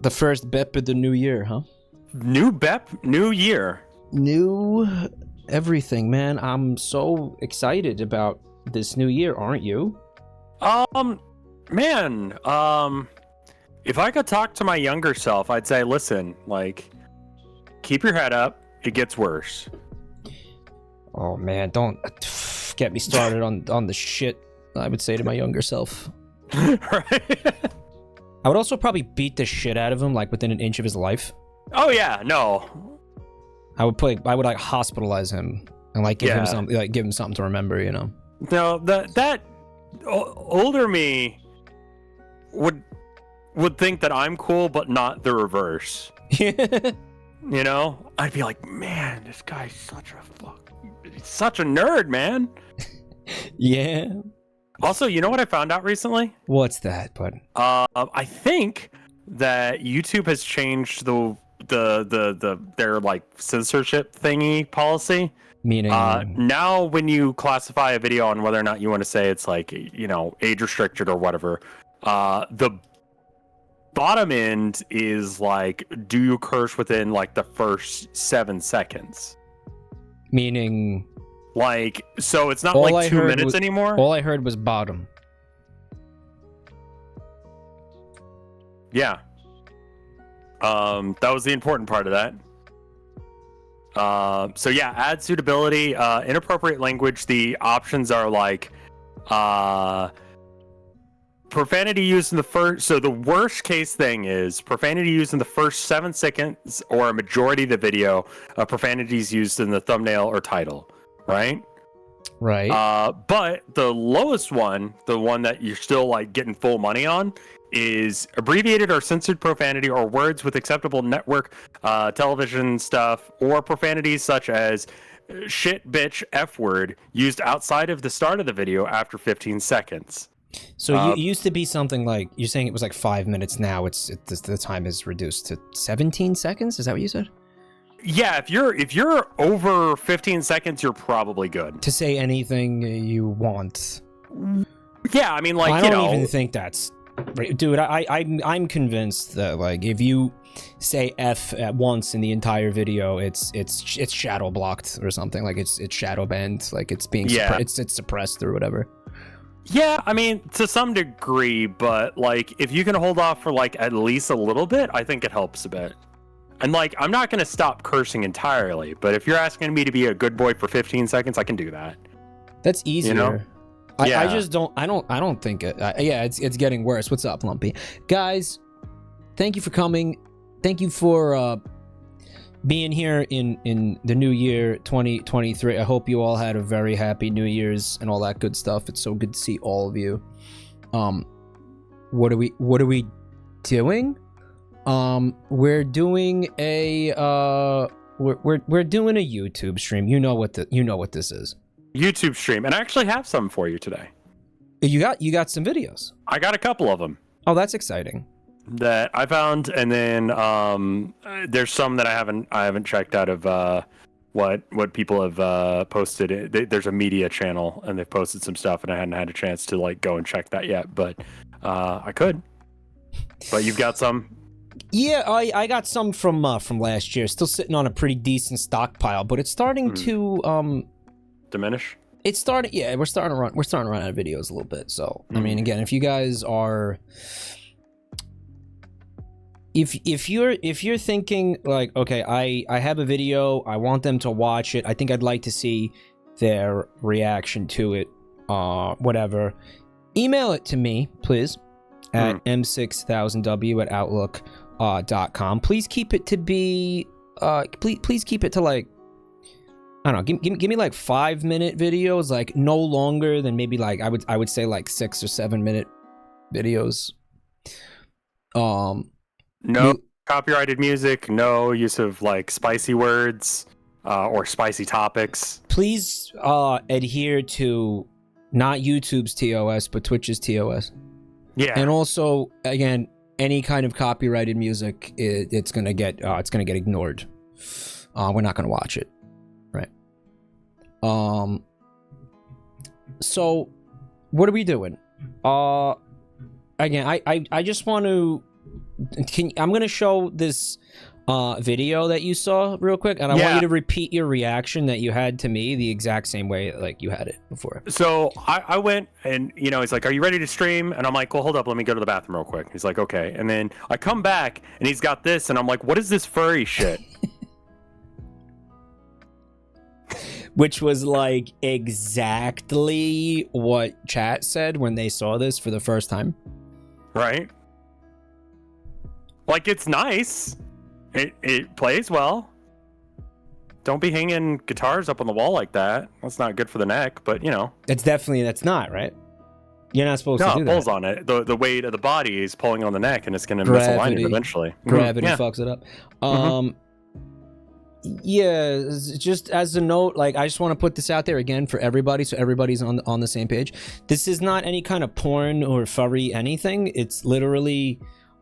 The first BEP of the new year, huh? New BEP, new year. New everything, man. I'm so excited about this new year, aren't you? Man, if I could talk to my younger self, I'd say, listen, like, keep your head up. It gets worse. Oh man, don't get me started on the shit I would say to my younger self. Right? I would also probably beat the shit out of him, like within an inch of his life. Oh yeah, no. I would like hospitalize him and like give him something, like give him something to remember, you know. No, that older me would think that I'm cool, but not the reverse. You know, I'd be like, man, this guy's he's such a nerd, man. Yeah. Also, you know what I found out recently? What's that, bud? I think that YouTube has changed their like censorship thingy policy. Meaning, now when you classify a video on whether or not you want to say it's like, you know, age restricted or whatever, the bottom end is like, do you curse within like the first 7 seconds? Meaning, like, so it's not like 2 minutes anymore. All I heard was bottom. Yeah. That was the important part of that. So yeah, ad suitability, inappropriate language. The options are like, profanity used in the first. So the worst case thing is profanity used in the first 7 seconds or a majority of the video. Profanity is used in the thumbnail or title, right? Right. But the lowest one, the one that you're still like getting full money on, is abbreviated or censored profanity or words with acceptable network television stuff, or profanities such as shit, bitch, F word used outside of the start of the video after 15 seconds. So it used to be something like, you're saying it was like 5 minutes. Now the time is reduced to 17 seconds. Is that what you said? Yeah, if you're over 15 seconds, you're probably good to say anything you want. Yeah, I mean, like, I don't even think that's right, dude. I'm convinced that like if you say F at once in the entire video, it's shadow blocked or something. Like it's shadow banned. Like it's being it's suppressed or whatever. Yeah, I mean, to some degree, but like if you can hold off for like at least a little bit, I think it helps a bit. And like, I'm not going to stop cursing entirely, but if you're asking me to be a good boy for 15 seconds, I can do that. That's easier. You know? Yeah. I just don't think it. Yeah, it's getting worse. What's up, Lumpy? Guys, thank you for coming. Thank you for being here in the new year 2023. I hope you all had a very happy New Year's and all that good stuff. It's so good to see all of you. What are we doing? We're doing a we're doing a YouTube stream. You know what this is. YouTube stream, and I actually have some for you today. You got some videos. I got a couple of them. Oh, that's exciting. That I found, and then there's some that I haven't checked out of what people have posted. There's a media channel, and they've posted some stuff, and I hadn't had a chance to like go and check that yet, but I could. But you've got some. Yeah, I got some from last year. Still sitting on a pretty decent stockpile, but it's starting to diminish. It's starting. Yeah, we're starting to run out of videos a little bit. So I mean, again, if you guys are, if you're thinking like, okay, I have a video, I want them to watch it. I think I'd like to see their reaction to it. Whatever. Email it to me, please, at m6000w@outlook.com. Please keep it to be. Please keep it to like. I don't know. Give me like 5-minute videos, like no longer than maybe like I would say like 6 or 7 minute videos. No copyrighted music. No use of like spicy words or spicy topics. Please adhere to not YouTube's TOS but Twitch's TOS. Yeah. And also, again, any kind of copyrighted music, it's gonna get ignored. We're not gonna watch it. Right. So what are we doing? Again, I just want to I'm gonna show this video that you saw real quick, and I want you to repeat your reaction that you had to me the exact same way like you had it before. So I went and, you know, he's like, are you ready to stream? And I'm like, well, hold up, let me go to the bathroom real quick. He's like, okay. And then I come back and he's got this, and I'm like, what is this furry shit? Which was like exactly what chat said when they saw this for the first time. Right? Like, it's nice. It plays well. Don't be hanging guitars up on the wall like that. That's not good for the neck, but you know. That's not, right? You're not supposed to do that. No, it pulls on it. The weight of the body is pulling on the neck, and it's going to misalign it eventually. Gravity fucks it up. Yeah, just as a note, like, I just want to put this out there again for everybody, so everybody's on the same page. This is not any kind of porn or furry anything. It's literally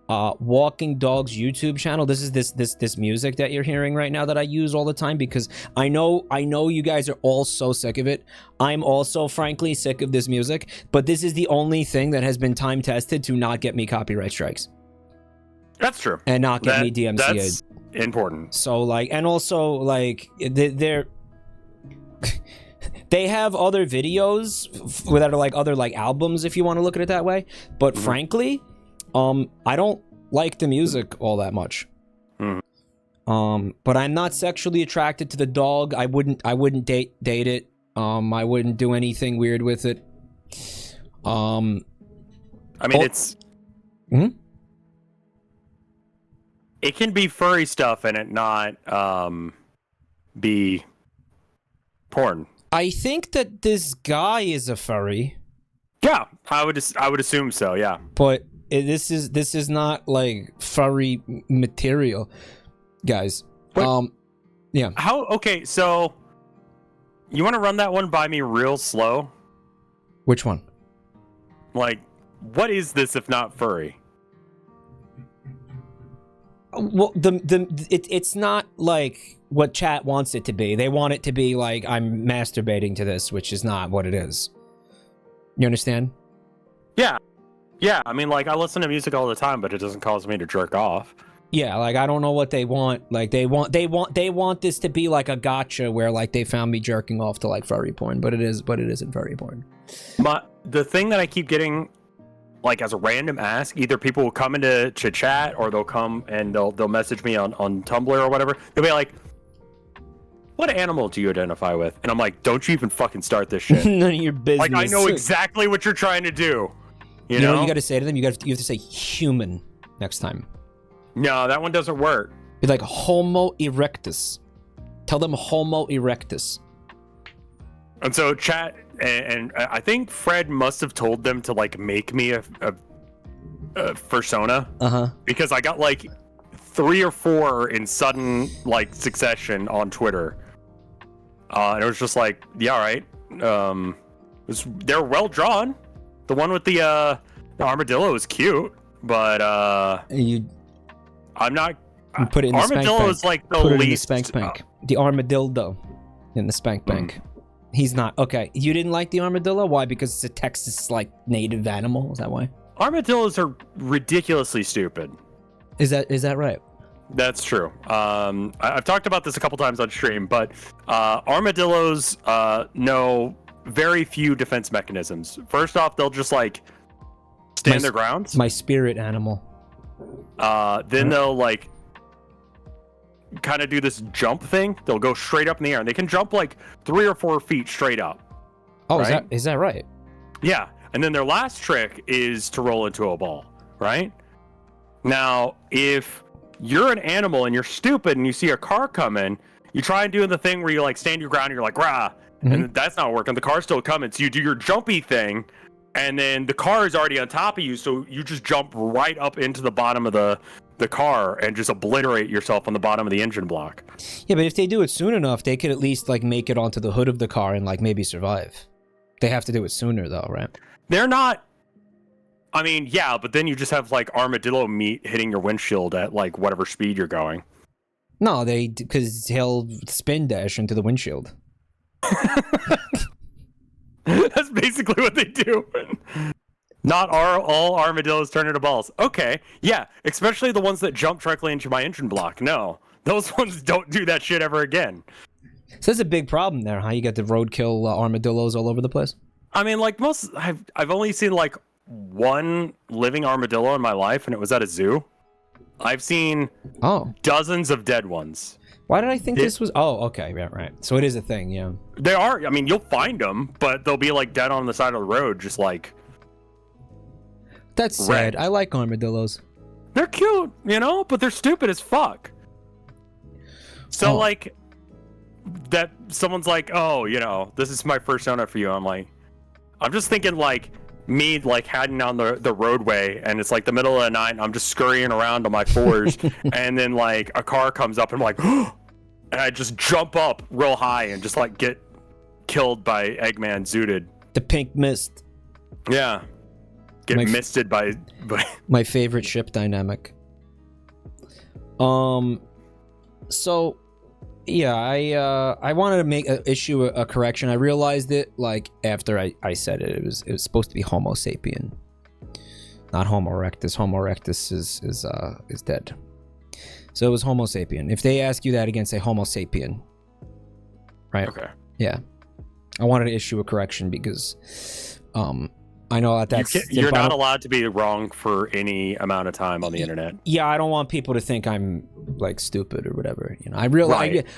Walking Dog's YouTube channel. This is this music that you're hearing right now that I use all the time because I know you guys are all so sick of it. I'm also frankly sick of this music, but this is the only thing that has been time tested to not get me copyright strikes. That's true. And not get me DMCA'd. That's important. So like, and also like they have other videos that are like other like albums if you want to look at it that way, but frankly, I don't like the music all that much. But I'm not sexually attracted to the dog. I wouldn't date it. I wouldn't do anything weird with it. I mean, it's it can be furry stuff and it not be porn. I think that this guy is a furry. Yeah, I would assume so. Yeah, but this is not like furry material, guys. But, yeah. Okay, so you want to run that one by me real slow? Which one? Like, what is this if not furry? Well, it's not like what chat wants it to be. They want it to be like I'm masturbating to this, which is not what it is. You understand? Yeah. Yeah, I mean, like, I listen to music all the time, but it doesn't cause me to jerk off. Yeah, like, I don't know what they want. Like, they want this to be like a gotcha where, like, they found me jerking off to, like, furry porn, but it isn't furry porn. The thing that I keep getting, like, as a random ask, either people will come into chat or they'll come and they'll message me on Tumblr or whatever. They'll be like, what animal do you identify with? And I'm like, don't you even fucking start this shit. None of your business. Like, I know exactly what you're trying to do. You know what you got to say to them? You have to say human next time. No, that one doesn't work. Be like Homo erectus. Tell them Homo erectus. And so chat, and I think Fred must have told them to like make me a persona. Because I got like 3 or 4 in sudden like succession on Twitter. And it was just like, yeah, all right. They're well drawn. The one with the armadillo is cute, but I'm not. Put it in armadillo the is like the least. In the spank bank. The armadillo in the spank bank. He's not okay. You didn't like the armadillo? Why? Because it's a Texas like native animal. Is that why? Armadillos are ridiculously stupid. Is that right? That's true. I've talked about this a couple times on stream, but armadillos know very few defense mechanisms. First off, they'll just like stand their grounds. My spirit animal. Then they'll like kind of do this jump thing. They'll go straight up in the air, and they can jump like 3 or 4 feet straight up. Oh, right? is that right? Yeah. And then their last trick is to roll into a ball, right? Now, if you're an animal and you're stupid and you see a car coming, you try and do the thing where you like stand your ground and you're like, rah. And that's not working. The car's still coming. So you do your jumpy thing, and then the car is already on top of you. So you just jump right up into the bottom of the car and just obliterate yourself on the bottom of the engine block. Yeah, but if they do it soon enough, they could at least like make it onto the hood of the car and like maybe survive. They have to do it sooner though, right? They're not. I mean, yeah, but then you just have like armadillo meat hitting your windshield at like whatever speed you're going. No, because he'll spin dash into the windshield. That's basically what they do. Not all armadillos turn into balls. Okay, yeah, especially the ones that jump directly into my engine block. No, those ones don't do that shit ever again. So that's a big problem there, huh? You got the roadkill armadillos all over the place. I mean, like I've only seen like one living armadillo in my life, and it was at a zoo. I've seen dozens of dead ones. Why did I think this was? Oh, okay, yeah, right. So it is a thing, yeah. They are. I mean, you'll find them, but they'll be like dead on the side of the road, just like. That's sad. I like armadillos. They're cute, you know, but they're stupid as fuck. So like, that someone's like, oh, you know, this is my first donut for you. I'm like, I'm just thinking like me like heading down the roadway, and it's like the middle of the night, and I'm just scurrying around on my fours, and then like a car comes up, and I'm like, and I just jump up real high and just like get killed by Eggman zooted. The pink mist. Yeah. Get misted by my favorite ship dynamic. So yeah, I wanted to issue a correction. I realized it like after I said it. It was supposed to be Homo sapien, not Homo erectus. Homo erectus is dead. So it was Homo sapien. If they ask you that again, say Homo sapien. Right? Okay. Yeah. I wanted to issue a correction because I know that's you're not allowed to be wrong for any amount of time on the internet. Yeah, I don't want people to think I'm like stupid or whatever. You know,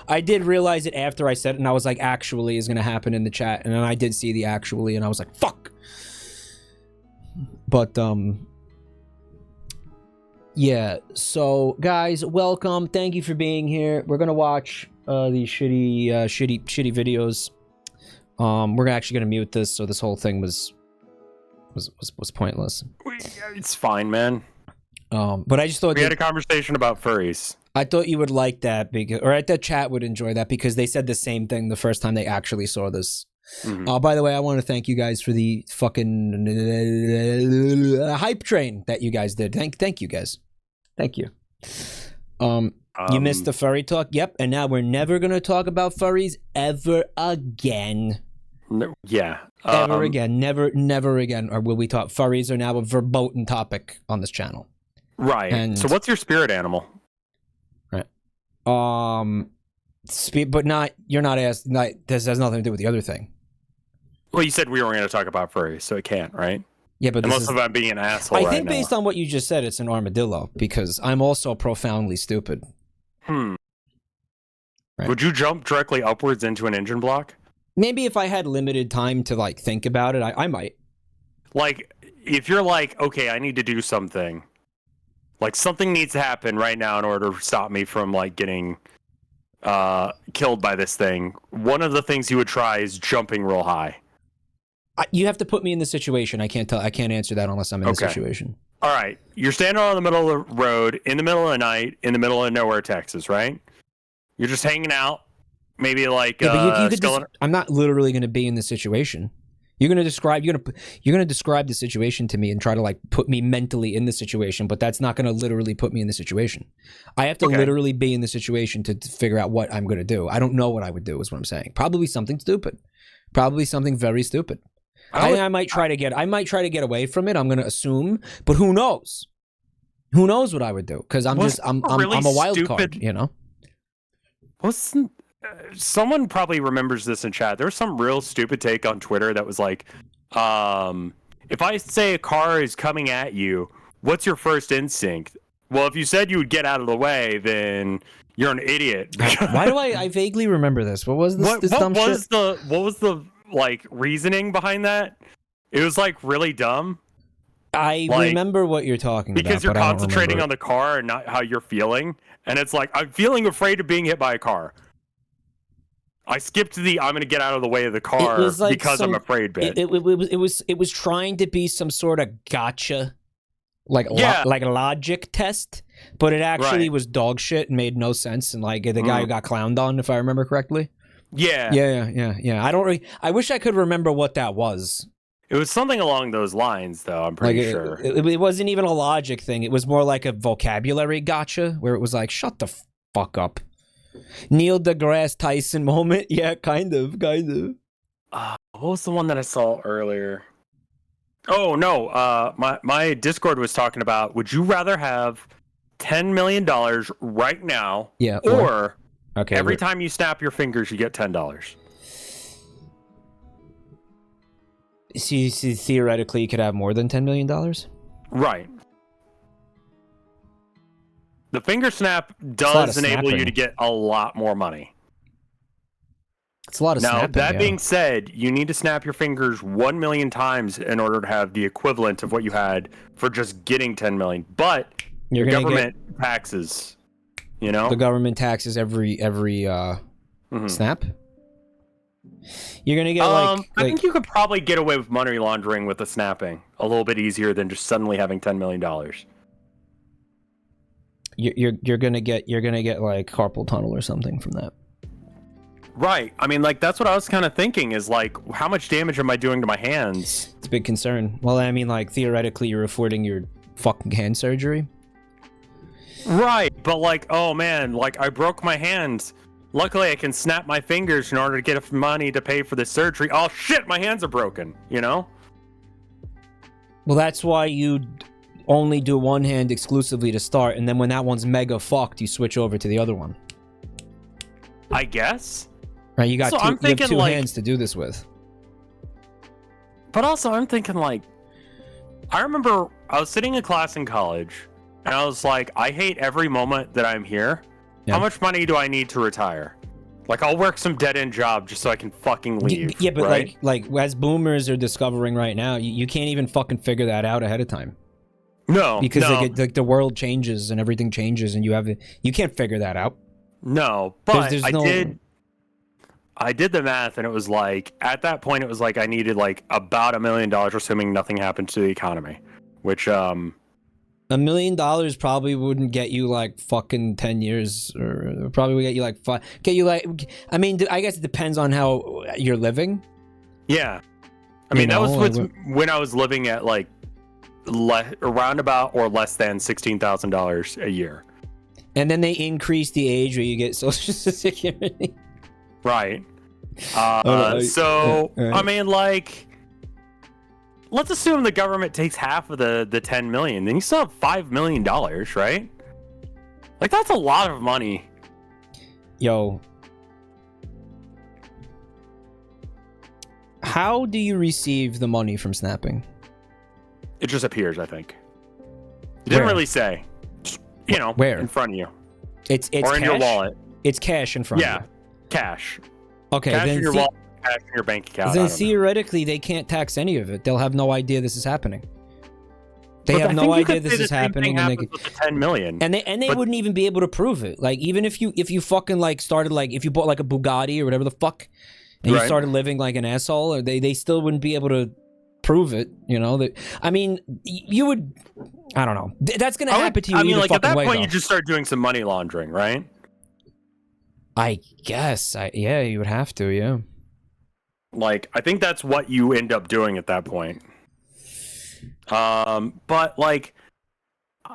I did realize it after I said it, and I was like, "Actually," is going to happen in the chat, and then I did see the "actually," and I was like, "Fuck." But yeah. So guys, welcome. Thank you for being here. We're gonna watch these shitty videos. We're actually gonna mute this, so this whole thing was pointless. It's fine, man. But I just thought we had a conversation about furries. I thought you would like that because, or the chat would enjoy that because they said the same thing the first time they actually saw this. Mm-hmm. By the way, I want to thank you guys for the fucking hype train that you guys did. Thank you guys. Thank you. You missed the furry talk. Yep, and now we're never gonna talk about furries ever again. No, yeah. Ever again. Never again. Or will we talk? Furries are now a verboten topic on this channel. Right. And so what's your spirit animal? Right. But not, you're not asked, this has nothing to do with the other thing. Well, you said we were going to talk about furries, so it can't, right? Yeah, but unless I'm being an asshole I think based on what you just said, it's an armadillo, because I'm also profoundly stupid. Right. Would you jump directly upwards into an engine block? Maybe if I had limited time to like think about it, I might. Like, if you're like, okay, I need to do something. Like, something needs to happen right now in order to stop me from like getting killed by this thing. One of the things you would try is jumping real high. You have to put me in the situation. I can't answer that unless I'm in the situation. All right. You're standing on the middle of the road in the middle of the night in the middle of nowhere, Texas, right? You're just hanging out. Maybe like I'm not literally going to be in the situation. You're going to describe the situation to me and try to like put me mentally in the situation, but that's not going to literally put me in the situation. I have to literally be in the situation to figure out what I'm going to do. I don't know what I would do is what I'm saying. Probably something stupid. Probably something very stupid. I might try to get away from it. I'm going to assume, but who knows? Who knows what I would do? Because I'm a wild card, you know. Someone probably remembers this in chat. There was some real stupid take on Twitter that was like, if I say a car is coming at you, what's your first instinct? Well, if you said you would get out of the way, then you're an idiot. Why do I vaguely remember this? What was this? What was the like reasoning behind that? It was like really dumb. I remember what you're talking about. Because you're concentrating on the car and not how you're feeling. And it's like, I'm feeling afraid of being hit by a car. I skipped I'm going to get out of the way of the car like because I'm afraid bit. It was trying to be some sort of gotcha, like logic test, but it actually was dog shit and made no sense. And like the guy who got clowned on, if I remember correctly. Yeah. I wish I could remember what that was. It was something along those lines, though. I'm pretty sure. It wasn't even a logic thing. It was more like a vocabulary gotcha, where it was like, shut the fuck up. Neil deGrasse Tyson moment. Yeah, kind of. What was the one that I saw earlier? Oh no, my Discord was talking about, would you rather have $10 million right now, Yeah. or Okay. every time you snap your fingers you get $10? See, theoretically, you could have more than $10 million. Right. The finger snap does enable you to get a lot more money. It's a lot of snapping. Now, that being said, you need to snap your fingers 1 million times in order to have the equivalent of what you had for just getting 10 million. But your government taxes, you know? The government taxes every snap? You're gonna get I think you could probably get away with money laundering with the snapping a little bit easier than just suddenly having $10 million. You're gonna get like carpal tunnel or something from that. Right. I mean, like, that's what I was kind of thinking, is like, how much damage am I doing to my hands? It's a big concern. Well, I mean, like, theoretically, you're affording your fucking hand surgery. Right, but like, oh man, like, I broke my hand. Luckily, I can snap my fingers in order to get money to pay for the surgery. Oh shit, my hands are broken, you know? Well, that's why you only do one hand exclusively to start, and then when that one's mega fucked, you switch over to the other one. I guess. Right, you got you have two hands to do this with. But also, I'm thinking, like, I remember I was sitting in class in college, and I was like, I hate every moment that I'm here. Yeah. How much money do I need to retire? Like, I'll work some dead-end job just so I can fucking leave. Yeah, but right? like as boomers are discovering right now, you can't even fucking figure that out ahead of time. No, because like the world changes and everything changes, and you can't figure that out. No, but I did the math, and it was like, at that point, it was like I needed like about $1 million, assuming nothing happened to the economy, which $1 million probably wouldn't get you like fucking 10 years, or probably would get you like I mean, I guess it depends on how you're living. Yeah, I mean, that was when I was living at like around about or less than $16,000 a year. And then they increase the age where you get Social Security. Right. I mean, like, let's assume the government takes half of the 10 million, then you still have $5 million, right? Like, that's a lot of money. Yo. How do you receive the money from snapping? It just appears, I think. It didn't really say. You know, where? In front of you. It's or cash? In your wallet. It's cash in front of you. Yeah, cash. Okay, cash then in your wallet, cash in your bank account. Then theoretically, they can't tax any of it. They'll have no idea this is happening. They have no idea this is happening, and they could, with the 10 million. And they wouldn't even be able to prove it. Like, even if you fucking like started like, if you bought like a Bugatti or whatever the fuck, and you started living like an asshole, or they still wouldn't be able to prove it. You know that. I mean, you would. I don't know. That's gonna happen to you. I mean, like, at that point, you just start doing some money laundering, right? I guess. Yeah, you would have to. Yeah. Like, I think that's what you end up doing at that point. But like,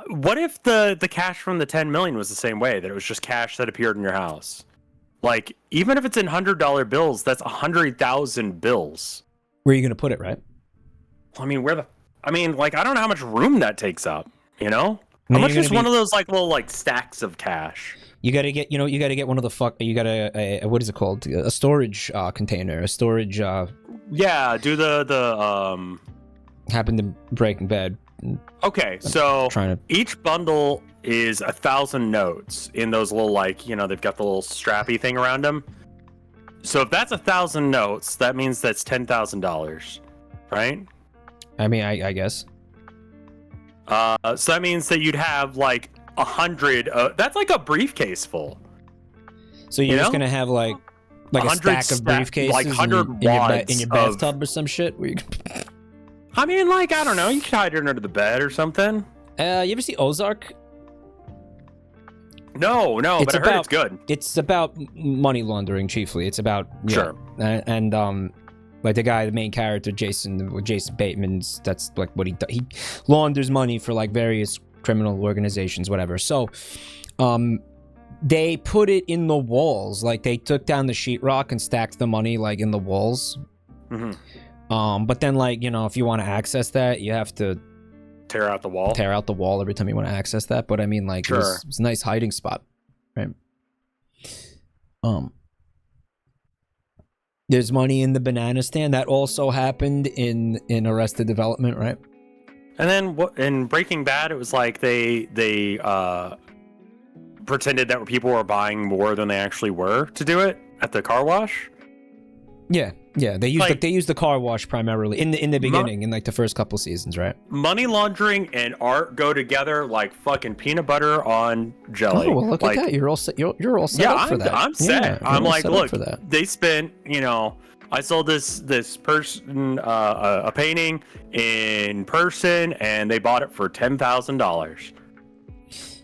what if the cash from the 10 million was the same way, that it was just cash that appeared in your house? Like, even if it's in $100 bills, that's 100,000 bills. Where are you gonna put it, right? I mean, like, I don't know how much room that takes up. You know, how much is one of those like little like stacks of cash? You gotta get, one of the you gotta, what is it called? A storage container, a storage. Yeah, do the Happened to Breaking Bad. Okay, so each bundle is 1,000 notes in those little, like, you know, they've got the little strappy thing around them. So if that's 1,000 notes, that means that's $10,000, right? I mean, I guess. So that means that you'd have like 100. That's like a briefcase full. So you're just gonna have like a stack of briefcases, like 100 in your bathtub or some shit. Where you can... I mean, like, I don't know. You could hide it under the bed or something. You ever see Ozark? No, but I heard it's good. It's about money laundering chiefly. It's about like the main character, Jason Bateman's. That's like what he does. He launders money for like various criminal organizations, whatever. So, they put it in the walls. Like, they took down the sheetrock and stacked the money like in the walls. Mm-hmm. But then, like, you know, if you want to access that, you have to Tear out the wall. tear out the wall every time you want to access that. But I mean, like, Sure. it was a nice hiding spot, right? There's money in the banana stand. That also happened in Arrested Development, right? And then in Breaking Bad, it was like they pretended that people were buying more than they actually were to do it at the car wash. Yeah. They used Like- they used the car wash primarily in the beginning, in like the first couple seasons, right? Money laundering and art go together like fucking peanut butter on jelly. Oh, well, look like, at that. You're all set. You're all set up for that. I'm set. Yeah, I'm you're all like, set up look, for that. they spent, you know, I sold this person a painting in person, and they bought it for $10,000.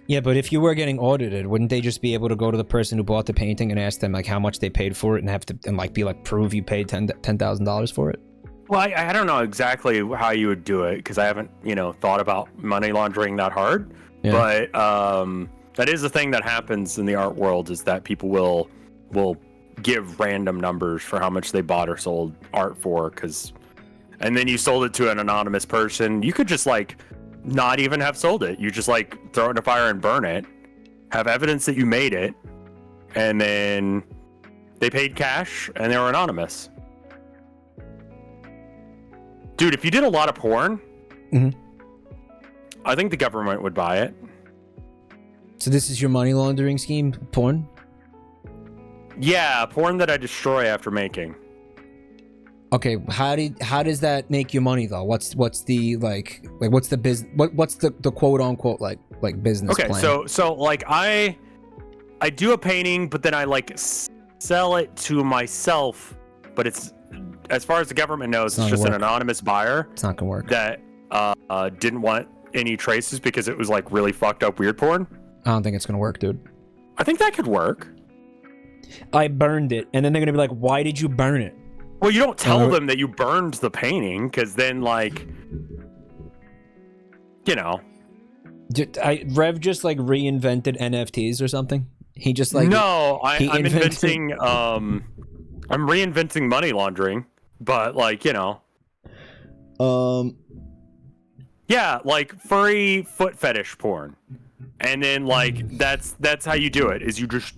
Yeah, but if you were getting audited, wouldn't they just be able to go to the person who bought the painting and ask them like how much they paid for it, and have to like be like prove you paid $10,000 for it? Well, I don't know exactly how you would do it because I haven't, you know, thought about money laundering that hard. Yeah. But that is the thing that happens in the art world, is that people will give random numbers for how much they bought or sold art for, and then you sold it to an anonymous person. You could just like not even have sold it. You just like throw it in a fire and burn it, have evidence that you made it, and then they paid cash and they were anonymous. Dude, if you did a lot of porn, I think the government would buy it. So this is your money laundering scheme, porn? Yeah, porn that I destroy after making. Okay, how does that make you money though? What's the what's the what's the quote unquote like business Okay, plan? so like I do a painting, but then I like sell it to myself, but it's, as far as the government knows, it's just an anonymous buyer. It's not gonna work. That didn't want any traces because it was like really fucked up weird porn. I don't think it's gonna work, dude. I think that could work. I burned it, and then they're gonna be like, "Why did you burn it?" Well, you don't tell them that you burned the painting, because then, like, you know. Rev just like reinvented NFTs or something. He just like No, I'm inventing. I'm reinventing money laundering, but like, you know. Yeah, like furry foot fetish porn, and then like that's how you do it. Is you just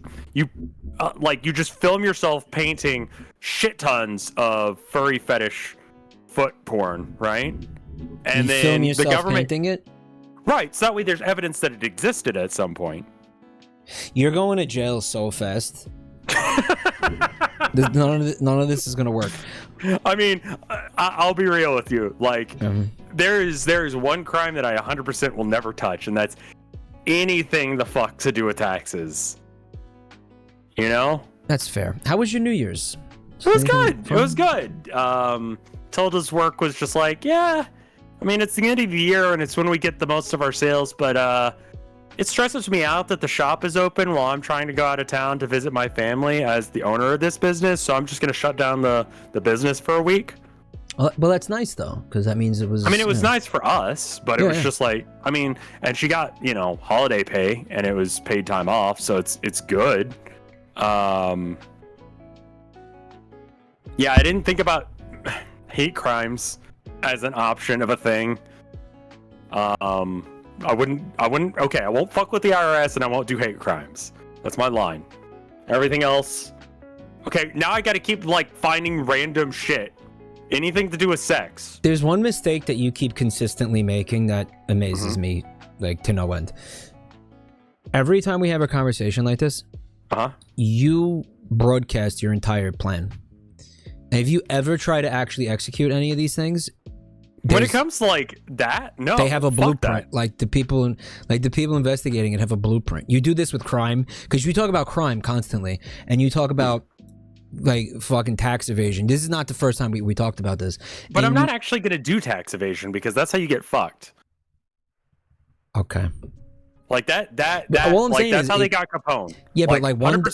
film yourself painting shit tons of furry fetish foot porn, right? And you then film yourself the government painting it. Right, so that way there's evidence that it existed at some point. You're going to jail so fast. None of this is gonna work. I mean, I'll be real with you. Like, there is one crime that I 100% will never touch, and that's anything the fuck to do with taxes. You know? That's fair. How was your New Year's? It was good. It was good. Tilda's work was just like, yeah. I mean, it's the end of the year, and it's when we get the most of our sales, but it stresses me out that the shop is open while I'm trying to go out of town to visit my family as the owner of this business. So I'm just going to shut down the business for a week. Well, that's nice though, because that means it was. I mean, it was nice for us, but it was just like, I mean, and she got, you know, holiday pay, and it was paid time off, so it's good. Yeah, I didn't think about hate crimes as an option of a thing. I wouldn't, okay, I won't fuck with the IRS, and I won't do hate crimes. That's my line. Everything else, okay, now I gotta keep, like, finding random shit. Anything to do with sex. There's one mistake that you keep consistently making that amazes me, like, to no end. Every time we have a conversation like this, you broadcast your entire plan. And if you ever try to actually execute any of these things, when it comes to like that, no, they have a blueprint. That. Like the people investigating it have a blueprint. You do this with crime because you talk about crime constantly, and you talk about like fucking tax evasion. This is not the first time we talked about this. But I'm not actually gonna do tax evasion because that's how you get fucked. Okay. Like that all I'm saying that's is how they got Capone. Yeah, but like one day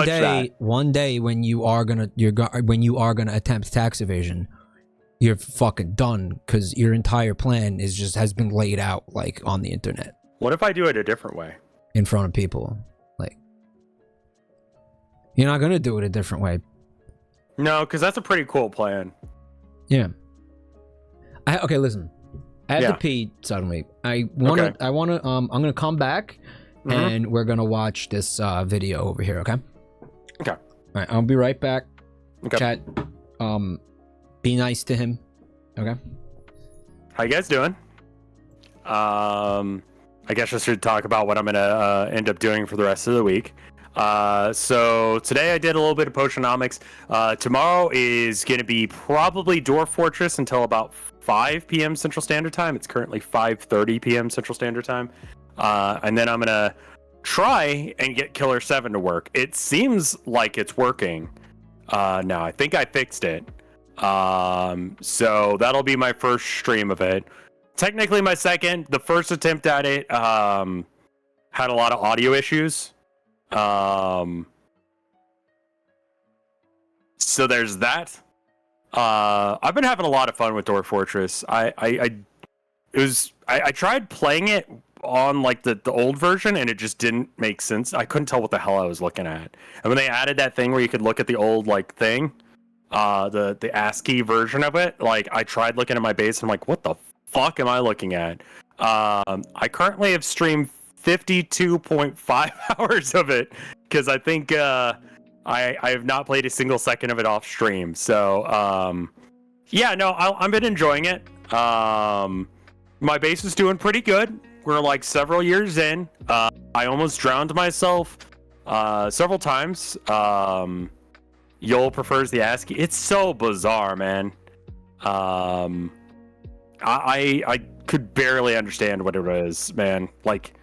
that. when you are gonna attempt tax evasion, you're fucking done because your entire plan has been laid out like on the internet. What if I do it a different way? In front of people. Like, you're not gonna do it a different way. No, because that's a pretty cool plan. Yeah. Okay, listen. I have to pee suddenly. I'm gonna come back and we're gonna watch this video over here, okay? Okay. All right, I'll be right back. Okay. Chat. Be nice to him. Okay. How you guys doing? I guess I should talk about what I'm gonna end up doing for the rest of the week. So today I did a little bit of Potionomics. Tomorrow is gonna be probably Dwarf Fortress until about 5 p.m. Central Standard Time. It's currently 5:30 p.m. Central Standard Time. And then I'm gonna try and get Killer 7 to work. It seems like it's working. Now I think I fixed it. So that'll be my first stream of it. Technically my second. The first attempt at it had a lot of audio issues. So there's that. I've been having a lot of fun with Dwarf Fortress. I tried playing it on like the old version and it just didn't make sense. I couldn't tell what the hell I was looking at. And when they added that thing where you could look at the old like thing, the ASCII version of it, like I tried looking at my base and I'm like, what the fuck am I looking at? I currently have streamed 52.5 hours of it because I think I have not played a single second of it off stream. So yeah, no, I've been enjoying it. My base is doing pretty good. We're like several years in. I almost drowned myself several times. Yol prefers the ASCII. It's so bizarre, man. I could barely understand what it is, man. Like,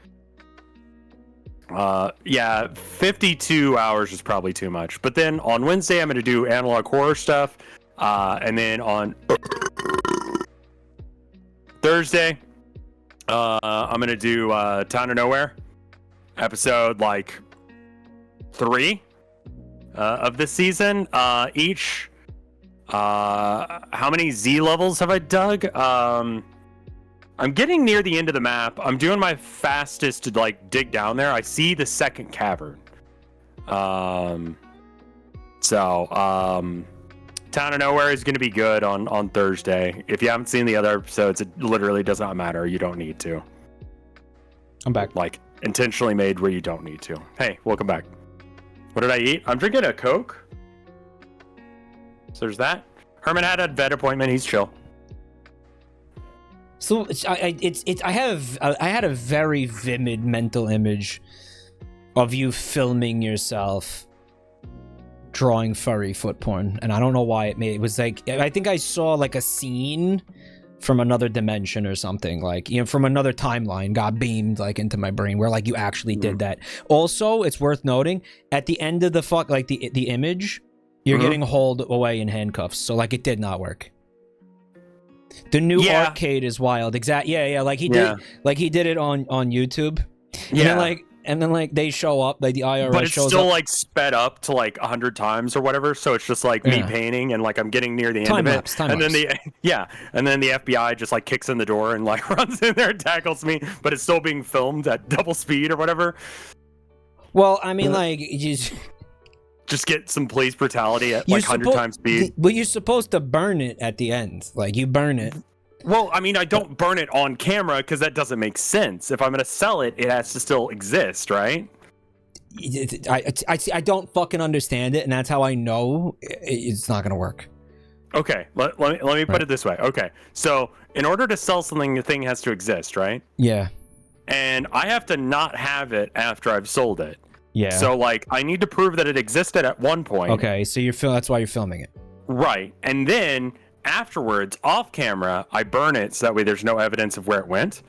yeah, 52 hours is probably too much. But then on Wednesday, I'm going to do analog horror stuff. And then on Thursday, I'm going to do Town of Nowhere, episode like 3 of this season. Each, how many Z levels have I dug? I'm getting near the end of the map. I'm doing my fastest to like dig down there. I see the second cavern. Town of Nowhere is going to be good on Thursday. If you haven't seen the other episodes, it literally does not matter. You don't need to. I'm back. Like, intentionally made where you don't need to. Hey, welcome back. What did I eat? I'm drinking a Coke. So there's that. Herman had a vet appointment. He's chill. So I had a very vivid mental image of you filming yourself drawing furry foot porn, and I don't know why it was like, I think I saw like a scene from another dimension or something, like, you know, from another timeline got beamed like into my brain where like you actually did that. Also, it's worth noting at the end of the the image, you're getting hauled away in handcuffs, so like it did not work. The new arcade is wild. Yeah, like he did it on YouTube. Yeah. And then like they show up, like the IRS but it's shows still up. like sped up to like 100 times or whatever, so it's just like me painting and like I'm getting near the end of it. Then the FBI just like kicks in the door and like runs in there and tackles me, but it's still being filmed at double speed or whatever. Well, I mean, like just get some police brutality at like 100 times speed. But you're supposed to burn it at the end. Like you burn it. Well, I mean, I don't burn it on camera because that doesn't make sense. If I'm going to sell it, it has to still exist, right? I don't fucking understand it, and that's how I know it's not going to work. Okay, let me put it this way. Okay, so in order to sell something, the thing has to exist, right? Yeah. And I have to not have it after I've sold it. Yeah. So, like, I need to prove that it existed at one point. Okay, so that's why you're filming it. Right, and then afterwards, off camera, I burn it so that way there's no evidence of where it went.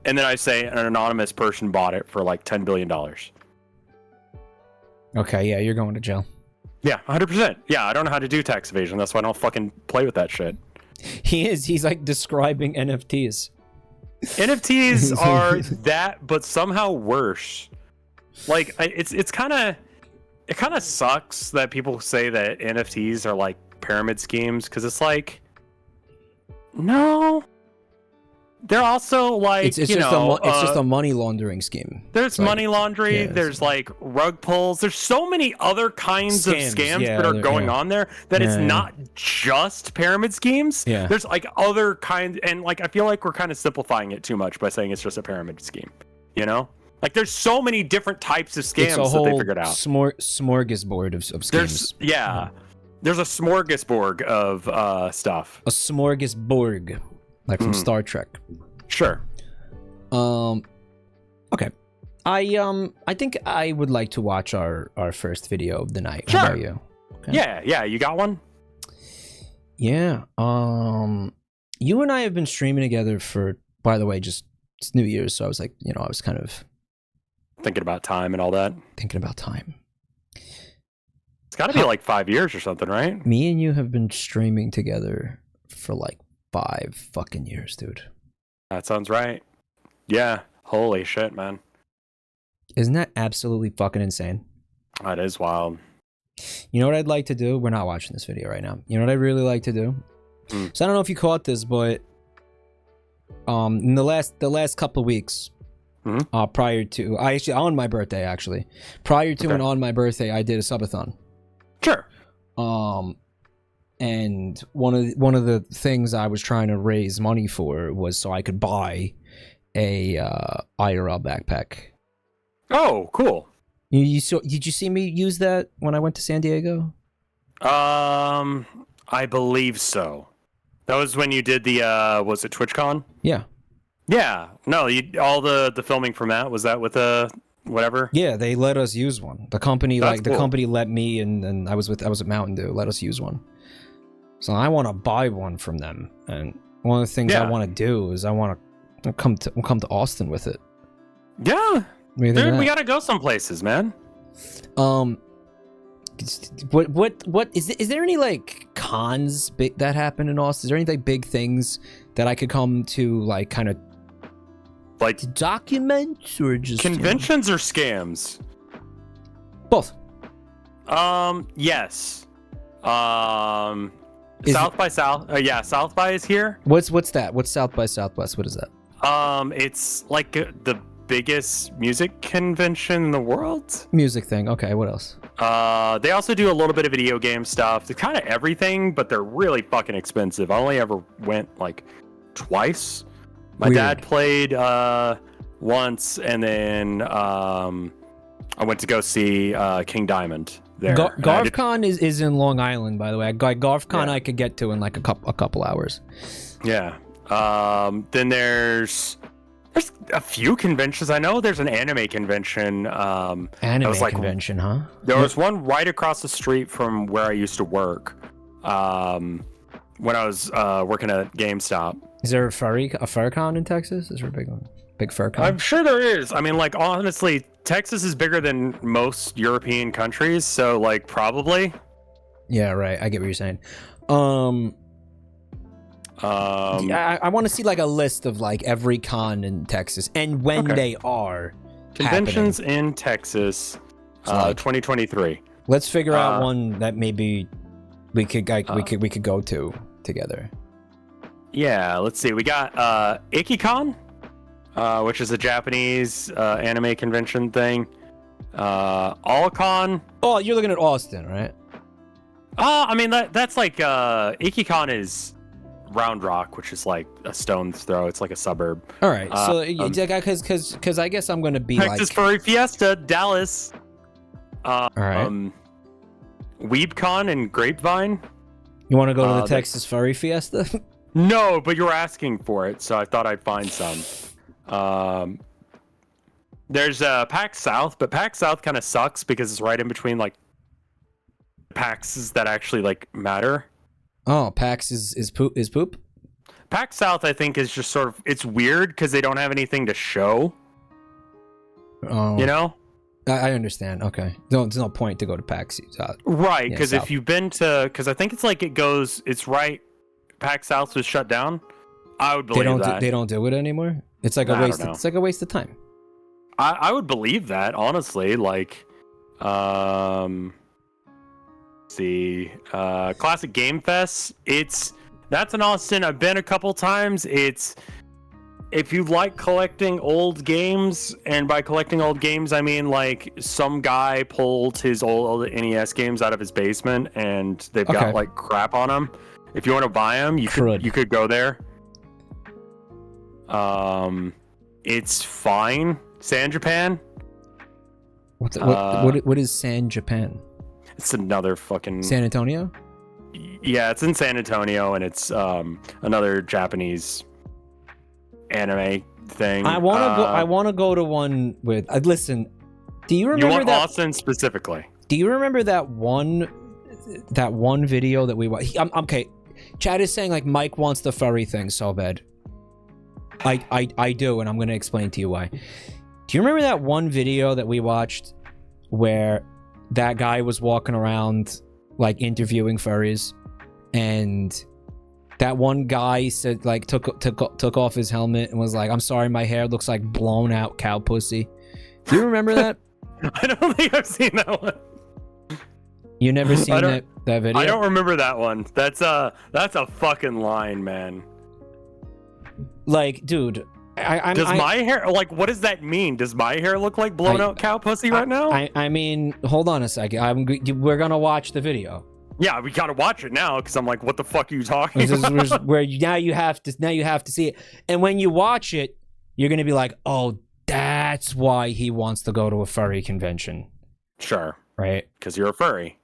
And then I say an anonymous person bought it for like $10 billion. Okay, yeah, you're going to jail. Yeah, 100%. Yeah, I don't know how to do tax evasion. That's why I don't fucking play with that shit. He's like describing NFTs. NFTs are that, but somehow worse. Like, it kind of sucks that people say that NFTs are like pyramid schemes, because it's like, no, they're also like It's just a money laundering scheme. There's money laundering. There's like rug pulls. There's so many other kinds of scams that are going on there that it's not just pyramid schemes. Yeah. There's like other kinds, and like I feel like we're kind of simplifying it too much by saying it's just a pyramid scheme. You know, like there's so many different types of scams that they figured out. Smorgasbord of schemes. There's a smorgasbord of stuff. A smorgasbord, like from Star Trek. Sure. Okay. I think I would like to watch our first video of the night. Sure. How about you? Okay. Yeah. You got one? Yeah. You and I have been streaming together for, by the way, just it's New Year's, so I was like, I was kind of thinking about time and all that. Thinking about time. It's got to be like 5 years or something, right? Me and you have been streaming together for like 5 fucking years, dude. That sounds right. Yeah. Holy shit, man. Isn't that absolutely fucking insane? That is wild. You know what I'd like to do? We're not watching this video right now. You know what I'd really like to do? So I don't know if you caught this, but in the last couple of weeks, prior to on my birthday, and on my birthday, I did a subathon. Sure. And one of the things I was trying to raise money for was so I could buy a IRL backpack. Oh, cool. Did you see me use that when I went to San Diego? I believe so. That was when you did the was it TwitchCon? Yeah. Yeah. No, all the filming from that, was that with whatever? Yeah, they let us use one. The company That's cool. The company let me and I was at Mountain Dew, let us use one. So I want to buy one from them, and one of the things I want to do is I want to come to Austin with it. Yeah. Dude, we gotta go some places, man. What is there any like cons that happen in Austin? Is there any like big things that I could come to like kind of like to document, or just conventions or scams? Both. Yes. South by South. Yeah, South by is here. What's that? What's South by Southwest? What is that? It's like the biggest music convention in the world. Music thing. Okay, what else? They also do a little bit of video game stuff. It's kind of everything, but they're really fucking expensive. I only ever went like twice. My dad played once, and then I went to go see King Diamond there. GarfCon is in Long Island, by the way. GarfCon I could get to in like a couple hours. Yeah. Then there's a few conventions. I know there's an anime convention. Convention, huh? There was one right across the street from where I used to work. When I was working at GameStop. Is there a FurCon in Texas? Is there a big one? Big FurCon? I'm sure there is. I mean, like, honestly, Texas is bigger than most European countries, so like probably. Yeah, right. I get what you're saying. I want to see like a list of like every con in Texas and when they are conventions happening. In Texas, 2023. Let's figure out one that maybe we could go to together. Yeah, let's see. We got IkiCon, which is a Japanese anime convention thing. AllCon. Oh, you're looking at Austin, right? I mean that's like IkiCon is Round Rock, which is like a stone's throw. It's like a suburb. All right, so because I guess I'm gonna be Texas Furry Fiesta, Dallas. All right. WeebCon and Grapevine. You want to go to the Texas Furry Fiesta? No, but you were asking for it, so I thought I'd find some. There's PAX South, but PAX South kind of sucks because it's right in between like PAXs that actually like matter. Oh, PAX is poop. PAX South, I think, is just sort of, it's weird because they don't have anything to show. Oh, you know. I understand. Okay, there's no point to go to PAX South. Right, because if you've been to, because I think it's like it's right. PAX South was shut down. I would believe that. They don't do it anymore. It's like a waste. It's like a waste of time. I would believe that, honestly. Like, see, Classic Game Fest. That's in Austin. I've been a couple times. It's if you like collecting old games, and by collecting old games, I mean like some guy pulled his old NES games out of his basement, and they've got like crap on them. If you want to buy them, you could go there. It's fine. San Japan. What is San Japan? It's another fucking San Antonio. Yeah, it's in San Antonio, and it's another Japanese anime thing. I want to go to one with. Listen, do you remember Austin specifically? Do you remember that one video that we watched? Okay, Chad is saying like Mike wants the furry thing so bad. I do, and I'm gonna explain to you why. Do you remember that one video that we watched where that guy was walking around like interviewing furries, and that one guy said like took off his helmet and was like, "I'm sorry, my hair looks like blown out cow pussy." Do you remember that? I don't think I've seen that one. You never seen that video? I don't remember that one. That's a fucking line, man. Like, dude, does my hair, like, what does that mean? Does my hair look like blown out cow pussy right now? I mean, hold on a second. We're gonna watch the video. Yeah, we gotta watch it now because I'm like, what the fuck are you talking about? Where now you have to see it, and when you watch it, you're gonna be like, oh, that's why he wants to go to a furry convention. Sure. Right. Because you're a furry.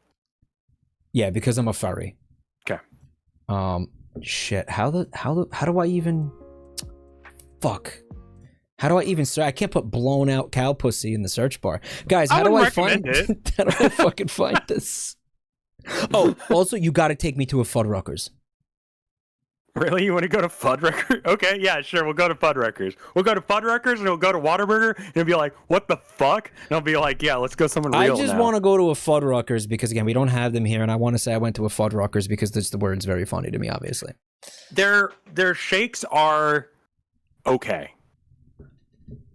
Yeah, because I'm a furry. Okay. Shit. How do I even? Fuck. How do I even start? I can't put blown out cow pussy in the search bar. Guys, how do I find it? How do I fucking find this? Oh, also, you got to take me to a Fuddruckers. Really? You want to go to Fuddruckers? Okay, yeah, sure. We'll go to Fuddruckers. We'll go to Fuddruckers, and we'll go to Whataburger, and it'll be like, what the fuck? And I'll be like, yeah, let's go somewhere real I just want to go to a Fuddruckers because, again, we don't have them here, and I want to say I went to a Fuddruckers because the word's very funny to me, obviously. Their shakes are okay.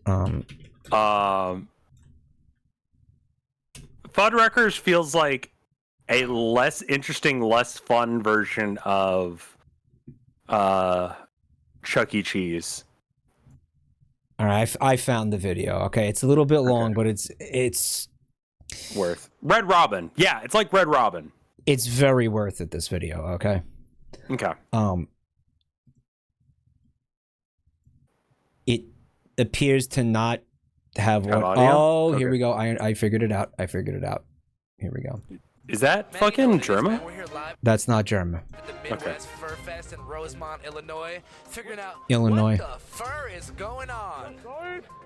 Fuddruckers feels like a less interesting, less fun version of Chuck E. Cheese. All right, I found the video. Okay, it's a little bit long, but it's worth. Red Robin. Yeah, it's like Red Robin. It's very worth it, this video. Okay. Okay. It appears to not have one. Audio? Oh, Okay. Here we go. I figured it out. Here we go. Is that fucking German? That's not German. Okay. Fur Fest in Rosemont, Illinois. Figuring out Illinois. what the fur is going on.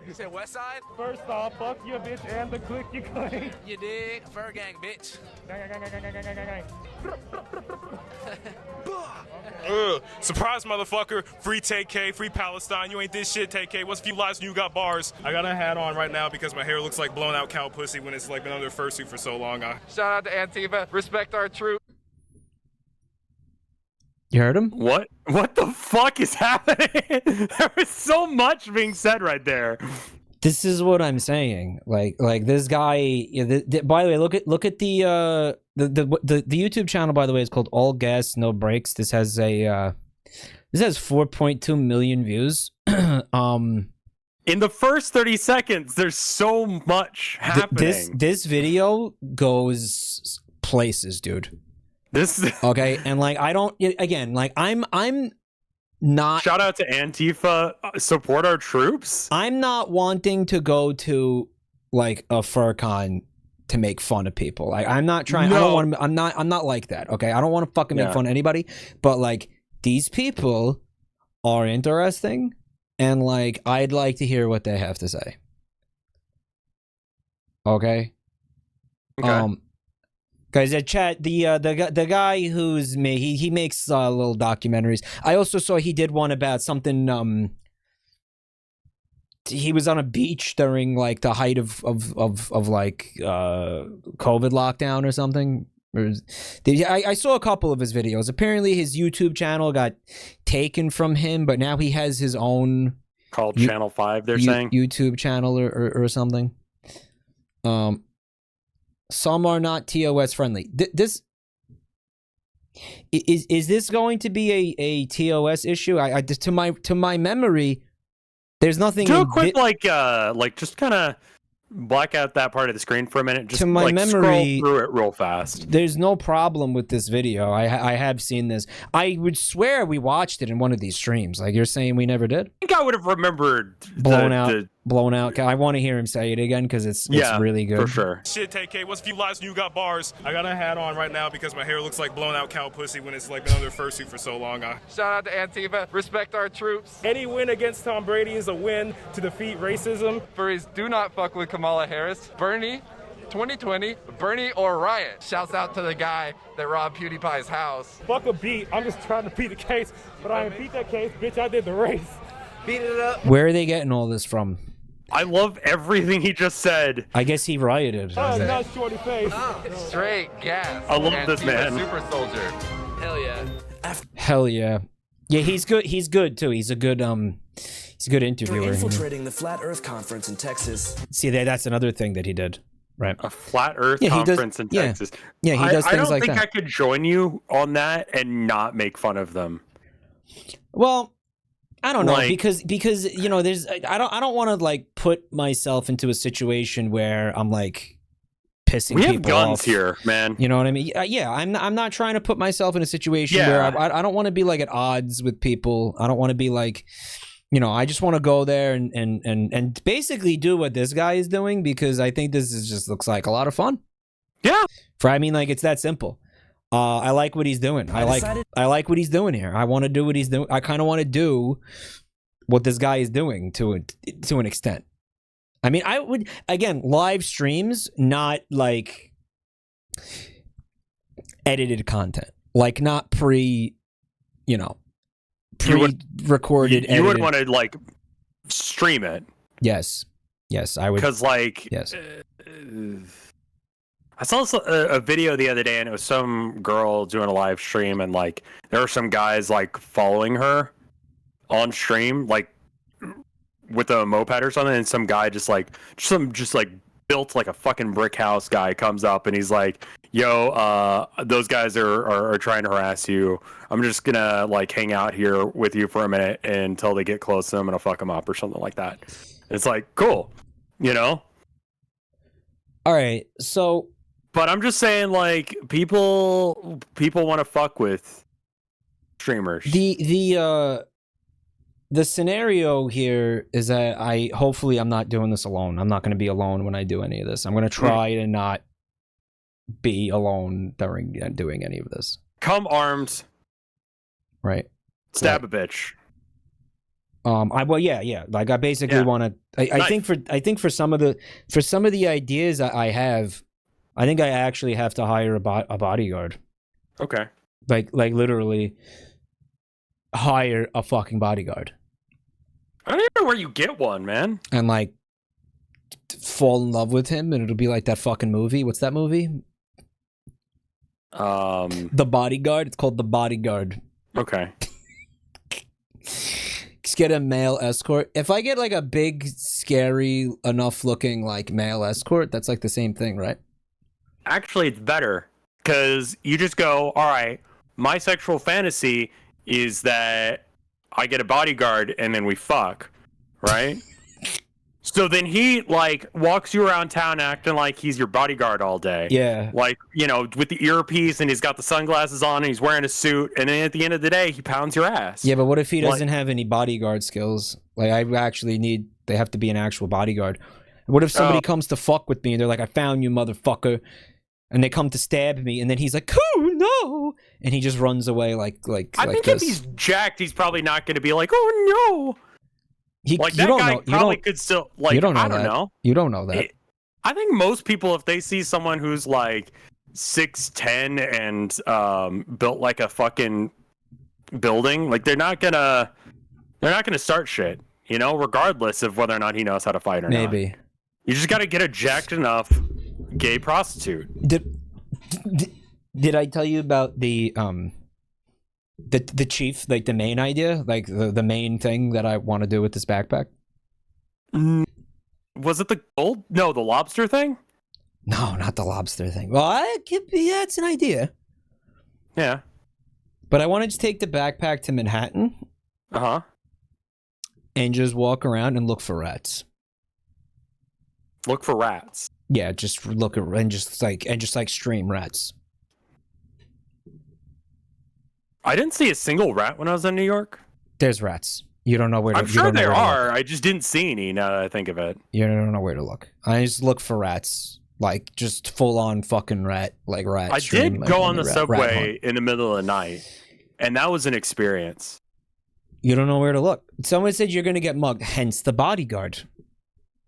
You said West Side? First off, fuck you, bitch, and the click you claim. You dig? Fur gang, bitch. Surprise, motherfucker. Free TK, free Palestine. You ain't this shit, TK. What's a few lies and you got bars? I got a hat on right now because my hair looks like blown out cow pussy when it's like been under fursuit for so long. Shout out to Antifa. Respect our troops. You heard him? What the fuck is happening? There was so much being said right there. This is what I'm saying. Like this guy. By the way, look at the YouTube channel. By the way, is called All Gas No Brakes. This has 4.2 million views. In the first 30 seconds, there's so much happening. This video goes places, dude. Okay, and like I don't again like I'm not. Shout out to Antifa. Support our troops. I'm not wanting to go to like a FurCon to make fun of people. Like I'm not trying. No. I don't want to. I'm not like that. Okay, I don't want to fucking make fun of anybody. But like these people are interesting, and like I'd like to hear what they have to say. Okay. Guys, chat. The guy who's he makes little documentaries. I also saw he did one about something. He was on a beach during like the height of like COVID lockdown or something. I saw a couple of his videos. Apparently, his YouTube channel got taken from him, but now he has his own called Channel 5. They're saying YouTube channel or something. Some are not TOS friendly. This is this going to be a TOS issue? To my memory, There's nothing. Do a in quick just kind of black out that part of the screen for a minute. Just To my memory, scroll through it real fast. There's no problem with this video. I have seen this. I would swear we watched it in one of these streams. Like you're saying, we never did. I think I would have remembered Blown out. I want to hear him say it again because it's really good. For sure. Shit, TK, what's a few lives and you got bars? I got a hat on right now because my hair looks like blown out cow pussy when it's like been under fursuit for so long. Shout out to Antifa. Respect our troops. Any win against Tom Brady is a win to defeat racism. Furries, do not fuck with Kamala Harris. Bernie, 2020, Bernie or riot. Shouts out to the guy that robbed PewDiePie's house. Fuck a beat. I'm just trying to beat the case, but I ain't beat that case, bitch. I did the race. Beat it up. Where are they getting all this from? I love everything he just said. I guess he rioted. Oh, not shorty face. Straight gas. I love this man. Super soldier. Hell yeah. Hell yeah. Yeah, he's good. He's good too. He's a good interviewer. They're infiltrating the Flat Earth Conference in Texas. See, that's another thing that he did. Right. A flat Earth conference in Texas. Yeah, he does things like that. I don't think I could join you on that and not make fun of them. Well, I don't know because you know there's I don't want to like put myself into a situation where I'm like pissing people off. We have guns here, man. You know what I mean? Yeah, I'm not trying to put myself in a situation where I don't want to be like at odds with people. I don't want to be like, you know, I just want to go there and basically do what this guy is doing because I think this just looks like a lot of fun. Yeah. I mean, like it's that simple. I like what he's doing. I like what he's doing here. I want to do what he's doing. I kind of want to do what this guy is doing to an extent. I mean, I would again live streams, not like edited content, like not pre-recorded. You would want to like stream it. Yes, I would. Because like yes. I saw a video the other day, and it was some girl doing a live stream, and like there were some guys like following her on stream, like with a moped or something, and some guy just built like a fucking brick house guy comes up, and he's like, "Yo, those guys are trying to harass you. I'm just gonna like hang out here with you for a minute until they get close, and I'm gonna fuck them up or something like that." It's like cool, you know. All right, so. But I'm just saying, like, people want to fuck with streamers. The scenario here is that hopefully I'm not doing this alone. I'm not going to be alone when I do any of this. I'm going to try to not be alone during doing any of this. Come armed. Right. Stab a bitch. Yeah. Like I basically want to. I think for some of the ideas I have. I think I actually have to hire a bodyguard. Okay. Like literally hire a fucking bodyguard. I don't even know where you get one, man. And like fall in love with him, and it'll be like that fucking movie. What's that movie? The Bodyguard. It's called The Bodyguard. Okay. Just get a male escort. If I get like a big, scary enough looking like male escort, that's like the same thing, right? Actually, it's better because you just go, all right, my sexual fantasy is that I get a bodyguard and then we fuck, right? So then he like walks you around town acting like he's your bodyguard all day. Yeah. Like, you know, with the earpiece, and he's got the sunglasses on and he's wearing a suit, and then at the end of the day he pounds your ass. Yeah, but what if he doesn't have any bodyguard skills? Like I actually they have to be an actual bodyguard. What if somebody comes to fuck with me and they're like, I found you, motherfucker. And they come to stab me, and then he's like, "Oh no!" and he just runs away like. I think if he's jacked, he's probably not going to be like, "Oh no!" Like that guy probably could still like. I don't know. You don't know that. I think most people, if they see someone who's like 6'10" and built like a fucking building, like they're not gonna start shit, you know, regardless of whether or not he knows how to fight or not. Maybe you just got to get a jacked enough gay prostitute. Did I tell you about the chief, like the main idea, like the main thing that I want to do with this backpack? Was it the gold? No, the lobster thing? No, not the lobster thing. Well, it's an idea. Yeah. But I wanted to take the backpack to Manhattan. Uh-huh. and just walk around and look for rats. Look for rats. Yeah, just look at and just like stream rats. I didn't see a single rat when I was in New York. There's rats. You don't know where to I'm sure there are. I just didn't see any now that I think of it. You don't know where to look. I just look for rats. Like, just full-on fucking rat. I did go on the subway in the middle of the night, and that was an experience. You don't know where to look. Someone said you're going to get mugged, hence the bodyguard.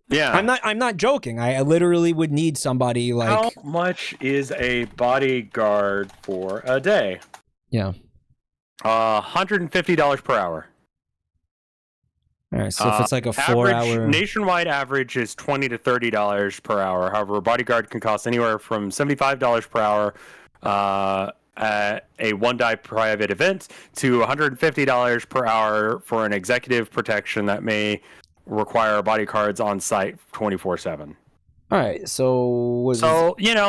Yeah. I'm not joking. I literally would need somebody like... How much is a bodyguard for a day? Yeah. $150 per hour. All right, so if it's like a 4-hour... Nationwide average is $20 to $30 per hour. However, a bodyguard can cost anywhere from $75 per hour at a one-day private event to $150 per hour for an executive protection that may require bodyguards on site 24/7. All right, so...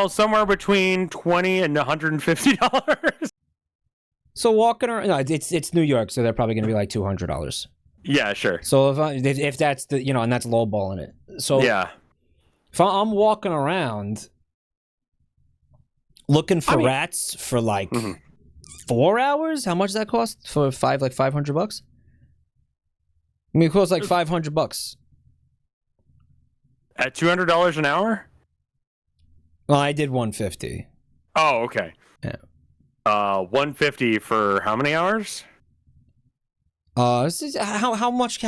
somewhere between $20 and $150. So walking around... No, it's New York, so they're probably going to be like $200. Yeah, sure. So if that's the and that's lowballing it. So yeah, if I'm walking around looking for rats for like 4 hours, how much does that cost for $500? I mean, it costs like $500 at $200 an hour. Well, I did 150. Oh, okay. Yeah. 150 for how many hours? How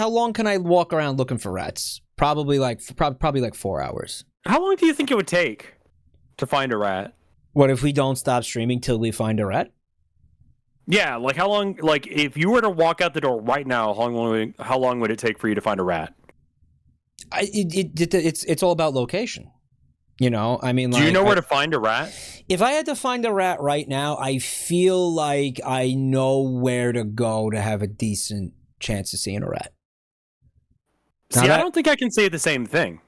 long can I walk around looking for rats? Probably like 4 hours. How long do you think it would take to find a rat? What if we don't stop streaming till we find a rat? Yeah, like how long? Like if you were to walk out the door right now, how long would it take for you to find a rat? It's all about location. I mean, do you know where to find a rat? If I had to find a rat right now, I feel like I know where to go to have a decent chance of seeing a rat. See, I don't think I can say the same thing.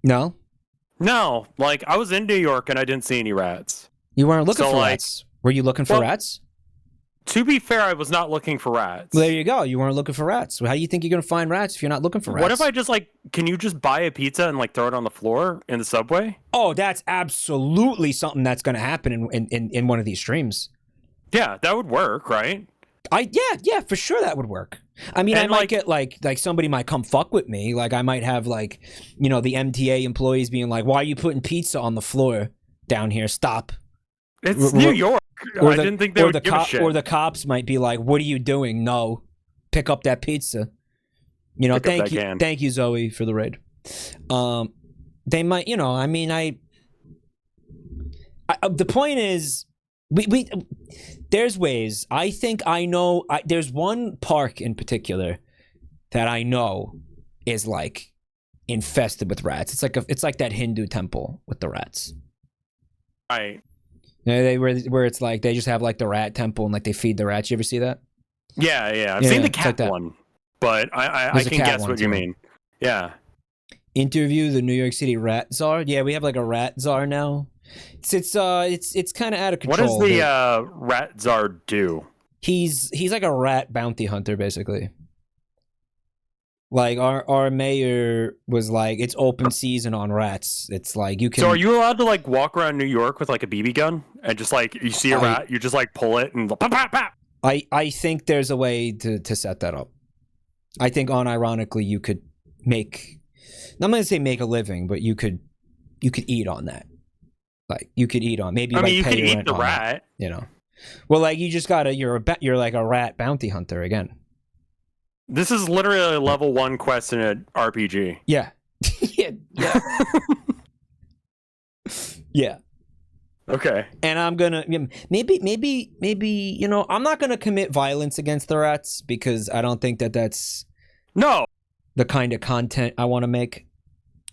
No? No, like I was in New York and I didn't see any rats. You weren't looking for rats? Were you looking for rats? To be fair, I was not looking for rats. Well, there you go. You weren't looking for rats. Well, how do you think you're going to find rats if you're not looking for rats? What if I just can you just buy a pizza and throw it on the floor in the subway? Oh, that's absolutely something that's going to happen in one of these streams. Yeah, that would work, right? Yeah, for sure that would work. I mean, I might get like somebody might come fuck with me. Like I might have the MTA employees being like, "Why are you putting pizza on the floor down here? Stop." It's New York. I didn't think they would give a shit. Or the cops might be like, "What are you doing? No, pick up that pizza." Thank you, Zoe, for the raid. They might, I mean, the point is, we there's ways. I think I know. There's one park in particular that I know is infested with rats. It's like that Hindu temple with the rats. Right. Where it's like they just have the rat temple and they feed the rats. You ever see that? Yeah. I've seen the cat one, but I can guess what you mean. Yeah. Interview the New York City rat czar. Yeah, we have a rat czar now. It's kind of out of control. What does the rat czar do? He's like a rat bounty hunter, basically. Our mayor was it's open season on rats. It's you can. So are you allowed to walk around New York with a BB gun and just you see a rat, you just pull it and pop, pop, pop. I think there's a way to set that up. I think unironically you could make. I'm not gonna say make a living, but you could eat on that. You could eat on maybe. You could eat the rat. That, Well, you just gotta. You're like a rat bounty hunter again. This is literally a level 1 quest in an RPG. Yeah. Yeah. Yeah. Okay. And I'm gonna maybe I'm not gonna commit violence against the rats because I don't think that's the kind of content I want to make.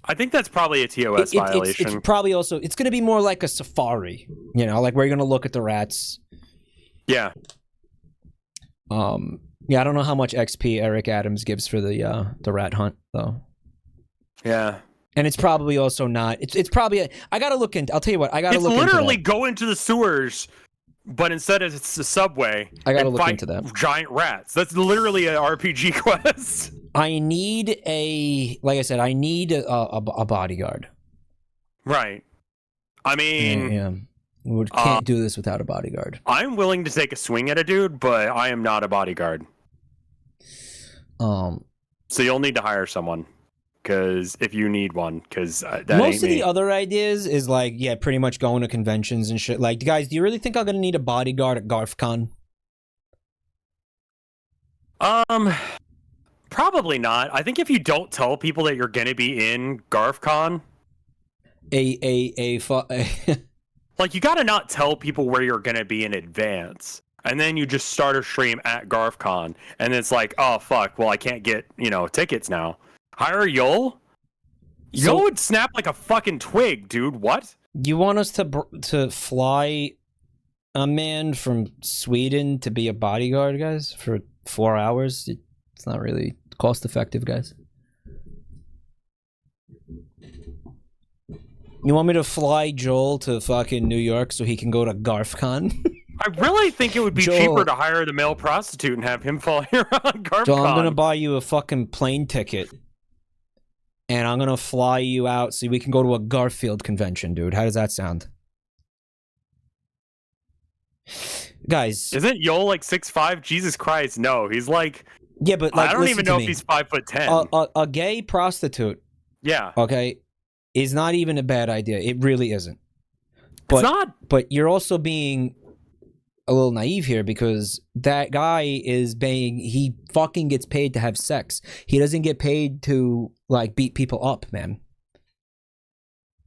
I think that's probably a TOS violation. It's probably also it's gonna be more like a safari, where you're gonna look at the rats. Yeah. Yeah, I don't know how much XP Eric Adams gives for the rat hunt though. Yeah. And it's probably also not. It's probably. I gotta look into. I'll tell you what. I gotta look into. It's literally go into the sewers, but instead it's a subway. I gotta look into that. Giant rats. That's literally an RPG quest. I need like I said, I need a bodyguard. Right. I mean, Yeah. We can't do this without a bodyguard. I'm willing to take a swing at a dude, but I am not a bodyguard. So you'll need to hire someone. Because if you need one, because that most ain't of me. the other ideas is like, yeah, pretty much going to conventions and shit. Like, guys, do you really think I'm gonna need a bodyguard at GarfCon? Probably not. I think if you don't tell people that you're gonna be in GarfCon, like you gotta not tell people where you're gonna be in advance, and then you just start a stream at GarfCon, and it's like, oh fuck, well I can't get tickets now. Hire Yol? Yol would snap like a fucking twig, dude. What? You want us to fly a man from Sweden to be a bodyguard, guys, for 4 hours? It's not really cost effective, guys. You want me to fly Joel to fucking New York so he can go to GarfCon? I really think it would be Joel, cheaper to hire the male prostitute and have him fly around GarfCon. Joel, I'm gonna buy you a fucking plane ticket. And I'm gonna fly you out so we can go to a Garfield convention, dude. How does that sound? Guys. Isn't Yol like 6'5"? Jesus Christ, no. He's like... Yeah, but like, I don't even know if he's 5'10". A gay prostitute, yeah, okay, is not even a bad idea. It really isn't. But, it's not. But you're also being a little naive here because that guy he fucking gets paid to have sex. He doesn't get paid to like beat people up, man.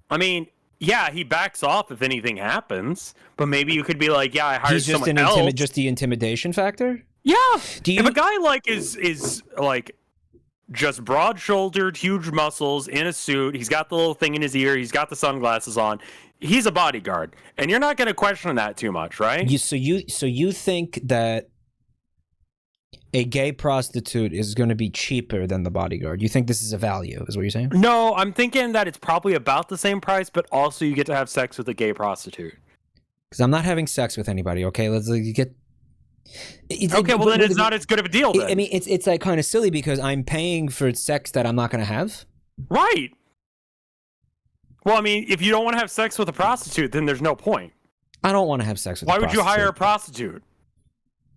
I mean, yeah, he backs off if anything happens, but maybe you could be like, yeah, I hired he's just someone else. Just the intimidation factor. Yeah. If a guy like is like just broad-shouldered, huge muscles in a suit, he's got the little thing in his ear, he's got the sunglasses on, he's a bodyguard, and you're not going to question that too much, right? So you think that a gay prostitute is going to be cheaper than the bodyguard? You think this is a value, is what you're saying? No, I'm thinking that it's probably about the same price, but also you get to have sex with a gay prostitute. Because I'm not having sex with anybody, okay? Let's get... Okay, well then it's not as good of a deal then. I mean, it's like kind of silly because I'm paying for sex that I'm not going to have. Right. Well, I mean, if you don't want to have sex with a prostitute, then there's no point. I don't want to have sex with a prostitute. Why would you hire a prostitute?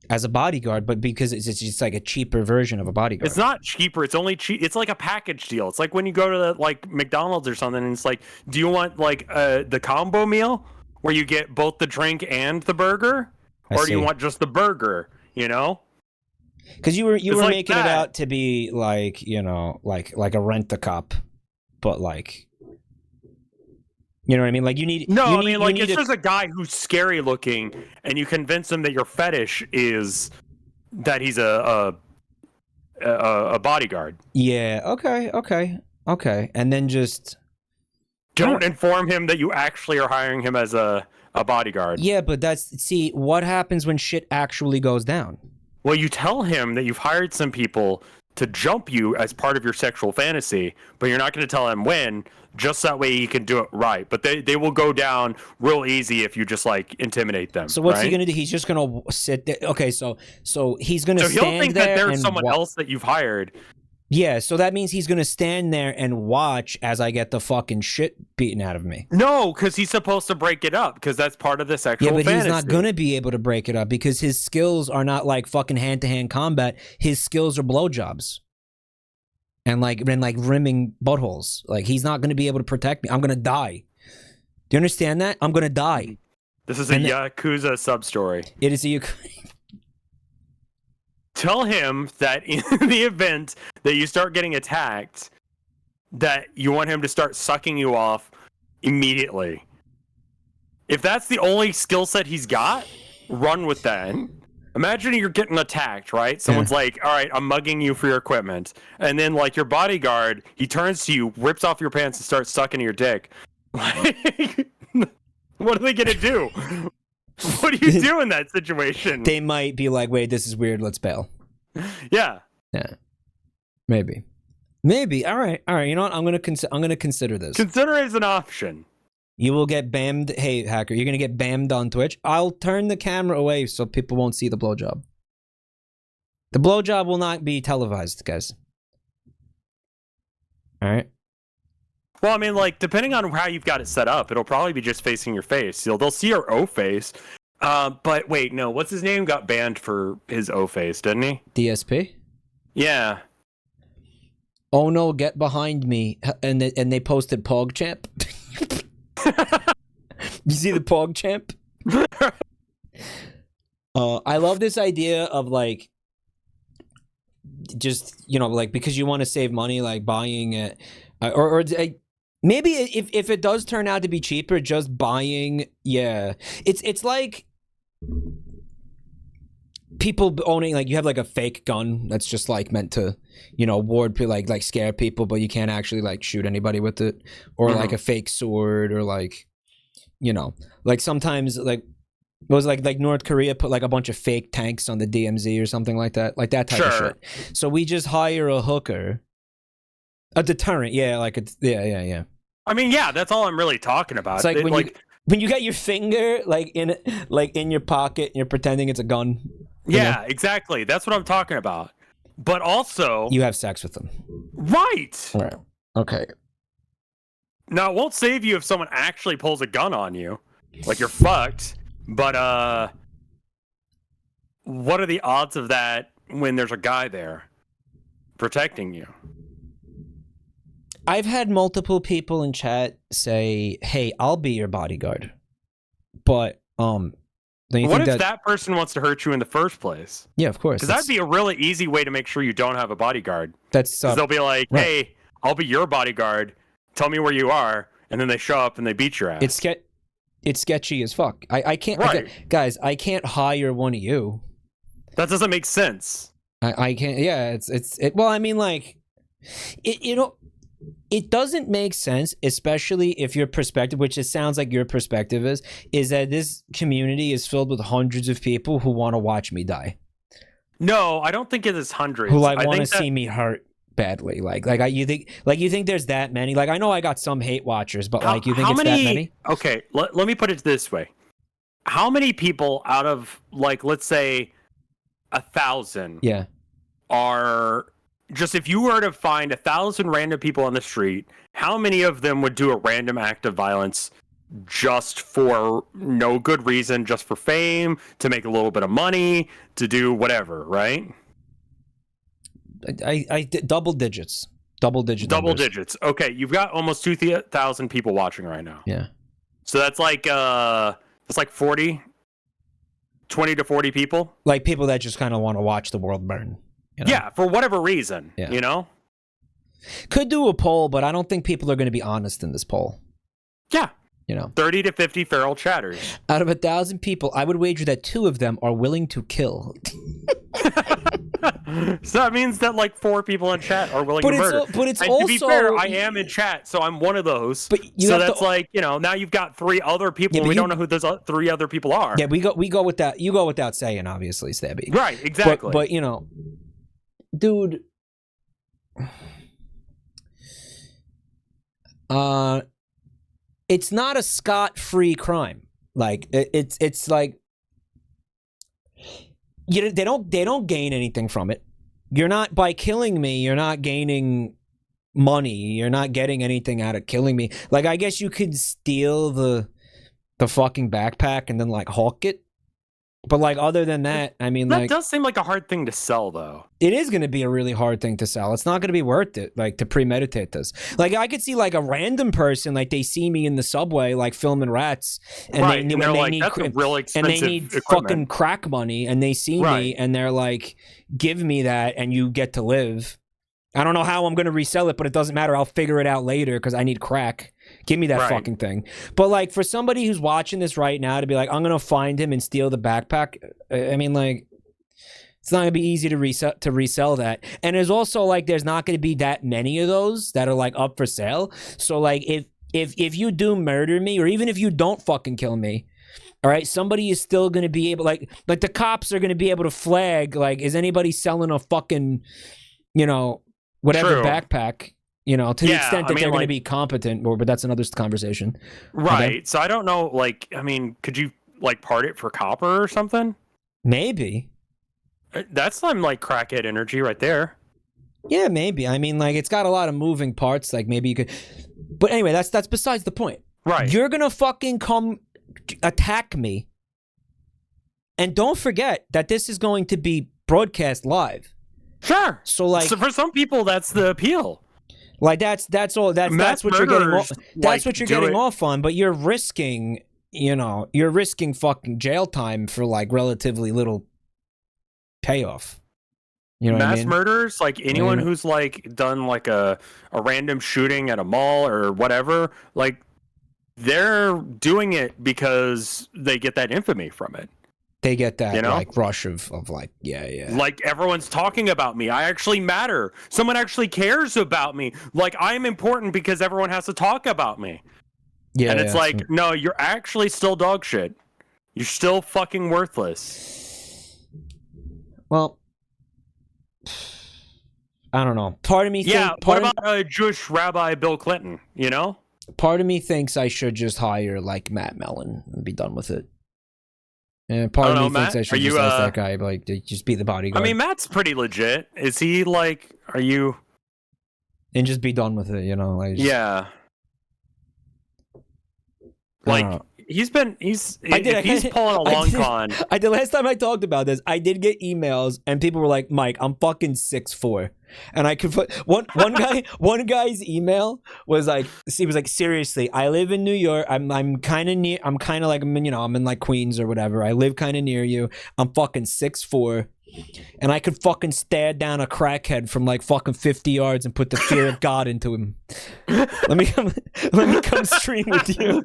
As a bodyguard, but because it's just like a cheaper version of a bodyguard. It's not cheaper. It's only cheap. It's like a package deal. It's like when you go to like McDonald's or something, and it's like, do you want like the combo meal where you get both the drink and the burger? Or do you want just the burger, you know? Because you were like making it out to be like, you know, like a rent-a-cop, but like, you know what I mean? Like you need... No, I mean, like it's just a guy who's scary looking, and you convince him that your fetish is that he's a bodyguard. Yeah, okay. And then just... Don't inform him that you actually are hiring him as a bodyguard. Yeah, but see, what happens when shit actually goes down? Well, you tell him that you've hired some people to jump you as part of your sexual fantasy, but you're not going to tell him when, just that way he can do it right. But they will go down real easy if you just like intimidate them. So what's he going to do? He's just going to sit there. Okay, so he's going to stand there. So he'll think that there's someone else that you've hired. Yeah, so that means he's going to stand there and watch as I get the fucking shit beaten out of me. No, because he's supposed to break it up, because that's part of the sexual fantasy. Yeah, but he's not going to be able to break it up because his skills are not like fucking hand-to-hand combat. His skills are blowjobs. And like rimming buttholes. Like, he's not going to be able to protect me. I'm going to die. Do you understand that? I'm going to die. This is a Yakuza sub-story. It is a Yakuza... Tell him that in the event that you start getting attacked, that you want him to start sucking you off immediately. If that's the only skill set he's got, run with that. Imagine you're getting attacked, right? Someone's like, all right, I'm mugging you for your equipment. And then like your bodyguard, he turns to you, rips off your pants and starts sucking your dick. Like, what are they going to do? What do you do in that situation? They might be like, wait, this is weird, let's bail. Yeah. Maybe. All right. You know what? I'm gonna consider this. Consider it as an option. You will get bammed. Hey, hacker, you're gonna get bammed on Twitch. I'll turn the camera away so people won't see the blowjob. The blowjob will not be televised, guys. All right. Well, I mean, like, depending on how you've got it set up, it'll probably be just facing your face. They'll see your O face. But wait, no, what's his name? Got banned for his O face, didn't he? DSP. Yeah. Oh no, get behind me! And they posted PogChamp. You see the PogChamp? I love this idea of like, just like because you want to save money, like buying it, or maybe if it does turn out to be cheaper, just buying. Yeah, it's like people owning, like, you have like a fake gun that's just like meant to ward, like scare people, but you can't actually like shoot anybody with it, or like a fake sword, or like like sometimes like it was like North Korea put like a bunch of fake tanks on the DMZ or something like that type of shit. So we just hire a hooker, a deterrent. Yeah, like it's yeah. I mean, yeah, that's all I'm really talking about. It's like when you got your finger like in your pocket and you're pretending it's a gun. Yeah, exactly. That's what I'm talking about. But also, you have sex with them. Right. Right. Okay. Now, it won't save you if someone actually pulls a gun on you. Like, you're fucked. But, what are the odds of that when there's a guy there protecting you? I've had multiple people in chat say, "Hey, I'll be your bodyguard." But, what if that person wants to hurt you in the first place? Yeah, of course. Because that'd be a really easy way to make sure you don't have a bodyguard. That's they'll be like, "Hey, I'll be your bodyguard. Tell me where you are," and then they show up and they beat your ass. It's sketchy as fuck. I can't, guys. I can't hire one of you. That doesn't make sense. I can't. Yeah, well, I mean, like, it doesn't make sense, especially if your perspective, which it sounds like your perspective is that this community is filled with hundreds of people who want to watch me die. No, I don't think it is hundreds. Who like want to see me hurt badly. You think there's that many? Like, I know I got some hate watchers, but like, you think it's that many? Okay, let me put it this way: how many people out of, like, let's say 1,000, are just, if you were to find 1,000 random people on the street, how many of them would do a random act of violence just for no good reason, just for fame, to make a little bit of money, to do whatever, right? I double digits. Double digits. Okay, you've got almost 2,000 people watching right now. Yeah. So that's like 20 to 40 people. Like people that just kind of want to watch the world burn. Yeah, for whatever reason. Yeah. Could do a poll, but I don't think people are going to be honest in this poll. Yeah. 30 to 50 feral chatters. Out of 1,000 people, I would wager that 2 of them are willing to kill. So that means that like 4 people in chat are willing to murder. But it's and also, to be fair, I am in chat, so I'm one of those. But so that's like, now you've got 3 other people, and we don't know who those 3 other people are. Yeah, we go with that. You go without saying, obviously, Stabby. Right, exactly. But dude, it's not a scot-free crime. Like it's like, they don't gain anything from it. You're not, by killing me, you're not gaining money. You're not getting anything out of killing me. Like, I guess you could steal the fucking backpack and then like hawk it. But like, other than that, I mean, that does seem like a hard thing to sell, though. It is going to be a really hard thing to sell. It's not going to be worth it, like, to premeditate this. Like, I could see like a random person, like, they see me in the subway, like filming rats, and right, they need that's a really expensive and they need equipment. fucking crack money, and they see me, and they're like, "Give me that, and you get to live." I don't know how I'm going to resell it, but it doesn't matter. I'll figure it out later because I need crack. Give me that fucking thing. But like, for somebody who's watching this right now to be like, I'm going to find him and steal the backpack. I mean, like, it's not going to be easy to resell that. And there's also like, there's not going to be that many of those that are like up for sale. So like, if you do murder me, or even if you don't fucking kill me, all right, somebody is still going to be able, like the cops are going to be able to flag, like, is anybody selling a fucking, whatever backpack, to the extent that they're going to be competent, but that's another conversation. Right. Okay? So I don't know, like, I mean, could you like part it for copper or something? Maybe. That's some like crackhead energy right there. Yeah, maybe. I mean, like, it's got a lot of moving parts. Like, maybe you could. But anyway, that's besides the point. Right. You're gonna fucking come attack me, and don't forget that this is going to be broadcast live. Sure. So, like, for some people, that's the appeal. Like, that's all. That's what you're getting off. That's like, what you're getting off on. But you're risking, you're risking fucking jail time for like relatively little payoff. You know what I mean? Mass murderers, like anyone who's like done like a random shooting at a mall or whatever, like they're doing it because they get that infamy from it. They get that like rush of like, yeah. Like everyone's talking about me. I actually matter. Someone actually cares about me. Like I'm important because everyone has to talk about me. Yeah. And it's like, no, you're actually still dog shit. You're still fucking worthless. Well, I don't know. Part of me what about Jewish Rabbi Bill Clinton, Part of me thinks I should just hire like Matt Mellon and be done with it. And part of me thinks I should just ask that guy, like, to just be the bodyguard. I mean, Matt's pretty legit. Is he like, are you? And just be done with it, like. Yeah. Like, he's pulling a long con. I did last time I talked about this. I did get emails and people were like, "Mike, I'm fucking 6'4", and I could put one guy's email was like, he was like, "Seriously, I live in New York. I'm kind of near. I'm kind of like I'm in like Queens or whatever. I live kind of near you. I'm fucking 6'4". And I could fucking stare down a crackhead from like fucking 50 yards and put the fear of God into him. Let me come stream with you."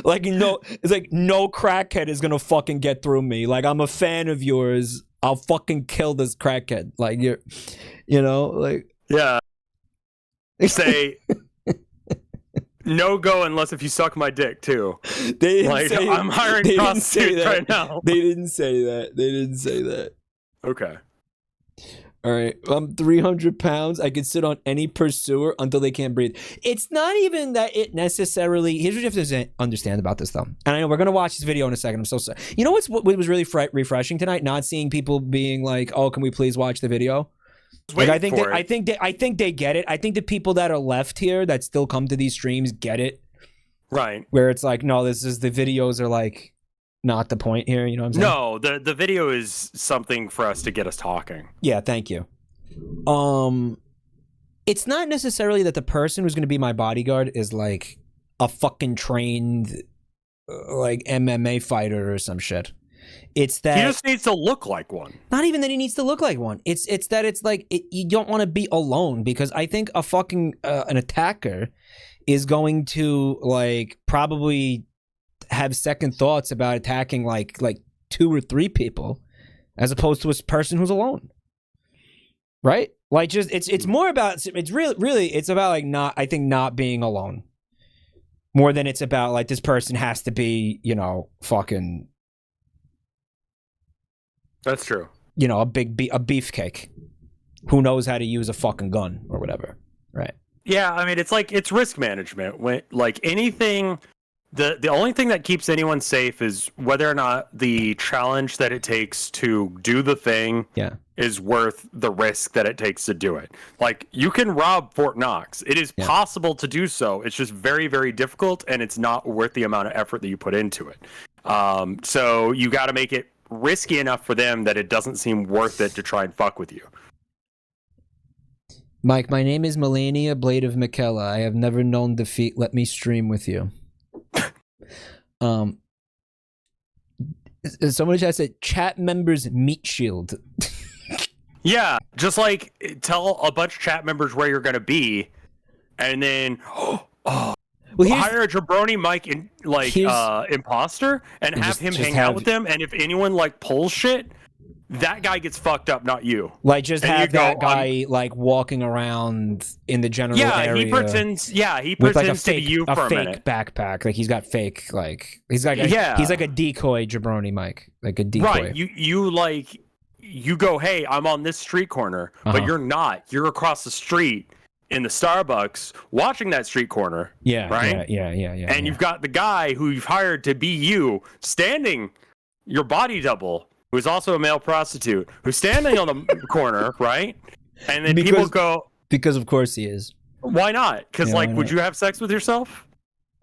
Like, it's like no crackhead is gonna fucking get through me. Like, I'm a fan of yours. I'll fucking kill this crackhead. Like, like, yeah. Say no go unless if you suck my dick too. They didn't say, I'm hiring prostitutes right now. They didn't say that. Okay. All right, I'm 300 pounds. I could sit on any pursuer until they can't breathe. It's not even that it necessarily. Here's what you have to understand about this, though. And I know we're gonna watch this video in a second. I'm so sorry. You know what was really refreshing tonight? Not seeing people being like, "Oh, can we please watch the video?" Like, I think they get it. I think the people that are left here that still come to these streams get it. Right. Where it's like, no, the videos are like not the point here. You know what I'm saying? No, the video is something for us to get us talking. Yeah, thank you. It's not necessarily that the person who's going to be my bodyguard is like a fucking trained like MMA fighter or some shit. It's that he just needs to look like one. Not even that he needs to look like one. It's that it's like you don't want to be alone, because I think a fucking an attacker is going to like probably have second thoughts about attacking like 2 or 3 people as opposed to a person who's alone. Right? Like, just it's more about, it's really it's about like not being alone more than it's about like this person has to be, fucking. That's true. A beefcake who knows how to use a fucking gun or whatever. Right. Yeah, I mean, it's risk management. When like anything, the only thing that keeps anyone safe is whether or not the challenge that it takes to do the thing is worth the risk that it takes to do it. Like, you can rob Fort Knox. It is possible to do so. It's just very, very difficult, and it's not worth the amount of effort that you put into it. So you got to make it risky enough for them that it doesn't seem worth it to try and fuck with you. Mike, my name is Melania Blade of McKella. I have never known defeat. Let me stream with you. Someone just said chat members meat shield. Yeah, just like tell a bunch of chat members where you're gonna be, and then hire a jabroni Mike imposter and have him hang out with them. And if anyone like pulls shit, that guy gets fucked up, not you. Like, just have that guy like walking around in the general area. He pretends to be you for a minute. Fake backpack, like he's got fake, like he's like he's like a decoy jabroni Mike, like a decoy. Right, you go, hey, I'm on this street corner, but you're not. You're across the street in the Starbucks watching that street corner. Yeah, right. Yeah. And you've got the guy who you've hired to be you standing, your body double, who's also a male prostitute, who's standing on the corner, right? And then people go, because of course he is. Why not? Because Yeah, like, why would not? you have sex with yourself?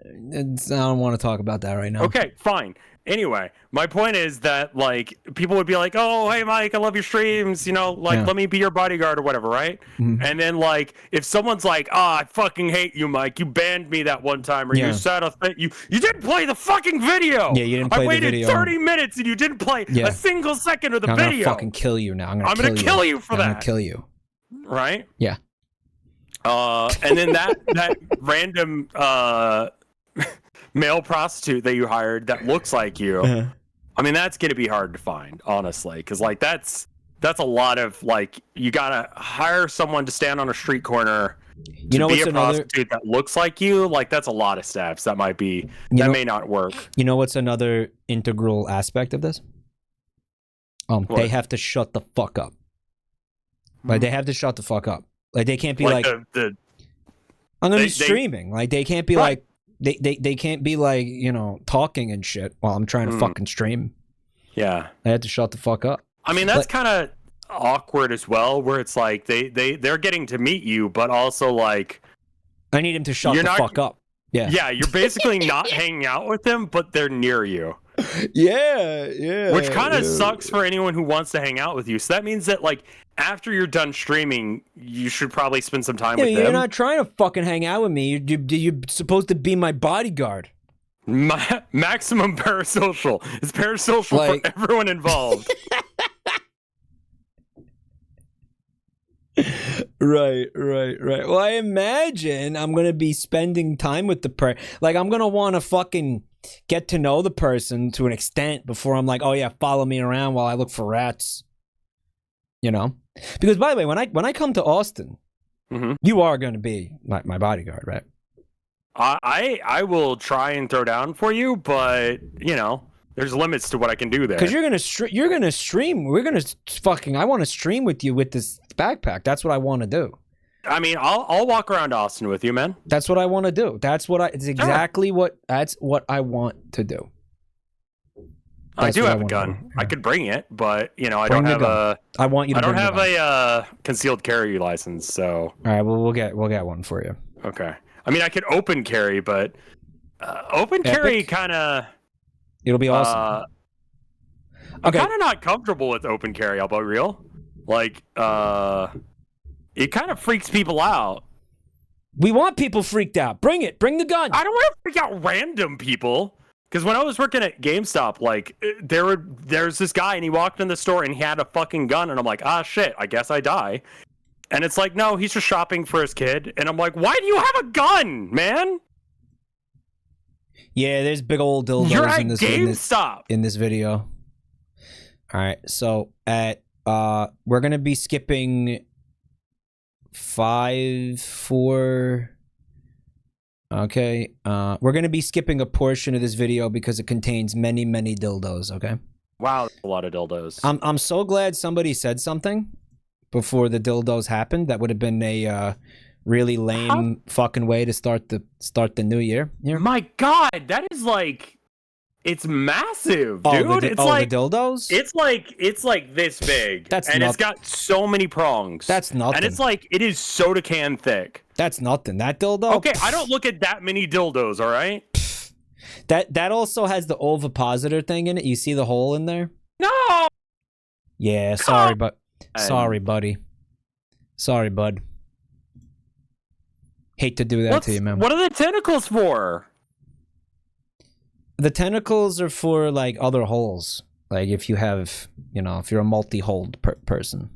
I don't want to talk about that right now. Okay, fine. Anyway, my point is that like people would be like, "Oh, hey Mike, I love your streams. You know, like let me be your bodyguard or whatever, right?" Mhm. And then like if someone's like, "Ah, I fucking hate you, Mike. You banned me that one time, or you said a thing. You didn't play the fucking video. Yeah, you didn't play I waited the video. 30 minutes and you didn't play a single second of the I'm video. gonna fucking kill you now. I'm gonna kill you for I'm that. gonna kill you. Right? Yeah. And then that random male prostitute that you hired that looks like you. I mean, that's gonna be hard to find, honestly, because like that's a lot of like you gotta hire someone to stand on a street corner to be a prostitute that looks like you. Like that's a lot of steps that may not work. You know what's another integral aspect of this? They have to shut the fuck up. Like they have to shut the fuck up. Like they can't be like I'm gonna be streaming. Like they can't be like they can't be like, you know, talking and shit while I'm trying to fucking stream. Yeah. They have to shut the fuck up. I mean, that's kind of awkward as well, where it's like they're getting to meet you, but also like I need him to shut the fuck up. Yeah. Yeah, you're basically not hanging out with them, but they're near you. Yeah. Which kind of sucks for anyone who wants to hang out with you. So that means that like after you're done streaming, you should probably spend some time with them. You're not trying to fucking hang out with me. You're supposed to be my bodyguard. Maximum parasocial. It's parasocial for everyone involved. Right. Well, I imagine I'm gonna be spending time with the person. Like, I'm gonna want to fucking get to know the person to an extent before I'm like, oh yeah, follow me around while I look for rats. You know, because by the way, when I come to Austin, you are gonna be my bodyguard, right? I will try and throw down for you, but you know, there's limits to what I can do there. Because you're gonna stream. I want to stream with you with this backpack. That's what I want to do. I mean, I'll walk around Austin with you, man. That's what I want to do. It's exactly what I want to do. I do have a gun. I could bring it, but you know, I don't have a concealed carry license. So all right, well we'll get one for you. Okay. I mean, I could open carry, but open carry kind of. It'll be awesome. I'm kind of not comfortable with open carry. I'll be real. Like, it kind of freaks people out. We want people freaked out. Bring it. Bring the gun. I don't want to freak out random people. Because when I was working at GameStop, like there's this guy and he walked in the store and he had a fucking gun and I'm like, ah shit, I guess I die. And it's like, no, he's just shopping for his kid. And I'm like, why do you have a gun, man? Yeah, there's big old dildos You're at in this GameStop. in this video. All right, so we're gonna be skipping 5, 4. Okay, we're gonna be skipping a portion of this video because it contains many dildos. Okay. Wow, that's a lot of dildos. I'm so glad somebody said something before the dildos happened. That would have been a really lame fucking way to start the new year. My God, that is like. It's massive, dude. The dildos? It's like this big. It's got so many prongs. That's nothing. And it's like it is soda can thick. That's nothing. That dildo. Okay, I don't look at that many dildos. All right. That also has the ovipositor thing in it. You see the hole in there? No. Yeah. Sorry, sorry, buddy. Sorry, bud. Hate to do that to you, man. What are the tentacles for? The tentacles are for like other holes. Like if you have, you know, if you're a multi-holed person,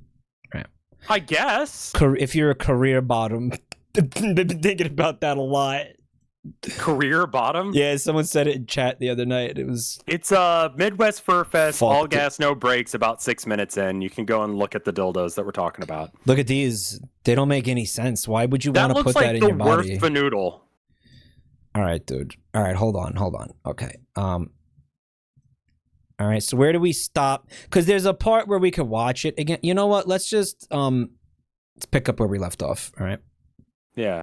right? I guess. If you're a career bottom, I've been thinking about that a lot. Career bottom? Yeah, someone said it in chat the other night. It's Midwest Fur Fest, all gas, no brakes. About 6 minutes in, you can go and look at the dildos that we're talking about. Look at these. They don't make any sense. Why would you want to put that in your body? That looks like the worst noodle. All right, dude. All right, hold on. Okay. All right, so where do we stop? Because there's a part where we could watch it again. You know what? Let's just let's pick up where we left off. All right. Yeah.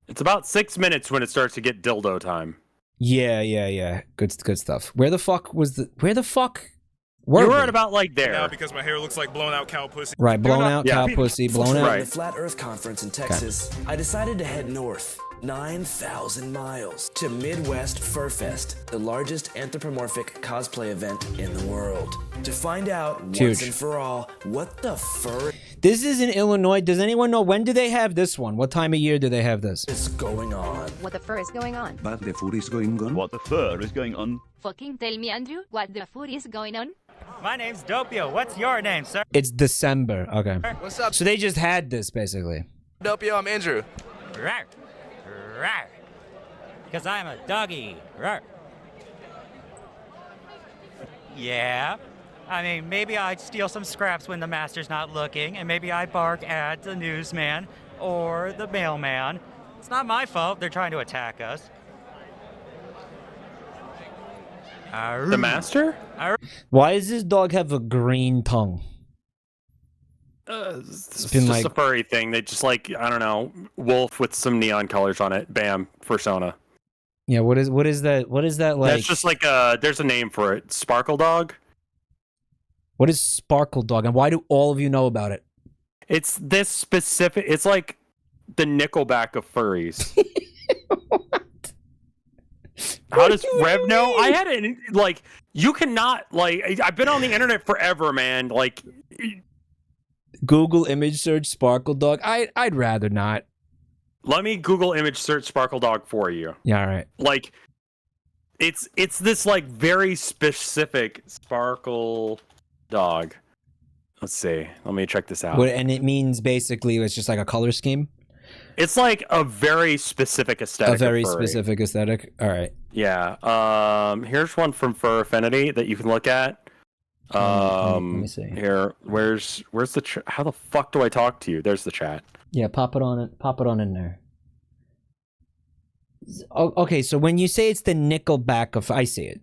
It's about 6 minutes when it starts to get dildo time. Yeah. Good stuff. Where the fuck were You were we? at about like Now there. because my hair looks like blown out cow pussy. Right, blown out yeah. cow pussy, blown out. Right. The Flat Earth Conference in Texas, I decided to head north 9,000 miles to Midwest Fur Fest, the largest anthropomorphic cosplay event in the world, to find out once Huge. and for all what the fur This is in Illinois. Does anyone know when do they have this one? What time of year do they have this? is going on. What the fur is going on? What the fur is going on? What the fur is going on? Fucking tell me, Andrew, what the fur is going on? My name's Dopio. What's your name, sir? It's December. Okay. What's up, So they just had this basically. Dopio? I'm Andrew. Rawr. Rawr. Because I'm a doggy. Rawr. Yeah. I mean, maybe I'd steal some scraps when the master's not looking, and maybe I bark at the newsman or the mailman. It's not my fault they're trying to attack us. The master? Why does this dog have a green tongue? It's been just like- a furry thing. They just like, I don't know, wolf with some neon colors on it. Bam, persona. Yeah, what is that? What is that like? That's just like there's a name for it. Sparkle dog. What is Sparkle Dog, and why do all of you know about it? It's this specific. It's like the Nickelback of furries. How does Rev know? I had it like you cannot like. I've been on the internet forever, man. Like Google image search Sparkle Dog. I'd rather not. let me Google image search Sparkle Dog for you. Yeah, all right. Like it's this like very specific Sparkle Dog. Let's see. Let me check this out. And it means basically it's just like a color scheme. It's like a very specific aesthetic. A very of furry. specific aesthetic. All right. Yeah. Here's one from Fur Affinity that you can look at. Let me see. Here, where's the how the fuck do I talk to you? There's the chat. Yeah, pop it on in there. Okay, so when you say it's the Nickelback of, I see it.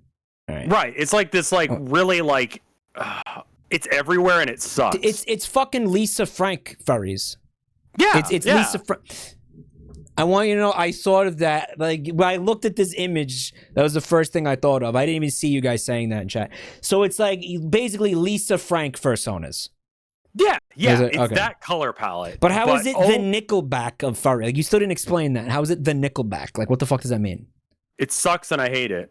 All right. Right. It's like this, like really like, it's everywhere and it sucks. It's fucking Lisa Frank furries. yeah. It's yeah. Lisa Frank. I want you to know, I thought of that. Like, when I looked at this image, that was the first thing I thought of. I didn't even see you guys saying that in chat. So it's like basically Lisa Frank fursonas. Yeah. Yeah. Is it? It's Okay. that color palette. But how is it the Nickelback of furry? Like, you still didn't explain that. How is it the Nickelback? Like, what the fuck does that mean? It sucks and I hate it.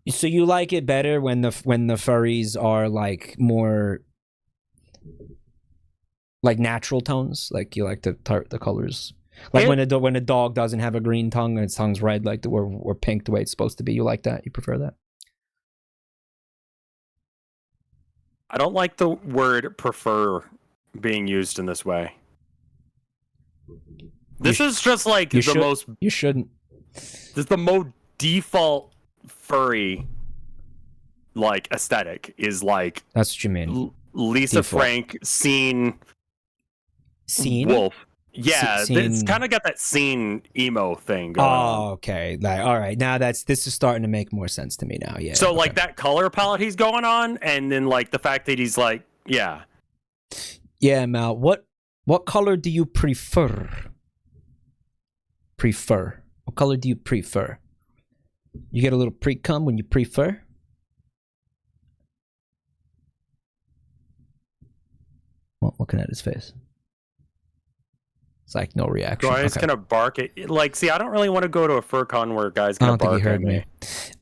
So you like it better when the furries are like more like natural tones, like you like the colors, like when a dog doesn't have a green tongue and its tongue's red, like or pink the way it's supposed to be. You like that? You prefer that? I don't like the word prefer being used in this way. This is just like the most. You shouldn't. This is the most default furry like aesthetic is like. That's what you mean. Lisa Default. Frank scene wolf. Yeah, it's Scene- kind of got that scene emo thing going on. Oh, okay. Like, all right. Now this is starting to make more sense to me now. Yeah. So okay. like that color palette he's going on, and then like the fact that he's like, yeah. Yeah, Mal. What color do you prefer? What color do you prefer? You get a little pre-cum when you prefer? Well, looking at his face. It's like no reaction. Guys Okay. gonna bark at like. See, I don't really want to go to a fur con where guys I gonna don't think bark you heard at me.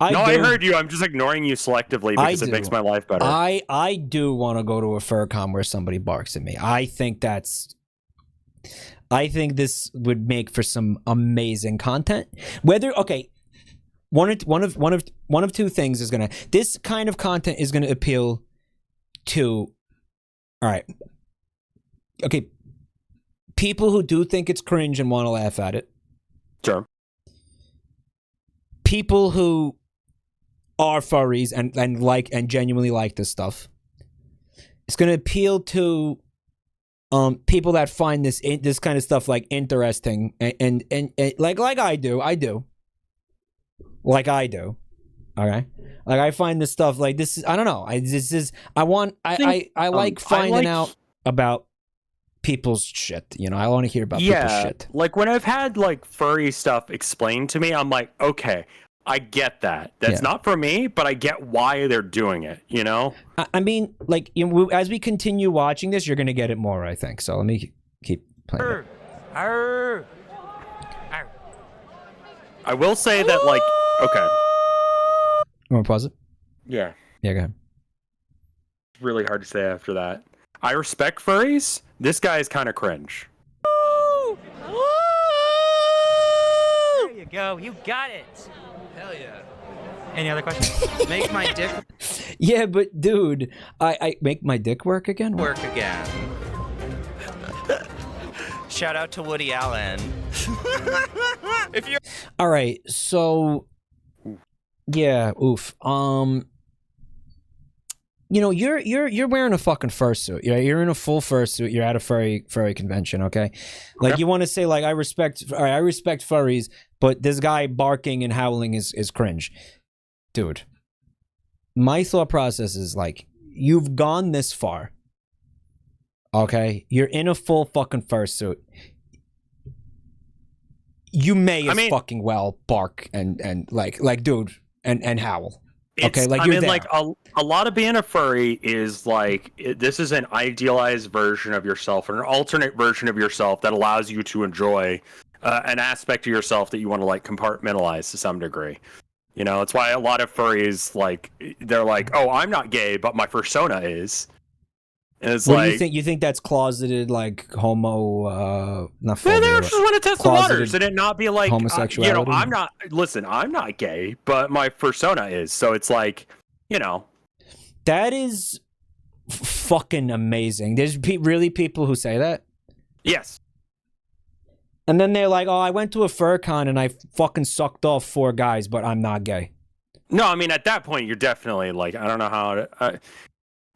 I No, I do. heard you. I'm just ignoring you selectively because it do. makes my life better. I do want to go to a fur con where somebody barks at me. I think this would make for some amazing content. One of two things is gonna. This kind of content is gonna appeal to. All right. Okay. People who do think it's cringe and want to laugh at it. Sure. People who are furries and genuinely like this stuff. It's gonna appeal to people that find this kind of stuff like interesting and like I do. Okay, like I find this stuff like this is I don't know. I like finding out about people's shit. You know, I want to hear about people's shit. Like when I've had like furry stuff explained to me, I'm like, okay, I get that. That's not for me, but I get why they're doing it. You know, I mean, like as we continue watching this, you're gonna get it more. I think so. Let me keep playing. I will say that, like, okay. You want to pause it? Yeah. Yeah, go ahead. It's really hard to say after that. I respect furries. This guy is kind of cringe. There you go. You got it. Hell yeah. Any other questions? Make my dick Yeah, but dude, I make my dick work again? work again. Shout out to Woody Allen. If you All right, so yeah, oof. You know, you're wearing a fucking fursuit. You're in a full fursuit. You're at a furry convention, okay? Like you want to say like I respect furries, but this guy barking and howling is cringe. Dude. My thought process is like you've gone this far. Okay? You're in a full fucking fursuit. You may as fucking well bark and like dude and howl. Okay, like you're there. Like a lot of being a furry is like this is an idealized version of yourself, or an alternate version of yourself that allows you to enjoy an aspect of yourself that you want to like compartmentalize to some degree. You know, it's why a lot of furries like they're like, oh, I'm not gay, but my persona is. And it's like you think that's closeted like homo not they just want to test the waters and it not be like homosexuality. You know, I'm not gay, but my persona is. So it's like, you know, that is fucking amazing. There's really people who say that. Yes. And then they're like, oh, I went to a fur con and I fucking sucked off 4 guys, but I'm not gay. No, I mean at that point you're definitely like, I don't know how to.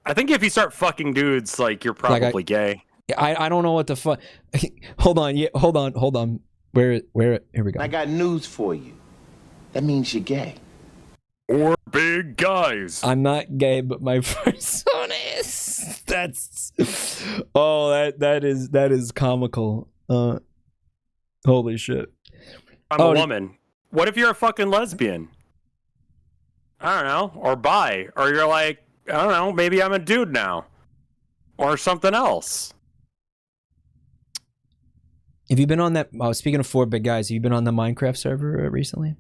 I think if you start fucking dudes, like you're probably gay. I don't know what the fuck. Hold on, hold on. Where? Here we go. I got news for you. That means you're gay. Or big guys. I'm not gay, but my persona is. That's. Oh, that is comical. Holy shit. I'm a woman. What if you're a fucking lesbian? I don't know, or bi, or you're like. I don't know, maybe I'm a dude now. Or something else. Have you been on that, speaking of 4 big guys, have you been on the Minecraft server recently?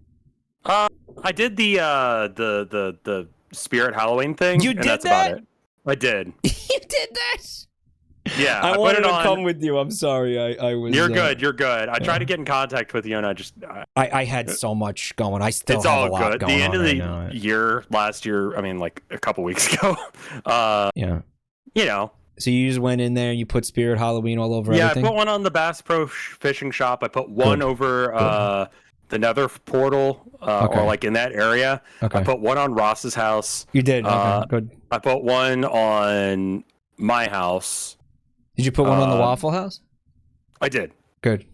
I did the Spirit Halloween thing. You did that's that? About it. I did. You did that? Yeah, I wanted to come with you. I'm sorry. I was. You're good. You're good. I tried to get in contact with you, and I had so much going. I still it's have all a lot good. going The end on of the year, last year, I mean, like a couple weeks ago. Yeah. You know. So you just went in there and you put Spirit Halloween all over everything? Yeah, I put one on the Bass Pro Fishing Shop. I put one over the Nether portal, or like in that area. Okay. I put one on Ross's house. You did. Okay, good. I put one on my house. Did you put one on the Waffle House? I did. Good.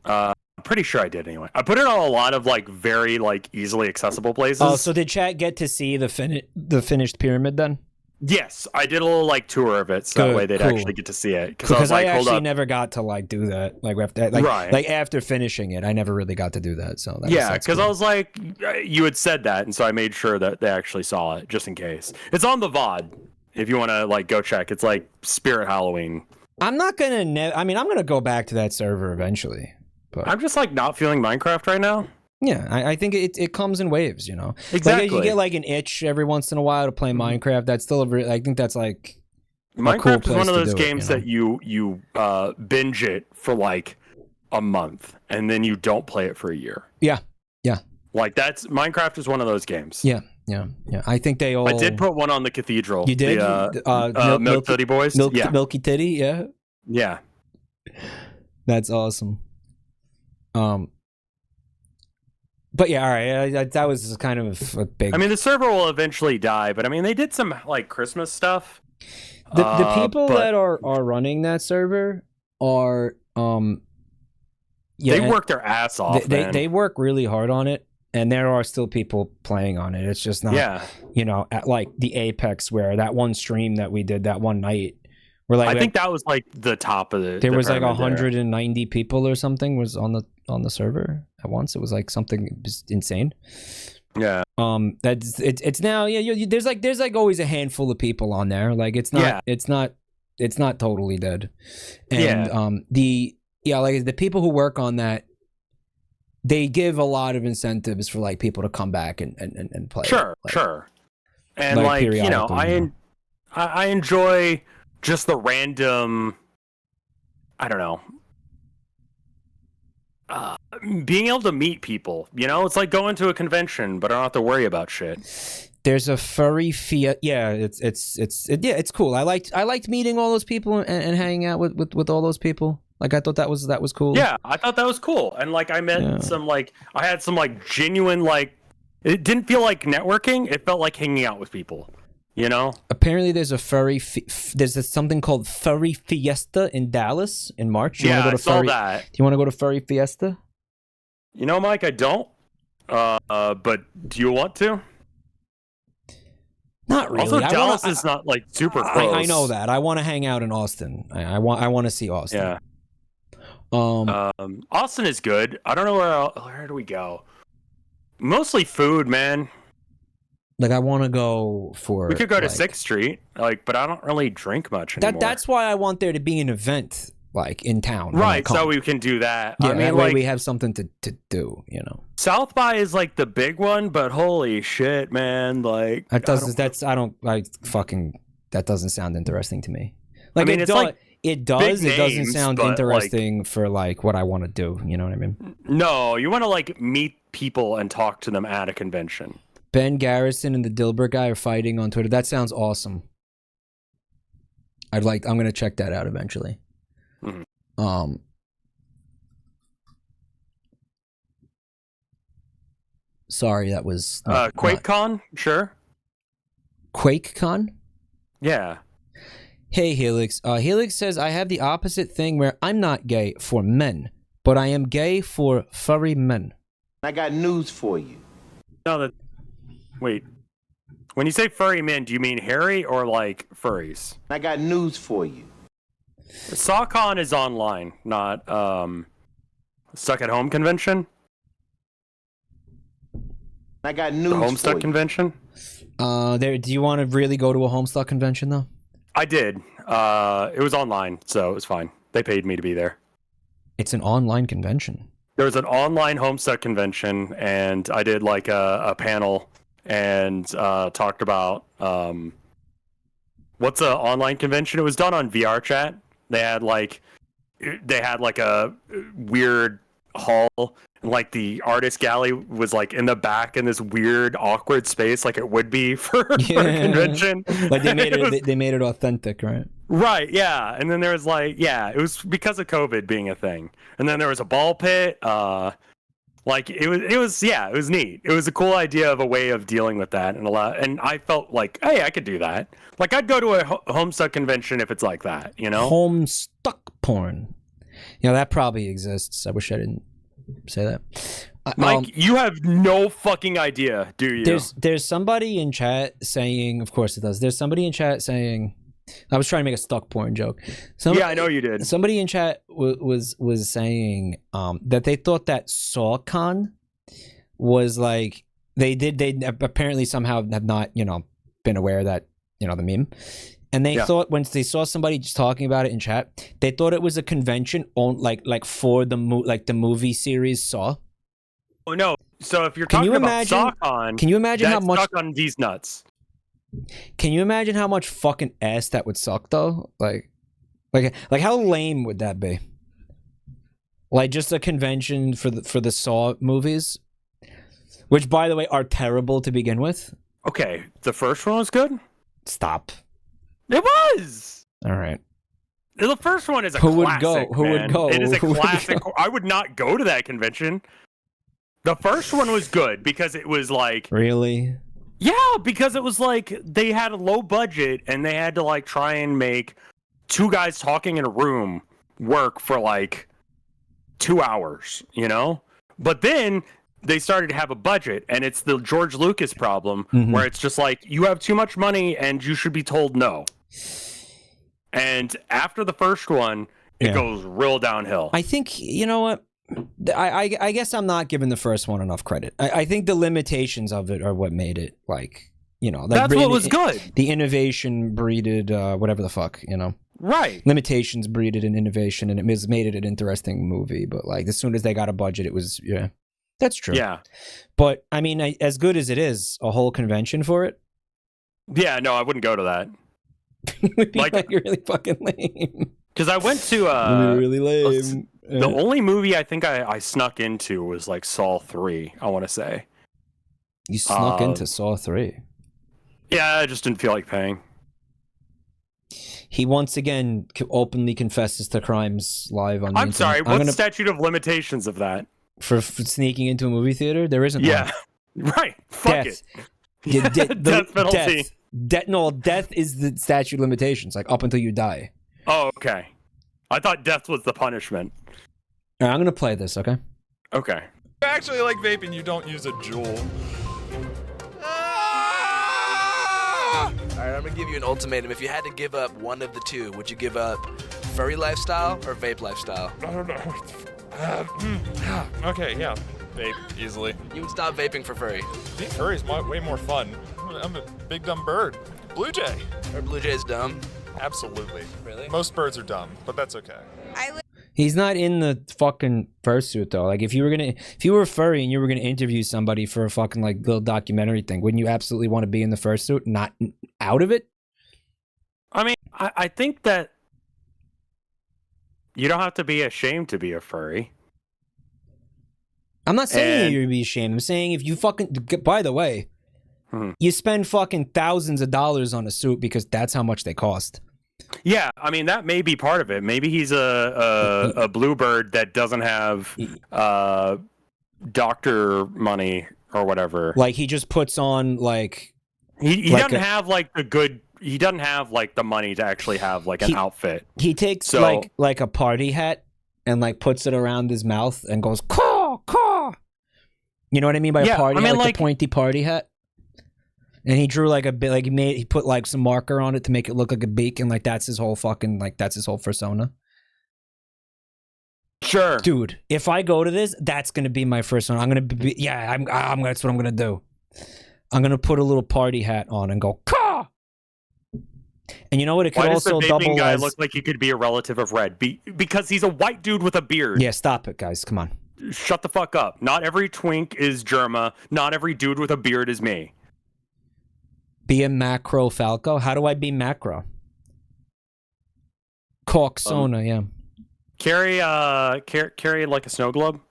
I'm pretty sure I did anyway. I put it on a lot of like very like easily accessible places. Oh, so did chat get to see the finished pyramid then? Yes, I did a little like tour of it, so that way they'd actually get to see it. Because I actually never got to like do that. Like after finishing it, I never really got to do that. So because cool. I was like, you had said that, and so I made sure that they actually saw it just in case. It's on the VOD. If you want to like go check, it's like Spirit Halloween. I'm not gonna. I'm gonna go back to that server eventually. But I'm just like not feeling Minecraft right now. Yeah, I think it comes in waves, you know. Exactly. Like, you get like an itch every once in a while to play Minecraft. That's still I think that's like Minecraft is one of those games that you binge it for like a month and then you don't play it for a year. Yeah. Like Minecraft is one of those games. Yeah. I think they all. I did put one on the cathedral. You did? Milk Titty Boys. Milky Titty. Yeah. Yeah. That's awesome. But yeah, all right. That was kind of a big. I mean, the server will eventually die, but I mean, they did some like Christmas stuff. The people that are running that server are they work their ass off. They work really hard on it. and there are still people playing on it. It's just not, at like the apex where that one stream that we did that one night. I think that was like the top of There was like 190 people or something was on the server at once. It was like something just insane. Yeah. It's now there's like always a handful of people on there. Like it's not totally dead. And like the people who work on that, they give a lot of incentives for like people to come back and play. Sure. And like I enjoy just the random, I don't know, being able to meet people. It's like going to a convention, but I don't have to worry about shit. There's a furry fiat. Yeah, it's cool. I liked meeting all those people and hanging out with all those people. Like I thought that was cool. Yeah, I thought that was cool. And like I met some like I had some like genuine like it didn't feel like networking. It felt like hanging out with people. Apparently there's a something called Furry Fiesta in Dallas in March. I saw that. Do you want to go to Furry Fiesta? Mike, I don't. But do you want to? Not really. Also, Dallas is not like super close. I know that. I want to hang out in Austin. I want to see Austin. Yeah. Austin is good. I don't know where do we go? Mostly food, man. Like I want to go for. We could go to 6th Street, but I don't really drink much anymore. That's why I want there to be an event like in town. Right, so we can do that. Yeah, I mean, that way we have something to do. South by is like the big one, but holy shit, man! Like that doesn't sound interesting to me. Like I mean, it doesn't sound interesting for like what I want to do. You know what I mean? No, you want to like meet people and talk to them at a convention. Ben Garrison and the Dilbert guy are fighting on Twitter. That sounds awesome. I'm gonna check that out eventually. Mm-hmm. Sorry, that was QuakeCon, sure. QuakeCon? Yeah. Hey Helix. Helix says I have the opposite thing where I'm not gay for men, but I am gay for furry men. I got news for you. Wait, when you say furry men, do you mean hairy or like furries? I got news for you. SawCon is online, not Stuck at Home convention. I got news. The Homestuck convention. Do you want to really go to a Homestuck convention though? I did. It was online, so it was fine. They paid me to be there. It's an online convention. There was an online Homestuck convention, and I did like a panel and talked about what's an online convention. It was done on VR chat. They had like a weird hall, and like the artist galley was like in the back in this weird awkward space, like it would be for a convention. Like they made it authentic, right? Right, yeah. And then there was like, it was because of COVID being a thing. And then there was a ball pit. Like it was neat. It was a cool idea of a way of dealing with that, and I felt like, hey, I could do that. Like I'd go to a Homestuck convention if it's like that, Homestuck porn. That probably exists. I wish I didn't say that. Mike, you have no fucking idea, do you? There's somebody in chat saying, of course it does. There's somebody in chat saying, I was trying to make a stuck porn joke. I know you did. Somebody in chat was saying that they thought that SawCon was like they apparently somehow have not been aware that the meme, and they thought once they saw somebody just talking about it in chat, they thought it was a convention on like for the movie series Saw. Oh no! So if you're talking about SawCon, can you imagine how much stuck on these nuts? Can you imagine how much fucking ass that would suck though? Like how lame would that be? Like just a convention for the Saw movies, which by the way are terrible to begin with. Okay, the first one was good. Stop. It was. All right. The first one is a classic. Who would go? It is a classic. I would not go to that convention. The first one was good because it was like really. Yeah, because it was like they had a low budget and they had to like try and make two guys talking in a room work for like 2 hours, But then they started to have a budget, and it's the George Lucas problem, where it's just like, you have too much money and you should be told no. And after the first one, it goes real downhill. I think, you know what? I guess I'm not giving the first one enough credit. I think the limitations of it are what made it, like, you know. Like, that's what was good. The innovation breeded whatever the fuck, you know. Right. Limitations breeded an innovation, and it made it an interesting movie. But, like, as soon as they got a budget, it was, that's true. Yeah. But, I mean, as good as it is, a whole convention for it? Yeah, no, I wouldn't go to that. It would be like really fucking lame. Because I went to really lame. The only movie I think I snuck into was like Saw 3, I want to say. You snuck into Saw 3? Yeah, I just didn't feel like paying. He once again openly confesses to crimes live on the I'm sorry, internet. what's the statute of limitations of that? For sneaking into a movie theater? There isn't one. Right. Fuck death. it. Death penalty. Death is the statute of limitations, like up until you die. Oh, okay. I thought death was the punishment. All right, I'm gonna play this, okay? Okay. You actually like vaping, you don't use a Juul. Alright, I'm gonna give you an ultimatum. If you had to give up one of the two, would you give up furry lifestyle or vape lifestyle? I don't know. Okay, yeah. Vape, easily. You would stop vaping for furry. Being furry is way more fun. I'm a big dumb bird. Blue jay. Are blue jays dumb? Absolutely. Really? Most birds are dumb, but that's okay. He's not in the fucking fursuit though. Like if you were a furry and you were gonna interview somebody for a fucking like little documentary thing, wouldn't you absolutely want to be in the fursuit, not out of it? I mean, I think that you don't have to be ashamed to be a furry. I'm not saying you'd be ashamed. I'm saying if you fucking, by the way, you spend fucking thousands of dollars on a suit because that's how much they cost. Yeah, I mean that may be part of it. Maybe he's a bluebird that doesn't have doctor money or whatever. Like he just puts on like he doesn't have like the good. He doesn't have like the money to actually have like an outfit. He takes like a party hat and like puts it around his mouth and goes caw caw. You know what I mean by a party hat, like the pointy party hat. And he drew like a bit, like he put like some marker on it to make it look like a beak, and like that's his whole fucking that's his whole persona. Sure, dude. If I go to this, that's gonna be my first one. I'm gonna be, that's what I'm gonna do. I'm gonna put a little party hat on and go caw. And you know what? It could also double. Why does the vaping guy look like he could be a relative of Red? Because he's a white dude with a beard. Yeah, stop it, guys. Come on. Shut the fuck up. Not every twink is Germa. Not every dude with a beard is me. Be a macro Falco? How do I be macro? Corksona, yeah. Carry like a snow globe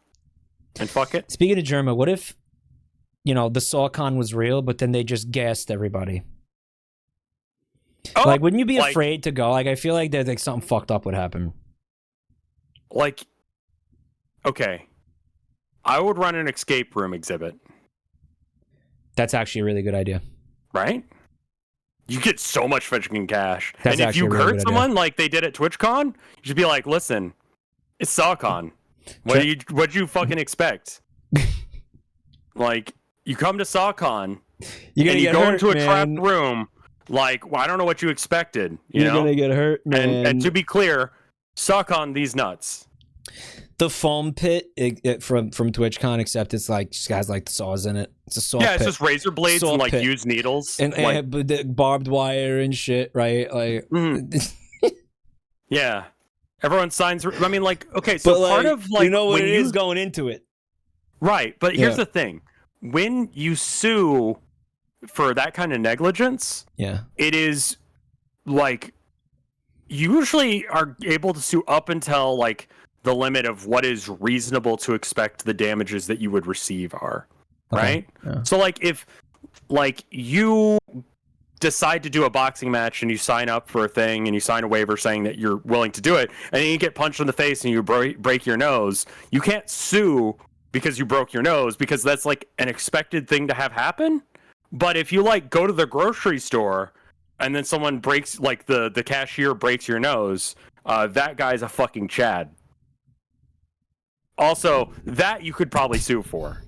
and fuck it. Speaking of Germa, what if, you know, the SawCon was real, but then they just gassed everybody? Like, wouldn't you be afraid to go? Like, I feel like there's like something fucked up would happen. Like, okay, I would run an escape room exhibit. That's actually a really good idea. Right? You get so much fucking cash. That's and if you really hurt someone like they did at TwitchCon, you should be like, listen, it's SawCon. What'd you fucking expect? Like, you come to SawCon and you go into a trapped room, like, well, I don't know what you expected. You're gonna get hurt, man. And to be clear, SawCon these nuts. The foam pit from TwitchCon, except it's like just has like the saws in it. It's a saw. Yeah, pit. it's just razor blades saw and like pit. used needles and the barbed wire and shit, right? Like, yeah, everyone signs. I mean, like, okay, so but part of like you know what when it is going into it, right? But here's the thing: when you sue for that kind of negligence, it is like you usually are able to sue up until like the limit of what is reasonable to expect the damages that you would receive are, right? Yeah. So like if like you decide to do a boxing match and you sign up for a thing and you sign a waiver saying that you're willing to do it, and then you get punched in the face and you break your nose, you can't sue because you broke your nose, because that's like an expected thing to have happen. But if you like go to the grocery store and then someone breaks, like the cashier breaks your nose, that guy's a fucking Chad. Also, that you could probably sue for.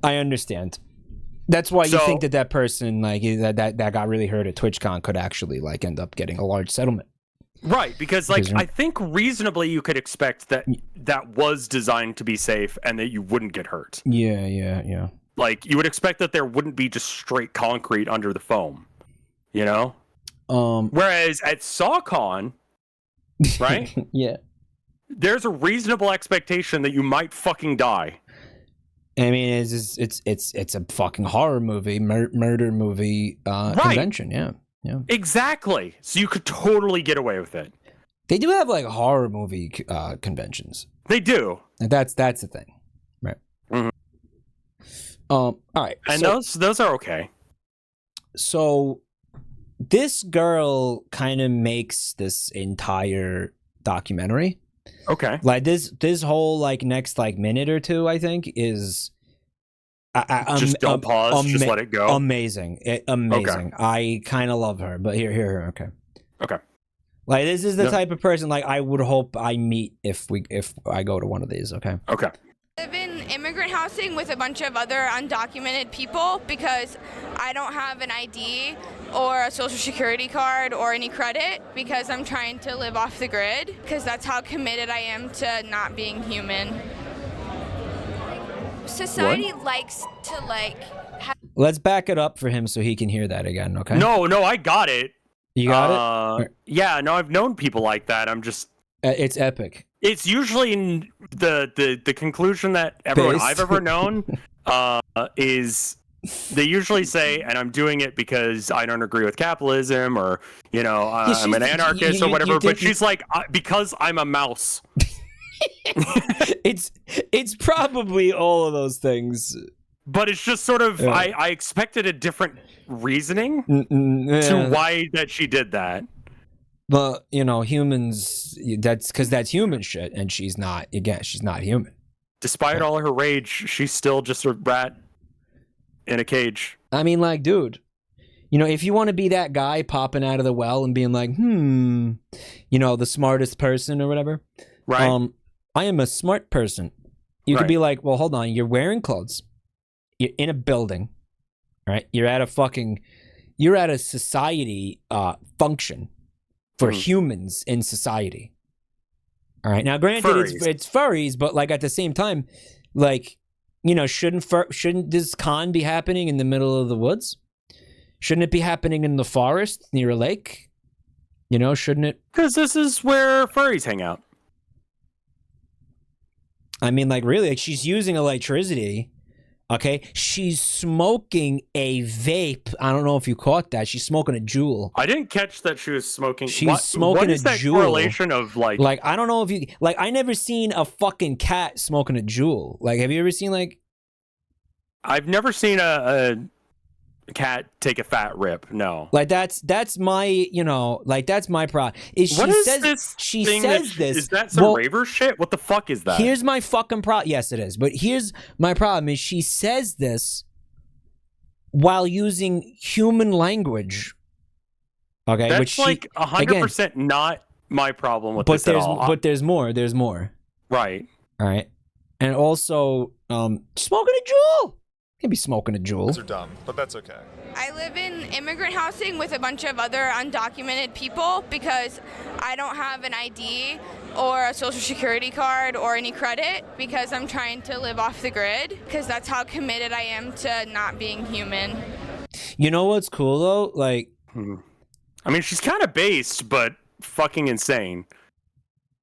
I understand. That's why you So- think that person like that got really hurt at TwitchCon could actually like end up getting a large settlement. Right, because like I think reasonably you could expect that that was designed to be safe and that you wouldn't get hurt. Yeah. Like you would expect that there wouldn't be just straight concrete under the foam, you know? Whereas at SawCon, right? Yeah. There's a reasonable expectation that you might fucking die. I mean, it's a fucking horror movie, murder movie convention. Yeah. Exactly. So you could totally get away with it. They do have like horror movie conventions. They do. And that's the thing, right? Mm-hmm. All right. And so, those are okay. So this girl kind of makes this entire documentary. Okay. Like this whole like next like minute or two, I think, is just don't pause. Just let it go. Amazing. Amazing. Okay. I kind of love her, but here. Okay. Okay. Like this is the type of person like I would hope I meet if I go to one of these. Okay. Okay. I live in immigrant housing with a bunch of other undocumented people because I don't have an ID or a social security card or any credit because I'm trying to live off the grid because that's how committed I am to not being human. Society likes to Let's back it up for him so he can hear that again, okay? No, I got it. You got it? Yeah, no, I've known people like that. I'm just it's epic. It's usually the conclusion that everyone I've ever known is they usually say, and I'm doing it because I don't agree with capitalism or, you know, I'm an anarchist or whatever, but she's like, because I'm a mouse. It's probably all of those things. But it's just sort of, I expected a different reasoning to why that she did that. But, you know, humans, that's because that's human shit, and she's not human. Despite all her rage, she's still just a rat in a cage. I mean, like, dude, you know, if you want to be that guy popping out of the well and being like, you know, the smartest person or whatever. Right. I am a smart person. You could be like, well, hold on, you're wearing clothes. You're in a building, right? You're at a society function for humans in society. All right. Now, granted, it's furries, but like at the same time, like, you know, shouldn't this con be happening in the middle of the woods? Shouldn't it be happening in the forest near a lake? You know, shouldn't it? Because this is where furries hang out. I mean, like, really, like, she's using electricity. Okay, she's smoking a vape. I don't know if you caught that. She's smoking a Juul. I didn't catch that she was smoking. She's smoking what is a that Juul. Correlation of like I don't know if you like. I never seen a fucking cat smoking a Juul. Like, have you ever seen like? I've never seen a cat take a fat rip. No. Like that's my, you know, like that's my problem. Is she says this? Is that some raver shit? What the fuck is that? Here's my fucking problem. Yes, it is. But here's my problem: is she says this while using human language. Okay, that's which like 100% not my problem with this at all. But there's more. There's more. Right. All right, and also smoking a Juul. Can't be smoking a Juul. Those are dumb, but that's okay. I live in immigrant housing with a bunch of other undocumented people because I don't have an ID or a social security card or any credit because I'm trying to live off the grid because that's how committed I am to not being human. You know what's cool though? Like, I mean, she's kind of based, but fucking insane.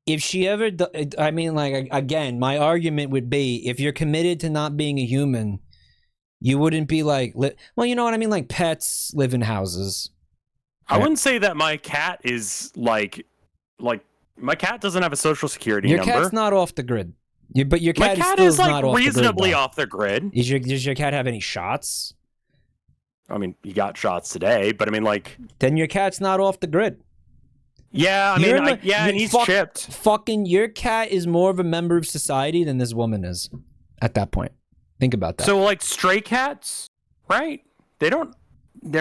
If she ever, I mean, like, again, my argument would be if you're committed to not being a human, you wouldn't be like, well, you know what I mean? Like pets live in houses. I wouldn't say that my cat is like my cat doesn't have a social security number. Your cat's not off the grid. But your cat, my cat is like not off reasonably the grid, off the grid. Does your cat have any shots? I mean, he got shots today, but I mean, like, then your cat's not off the grid. Yeah, I mean, and he's chipped. Fucking, your cat is more of a member of society than this woman is at that point. Think about that. So, like, stray cats, right? They're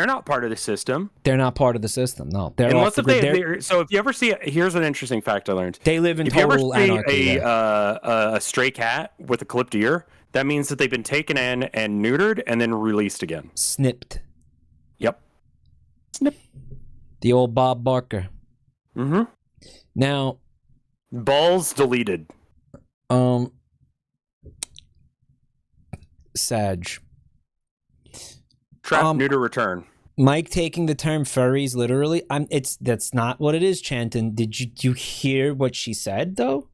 not part of the system. They're not part of the system, no. They're Unless off the grid. so if you ever see, here's an interesting fact I learned. They live in total anarchy. If you ever see a stray cat with a clipped ear, that means that they've been taken in and neutered and then released again. Snipped. Yep. Snip. The old Bob Barker. Mm-hmm. Now, balls deleted. Sag. Trap, neuter, return. Mike taking the term furries literally. That's not what it is, Chanton. Did you hear what she said though?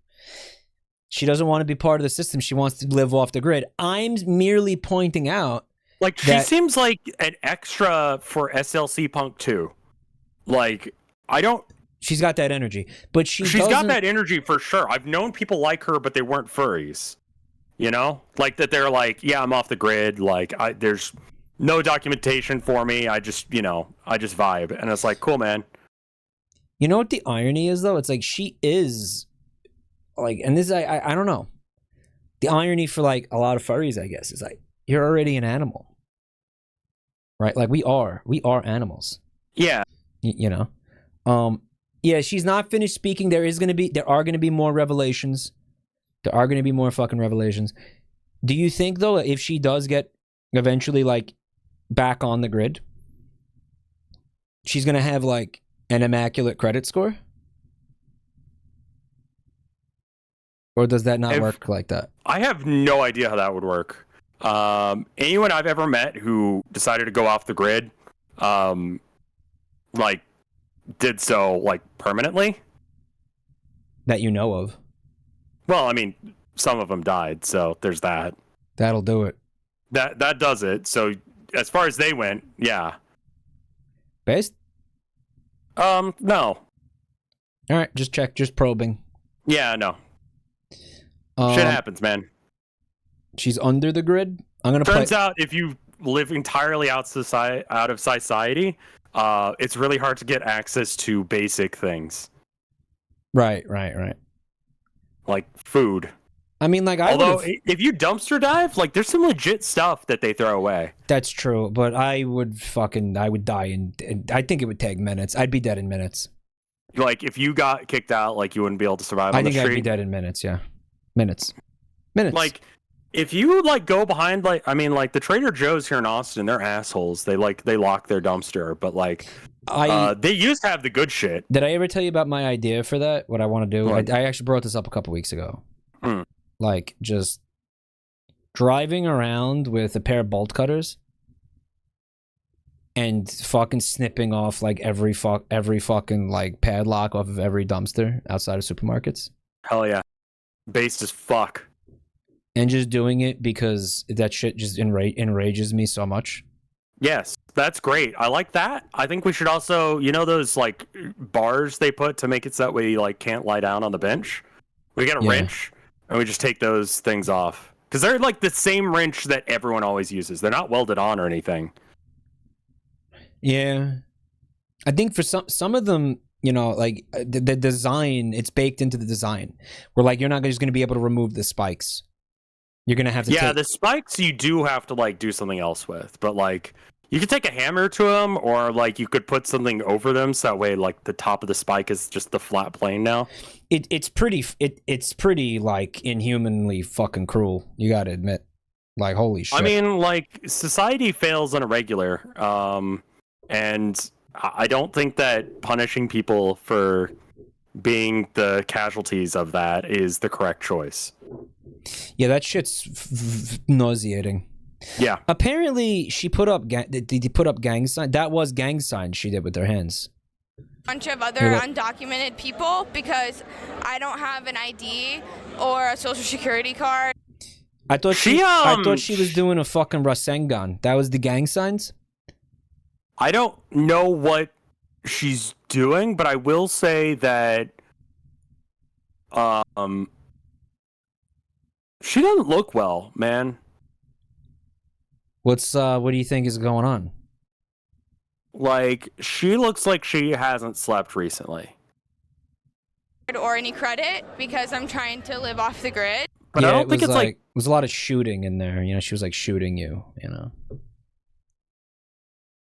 She doesn't want to be part of the system. She wants to live off the grid. I'm merely pointing out, like, she seems like an extra for SLC Punk 2. Like, I don't. She's got that energy, but she's got that energy for sure. I've known people like her, but they weren't furries. You know, like that. They're like, yeah, I'm off the grid. Like, there's no documentation for me. I just vibe, and it's like, cool, man. You know what the irony is, though? It's like she is, like, and this I don't know. The irony for like a lot of furries, I guess, is like you're already an animal, right? Like we are animals. Yeah. You know, yeah. She's not finished speaking. There are gonna be more revelations. There are gonna be more fucking revelations. Do you think though, if she does get eventually like back on the grid, she's gonna have like an immaculate credit score? Or does that not work like that? I have no idea how that would work. Anyone I've ever met who decided to go off the grid, like, did so like permanently. That you know of. Well, I mean, some of them died, so there's that. That'll do it. That does it. So as far as they went, yeah. Based? No. All right, just probing. Yeah, no. Shit happens, man. She's under the grid. Turns out if you live entirely out of society, it's really hard to get access to basic things. Right. Like food. I mean, like, although if you dumpster dive, like, there's some legit stuff that they throw away. That's true, but I would die in I think it would take minutes. I'd be dead in minutes. Like, if you got kicked out, like, you wouldn't be able to survive on the street. I think I'd be dead in minutes, yeah. Minutes. Like, if you, like, go behind, like, I mean, like, the Trader Joe's here in Austin, they're assholes. They lock their dumpster, but, like, they used to have the good shit. Did I ever tell you about my idea for that? What I want to do? I actually brought this up a couple weeks ago. Like, just driving around with a pair of bolt cutters and fucking snipping off, like, every fucking, like, padlock off of every dumpster outside of supermarkets. Hell yeah. Based as fuck. And just doing it because that shit just enrages me so much. Yes, that's great. I like that. I think we should also, you know, those, like, bars they put to make it so that way you, like, can't lie down on the bench? We get a wrench, and we just take those things off. Because they're, like, the same wrench that everyone always uses. They're not welded on or anything. Yeah. I think for some of them, you know, like, the design, it's baked into the design. Where, like, you're not just going to be able to remove the spikes. You're going to have to the spikes you do have to, like, do something else with. But, like, you could take a hammer to them, or, like, you could put something over them, so that way, like, the top of the spike is just the flat plane now. It's pretty, like, inhumanly fucking cruel. You got to admit. Like, holy shit. I mean, like, society fails on a regular. And I don't think that punishing people for being the casualties of that is the correct choice. Yeah, that shit's nauseating. Yeah. Apparently, she put up gang signs. That was gang signs she did with their hands. Bunch of other undocumented people because I don't have an ID or a social security card. I thought she was doing a fucking Rasengan. That was the gang signs? I don't know what she's doing, but I will say that she doesn't look well, man. What do you think is going on? Like, she looks like she hasn't slept recently. Or any credit because I'm trying to live off the grid. But yeah, I don't think it's like there was a lot of shooting in there. You know, she was like shooting you. You know.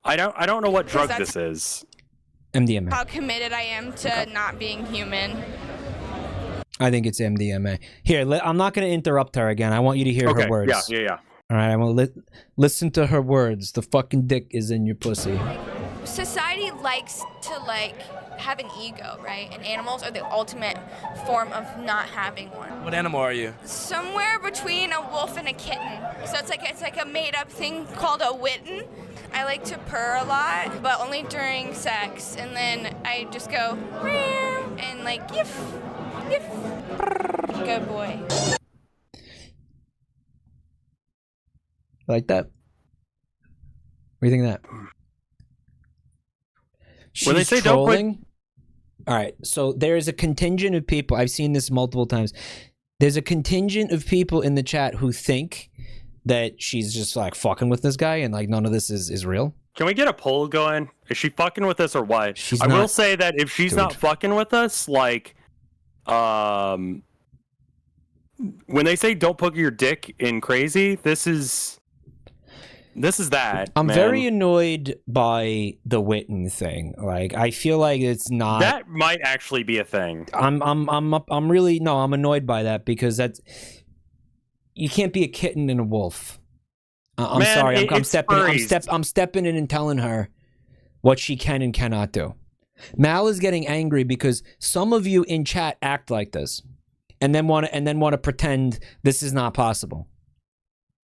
I don't know what drug this is. MDMA. How committed I am to not being human. I think it's MDMA. Here, I'm not going to interrupt her again. I want you to hear her words. Yeah. All right, I want to listen to her words. The fucking dick is in your pussy. Society likes to have an ego, right? And animals are the ultimate form of not having one. What animal are you? Somewhere between a wolf and a kitten. So it's like a made-up thing called a witten. I like to purr a lot, but only during sex. And then I just go meow and like yiff, yiff. Good boy. Like that? What do you think of that? When they say don't quit. All right, so there is a contingent of people. I've seen this multiple times. There's a contingent of people in the chat who think that she's just like fucking with this guy and like none of this is real. Can we get a poll going? Is she fucking with us or what? She's I not, will say that if she's not fucking with us, like, when they say don't put your dick in crazy, this is that. I'm man. very annoyed by the Witten thing. Like, I feel like it's not. That might actually be a thing. I'm annoyed by that because that's. You can't be a kitten and a wolf. I'm Man, sorry. I'm stepping in and telling her what she can and cannot do. Mal is getting angry because some of you in chat act like this, and then want to pretend this is not possible.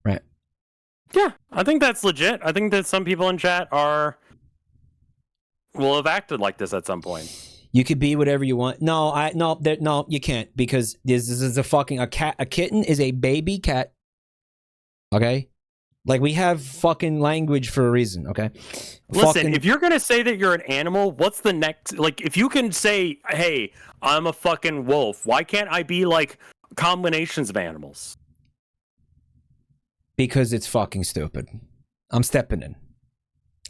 Right. Yeah, I think that's legit. I think that some people in chat will have acted like this at some point. You could be whatever you want. No, you can't because this is a cat. A kitten is a baby cat. Okay, like we have fucking language for a reason. Okay, Listen, if you're gonna say that you're an animal, what's the next? Like, if you can say, "Hey, I'm a fucking wolf," why can't I be like combinations of animals? Because it's fucking stupid. I'm stepping in.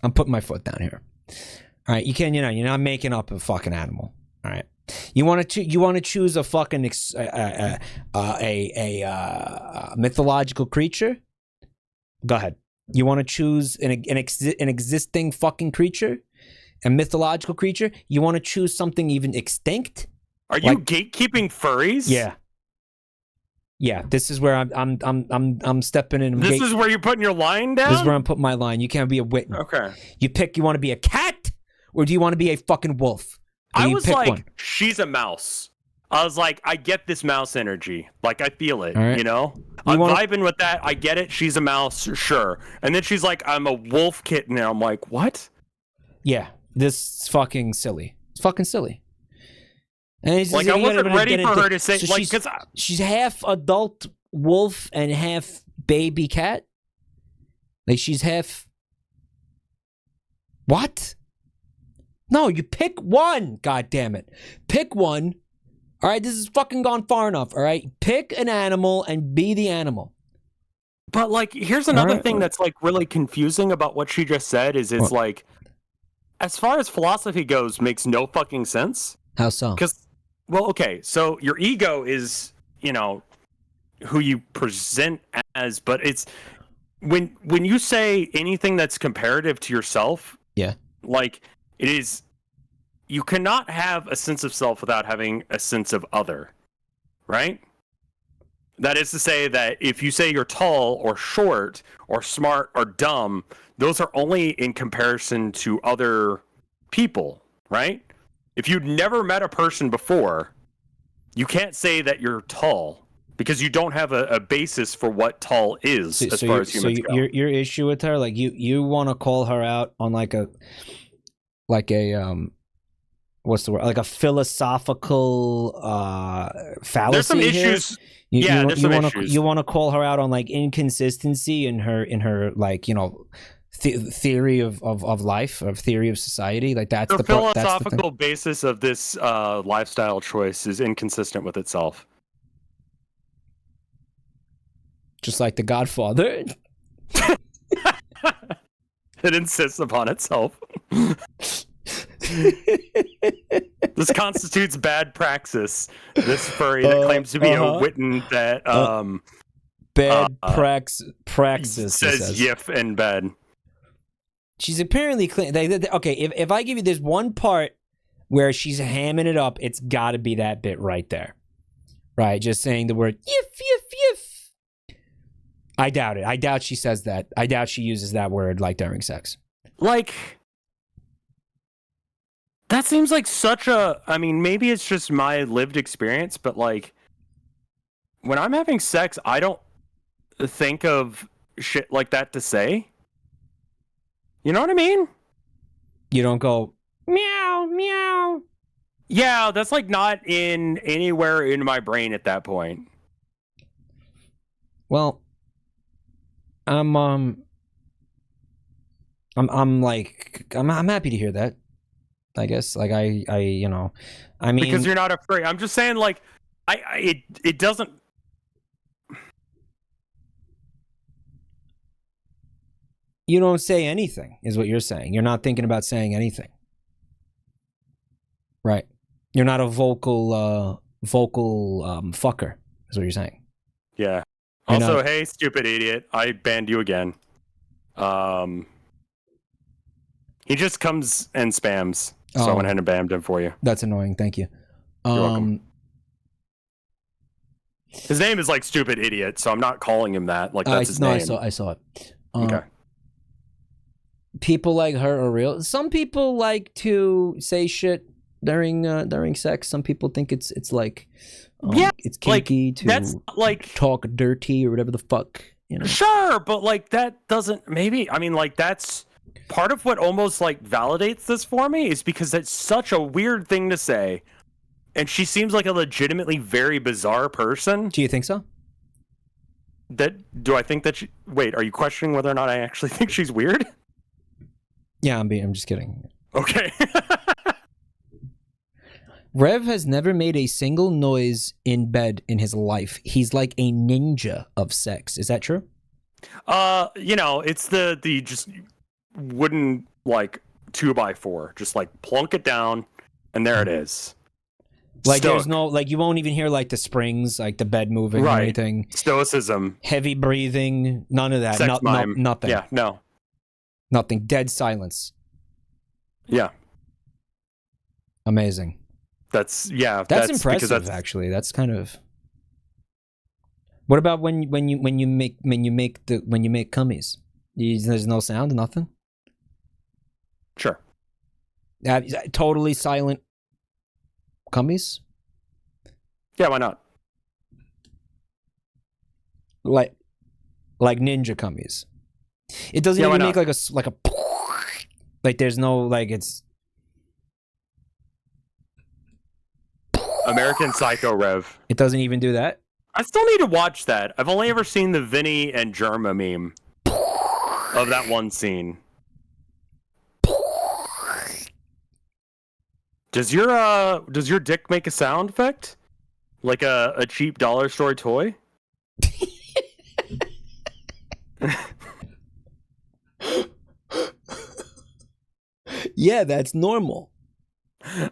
I'm putting my foot down here. All right, you're not making up a fucking animal. All right, you want to choose a fucking mythological creature? Go ahead. You want to choose an existing fucking creature, a mythological creature? You want to choose something even extinct? Are you gatekeeping furries? Yeah. Yeah, this is where I'm stepping in. This is where you're putting your line down? This is where I'm putting my line. You can't be a Witten. Okay. You want to be a cat or do you want to be a fucking wolf? I was like, she's a mouse. I was like, I get this mouse energy. Like, I feel it, right. you know? I'm vibing with that. I get it. She's a mouse, sure. And then she's like, I'm a wolf kitten. And I'm like, what? Yeah, this is fucking silly. It's fucking silly. And like, I wasn't ready for her to say, so like, because she's half adult wolf and half baby cat. Like, she's half. What? No, you pick one. God damn it. Pick one. All right, this has fucking gone far enough. All right, pick an animal and be the animal. But like, here's another thing that's like really confusing about what she just said is it's like, as far as philosophy goes, makes no fucking sense. How so? Because, well, okay, so your ego is, who you present as, but it's when you say anything that's comparative to yourself, yeah, like it is, you cannot have a sense of self without having a sense of other, right? That is to say that if you say you're tall or short or smart or dumb, those are only in comparison to other people, right? If you'd never met a person before, you can't say that you're tall because you don't have a basis for what tall is as far as humans go. Your issue with her, like you want to call her out on like a what's the word? Like a philosophical fallacy. There's some issues. There's some issues. You want to call her out on like inconsistency in her like theory of life, of theory of society. Like that's the philosophical basis of this lifestyle choice is inconsistent with itself. Just like The Godfather. It insists upon itself. This constitutes bad praxis. This furry that claims to be a Witten that bad praxis says yiff in bed. She's apparently okay. If I give you this one part where she's hamming it up, it's got to be that bit right there. Right, just saying the word yiff. I doubt it. I doubt she says that. I doubt she uses that word like during sex. Like, that seems like such a... I mean, maybe it's just my lived experience, but like, when I'm having sex, I don't think of shit like that to say. You know what I mean? You don't go, meow, meow. Yeah, that's like not in anywhere in my brain at that point. Well, I'm happy to hear that. I guess, like, I you know, I mean, because you're not a furry. I'm just saying, like, it doesn't. You don't say anything, is what you're saying. You're not thinking about saying anything, right? You're not a vocal fucker, is what you're saying. Yeah. You're Also, not... hey, stupid idiot, I banned you again. He just comes and spams, so I went ahead and banned him for you. That's annoying. Thank you. You're welcome. His name is like stupid idiot, so I'm not calling him that. Like that's his name. I saw it. Okay. People like her are real. Some people like to say shit during sex. Some people think it's like it's kinky to that's like talk dirty or whatever the fuck, you know. Sure, but like that doesn't maybe I mean like that's part of what almost like validates this for me is because that's such a weird thing to say. And she seems like a legitimately very bizarre person. Do you think so? Do I think that wait, are you questioning whether or not I actually think she's weird? Yeah, I'm just kidding. Okay. Rev has never made a single noise in bed in his life. He's like a ninja of sex. Is that true? You know, it's the just wooden like 2x4. Just like plunk it down and there it is. Like there's no like you won't even hear like the springs, like the bed moving or anything. Stoicism. Heavy breathing, none of that. Sex mime. Nothing. Yeah, no. Nothing. Dead silence. Yeah. Amazing. That's impressive. Actually, that's kind of. What about when you make cummies? There's no sound, nothing. Sure. Totally silent. Cummies? Yeah, why not? Like ninja cummies. It doesn't even make like a like there's no like it's American Psycho Rev. It doesn't even do that? I still need to watch that. I've only ever seen the Vinny and Germa meme of that one scene. Does your dick make a sound effect? Like a cheap dollar store toy? Yeah, that's normal.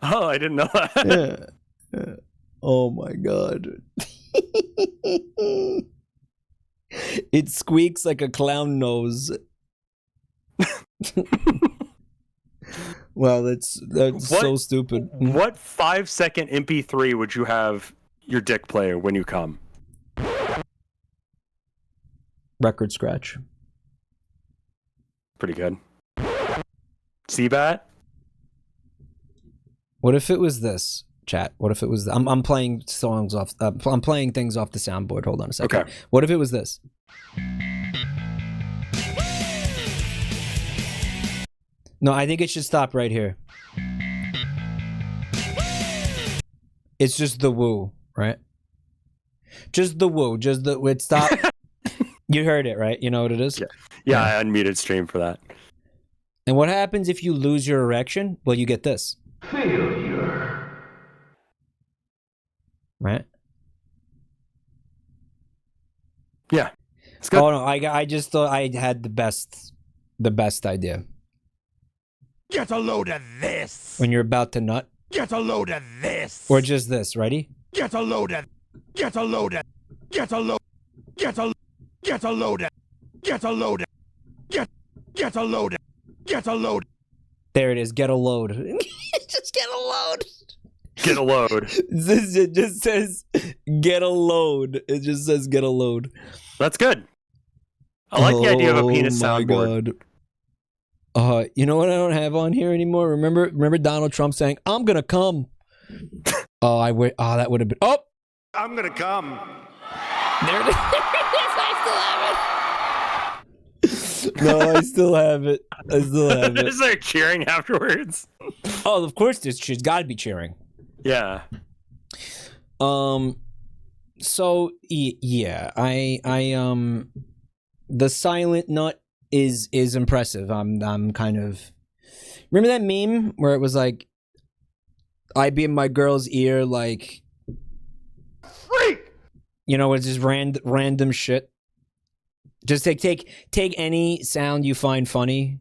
Oh, I didn't know that. Yeah. Oh my god. It squeaks like a clown nose. Wow, that's so stupid. What 5-second MP3 would you have your dick play when you come? Record scratch. Pretty good. Seabat? What if it was this, chat? What if it was... I'm playing songs off... I'm playing things off the soundboard. Hold on a second. Okay. What if it was this? No, I think it should stop right here. It's just the woo, right? Just the woo. Just the... It stop. You heard it, right? You know what it is? Yeah, I unmuted stream for that. And what happens if you lose your erection? Well, you get this. Failure. Right? Yeah. It's good. Oh no, I just thought I had the best idea. Get a load of this. When you're about to nut. Get a load of this. Or just this, ready? Get a load of. Get a load of. Get a load. Get a. Get a load of. Get a load of. Get a load of. Get a load. There it is. Get a load. Just get a load. Get a load. It just says get a load. It just says get a load. That's good. I like the idea of a penis soundboard. God. You know what I don't have on here anymore? Remember Donald Trump saying, "I'm gonna come." Oh, that would have been. Oh, I'm gonna come. there it is. No, I still have it. Is there cheering afterwards? Oh, of course, she's got to be cheering. Yeah. So yeah, I the silent nut is impressive. I'm kind of remember that meme where it was like I be in my girl's ear like Freak. You know, it's just random shit. Just take any sound you find funny.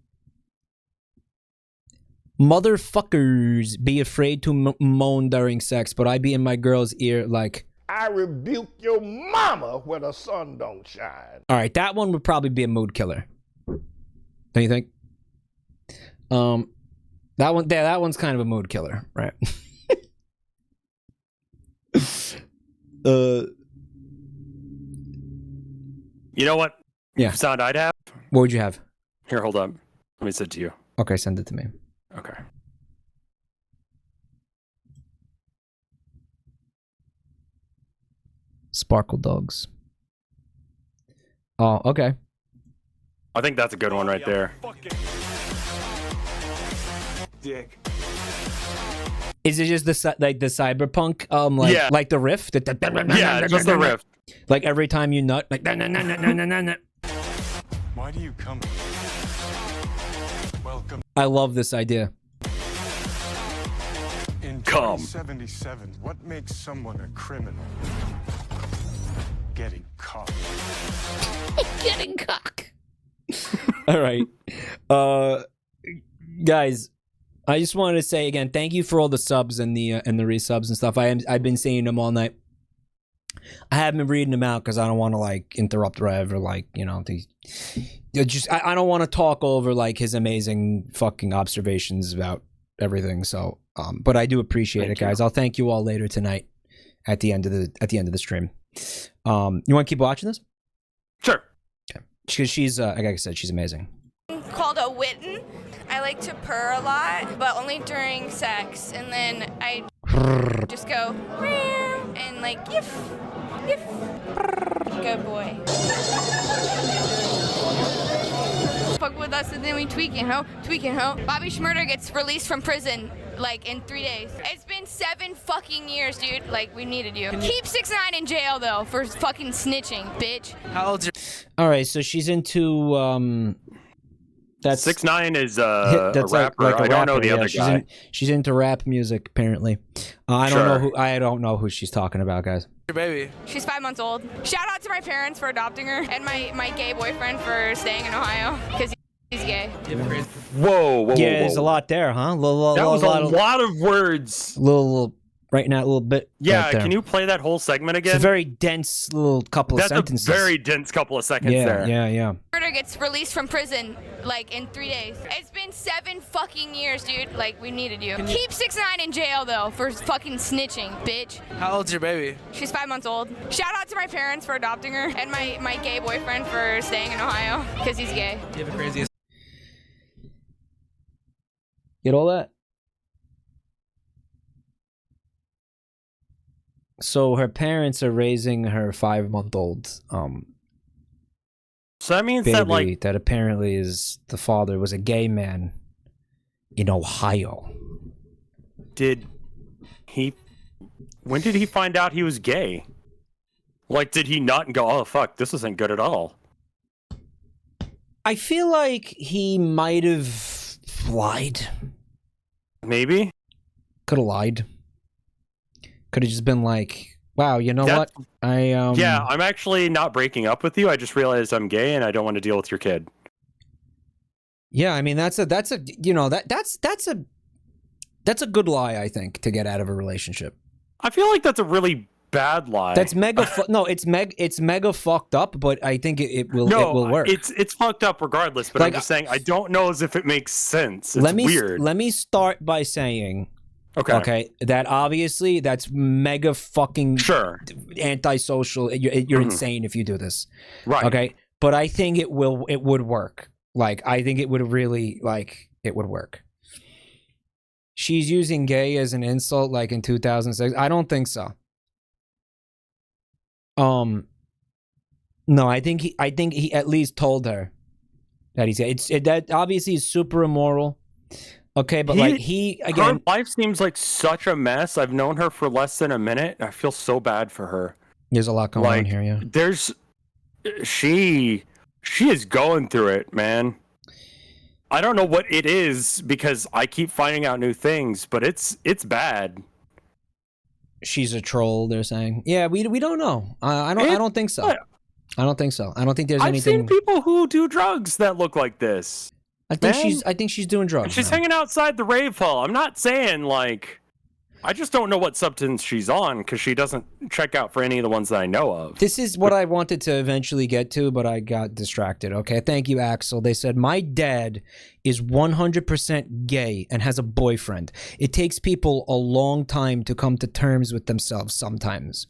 Motherfuckers be afraid to moan during sex, but I be in my girl's ear like I rebuke your mama where the sun don't shine. All right, that one would probably be a mood killer. Don't you think? That one's kind of a mood killer, right? You know what? Yeah. Sound I'd have? What would you have? Here, hold up. Let me send it to you. Okay, send it to me. Okay. Sparkle dogs. Oh, okay. I think that's a good one right there. Dick. Is it just the cyberpunk like the riff? Yeah, just the riff. Like every time you nut, like Why do you come? Welcome. I love this idea. In Come. 2077, what makes someone a criminal? Getting caught. Getting cock. All right. Guys, I just wanted to say again, thank you for all the subs and the resubs and stuff. I've been seeing them all night. I haven't been reading them out because I don't want to like interrupt Rev or like, you know, I don't want to talk over like his amazing fucking observations about everything. So, but I do appreciate it, guys. I'll thank you all later tonight at the end of the stream. You want to keep watching this? Sure. Okay. Because she's, like I said, she's amazing. Called a witten. I like to purr a lot, but only during sex, and then I just go meow and like yiff, yiff. Good boy. Fuck with us and then we tweaking, ho? Tweaking, ho? Bobby Schmurder gets released from prison like in 3 days. It's been 7 fucking years, dude. Like we needed you. Keep 6ix9ine in jail though for fucking snitching, bitch. How old's your... All right, so she's into that's 6ix9ine is a rapper. Like a I don't know rapper, the other guy. She's into rap music apparently. I don't know who she's talking about, guys. Your baby? She's 5 months old. Shout out to my parents for adopting her and my gay boyfriend for staying in Ohio because he's gay. Whoa. Yeah, there's a lot there, huh? That was a lot of words. Little right now, a little bit. Yeah, right there. can you play that whole segment again? It's a very dense little couple of sentences. That's a very dense couple of seconds there. Yeah. Murder gets released from prison like in 3 days. It's been 7 fucking years, dude. Like we needed you. Keep 6ix9ine in jail though for fucking snitching, bitch. How old's your baby? She's 5 months old. Shout out to my parents for adopting her and my gay boyfriend for staying in Ohio because he's gay. You have the craziest. Get all that? So her parents are raising her 5-month-old So that means baby that like that apparently is the father was a gay man in Ohio. When did he find out he was gay? Like, did he not go, oh fuck, this isn't good at all? I feel like he might have lied. Maybe? Could have lied. Could have just been like, wow, you know what? Yeah, I'm actually not breaking up with you. I just realized I'm gay and I don't want to deal with your kid. Yeah, I mean that's a that's a good lie, I think, to get out of a relationship. I feel like that's a really bad lie. That's mega it's mega fucked up, but I think it will work. It's fucked up regardless, but Like, I'm just saying I don't know as if it makes sense. It's weird. Let me start by saying Okay. That obviously, that's mega fucking antisocial. You're insane if you do this. Right. Okay. But I think it would work. Like, I think it would really, it would work. She's using gay as an insult, like in 2006. I don't think so. No, I think he at least told her that he's gay. That obviously is super immoral. Okay, but her life seems like such a mess. I've known her for less than a minute. I feel so bad for her. There's a lot going on here, yeah. She is going through it, man. I don't know what it is because I keep finding out new things, but it's bad. She's a troll, they're saying. Yeah, we don't know. I don't think so. I don't think so. I don't think there's anything. I've seen people who do drugs that look like this. I think she's doing drugs. And she's hanging outside the rave hall. I'm not saying I just don't know what substance she's on because she doesn't check out for any of the ones that I know of. This is what I wanted to eventually get to, but I got distracted. Okay, thank you, Axel. They said, my dad is 100% gay and has a boyfriend. It takes people a long time to come to terms with themselves sometimes.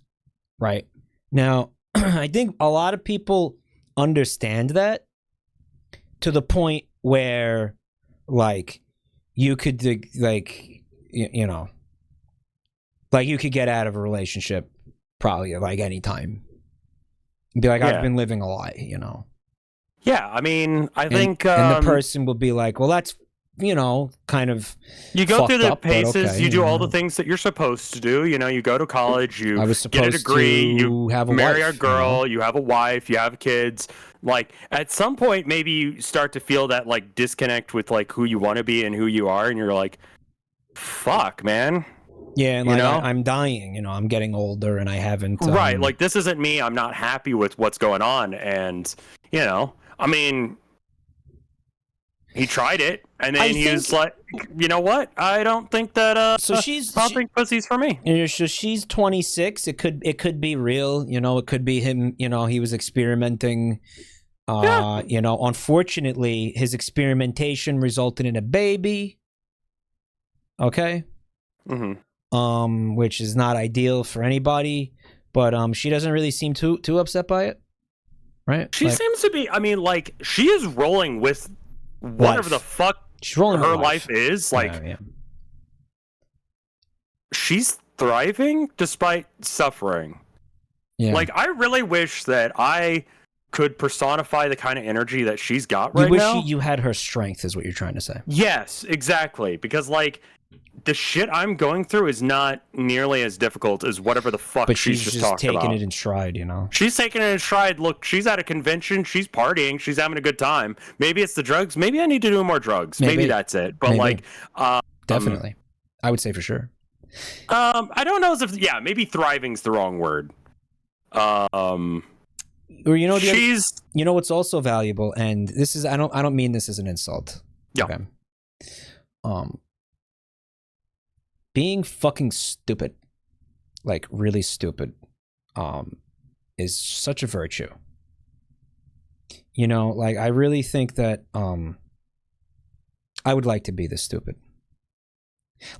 Right? Now, I think a lot of people understand that to the point where, you could, you could get out of a relationship probably any time. Be like, I've been living a lie, Yeah, I mean, I think... and the person will be like, well, that's, kind of you go through the up, paces, okay, you do all the things that you're supposed to do. You go to college, you get a degree, you have a marry wife, a girl, you have a wife, you have kids. At some point, maybe you start to feel that, disconnect with, who you want to be and who you are, and you're like, fuck, man. Yeah, and I'm dying, I'm getting older and I haven't... Right, this isn't me, I'm not happy with what's going on, and, I mean... He tried it, and then he was like, you know what? I don't think that so pussy's for me. So she's 26. It could be real, it could be him, he was experimenting. Unfortunately, his experimentation resulted in a baby. Okay? Mm-hmm. Which is not ideal for anybody, but she doesn't really seem too upset by it. Right? She seems to be, she is rolling with whatever the fuck her life is. She's thriving despite suffering. Yeah. I really wish that I could personify the kind of energy that she's got right now. You wish you had her strength, is what you're trying to say. Yes, exactly. Because the shit I'm going through is not nearly as difficult as whatever the fuck she's just talking about. Taking it in stride, She's taking it in stride. Look, she's at a convention. She's partying. She's having a good time. Maybe it's the drugs. Maybe I need to do more drugs. Maybe that's it. But definitely, I would say for sure. I don't know maybe thriving's the wrong word. Or what's also valuable, and this is I don't mean this as an insult. Yeah. Okay. Being fucking stupid, really stupid, is such a virtue. I really think that I would like to be this stupid.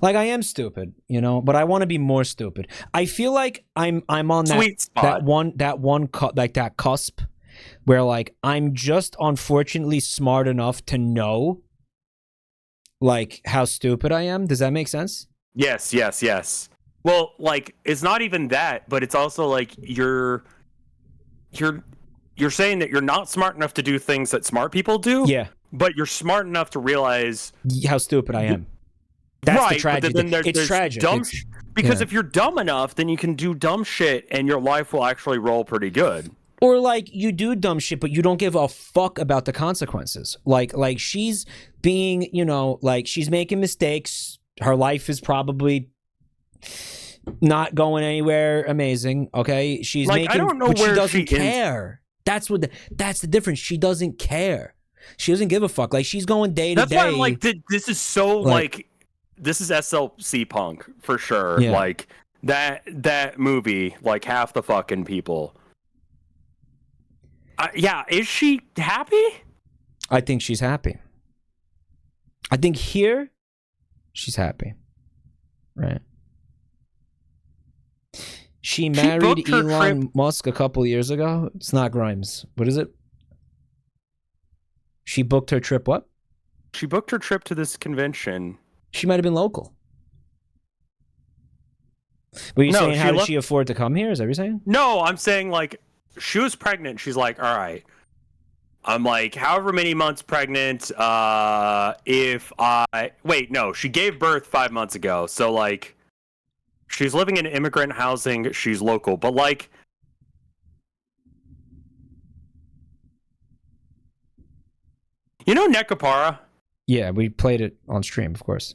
I am stupid, but I want to be more stupid. I feel like I'm on that cusp where I'm just unfortunately smart enough to know how stupid I am. Does that make sense? Yes. Well, it's not even that, but it's also you're saying that you're not smart enough to do things that smart people do. Yeah. But you're smart enough to realize how stupid I am. That's the tragedy. But then it's tragic. Because if you're dumb enough, then you can do dumb shit and your life will actually roll pretty good. Or you do dumb shit, but you don't give a fuck about the consequences. She's being, she's making mistakes. Her life is probably not going anywhere amazing. Okay, she's making. I don't know but where she doesn't care. That's the difference. She doesn't care. She doesn't give a fuck. She's going day to day. That's why this is so this is SLC punk for sure. Yeah. That movie, half the fucking people. Is she happy? I think she's happy. I think here, she's happy. Right. She married Elon Musk a couple years ago. It's not Grimes. What is it? She booked her trip. What? She booked her trip to this convention. She might have been local. Were you saying how did she afford to come here? Is that what you're saying? No, I'm saying like she was pregnant. She's like, all right. I'm like, however many months pregnant. If I wait, no, she gave birth 5 months ago. So like, she's living in immigrant housing. She's local, but like, you know, Nekapara. Yeah, we played it on stream, of course.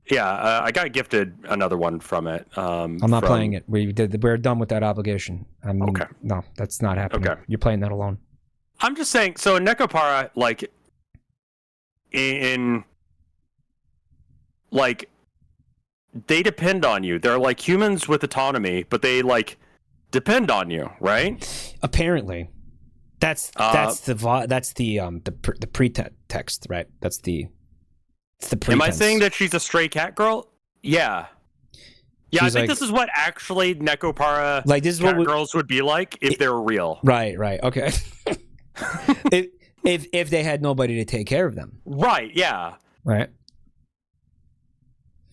Yeah, I got gifted another one from it. I'm not playing it. We're done with that obligation. Okay. No, that's not happening. Okay. You're playing that alone. I'm just saying. So in Nekapara, like, in like, they depend on you. They're like humans with autonomy, but they like depend on you, right? Apparently, that's the pretext, right? It's the pretense. Am I saying that she's a stray cat girl? Yeah. Yeah, She's I think like, this is what actually Nekopara like this is cat what girls would be like if they were real. Right. Okay. if they had nobody to take care of them. Right. Yeah. Right.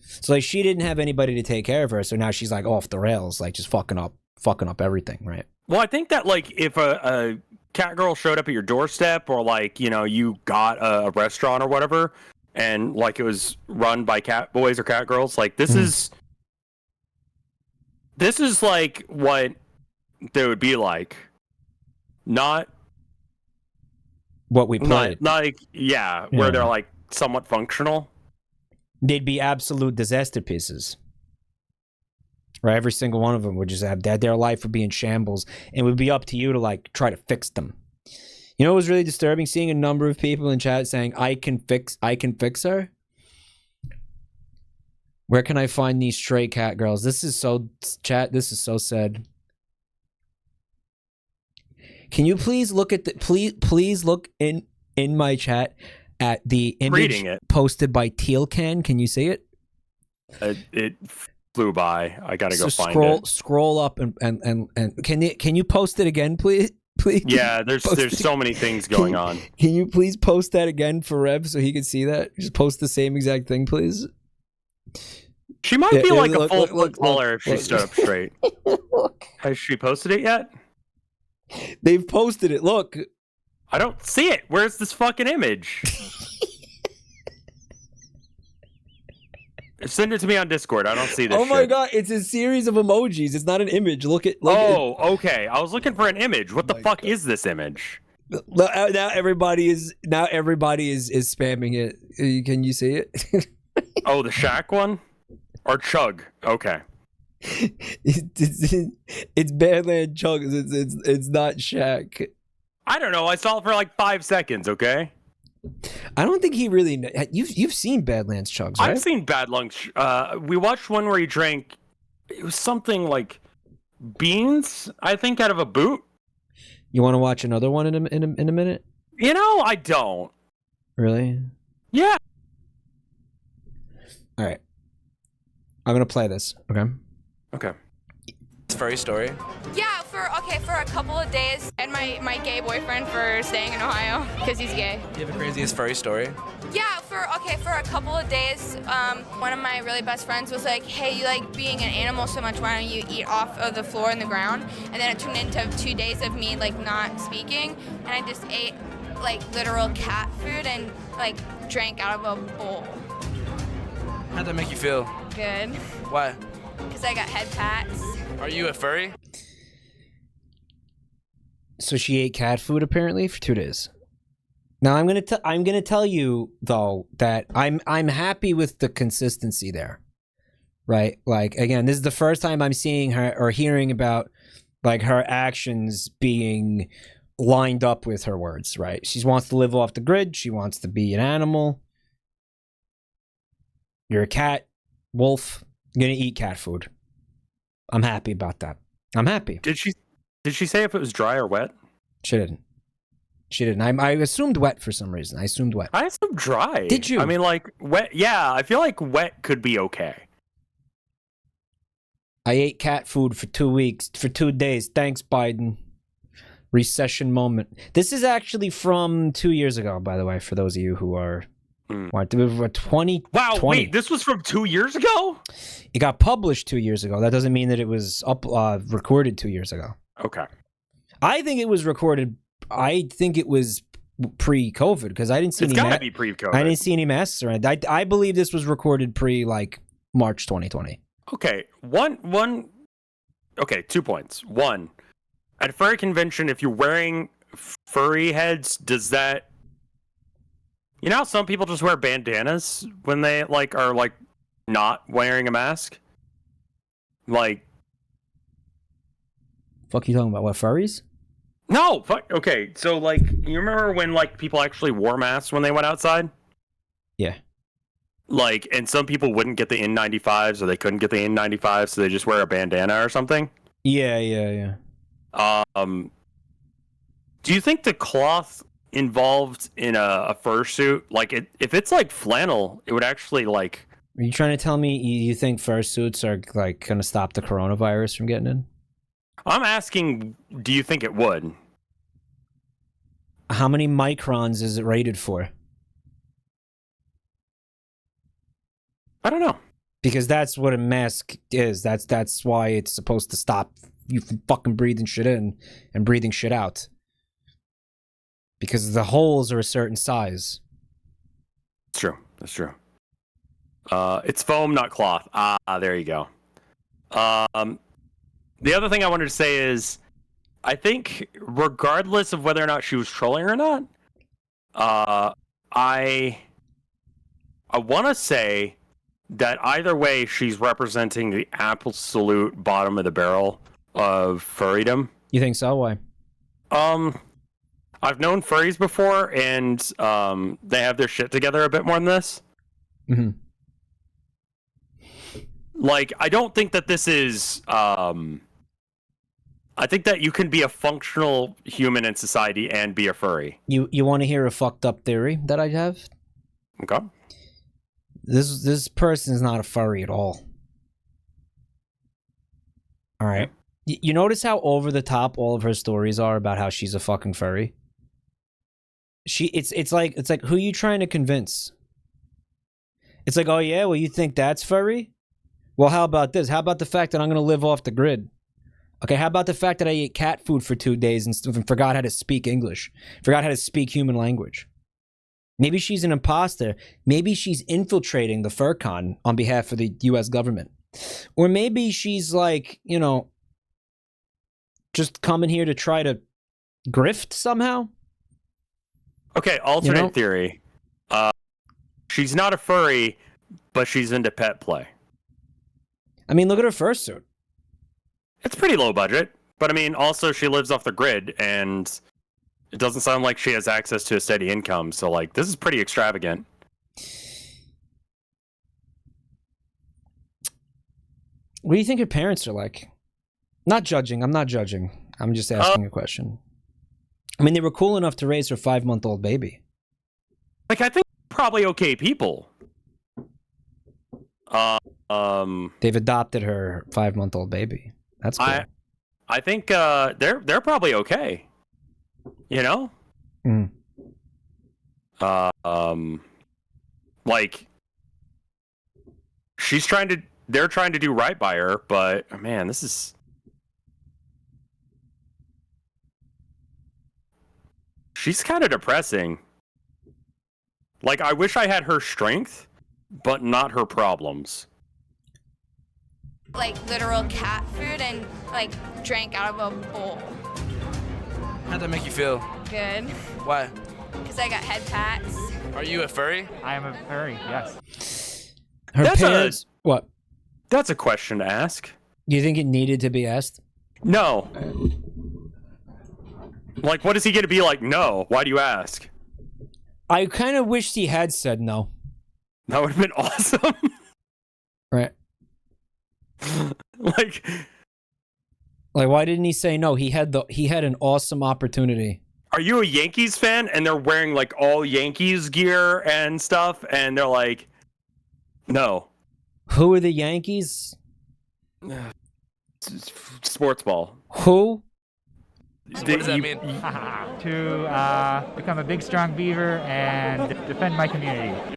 So like she didn't have anybody to take care of her, so now she's like off the rails, like just fucking up everything, right? Well, I think that like if a cat girl showed up at your doorstep, or like, you know, you got a restaurant or whatever, and like it was run by cat boys or cat girls, like this is like what they would be like, not what we played. Not like where they're like somewhat functional. They'd be absolute disaster pieces. Right, every single one of them would just have their life would be in shambles, and it would be up to you to like try to fix them. You know what was really disturbing? Seeing a number of people in chat saying, I can fix her. Where can I find these stray cat girls? This is so sad. Can you please look at please look in my chat at the image posted by Tealcan? Can you see it? It flew by. I gotta go find it. Scroll up and can you post it again, please? Yeah, there's so many things going on. Can you please post that again for Rev so he can see that? Just post the same exact thing, please. She might be like a full foot taller if she stood up straight. Has she posted it yet? They've posted it. Look. I don't see it. Where's this fucking image? Send it to me on Discord. I don't see this. Oh my god, it's a series of emojis. It's not an image. Look at. Okay. I was looking for an image. What the fuck is this image? Now everybody is spamming it. Can you see it? Oh, the Shaq one? Or Chug. Okay. It's Badland Chug. It's not Shaq. I don't know. I saw it for like 5 seconds, okay? I don't think he really... You've seen Badlands Chugs, right? I've seen Badlands. We watched one where he drank... It was something like beans, I think, out of a boot. You want to watch another one in a minute? You know, I don't. Really? Yeah. All right. I'm going to play this, okay? Okay. Furry story? Yeah, for a couple of days, and my gay boyfriend for staying in Ohio because he's gay. Do you have a craziest furry story? Yeah, for a couple of days, one of my really best friends was like, hey, you like being an animal so much, why don't you eat off of the floor and the ground? And then it turned into 2 days of me like not speaking, and I just ate like literal cat food and like drank out of a bowl. How'd that make you feel? Good. Why? Because I got head pats. Are you a furry? So she ate cat food apparently for 2 days. Now I'm gonna tell you though that I'm happy with the consistency there, right? Like again, this is the first time I'm seeing her or hearing about like her actions being lined up with her words, right? She wants to live off the grid. She wants to be an animal. You're a cat, wolf. You're gonna eat cat food. I'm happy about that. I'm happy. Did she say if it was dry or wet? She didn't. I assumed wet for some reason. I assumed wet. I assumed dry. Did you? I mean, like wet. Yeah, I feel like wet could be okay. I ate cat food for 2 weeks, for 2 days. Thanks, Biden. Recession moment. This is actually from 2 years ago, by the way, for those of you who are... 2020. Wow, wait, this was from 2 years ago? It got published 2 years ago. That doesn't mean that it was recorded 2 years ago. Okay. I think it was recorded. I think it was pre-COVID because I didn't see it's any. It's gotta be pre-COVID. I didn't see any masks or anything. I believe this was recorded like March 2020. Okay, Okay, 2 points. One, at a furry convention, if you're wearing furry heads, does that? You know how some people just wear bandanas when they are not wearing a mask? Fuck you talking about? What, furries? No, fuck. Okay, so you remember when people actually wore masks when they went outside? Yeah. And some people wouldn't get the N95s or they couldn't get the N95s, so they just wear a bandana or something? Yeah. Do you think the cloth involved in a fursuit, if it's flannel, it would actually Are you trying to tell me you think fursuits are gonna stop the coronavirus from getting in? I'm asking, do you think it would? How many microns is it rated for? I don't know. Because that's what a mask is. That's why it's supposed to stop you from fucking breathing shit in and breathing shit out. Because the holes are a certain size. It's true. That's true. It's foam, not cloth. There you go. The other thing I wanted to say is, I think regardless of whether or not she was trolling or not, I want to say that either way, she's representing the absolute bottom of the barrel of furrydom. You think so? Why? I've known furries before, and they have their shit together a bit more than this. Mm-hmm. I don't think that this is... I think that you can be a functional human in society and be a furry. You want to hear a fucked up theory that I have? Okay. This person is not a furry at all. All right. You notice how over the top all of her stories are about how she's a fucking furry? It's like who are you trying to convince? It's like, oh yeah, well you think that's furry? Well, how about this? How about the fact that I'm gonna live off the grid? Okay, how about the fact that I ate cat food for 2 days and forgot how to speak English? Forgot how to speak human language. Maybe she's an imposter. Maybe she's infiltrating the FurCon on behalf of the US government. Or maybe she's just coming here to try to grift somehow. Okay, alternate theory. She's not a furry, but she's into pet play. I mean, look at her fursuit. It's pretty low budget, but I mean, also she lives off the grid, and it doesn't sound like she has access to a steady income, so this is pretty extravagant. What do you think her parents are like? Not judging, I'm not judging. I'm just asking a question. I mean, they were cool enough to raise her 5-month-old baby. I think probably okay people. They've adopted her 5-month-old baby. That's cool. I think they're probably okay. You know? Mm. They're trying to do right by her, but man, this is... She's kind of depressing. I wish I had her strength, but not her problems. Literal cat food and drank out of a bowl. How'd that make you feel? Good. Why? Because I got head pats. Are you a furry? I am a furry, yes. Her parents... What? That's a question to ask. You think it needed to be asked? No. What is he going to be like? No. Why do you ask? I kind of wished he had said no. That would have been awesome. Right. Why didn't he say no? He had an awesome opportunity. Are you a Yankees fan? And they're wearing all Yankees gear and stuff, and they're like, no. Who are the Yankees? Sports ball. Who? What does that mean? To become a big, strong beaver and defend my community.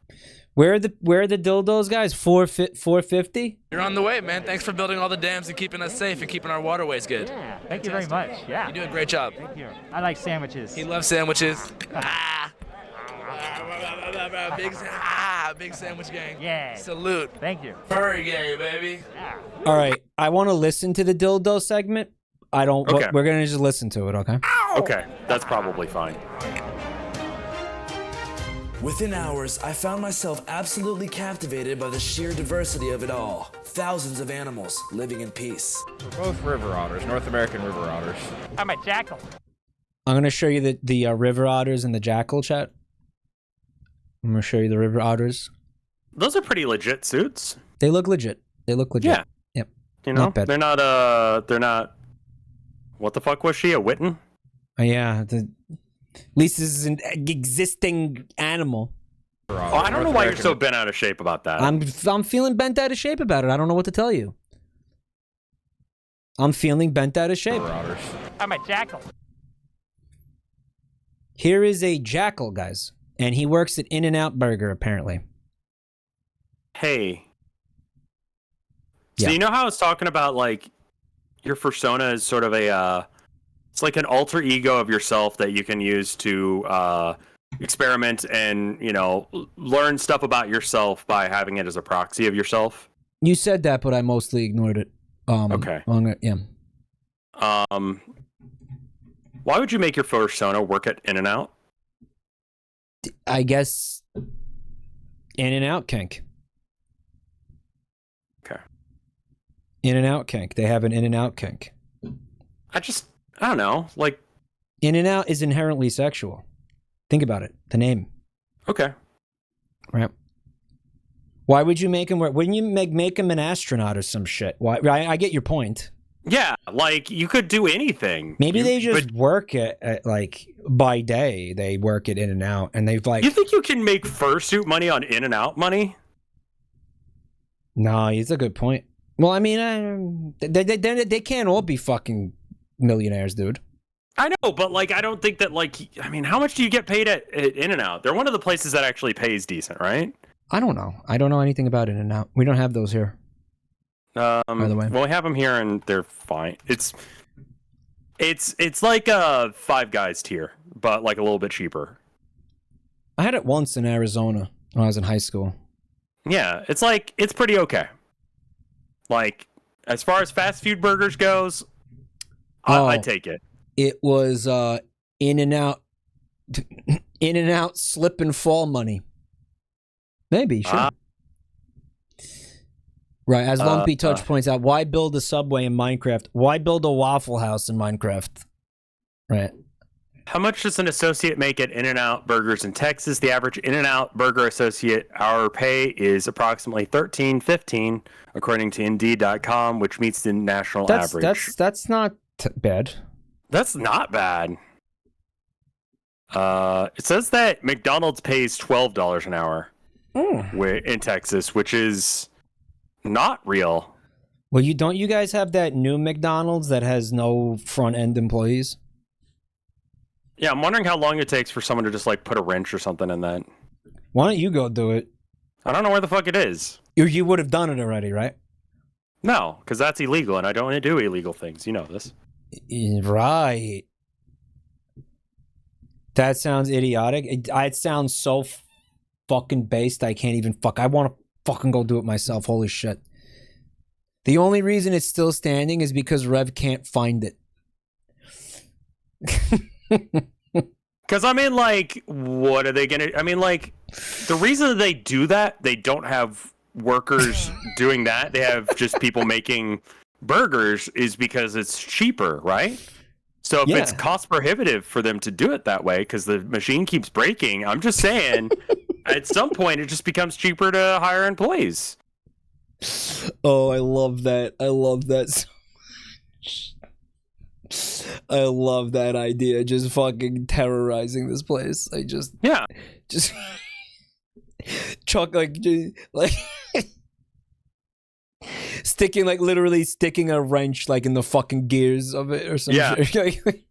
Where are the dildos, guys? 450? You're on the way, man. Thanks for building all the dams and keeping us safe and keeping our waterways good. Yeah, thank you very much. Yeah. You do a great job. Thank you. I like sandwiches. He loves sandwiches. Big sandwich gang. Yeah. Salute. Thank you. Furry gang, baby. Yeah. All right, I want to listen to the dildo segment. I don't. Okay. We're gonna just listen to it, okay? Okay, that's probably fine. Within hours, I found myself absolutely captivated by the sheer diversity of it all. Thousands of animals living in peace. We're both river otters, North American river otters. I'm a jackal. I'm gonna show you the river otters and the jackal chat. I'm gonna show you the river otters. Those are pretty legit suits. They look legit. They look legit. Yeah. Yep. You know, Not bad. they're not. What the fuck was she? A Witten? Yeah. At least this is an existing animal. Oh, I don't know why you're so bent out of shape about that. I'm feeling bent out of shape about it. I don't know what to tell you. I'm feeling bent out of shape. I'm a jackal. Here is a jackal, guys. And he works at In-N-Out Burger, apparently. Hey. So Yeah. you know how I was talking about, like, your persona is sort of a, it's like an alter ego of yourself that you can use to experiment and, you know, learn stuff about yourself by having it as a proxy of yourself? You said that, but I mostly ignored it. Okay. Yeah. Why would you make your persona work at In-N-Out? I guess In-N-Out kink. Okay. In-N-Out kink. They have an In-N-Out kink. I don't know. Like, In-N-Out is inherently sexual. Think about it. The name. Okay. Right. Why would you make him work? Wouldn't you make him an astronaut or some shit? Why? I get your point. Yeah, like, you could do anything. Maybe they just work at like by day. They work at In-N-Out, and they've like. You think you can make fursuit money on In-N-Out money? No, it's a good point. Well, I mean, they can't all be fucking millionaires, dude. I know, but like, I don't think that, like, I mean, how much do you get paid at In-N-Out? They're one of the places that actually pays decent, right? I don't know. I don't know anything about In-N-Out. We don't have those here. By the way. Well, we have them here, and they're fine. It's like a Five Guys tier, but like a little bit cheaper. I had it once in Arizona when I was in high school. Yeah, it's pretty okay. Like, as far as fast food burgers goes, I'd take it. It was In-N-Out slip and fall money. Maybe, sure. Right, as Lumpy Touch points out, why build a Subway in Minecraft? Why build a Waffle House in Minecraft? Right. How much does an associate make at In-N-Out Burgers in Texas? The average In-N-Out Burger associate hour pay is approximately $13.15, according to Indeed.com, which meets the national average. That's not bad. That's not bad. It says that McDonald's pays $12 an hour in Texas, which is not real. Well, don't you guys have that new McDonald's that has no front end employees? Yeah, I'm wondering how long it takes for someone to just like put a wrench or something in that. Why don't you go do it? I don't know where the fuck it is. You would have done it already, right? No, because that's illegal, and I don't want to do illegal things. You know this. Right. That sounds idiotic. It sounds so fucking based. I can't even I want to fucking go do it myself. Holy shit. The only reason it's still standing is because Rev can't find it. Because, I mean, like, what are they going to... I mean, like, the reason that they do that, they don't have workers doing that. They have just people making burgers is because it's cheaper, right? So if it's cost prohibitive for them to do it that way because the machine keeps breaking, I'm just saying, at some point, it just becomes cheaper to hire employees. Oh, I love that. I love that so much. I love that idea. Just fucking terrorizing this place. Just Chuck, like sticking like literally sticking a wrench like in the fucking gears of it or something. Shit.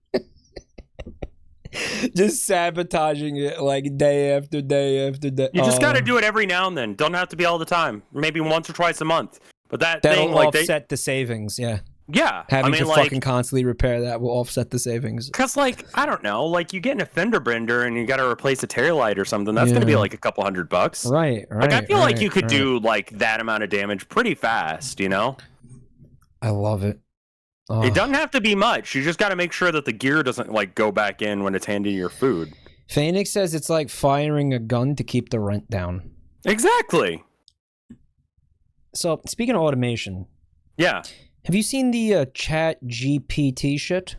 Just sabotaging it like day after day after day. You just got to do it every now and then. Don't have to be all the time. Maybe once or twice a month. But that'll thing, like, offset the savings. Yeah. Yeah. Having to fucking constantly repair that will offset the savings. Because, like, I don't know, like you get in a fender bender and you got to replace a tail light or something. That's going to be like a couple $100. Right. Like, I feel like you could do like that amount of damage pretty fast, you know? I love it. Oh. It doesn't have to be much. You just got to make sure that the gear doesn't like go back in when it's handing your food. Phoenix says it's like firing a gun to keep the rent down. Exactly. So, speaking of automation. Yeah. Have you seen the Chat GPT shit?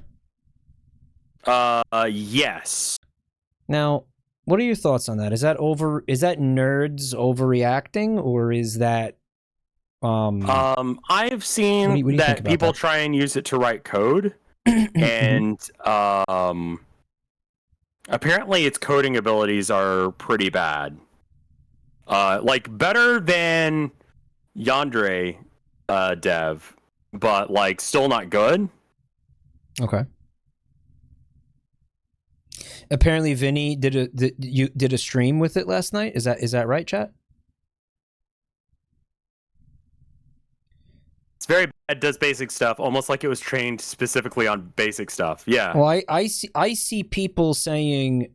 Yes. Now, what are your thoughts on that? Is that nerds overreacting, or is that I've seen what do you that people try and use it to write code, and apparently its coding abilities are pretty bad. Like better than Yandere dev, but like still not good. Okay. Apparently, Vinny did a stream with it last night. Is that right, chat? It's very bad. Does basic stuff, almost like it was trained specifically on basic stuff. Yeah. Well, I see people saying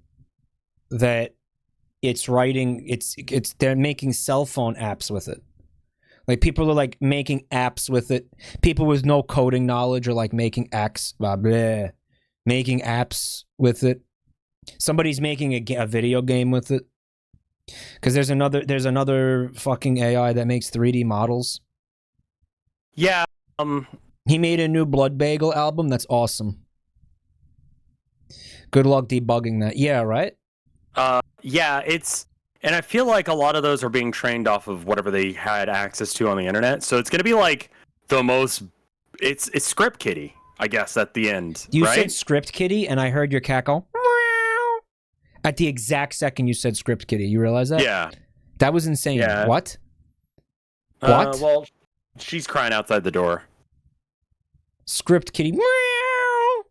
that it's writing. It's they're making cell phone apps with it. Like people are like making apps with it. People with no coding knowledge are like making making apps with it. Somebody's making a video game with it. Because there's another fucking AI that makes 3D models. Yeah. He made a new Blood Bagel album. That's awesome. Good luck debugging that. Yeah, right? Yeah, and I feel like a lot of those are being trained off of whatever they had access to on the internet. So it's going to be like the most... It's Script Kitty, I guess, at the end. You right? said Script Kitty, and I heard your cat go... At the exact second you said Script Kitty. You realize that? Yeah. That was insane. Yeah. What? What? Well, she's crying outside the door. Script Kitty. Meow.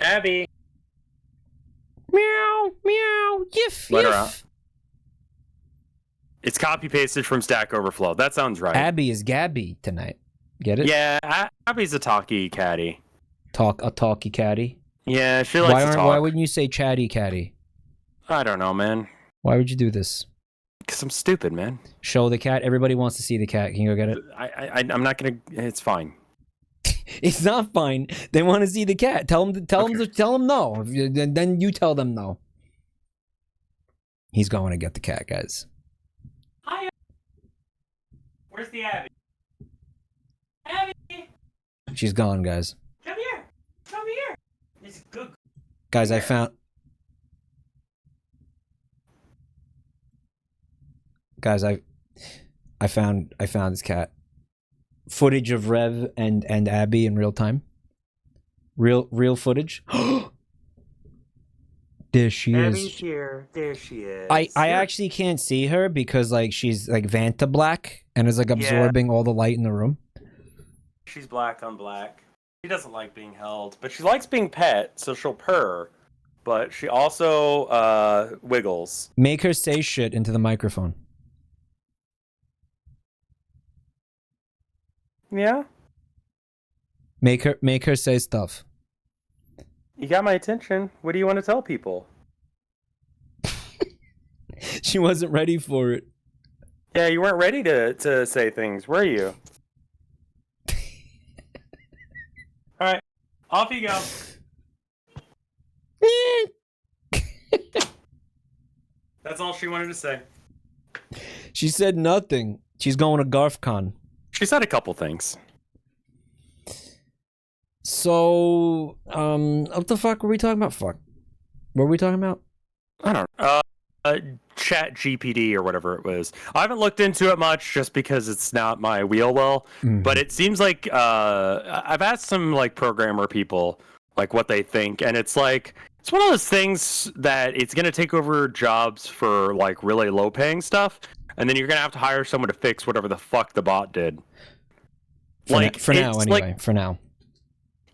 Abby. Meow. Meow. Yiff. Let her yiff. out. It's copy pasted from Stack Overflow. That sounds right. Abby is Gabby tonight. Get it? Yeah, Abby's a talky catty. A talky catty. Yeah, she likes to talk. Why wouldn't you say chatty catty? I don't know, man. Why would you do this? Because I'm stupid, man. Show the cat. Everybody wants to see the cat. Can you go get it? I'm not gonna. It's fine. It's not fine. They want to see the cat. Tell them no. Then you tell them no. He's going to get the cat, guys. Hi. Where's the Abby? Abby. She's gone, guys. Come here. Come here. It's good. Guys, I found. Guys, I found this cat. Footage of Rev and Abby in real time. Real footage. There she is. Abby's here. There she is. I actually can't see her because like she's like Vanta black and is like absorbing all the light in the room. She's black on black. She doesn't like being held, but she likes being pet, so she'll purr. But she also wiggles. Make her say shit into the microphone. Yeah. Make her say stuff. You got my attention. What do you want to tell people? She wasn't ready for it. Yeah, you weren't ready to say things, were you? All right, off you go. That's all she wanted to say. She said nothing. She's going to GarfCon. She said a couple things. So, what the fuck were we talking about? Fuck. What were we talking about? I don't know. Chat GPT or whatever it was. I haven't looked into it much just because it's not my wheel well. But it seems like I've asked some like programmer people like what they think, and it's like it's one of those things that it's gonna take over jobs for like really low paying stuff. and then you're gonna have to hire someone to fix whatever the fuck the bot did. For now, anyway. For now.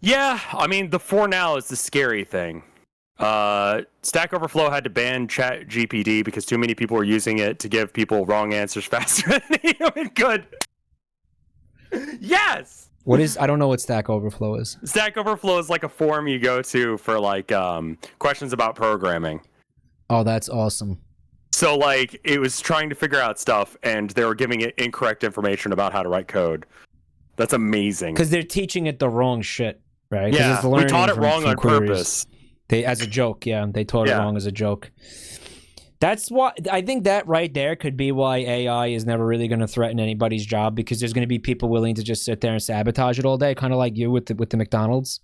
Yeah, I mean, the for now is the scary thing. Stack Overflow had to ban Chat GPT because too many people were using it to give people wrong answers faster than it could. Yes. What is? I don't know what Stack Overflow is. Stack Overflow is like a forum you go to for like questions about programming. Oh, that's awesome. So like it was trying to figure out stuff, and they were giving it incorrect information about how to write code. That's amazing. Because they're teaching it the wrong shit, right? Yeah, we taught it wrong on queries. purpose. As a joke, yeah. They taught it wrong as a joke. That's why I think that right there could be why AI is never really going to threaten anybody's job, because there's going to be people willing to just sit there and sabotage it all day, kind of like you with the McDonald's.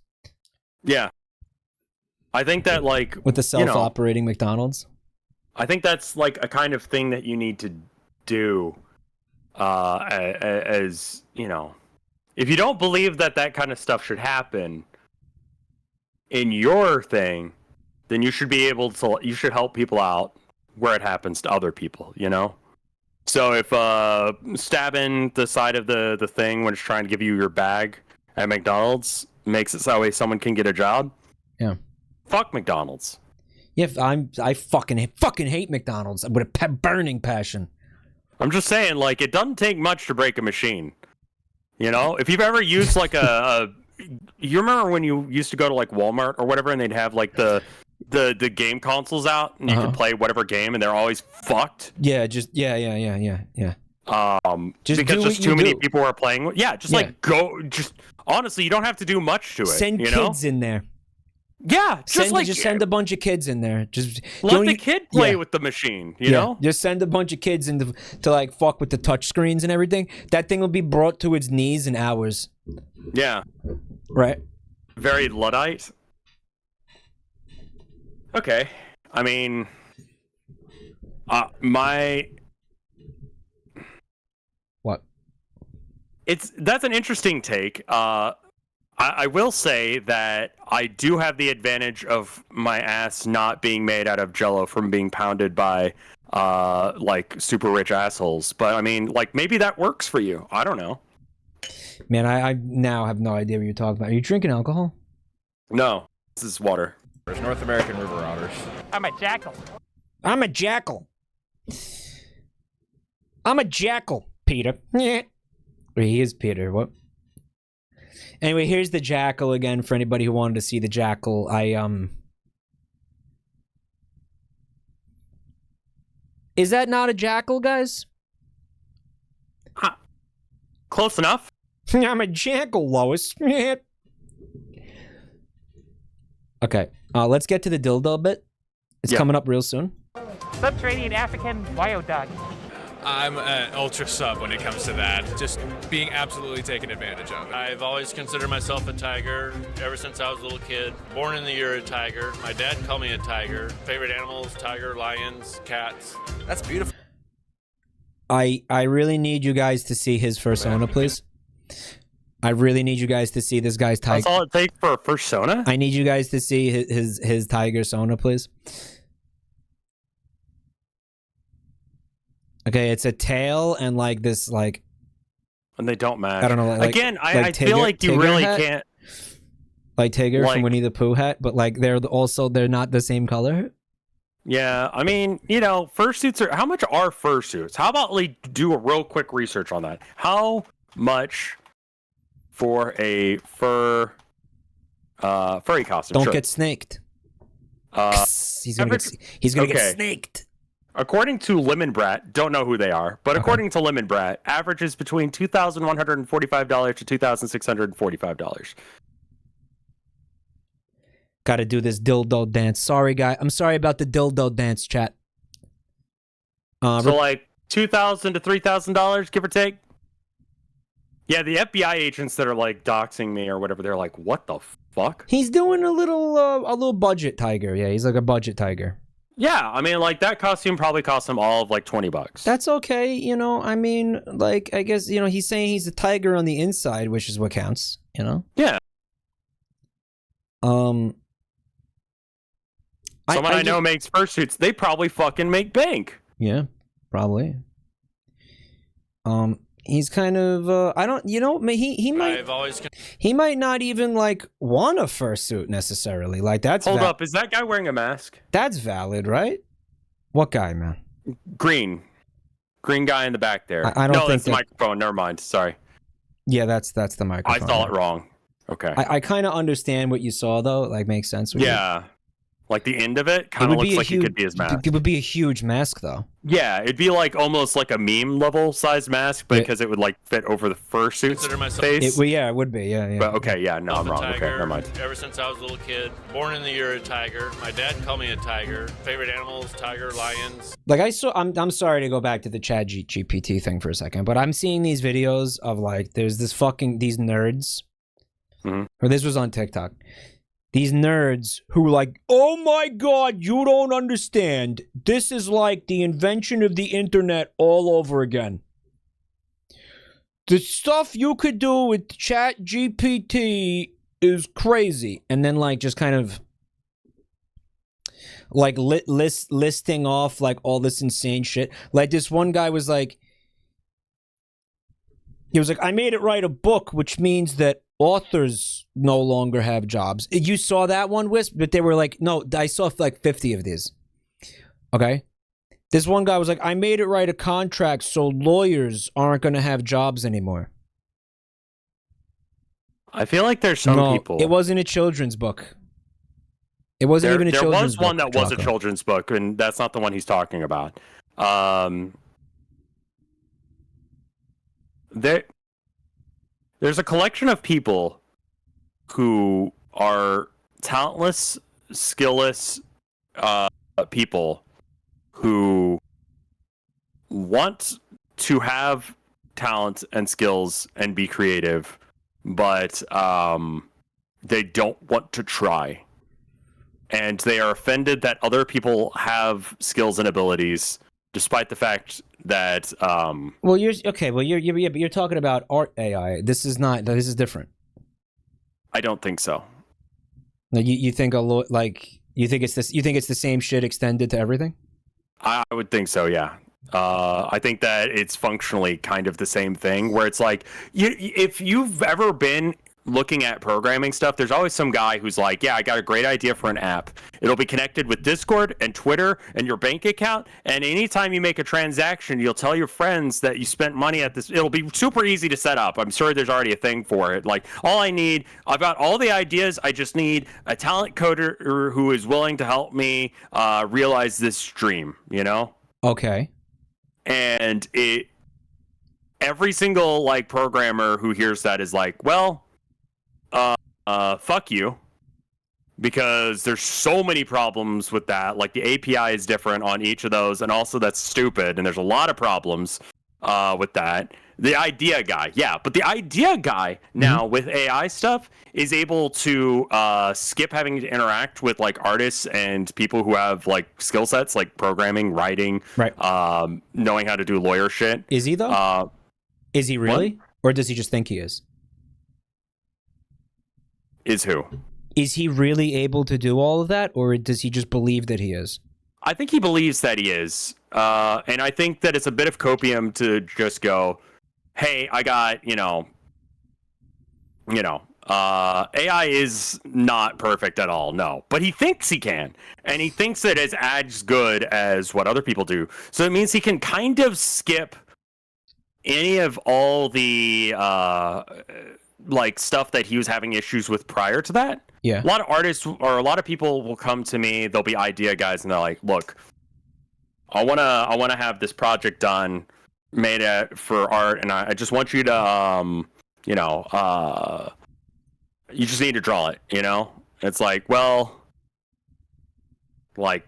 Yeah, I think that like with the self-operating McDonald's. I think that's like a kind of thing that you need to do. As you know, if you don't believe that kind of stuff should happen in your thing, then you should be able to. You should help people out where it happens to other people, you know? So if stabbing the side of the thing when it's trying to give you your bag at McDonald's makes it so that way someone can get a job, yeah, fuck McDonald's. Yeah, I fucking hate McDonald's with a burning passion. I'm just saying, like, it doesn't take much to break a machine. You know? If you've ever used like you remember when you used to go to like Walmart or whatever and they'd have like the game consoles out and you could play whatever game and they're always fucked. Yeah, yeah. Just because too many people are playing. Yeah, just honestly, you don't have to do much to it. Send kids in there. Yeah, send a bunch of kids in there. Just let the kid play with the machine. You know, just send a bunch of kids in to like fuck with the touch screens and everything. That thing will be brought to its knees in hours. Yeah. Right. Very Luddite. Okay. I mean, what? That's an interesting take. I will say that I do have the advantage of my ass not being made out of Jello from being pounded by like super rich assholes. But I mean, like maybe that works for you. I don't know. Man, I now have no idea what you're talking about. Are you drinking alcohol? No, this is water. There's North American river otters. I'm a jackal. I'm a jackal. I'm a jackal, Peter. Yeah. He is Peter. What? Anyway, here's the jackal again for anybody who wanted to see the jackal. Is that not a jackal, guys? Close enough. I'm a jackal, Lois. Okay, let's get to the dildo bit. It's coming up real soon. Subterranean African wild dog. I'm an ultra sub when it comes to that. Just being absolutely taken advantage of. I've always considered myself a tiger ever since I was a little kid. Born in the year of tiger. My dad called me a tiger. Favorite animals, tiger, lions, cats. That's beautiful. I really need you guys to see his persona, please. I really need you guys to see this guy's tiger. That's all it takes for a persona? I need you guys to see his tiger sona, please. Okay, it's a tail and like this, like... And they don't match. I don't know. Like, again, I feel like you really can't... Like Tigger from Winnie the Pooh hat, but like they're not the same color. Yeah, I mean, you know, fursuits are... How much are fursuits? How about like do a real quick research on that? How much for a furry costume? Don't get snaked. He's gonna get snaked. According to Lemon Brat, don't know who they are, but according to Lemon Brat, averages between $2,145 to $2,645. Gotta do this dildo dance. Sorry, guy. I'm sorry about the dildo dance, chat. So like $2,000 to $3,000, give or take? Yeah, the FBI agents that are like doxing me or whatever, they're like, what the fuck? He's doing a little budget tiger. Yeah, he's like a budget tiger. Yeah, I mean, like, that costume probably cost him all of, like, $20. That's okay, you know, I mean, like, I guess, you know, he's saying he's a tiger on the inside, which is what counts, you know? Yeah. Someone I know makes fursuits. They probably fucking make bank. Yeah, probably. He's kind of I don't, you know, he might he might not even like want a fursuit necessarily. Like that's Hold up, is that guy wearing a mask? That's valid, right? What guy, man? Green guy in the back there. I don't no, think that's the microphone. Never mind. Sorry. Yeah, that's the microphone. I saw it wrong. Okay. I kind of understand what you saw though. Like makes sense. Yeah. Like the end of it kind of looks like it could be his mask. It would be a huge mask though. Yeah, it'd be like almost like a meme level size mask, but because it would like fit over the fursuit's face. Yeah, it would be. Yeah. But okay, yeah, no, I'm wrong. Okay, never mind. Ever since I was a little kid, born in the year of tiger. My dad called me a tiger. Favorite animals: tiger, lions. Like I saw, I'm sorry to go back to the Chat GPT thing for a second, but I'm seeing these videos of like there's these nerds, or this was on TikTok. These nerds who were like, oh my God, you don't understand. This is like the invention of the internet all over again. The stuff you could do with Chat GPT is crazy. And then like just kind of like listing off like all this insane shit. Like this one guy was like, he was like, I made it write a book, which means that authors no longer have jobs. You saw that one, Wisp? But they were like, no, I saw like 50 of these. Okay? This one guy was like, I made it write a contract so lawyers aren't going to have jobs anymore. I feel like there's some people. It wasn't a children's book. It wasn't even a children's book. There was one that was a children's book, and that's not the one he's talking about. There's a collection of people who are talentless, skillless people who want to have talent and skills and be creative, but they don't want to try. And they are offended that other people have skills and abilities, despite the fact that well, you're talking about art AI. This is different. I don't think so. No, you think you think it's this? You think it's the same shit extended to everything? I would think so. Yeah. I think that it's functionally kind of the same thing, where it's like if you've ever been looking at programming stuff, there's always some guy who's like, yeah, I got a great idea for an app. It'll be connected with Discord and Twitter and your bank account, and anytime you make a transaction, you'll tell your friends that you spent money at this. It'll be super easy to set up. I'm sure there's already a thing for it. Like, I've got all the ideas, I just need a talent coder who is willing to help me realize this dream, you know? Okay. And every single like programmer who hears that is like, well, fuck you, because there's so many problems with that. Like the API is different on each of those, and also that's stupid, and there's a lot of problems with that. The idea guy, yeah, but the idea guy now with AI stuff is able to skip having to interact with like artists and people who have like skill sets like programming, writing, right, knowing how to do lawyer shit. Is he though? Is he really? What? Or does he just think he is? Is who? Is he really able to do all of that, or does he just believe that he is? I think he believes that he is. And I think that it's a bit of copium to just go, hey, I got, AI is not perfect at all, no. But he thinks he can. And he thinks that it's as good as what other people do. So it means he can kind of skip any of all the like stuff that he was having issues with prior to that. Yeah. A lot of artists or a lot of people will come to me, they'll be idea guys, and they're like, look, I wanna have this project done, made for art, and I just want you to you just need to draw it, It's like, well, like,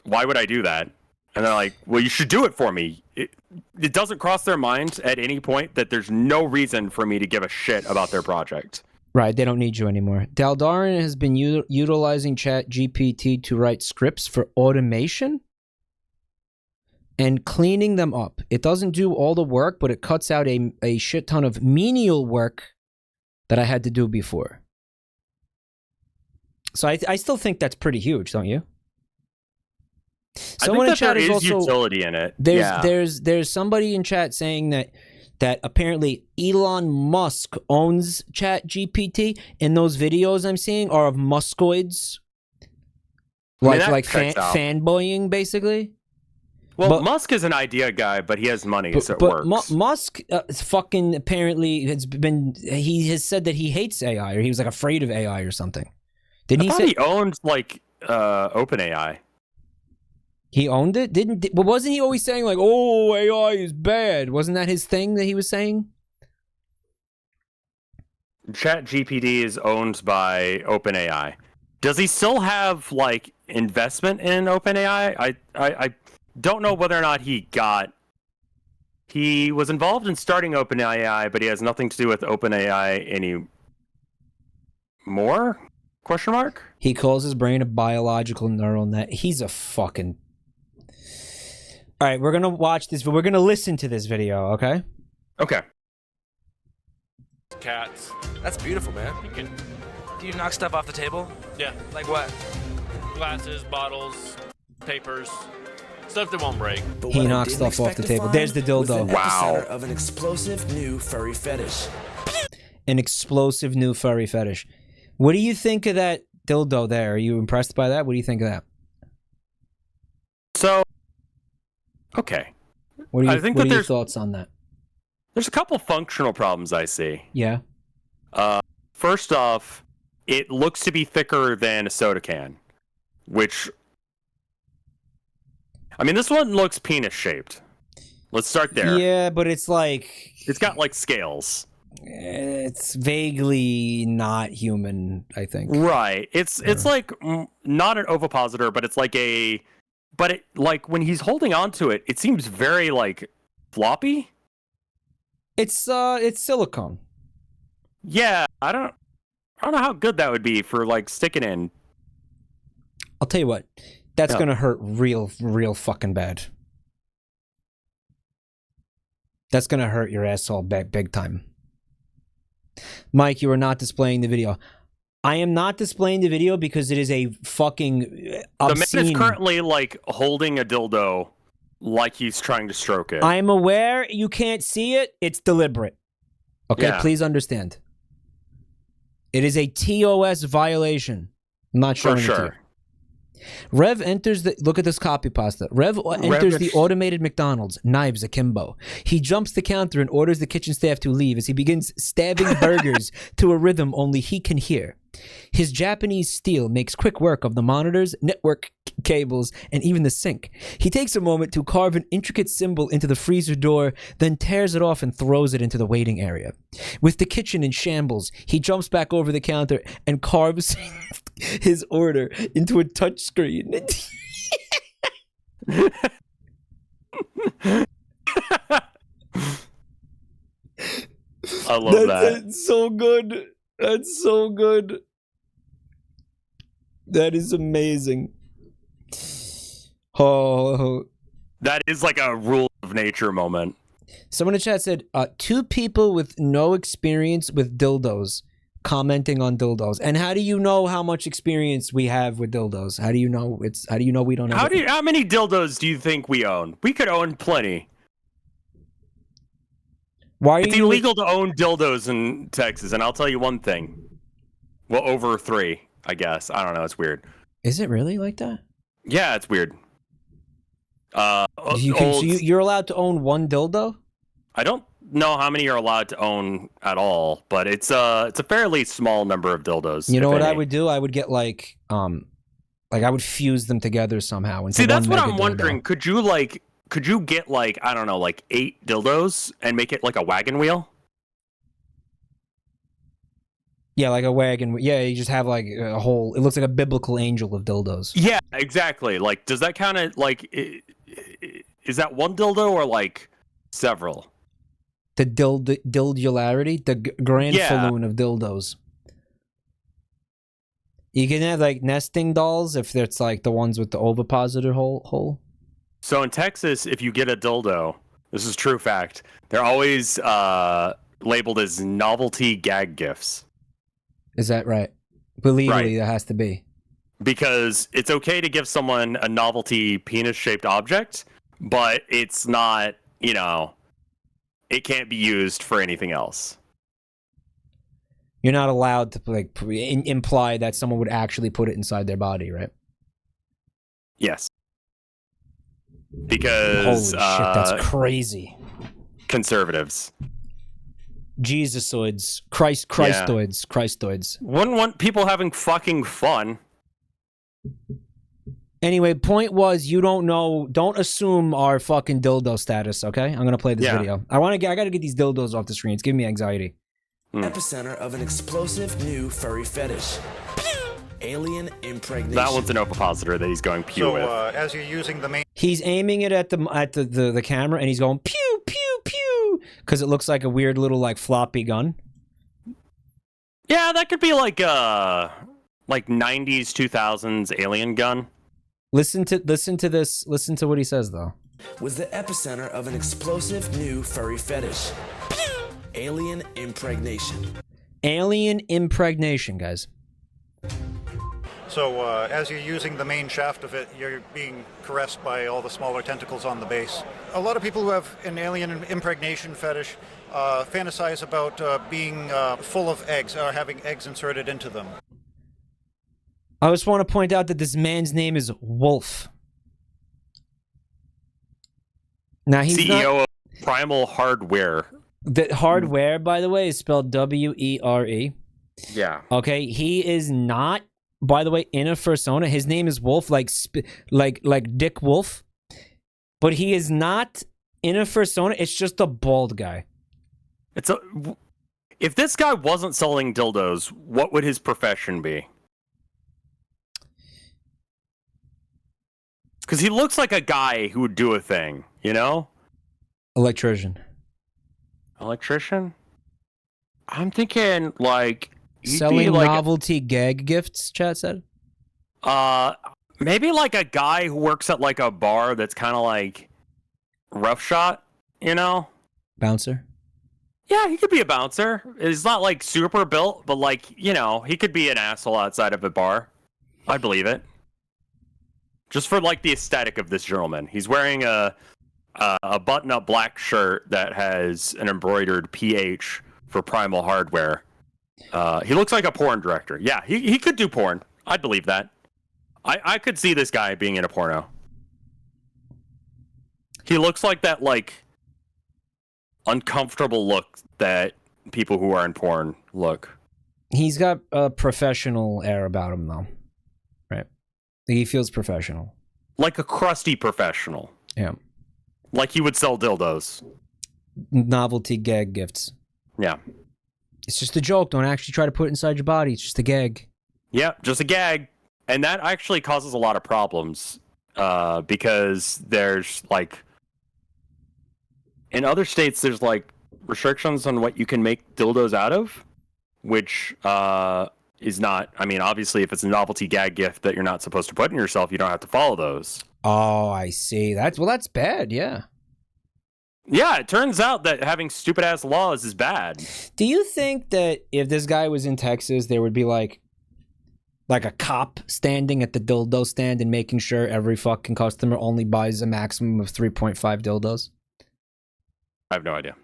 why would I do that? And they're like, well, you should do it for me. It doesn't cross their minds at any point that there's no reason for me to give a shit about their project. Right, they don't need you anymore. Daldarin has been utilizing Chat GPT to write scripts for automation and cleaning them up. It doesn't do all the work, but it cuts out a shit ton of menial work that I had to do before. So I still think that's pretty huge, don't you? Someone I think that there is utility in it. There's somebody in chat saying that that apparently Elon Musk owns ChatGPT, and those videos I'm seeing are of Muskoids, like fanboying basically. Well, Musk is an idea guy, but he has money, so it works. Musk fucking apparently he has said that he hates AI, or he was like afraid of AI or something. Didn't I thought he owned like OpenAI? He owned it? But wasn't he always saying like, "Oh, AI is bad"? Wasn't that his thing that he was saying? ChatGPT is owned by OpenAI. Does he still have like investment in OpenAI? I don't know whether or not he was involved in starting OpenAI, but he has nothing to do with OpenAI anymore? Question mark? He calls his brain a biological neural net. He's a fucking... All right, we're going to watch this, but we're going to listen to this video, okay? Okay. Cats. That's beautiful, man. Do you knock stuff off the table? Yeah. Like what? Glasses, bottles, papers, stuff that won't break. He knocks stuff off the table. There's the dildo. Wow. Of an explosive new furry fetish. An explosive new furry fetish. What do you think of that dildo there? Are you impressed by that? What do you think of that? So, okay. What are your thoughts on that? There's a couple functional problems I see. Yeah. First off, it looks to be thicker than a soda can, which... I mean, this one looks penis-shaped. Let's start there. Yeah, but it's like... It's got, like, scales. It's vaguely not human, I think. Right. It's like not an ovipositor, but it's like a... But it, like, when he's holding on to it, it seems very, like, floppy. It's silicone. Yeah, I don't know how good that would be for, like, sticking in. I'll tell you what. That's gonna hurt real fucking bad. That's gonna hurt your asshole big time. Mike, you are not displaying the video. I am not displaying the video because it is a fucking obscene... The man is currently, like, holding a dildo like he's trying to stroke it. I'm aware you can't see it. It's deliberate. Okay, Yeah. Please understand. It is a TOS violation. I'm not showing it to you. Rev enters the... Look at this copy pasta. Rev enters the automated McDonald's, knives akimbo. He jumps the counter and orders the kitchen staff to leave as he begins stabbing burgers to a rhythm only he can hear. His Japanese steel makes quick work of the monitors, network cables, and even the sink. He takes a moment to carve an intricate symbol into the freezer door, then tears it off and throws it into the waiting area. With the kitchen in shambles, he jumps back over the counter and carves his order into a touchscreen. I love that. That's so good. That's so good. That is amazing. Oh. That is like a rule of nature moment. Someone in chat said, 2 people with no experience with dildos commenting on dildos. And how do you know how much experience we have with dildos? How do you know we don't have How many dildos do you think we own? We could own plenty. Why are it's illegal to own dildos in Texas, and I'll tell you one thing. Well, over 3, I guess. I don't know. It's weird. Is it really like that? Yeah, it's weird. So you're allowed to own 1 dildo? I don't know how many you're allowed to own at all, but it's a fairly small number of dildos. You know what I would do? I would get like I would fuse them together somehow. See, that's what I'm wondering. Could you get like, I don't know, like 8 dildos and make it like a wagon wheel? Yeah, like a wagon. Yeah, you just have like a whole... It looks like a biblical angel of dildos. Yeah, exactly. Like, does that kind of like... Is that 1 dildo or like several? The dildularity? The grand falloon of dildos. You can have like nesting dolls if it's like the ones with the ovipositor hole. So in Texas, if you get a dildo, this is true fact, they're always labeled as novelty gag gifts. Is that right? But legally, that has to be. Because it's okay to give someone a novelty penis-shaped object, but it's not, it can't be used for anything else. You're not allowed to like imply that someone would actually put it inside their body, right? Yes. Because holy shit, that's crazy. Conservatives. Jesusoids, Christoids. Wouldn't want people having fucking fun. Anyway, point was, you don't know. Don't assume our fucking dildo status. Okay, I'm gonna play this video. I gotta get these dildos off the screen. It's giving me anxiety. Epicenter of an explosive new furry fetish. Alien impregnation. That one's an ovipositor that he's going pew with. As you're using the main... He's aiming it at the camera, and he's going pew pew pew because it looks like a weird little like floppy gun. Yeah, that could be like 90s 2000s alien gun. Listen to this. Listen to what he says though. Was the epicenter of an explosive new furry fetish. Alien impregnation. Alien impregnation, guys. So as you're using the main shaft of it, you're being caressed by all the smaller tentacles on the base. A lot of people who have an alien impregnation fetish fantasize about being full of eggs or having eggs inserted into them. I just want to point out that this man's name is Wolf. Now he's CEO of Primal Hardware. The hardware, by the way, is spelled W-E-R-E. Yeah. Okay, he is not, by the way, in a fursona. His name is Wolf, like Dick Wolf. But he is not in a fursona. It's just a bald guy. If this guy wasn't selling dildos, what would his profession be? Because he looks like a guy who would do a thing, you know? Electrician. Electrician? I'm thinking, like... Selling novelty gag gifts, chat said? Maybe like a guy who works at like a bar that's kind of like rough shot, you know? Bouncer? Yeah, he could be a bouncer. He's not like super built, but like, you know, he could be an asshole outside of a bar. I believe it. Just for like the aesthetic of this gentleman. He's wearing a button-up black shirt that has an embroidered PH for Primal Hardware. He looks like a porn director. Yeah, he could do porn. I'd believe that. I could see this guy being in a porno. He looks like that, like, uncomfortable look that people who are in porn look. He's got a professional air about him, though. Right? He feels professional. Like a crusty professional. Yeah. Like he would sell dildos. Novelty gag gifts. Yeah. It's just a joke. Don't actually try to put it inside your body. It's just a gag. Yeah, just a gag. And that actually causes a lot of problems. Because there's, like... In other states, there's, like, restrictions on what you can make dildos out of. Which is not... I mean, obviously, if it's a novelty gag gift that you're not supposed to put in yourself, you don't have to follow those. Oh, I see. That's bad, yeah. Yeah, it turns out that having stupid-ass laws is bad. Do you think that if this guy was in Texas, there would be, like a cop standing at the dildo stand and making sure every fucking customer only buys a maximum of 3.5 dildos? I have no idea.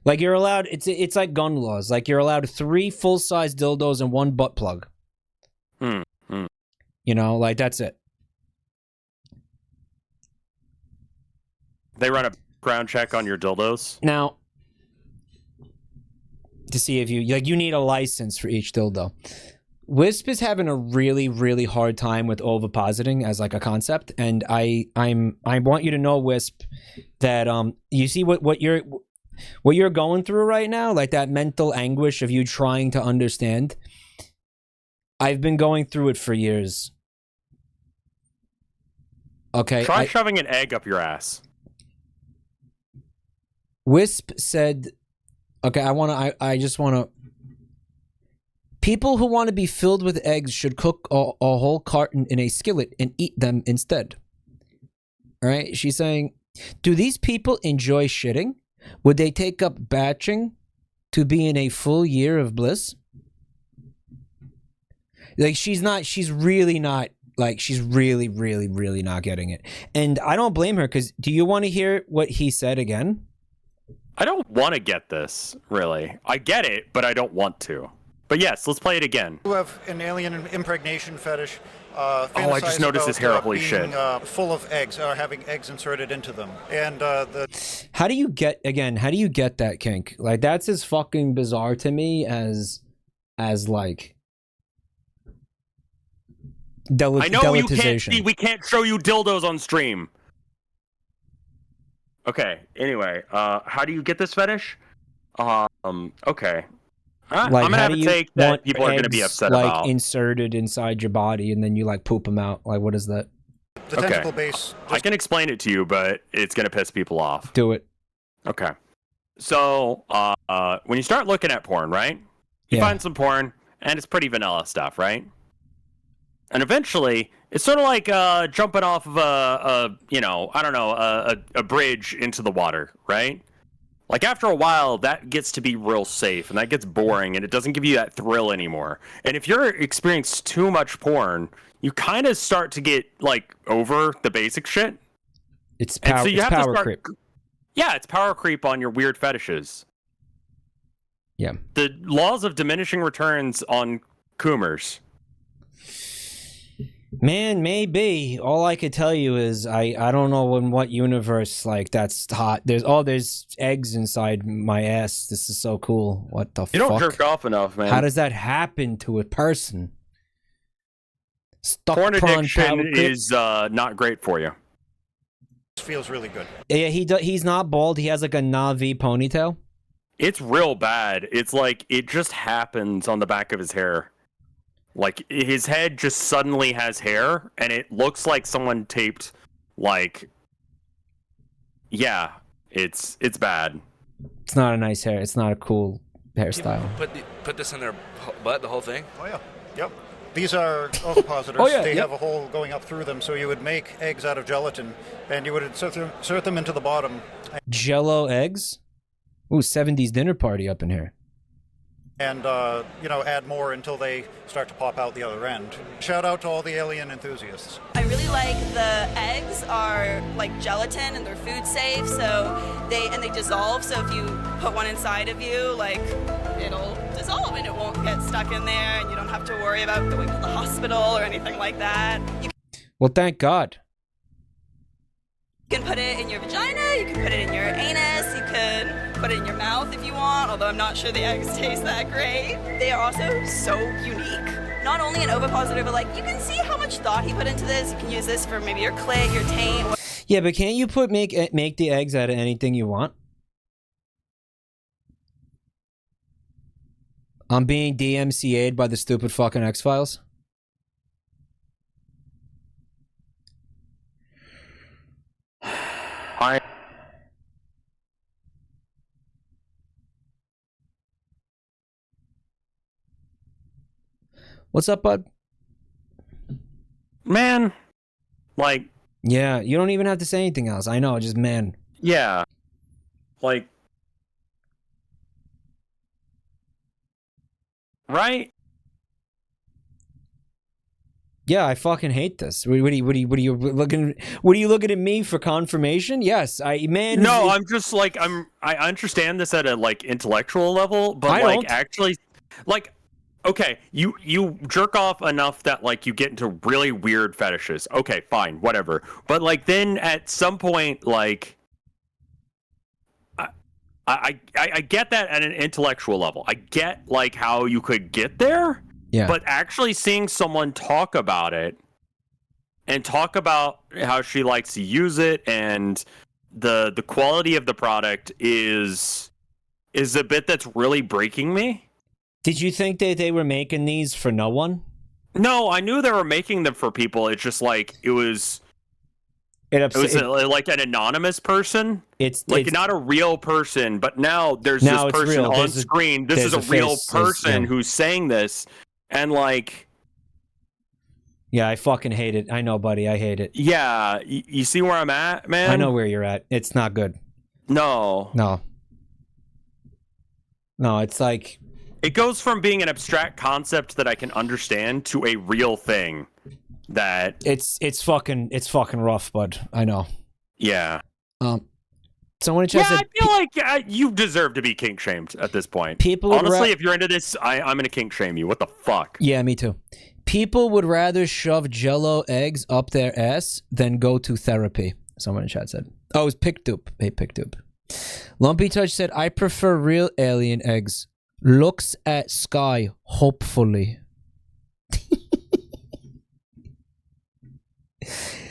Like, you're allowed... It's like gun laws. Like, you're allowed 3 full-size dildos and 1 butt plug. You know, like, that's it. They run a background check on your dildos? Now, to see if you need a license for each dildo. Wisp is having a really, really hard time with ovipositing as like a concept, and I want you to know, Wisp, that you see what you're going through right now, like that mental anguish of you trying to understand. I've been going through it for years. Okay. Try shoving an egg up your ass. Wisp said, okay, I just want to... People who want to be filled with eggs should cook a whole carton in a skillet and eat them instead. All right? She's saying, do these people enjoy shitting? Would they take up batching to be in a full year of bliss? Like, she's really not, like, she's really, really, really not getting it. And I don't blame her, because do you want to hear what he said again? I don't want to get this, really. I get it, but I don't want to. But yes, let's play it again. Who have an alien impregnation fetish. I just noticed his hair. Holy shit. Full of eggs, or having eggs inserted into them. And How do you get that kink? Like, that's as fucking bizarre to me as like I know you can't deletization. see, we can't show you dildos on stream. Okay, anyway, how do you get this fetish? Okay. I'm gonna have a take that people are gonna be upset about. Like, inserted inside your body and then you like poop them out. Like, what is that? the tentacle base. I can explain it to you, but it's gonna piss people off. Do it. Okay. So, when you start looking at porn, right? You find some porn, and it's pretty vanilla stuff, right? And eventually, it's sort of like jumping off of a bridge into the water, right? Like, after a while, that gets to be real safe, and that gets boring, and it doesn't give you that thrill anymore. And if you're experiencing too much porn, you kind of start to get, like, over the basic shit. It's power creep. Yeah, it's power creep on your weird fetishes. Yeah. The laws of diminishing returns on Coomers. Man, maybe. All I could tell you is I don't know in what universe like that's hot. There's eggs inside my ass. This is so cool. What the fuck? You don't jerk off enough, man. How does that happen to a person? Porn addiction is not great for you. Feels really good. Yeah, he's not bald. He has like a Navi ponytail. It's real bad. It's like it just happens on the back of his hair. Like, his head just suddenly has hair, and it looks like someone taped, like... Yeah, it's bad. It's not a nice hair. It's not a cool hairstyle. Put this in their butt, the whole thing? Oh, yeah. Yep. These are ovipositors. Oh, yeah, they yep. have a hole going up through them, so you would make eggs out of gelatin, and you would insert them into the bottom. Jello eggs? Ooh, 70s dinner party up in here. And, add more until they start to pop out the other end. Shout out to all the alien enthusiasts. I really like the eggs are like gelatin and they're food safe, so they dissolve. So if you put one inside of you, like, it'll dissolve and it won't get stuck in there, and you don't have to worry about going to the hospital or anything like that. Well, thank God. You can put it in your vagina, you can put it in your anus, you can put it in your mouth if you want, although I'm not sure the eggs taste that great. They are also so unique. Not only an ovipositor, but like, you can see how much thought he put into this. You can use this for maybe your clit, your taint. Yeah, but can't you make the eggs out of anything you want? I'm being DMCA'd by the stupid fucking X-Files. What's up, bud? Man, like... Yeah, you don't even have to say anything else. I know, just man. Yeah. Like... Right? Yeah, I fucking hate this. What are you looking at me for confirmation? Yes, No, I'm just like I understand this at a like intellectual level, but I like don't. actually, like, okay, you jerk off enough that like you get into really weird fetishes. Okay, fine, whatever. But like then at some point, like, I get that at an intellectual level. I get like how you could get there. Yeah. But actually seeing someone talk about it and talk about how she likes to use it and the quality of the product is a bit that's really breaking me. Did you think that they were making these for no one? No, I knew they were making them for people. It's just like it was like an anonymous person. It's not a real person, but now there's this person on screen. This is a real person who's saying this. And like, yeah, I fucking hate it. I know, buddy. I hate it. Yeah, you see where I'm at, man? I know where you're at. It's not good. No, it's like it goes from being an abstract concept that I can understand to a real thing that it's fucking rough, bud. I know. Yeah. Someone in chat Yeah, said, I feel like you deserve to be kink shamed at this point. People would honestly, if you're into this, I'm gonna kink shame you. What the fuck? yeah, me too. People would rather shove Jello eggs up their ass than go to therapy. Someone in chat said. Oh, it was PickDupe. Hey, PickDupe. Lumpy Touch said, I prefer real alien eggs. Looks at sky, hopefully.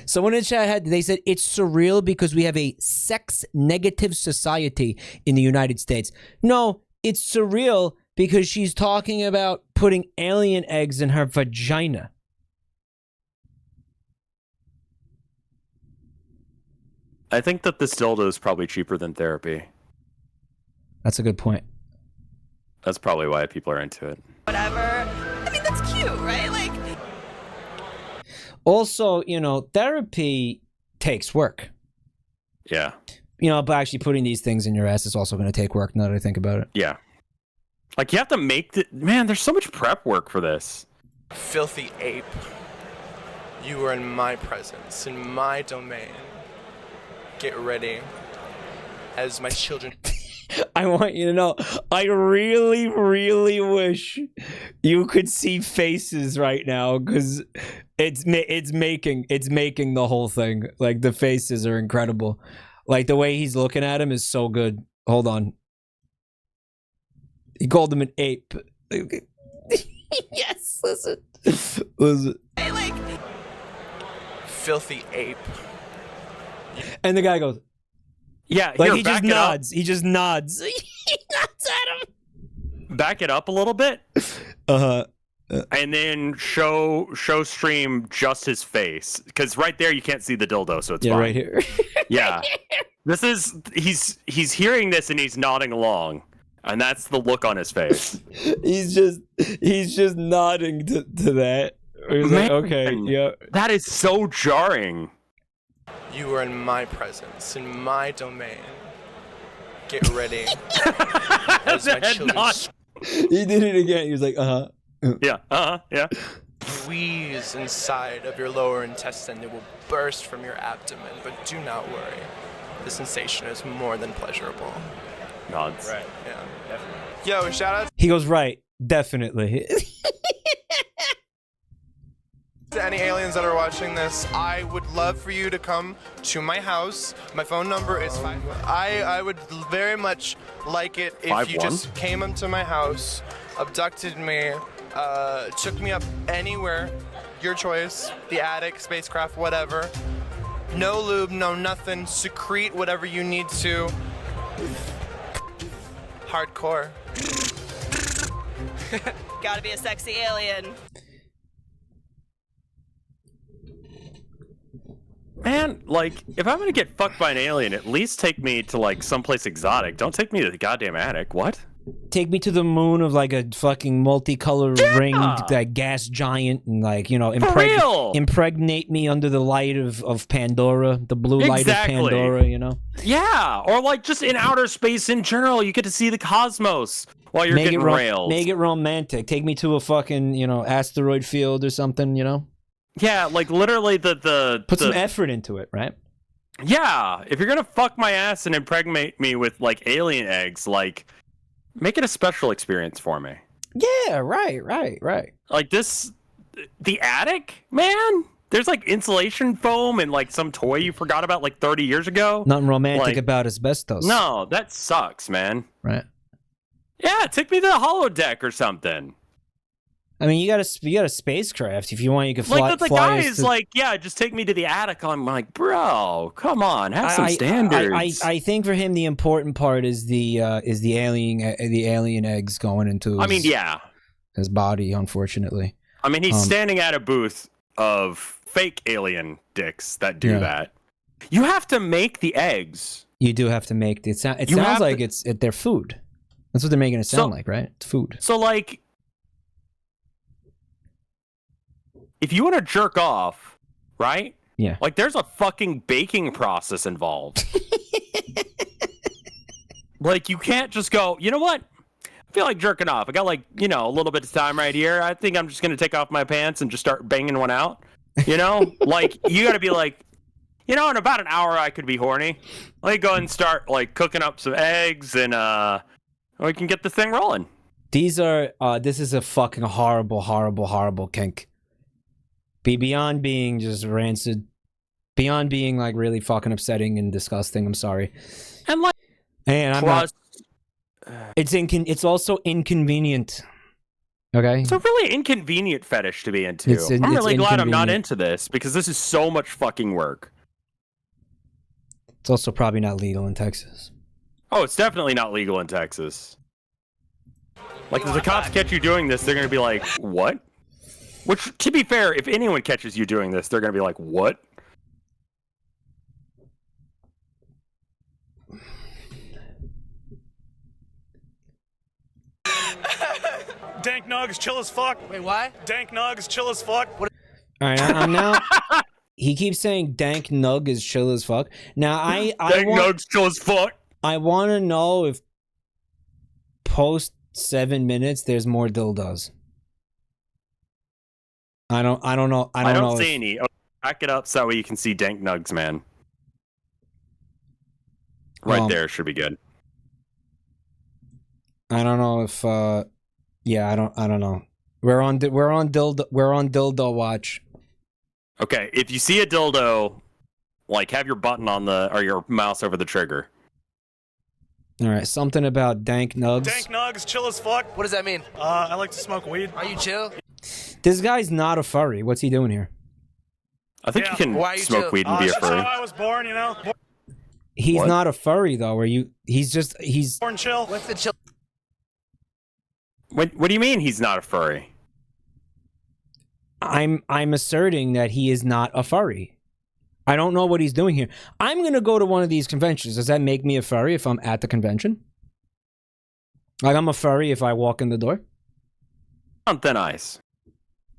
Someone in chat they said it's surreal because we have a sex negative society in the United States. No, it's surreal because she's talking about putting alien eggs in her vagina. I think that this dildo is probably cheaper than therapy. That's a good point. That's probably why people are into it. Whatever. I mean, that's cute, right? Like. Also, you know, therapy takes work. Yeah. You know, but actually putting these things in your ass is also going to take work now that I think about it. Yeah. Like, you have to make the... Man, there's so much prep work for this. Filthy ape. You are in my presence, in my domain. Get ready. As my children... I want you to know, I really, really wish you could see faces right now because it's making the whole thing. Like, the faces are incredible. Like, the way he's looking at him is so good. Hold on. He called him an ape. Yes, listen. Listen. Hey, like. Filthy ape. And the guy goes, yeah, like here, he just nods. He just nods. He nods at him. Back it up a little bit. Uh-huh. And then show stream just his face. Because right there you can't see the dildo, so it's fine. Right here. Yeah. This is he's hearing this and he's nodding along. And that's the look on his face. he's just nodding to that. He's like, okay, yeah. That is so jarring. You are in my presence, in my domain. Get ready. As my children He did it again. He was like, Yeah, yeah. squeeze inside of your lower intestine. It will burst from your abdomen, but do not worry. The sensation is more than pleasurable. Nods. Right, yeah, definitely. Yo, shout out He goes, right, definitely. to any aliens that are watching this. I would love for you to come to my house. My phone number is 5. I would very much like it if you just came up to my house, abducted me, took me up anywhere, your choice, the attic, spacecraft, whatever. No lube, no nothing. Secrete whatever you need to. Hardcore. Gotta be a sexy alien. Man, like, if I'm gonna get fucked by an alien, at least take me to, like, someplace exotic. Don't take me to the goddamn attic. What? Take me to the moon of, like, a fucking multicolored ringed, like, gas giant and, like, you know, impregnate me under the light of Pandora, the blue light of Pandora, you know? Yeah, or, like, just in outer space in general, you get to see the cosmos while you're getting railed. Make it romantic. Take me to a fucking, you know, asteroid field or something, you know? Yeah, like, literally Put some effort into it, right? Yeah, if you're gonna fuck my ass and impregnate me with, like, alien eggs, like, make it a special experience for me. Yeah, right. Like, the attic, man? There's, like, insulation foam and, like, some toy you forgot about, like, 30 years ago. Nothing romantic about asbestos. No, that sucks, man. Right. Yeah, take me to the holodeck or something. I mean, you got a spacecraft. If you want, you can fly. Like, the guy is like, yeah, just take me to the attic. I'm like, bro, come on, have some standards. I think for him the important part is the alien eggs going into. His body, unfortunately. I mean, he's standing at a booth of fake alien dicks that do that. You have to make the eggs. You do have to make it. It sounds like it's their food. That's what they're making it sound like, right? It's food. So, like, if you want to jerk off, right? Yeah. Like, there's a fucking baking process involved. Like, you can't just go, you know what? I feel like jerking off. I got, like, you know, a little bit of time right here. I think I'm just going to take off my pants and just start banging one out. You know? Like, you got to be like, You know, in about an hour I could be horny. Let me go ahead and start like cooking up some eggs, and we can get this thing rolling. These are this is a fucking horrible kink. Beyond being just rancid, beyond being like really fucking upsetting and disgusting. I'm sorry. And like, and I'm not. It's also inconvenient. Okay. It's a really inconvenient fetish to be into. I'm really glad I'm not into this because this is so much fucking work. It's also probably not legal in Texas. Oh, it's definitely not legal in Texas. Like, if the cops catch you doing this, they're going to be like, what? Which, to be fair, if anyone catches you doing this, they're going to be like, what? Dank Nugs, chill as fuck. Wait, why? Dank Nugs, chill as fuck. All right, I'm now. He keeps saying dank nug is chill as fuck. Now dank nug's chill as fuck. I want to know if post 7 minutes there's more dildos. I don't know. I don't know see any. Oh, back it up so that way you can see dank nugs, man. Right there should be good. I don't know if yeah, I don't know. We're on dildo watch. Okay, if you see a dildo, like have your button on or your mouse over the trigger. All right, something about dank nugs. Dank Nugs, chill as fuck. What does that mean? I like to smoke weed. Are you chill? This guy's not a furry. What's he doing here? I think you can smoke weed and be a furry. That's how I was born, you know. He's not a furry though. He's born chill. What's the chill? What do you mean he's not a furry? I'm asserting that he is not a furry. I don't know what he's doing here. I'm gonna go to one of these conventions. Does that make me a furry if I'm at the convention? Like I'm a furry if I walk in the door? On thin ice.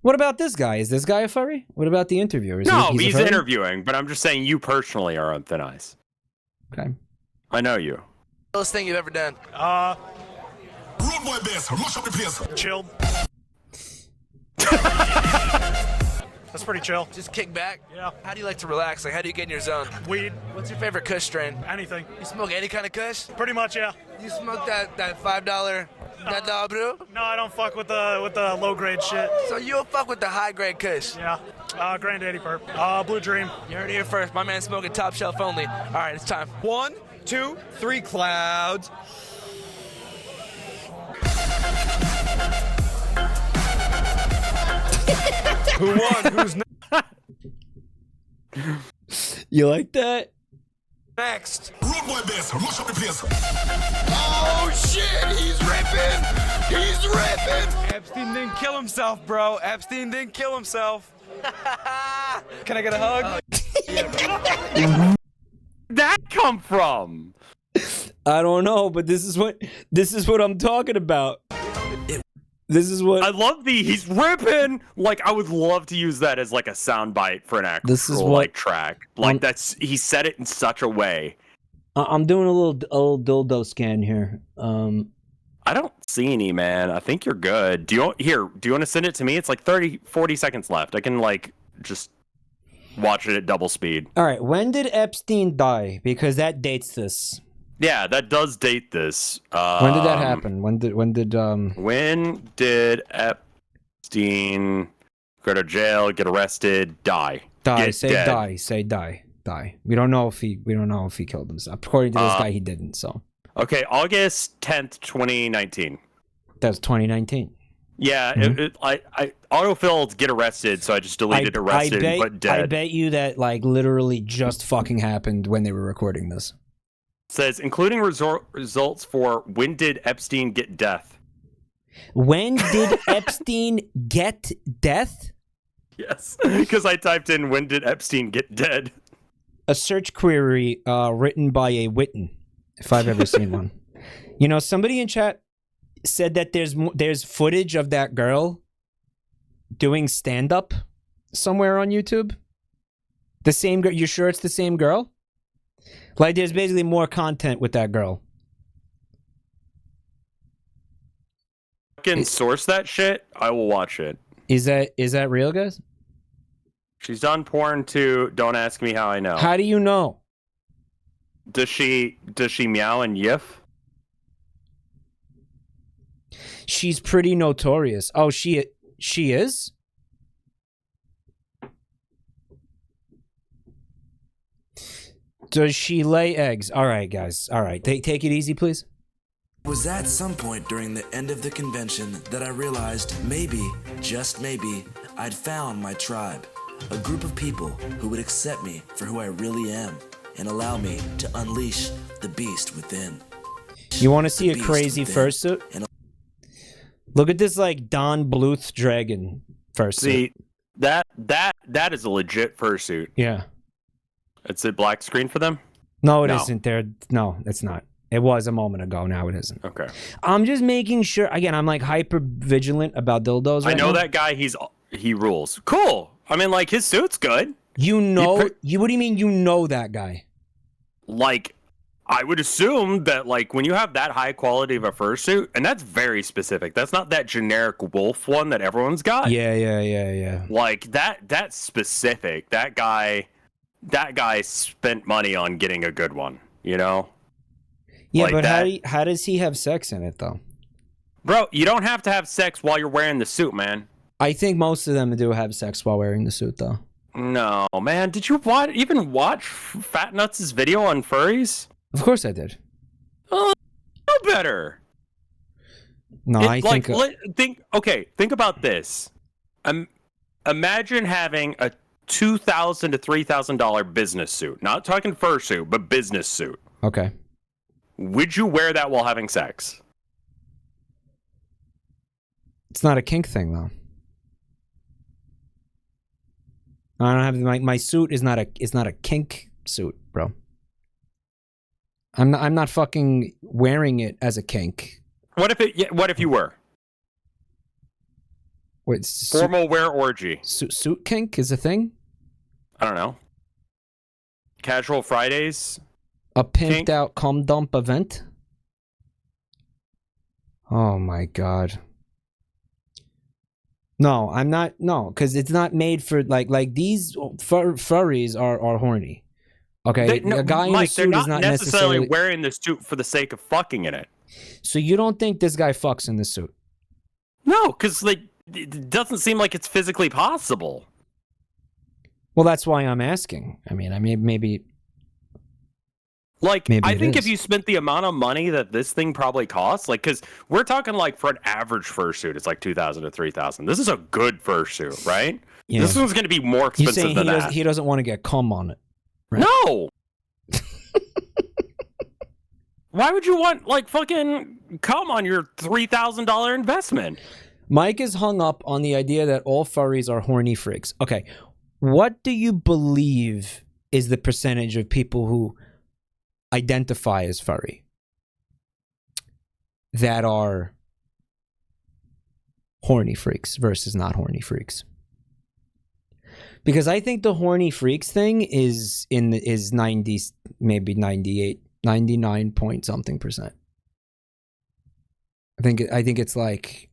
What about this guy? Is this guy a furry? What about the interviewer? He's interviewing, but I'm just saying you personally are on thin ice. Okay. I know you. Coolest thing you've ever done? Rude boy base, rush up the place. Chilled. That's pretty chill. Just kick back? Yeah. How do you like to relax? Like, how do you get in your zone? Weed. What's your favorite kush strain? Anything. You smoke any kind of kush? Pretty much, yeah. You smoke that $5 that dollar brew? No, I don't fuck with the low grade shit. So you'll fuck with the high grade kush? Yeah. Granddaddy Perp. Blue Dream. You heard it here first. My man smoking top shelf only. All right, it's time. 1, 2, 3 clouds. Who won? Who's next? You like that? Next. Rude boy base, rush up the place. Oh shit, he's ripping! He's ripping! Epstein didn't kill himself, bro. Epstein didn't kill himself. Can I get a hug? That come from? I don't know, but this is what I'm talking about. This is what I love he's ripping. Like I would love to use that as like a soundbite for an actual like track. Like he said it in such a way. I'm doing a little dildo scan here. I don't see any, man. I think you're good. Do you want to send it to me? It's like 40 seconds left. I can like just watch it at double speed. All right, when did Epstein die? Because that dates this. Yeah, that does date this. When did that happen? When did Epstein go to jail, get arrested, die? Say die. We don't know if he killed himself. According to this guy, he didn't. So okay, August 10th, 2019. That's 2019. Yeah, I autofilled get arrested, so I just deleted arrested but dead. I bet you that like literally just fucking happened when they were recording this. Says including results for when did Epstein get death? When did Epstein get death? Yes, because I typed in when did Epstein get dead. A search query written by a Witten, if I've ever seen one. You know, somebody in chat said that there's footage of that girl doing stand-up somewhere on YouTube. The same girl. You sure it's the same girl? Like, there's basically more content with that girl. Fucking source that shit. I will watch it. Is that real, guys? She's done porn too. Don't ask me how I know. How do you know? Does she meow and yiff? She's pretty notorious. Oh, she is? Does she lay eggs? All right, guys. All right. Take it easy, please. It was at some point during the end of the convention that I realized maybe, just maybe, I'd found my tribe. A group of people who would accept me for who I really am and allow me to unleash the beast within. You want to see a crazy fursuit? Look at this, like, Don Bluth dragon fursuit. See, that is a legit fursuit. Yeah. It's a black screen for them? No, it isn't there. No, it's not. It was a moment ago. Now it isn't. Okay. I'm just making sure. Again, I'm like hyper vigilant about dildos right I know now. that guy. He rules. Cool. I mean, like, his suit's good. You know, what do you mean you know that guy? Like, I would assume that, like, when you have that high quality of a fursuit, and that's very specific. That's not that generic wolf one that everyone's got. Yeah. Like, that's specific. That guy spent money on getting a good one, you know? Yeah, like but that. how does he have sex in it, though? Bro, you don't have to have sex while you're wearing the suit, man. I think most of them do have sex while wearing the suit, though. No, man. Did you even watch Fat Nuts' video on furries? Of course I did. Oh, no better. No, I think... think about this. Imagine having a $2,000 to $3,000 business suit. Not talking fursuit, but business suit. Okay. Would you wear that while having sex? It's not a kink thing, though. I don't have my suit is not a kink suit, bro. I'm not fucking wearing it as a kink. What if you were? Wait, formal wear orgy. Suit kink is a thing? I don't know. Casual Fridays. A pimped out cum dump event? Oh my god. No, I'm not. No, because it's not made for like these furries are horny. Okay, a guy in a suit is not necessarily wearing the suit for the sake of fucking in it. So you don't think this guy fucks in the suit? No, because like it doesn't seem like it's physically possible. Well, that's why I'm asking. I mean, maybe. Like, I think if you spent the amount of money that this thing probably costs, like, because we're talking like for an average fursuit, it's like $2,000 to $3,000. This is a good fursuit, right? Yeah. This one's going to be more expensive than that. He doesn't want to get cum on it. Right? No. Why would you want like fucking cum on your $3,000 investment? Mike is hung up on the idea that all furries are horny freaks. Okay, what do you believe is the percentage of people who identify as furry that are horny freaks versus not horny freaks? Because I think the horny freaks thing is 90, maybe 98, 99 point something percent. I think it's like,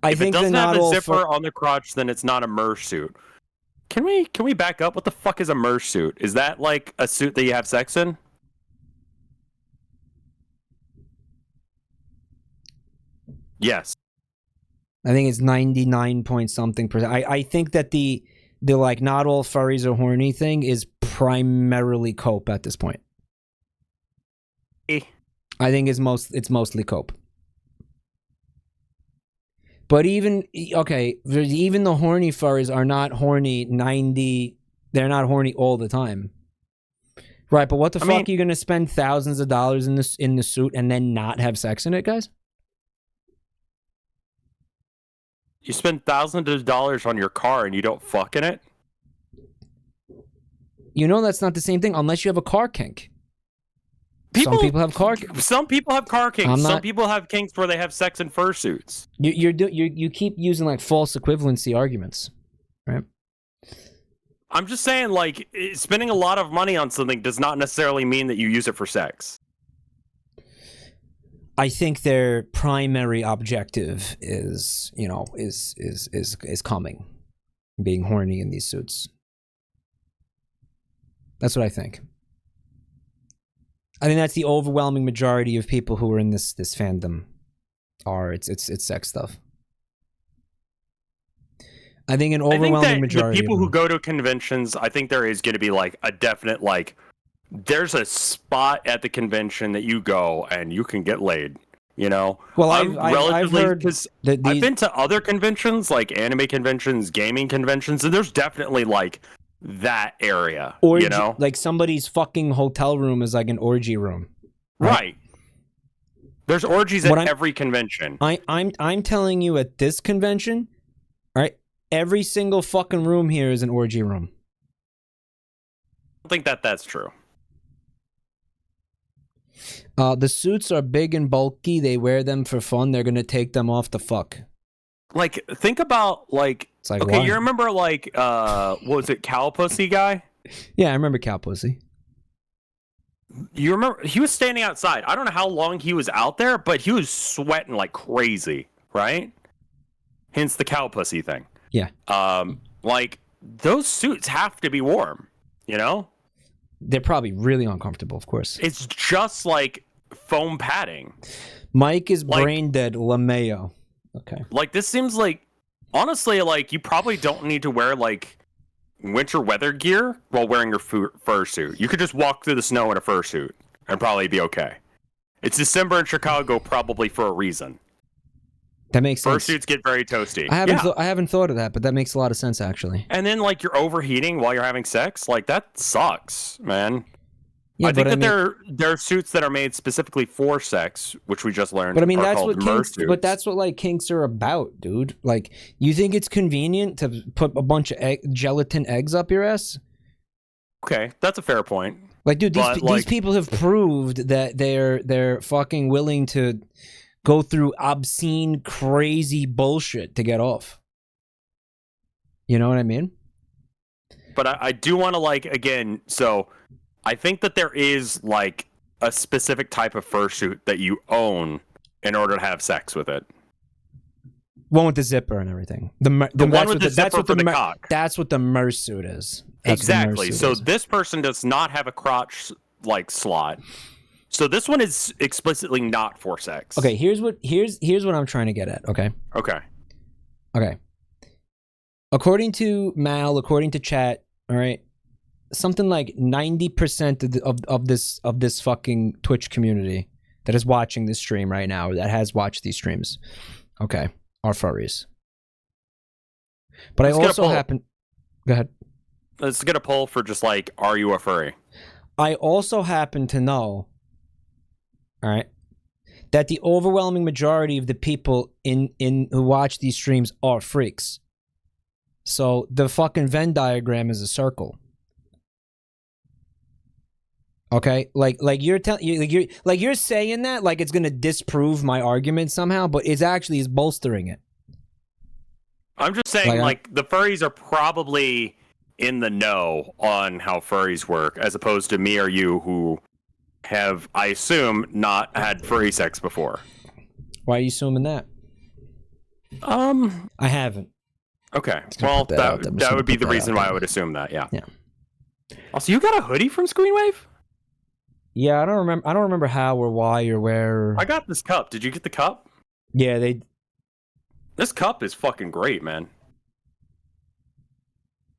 if it doesn't have a zipper on the crotch, then it's not a merge suit. Can we back up? What the fuck is a merge suit? Is that like a suit that you have sex in? Yes. I think it's 99 point something percent. I think that the like not all furries are horny thing is primarily cope at this point. I think it's mostly cope. But even the horny furries are not horny 90. They're not horny all the time. Right, but what the fuck are you going to spend thousands of dollars in the suit and then not have sex in it, guys? You spend thousands of dollars on your car and you don't fuck in it? You know that's not the same thing unless you have a car kink. Some people have car kinks. Some people have car kinks. Some people have kinks where they have sex in fursuits. You keep using like false equivalency arguments, right? I'm just saying, like, spending a lot of money on something does not necessarily mean that you use it for sex. I think their primary objective is coming. being horny in these suits. That's what I think. I think that's the overwhelming majority of people who are in this fandom. It's sex stuff. I think an overwhelming majority. The people of who go to conventions, I think there is going to be like a definite like. There's a spot at the convention that you go and you can get laid. You know. Well, I've heard because I've been to other conventions like anime conventions, gaming conventions, and there's definitely like that area. Orgy, you know, like somebody's fucking hotel room is like an orgy room. Right. There's orgies at every convention. I'm telling you, at this convention, right? Every single fucking room here is an orgy room. I think that's true. The suits are big and bulky. They wear them for fun. They're gonna take them off to fuck. Like, think about like okay, why? you remember like what was it, Cow Pussy guy? Yeah, I remember Cow Pussy. You remember he was standing outside. I don't know how long he was out there, but he was sweating like crazy, right? Hence the Cow Pussy thing. Yeah. Like those suits have to be warm, you know? They're probably really uncomfortable, of course. It's just like foam padding. Mike is brain dead. LeMayo. Okay. Like this seems like, honestly, like you probably don't need to wear like winter weather gear while wearing your fursuit. You could just walk through the snow in a fursuit and probably be okay. It's December in Chicago, probably for a reason. That makes sense. Fursuits get very toasty. I haven't thought of that, but that makes a lot of sense actually. And then like you're overheating while you're having sex, like that sucks, man. Yeah, I think that there are suits that are made specifically for sex, which we just learned. But I mean, that's what like kinks are about, dude. Like, you think it's convenient to put a bunch of gelatin eggs up your ass? Okay, that's a fair point. Like, dude, these people have proved that they're fucking willing to go through obscene, crazy bullshit to get off. You know what I mean? But I do want to like again, so. I think that there is like a specific type of fursuit that you own in order to have sex with it. One with the zipper and everything. The one with the zipper for the cock. That's what the mersuit is. Exactly. So this person does not have a crotch like slot. So this one is explicitly not for sex. Okay, here's what I'm trying to get at. Okay. Okay. According to Mal, according to chat, all right. Something like 90% of this fucking Twitch community that is watching this stream right now, or that has watched these streams, okay, are furries. But I also happen. Go ahead. Let's get a poll for just like, are you a furry? I also happen to know, all right, that the overwhelming majority of the people in who watch these streams are freaks. So the fucking Venn diagram is a circle. Okay, like you're saying that like it's gonna disprove my argument somehow, but it's actually is bolstering it. I'm just saying, like the furries are probably in the know on how furries work, as opposed to me or you who have, I assume, not had furry sex before. Why are you assuming that? I haven't. Okay, well that would be the reason why I would assume that. Yeah. Also, you got a hoodie from Screenwave? Yeah, I don't remember how or why or where. I got this cup. Did you get the cup? Yeah, This cup is fucking great, man.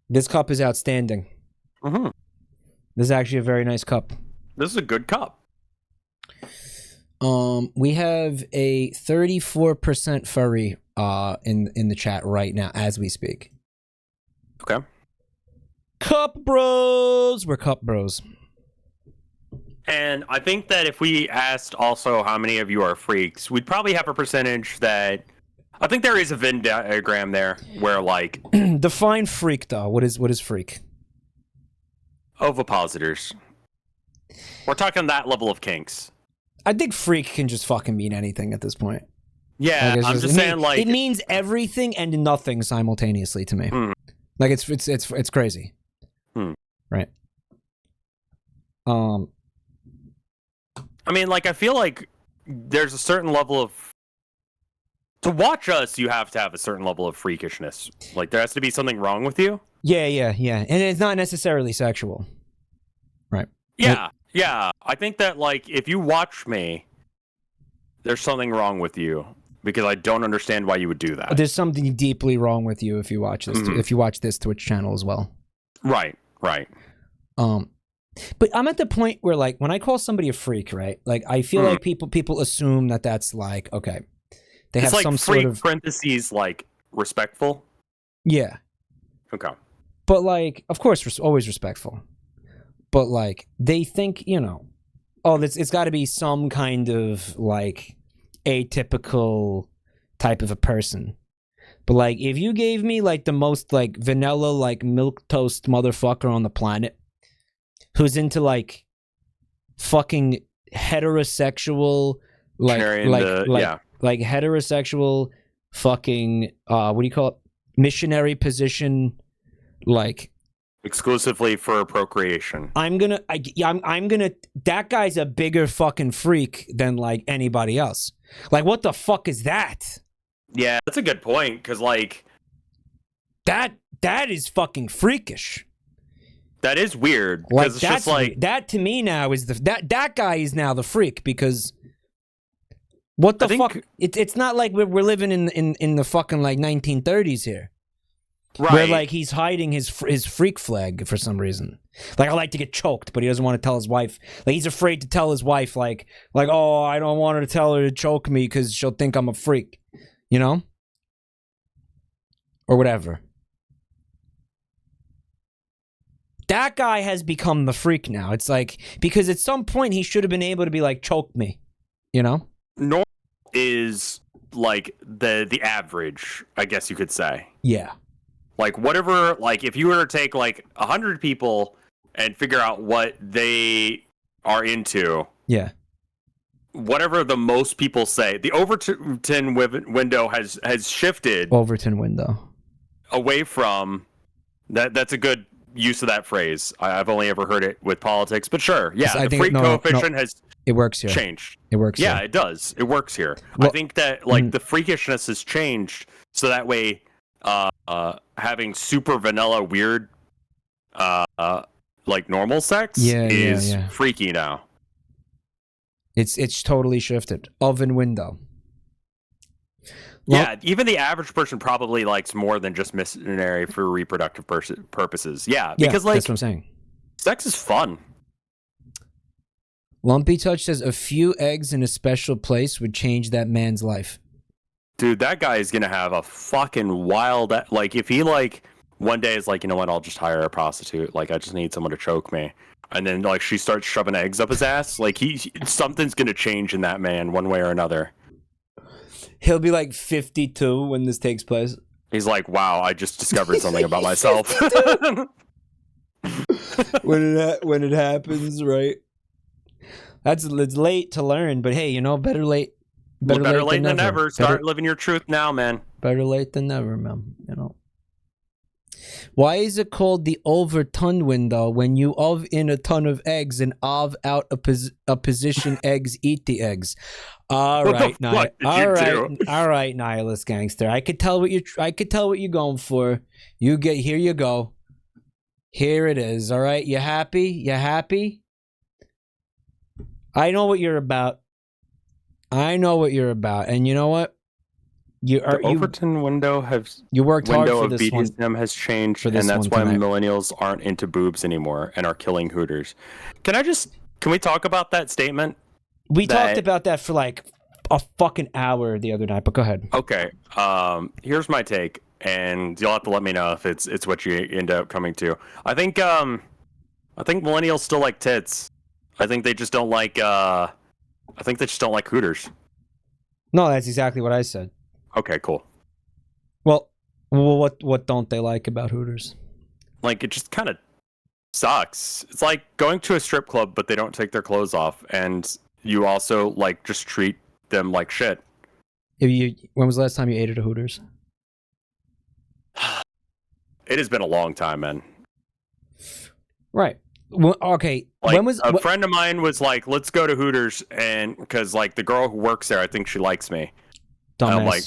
This cup is outstanding. Mm-hmm. This is actually a very nice cup. This is a good cup. We have a 34% furry in the chat right now as we speak. Okay. Cup bros. We're cup bros. And I think that if we asked also how many of you are freaks, we'd probably have a percentage that... I think there is a Venn diagram there where, like... Define freak, though. What is freak? Ovipositors. We're talking that level of kinks. I think freak can just fucking mean anything at this point. Yeah, like I'm just saying, like... It means everything and nothing simultaneously to me. Mm. Like, it's crazy. Right. I mean, like, I feel like there's a certain level of To watch us, you have to have a certain level of freakishness. Like, there has to be something wrong with you. Yeah. And it's not necessarily sexual. Right. Yeah. I think that, like, if you watch me, there's something wrong with you because I don't understand why you would do that. There's something deeply wrong with you if you watch this. If you watch this Twitch channel as well. Right. But I'm at the point where, like, when I call somebody a freak, right? Like, I feel like people assume that that's like, okay, they have like some freak sort of parentheses, like respectful. Yeah. Okay. But like, of course, always respectful. But like, they think, you know, oh, it's got to be some kind of like atypical type of a person. But like, if you gave me like the most like vanilla like milquetoast motherfucker on the planet, who's into like fucking heterosexual like heterosexual fucking what do you call it, missionary position, like exclusively for procreation. I'm gonna that guy's a bigger fucking freak than like anybody else. Like, what the fuck is that? Yeah, that's a good point, because like that is fucking freakish. That is weird. Like, it's just like that to me now is that guy is now the freak, because what the fuck? It's not like we're living in the fucking like 1930s here, right? Where like he's hiding his freak flag for some reason. Like, I like to get choked, but he doesn't want to tell his wife. Like, he's afraid to tell his wife, like oh, I don't want her to tell her to choke me because she'll think I'm a freak, you know, or whatever. That guy has become the freak now. It's like, because at some point he should have been able to be like, choke me, you know? Normal is like the average, I guess you could say. Yeah. Like, whatever, like if you were to take like 100 people and figure out what they are into. Yeah. Whatever the most people say, the Overton window has shifted. Overton window. Away from that. That's a good use of that phrase. I've only ever heard it with politics, but sure. Yeah, the freak coefficient has it works here. Changed. It works Yeah, here. it does. It works here. Well, I think that like the freakishness has changed, so that way having super vanilla weird like normal sex is freaky now. It's totally shifted. Oven window. Yeah, even the average person probably likes more than just missionary for reproductive purposes. Yeah, because like that's what I'm saying. Sex is fun. Lumpy Touch says a few eggs in a special place would change that man's life. Dude, that guy is gonna have a fucking wild. Like, if he like one day is like, you know what, I'll just hire a prostitute. Like, I just need someone to choke me, and then like she starts shoving eggs up his ass. Like, something's gonna change in that man one way or another. He'll be like 52 when this takes place. He's like, wow, I just discovered something about myself. when it happens, right? It's late to learn, but hey, you know, better late than never. Start living your truth now, man. Better late than never, man. You know. Why is it called the Overton window when you ov in a ton of eggs and ov out a position eggs eat the eggs? All right, Nihilist Gangster. I could tell what you're going for. Here you go. Here it is. All right, you happy? You happy? I know what you're about. And you know what? The Overton window you worked hard for this one. BDSM has changed, and that's why millennials aren't into boobs anymore and are killing Hooters. Can we talk about that statement? We talked about that for like a fucking hour the other night, but go ahead. Okay. Here's my take, and you'll have to let me know if it's what you end up coming to. I think millennials still like tits. I think they just don't like Hooters. No, that's exactly what I said. Okay, cool. Well, what don't they like about Hooters? Like, it just kind of sucks. It's like going to a strip club, but they don't take their clothes off, and you also like just treat them like shit. When was the last time you ate at a Hooters? It has been a long time, man. Right. Well, okay. Like, a friend of mine was like, "Let's go to Hooters," and because like the girl who works there, I think she likes me. Dumbass. I'm like,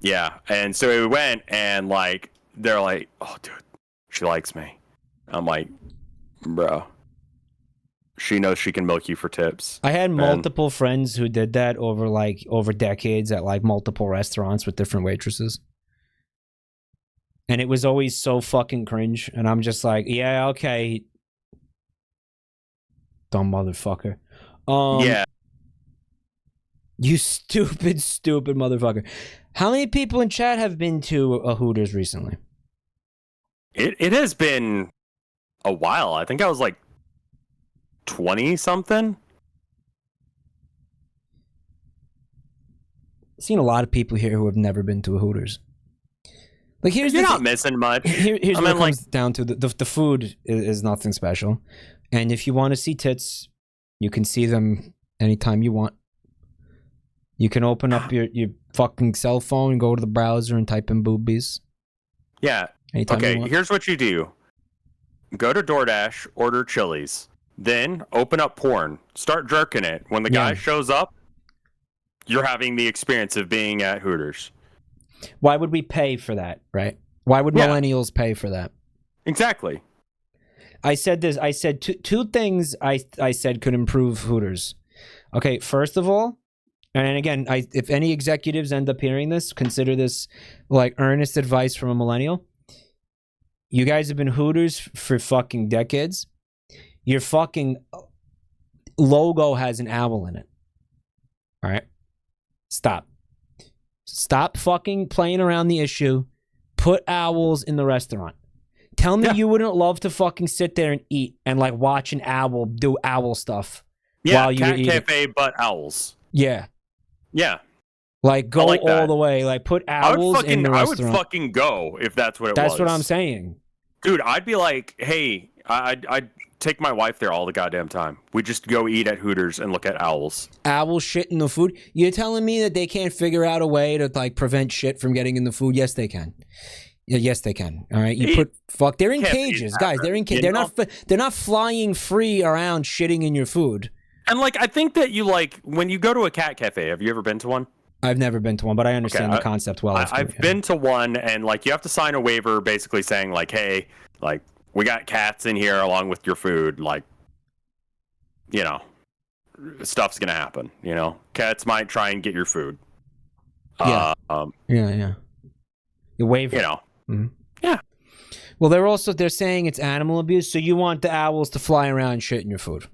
Yeah, and so we went, and like they're like, "Oh, dude, she likes me." I'm like, "Bro, she knows she can milk you for tips." I had multiple friends who did that over decades at like multiple restaurants with different waitresses. And it was always so fucking cringe. And I'm just like, yeah, okay. Dumb motherfucker. Yeah. You stupid, stupid motherfucker. How many people in chat have been to a Hooters recently? It has been a while. I think I was like 20 something. I've seen a lot of people here who have never been to a Hooters. Like You're not missing much. Here's what it comes down to. The food is nothing special. And if you want to see tits, you can see them anytime you want. You can open up your fucking cell phone and go to the browser and type in boobies. Yeah. Anytime okay, you want. here's what you do. Go to DoorDash, order Chili's. Then open up porn. Start jerking it. When the guy shows up, you're having the experience of being at Hooters. Why would we pay for that, right? Why would millennials pay for that? Exactly. I said this. I said two things I said could improve Hooters. Okay, first of all, and again, if any executives end up hearing this, consider this like earnest advice from a millennial. You guys have been Hooters for fucking decades. Your fucking logo has an owl in it. All right? Stop. Stop fucking playing around the issue. Put owls in the restaurant. Tell me you wouldn't love to fucking sit there and eat and like watch an owl do owl stuff while you're eating. Cat cafe, but owls. Yeah. Yeah. Like go all the way. Like put owls in the restaurant. I would fucking go if that's what it was. That's what I'm saying. Dude, I'd be like, hey, I'd take my wife there all the goddamn time. We just go eat at Hooters and look at owls. Owls shit in the food? You're telling me that they can't figure out a way to like prevent shit from getting in the food? Yes, they can. Yeah, yes, they can. All right, they're in cages, guys. They're in cages. They're not flying free around shitting in your food. And like, I think that you like when you go to a cat cafe. Have you ever been to one? I've never been to one, but I understand the concept well. I've been to one, and like you have to sign a waiver, basically saying like, hey, like we got cats in here along with your food, like, you know, stuff's gonna happen. You know, cats might try and get your food. Yeah. Yeah. The waiver. You know. Mm-hmm. Yeah. Well, they're saying it's animal abuse, so you want the owls to fly around and shit in your food.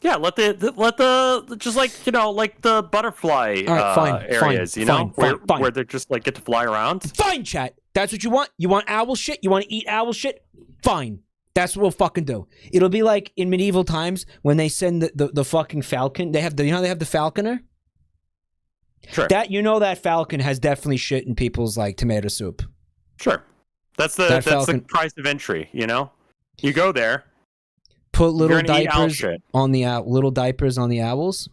Yeah, let the just like, you know, like the butterfly areas, you know, where they just like get to fly around. Fine, chat. That's what you want. You want owl shit? You want to eat owl shit? Fine. That's what we'll fucking do. It'll be like in medieval times when they send the fucking falcon. They have they have the falconer. Sure. That falcon has definitely shit in people's like tomato soup. Sure. That's the price of entry. You know, you go there. Put little diapers on the owls.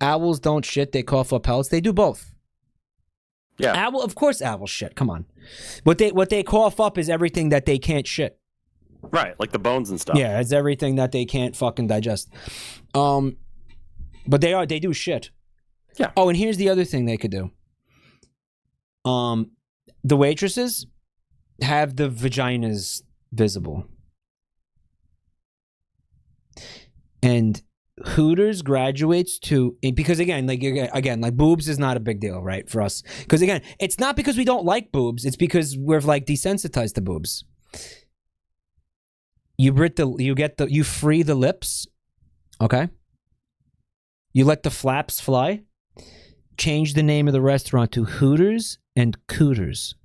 Owls don't shit; they cough up pellets. They do both. Yeah. Of course, owls shit. Come on. What they cough up is everything that they can't shit. Right, like the bones and stuff. Yeah, it's everything that they can't fucking digest. But they do shit. Yeah. Oh, and here's the other thing they could do. The waitresses have the vaginas visible. And Hooters graduates to, because again, like boobs is not a big deal, right, for us. Because again, it's not because we don't like boobs. It's because we're like desensitized to boobs. You free the lips, okay? You let the flaps fly. Change the name of the restaurant to Hooters and Cooters.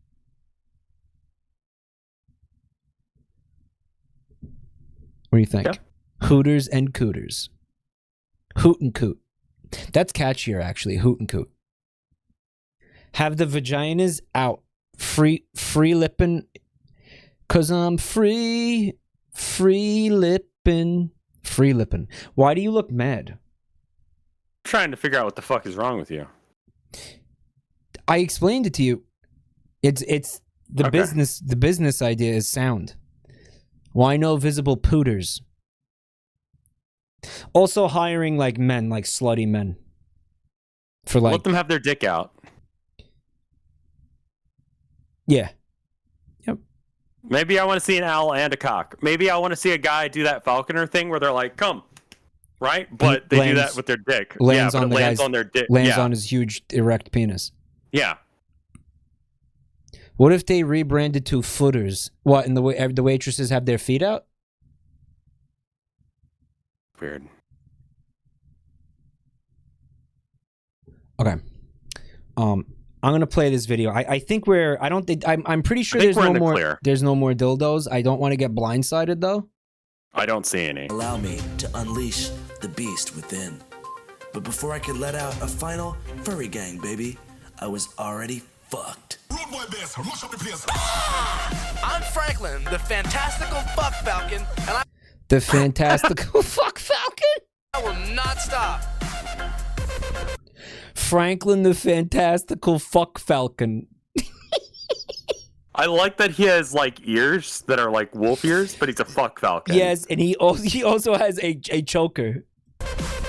What do you think? Yeah. Hooters and Cooters. Hoot and Coot. That's catchier, actually. Hoot and Coot. Have the vaginas out. Free lippin'. Cause I'm free lippin'. Free lippin'. Why do you look mad? Trying to figure out what the fuck is wrong with you. I explained it to you. It's the business. The business idea is sound. Why no visible pooters? Also hiring like men, like slutty men. For like, let them have their dick out. Yeah. Maybe I want to see an owl and a cock. Maybe I want to see a guy do that falconer thing where they're like, "Come," right? But they do that with their dick. Lands yeah, on but the it lands guy's, on their dick. lands yeah. on his huge erect penis. Yeah. What if they rebranded to footers? What, and the waitresses have their feet out? Weird. Okay. I'm gonna play this video. I think we're. I don't think. I'm pretty sure I think there's we're no in the more. clear. There's no more dildos. I don't want to get blindsided though. I don't see any. Allow me to unleash the beast within. But before I could let out a final furry gang, baby, I was already fucked. I'm Franklin, the fantastical fuck falcon, and The fantastical fuck falcon. I will not stop. Franklin the fantastical fuck falcon. I like that he has like ears that are like wolf ears, but he's a fuck falcon. Yes, and he also has a choker.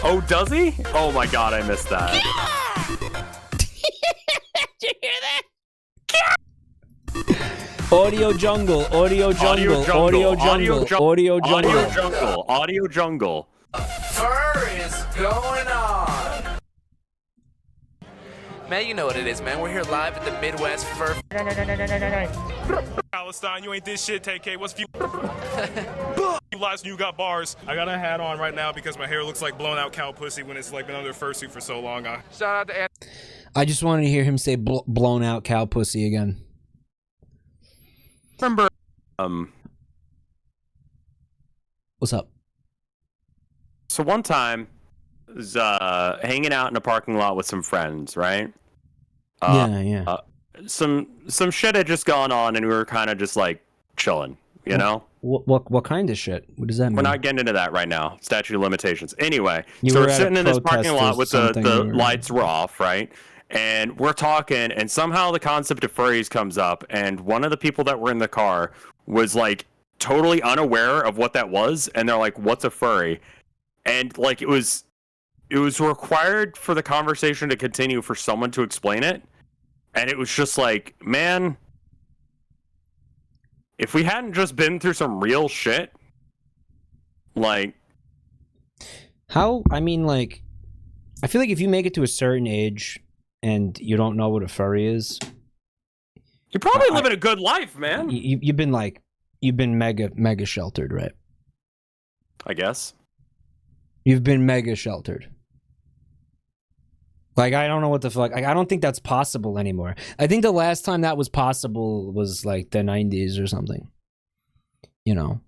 Oh, does he? Oh my god, I missed that. Did you hear that? Audio jungle, audio jungle, audio jungle, audio jungle, audio jungle. Fur is going on. Man, you know what it is, man. We're here live at the Midwest Fur. Palestine, you ain't this shit, TK. What's few lies and you got bars? I got a hat on right now because my hair looks like blown out cow pussy when it's like been under fursuit for so long. Shout out to I just wanted to hear him say blown out cow pussy again. Remember, what's up? So one time, I was hanging out in a parking lot with some friends, right? Yeah. Some shit had just gone on, and we were kind of just like chilling, you know. What kind of shit? What does that mean? We're not getting into that right now. Statute of limitations. Anyway, You so were we're at sitting a in this parking protest or lot with the something, or- lights were off, right? And we're talking, and somehow the concept of furries comes up, and one of the people that were in the car was like totally unaware of what that was, and they're like, "What's a furry?" And like it was required for the conversation to continue for someone to explain it, and it was just like, man, if we hadn't just been through some real shit, like, how? I mean, like, I feel like if you make it to a certain age and you don't know what a furry is, you're probably living a good life, man. You've been mega sheltered, right? I guess. You've been mega sheltered. Like, I don't know what the fuck. Like, I don't think that's possible anymore. I think the last time that was possible was like the 90s or something. You know?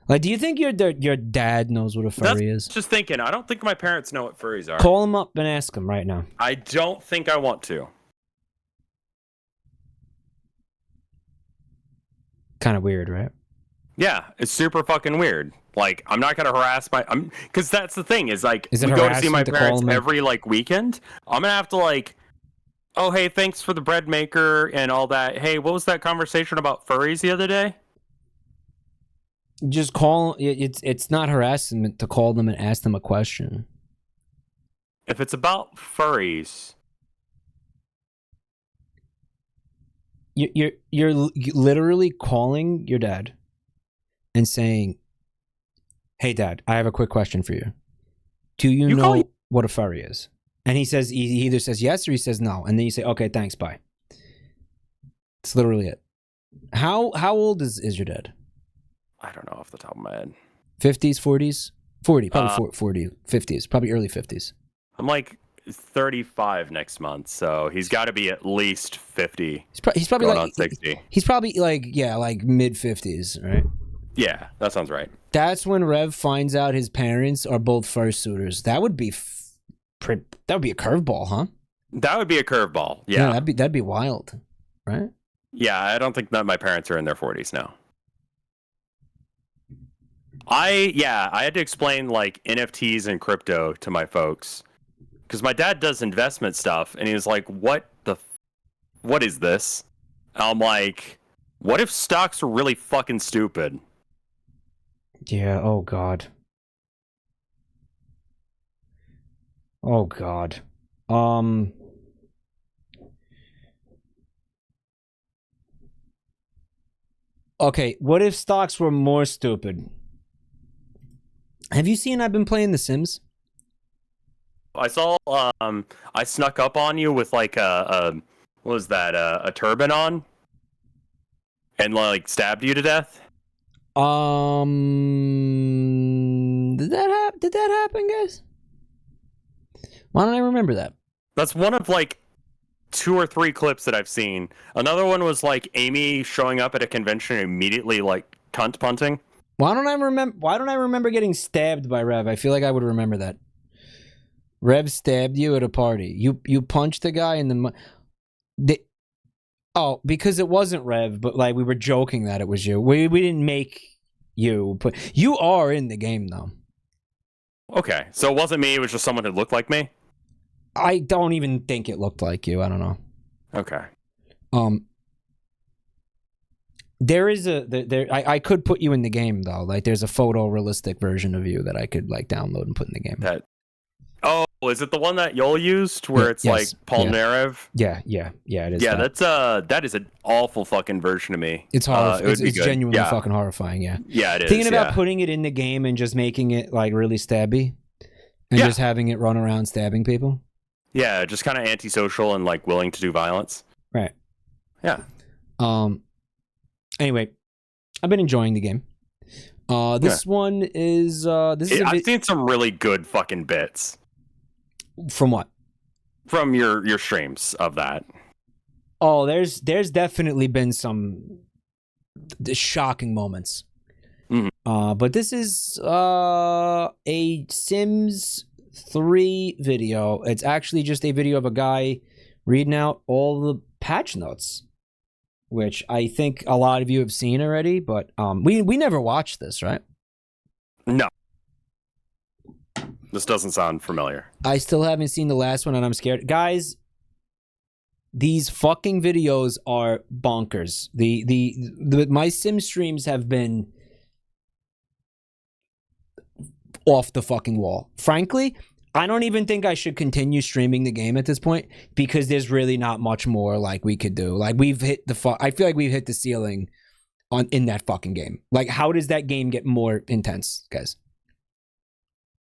Like, do you think your dad knows what a furry is? Just thinking, I don't think my parents know what furries are. Call him up and ask him right now. I don't think I want to. Kind of weird, right? Yeah, it's super fucking weird. Like, I'm not gonna harass because that's the thing is like, Is it we go to see harassment my to call parents them every like weekend. I'm gonna have to like, oh hey, thanks for the bread maker and all that. Hey, what was that conversation about furries the other day? Just call. It's not harassment to call them and ask them a question. If it's about furries, You're literally calling your dad and saying, "Hey, Dad, I have a quick question for you. Do you know what a furry is?" And he either says yes or he says no, and then you say, "Okay, thanks, bye." It's literally it. How old is your dad? I don't know off the top of my head. 50s, 40s, 40, probably 40, 50s, probably early 50s. I'm like 35 next month, so he's got to be at least 50. He's probably going like on 60. He's probably like mid 50s, right? Yeah, that sounds right. That's when Rev finds out his parents are both fursuiters. That would be that would be a curveball, huh? That would be a curveball. Yeah, that'd be wild, right? Yeah, I don't think that my parents are in their 40s now. I had to explain like NFTs and crypto to my folks because my dad does investment stuff, and he was like, what is this? And I'm like, what if stocks are really fucking stupid? Yeah, oh god. Oh god. Okay, what if stocks were more stupid? Have you seen I've been playing The Sims? I saw I snuck up on you with like a what was that, a turban on, and like stabbed you to death. Did that happen, guys? Why don't I remember that? That's one of like 2 or 3 clips that I've seen. Another one was like Amy showing up at a convention and immediately like cunt punting. Why don't I remember getting stabbed by Rev? I feel like I would remember that. Rev stabbed you at a party. You punched the guy in the oh, because it wasn't Rev, but like we were joking that it was you. We didn't make you, but you are in the game though. Okay, so it wasn't me. It was just someone who looked like me. I don't even think it looked like you. I don't know. Okay. There is I could put you in the game though. Like there's a photorealistic version of you that I could like download and put in the game. Oh, is it the one that Yol used where it's yes, like Polnareff? Yeah, it is. Yeah, that is an awful fucking version of me. It's horrifying. It's good. genuinely fucking horrifying. Yeah. Yeah, it is. Thinking about putting it in the game and just making it like really stabby, and just having it run around stabbing people. Yeah, just kind of antisocial and like willing to do violence. Right. Yeah. Anyway, I've been enjoying the game. This one is I've seen some really good fucking bits. From what? From your streams of that. Oh, there's definitely been some shocking moments. Mm-hmm. But this is a Sims 3 video. It's actually just a video of a guy reading out all the patch notes, which I think a lot of you have seen already, but we never watched this, right? No. This doesn't sound familiar. I still haven't seen the last one, and I'm scared. Guys, these fucking videos are bonkers. My Sim streams have been off the fucking wall. Frankly, I don't even think I should continue streaming the game at this point because there's really not much more like we could do. Like we've hit I feel like we've hit the ceiling in that fucking game. Like how does that game get more intense, guys?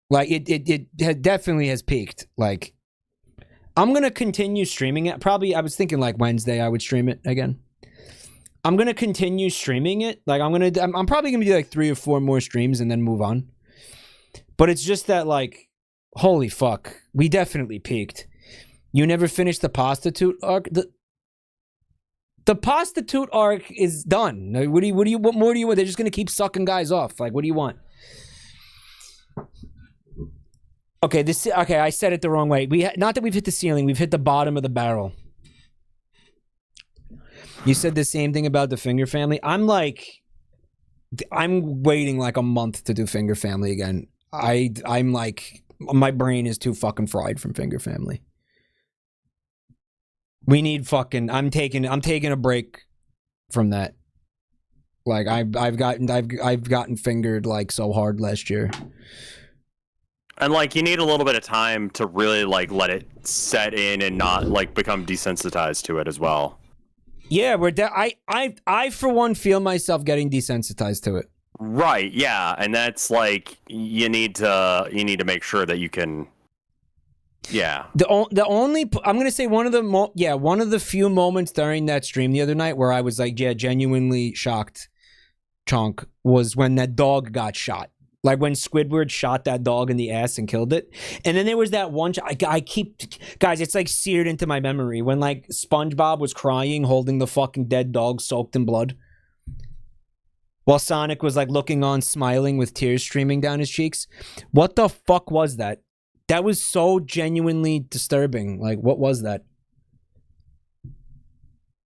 Like it definitely has peaked. Like I'm gonna continue streaming it. Probably I was thinking like Wednesday I would stream it again. I'm gonna continue streaming it. Like I'm probably gonna do like 3 or 4 more streams and then move on. But it's just that like, holy fuck, we definitely peaked. You never finished the prostitute arc. The prostitute arc is done. What more do you want? They're just gonna keep sucking guys off. Like, what do you want? Okay, I said it the wrong way. Not that we've hit the ceiling, we've hit the bottom of the barrel. You said the same thing about the Finger Family. I'm waiting like a month to do Finger Family again. I'm like, my brain is too fucking fried from Finger Family. We need fucking. I'm taking a break from that. Like I've gotten fingered like so hard last year. And like you need a little bit of time to really like let it set in and not like become desensitized to it as well. Yeah, I for one feel myself getting desensitized to it. Right, yeah, and that's like you need to make sure that you can. Yeah. The only I'm gonna say one of the few moments during that stream the other night where I was like, yeah, genuinely shocked, Chunk, was when that dog got shot. Like when Squidward shot that dog in the ass and killed it. And then there was that one guys, it's like seared into my memory when like SpongeBob was crying holding the fucking dead dog soaked in blood. While Sonic was like looking on smiling with tears streaming down his cheeks. What the fuck was that? That was so genuinely disturbing. Like, what was that?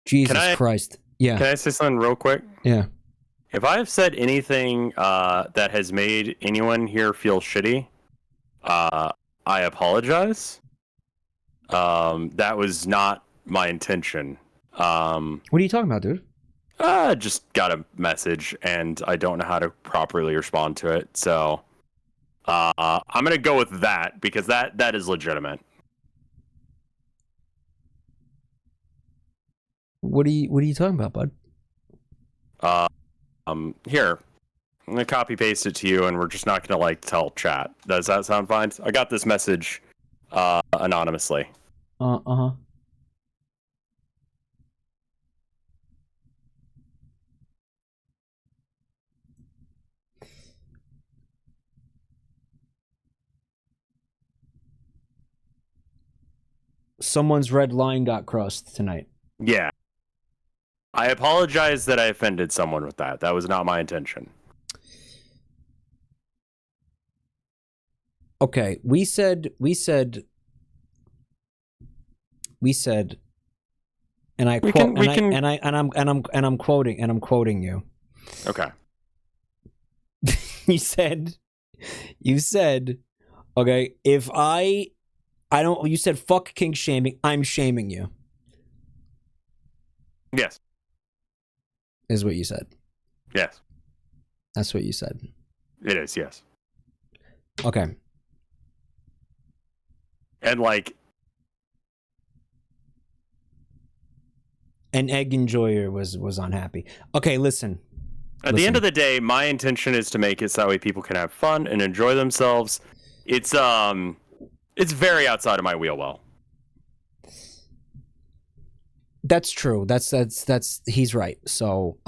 Jesus Christ. Yeah. Can I say something real quick? Yeah. If I have said anything that has made anyone here feel shitty, I apologize. That was not my intention. What are you talking about, dude? Just got a message and I don't know how to properly respond to it. So I'm gonna go with that because that is legitimate. What are you talking about, bud? Here, I'm gonna copy paste it to you, and we're just not gonna like tell chat. Does that sound fine? I got this message anonymously. Uh-huh. Someone's red line got crossed tonight. Yeah. I apologize that I offended someone with that. That was not my intention. Okay, we said, and I quote, I'm quoting you. Okay. You said, okay, if you said fuck kink shaming, I'm shaming you. Yes. Is what you said. Yes. That's what you said. It is, yes. Okay. And like an egg enjoyer was unhappy. Okay, listen. At the end of the day, my intention is to make it so that way people can have fun and enjoy themselves. It's very outside of my wheel well. That's true. That's he's right. So,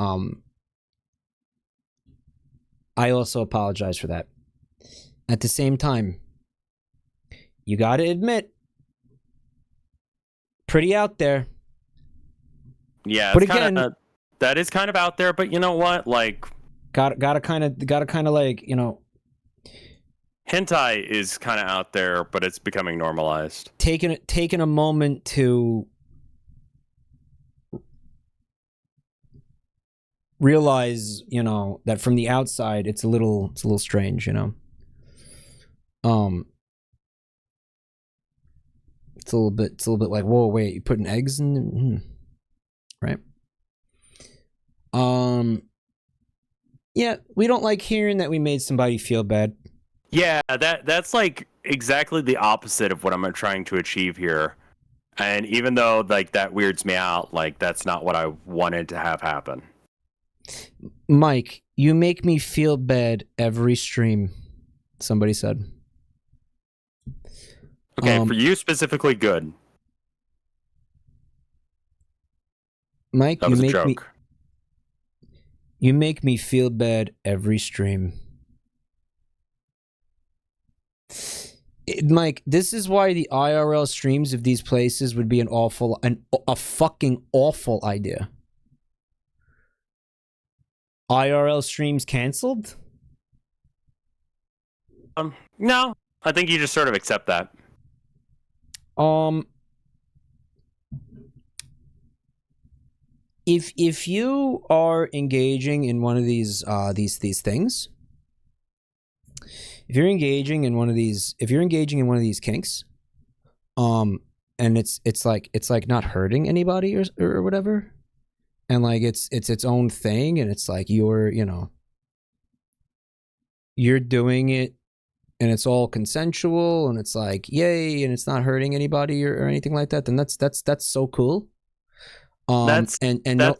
I also apologize for that. At the same time, you got to admit, pretty out there. Yeah, but it's again, that is kind of out there. But you know what? Like, gotta kind of like, you know, hentai is kind of out there, but it's becoming normalized. Taking a moment to realize, you know, that from the outside it's a little strange, you know. It's a little bit like, whoa, wait, you putting eggs in, right? Yeah, we don't like hearing that we made somebody feel bad. Yeah, that's like exactly the opposite of what I'm trying to achieve here. And even though like that weirds me out, like that's not what I wanted to have happen. Mike, you make me feel bad every stream, somebody said. Okay, for you specifically, good. Mike, that was a joke. You make me feel bad every stream. Mike, this is why the IRL streams of these places would be a fucking awful idea. IRL streams canceled? No, I think you just sort of accept that. If you are engaging in one of these things, if you're engaging in one of these kinks, and it's like not hurting anybody or whatever, and like it's its own thing, and it's like you're doing it, and it's all consensual, and it's like yay, and it's not hurting anybody or anything like that, then that's so cool. That's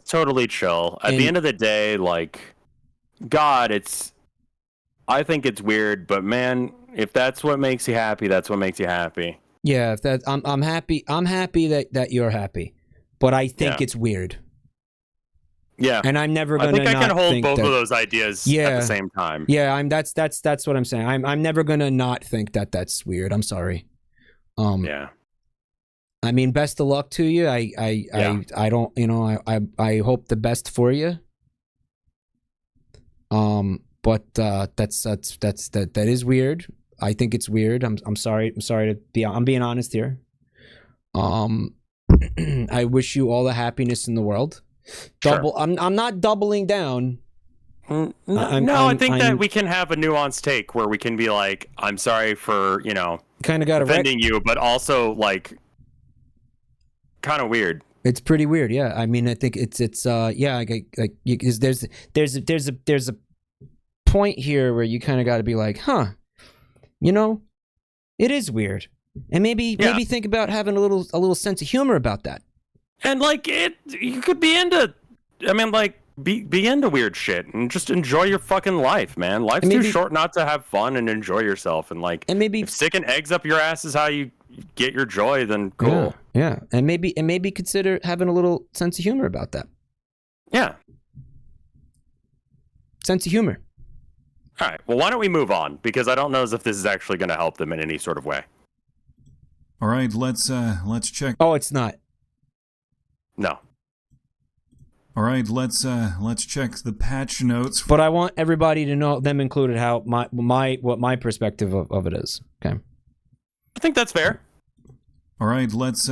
totally chill. At the end of the day, like, God, I think it's weird, but man, if that's what makes you happy, that's what makes you happy. Yeah, if that I'm happy that you're happy, but I think it's weird. Yeah, and I'm never gonna. I think I can hold both of those ideas at the same time. Yeah, that's what I'm saying. I'm never gonna not think that that's weird. I'm sorry. Yeah. I mean, best of luck to you. I don't, you know, I hope the best for you. But that is weird. I think it's weird. I'm sorry. I'm being honest here. I wish you all the happiness in the world. Sure. I'm not doubling down. I think that we can have a nuanced take where we can be like, I'm sorry for, you know, kind of got offending you, but also like kind of weird. It's pretty weird, yeah. I mean, I think it's there's a point here where you kind of got to be like, huh, you know, it is weird, and maybe think about having a little sense of humor about that. And like you could be into, I mean, like be into weird shit and just enjoy your fucking life, man. Life's too short not to have fun and enjoy yourself. And like, if sticking eggs up your ass is how you get your joy, then cool. Yeah. And maybe consider having a little sense of humor about that. Yeah. Sense of humor. All right. Well, why don't we move on? Because I don't know as if this is actually going to help them in any sort of way. All right, let's check. Oh, it's not. No. All right, let's check the patch notes. But I want everybody to know, them included, how what my perspective of it is. Okay. I think that's fair. All right, let's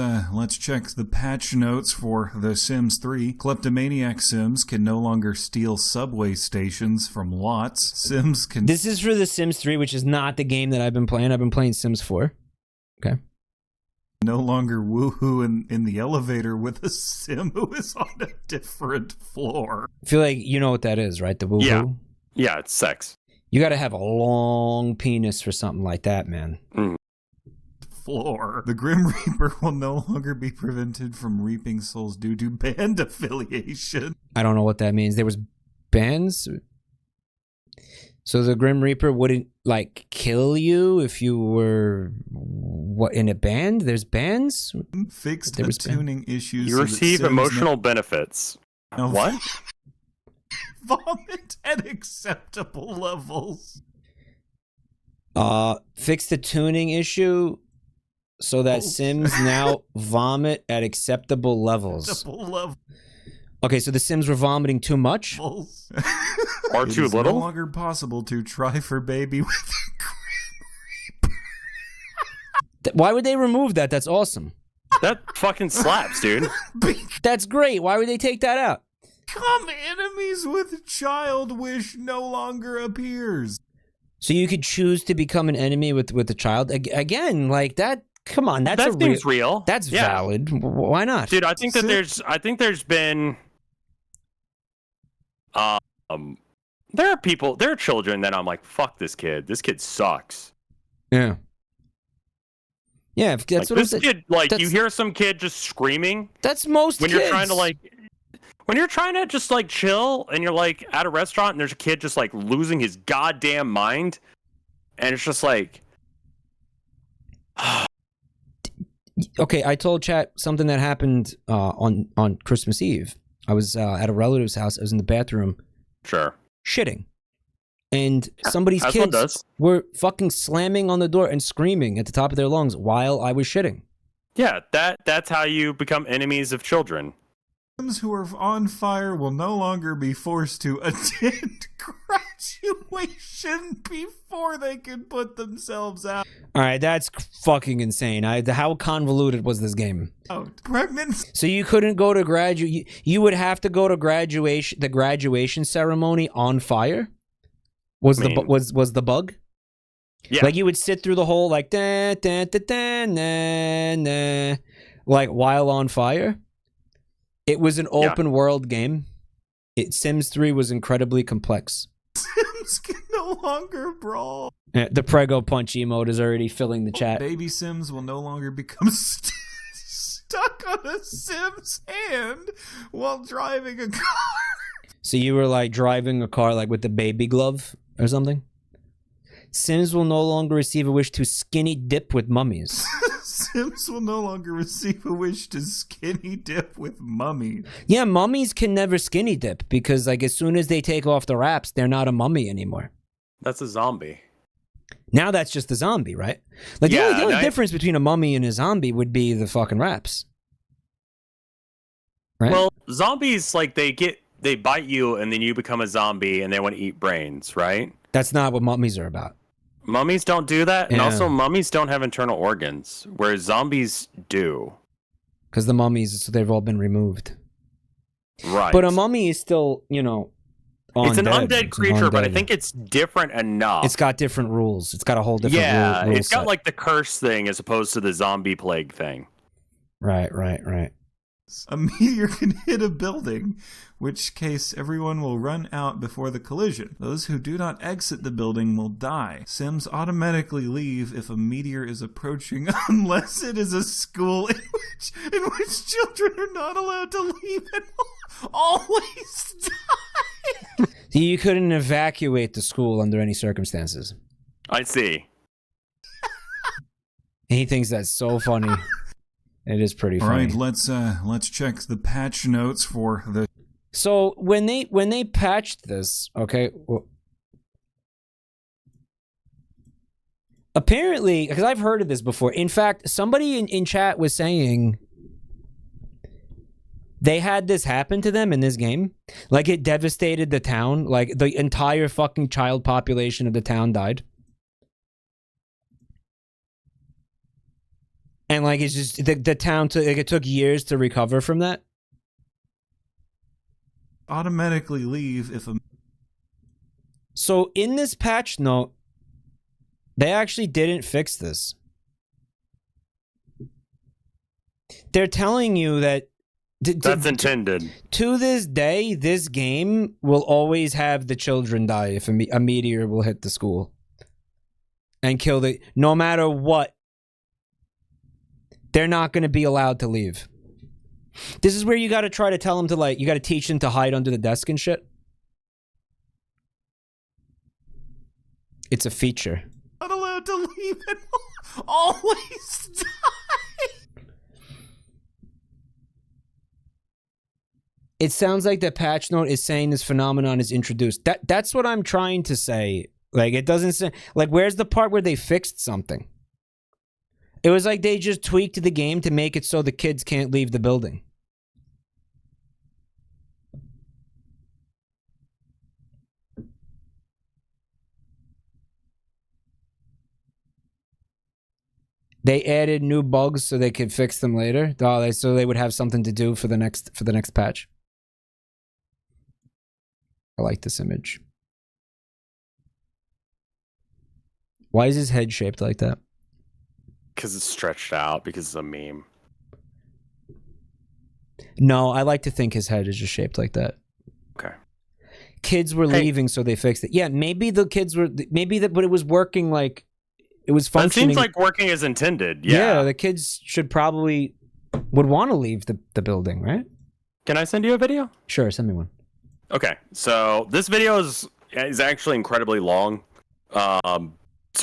check the patch notes for The Sims 3. Kleptomaniac Sims can no longer steal subway stations from lots. Sims can... This is for The Sims 3, which is not the game that I've been playing. I've been playing Sims 4. Okay. No longer woohoo in the elevator with a sim who is on a different floor. I feel like you know what that is, right? The woohoo? Yeah. Yeah, it's sex. You got to have a long penis for something like that, man. Floor. The Grim Reaper will no longer be prevented from reaping souls due to band affiliation. I don't know what that means. There was bands? So the Grim Reaper wouldn't, like, kill you if you were, in a band? There's bands? Fixed the tuning issues. You receive emotional benefits. No. What? Vomit at acceptable levels. Fix the tuning issue so that Sims now vomit at acceptable levels. Okay, so the Sims were vomiting too much? Or It too is little? no longer possible to try for baby with Why would they remove that? That's awesome. That fucking slaps, dude. That's great. Why would they take that out? Come enemies with child wish no longer appears. So you could choose to become an enemy with a child? Again, like that, come on, that's that seems real. That's valid. Why not? Dude, I think there's been there are children that I'm like, fuck this kid. This kid sucks. Yeah. Yeah, that's like, what this kid, like, you hear some kid just screaming. That's most when kids. You're trying to when you're trying to just like chill and you're like at a restaurant and there's a kid just like losing his goddamn mind, and it's just like, okay, I told chat something that happened on Christmas Eve. I was at a relative's house. I was in the bathroom. Sure. Shitting. And somebody's as one kids does. were fucking slamming on the door and screaming at the top of their lungs while I was shitting. Yeah, that's how you become enemies of children. Sims who are on fire will no longer be forced to attend graduation before they can put themselves out. All right, that's fucking insane. How convoluted was this game? Oh, pregnant. So you couldn't go to graduate. You would have to go to graduation. The graduation ceremony on fire. Was the bug? Yeah. Like you would sit through the whole like da, da, da, da, na, na, like while on fire. It was an open world game. Sims 3 was incredibly complex. Sims can no longer brawl. The Prego punch emote is already filling the chat. Baby Sims will no longer become stuck on a Sim's hand while driving a car. So you were like driving a car like with the baby glove or something? Sims will no longer receive a wish to skinny dip with mummies. Sims will no longer receive a wish to skinny dip with mummies. Yeah, mummies can never skinny dip because like as soon as they take off the wraps, they're not a mummy anymore. That's a zombie. Now that's just a zombie, right? Like the only difference between a mummy and a zombie would be the fucking wraps. Right? Well, zombies, like they bite you and then you become a zombie and they want to eat brains, right? That's not what mummies are about. Mummies don't do that, and Yeah. also mummies don't have internal organs, whereas zombies do. Because the mummies, they've all been removed. Right. But a mummy is still, you know, It's an undead. undead It's an creature, but I undead. think it's different enough. It's got different rules. It's got a whole different rule it's got set. like the curse thing as opposed to the zombie plague thing. Right. A meteor can hit a building, which case everyone will run out before the collision. Those who do not exit the building will die. Sims automatically leave if a meteor is approaching unless it is a school in which children are not allowed to leave and always die. You couldn't evacuate the school under any circumstances. I see. He thinks that's so funny. It is pretty funny. All right, let's check the patch notes for the. So when they patched this, okay. Well, apparently, because I've heard of this before. In fact, somebody in chat was saying they had this happen to them in this game. Like, it devastated the town. Like, the entire fucking child population of the town died. And, like, it's just, the town, it took years to recover from that. Automatically leave if a. So, in this patch note, they actually didn't fix this. They're telling you that that's intended. To this day, this game will always have the children die if a meteor will hit the school and kill the. No matter what, they're not going to be allowed to leave. This is where you got to try to tell them to, like, you got to teach them to hide under the desk and shit. It's a feature. Not allowed to leave and always die. It sounds like the patch note is saying this phenomenon is introduced. That's what I'm trying to say. Like, it doesn't say, like, where's the part where they fixed something? It was like they just tweaked the game to make it so the kids can't leave the building. They added new bugs so they could fix them later. So they would have something to do for the next patch. I like this image. Why is his head shaped like that? Because it's stretched out, because it's a meme. No, I like to think his head is just shaped like that. Okay. Kids were leaving, so they fixed it. Yeah, maybe the kids were... but it was working like... It was functioning... That seems like working as intended, yeah. The kids should probably... would want to leave the building, right? Can I send you a video? Sure, send me one. Okay, so this video is actually incredibly long. So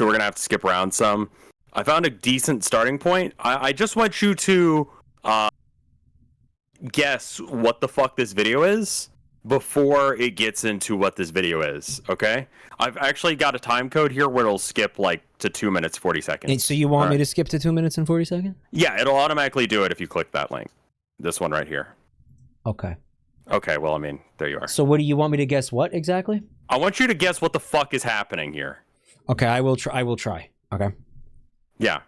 we're going to have to skip around some. I found a decent starting point. I just want you to guess what the fuck this video is before it gets into what this video is, okay? I've actually got a time code here where it'll skip like to 2 minutes, 40 seconds. And so you want me to skip to 2 minutes and 40 seconds? Yeah, it'll automatically do it if you click that link. This one right here. Okay. Okay, well, I mean, there you are. So what do you want me to guess what exactly? I want you to guess what the fuck is happening here. Okay, I will try. Okay. Yeah.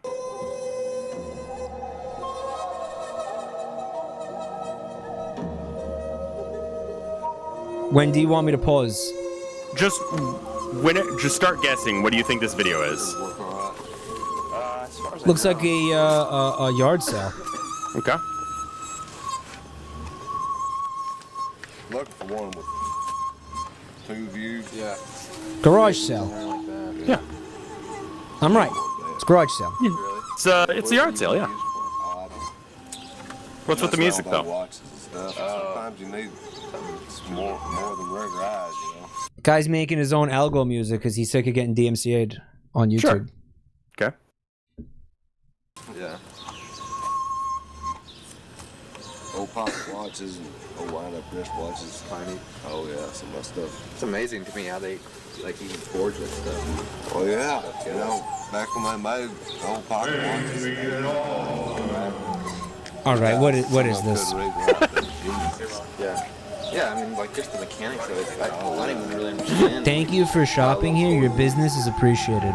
When do you want me to pause? Just start guessing. What do you think this video is? Looks like a yard sale. Okay. Looking for one with 2 views. Yeah. Garage sale. Yeah. I'm right. It's garage sale. Yeah. It's a yard sale, yeah. What's with the music, though? Sometimes you need more than regular eyes, you know. Guy's making his own algo music because he's sick of getting DMCA'd on YouTube. Sure. Okay. Yeah. Old pocket watches and old wind-up wrist watches. Tiny. Oh yeah, some of that stuff. It's amazing to me how they like even forge with stuff. Oh yeah, you know, back when they made old pocket watches. All right, what is this? Yeah, I mean, like just the mechanics of it. I don't even really understand. Thank you for shopping here. Your business is appreciated.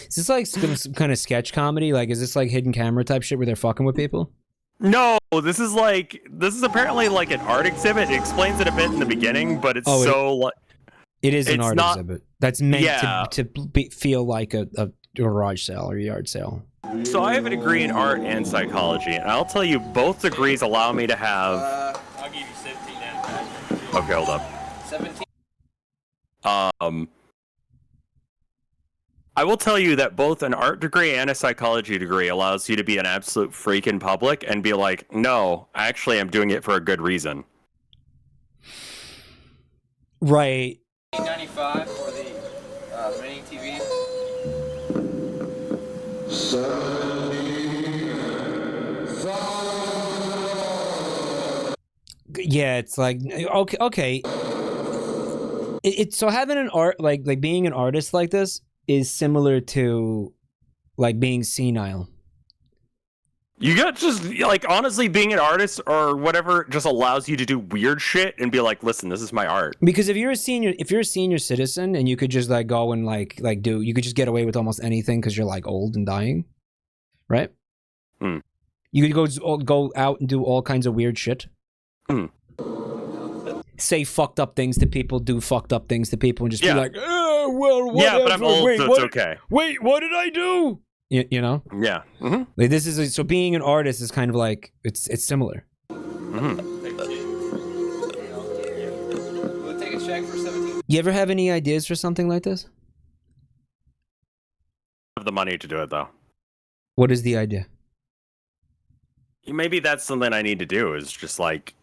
Is this like some kind of sketch comedy? Like, is this like hidden camera type shit where they're fucking with people? No, this is apparently like an art exhibit. It explains it a bit in the beginning, but it's it is an art exhibit that's meant to feel like a garage sale or yard sale. So I have a degree in art and psychology, and I'll tell you, both degrees allow me to have. I'll give you 17 and Okay, hold up. 17. I will tell you that both an art degree and a psychology degree allows you to be an absolute freak in public and be like, no, actually, I'm doing it for a good reason. Right. $8.95 for the remaining TV. Yeah, it's like okay. It's so having an art like being an artist like this is similar to like being senile. You got just like honestly being an artist or whatever just allows you to do weird shit and be like, listen, this is my art. Because if you're a senior citizen and you could just like go and you could just get away with almost anything because you're like old and dying, right? You could go out and do all kinds of weird shit. Say fucked up things to people, do fucked up things to people, and just be like, well, whatever. Yeah, but I'm old, so it's okay. Wait, what did I do? You know? Yeah. Like this is so being an artist is kind of like it's similar. We'll take a check for 17. You ever have any ideas for something like this? I have the money to do it though. What is the idea? Maybe that's something I need to do is just like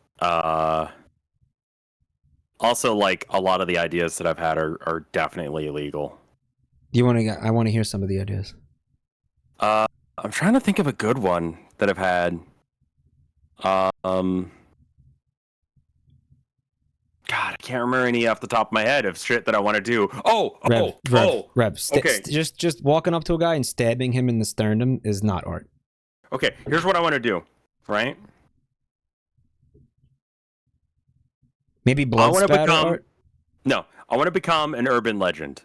also like a lot of the ideas that I've had are definitely illegal. I want to hear some of the ideas. I'm trying to think of a good one that I've had. God, I can't remember any off the top of my head of shit that I want to do. Rev. Okay. Just walking up to a guy and stabbing him in the sternum is not art. Okay, here's what I want to do, right? Maybe blood spatter art? No, I want to become an urban legend.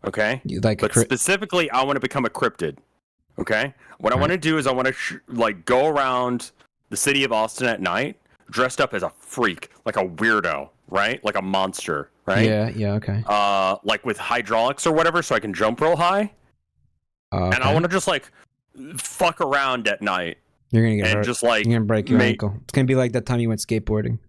Okay? But specifically, I want to become a cryptid. Okay? What I want to do is I want to go around the city of Austin at night dressed up as a freak, like a weirdo, right? Like a monster, right? Yeah, okay. Like with hydraulics or whatever, so I can jump real high. Okay. And I want to just like fuck around at night. You're gonna get and hurt. Just like you're gonna break your ankle. It's gonna be like that time you went skateboarding.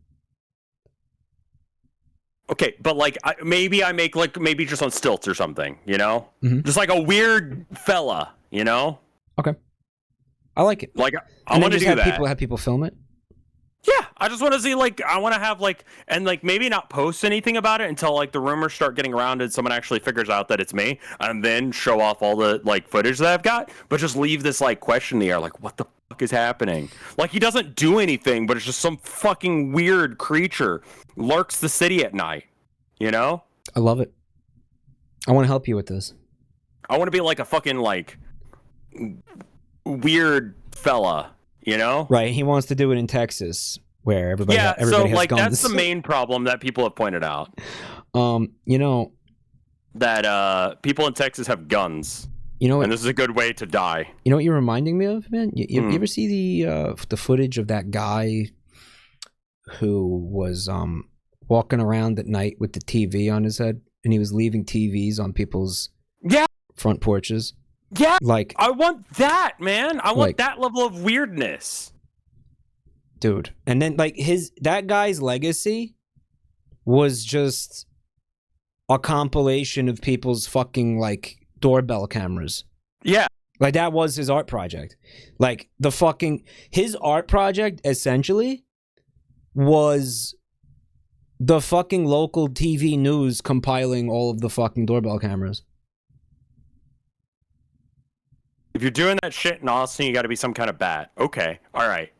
Okay, but like maybe I make like maybe just on stilts or something, you know? Mhm. Just like a weird fella, you know? Okay. I like it. Like I want to do that. Have people film it. Yeah, I just want to see like I want to have like and like maybe not post anything about it until like the rumors start getting around and someone actually figures out that it's me, and then show off all the like footage that I've got, but just leave this like question in the air, like what the fuck is happening? Like he doesn't do anything, but it's just some fucking weird creature lurks the city at night, you know? I love it. I want to help you with this. I want to be like a fucking like weird fella, you know? Right. He wants to do it in Texas, where everybody so has like guns. that's the main problem that people have pointed out. You know that people in Texas have guns. You know, and this is a good way to die. You know what you're reminding me of, man? You ever see the footage of that guy who was walking around at night with the TV on his head, and he was leaving TVs on people's front porches? Yeah, like I want that, man. I want like, that level of weirdness, dude. And then like that guy's legacy was just a compilation of people's fucking like doorbell cameras. Yeah, like that was his art project. Like his art project essentially was the fucking local TV news compiling all of the fucking doorbell cameras. If you're doing that shit in Austin, you got to be some kind of bat. Okay, all right.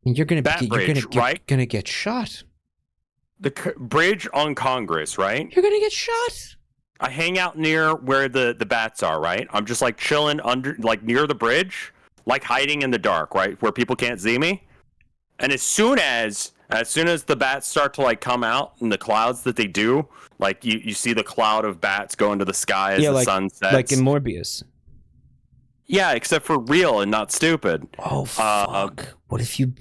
You're gonna right? Gonna get shot. The bridge on Congress, right? You're gonna get shot. I hang out near where the bats are, right? I'm just like chilling under, like near the bridge, like hiding in the dark, right, where people can't see me. And as soon as the bats start to like come out in the clouds that they do, like you see the cloud of bats go into the sky as the sun sets, like in Morbius. Yeah, except for real and not stupid. Oh fuck! What if you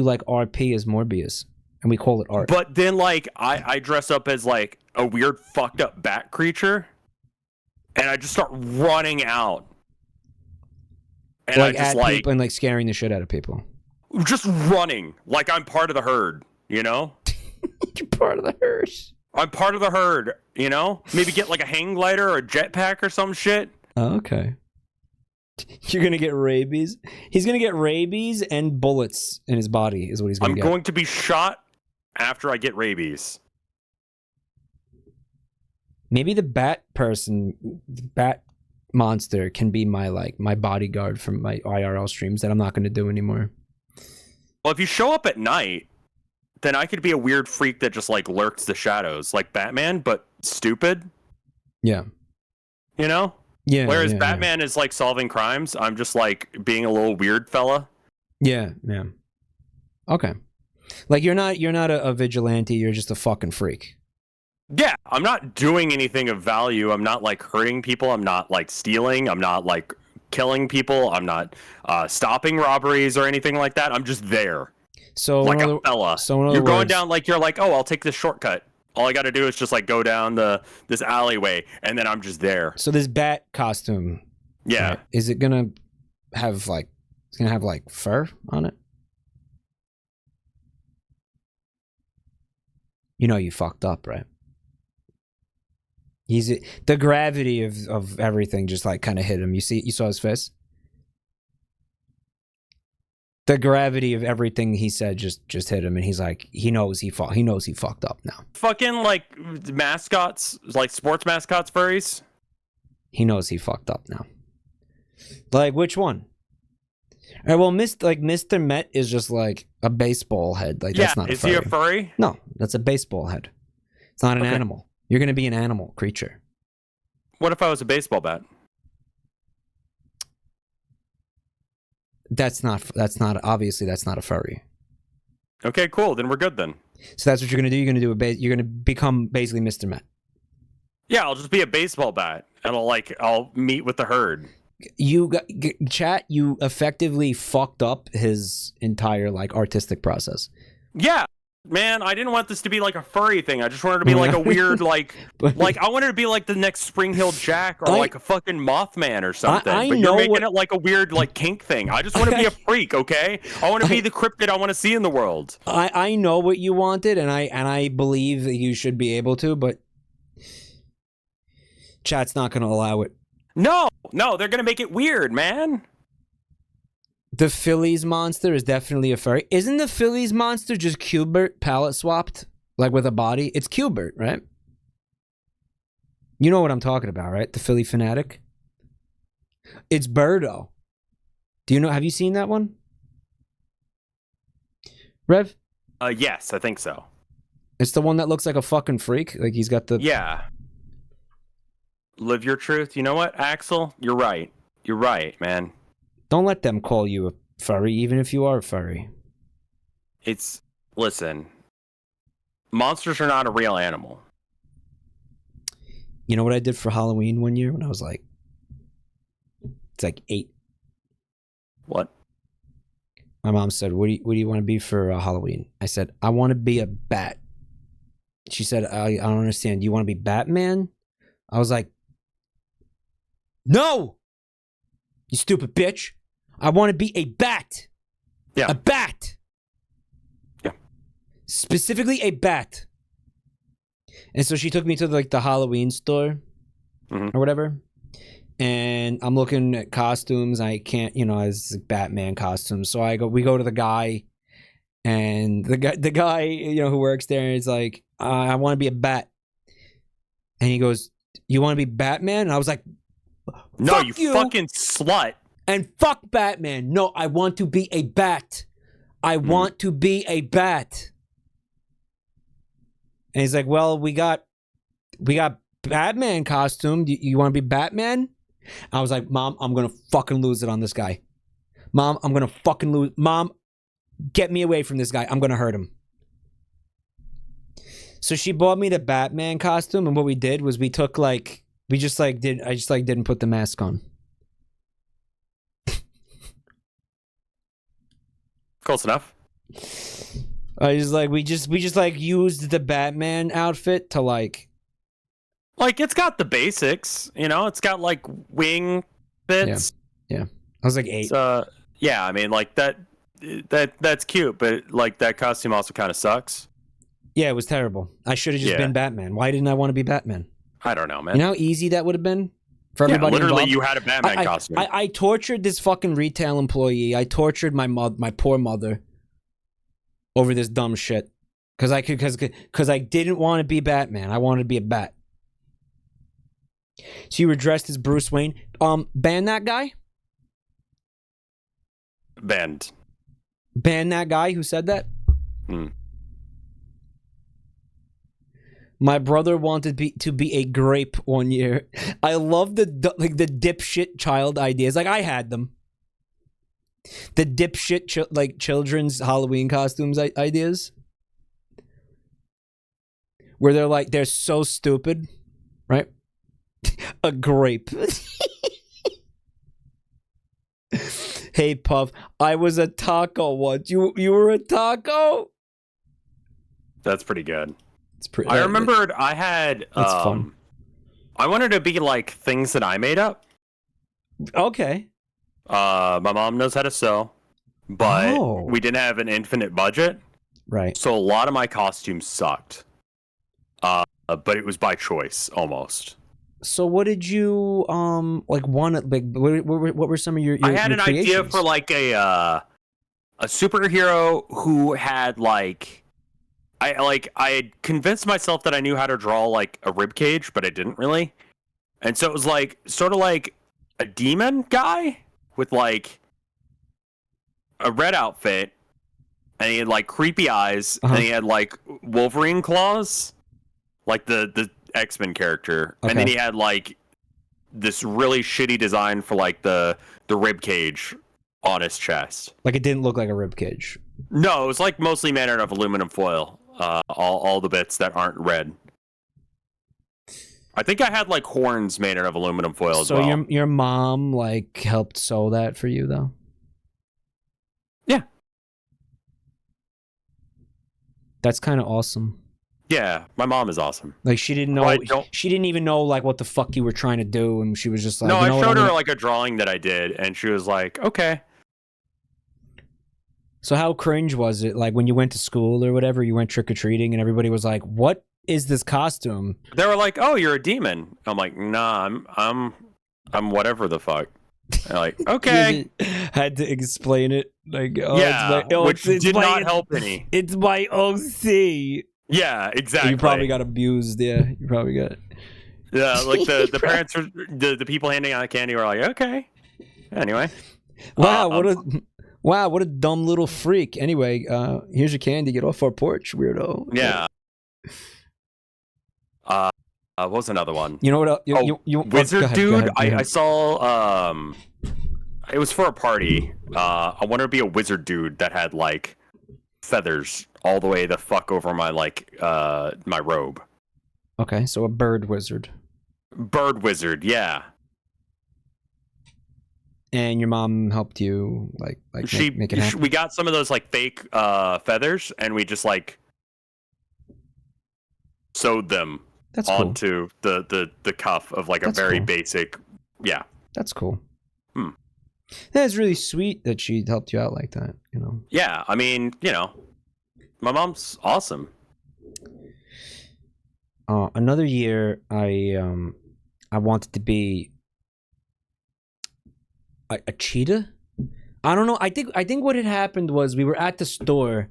like RP as Morbius and we call it art? But then like I dress up as like a weird fucked up bat creature, and I just start running out, and like I just at people and like scaring the shit out of people. Just running like I'm part of the herd, you know? You're part of the herd. I'm part of the herd, you know? Maybe get like a hang glider or a jetpack or some shit. Oh, okay. You're gonna get rabies. He's gonna get rabies and bullets in his body is what he's gonna get. I'm going to be shot after I get rabies. Maybe the bat monster can be my bodyguard from my IRL streams that I'm not gonna do anymore. Well, if you show up at night, then I could be a weird freak that just like lurks the shadows, like Batman, but stupid. Yeah. You know? Yeah. Whereas yeah, Batman is like solving crimes, I'm just like being a little weird fella. Yeah. Yeah. Okay. Like you're not a vigilante. You're just a fucking freak. Yeah, I'm not doing anything of value. I'm not like hurting people. I'm not like stealing. I'm not like killing people. I'm not stopping robberies or anything like that. I'm just there. So like a fella. So you're going down like you're like, oh, I'll take this shortcut. All I got to do is just like go down this alleyway, and then I'm just there. So this bat costume. Yeah. Right, is it gonna have like fur on it? You know you fucked up, right? The gravity of everything just like kind of hit him. You saw his face? The gravity of everything he said just hit him, and he's like, he knows he fucked up now. Fucking like mascots, like sports mascots, furries. He knows he fucked up now. Like which one? All right, well, Mr. Met is just like a baseball head. Like that's not. Is he a furry? No, that's a baseball head. It's not an animal. You're gonna be an animal creature. What if I was a baseball bat? That's not obviously that's not a furry. Okay, cool. Then we're good then. So that's what you're gonna do. You're gonna become basically Mr. Met. Yeah, I'll just be a baseball bat, and I'll meet with the herd. Chat, you effectively fucked up his entire like artistic process. Yeah, man, I didn't want this to be like a furry thing. I just wanted to be like a weird like I wanted to be like the next Spring Hill Jack or like a fucking Mothman or something. But you're making it like a weird like kink thing. I just want to be a freak, okay? I want to be the cryptid I want to see in the world. I know what you wanted, and I believe that you should be able to, but chat's not going to allow it. No, they're going to make it weird, man. The Phillies monster is definitely a furry. Isn't the Phillies monster just Qbert palette swapped? Like with a body? It's Qbert, right? You know what I'm talking about, right? The Philly fanatic? It's Birdo. Do you know? Have you seen that one? Rev? Yes, I think so. It's the one that looks like a fucking freak. Like he's got the... Yeah. Live your truth. You know what, Axel? You're right. You're right, man. Don't let them call you a furry, even if you are a furry. Listen, monsters are not a real animal. You know what I did for Halloween one year when I was like, it's like 8. What? My mom said, what do you want to be for Halloween? I said, I want to be a bat. She said, I don't understand. Do you want to be Batman? I was like, no! You stupid bitch. I want to be a bat. Yeah. A bat. Yeah. Specifically a bat. And so she took me to like the Halloween store or whatever. And I'm looking at costumes. I can't, as Batman costumes. So we go to the guy, and the guy, who works there is like, I want to be a bat. And he goes, you want to be Batman? And I was like, no, you fucking slut. And fuck Batman. No, I want to be a bat. I want to be a bat. And he's like, well, we got Batman costume. You want to be Batman? I was like, Mom, I'm going to fucking lose it on this guy. Mom, I'm going to fucking lose. Mom, get me away from this guy. I'm going to hurt him. So she bought me the Batman costume, and what we did was I just didn't put the mask on. Close enough. We just used the Batman outfit to like it's got the basics, it's got like wing bits. Yeah. I was like 8. Yeah, I mean like that's cute, but like that costume also kind of sucks. Yeah, it was terrible. I should have just been Batman. Why didn't I want to be Batman? I don't know, man. You know how easy that would have been for everybody literally, involved? you had a Batman costume. I tortured this fucking retail employee. I tortured my poor mother over this dumb shit because I didn't want to be Batman. I wanted to be a bat. So you were dressed as Bruce Wayne. Ban that guy. Banned. Ban that guy who said that. Hmm. My brother wanted to be a grape one year. I love the dipshit child ideas. Like, I had them. The dipshit children's Halloween costumes ideas. Where they're so stupid, right? A grape. Hey, Puff, I was a taco once. You were a taco? That's pretty good. It's pretty. I remembered I had. That's fun. I wanted to be like things that I made up. Okay. My mom knows how to sew, but we didn't have an infinite budget. Right. So a lot of my costumes sucked. But it was by choice almost. So what did you what were some of your I had an creations? idea for like a superhero who had like I had convinced myself that I knew how to draw like a rib cage, but I didn't really. And so it was like sort of like a demon guy with like a red outfit, and he had like creepy eyes, and he had like Wolverine claws, like the X-Men character. Okay. And then he had like this really shitty design for like the rib cage on his chest. Like, it didn't look like a rib cage. No, it was like mostly made out of aluminum foil. All the bits that aren't red. I think I had like horns made out of aluminum foil as well. So your mom like helped sew that for you though? Yeah. That's kind of awesome. Yeah, my mom is awesome. Like, she didn't know. Well, she didn't even know like what the fuck you were trying to do, and she was just like, no, you know I showed what, her like a drawing that I did, and she was like, okay. So how cringe was it? Like, when you went to school or whatever, you went trick-or-treating and everybody was like, what is this costume? They were like, oh, you're a demon. I'm like, nah, I'm whatever the fuck. They're like, okay. Had to explain it. Like, oh, yeah, it's my, which did not help any. It's my OC. Yeah, exactly. You probably got abused. Yeah, you probably got. Yeah, like the parents, the people handing out candy were like, okay. Anyway. Wow, what a dumb little freak. Anyway, here's your candy. Get off our porch, weirdo. Yeah. What was another one? You know what? Wizard go ahead, Dude. go ahead. I saw. It was for a party. I wanted to be a wizard dude that had like feathers all the way the fuck over my my robe. Okay, so a bird wizard. Bird wizard, yeah. And your mom helped you like make it happen? We got some of those like fake feathers, and we just like sewed them onto the cuff of like a very basic. Yeah, that's cool. That's really sweet that she helped you out like that. You know. Yeah, I mean, my mom's awesome. Another year, I wanted to be a cheetah. I don't know. I think what had happened was we were at the store,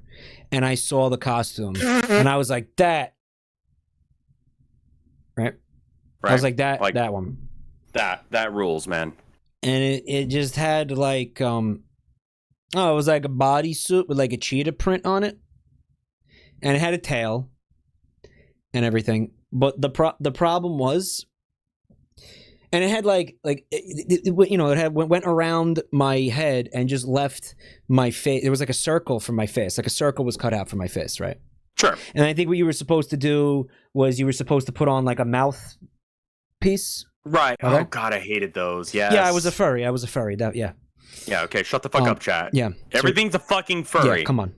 and I saw the costume, and I was like, that. Right. I was like that. Like, that one. That rules, man. And it just had like it was like a bodysuit with like a cheetah print on it, and it had a tail and everything. But the problem was, and it had it went around my head and just left my face. There was like a circle for my face, like a circle was cut out for my face, right? Sure. And I think what you were supposed to do was you were supposed to put on like a mouth piece. Right. Okay. Oh God, I hated those. Yes. Yeah, I was a furry. That, yeah. Yeah. Okay. Shut the fuck up, chat. Yeah. Everything's a fucking furry. Yeah. Come on.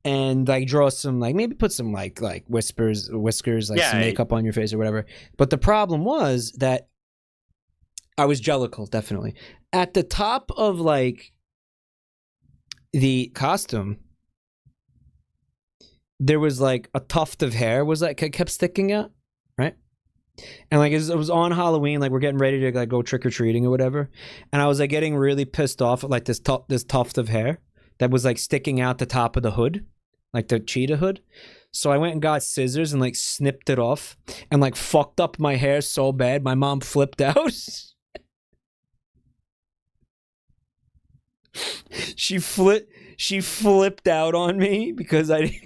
And like draw some maybe put some like whiskers, like some makeup on your face or whatever. But the problem was that I was jellicle, definitely. At the top of like the costume, there was like a tuft of hair was like kept sticking out, right? And like it was on Halloween, like we're getting ready to like go trick or treating or whatever, and I was like getting really pissed off at like this tuft of hair that was like sticking out the top of the hood, like the cheetah hood. So I went and got scissors and like snipped it off and like fucked up my hair so bad my mom flipped out. She flipped out on me because I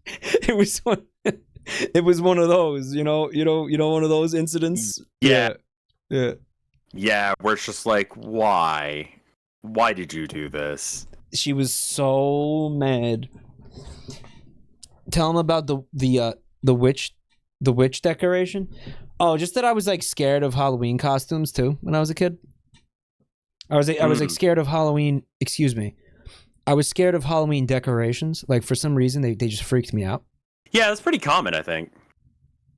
it was one of those, you know, one of those incidents. Yeah. Yeah. Where it's just like, why did you do this? She was so mad. Tell him about the witch decoration. Oh, just that I was like scared of Halloween costumes too when I was a kid. I was like scared of Halloween. Excuse me. I was scared of Halloween decorations. Like for some reason they just freaked me out. Yeah, that's pretty common, I think.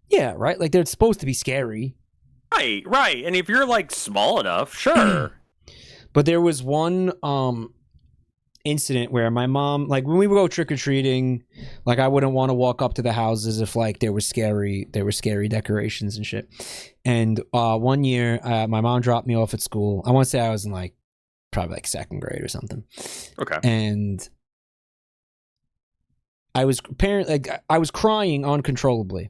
Yeah, right. Like they're supposed to be scary. Right. And if you're like small enough, sure. But there was one incident where my mom, like when we would go trick-or-treating, like I wouldn't want to walk up to the houses if like there were scary decorations and shit. And one year my mom dropped me off at school. I want to say I was in like probably like second grade or something. Okay. And I was crying uncontrollably.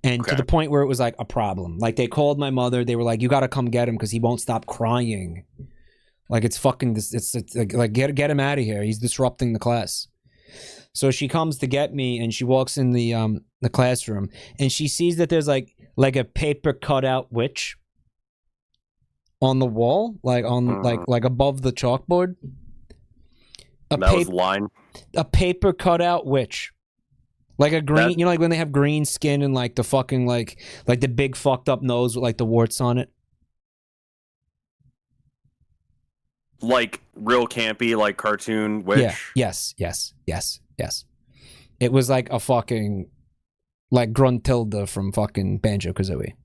And to the point where it was like a problem. Like they called my mother, they were like, you got to come get him because he won't stop crying. Like it's fucking this. It's like get him out of here. He's disrupting the class. So she comes to get me, and she walks in the classroom, and she sees that there's like a paper cutout witch on the wall, like on like above the chalkboard. A paper cutout witch, like a green. You know, like when they have green skin and like the fucking like the big fucked up nose with like the warts on it. Like real campy, like cartoon witch. Yeah. Yes. It was like a fucking like Gruntilda from fucking Banjo-Kazooie.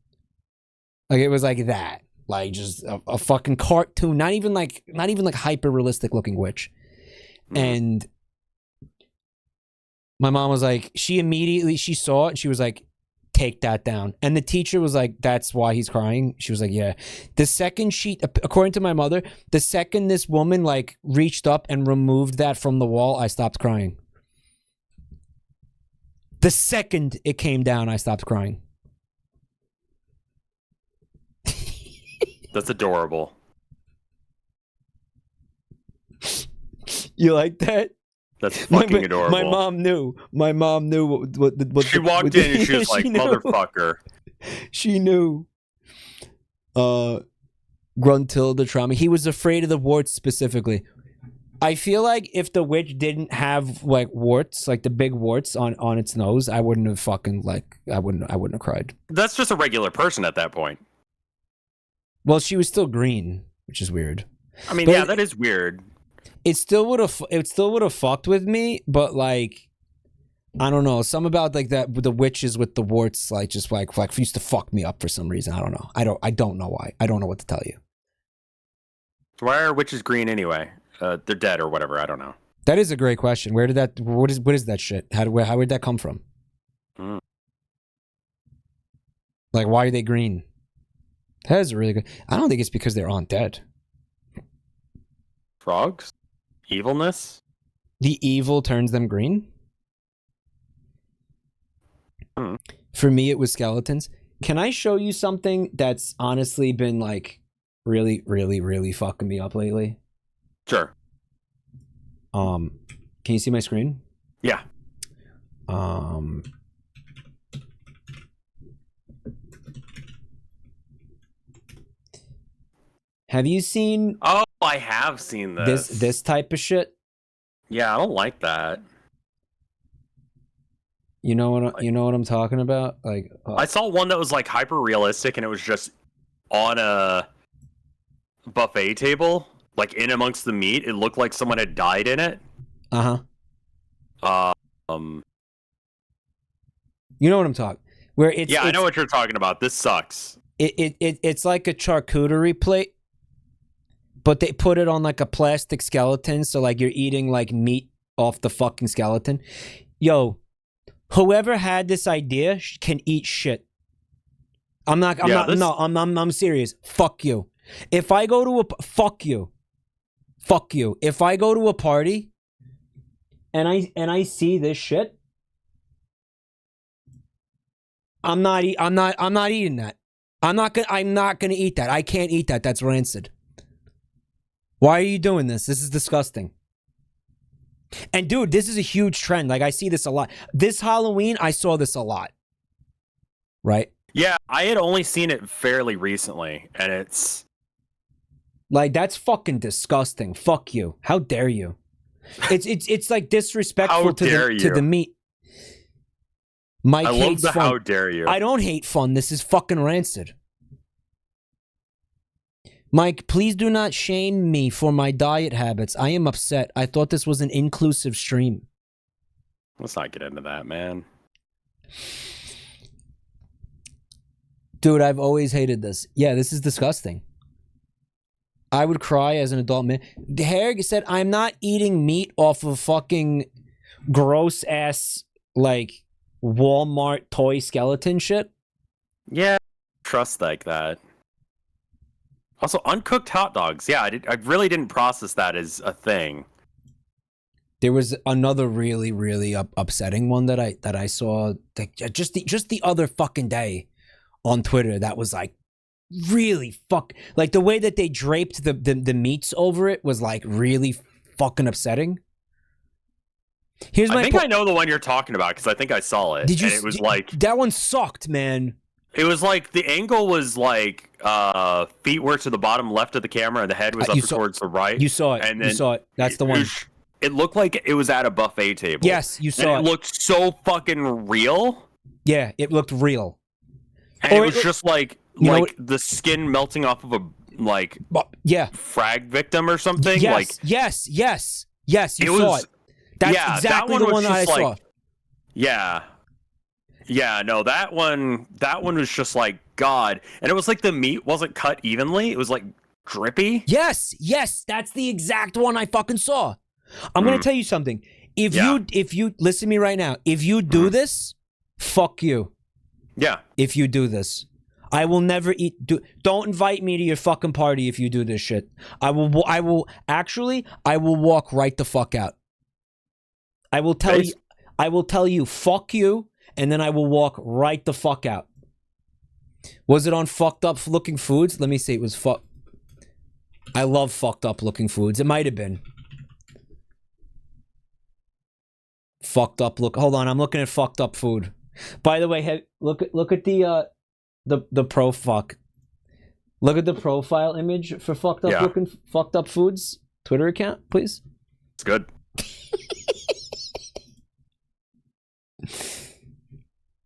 Like it was like that, like just a fucking cartoon, not even like hyper realistic looking witch. And my mom was like, she saw it and she was like, take that down. And the teacher was like, that's why he's crying. She was like, yeah. The second according to my mother, the second this woman like reached up and removed that from the wall, I stopped crying. The second it came down, I stopped crying. That's adorable. You like that? That's fucking adorable. My mom knew. What she walked in and she was like, motherfucker. She knew. Gruntilda trauma. He was afraid of the warts specifically. I feel like if the witch didn't have like warts, like the big warts on its nose, I wouldn't have fucking like I wouldn't have cried. That's just a regular person at that point. Well, she was still green, which is weird. I mean, yeah, that is weird. It still would have fucked with me, but like I don't know, some about like that the witches with the warts like just like used to fuck me up for some reason. I don't know. I don't know why. I don't know what to tell you. Why are witches green anyway? They're dead or whatever. I don't know. That is a great question. Where did that? What is that shit? How did that come from? Like, why are they green? That is really good. I don't think it's because they're undead. Frogs? Evilness? The evil turns them green? For me, it was skeletons. Can I show you something that's honestly been like really, really, really fucking me up lately? Sure. Can you see my screen? Yeah. Have you seen? Oh, I have seen this type of shit. Yeah, I don't like that. You know what I'm talking about? Like, I saw one that was like hyper realistic, and it was just on a buffet table, like in amongst the meat. It looked like someone had died in it. You know what I'm talking? Where it's I know what you're talking about. This sucks. It's like a charcuterie plate, but they put it on like a plastic skeleton, so like you're eating like meat off the fucking skeleton. yo, whoever had this idea can eat shit. I'm serious. Fuck you. If I go to fuck you. If I go to a party and I see this shit, I'm not eating that. I'm not gonna eat that. I can't eat that. That's rancid. Why are you doing this? This is disgusting. And dude, this is a huge trend. Like I see this a lot. This Halloween, I saw this a lot. Right? Yeah, I had only seen it fairly recently, and it's like that's fucking disgusting. Fuck you. How dare you? It's like disrespectful to the meat. Mike I love hates the fun. how dare you. I don't hate fun. This is fucking rancid. Mike, please do not shame me for my diet habits. I am upset. I thought this was an inclusive stream. Let's not get into that, man. Dude, I've always hated this. Yeah, this is disgusting. I would cry as an adult man. Jerge said, I'm not eating meat off of fucking gross ass, like, Walmart toy skeleton shit. Yeah, trust like that. Also, uncooked hot dogs. Yeah, I really didn't process that as a thing. There was another really, really upsetting one that I saw just the other fucking day on Twitter that was like really like the way that they draped the meats over it was like really fucking upsetting. I think I know the one you're talking about because I think I saw it. Did you? And it was like that one sucked, man. It was like the angle was like feet were to the bottom left of the camera and the head was up towards the right. You saw it. And then you saw it. That's the one. It looked like it was at a buffet table. Yes, you saw it. It looked so fucking real. Yeah, it looked real. And it was just like the skin melting off of a frag victim or something. Yes, yes. You saw it. That's exactly the one that I saw. Yeah, no, that one was just like God. And it was like the meat wasn't cut evenly. It was like drippy. Yes, that's the exact one I fucking saw. I'm gonna tell you something. If you listen to me right now, if you do this, fuck you. Yeah. If you do this, I will never eat. Don't invite me to your fucking party if you do this shit. I will walk right the fuck out. I will tell you, fuck you, and then I will walk right the fuck out. Was it on fucked up looking foods? Let me see. It was I love fucked up looking foods. It might have been. Fucked up look. Hold on, I'm looking at fucked up food. By the way, look at the pro fuck. Look at the profile image for fucked up foods Twitter account, please. It's good.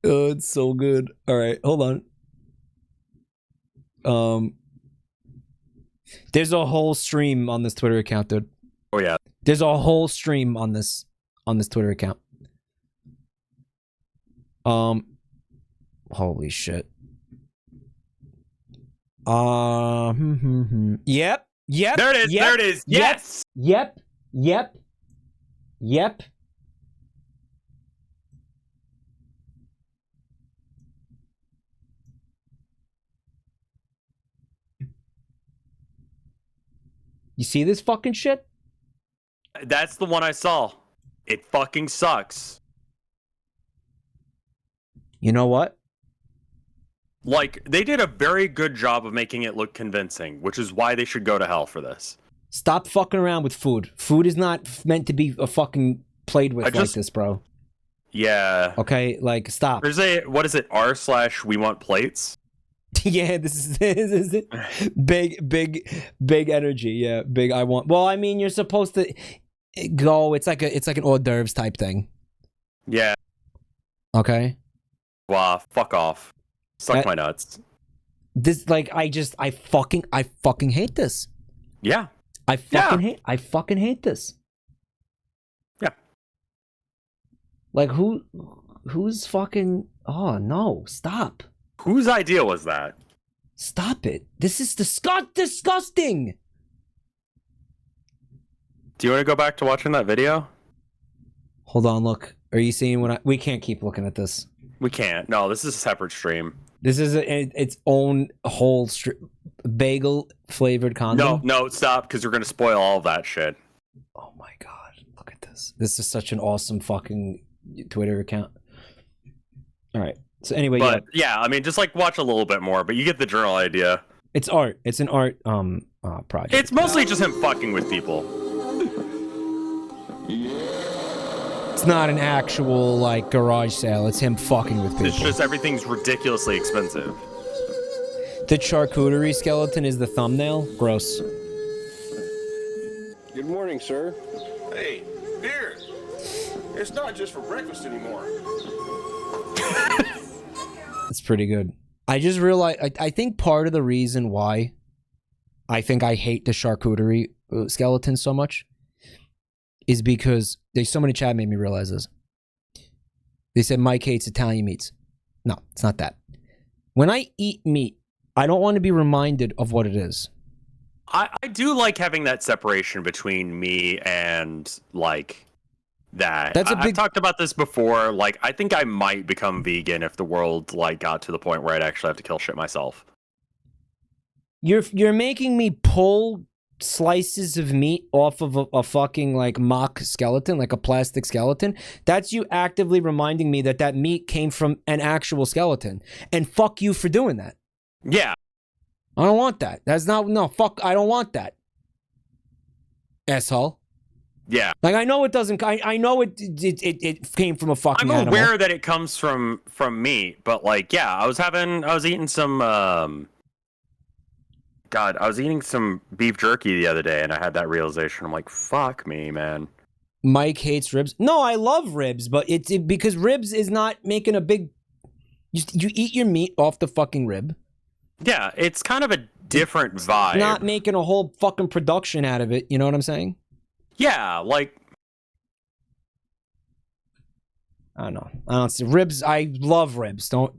Oh, it's so good. All right, hold on. There's a whole stream on this Twitter account, dude. Oh yeah. There's a whole stream on this Twitter account. Holy shit. Yep. There it is. Yes. Yep. You see this fucking shit? That's the one I saw. It fucking sucks. You know what? Like, they did a very good job of making it look convincing, which is why they should go to hell for this. Stop fucking around with food. Food is not meant to be fucking played with like this, bro. Yeah. Okay, like, stop. There's what is it, r/we want plates? Yeah, this is it. Big energy. Yeah, big I want. Well, I mean, you're supposed to go. It's like an hors d'oeuvres type thing. Yeah. Okay. Wow, fuck off. Suck my nuts. This I fucking hate this. Yeah. I fucking hate this. Yeah. Like who's fucking oh no, stop. Whose idea was that? Stop it. This is disgusting. Do you want to go back to watching that video? Hold on, look. Are you seeing what we can't keep looking at this. We can't. No, this is a separate stream. This is its own whole bagel flavored condom. No, stop, because you're gonna spoil all of that shit. Oh my god, look at this. This is such an awesome fucking Twitter account. All right. So anyway, but yeah, I mean, just like watch a little bit more, but you get the general idea. It's art. It's an art project. It's mostly just him fucking with people. It's not an actual like garage sale. It's him fucking with people. It's just everything's ridiculously expensive. The charcuterie skeleton is the thumbnail. Gross. Good morning, sir. Hey, beer. It's not just for breakfast anymore. It's pretty good. I just realized, I think part of the reason why I think I hate the charcuterie skeleton so much is because there's so many chat made me realize this. They said Mike hates Italian meats. No, it's not that. When I eat meat, I don't want to be reminded of what it is. I do like having that separation between me and like that. I've talked about this before. Like, I think I might become vegan if the world like got to the point where I'd actually have to kill shit myself. You're making me pull slices of meat off of a fucking like mock skeleton, like a plastic skeleton. That's you actively reminding me that that meat came from an actual skeleton. And fuck you for doing that. Yeah. I don't want that. That's not, no, fuck, I don't want that. Asshole. Yeah. Like, I know it doesn't, I know it came from a fucking I'm aware animal. that it comes from meat, but like, yeah, I was eating some, I was eating some beef jerky the other day and I had that realization. I'm like, fuck me, man. Mike hates ribs. No, I love ribs, but it's because ribs is not making a big, you eat your meat off the fucking rib. Yeah, it's kind of a different vibe. Not making a whole fucking production out of it. You know what I'm saying? Yeah, like I don't know. I don't see ribs. I love ribs. Don't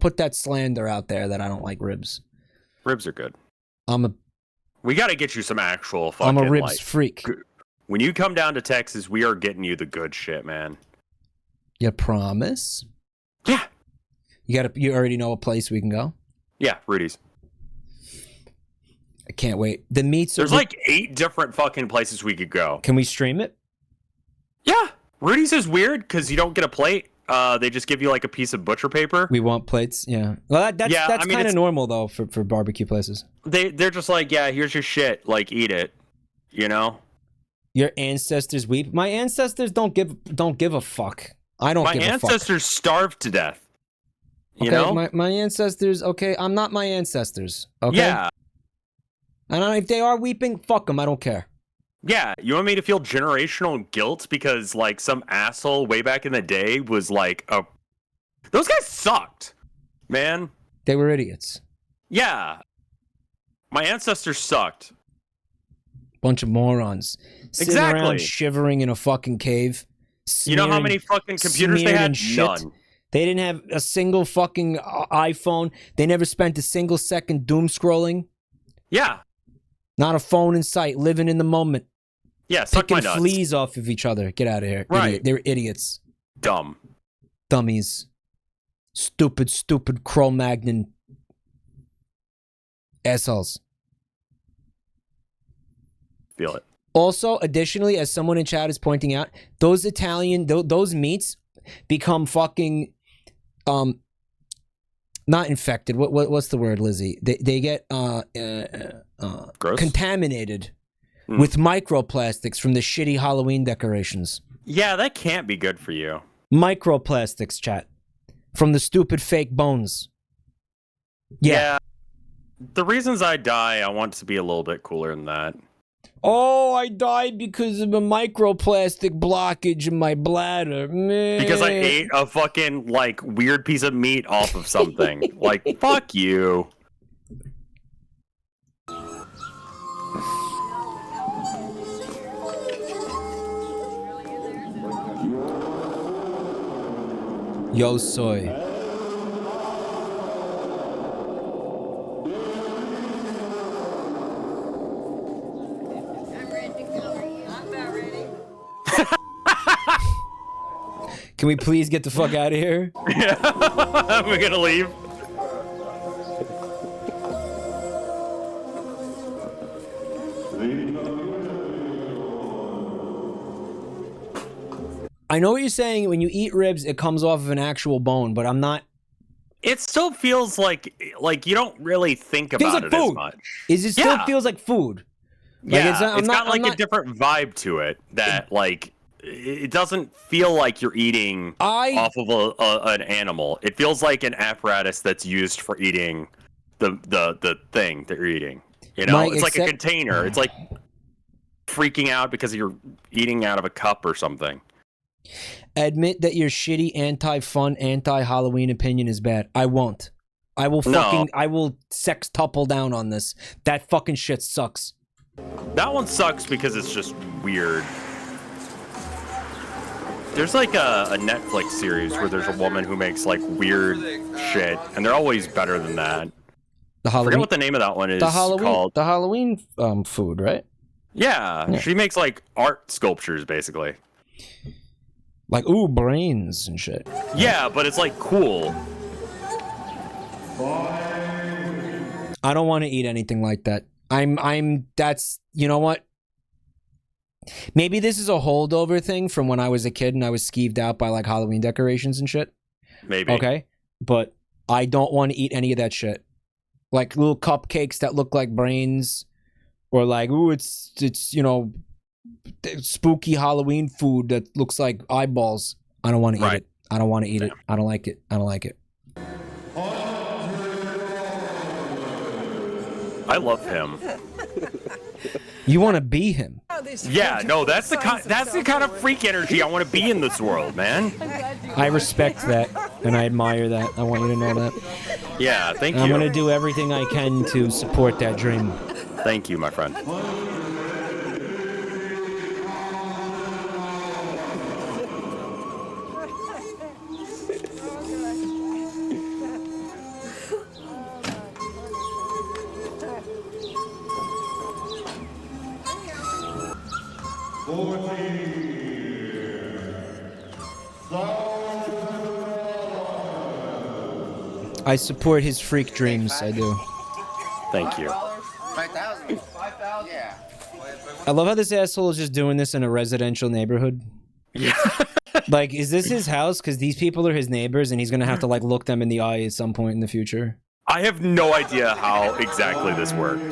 put that slander out there that I don't like ribs. Ribs are good. We got to get you some actual fucking. I'm a ribs freak. When you come down to Texas, we are getting you the good shit, man. You promise? Yeah. You already know a place we can go? Yeah, Rudy's. I can't wait. The meats There's like 8 different fucking places we could go. Can we stream it? Yeah. Rudy's is weird because you don't get a plate. They just give you like a piece of butcher paper. We want plates, yeah. Well, that's kind of normal though for barbecue places. They're just like, yeah, here's your shit. Like, eat it. You know? Your ancestors weep. My ancestors don't give a fuck. I don't give a fuck. My ancestors starved to death. You know? know? My ancestors, okay, I'm not my ancestors. Okay? Yeah. And if they are weeping, fuck them. I don't care. Yeah, you want me to feel generational guilt because like some asshole way back in the day was like those guys sucked, man. They were idiots. Yeah. My ancestors sucked. Bunch of morons. Sitting around shivering in a fucking cave. You know how many fucking computers they had? None. They didn't have a single fucking iPhone. They never spent a single second doom scrolling. Yeah. Not a phone in sight, living in the moment. Yeah, suck my picking nuts. fleas off of each other. Get out of here. Right. Idiot. They're idiots. Dumb. Dummies. Stupid Cro-Magnon assholes. Feel it. Also, additionally, as someone in chat is pointing out, those those meats become fucking not infected. What's the word, Lizzie? They get contaminated with microplastics from the shitty Halloween decorations. Yeah, that can't be good for you. Microplastics, chat, from the stupid fake bones. Yeah. The reasons I die, I want to be a little bit cooler than that. Oh, I died because of a microplastic blockage in my bladder. Man. Because I ate a fucking, like, weird piece of meat off of something. Like, fuck you. Yo soy. Can we please get the fuck out of here? Yeah. We're gonna leave. I know what you're saying. When you eat ribs, it comes off of an actual bone, but I'm not. It still feels like you don't really think about it as much. It still feels like food. Like, Yeah, it's got like a different vibe to it that like it doesn't feel like you're eating off of an animal. It feels like an apparatus that's used for eating the thing that you're eating. You know, it's like a container. It's like freaking out because you're eating out of a cup or something. Admit that your shitty anti-fun, anti-Halloween opinion is bad. I won't. I will fucking, I will sextuple down on this. That fucking shit sucks. That one sucks because it's just weird. There's like a Netflix series where there's a woman who makes like weird shit, and they're always better than that. The Halloween. I forget what the name of that one is called. The Halloween food, right? Yeah, she makes like art sculptures basically. Like, ooh, brains and shit. Yeah, but it's like cool. I don't want to eat anything like that. That's, you know what? Maybe this is a holdover thing from when I was a kid and I was skeeved out by like Halloween decorations and shit. Maybe. Okay. But I don't want to eat any of that shit. Like little cupcakes that look like brains, or like, ooh, it's, you know, spooky Halloween food that looks like eyeballs. I don't want to eat it. I don't want to eat it. I don't like it. I don't like it. I love him. You want to be him? Yeah, no, that's the kind of freak energy I want to be in this world, man. I respect that and I admire that. I want you to know that. Yeah, thank you. I'm gonna do everything I can to support that dream. Thank you, my friend. I support his freak dreams. I do. Thank you. 5,000. 5,000. Yeah. I love how this asshole is just doing this in a residential neighborhood. Yeah. Like, is this his house? Because these people are his neighbors, and he's gonna have to like look them in the eye at some point in the future. I have no idea how exactly this worked.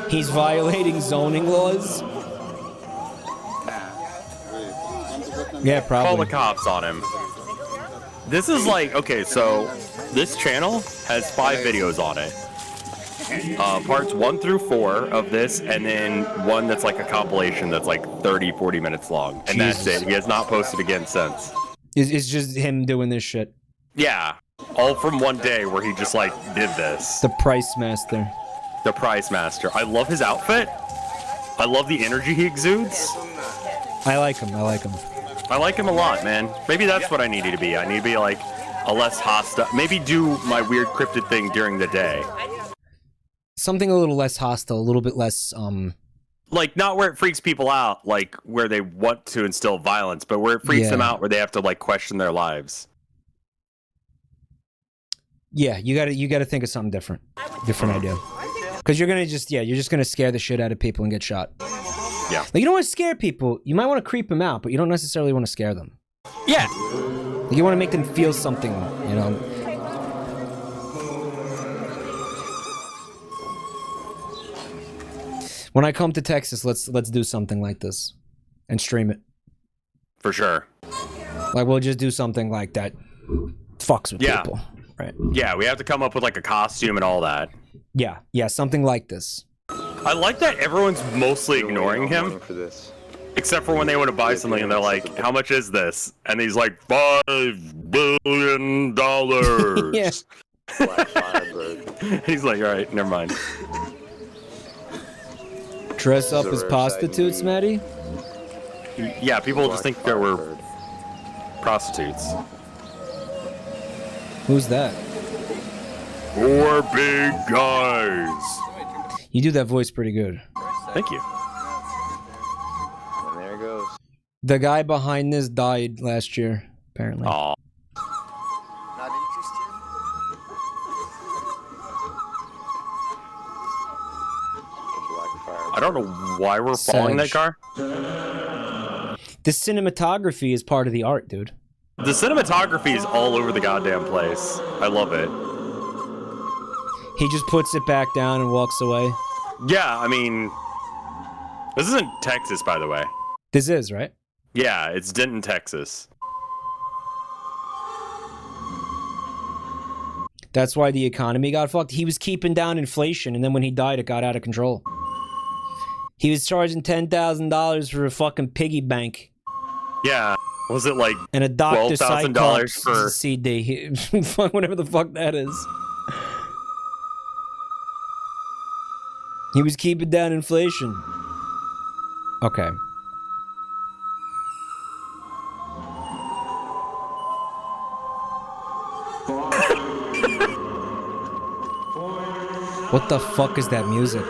He's violating zoning laws. Yeah, probably. Call the cops on him. This is like, okay, so this channel has 5 videos on it. Parts 1 through 4 of this, and then one that's like a compilation that's like 30-40 minutes long. And Jesus. That's it. He has not posted again since. It's just him doing this shit. Yeah. All from one day where he just like did this. The Price Master. The Price Master. I love his outfit. I love the energy he exudes. I like him. I like him. I like him a lot, man. Maybe that's what I needed to be. I need to be like a less hostile. Maybe do my weird cryptid thing during the day. Something a little less hostile, a little bit less, like, not where it freaks people out, like, where they want to instill violence, but where it freaks them out, where they have to, like, question their lives. Yeah, you gotta think of something different. Different idea. Because you're gonna just, you're just gonna scare the shit out of people and get shot. Yeah. Like, you don't want to scare people. You might want to creep them out, but you don't necessarily want to scare them. Yeah. Like, you want to make them feel something, you know? When I come to Texas, let's do something like this. And stream it. For sure. Like, we'll just do something like that. Fucks with people. Right. Yeah, we have to come up with, like, a costume and all that. Yeah, something like this. I like that everyone's mostly ignoring him. Except for when they want to buy something and they're like, how much is this? And he's like, $5 billion. Yeah. He's like, all right, never mind. Dress up as prostitutes, Maddie? Yeah, people just think that we're prostitutes. Who's that? 4 big guys. You do that voice pretty good. Thank you. And there it goes. The guy behind this died last year, apparently. Aw. Not interested? I don't know why we're following that car. The cinematography is part of the art, dude. The cinematography is all over the goddamn place. I love it. He just puts it back down and walks away. Yeah, I mean, this isn't Texas, by the way. This is, right? Yeah, it's Denton, Texas. That's why the economy got fucked. He was keeping down inflation, and then when he died, it got out of control. He was charging $10,000 for a fucking piggy bank. Yeah, was it like and a Dr. $12,000 for CD? Whatever the fuck that is. He was keeping down inflation. Okay. What the fuck is that music?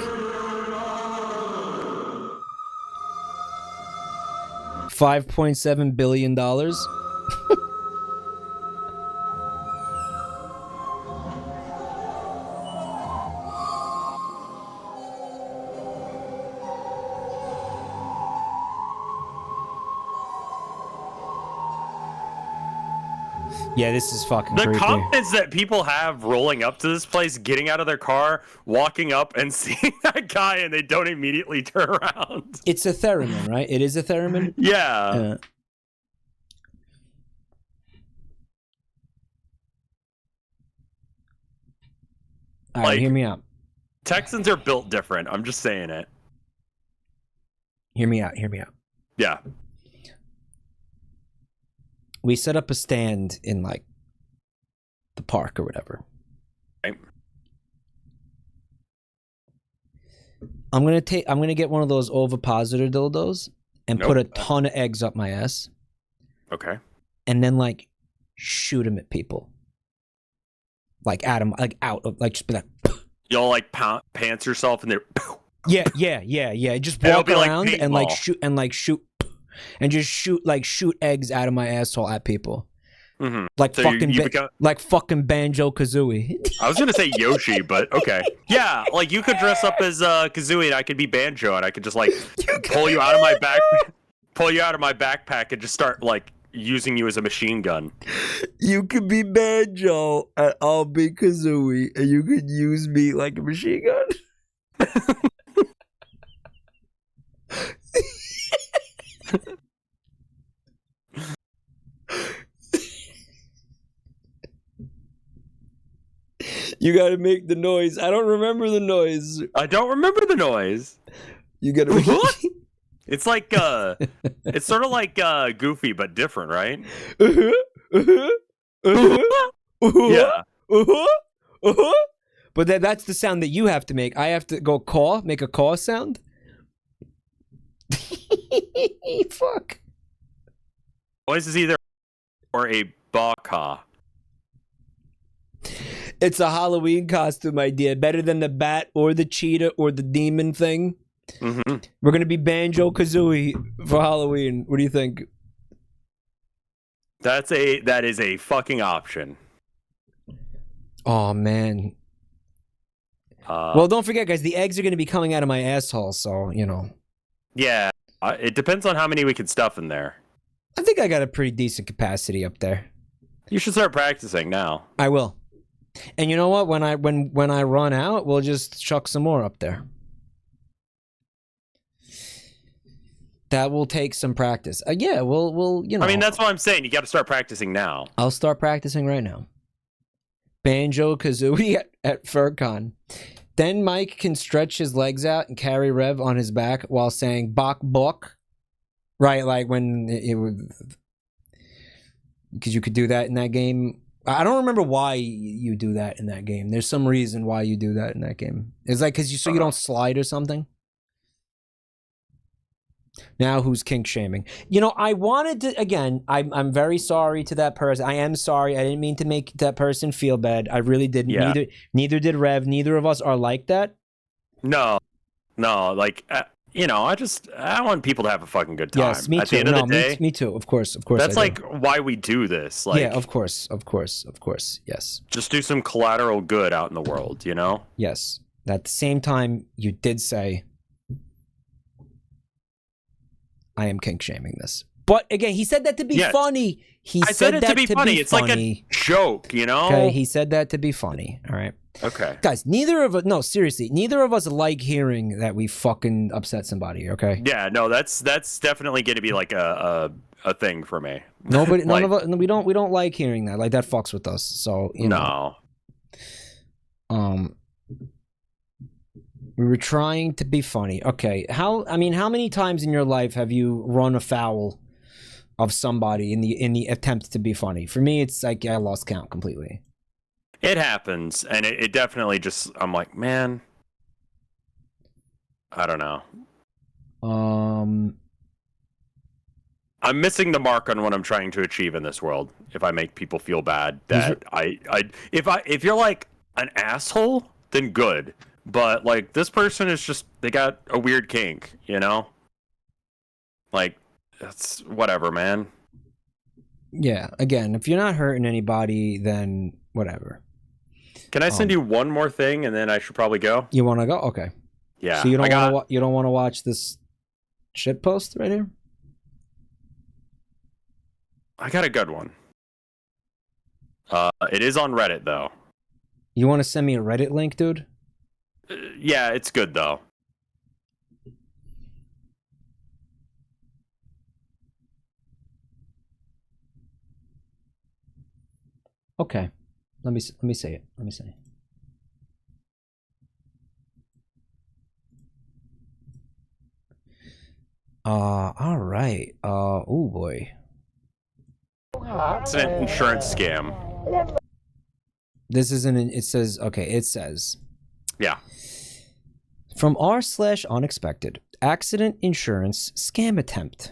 $5.7 billion? Yeah, this is fucking the creepy. confidence that people have rolling up to this place, getting out of their car, walking up and seeing that guy, and they don't immediately turn around. It's a theremin, right? It is a theremin? Yeah. All right, hear me out. Texans are built different. I'm just saying it. Hear me out. Hear me out. Yeah. We set up a stand in like the park or whatever. Right. I'm gonna get one of those ovipositor dildos and put a ton of eggs up my ass. Okay. And then like shoot them at people. Like at them, like out of, like just be like. You'll like pants yourself and they're. Yeah. Just walk around and like shoot and just shoot eggs out of my asshole at people. Mm-hmm. Like so fucking like fucking Banjo-Kazooie. I was gonna say Yoshi, but okay. Yeah, like you could dress up as Kazooie and I could be Banjo and I could just like pull you out of my backpack and just start like using you as a machine gun. You could be Banjo and I'll be Kazooie and you could use me like a machine gun. You gotta make the noise. I don't remember the noise. I don't remember the noise. You gotta make It's like it's sort of like Goofy but different, right? Yeah. But that's the sound that you have to make. I have to go caw, make a caw sound. Fuck. Noise is either or a baka. It's a Halloween costume idea. Better than the bat or the cheetah or the demon thing. Mm-hmm. We're gonna be Banjo-Kazooie for Halloween. What do you think? That is a fucking option. Oh man. Well, don't forget, guys. The eggs are gonna be coming out of my asshole, so you know. Yeah, it depends on how many we can stuff in there. I think I got a pretty decent capacity up there. You should start practicing now. I will. And you know what? When I run out, we'll just chuck some more up there. That will take some practice. Yeah, we'll you know. I mean, that's what I'm saying. You got to start practicing now. I'll start practicing right now. Banjo-Kazooie at FurCon. Then Mike can stretch his legs out and carry Rev on his back while saying "bok bok," right? Like when it would, because you could do that in that game. I don't remember why you do that in that game. There's some reason why you do that in that game. It's like because you don't slide or something. Now who's kink shaming? You know, I wanted to, again, I'm very sorry to that person. I am sorry. I didn't mean to make that person feel bad. I really didn't. Yeah. Neither did Rev. Neither of us are like that. No, like you know, I want people to have a fucking good time. Yes, me At too. the end of No, the day, me too. Of course. that's I do. like why we do this. Like, yeah, of course. Yes. just do some collateral good out in the world, you know? Yes. At the same time, you did say, I am kink shaming this. But again, he said that to be funny. I said it to be funny. It's like a joke, you know? Okay, he said that to be funny. All right. Okay. Guys, neither of us, no, seriously, neither of us like hearing that we fucking upset somebody, okay? Yeah, no, that's definitely going to be like a thing for me. Nobody, Like, none of us, we don't like hearing that. Like, that fucks with us. So, you know. We were trying to be funny. Okay, how many times in your life have you run afoul of somebody in the attempt to be funny? For me, it's like I lost count completely. It happens, and it definitely just, I'm like, man, I don't know. I'm missing the mark on what I'm trying to achieve in this world. If I make people feel bad, that if you're like an asshole, then good. But like this person is just, they got a weird kink, you know? Like, that's whatever, man. Yeah, again, if you're not hurting anybody, then whatever. Can I send you one more thing, and then I should probably go? You want to go? Okay. Yeah. So you don't want to watch this shit post right here? I got a good one. It is on Reddit though. You want to send me a Reddit link, dude? Yeah, it's good though. Okay. Let me say it. Let me say it. All right. Oh boy. It's an insurance scam. This isn't it says okay, it says. Yeah. From r/unexpected accident insurance scam attempt.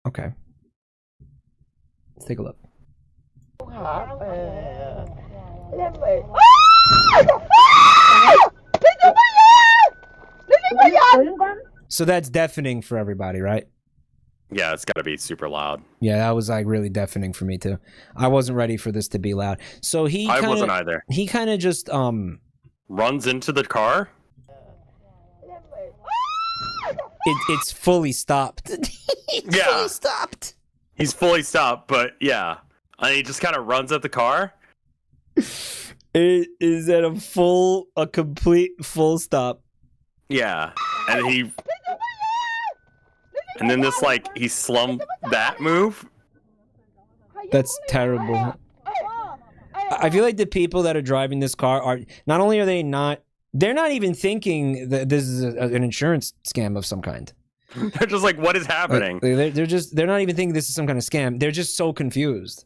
Okay. Let's take a look. So that's deafening for everybody, right? Yeah, it's got to be super loud. Yeah, that was like really deafening for me too. I wasn't ready for this to be loud. So I wasn't either. He kind of just runs into the car. It's fully stopped. Fully stopped. He's fully stopped, but yeah, and he just kind of runs at the car. It is at a complete full stop. Yeah, and then this like he slummed that move. That's terrible. I feel like the people that are driving this car are not only are they're not even thinking that this is an insurance scam of some kind. They're just like, what is happening? They're not even thinking this is some kind of scam. They're just so confused.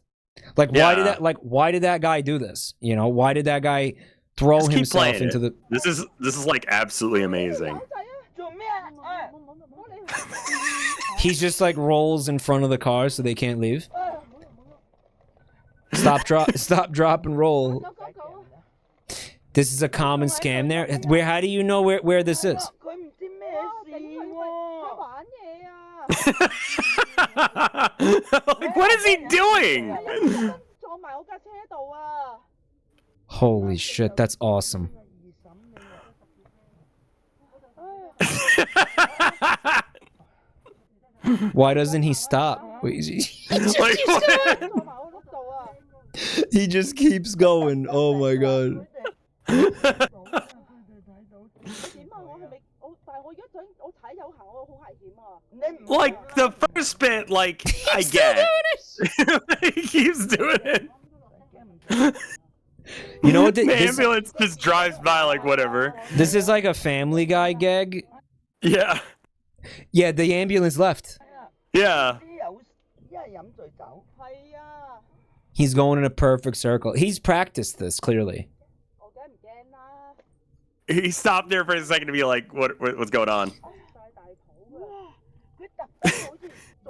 Like, why did that guy do this? You know, why did that guy throw himself into the? This is like absolutely amazing. He's just like rolls in front of the car so they can't leave. Stop, drop, and roll. This is a common scam there. How do you know where this is? Like, what is he doing? Holy shit, that's awesome. Why doesn't he stop? He just keeps going. Oh my god. Like the first bit, like I get. He keeps doing it. You know what? The ambulance just drives by like whatever. This is like a Family Guy gag. Yeah. Yeah, the ambulance left. Yeah. He's going in a perfect circle. He's practiced this clearly. He stopped there for a second to be like, what's going on?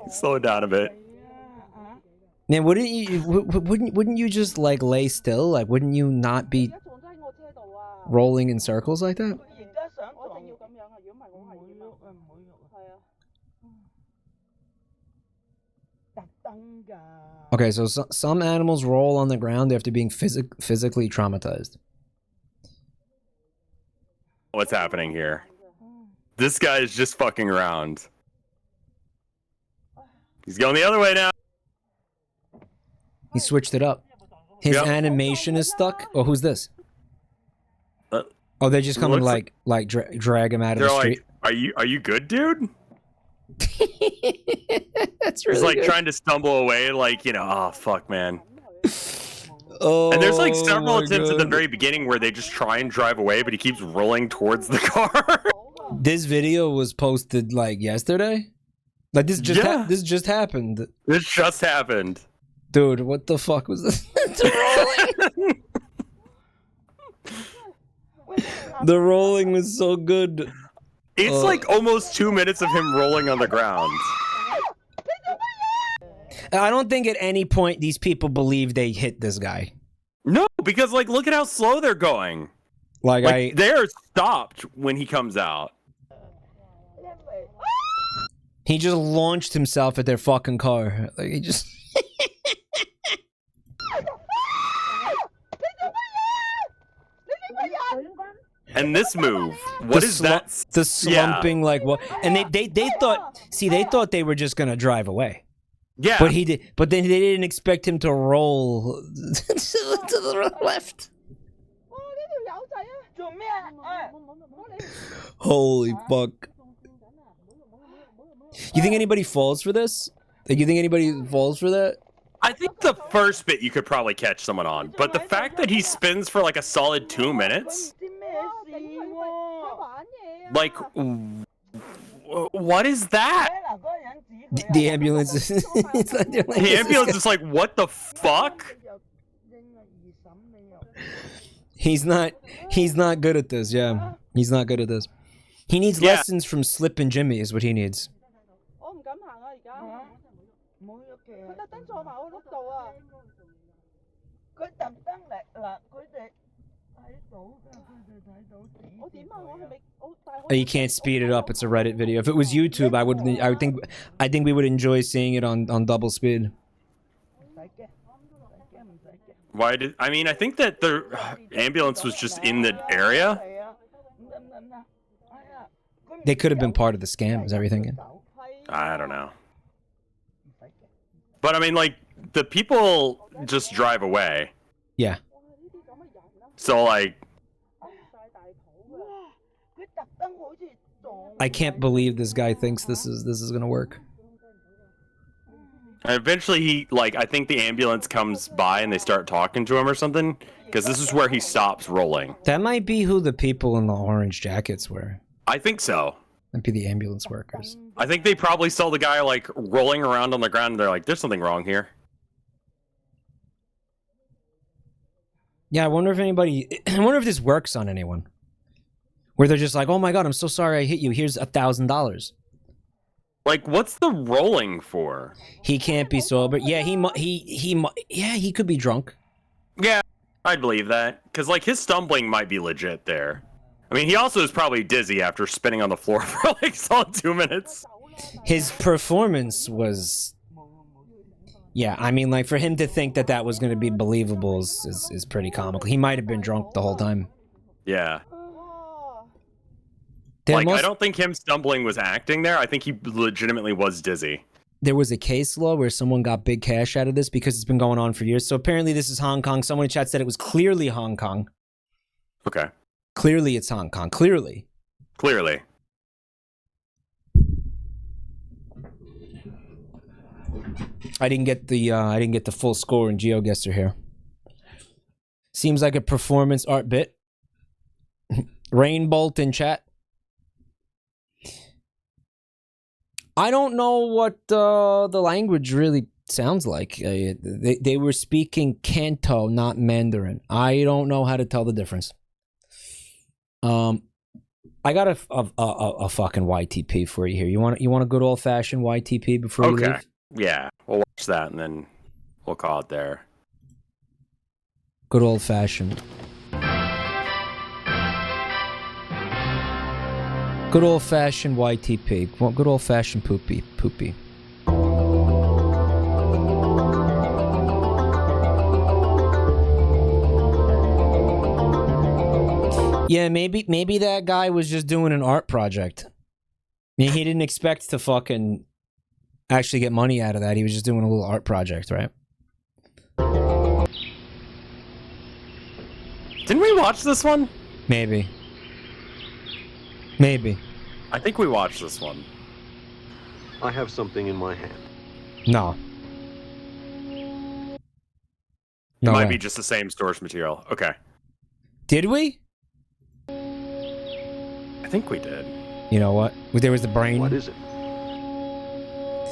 Slow it down a bit. Man, wouldn't you just like lay still? Like, wouldn't you not be rolling in circles like that? Okay, so some animals roll on the ground after being physically traumatized. What's happening here? This guy is just fucking around. He's going the other way now. He switched it up. His animation is stuck. Oh, who's this? Oh, they're just coming drag him out of the street. Like, are you good, dude? That's really He's like good. trying to stumble away, like, you know, oh fuck, man. Oh, and there's like several my attempts at the God. very beginning where they just try and drive away, but he keeps rolling towards the car. This video was posted like yesterday. Like this just this just happened. This just happened. Dude, what the fuck was this? The rolling was so good. It's like almost 2 minutes of him rolling on the ground. I don't think at any point these people believe they hit this guy. No, because like look at how slow they're going. Like they're stopped when he comes out. He just launched himself at their fucking car. Like he just And this move, what is that? The slumping, like what? And they thought, see, they thought they were just gonna drive away. Yeah. But he did. But then they didn't expect him to roll to the left. Holy fuck! You think anybody falls for this? Like, you think anybody falls for that? I think the first bit you could probably catch someone on, but the fact that he spins for like a solid 2 minutes, like, what is that? The ambulance is it's like they're like, The ambulance is like, what the fuck? He's not good at this. Yeah, he's not good at this. He needs lessons from Slip and Jimmy is what he needs. Oh, you can't speed it up. It's a Reddit video. If it was YouTube, I think we would enjoy seeing it on double speed. Why did I think that the ambulance was just in the area. They could have been part of the scam. Is everything? I don't know. But I mean, like, the people just drive away. Yeah. So like, I can't believe this guy thinks this is gonna work. and eventually he I think the ambulance comes by and they start talking to him or something, because this is where he stops rolling. That might be who the people in the orange jackets were. I think so. Might be the ambulance workers. I think they probably saw the guy like rolling around on the ground and they're like, there's something wrong here. Yeah, I wonder if this works on anyone. Where they're just like, oh my god, I'm so sorry I hit you. Here's $1,000. Like, what's the rolling for? He can't be sober. Yeah, he could be drunk. Yeah, I'd believe that. Because, like, his stumbling might be legit there. I mean, he also is probably dizzy after spinning on the floor for, like, solid 2 minutes. His performance was... Yeah, I mean, like, for him to think that that was going to be believable is pretty comical. He might have been drunk the whole time. Yeah. Like, I don't think him stumbling was acting there. I think he legitimately was dizzy. There was a case law where someone got big cash out of this because it's been going on for years. So apparently this is Hong Kong. Someone in chat said it was clearly Hong Kong. Okay. Clearly it's Hong Kong. Clearly. Clearly. I didn't get the full score and GeoGuessr here. Seems like a performance art bit. Rainbolt in chat. I don't know what the language really sounds like. They were speaking Canto, not Mandarin. I don't know how to tell the difference. I got a fucking YTP for you here. You want a good old fashioned YTP before you leave? Yeah, we'll watch that and then we'll call it there. Good old fashioned. Good old fashioned YTP. Well, good old fashioned poopy. Yeah, maybe that guy was just doing an art project. I mean, he didn't expect to fucking actually get money out of that. He was just doing a little art project, right? Didn't we watch this one? Maybe. Maybe. I think we watched this one. I have something in my hand. No. It No might way. be just the same source material. Okay. Did we? I think we did. You know what? There was the brain. What is it?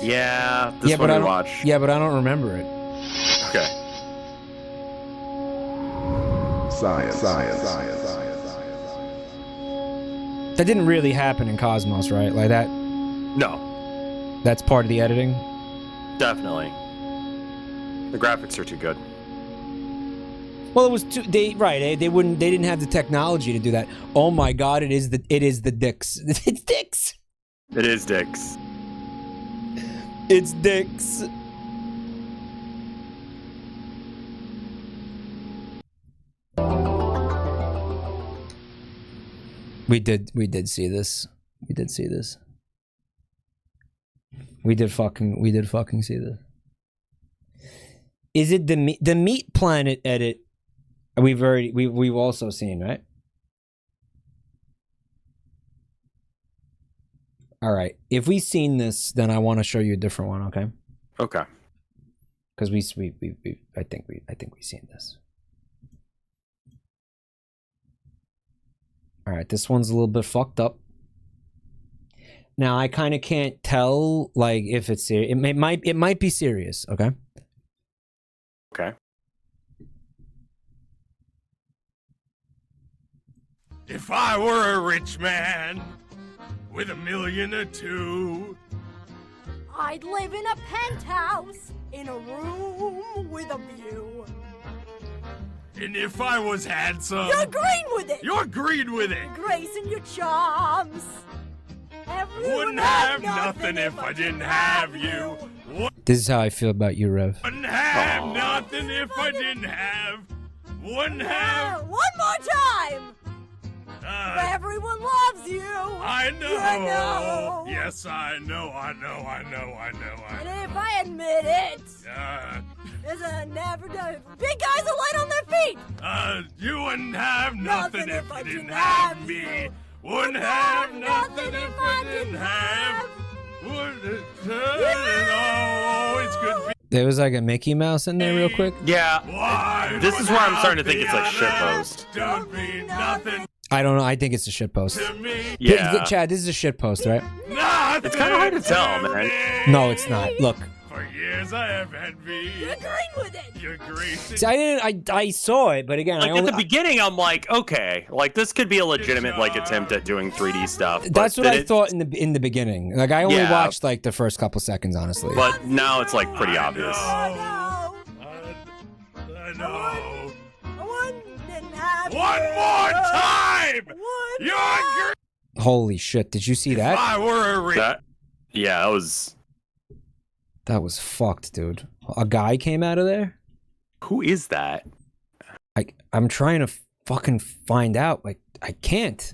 Yeah, this but one I we don't. watched. Yeah, but I don't remember it. Okay. Science. That didn't really happen in Cosmos, right? Like that. No, That's part of the editing. definitely. The graphics are too good. Well, it was too. They didn't have the technology to do that. Oh my God! It is the dicks. It's dicks. It is dicks. It's dicks. We did see this. We did see this. We did fucking see this. Is it the Meat Planet edit? We've also seen, right? All right. If we've seen this, then I want to show you a different one, okay? Okay. Because I think we've seen this. All right, this one's a little bit fucked up. Now I kind of can't tell, like, if it's serious. It might be serious, okay? Okay. If I were a rich man with $1 million or $2 million, I'd live in a penthouse in a room with a view. and if I was handsome, You're green with it. You're green with it. Grace and your charms. Everyone Wouldn't have nothing if I didn't have you. This is how I feel about you, Rev. Wouldn't have nothing if I didn't have. Wouldn't have. One more time. Everyone loves you. I know. You know. Yes, I know. And if I admit it, there's a never done. Big guys are light on their feet. You wouldn't have nothing if you didn't have me. Wouldn't have nothing if I didn't have. Wouldn't always could be. There was like a Mickey Mouse in there real quick. Yeah. This is where I'm starting to think it's like shitpost. Don't be nothing. I don't know. I think it's a shitpost. Yeah. Chad, this is a shitpost, right? It's kind of hard to tell, man. No, it's not. Look. For years I have envy. You're green with it. You're green. See, I saw it, but again, Like at the beginning, I'm like, okay, like this could be a legitimate like attempt at doing 3D stuff. but That's what then I thought in the beginning. Like I only Yeah. watched like the first couple seconds, honestly. But now it's like pretty obvious. I know. One more time. You're green. Holy shit! Did you see that? I were a rich. Yeah, That was fucked, dude. A guy came out of there. Who is that? I'm trying to fucking find out. Like I can't.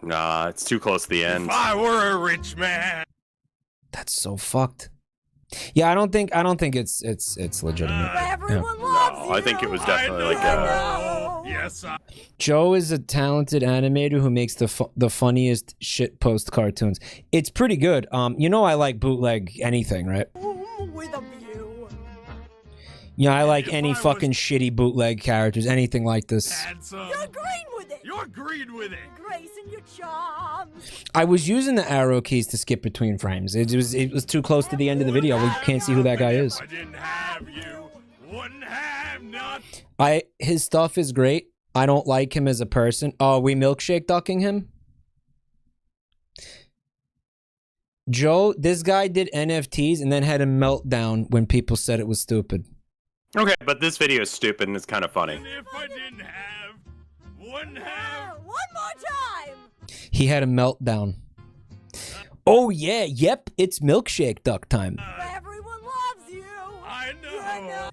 Nah, it's too close to the end. If I were a rich man. That's so fucked. Yeah, I don't think it's legitimate. Everyone No, I think it was definitely like a. Yes, Joe is a talented animator who makes the funniest shit post cartoons. It's pretty good. You know I like bootleg anything, right? With a view. Yeah, I like any fucking shitty bootleg characters, anything like this. You're green with it. You're green with it. Grace and your charms. I was using the arrow keys to skip between frames. It was too close to the end of the video. We can't see who that guy is. I didn't have you. Wouldn't have nothing. His stuff is great. I don't like him as a person. Oh, are we milkshake ducking him? Joe, this guy did NFTs and then had a meltdown when people said it was stupid. Okay, but this video is stupid and it's kind of funny. If I didn't have. Wouldn't have. One more time. He had a meltdown. Oh yeah, yep, it's milkshake duck time. Everyone loves you. I know.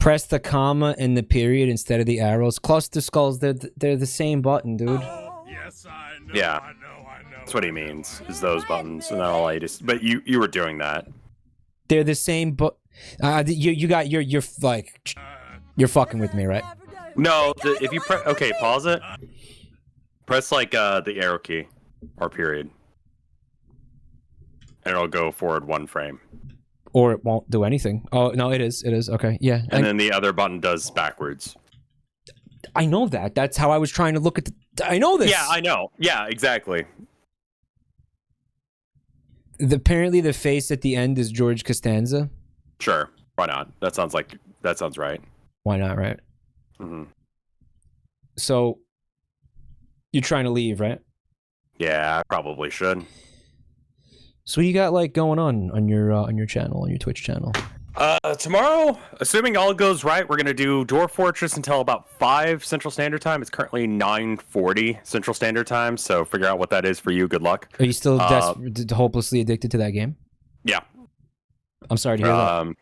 Press the comma and the period instead of the arrows. Cluster skulls, they're the same button, dude. Yes, I know. Yeah. I know. That's what he means, is those buttons. And then all I just... But you were doing that. They're the same, but you're fucking with me, right? No, if you press... Okay, pause it. Press, like, the arrow key. Or period. And it'll go forward 1 frame. Or it won't do anything. Oh, no, it is. It is. Okay, yeah. And then the other button does backwards. I know that. That's how I was trying to look at the... I know this! Yeah, I know. Yeah, exactly. Apparently the face at the end is George Costanza. Sure. Why not? That sounds right. Why not, right? Mm-hmm. So, you're trying to leave, right? Yeah, I probably should. So what you got like going on your channel, on your Twitch channel? Tomorrow, assuming all goes right, we're gonna do Dwarf Fortress until about 5 Central Standard Time. It's currently 9:40 Central Standard Time, so figure out what that is for you. Good luck. Are you still hopelessly addicted to that game? Yeah. I'm sorry to hear that.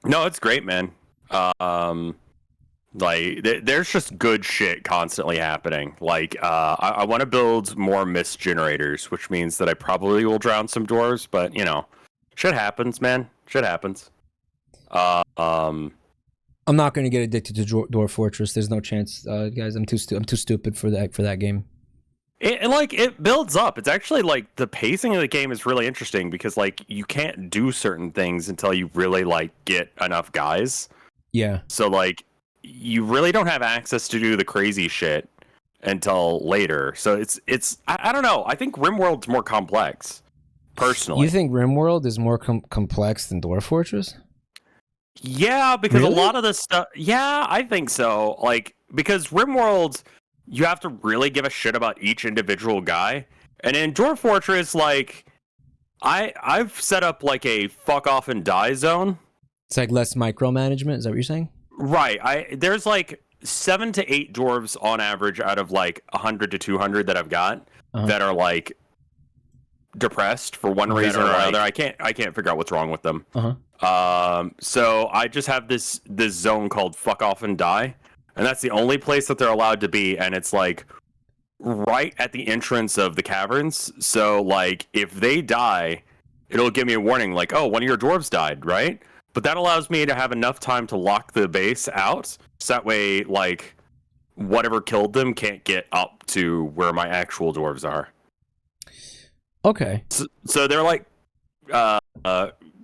No, it's great, man. Like, there's just good shit constantly happening. Like, I want to build more mist generators, which means that I probably will drown some dwarves, but, you know, shit happens, man. Shit happens. I'm not going to get addicted to Dwarf Fortress. There's no chance, guys. I'm too stupid for that game. It builds up. It's actually, like, the pacing of the game is really interesting because, like, you can't do certain things until you really, like, get enough guys. Yeah. So, like, you really don't have access to do the crazy shit until later. So it's I don't know. I think RimWorld's more complex, personally. You think RimWorld is more complex than Dwarf Fortress? Yeah, because Really? a lot of the stuff... Yeah, I think so. Like, because RimWorld, you have to really give a shit about each individual guy. And in Dwarf Fortress, like, I've set up, like, a fuck off and die zone. It's like less micromanagement. Is that what you're saying? Right. There's like 7 to 8 dwarves on average out of like 100 to 200 that I've got that are like depressed for one reason or another. I can't figure out what's wrong with them. So I just have this zone called fuck off and die, and that's the only place that they're allowed to be, and it's like right at the entrance of the caverns. So like if they die, it'll give me a warning like, oh, one of your dwarves died, right? But that allows me to have enough time to lock the base out, so that way, like, whatever killed them can't get up to where my actual dwarves are. Okay. So they're like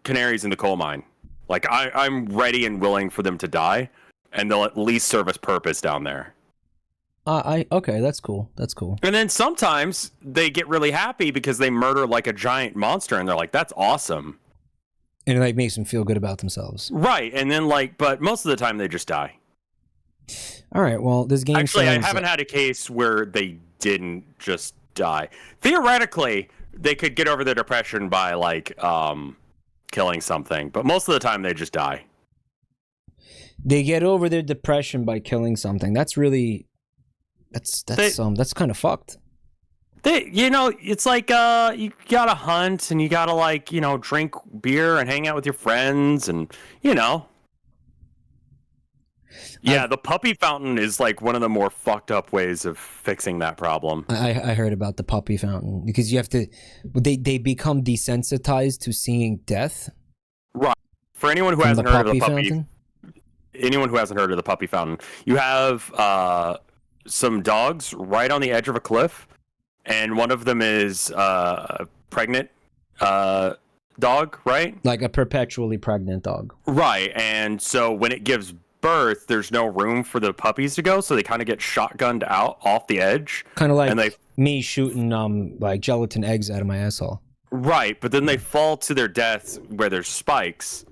canaries in the coal mine. Like, I'm ready and willing for them to die, and they'll at least serve a purpose down there. Okay, that's cool. That's cool. And then sometimes they get really happy because they murder, like, a giant monster, and they're like, that's awesome. And it like makes them feel good about themselves. Right, and then like, but most of the time they just die. All right, well, this game Actually, sounds... I haven't had a case where they didn't just die. Theoretically, they could get over the depression by like killing something, but most of the time they just die. They get over their depression by killing something. That's really that's kind of fucked. It's like you gotta hunt and you gotta like, drink beer and hang out with your friends and Yeah, the puppy fountain is like one of the more fucked up ways of fixing that problem. I heard about the puppy fountain because you have to they become desensitized to seeing death. Right. For anyone who hasn't heard of the puppy anyone who hasn't heard of the puppy fountain, you have some dogs right on the edge of a cliff. And one of them is a pregnant dog, right? Like a perpetually pregnant dog. Right. And so when it gives birth, there's no room for the puppies to go. So they kind of get shotgunned out off the edge. Kind of like me shooting like gelatin eggs out of my asshole. Right. But then they fall to their death where there's spikes.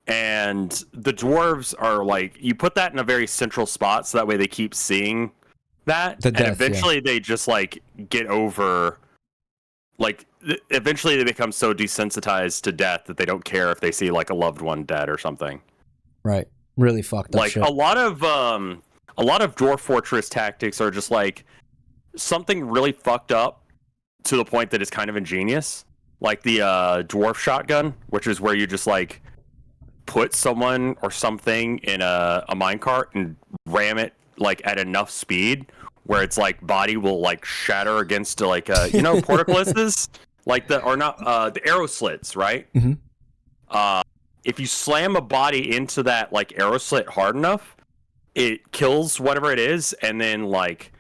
And the dwarves are like, you put that in a very central spot so that way they keep seeing that, and eventually they just like get over, like eventually they become so desensitized to death that they don't care if they see like a loved one dead or something. Right. Really fucked up like shit. a lot of Dwarf Fortress tactics are just like something really fucked up to the point that it's kind of ingenious, like the dwarf shotgun, which is where you just like put someone or something in a minecart and ram it like at enough speed where its like body will like shatter against like portcullises, like the arrow slits, right? If you slam a body into that like arrow slit hard enough, it kills whatever it is, and then like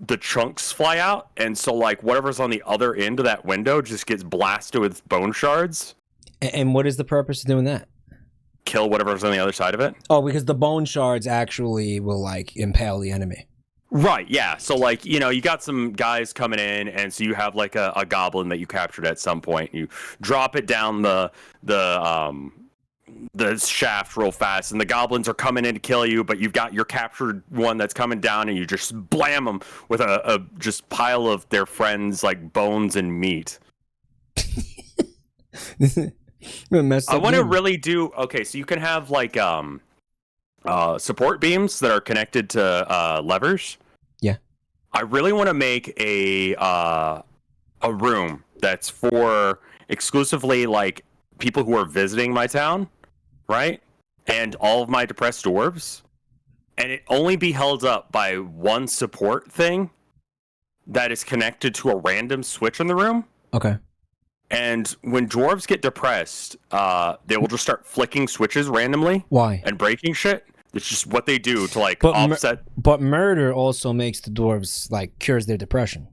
the chunks fly out, and so like whatever's on the other end of that window just gets blasted with bone shards. And what is the purpose of doing that? Kill whatever's on the other side of it. Oh, because the bone shards actually will like impale the enemy. Right, yeah. So like, you got some guys coming in, and so you have like a goblin that you captured at some point. You drop it down the shaft real fast, and the goblins are coming in to kill you, but you've got your captured one that's coming down, and you just blam them with a just pile of their friends like bones and meat. I want to really do okay. So you can have like support beams that are connected to levers. Yeah, I really want to make a room that's for exclusively like people who are visiting my town, right? And all of my depressed dwarves, and it only be held up by one support thing that is connected to a random switch in the room. Okay. And when dwarves get depressed, they will just start flicking switches randomly. Why? And breaking shit. It's just what they do to like offset. But murder also makes the dwarves like cures their depression.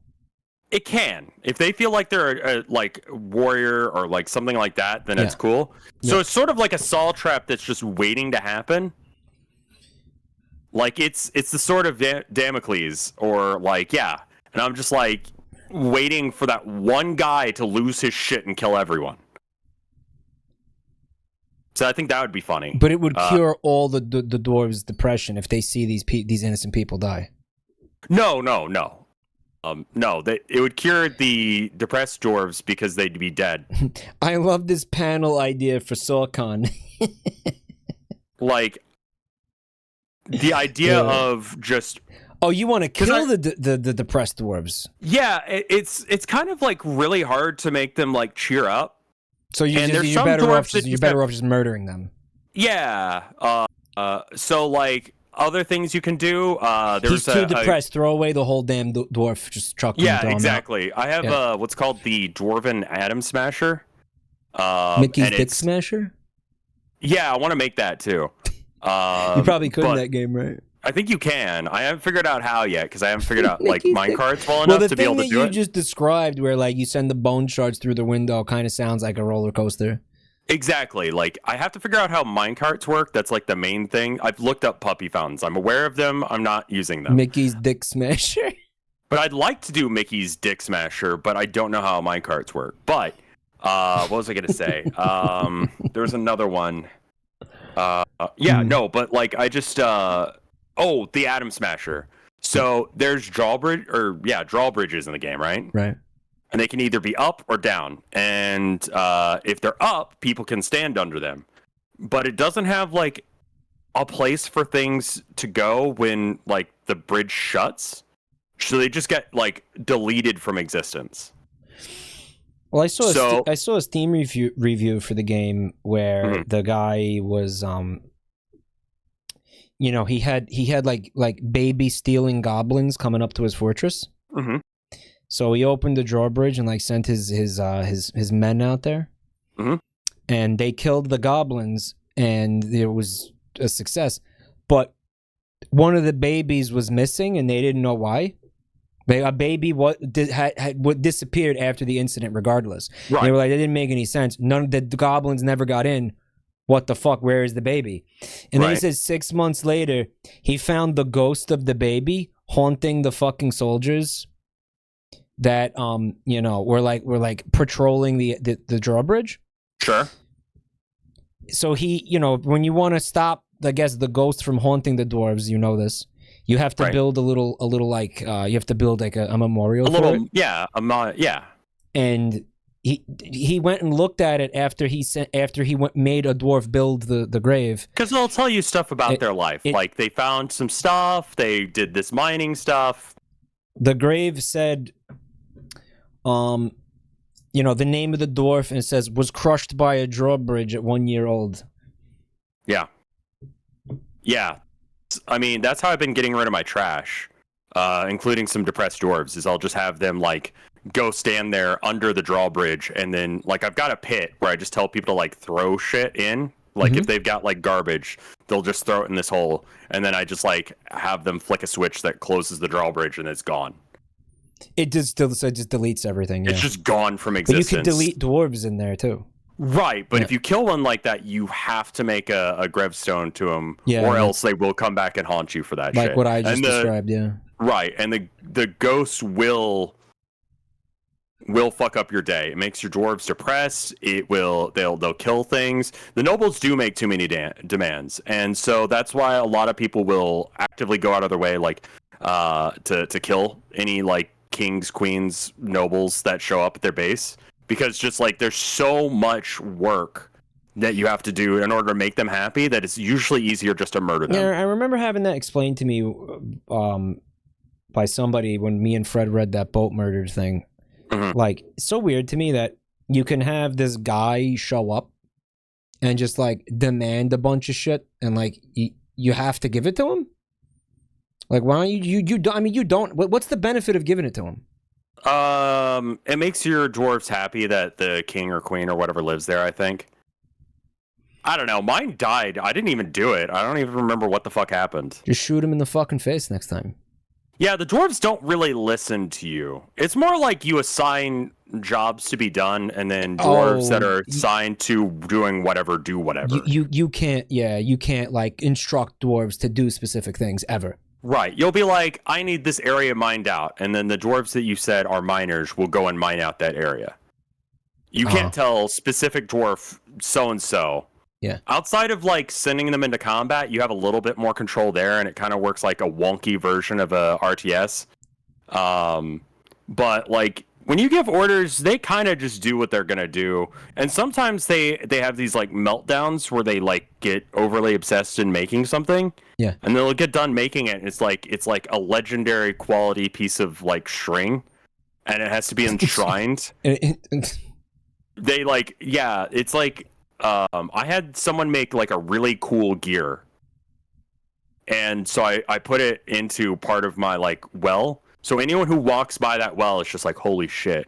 It can, if they feel like they're a like warrior or like something like that, then it's cool. So it's sort of like a saw trap that's just waiting to happen. Like it's the sword of Damocles, or like and I'm just like waiting for that one guy to lose his shit and kill everyone. So I think that would be funny. But it would cure all the dwarves' depression if they see these innocent people die. No. It would cure the depressed dwarves because they'd be dead. I love this panel idea for SawCon. Like the idea of just. Oh, you want to kill the depressed dwarves? Yeah, it's kind of like really hard to make them like cheer up. So you're better off just murdering them. Yeah. So like other things you can do. He's too depressed. Throw away the whole damn dwarf. Just chuck him. Yeah, exactly. I have what's called the Dwarven Atom Smasher. Mickey's Dick Smasher. Yeah, I want to make that too. You probably could in that game, right? I think you can. I haven't figured out how yet because I haven't figured out like minecarts well enough to be able to do it. The thing that you just described, where like you send the bone shards through the window, kind of sounds like a roller coaster. Exactly. Like I have to figure out how minecarts work. That's like the main thing. I've looked up puppy fountains. I'm aware of them. I'm not using them. Mickey's Dick Smasher. But I'd like to do Mickey's Dick Smasher, but I don't know how minecarts work. But what was I gonna say? There was another one. No, but like I just the Atom Smasher. So there's drawbridges in the game, right? Right. And they can either be up or down. And if they're up, people can stand under them. But it doesn't have like a place for things to go when like the bridge shuts. So they just get like deleted from existence. Well, I saw a Steam review for the game where the guy was he had like baby stealing goblins coming up to his fortress. Mm-hmm. So he opened the drawbridge and like sent his men out there, and they killed the goblins, and there was a success. But one of the babies was missing, and they didn't know why. A baby had disappeared after the incident, regardless. Right. They were like, that didn't make any sense. None of the goblins never got in. What the fuck? Where is the baby? And then he says 6 months later, he found the ghost of the baby haunting the fucking soldiers that were like patrolling the drawbridge. Sure. So he, when you want to stop, I guess, the ghost from haunting the dwarves, this. You have to build a little like you have to build like a memorial. And he went and looked at it after he made a dwarf build the grave. Because they'll tell you stuff about their life, like they found some stuff, they did this mining stuff. The grave said, the name of the dwarf, and it says was crushed by a drawbridge at 1 year old. Yeah. I mean, that's how I've been getting rid of my trash, including some depressed dwarves, is I'll just have them, like, go stand there under the drawbridge, and then, like, I've got a pit where I just tell people to, like, throw shit in. Like, if they've got, like, garbage, they'll just throw it in this hole, and then I just, like, have them flick a switch that closes the drawbridge, and it's gone. It just deletes everything. Yeah. It's just gone from existence. But you can delete dwarves in there, too. Right, but if you kill one like that, you have to make a gravestone to them, or else they will come back and haunt you for that shit. Like what I just described, yeah. Right, and the ghosts will fuck up your day. It makes your dwarves depressed. They'll kill things. The nobles do make too many demands, and so that's why a lot of people will actively go out of their way, like to kill any like kings, queens, nobles that show up at their base. Because just like there's so much work that you have to do in order to make them happy that it's usually easier just to murder them. Yeah, I remember having that explained to me by somebody when me and Fred read that boat murder thing. Like, it's so weird to me that you can have this guy show up and just like demand a bunch of shit, and like you have to give it to him. Like, why don't you don't? I mean, you don't. What's the benefit of giving it to him? It makes your dwarves happy that the king or queen or whatever lives there, I think. I don't know. Mine died. I didn't even do it. I don't even remember what the fuck happened. Just shoot him in the fucking face next time. Yeah, the dwarves don't really listen to you. It's more like you assign jobs to be done, and then dwarves that are assigned to doing whatever do whatever. You can't like instruct dwarves to do specific things ever. Right. You'll be like, I need this area mined out. And then the dwarves that you said are miners will go and mine out that area. You can't tell specific dwarf so-and-so. Yeah. Outside of like sending them into combat, you have a little bit more control there, and it kind of works like a wonky version of a RTS. But like when you give orders, they kind of just do what they're gonna do. And sometimes they have these like meltdowns where they like get overly obsessed in making something. Yeah. And they'll get done making it, and it's like a legendary quality piece of like string, and it has to be enshrined. They like, yeah, it's like I had someone make like a really cool gear, and so I put it into part of my like well. So anyone who walks by that well is just like, holy shit,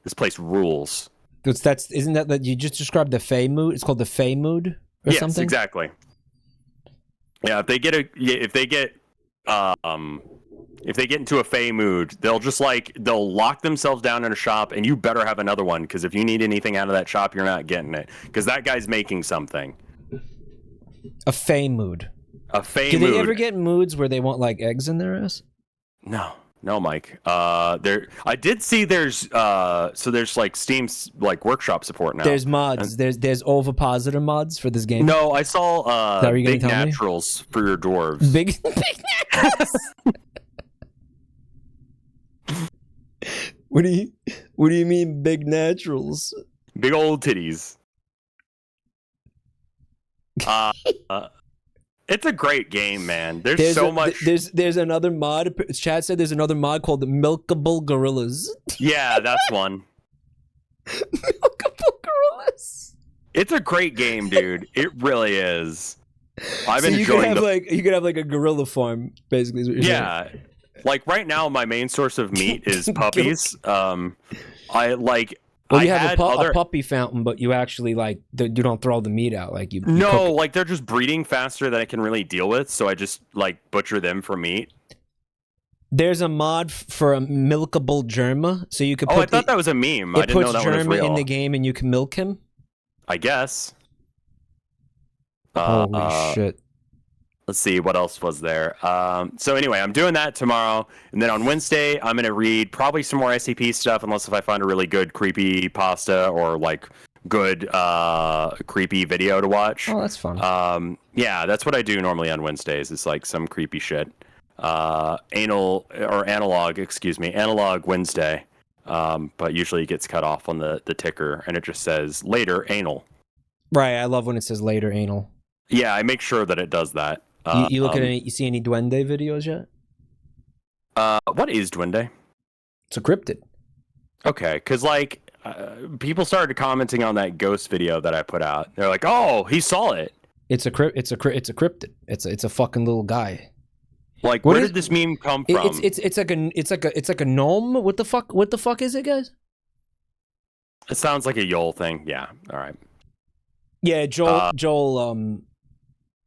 this place rules. Isn't that you just described the Fey mood? It's called the Fey mood or something? Yes, exactly. Yeah, if they get into a Fey mood, they'll lock themselves down in a shop, and you better have another one, because if you need anything out of that shop, you're not getting it, because that guy's making something. A Fey mood. A Fey mood. Do they ever get moods where they want like eggs in their ass? No, Mike. I did see there's like Steam's like workshop support now. There's mods. There's ovipositor mods for this game. No, I saw big naturals for your dwarves. Big naturals. What do you mean big naturals? Big old titties. It's a great game, man. There's so much. There's another mod. Chad said there's another mod called the Milkable Gorillas. Yeah, that's one. Milkable Gorillas. It's a great game, dude. It really is. I've been enjoying. You could have like a gorilla farm, basically. Is what you're saying. Like right now, my main source of meat is puppies. Well, you have a puppy fountain, but you actually like you don't throw the meat out like you. No, like they're just breeding faster than I can really deal with, so I just like butcher them for meat. There's a mod for a milkable Germa, so you could. I thought that was a meme. I didn't know that was real. It puts Germa in the game, and you can milk him. I guess. Holy shit. Let's see, what else was there? So anyway, I'm doing that tomorrow. And then on Wednesday, I'm going to read probably some more SCP stuff, unless if I find a really good creepy pasta or like good creepy video to watch. Oh, that's fun. Yeah, that's what I do normally on Wednesdays. It's like some creepy shit. Analog Wednesday. But usually it gets cut off on the ticker, and it just says later anal. Right, I love when it says later anal. Yeah, I make sure that it does that. You look at you see any Duende videos yet? What is Duende? It's a cryptid. Okay, because like people started commenting on that ghost video that I put out. They're like, "Oh, he saw it." It's a cryptid. It's a fucking little guy. Like, where did this meme come from? It's like a gnome. What the fuck is it, guys? It sounds like a Yole thing. Yeah. All right. Yeah, Joel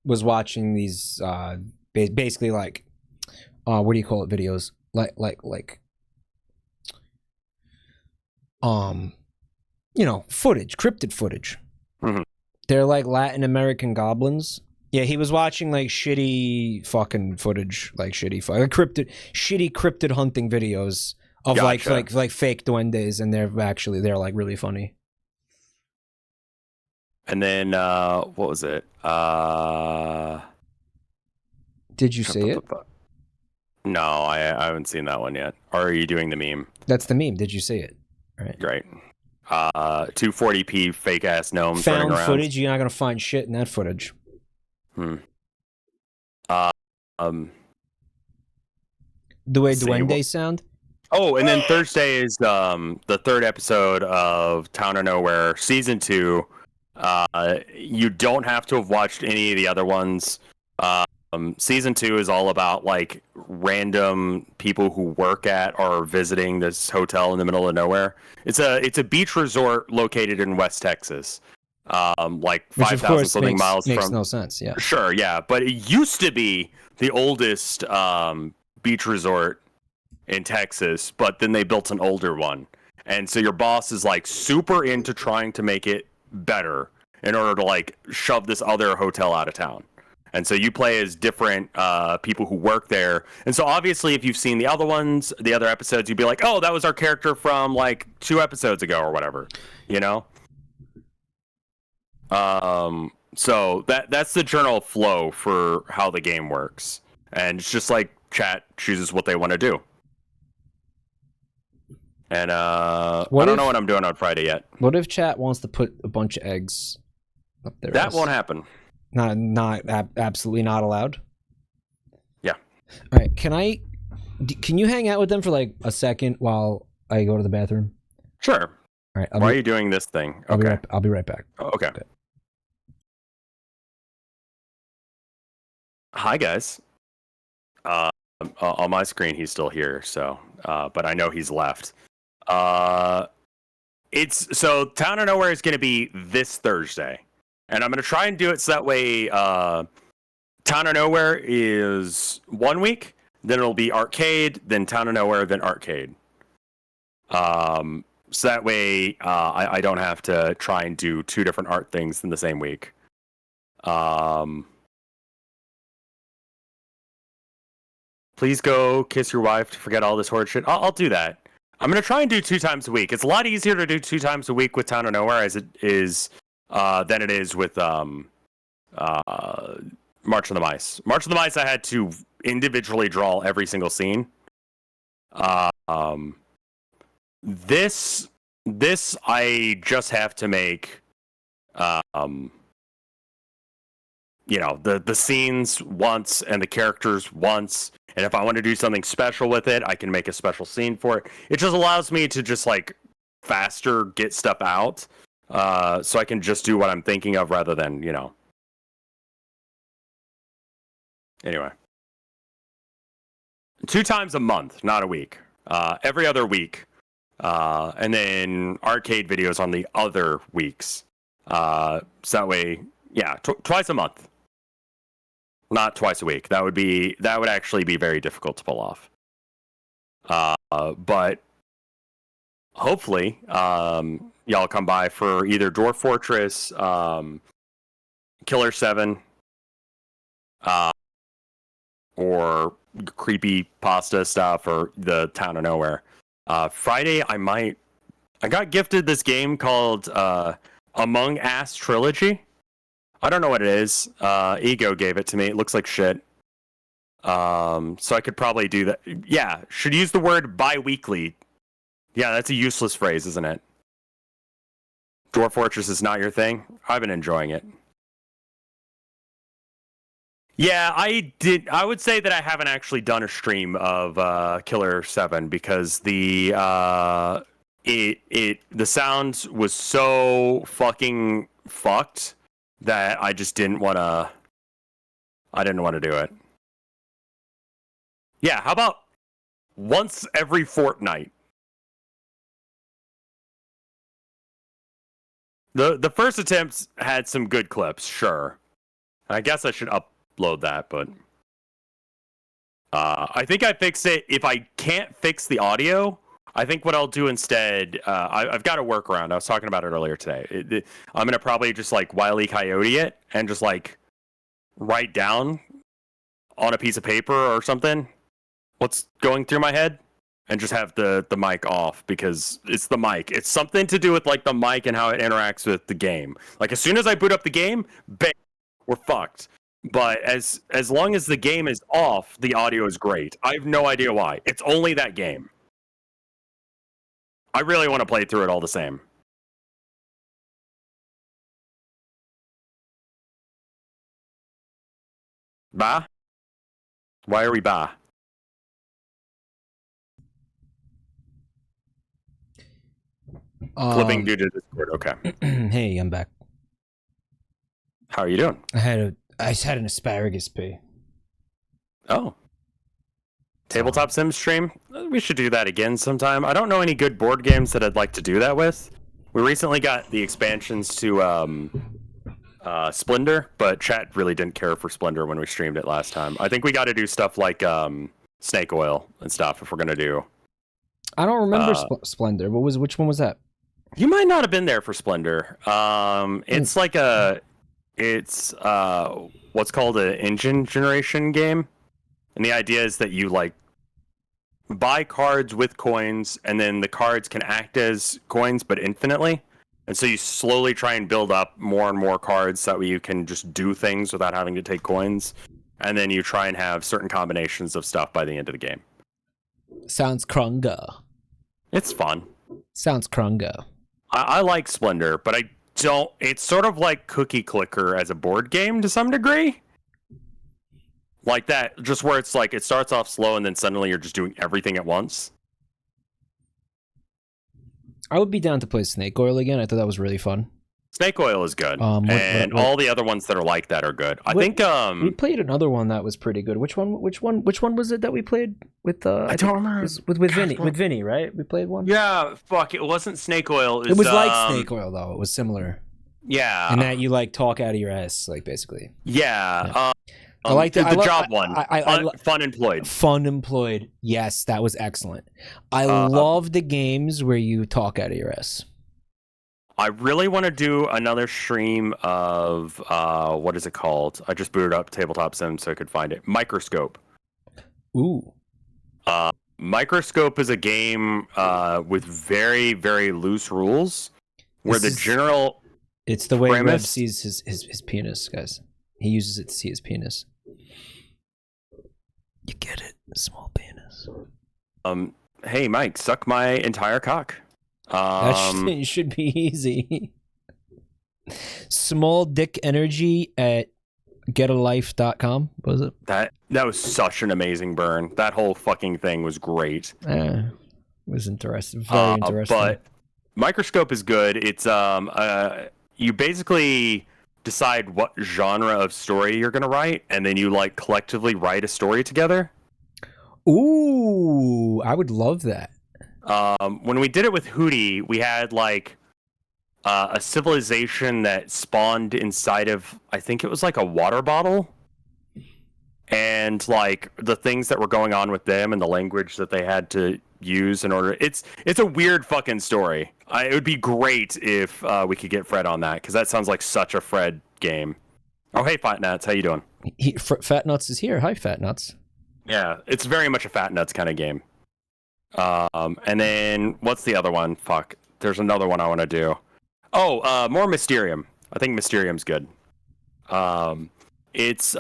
was watching these basically like what do you call it, videos? Like footage, cryptid footage. Mm-hmm. They're like Latin American goblins. Yeah, he was watching like shitty fucking footage, like shitty cryptid hunting videos of Gotcha. like fake duendes, and they're like really funny. And then what was it? Did you see it? No, I haven't seen that one yet. Or are you doing the meme? That's the meme. Did you see it? Right. Great. 240p fake ass gnomes running Found around. footage. You're not gonna find shit in that footage. The way duendes sound. Oh, and then Thursday is the third episode of Town of Nowhere season 2. You don't have to have watched any of the other ones. Season 2 is all about like random people who work at or visiting this hotel in the middle of nowhere. It's a beach resort located in West Texas. Like 5,000 something miles makes from. No sense. Yeah. Sure, yeah, but it used to be the oldest beach resort in Texas, but then they built an older one, and so your boss is like super into trying to make it better in order to like shove this other hotel out of town. And so you play as different people who work there. And so obviously if you've seen the other ones, the other episodes, you'd be like, oh, that was our character from like 2 episodes ago or whatever, you know? So that's the general flow for how the game works. And it's just like chat chooses what they want to do. And I don't know what I'm doing on Friday yet. What if chat wants to put a bunch of eggs up there? That won't happen. Absolutely not allowed. Yeah. All right. Can you hang out with them for like a second while I go to the bathroom? Sure. All right. Why are you doing this thing? Okay. I'll be right back. Okay. Hi guys. On my screen he's still here, so but I know he's left. It's so Town of Nowhere is going to be this Thursday. And I'm going to try and do it so that way Town of Nowhere is 1 week, then it'll be arcade, then Town of Nowhere, then arcade. So that way I don't have to try and do 2 different art things in the same week. Please go kiss your wife to forget all this horrid shit. I'll do that. I'm going to try and do 2 times a week. It's a lot easier to do 2 times a week with Town of Nowhere as it is than it is with March of the Mice. March of the Mice, I had to individually draw every single scene. This I just have to make, the scenes once and the characters once. And if I want to do something special with it, I can make a special scene for it. It just allows me to just like faster get stuff out. So I can just do what I'm thinking of rather than, Anyway. 2 times a month, not a week. Every other week. And then arcade videos on the other weeks. So that way, yeah, twice a month. Not twice a week. That would actually be very difficult to pull off. But hopefully, y'all come by for either Dwarf Fortress, Killer 7, or creepy pasta stuff, or the Town of Nowhere. Friday, I got gifted this game called Among Us Trilogy. I don't know what it is. Ego gave it to me. It looks like shit. So I could probably do that. Yeah, should use the word bi-weekly. Yeah, that's a useless phrase, isn't it? Dwarf Fortress is not your thing? I've been enjoying it. Yeah, I would say that I haven't actually done a stream of Killer 7 because the sound was so fucking fucked that I just didn't want to. I didn't want to do it. Yeah, how about once every fortnight? The first attempts had some good clips, sure. I guess I should upload that, but I think I fixed it. If I can't fix the audio, I think what I'll do instead, I've got a workaround. I was talking about it earlier today. I'm gonna probably just like Wile E. Coyote it and just like write down on a piece of paper or something what's going through my head, and just have the mic off, because it's the mic. It's something to do with like the mic and how it interacts with the game. Like as soon as I boot up the game, bang, we're fucked. But as long as the game is off, the audio is great. I have no idea why. It's only that game. I really want to play through it all the same. Bah? Why are we bah? Flipping due to Discord, okay. Hey, I'm back. How are you doing? I just had an asparagus pee. Oh. Tabletop Sims stream? We should do that again sometime. I don't know any good board games that I'd like to do that with. We recently got the expansions to Splendor, but chat really didn't care for Splendor when we streamed it last time. I think we got to do stuff like Snake Oil and stuff if we're going to do. I don't remember Splendor. Which one was that? You might not have been there for Splendor. It's like it's what's called an engine generation game. And the idea is that you like buy cards with coins, and then the cards can act as coins, but infinitely. And so you slowly try and build up more and more cards so that way you can just do things without having to take coins. And then you try and have certain combinations of stuff by the end of the game. Sounds krunga. It's fun. Sounds krunga. I like Splendor, but I don't. It's sort of like Cookie Clicker as a board game to some degree. Like that, just where it's like it starts off slow and then suddenly you're just doing everything at once. I would be down to play Snake Oil again. I thought that was really fun. Snake Oil is good, and all the other ones that are like that are good. I think we played another one that was pretty good. Which one was it that we played with? I don't remember. With Vinny, right? We played one. Yeah, fuck. It wasn't Snake Oil. It was like Snake Oil though. It was similar. Yeah, and that you like talk out of your ass, like basically. Yeah. I like the job one. Fun Employed. Fun Employed. Yes, that was excellent. I love the games where you talk out of your ass. I really want to do another stream of what is it called? I just booted up Tabletop Sims so I could find it. Microscope. Ooh. Microscope is a game with very, very loose rules where the general. It's the way Rev sees his penis, guys. He uses it to see his penis. You get it? A small penis. Hey, Mike, suck my entire cock. That should be easy. Small dick energy at getalife.com. What was it? That was such an amazing burn. That whole fucking thing was great. It was interesting. Very interesting. But Microscope is good. It's you basically decide what genre of story you're going to write, and then you like collectively write a story together. Ooh, I would love that. When we did it with Hootie, we had like a civilization that spawned inside of, I think it was like a water bottle, and like the things that were going on with them and the language that they had to use in order. It's a weird fucking story. It would be great if we could get Fred on that, because that sounds like such a Fred game. Oh, hey, Fat Nuts, how you doing? Fat Nuts is here. Hi, Fat Nuts. Yeah, it's very much a Fat Nuts kind of game. And then what's the other one? Fuck, there's another one I want to do. Oh, more Mysterium. I think Mysterium's good. It's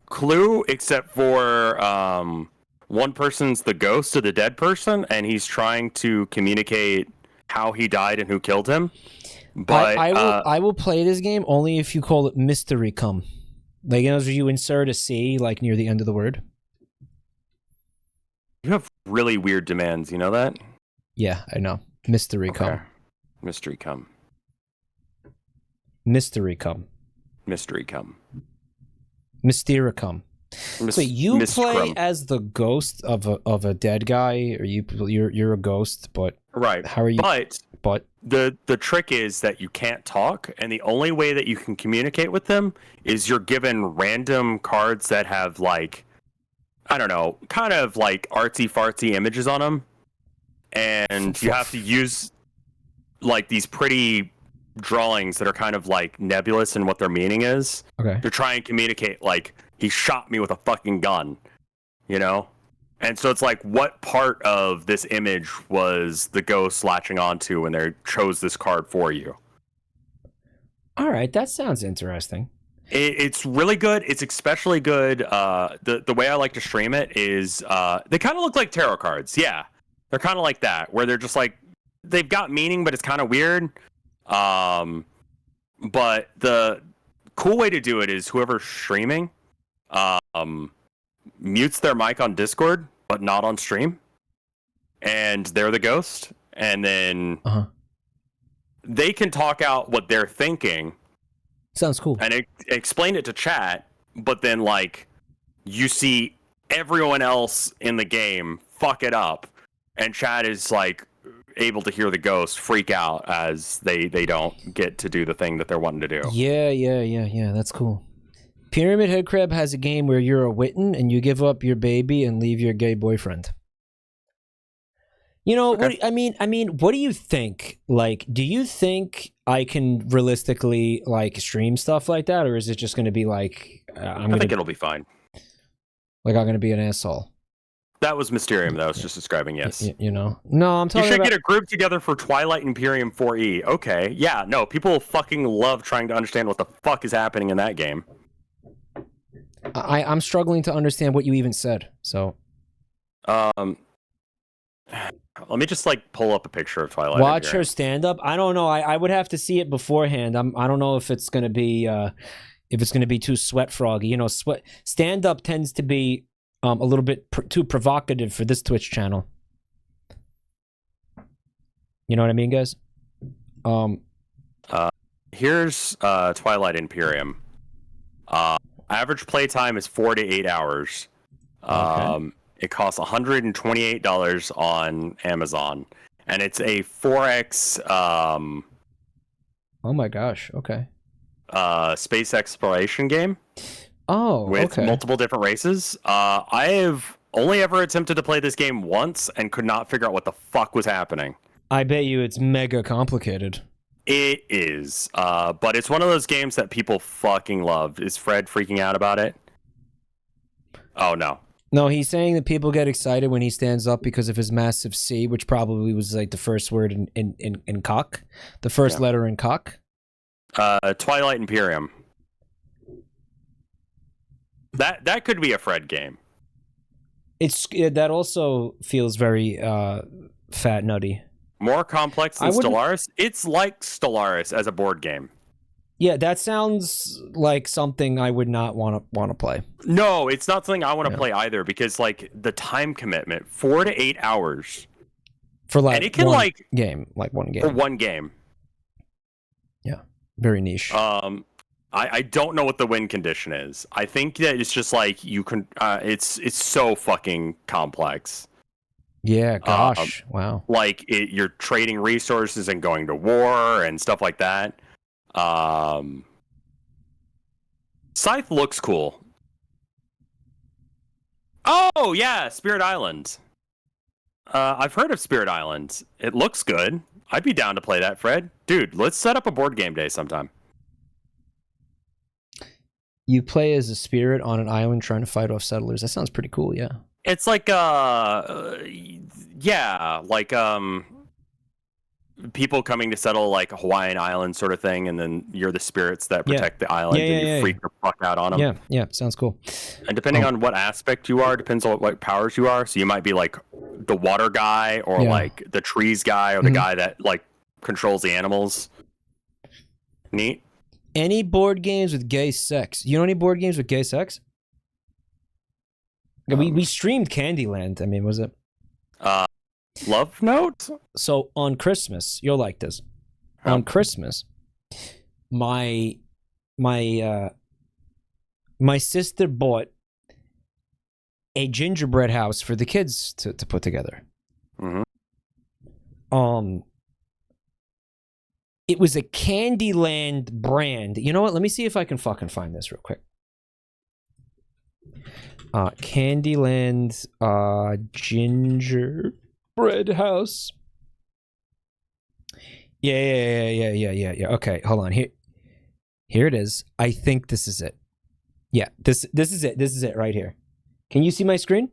Clue, except for one person's the ghost of the dead person, and he's trying to communicate how he died and who killed him. But I will play this game only if you call it Mystery Come. Like, you know, you insert a C like near the end of the word. You have really weird demands, you know that? Yeah, I know. Mystery Come. Mystery Come. Mystericum. Mystericum. Mystericum. Wait, you play Miscrum. as the ghost of a dead guy, or you're a ghost, but Right. how are you? But the trick is that you can't talk, and the only way that you can communicate with them is you're given random cards that have like, I don't know, kind of like artsy fartsy images on them, and you have to use like these pretty drawings that are kind of like nebulous in what their meaning is. Okay. To try and communicate like he shot me with a fucking gun, you know? And so it's like, what part of this image was the ghost latching onto when they chose this card for you? All right, that sounds interesting. It's really good. It's especially good. The way I like to stream it is they kind of look like tarot cards. Yeah, they're kind of like that, where they're just like, they've got meaning, but it's kind of weird. But the cool way to do it is whoever's streaming mutes their mic on Discord, but not on stream, and they're the ghost, and then they can talk out what they're thinking. Sounds cool. And explain it to chat, but then like you see everyone else in the game fuck it up, and chat is like able to hear the ghost freak out as they don't get to do the thing that they're wanting to do. Yeah. That's cool. Pyramid Head Crab has a game where you're a Witten and you give up your baby and leave your gay boyfriend. You know, what, I mean, what do you think? Like, do you think I can realistically like stream stuff like that, or is it just going to be like I think it'll be fine. Like I'm going to be an asshole. That was Mysterium that I was just describing. Yes. You know, no, I'm talking. You should about... get a group together for Twilight Imperium 4E. Okay, yeah, no, people fucking love trying to understand what the fuck is happening in that game. I'm struggling to understand what you even said. So, let me just like pull up a picture of Twilight. Watch her stand up. I don't know. I would have to see it beforehand. I don't know if it's gonna be too sweat froggy. You know, stand up tends to be a little bit too provocative for this Twitch channel. You know what I mean, guys? Here's Twilight Imperium. Average playtime is 4 to 8 hours. Okay. It costs $128 on Amazon, and it's a 4X. Oh my gosh! Okay. Space exploration game. Oh, with multiple different races. I have only ever attempted to play this game once and could not figure out what the fuck was happening. I bet you it's mega complicated. It is, but it's one of those games that people fucking love. Is Fred freaking out about it? Oh, no. No, he's saying that people get excited when he stands up because of his massive C, which probably was like the first word in cock. The first letter in cock. Twilight Imperium. That could be a Fred game. That also feels very fat nutty. More complex than Stellaris. It's like Stellaris as a board game. Yeah, that sounds like something I would not want to play. No, it's not something I want to play either, because like the time commitment, 4 to 8 hours for like, and it can one game for one game. Yeah, very niche. I don't know what the win condition is. I think that it's just like you can. It's so fucking complex. Yeah, gosh, wow. Like you're trading resources and going to war and stuff like that. Scythe looks cool. Oh yeah, Spirit Island. I've heard of Spirit Island. It looks good. I'd be down to play that, Fred. Dude, let's set up a board game day sometime. You play as a spirit on an island trying to fight off settlers. That sounds pretty cool, yeah. It's like people coming to settle like a Hawaiian island sort of thing, and then you're the spirits that protect the island, and you freak the fuck out on them. Yeah, sounds cool. And depending on what aspect you are, depends on what powers you are. So you might be like the water guy, or like the trees guy, or the guy that like controls the animals. Neat. Any board games with gay sex? You know any board games with gay sex? We streamed Candyland. I mean, was it? Love Note? So on Christmas, you'll like this. On Christmas, my sister bought a gingerbread house for the kids to put together. Mm-hmm. It was a Candyland brand. You know what? Let me see if I can fucking find this real quick. Candyland gingerbread house. Yeah. Okay, hold on. Here it is. I think this is it. Yeah, this is it. This is it right here. Can you see my screen?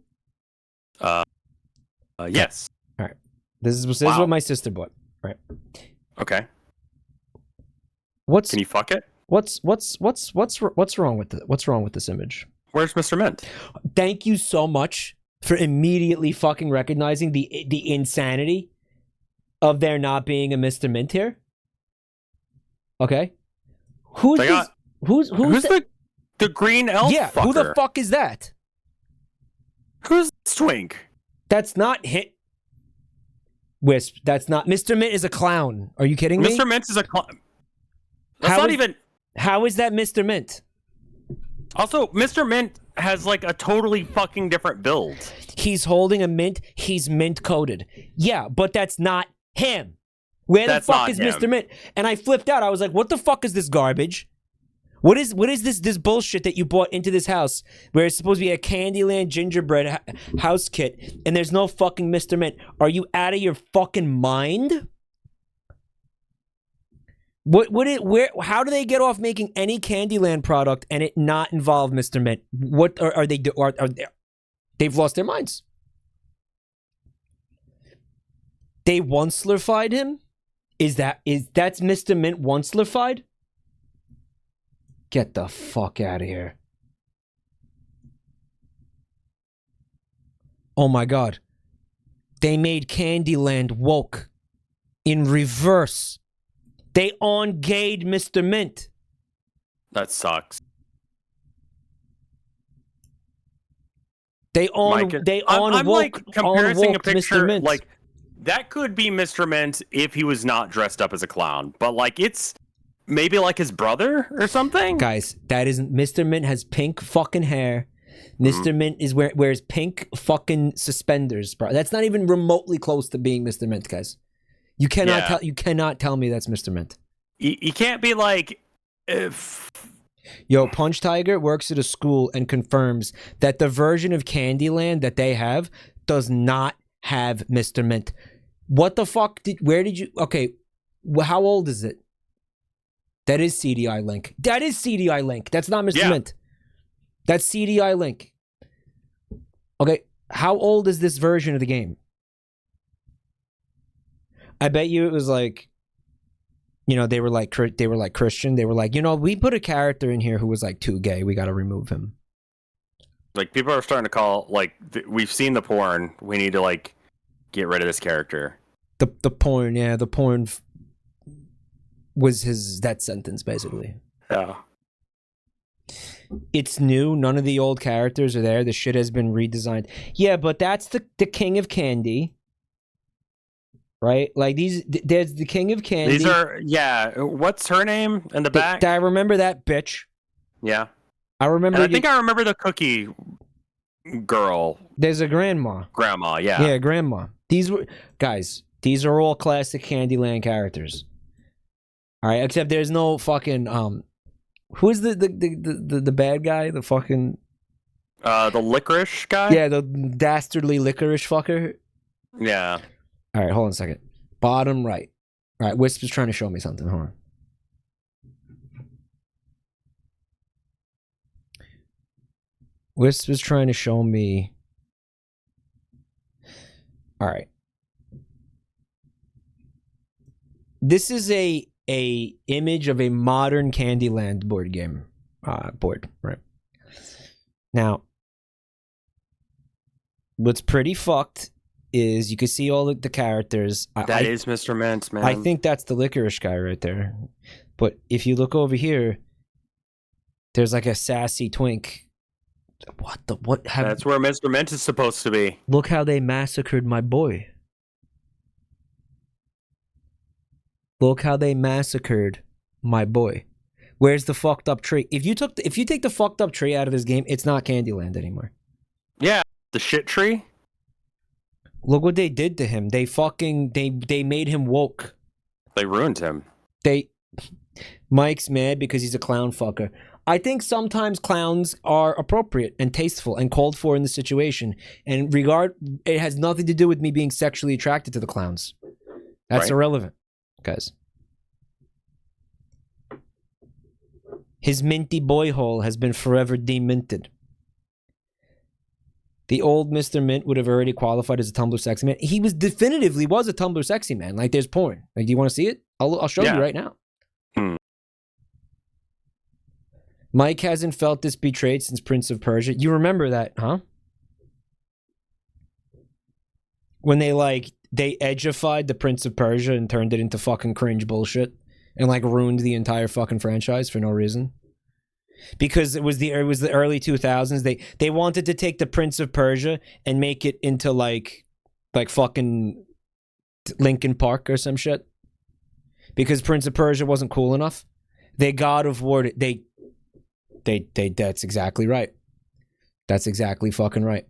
Yes. All right. This is what my sister bought. Right. Okay. Can you fuck it? What's wrong with what's wrong with this image? Where's Mr. Mint? Thank you so much for immediately fucking recognizing the insanity of there not being a Mr. Mint here. Okay. Who's the green elf? Yeah, fucker? Who the fuck is that? Who's Twink? That's not hit. Wisp. That's not Mr. Mint is a clown. Are you kidding me? Mr. Mint is a clown. That's How is that Mr. Mint? Also, Mr. Mint has like a totally fucking different build. He's holding a mint. He's mint coated. Yeah, but that's not him. Where the fuck is Mr. Mint? And I flipped out. I was like, what the fuck is this garbage? What is this bullshit that you bought into this house where it's supposed to be a Candyland gingerbread house kit and there's no fucking Mr. Mint? Are you out of your fucking mind? How do they get off making any Candyland product and it not involve Mr. Mint? What are they do? They've lost their minds. They once-lerfied him? That's Mr. Mint once-lerfied? Get the fuck out of here. Oh my god. They made Candyland woke. In reverse. They on-gayed Mr. Mint. That sucks. I'm like comparing a picture, Mr. Mint. like that could be Mr. Mint if he was not dressed up as a clown, but like it's maybe like his brother or something. Guys, that isn't Mr. Mint has pink fucking hair. Mr. Mint wears pink fucking suspenders, bro. That's not even remotely close to being Mr. Mint, guys. You cannot tell me that's Mr. Mint. You can't be like if. Yo, Punch Tiger works at a school and confirms that the version of Candyland that they have does not have Mr. Mint. What the fuck okay, how old is it? That is CDI Link. That's not Mr. Mint. That's CDI Link. Okay, how old is this version of the game? I bet you it was like, they were like Christian. They were like, we put a character in here who was like too gay. We got to remove him. Like people are starting to call we've seen the porn. We need to like get rid of this character. The porn, yeah, the porn was his death sentence basically. Yeah. It's new. None of the old characters are there. The shit has been redesigned. Yeah, but that's the King of Candy. Right? Like there's the King of Candy. These are, what's her name in the back? I remember that bitch. Yeah. I remember. And I think I remember the cookie girl. There's a grandma. Grandma, yeah. Yeah, grandma. These are all classic Candyland characters. All right, except there's no fucking who is the bad guy? The fucking the licorice guy? Yeah, the dastardly licorice fucker. Yeah. All right, hold on a second. Bottom right. All right, Wisp is trying to show me something. Hold on. Wisp is trying to show me. All right. This is a image of a modern Candyland board game. Board, right? Now, what's pretty fucked is you can see all the characters. That is Mr. Mint, man. I think that's the licorice guy right there. But if you look over here, there's like a sassy twink. That's where Mr. Mint is supposed to be. Look how they massacred my boy. Look how they massacred my boy. Where's the fucked up tree? If you take the fucked up tree out of this game, it's not Candyland anymore. Yeah, the shit tree. Look what they did to him. They made him woke. They ruined him. Mike's mad because he's a clown fucker. I think sometimes clowns are appropriate and tasteful and called for in the situation. And it has nothing to do with me being sexually attracted to the clowns. That's irrelevant, guys. His minty boy hole has been forever deminted. The old Mr. Mint would have already qualified as a Tumblr sexy man. He definitively was a Tumblr sexy man. Like, there's porn. Like, do you want to see it? I'll show you right now. Mike hasn't felt this betrayed since Prince of Persia. You remember that, huh? When they edgified the Prince of Persia and turned it into fucking cringe bullshit and like ruined the entire fucking franchise for no reason. Because it was the early 2000s. They wanted to take the Prince of Persia and make it into like fucking Linkin Park or some shit. Because Prince of Persia wasn't cool enough. They God of War it. They that's exactly right. That's exactly fucking right.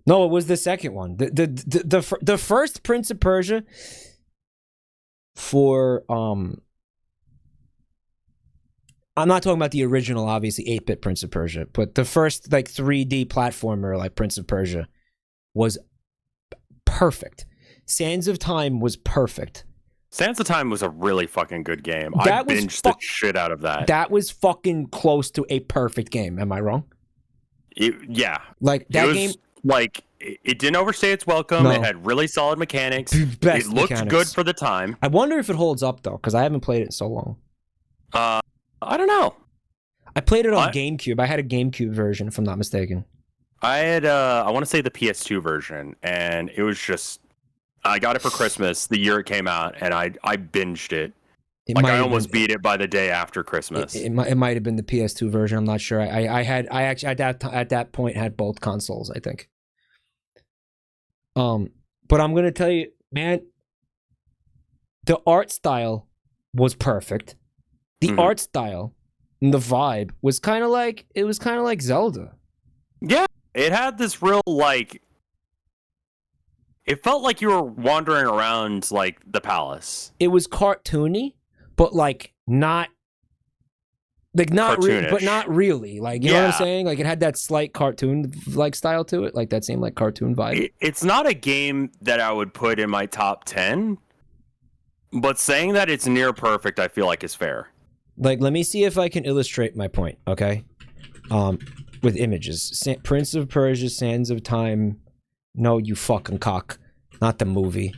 No, it was the second one. The first Prince of Persia for I'm not talking about the original, obviously 8-bit Prince of Persia, but the first like 3D platformer like Prince of Persia was perfect. Sands of Time was perfect. Sands of Time was a really fucking good game. I binged the shit out of that. That was fucking close to a perfect game. Am I wrong? Yeah. Like that game. Like it didn't overstay its welcome. No. It had really solid mechanics. It looked good for the time. I wonder if it holds up though, because I haven't played it in so long. I don't know. I played it on GameCube. I had a GameCube version, if I'm not mistaken. I had I want to say the PS2 version, and it was just I got it for Christmas the year it came out, and I binged it. I almost beat it by the day after Christmas. It might have been the PS2 version. I'm not sure. I actually at that point had both consoles, I think. But I'm gonna tell you, man, the art style was perfect. The art style and the vibe was kind of like Zelda. Yeah, it had this real like. It felt like you were wandering around like the palace. It was cartoony, but like not really, but not really. Like you know what I'm saying? Like it had that slight cartoon like style to it, like that same like cartoon vibe. It's not a game that I would put in my top 10, but saying that it's near perfect, I feel like is fair. Like, let me see if I can illustrate my point, okay? With images. Prince of Persia, Sands of Time. No, you fucking cock. Not the movie.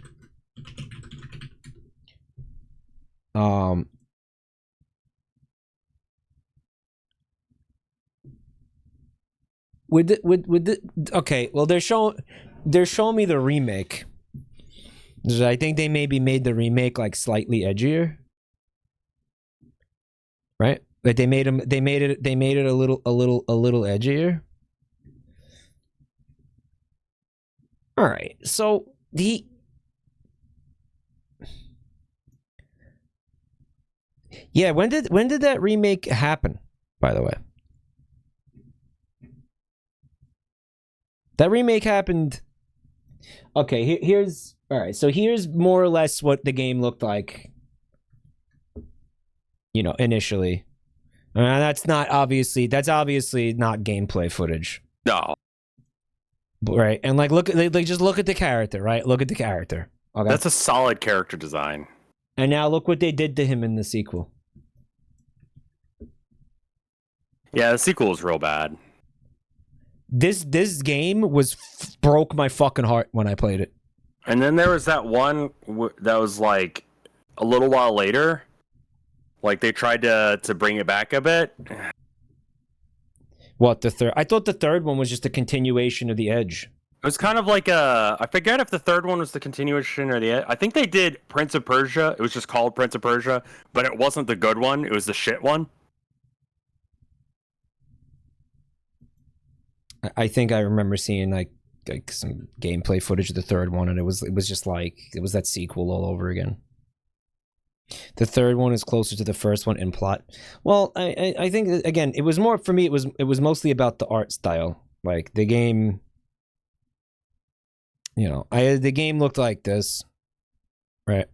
Okay, well, they're showing me the remake. I think they maybe made the remake like slightly edgier. Right? Like they made it a little edgier. All right. So when did that remake happen, by the way? That remake happened. Okay, here's all right. So here's more or less what the game looked like. You know, initially. That's obviously not gameplay footage. No. Right. And like just look at the character, right? Look at the character. Okay. That's a solid character design. And now look what they did to him in the sequel. Yeah, the sequel was real bad. This game broke my fucking heart when I played it. And then there was that one that was like a little while later. Like they tried to bring it back a bit. What, the third? I thought the third one was just a continuation of the Edge. It was kind of like I forget if the third one was the continuation or the Edge. I think they did Prince of Persia. It was just called Prince of Persia, but it wasn't the good one. It was the shit one. I think I remember seeing like some gameplay footage of the third one, and it was just like it was that sequel all over again. The third one is closer to the first one in plot. Well, I think that, again, it was more for me. It was mostly about the art style. Like the game, you know, the game looked like this, right?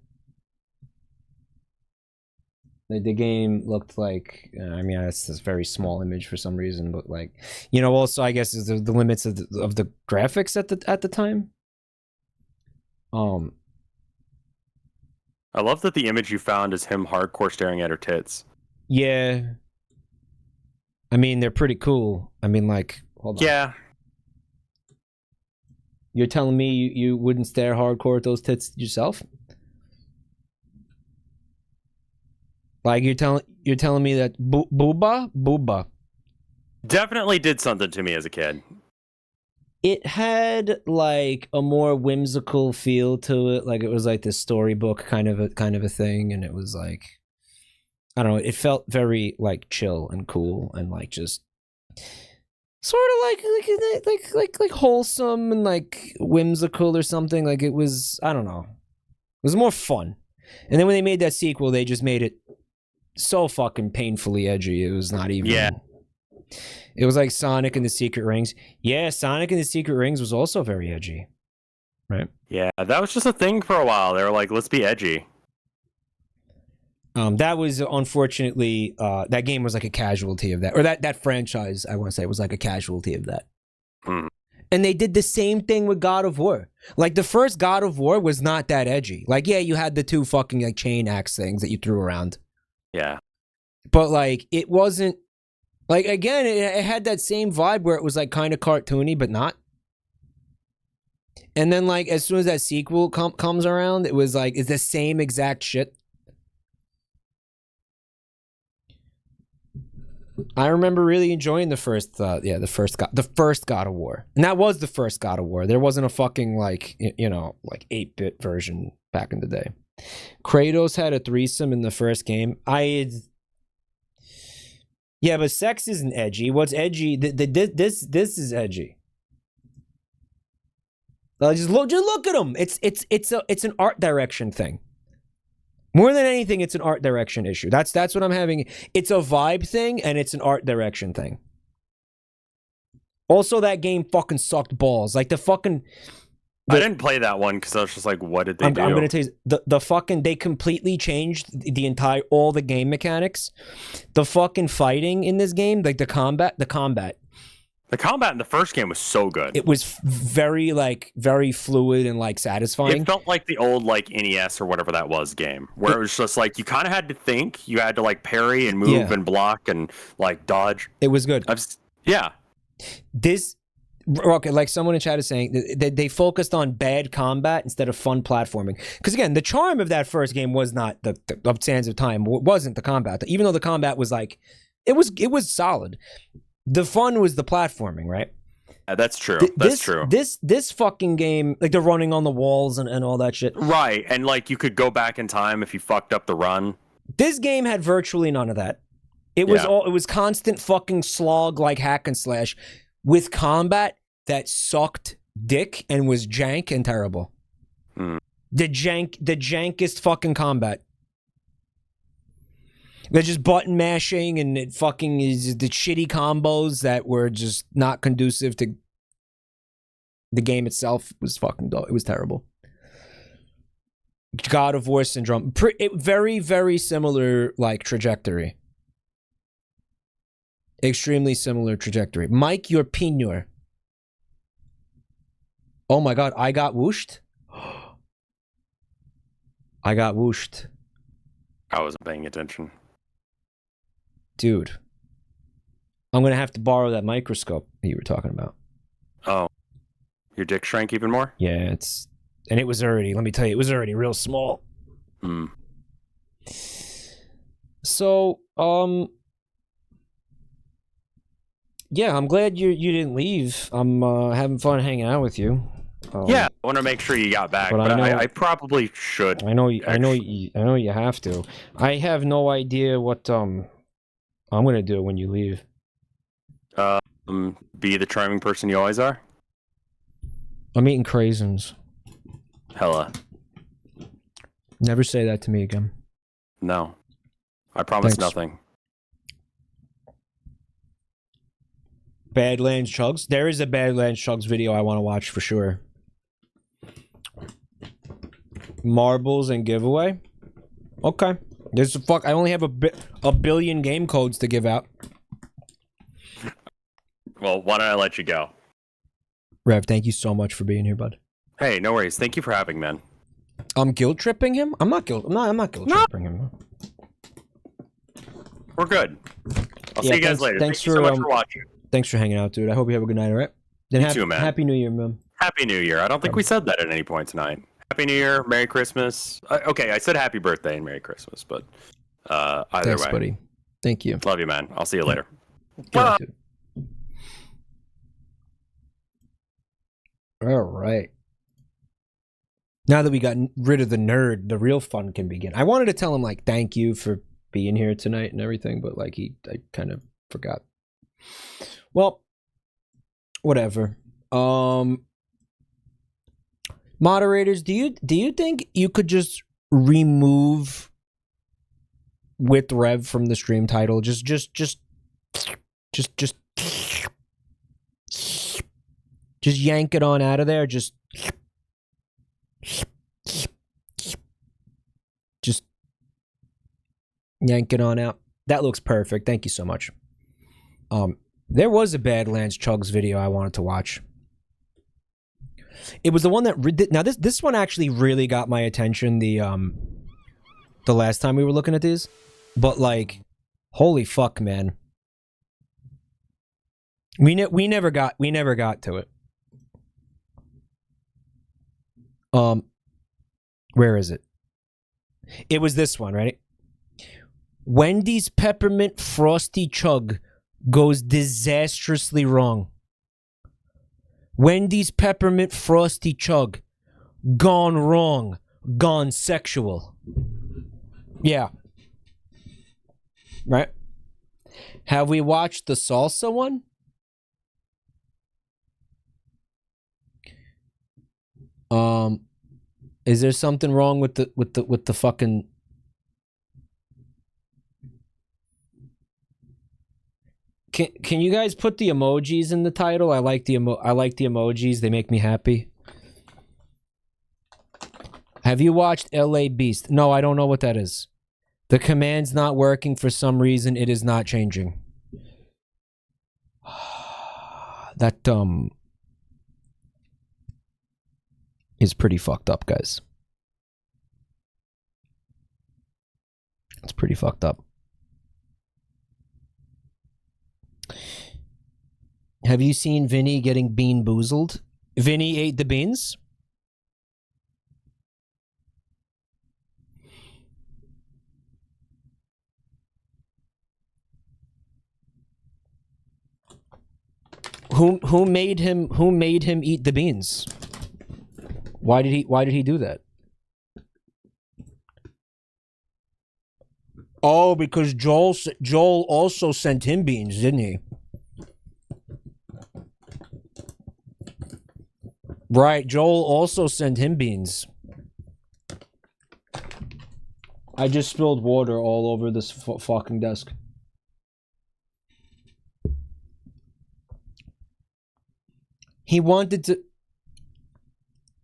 The game looked like, I mean, it's this very small image for some reason, but like, you know, also I guess is the limits of the graphics at the time. I love that the image you found is him hardcore staring at her tits. Yeah. I mean, they're pretty cool. I mean, like, hold on. Yeah. You're telling me you wouldn't stare hardcore at those tits yourself? Like you're telling me that booba definitely did something to me as a kid. It had like a more whimsical feel to it, like it was like this storybook kind of a thing, and it was like, I don't know, it felt very like chill and cool and like just sort of like wholesome and like whimsical or something. Like it was, I don't know, it was more fun. And then when they made that sequel, they just made it so fucking painfully edgy. It was not even. Yeah. It was like Sonic and the Secret Rings. Yeah, Sonic and the Secret Rings was also very edgy. Right? Yeah, that was just a thing for a while. They were like, let's be edgy. That was unfortunately that game was like a casualty of that, or that franchise, I want to say, was like a casualty of that. Mm. And they did the same thing with God of War. Like the first God of War was not that edgy. Like, yeah, you had the two fucking like chain axe things that you threw around. Yeah. But like it wasn't like, again, it had that same vibe where it was like kind of cartoony but not. And then like as soon as that sequel comes around, it was like it's the same exact shit. I remember really enjoying the first God of War. And that was the first God of War. There wasn't a fucking like, you know, like 8-bit version back in the day. Kratos had a threesome in the first game. Yeah, but sex isn't edgy. What's edgy? This is edgy. Just look at them. It's an art direction thing. More than anything, it's an art direction issue. That's what I'm having. It's a vibe thing and it's an art direction thing. Also, that game fucking sucked balls. Like I didn't play that one because I was just like, what did they do? I'm gonna tell you, the fucking, they completely changed all the game mechanics. The fucking fighting in this game, like the combat in the first game was so good. It was very fluid and like satisfying. It felt like the old like NES or whatever that was game, where it was just like you kind of had to think, you had to like parry and move and block and like dodge. It was good. Yeah. Okay, like someone in chat is saying, they focused on bad combat instead of fun platforming. Because again, the charm of that first game was not the of Sands of Time. It wasn't the combat. Even though the combat was like, it was solid. The fun was the platforming, right? Yeah, that's true. This fucking game, like the running on the walls and all that shit. Right, and like you could go back in time if you fucked up the run. This game had virtually none of that. It was constant fucking slog, like hack and slash, with combat that sucked dick and was jank and terrible. Mm. The jankest fucking combat. They're just button mashing, and it fucking is the shitty combos that were just not conducive to the game itself. Was fucking dull. It was terrible. God of War syndrome. Very, very similar like trajectory. Extremely similar trajectory. Mike, your pinyor. Oh my god, I got whooshed? I got whooshed. I wasn't paying attention. Dude. I'm gonna have to borrow that microscope that you were talking about. Oh. Your dick shrank even more? Yeah, and it was already, let me tell you, it was already real small. Hmm. So, yeah, I'm glad you didn't leave. I'm having fun hanging out with you. Yeah, I want to make sure you got back, but I probably should. I know you have to. I have no idea what I'm gonna do when you leave. Be the charming person you always are. I'm eating craisins. Hella. Never say that to me again. No. I promise Thanks. nothing. Badlands Chugs? There is a Badlands Chugs video I want to watch for sure. Marbles and giveaway? Okay. There's a fuck. I only have a billion game codes to give out. Well, why don't I let you go? Rev, thank you so much for being here, bud. Hey, no worries. Thank you for having, man. I'm guilt tripping him? I'm not guilt tripping him. We're good. I'll see you guys later. Thanks Thank you so much for watching. Thanks for hanging out, dude. I hope you have a good night, all right? Then You too, man. Happy New Year, man. Happy New Year. I don't think we said that at any point tonight. Happy New Year, Merry Christmas. Okay, I said Happy Birthday and Merry Christmas, but either Thanks, way. buddy. Thank you. Love you, man. I'll see you later. Bye. All right. Now that we got rid of the nerd, the real fun can begin. I wanted to tell him, like, thank you for being here tonight and everything, but, like, I kind of forgot. Well, whatever. Moderators, do you think you could just remove with Rev from the stream title? Just yank it on out of there. Just yank it on out. That looks perfect. Thank you so much. There was a Badlands Chugs video I wanted to watch. It was the one that now this one actually really got my attention the last time we were looking at these, but like, holy fuck, man. We never got to it. Where is it? It was this one, right? Wendy's Peppermint Frosty Chug goes disastrously wrong. Wendy's Peppermint Frosty Chug gone wrong, gone sexual. Yeah. Right? Have we watched the salsa one? Is there something wrong with the fucking? Can you guys put the emojis in the title? I like the emojis. They make me happy. Have you watched LA Beast? No, I don't know what that is. The command's not working for some reason. It is not changing. That is pretty fucked up, guys. It's pretty fucked up. Have you seen Vinny getting bean boozled? Vinny ate the beans? Who made him eat the beans? Why did he do that? Oh, because Joel also sent him beans, didn't he? Right, Joel also sent him beans. I just spilled water all over this fucking desk. He wanted to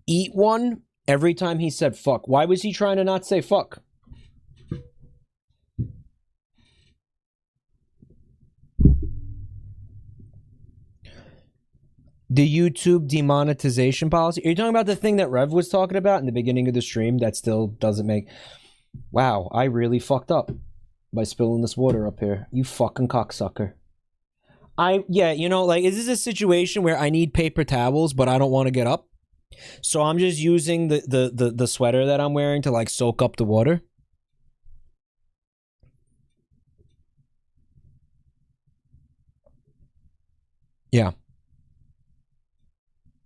eat one every time he said fuck. Why was he trying to not say fuck? The YouTube demonetization policy? Are you talking about the thing that Rev was talking about in the beginning of the stream that still doesn't make... Wow, I really fucked up by spilling this water up here. You fucking cocksucker. Yeah, you know, like, is this a situation where I need paper towels, but I don't want to get up? So I'm just using the sweater that I'm wearing to, like, soak up the water? Yeah.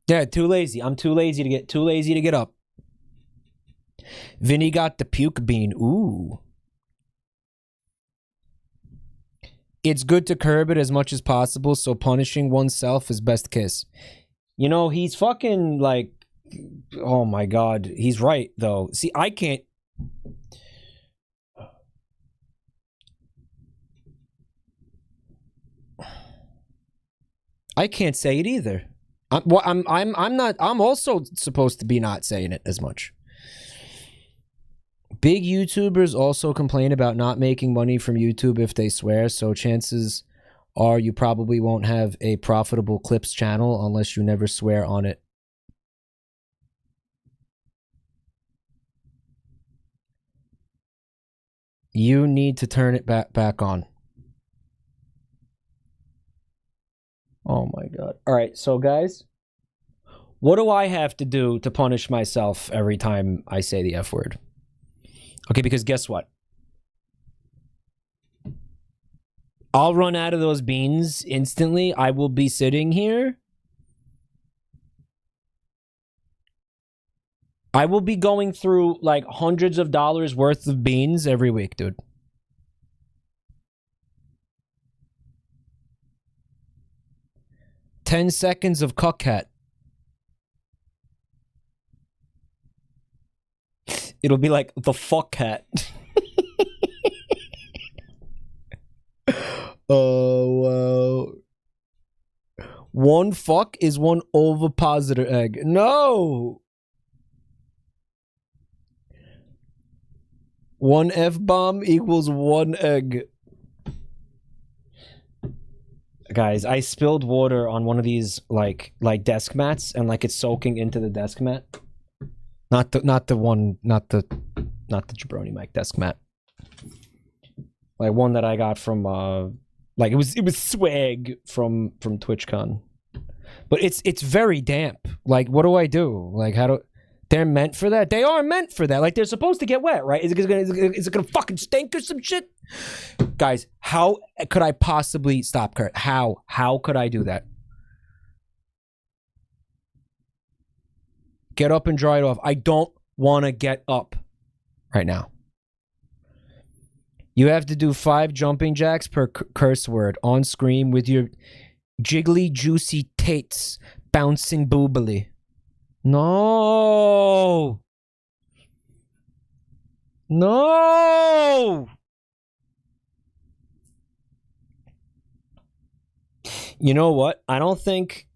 Yeah, too lazy. I'm too lazy to get up. Vinny got the puke bean. Ooh. It's good to curb it as much as possible, so punishing oneself is best kiss. You know, he's fucking like, oh my god, he's right though. See, I can't. I can't say it either. I'm also supposed to be not saying it as much. Big YouTubers also complain about not making money from YouTube if they swear, so chances are you probably won't have a profitable clips channel unless you never swear on it. You need to turn it back on. Oh my god. All right, so guys, what do I have to do to punish myself every time I say the F word? Okay, because guess what? I'll run out of those beans instantly. I will be sitting here. I will be going through like hundreds of dollars worth of beans every week, dude. "10 seconds of cuckcat." It'll be like the fuck cat. Oh, wow. One fuck is one ovipositor egg. No! One F-bomb equals one egg. Guys, I spilled water on one of these like desk mats, and like it's soaking into the desk mat. Not the jabroni mic desk mat. Like one that I got from like it was swag from TwitchCon. But it's very damp. Like what do I do? Like how do they're meant for that? They are meant for that. Like they're supposed to get wet, right? Is it gonna fucking stink or some shit? Guys, how could I possibly stop Kurt? How could I do that? Get up and dry it off. I don't want to get up right now. You have to do 5 jumping jacks per curse word on screen with your jiggly juicy tates bouncing boobily. No. No. You know what? I don't think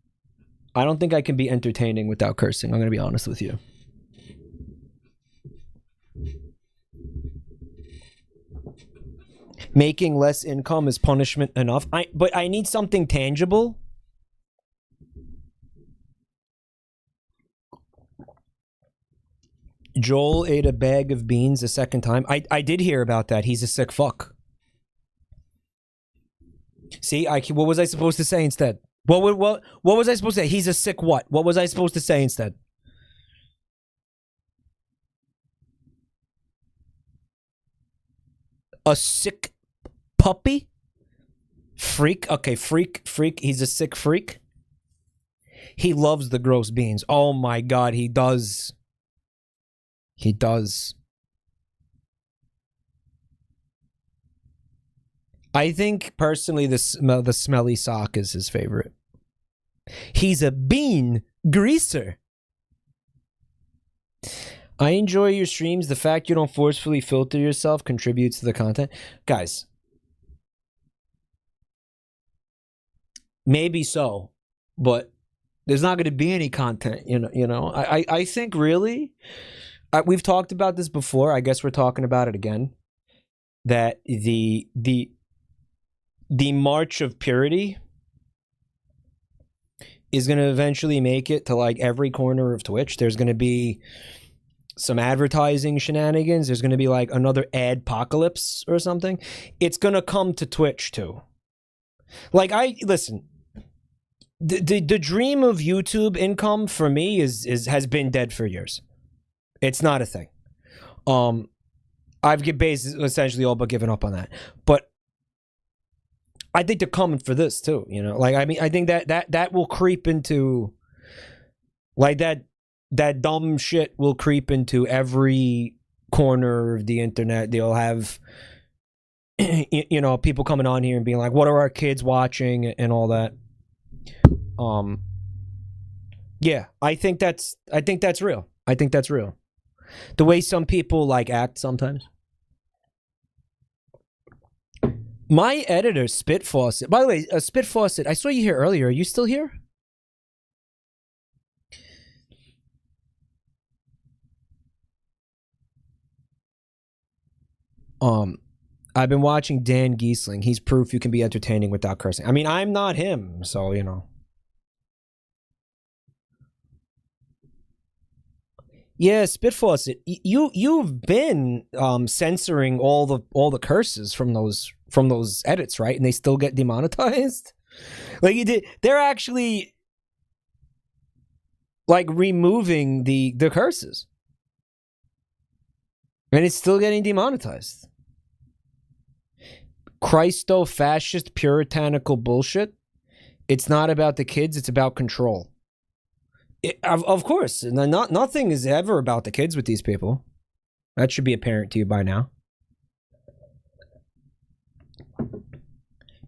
I can be entertaining without cursing. I'm going to be honest with you. Making less income is punishment enough. But I need something tangible. Joel ate a bag of beans a second time. I did hear about that. He's a sick fuck. See, what was I supposed to say instead? What was I supposed to say? He's a sick what? What was I supposed to say instead? A sick puppy? Freak? Okay, freak. He's a sick freak. He loves the gross beans. Oh my god, he does. He does. I think personally the smelly sock is his favorite. He's a bean greaser. I enjoy your streams. The fact you don't forcefully filter yourself contributes to the content. Guys, maybe so, but there's not going to be any content, you know. I think really, we've talked about this before. I guess we're talking about it again. That the march of purity is going to eventually make it to like every corner of Twitch. There's going to be some advertising shenanigans. There's going to be like another adpocalypse or something. It's going to come to Twitch too. Like listen, the dream of YouTube income for me has been dead for years. It's not a thing. I've basically essentially all but given up on that. But I think they're coming for this too, you know. Like I mean, I think that will creep into like that dumb shit will creep into every corner of the internet. They'll have you know, people coming on here and being like, "What are our kids watching?" and all that. Yeah, I think that's real. I think that's real. The way some people like act sometimes. My editor, Spit Faucet. By the way, Spit Faucet, I saw you here earlier. Are you still here? I've been watching Dan Giesling. He's proof you can be entertaining without cursing. I mean, I'm not him, so you know. Yeah, Spit Faucet. You've been censoring all the curses from those edits, right? And they still get demonetized. Like you did. They're actually like removing the curses, and it's still getting demonetized. Christo-fascist puritanical bullshit. It's not about the kids, it's about control. Of course, nothing is ever about the kids with these people. That should be apparent to you by now.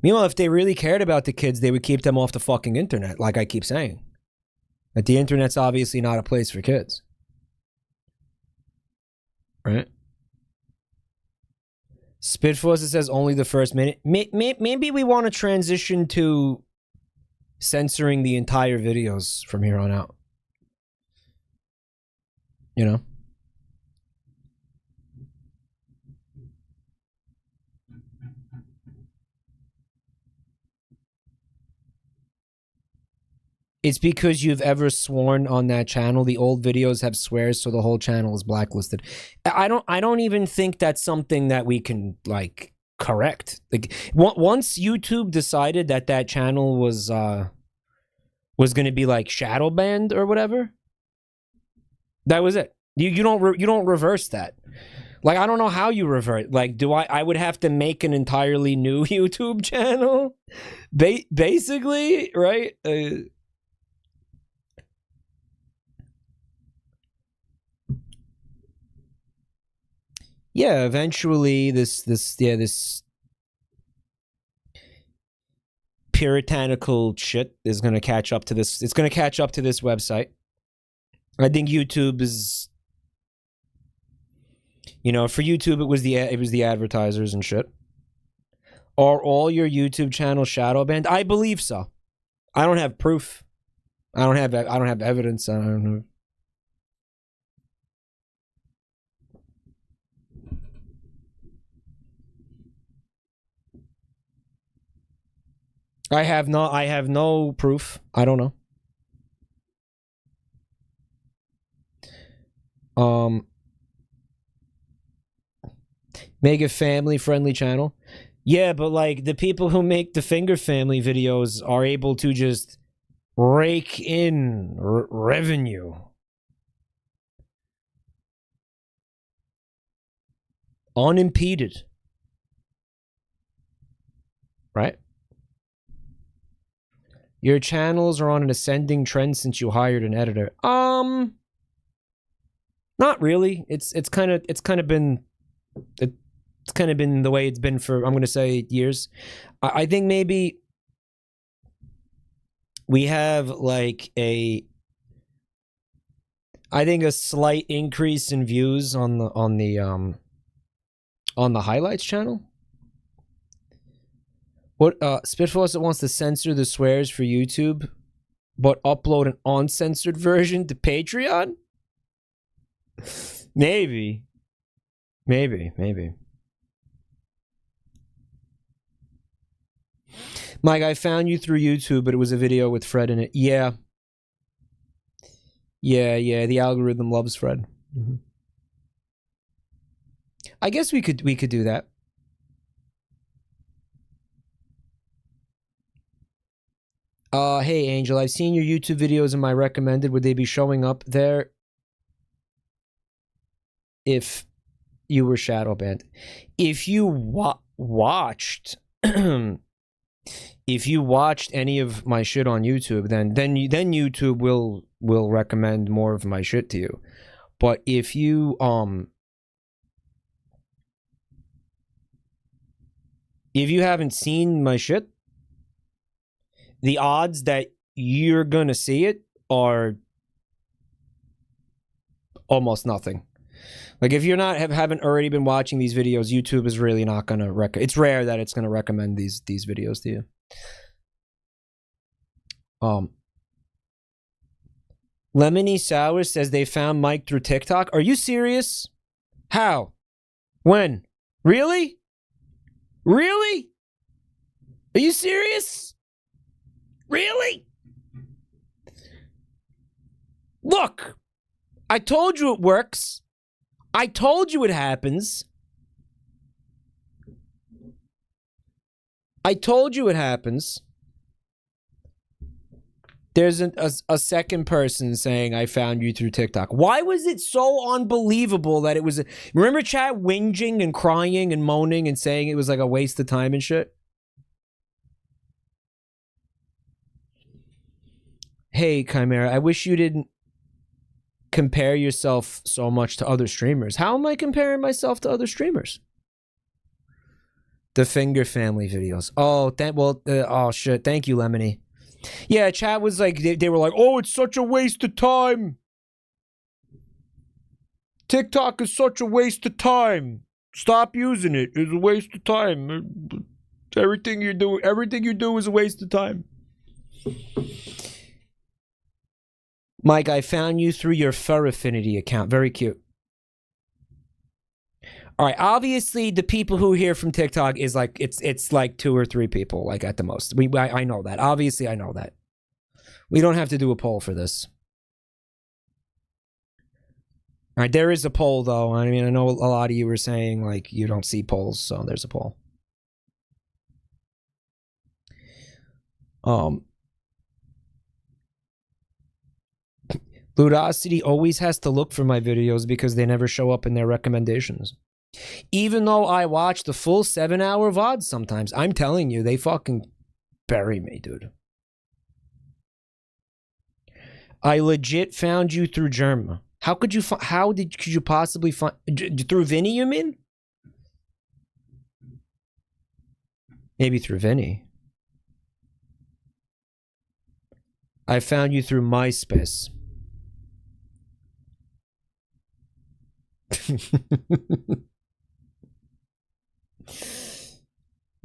Meanwhile, if they really cared about the kids, they would keep them off the fucking internet, like I keep saying. That the internet's obviously not a place for kids. Right? Spitfaucet says only the first minute. Maybe we want to transition to censoring the entire videos from here on out. You know? It's because you've ever sworn on that channel. The old videos have swears, so the whole channel is blacklisted. I don't even think that's something that we can like correct. Like once YouTube decided that that channel was going to be like shadow banned or whatever, that was it. You don't reverse that. Like I don't know how you revert. Like I would have to make an entirely new YouTube channel, basically, right? Yeah, eventually this puritanical shit is going to catch up to this. It's going to catch up to this website. I think YouTube is, you know, for YouTube it was the advertisers and shit. Are all your YouTube channels shadow banned? I believe so. I don't have proof. I don't have evidence. I don't know. I have no proof. I don't know. Make a family friendly channel. Yeah, but like the people who make the Finger Family videos are able to just rake in revenue. Unimpeded. Right? Your channels are on an ascending trend since you hired an editor. Not really. It's kind of been the way it's been for, I'm going to say, years. I think maybe we have like a slight increase in views on the highlights channel. What Spitfaucet wants to censor the swears for YouTube, but upload an uncensored version to Patreon? Maybe. Mike, I found you through YouTube, but it was a video with Fred in it. Yeah. The algorithm loves Fred. Mm-hmm. I guess we could do that. Hey Angel, I've seen your YouTube videos in my recommended. Would they be showing up there if you were shadow banned? If you watched if you watched any of my shit on YouTube, then YouTube will recommend more of my shit to you. But if you haven't seen my shit, the odds that you're gonna see it are almost nothing. Like, if you're not haven't already been watching these videos, YouTube is really not gonna it's rare that it's gonna recommend these videos to you. Lemony Sour says they found Mike through TikTok. Are you serious? How? When? Really? Really? Are you serious? Really? Look, I told you it works. I told you it happens. I told you it happens. There's a second person saying, I found you through TikTok. Why was it so unbelievable that it was... Remember chat whinging and crying and moaning and saying it was like a waste of time and shit? Hey, Chimera, I wish you didn't compare yourself so much to other streamers. How am I comparing myself to other streamers? The Finger Family videos. Oh, oh shit. Thank you, Lemony. Yeah, chat was like, they were like, oh, it's such a waste of time. TikTok is such a waste of time. Stop using it. It's a waste of time. Everything you do is a waste of time. Mike, I found you through your Fur Affinity account. Very cute. All right, obviously the people who hear from TikTok is like it's like 2 or 3 people, like at the most. I know that. Obviously, I know that. We don't have to do a poll for this. All right, there is a poll though. I mean, I know a lot of you were saying like you don't see polls, so there's a poll. Ludosity always has to look for my videos because they never show up in their recommendations. Even though I watch the full 7-hour VODs sometimes, I'm telling you, they fucking bury me, dude. I legit found you through Germa. How could you could you possibly find through Vinny, you mean? Maybe through Vinny. I found you through MySpace.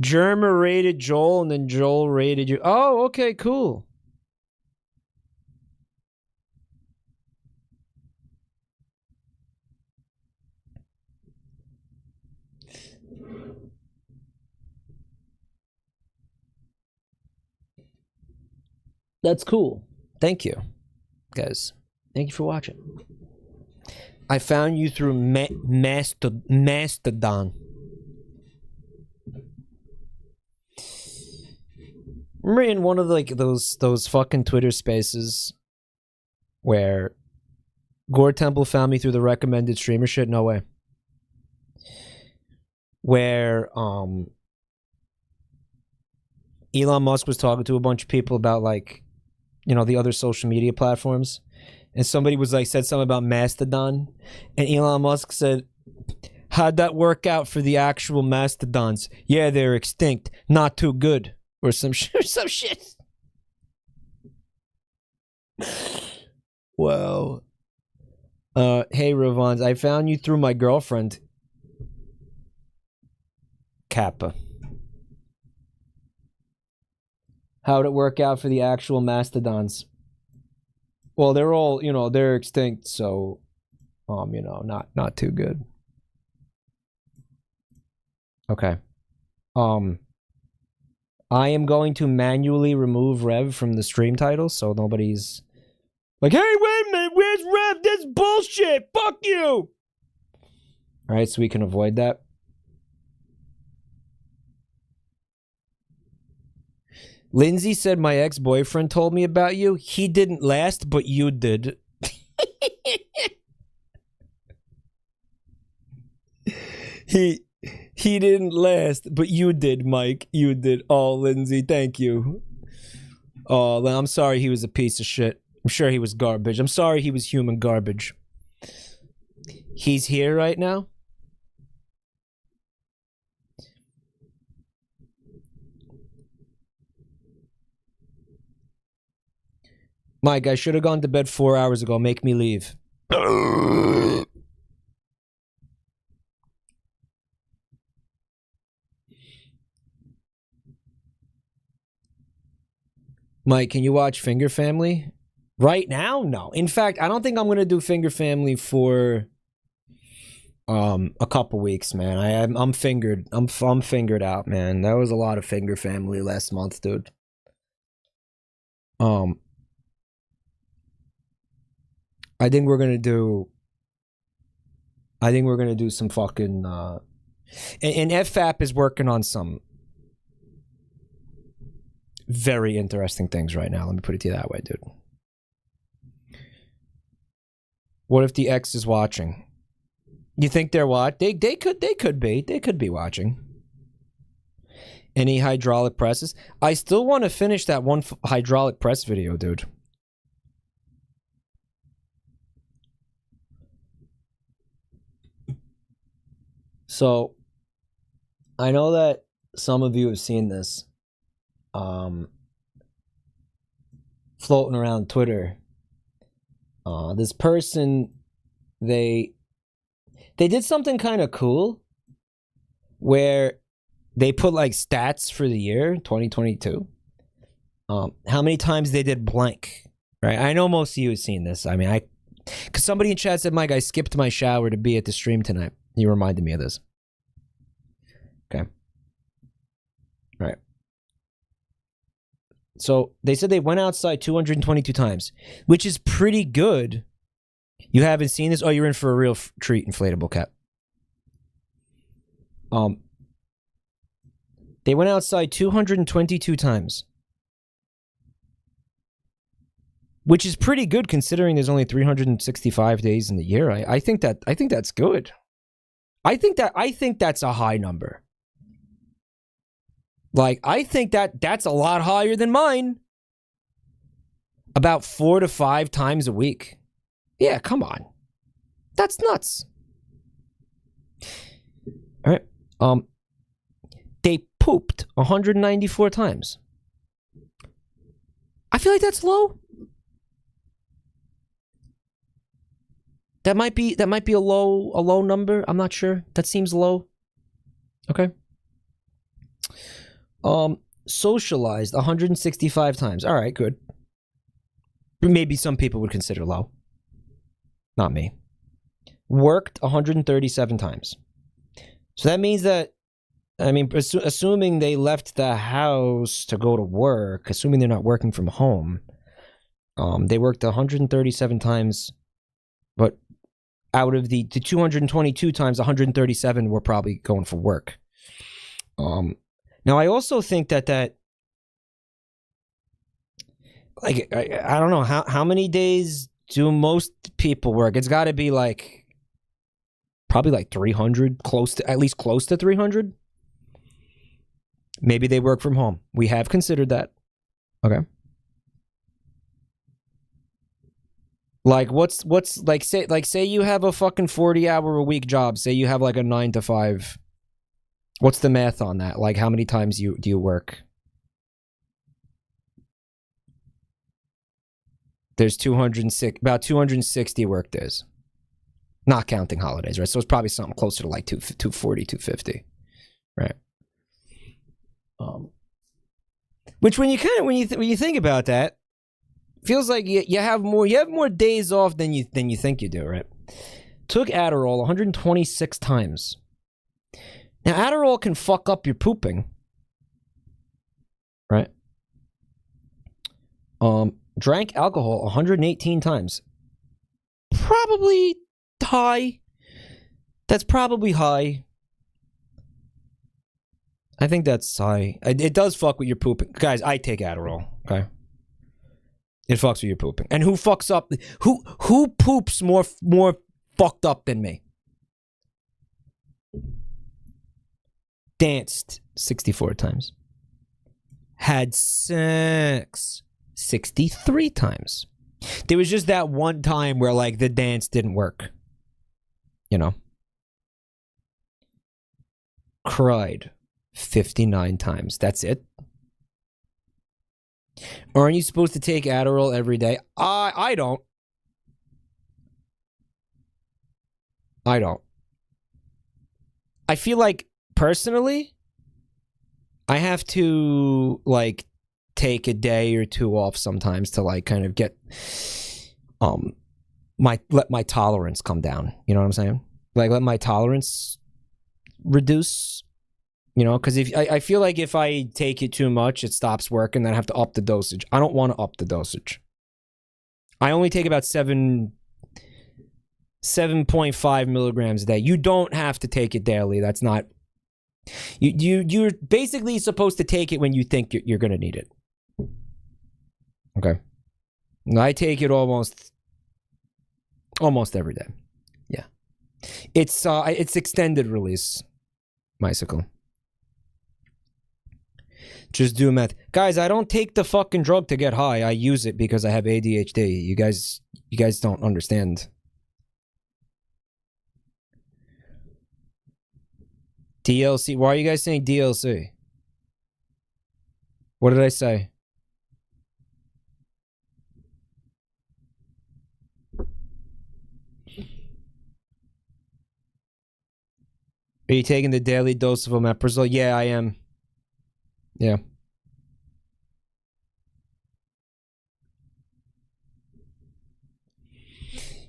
Germa rated Joel and then Joel rated you. Oh, okay, cool. That's cool. Thank you, guys. Thank you for watching. I found you through Mastodon. Remember in one of like those fucking Twitter spaces where Gore Temple found me through the recommended streamer shit? No way. Where Elon Musk was talking to a bunch of people about like, you know, the other social media platforms. And somebody was like, said something about Mastodon. And Elon Musk said, how'd that work out for the actual mastodons? Yeah, they're extinct. Not too good. Or some shit. Wow. Hey, Ravons, I found you through my girlfriend. Kappa. How'd it work out for the actual mastodons? Well, they're all, you know, they're extinct, so, you know, not too good. Okay. I am going to manually remove Rev from the stream title, so nobody's like, hey, wait a minute, where's Rev? This bullshit! Fuck you! Alright, so we can avoid that. Lindsay said my ex-boyfriend told me about you. He didn't last, but you did. He didn't last, but you did, Mike. You did. Oh, Lindsay, thank you. Oh, I'm sorry he was a piece of shit. I'm sure he was garbage. I'm sorry he was human garbage. He's here right now? Mike, I should have gone to bed 4 hours ago. Make me leave. Mike, can you watch Finger Family? Right now? No. In fact, I don't think I'm going to do Finger Family for a couple weeks, man. I'm fingered. I'm fingered out, man. That was a lot of Finger Family last month, dude. I think we're going to do some fucking and FFAP is working on some very interesting things right now. Let me put it to you that way, dude. What if the X is watching? You think they're what? They could be watching. Any hydraulic presses? I still want to finish that one hydraulic press video, dude. So, I know that some of you have seen this floating around Twitter. This person, they did something kind of cool where they put like stats for the year 2022. How many times they did blank, right? I know most of you have seen this. I mean, because somebody in chat said, Mike, I skipped my shower to be at the stream tonight. You reminded me of this. Okay. Right. So they said they went outside 222 times, which is pretty good. You haven't seen this? Oh, you're in for a real treat, Inflatable Cat. They went outside 222 times, which is pretty good considering there's only 365 days in the year. I think that's good. I think that's a high number. Like, I think that's a lot higher than mine. About 4 to 5 times a week. Yeah, come on. That's nuts. All right. They pooped 194 times. I feel like that's low. That might be a low number. I'm not sure. That seems low. Okay. Socialized 165 times. All right, good. Maybe some people would consider low. Not me. Worked 137 times. So that means that, I mean, assuming they left the house to go to work, assuming they're not working from home, they worked 137 times, but out of the 222 times, 137 were probably going for work. Now, I also think that like, I don't know, how many days do most people work? It's got to be like, probably like 300, at least close to 300. Maybe they work from home. We have considered that. Okay. Like, what's like, say you have a fucking 40-hour-a-week job. Say you have like a 9 to 5. What's the math on that? Like, how many times do you work? There's about 260 work days. Not counting holidays, right? So it's probably something closer to like 240, 250. Right. Which when you think about that, feels like you have more days off than you think you do, right? Took Adderall 126 times. Now, Adderall can fuck up your pooping, right? Drank alcohol 118 times. Probably high. That's probably high. I think that's high. It does fuck with your pooping. Guys, I take Adderall, okay? It fucks with your pooping. And who fucks up? Who poops more fucked up than me? Danced 64 times. Had sex 63 times. There was just that one time where, like, the dance didn't work. You know? Cried 59 times. That's it. Aren't you supposed to take Adderall every day? I don't. I feel like, personally, I have to, like, take a day or two off sometimes to like kind of get let my tolerance come down. You know what I'm saying? Like let my tolerance reduce. You know, because if I feel like if I take it too much, it stops working. Then I have to up the dosage. I don't want to up the dosage. I only take about 7.5 milligrams a day. You don't have to take it daily. That's not. You're basically supposed to take it when you think you're gonna need it. Okay. And I take it almost every day. Yeah. It's extended release, bicycle. Just do math. Guys, I don't take the fucking drug to get high. I use it because I have ADHD. You guys don't understand. DLC. Why are you guys saying DLC? What did I say? Are you taking the daily dose of omeprazole? Yeah, I am. Yeah.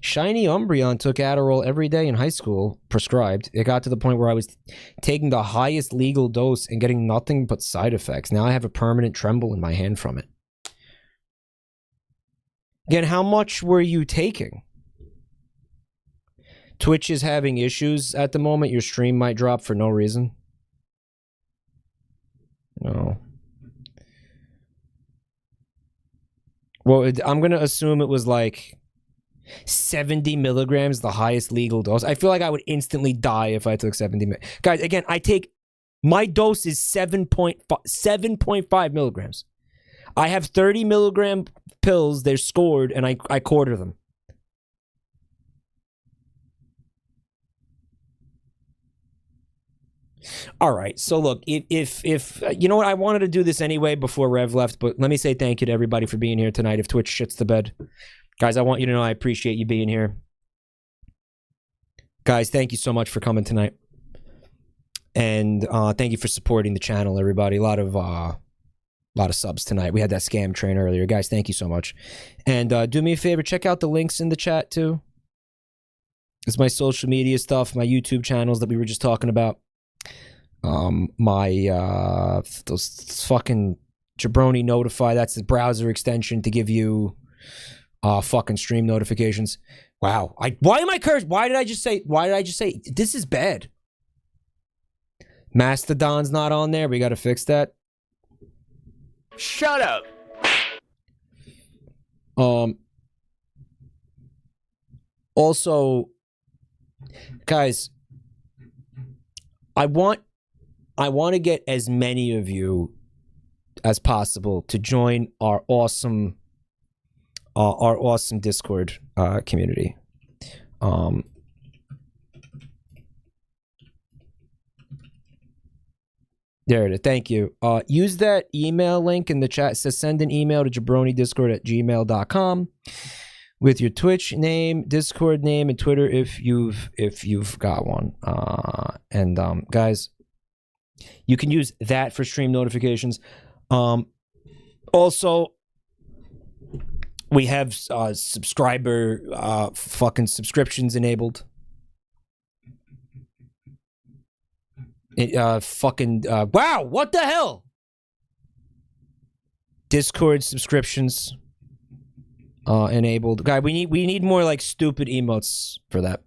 Shiny Umbreon took Adderall every day in high school, prescribed. It got to the point where I was taking the highest legal dose and getting nothing but side effects. Now I have a permanent tremble in my hand from it. Again, how much were you taking? Twitch is having issues at the moment. Your stream might drop for no reason. No. Well, I'm going to assume it was like 70 milligrams, the highest legal dose. I feel like I would instantly die if I took 70. Guys, again, my dose is 7.5 milligrams. I have 30 milligram pills. They're scored, and I quarter them. All right, so look, if you know what, I wanted to do this anyway before Rev left, but let me say thank you to everybody for being here tonight. If Twitch shits the bed, guys, I want you to know I appreciate you being here. Guys, thank you so much for coming tonight, and thank you for supporting the channel, everybody. A lot of subs tonight. We had that scam train earlier, guys. Thank you so much, and do me a favor, check out the links in the chat too. It's my social media stuff, my YouTube channels that we were just talking about. Those fucking Jabroni Notify, that's the browser extension to give you fucking stream notifications. Wow. Why am I cursed? Why did I just say this is bad? Mastodon's not on there. We got to fix that. Shut up. Also, guys, I want to get as many of you as possible to join our awesome Discord community. There it is. Thank you. Use that email link in the chat. It says send an email to jabronidiscord@gmail.com with your Twitch name, Discord name, and Twitter if you've got one. Guys, you can use that for stream notifications. Also, we have subscriber fucking subscriptions enabled. Wow, what the hell? Discord subscriptions enabled. Guy, we need more like stupid emotes for that.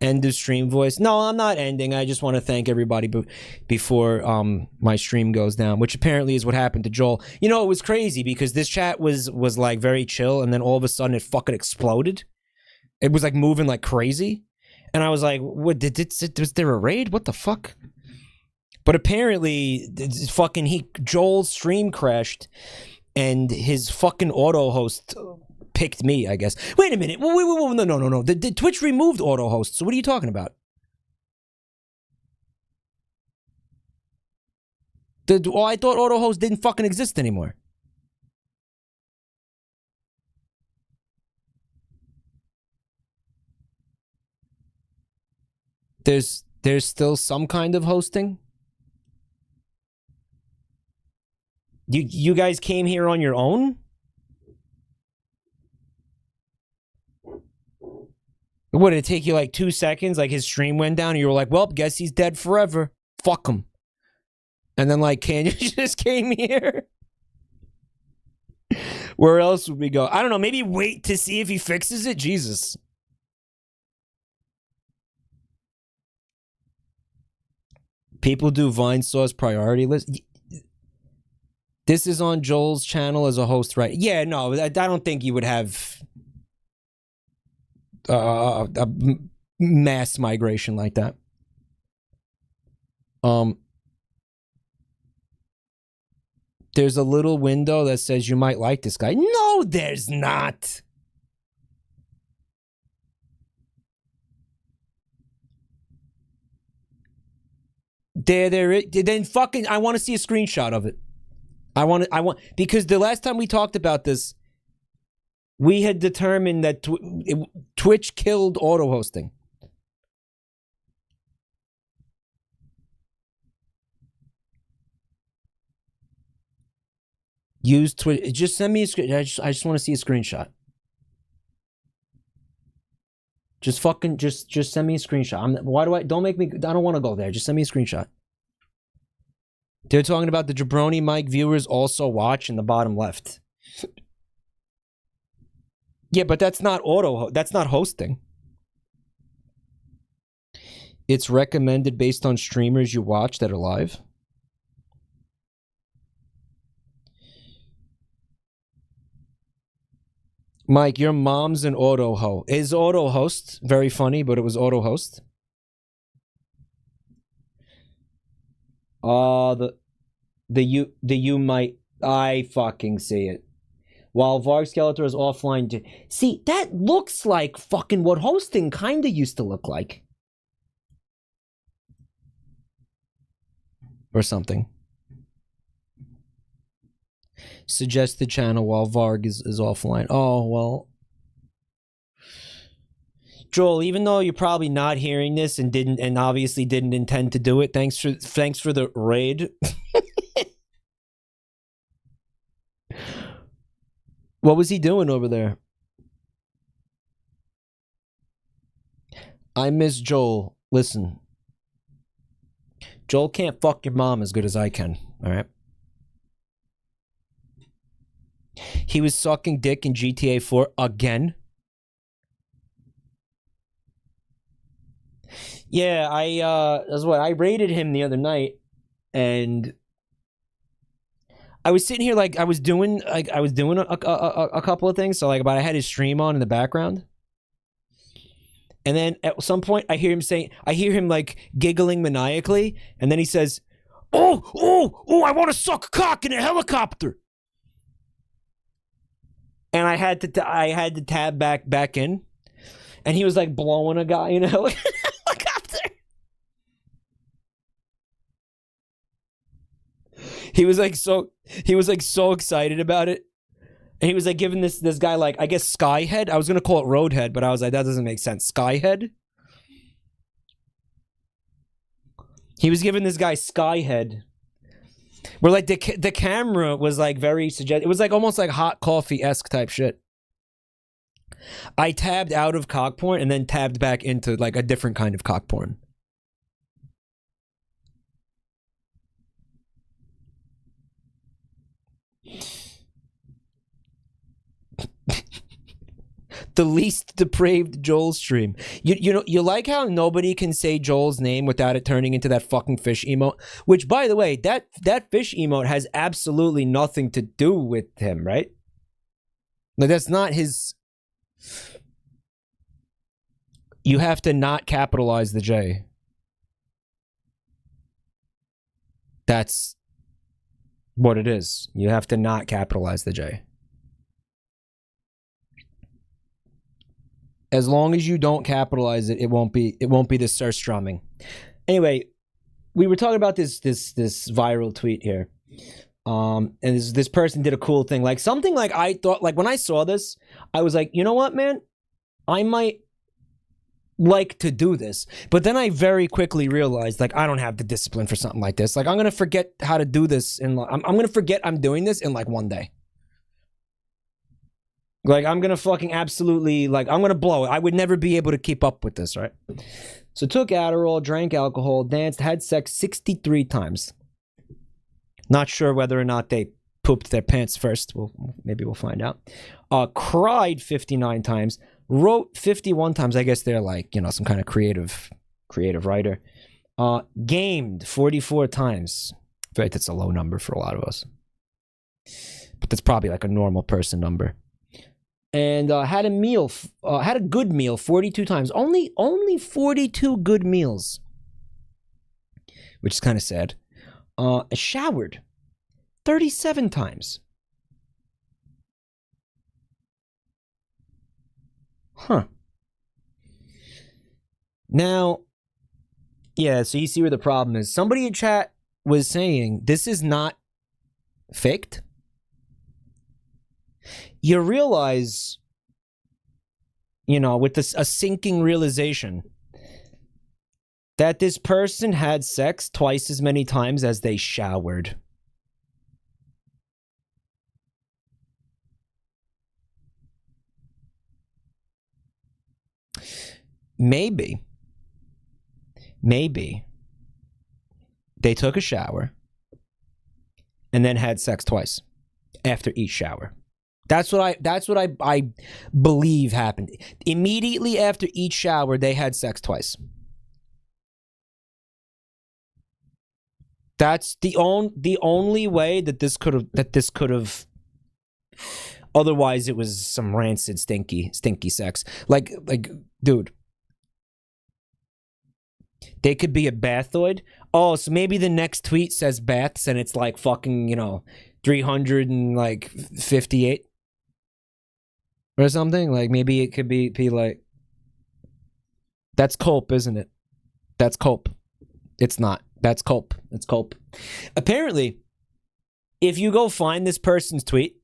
End of stream voice. No, I'm not ending. I just want to thank everybody before my stream goes down, which apparently is what happened to Joel. You know, it was crazy because this chat was like very chill, and then all of a sudden it fucking exploded. It was like moving like crazy, and I was like, "What? Was there a raid? What the fuck?" But apparently, Joel's stream crashed, and his fucking auto host picked me, I guess. Wait a minute. Wait, no. The Twitch removed auto host. So what are you talking about? I thought auto host didn't fucking exist anymore. There's still some kind of hosting. You guys came here on your own? What, did it take you like 2 seconds? Like his stream went down and you were like, well, guess he's dead forever. Fuck him. And then like Canyon just came here. Where else would we go? I don't know. Maybe wait to see if he fixes it. Jesus. People do Vine Sauce priority list. This is on Joel's channel as a host, right? Yeah, no, I don't think you would have a mass migration like that. There's a little window that says you might like this guy. No, there's not. Then fucking, I want to see a screenshot of it. I want, because the last time we talked about this, we had determined that Twitch killed auto hosting. Use Twitch. Just send me a screen. I just want to see a screenshot. Just fucking just send me a screenshot. Don't make me, I don't want to go there. Just send me a screenshot. They're talking about the Jabroni Mike viewers also watch in the bottom left. Yeah, but that's not that's not hosting. It's recommended based on streamers you watch that are live. Mike, your mom's an auto ho. Is auto host very funny, but it was auto host. The you might, I fucking see it. While Varg Skeletor is offline. See, that looks like fucking what hosting kind of used to look like. Or something. Suggest the channel while Varg is offline. Oh, well. Joel, even though you're probably not hearing this and obviously didn't intend to do it, thanks for the raid. What was he doing over there? I miss Joel. Listen. Joel can't fuck your mom as good as I can, alright? He was sucking dick in GTA 4 again. Yeah, that's what I rated him the other night, and I was sitting here like I was doing a couple of things. So like, but I had his stream on in the background, and then at some point I hear him like giggling maniacally, and then he says, "Oh, I want to suck cock in a helicopter." And I had to tab back in, and he was like blowing a guy in a helicopter. He was like so excited about it, and he was like giving this guy like, I guess, Skyhead. I was gonna call it Roadhead, but I was like, that doesn't make sense. Skyhead. He was giving this guy Skyhead. Where like the camera was like very suggestive. It was like almost like hot coffee-esque type shit. I tabbed out of cock porn and then tabbed back into like a different kind of cock porn. The least depraved Joel stream. You know, you like how nobody can say Joel's name without it turning into that fucking fish emote? Which, by the way, that fish emote has absolutely nothing to do with him, right? Like, that's not his... You have to not capitalize the J. That's what it is. You have to not capitalize the J. As long as you don't capitalize it, it won't be this surstrumming. Anyway, we were talking about this viral tweet here. And this person did a cool thing. Like something like I thought, like when I saw this, I was like, you know what, man? I might like to do this, but then I very quickly realized, like, I don't have the discipline for something like this. Like, I'm gonna forget how to do this, and I'm gonna forget I'm doing this in like one day. Like, I'm gonna fucking absolutely, like, I'm gonna blow it. I would never be able to keep up with this, right? So took Adderall, drank alcohol, danced, had sex 63 times. Not sure whether or not they pooped their pants first. Well, maybe we'll find out. Cried 59 times. Wrote 51 times. I guess they're like, you know, some kind of creative writer. Gamed 44 times. I feel like that's a low number for a lot of us. But that's probably like a normal person number. And had a good meal 42 times. Only 42 good meals. Which is kind of sad. Showered 37 times. Huh. Now, yeah, so you see where the problem is. Somebody in chat was saying this is not faked. You realize, you know, with this a sinking realization that this person had sex twice as many times as they showered. Maybe they took a shower and then had sex twice after each shower. That's what I believe happened. Immediately after each shower, they had sex twice. That's the only way that this could have. Otherwise, it was some rancid, stinky sex. Like, dude, they could be a bathoid. Oh, so maybe the next tweet says baths, and it's like fucking, you know, 358 or something. Like, maybe it could be like, that's cope, isn't it? That's cope. It's not. That's cope. It's cope. Apparently, if you go find this person's tweet,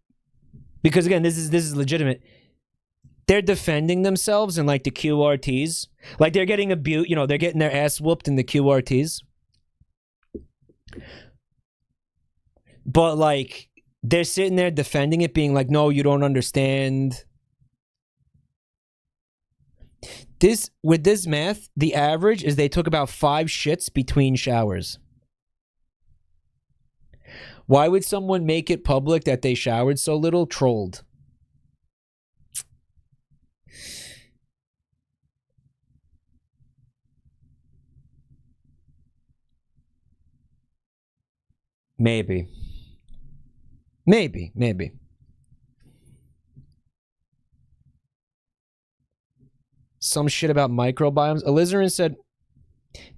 because again, this is legitimate, they're defending themselves in like the QRTs. Like they're getting abused, you know, they're getting their ass whooped in the QRTs. But like, they're sitting there defending it, being like, no, you don't understand. With this math, the average is they took about 5 shits between showers. Why would someone make it public that they showered so little? Trolled. Maybe. Some shit about microbiomes. Alizarin said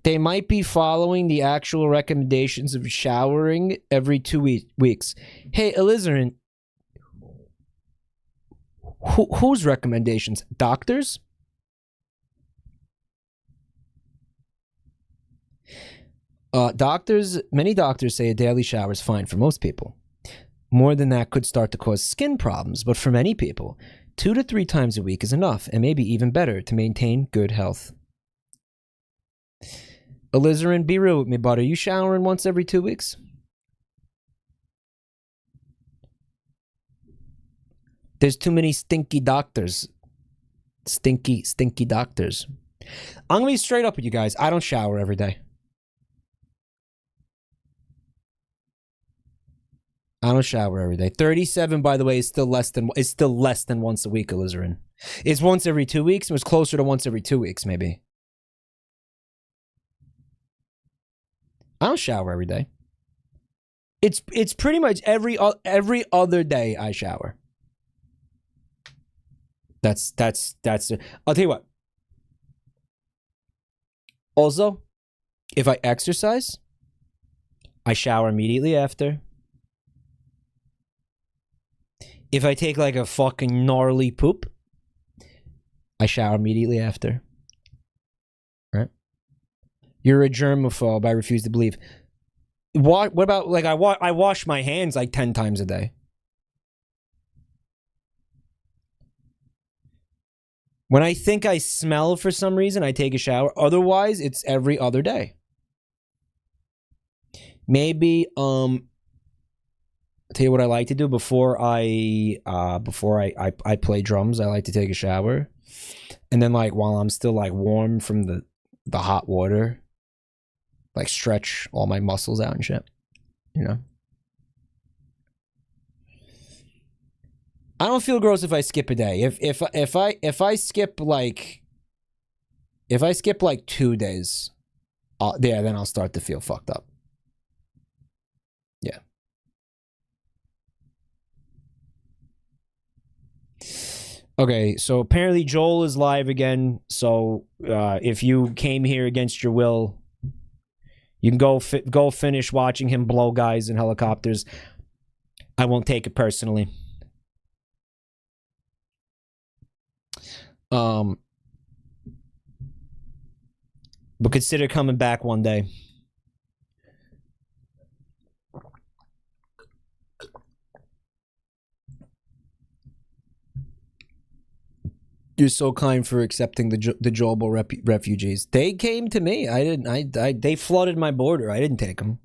they might be following the actual recommendations of showering every 2 weeks. Hey, Alizarin, whose recommendations? Doctors? Many doctors say a daily shower is fine for most people. More than that could start to cause skin problems, but for many people, 2 to 3 times a week is enough, and maybe even better to maintain good health. Alizarin, be real with me, bud. Are you showering once every 2 weeks? There's too many stinky doctors. Stinky doctors. I'm gonna be straight up with you guys. I don't shower every day. I don't shower every day. 37, by the way, is still less than once a week, Alizarin. It's once every 2 weeks. It was closer to once every 2 weeks, maybe. I don't shower every day. It's pretty much every other day I shower. That's I'll tell you what. Also, if I exercise, I shower immediately after. If I take like a fucking gnarly poop, I shower immediately after. Right? You're a germaphobe, I refuse to believe. What about, like, I wash my hands like 10 times a day. When I think I smell for some reason, I take a shower. Otherwise, it's every other day. Maybe I'll tell you what I like to do before I play drums. I like to take a shower, and then like while I'm still like warm from the hot water, like stretch all my muscles out and shit. You know. I don't feel gross if I skip a day. If I skip like 2 days, then I'll start to feel fucked up. Yeah. Okay, so apparently Joel is live again. So if you came here against your will, you can go finish watching him blow guys in helicopters. I won't take it personally. But consider coming back one day. You're so kind for accepting the Joelbo refugees. They came to me. I didn't. They flooded my border. I didn't take them.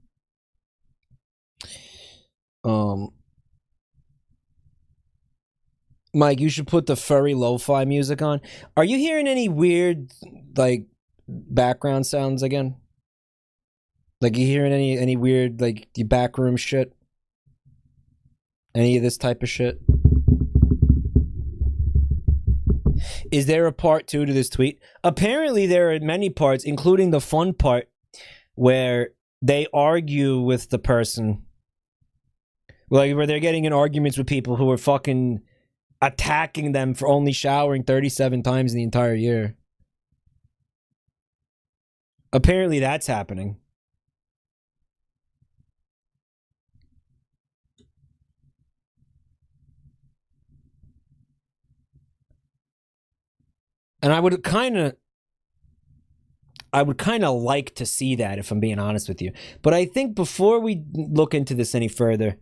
Mike, you should put the furry lo-fi music on. Are you hearing any weird, like, background sounds again? Like, you hearing any weird, like, the backroom shit? Any of this type of shit? Is there a part 2 to this tweet? Apparently there are many parts, including the fun part, where they argue with the person. Like, where they're getting in arguments with people who are fucking attacking them for only showering 37 times in the entire year. Apparently that's happening. And I would kind of like to see that, if I'm being honest with you. But I think before we look into this any further,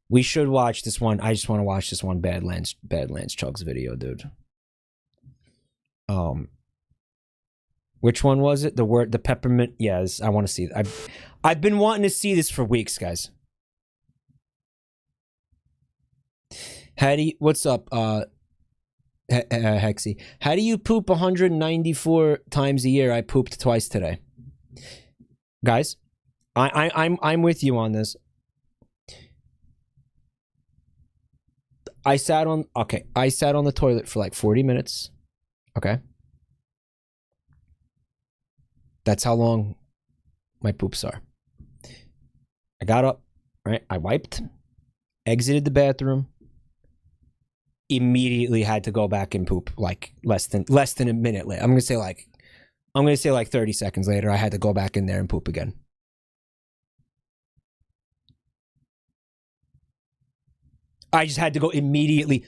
we should watch this one. I just want to watch this one Badlands Chugs video, dude. Which one was it? The peppermint. Yes, I want to see it. I've been wanting to see this for weeks, guys. What's up, Hexy? How do you poop 194 times a year? I pooped twice today. Guys, I'm with you on this. I sat on the toilet for like 40 minutes. Okay. That's how long my poops are. I got up, right? I wiped, exited the bathroom, immediately had to go back and poop like less than a minute later. I'm gonna say like 30 seconds later, I had to go back in there and poop again. I just had to go immediately.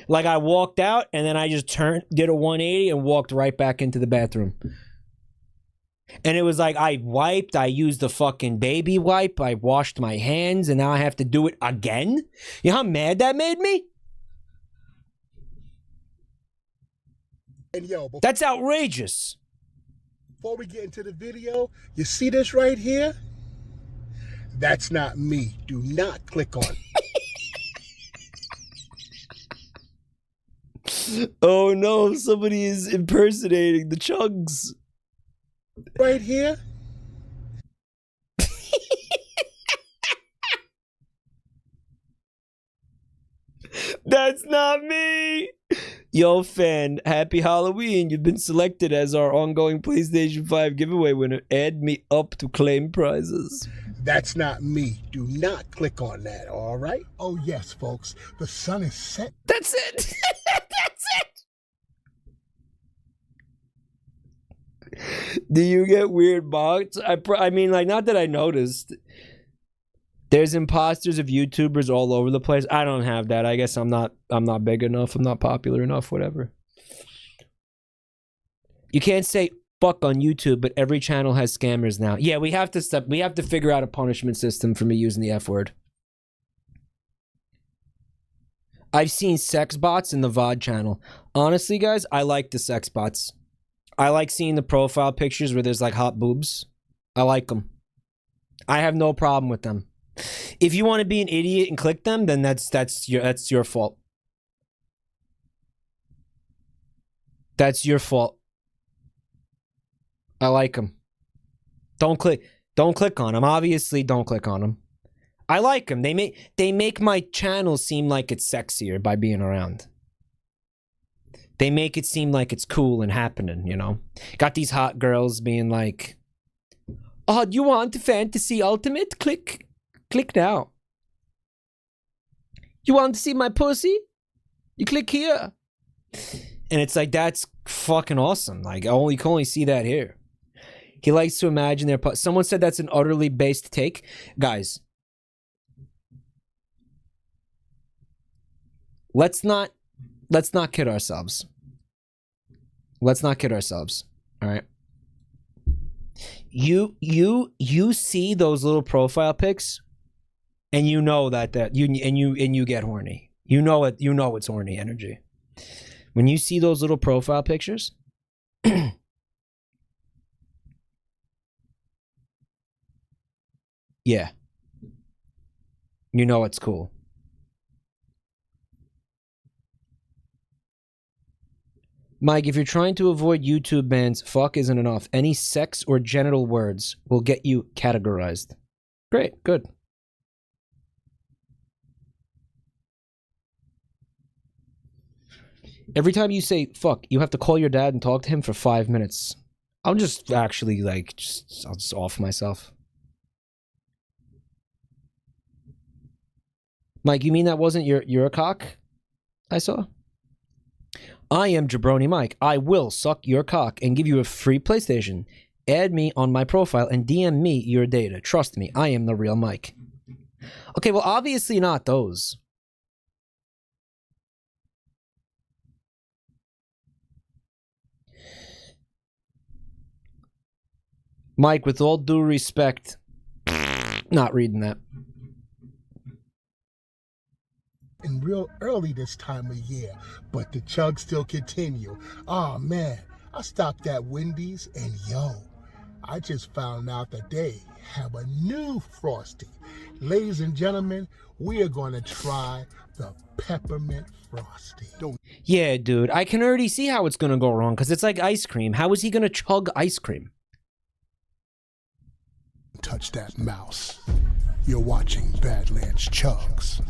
Like I walked out and then I just did a 180 and walked right back into the bathroom. And it was like I wiped, I used the fucking baby wipe, I washed my hands, and now I have to do it again? You know how mad that made me? And yo, that's outrageous. Before we get into the video, you see this right here? That's not me. Do not click on it. Oh no, somebody is impersonating the Chugs. Right here? That's not me. Yo, fan, happy Halloween. You've been selected as our ongoing PlayStation 5 giveaway winner. Add me up to claim prizes. That's not me. Do not click on that, all right? Oh, yes, folks. The sun is set. That's it. That's it. Do you get weird bots? I mean, like, not that I noticed. There's imposters of YouTubers all over the place. I don't have that. I guess I'm not big enough. I'm not popular enough, whatever. You can't say fuck on YouTube, but every channel has scammers now. Yeah, we have to figure out a punishment system for me using the F word. I've seen sex bots in the VOD channel. Honestly, guys, I like the sex bots. I like seeing the profile pictures where there's like hot boobs. I like them. I have no problem with them. If you want to be an idiot and click them, then that's your fault. That's your fault. I like them. Don't click on them. Obviously, don't click on them. I like them. They make my channel seem like it's sexier by being around. They make it seem like it's cool and happening, you know? Got these hot girls being like, "Oh, do you want the fantasy ultimate? Click now. You want to see my pussy? You click here." And it's like, that's fucking awesome. Like, you can only see that here. He likes to imagine their... Someone said that's an utterly based take. Guys, let's not kid ourselves. Let's not kid ourselves. All right. You see those little profile pics, and you know that you get horny. You know it's horny energy. When you see those little profile pictures, yeah. You know it's cool. Mike, if you're trying to avoid YouTube bans, fuck isn't enough. Any sex or genital words will get you categorized. Great, good. Every time you say fuck, you have to call your dad and talk to him for 5 minutes. I'll just actually I'll just off myself. Mike, you mean that wasn't your cock I saw? I am Jabroni Mike. I will suck your cock and give you a free PlayStation. Add me on my profile and DM me your data. Trust me, I am the real Mike. Okay, well, obviously not those. Mike, with all due respect, not reading that. And real early this time of year, but the chugs still continue. Oh man, I stopped at Wendy's and yo, I just found out that they have a new Frosty. Ladies and gentlemen, we are going to try the Peppermint Frosty. Yeah, dude, I can already see how it's going to go wrong because it's like ice cream. How is he going to chug ice cream? Touch that mouse. You're watching Badlands Chugs.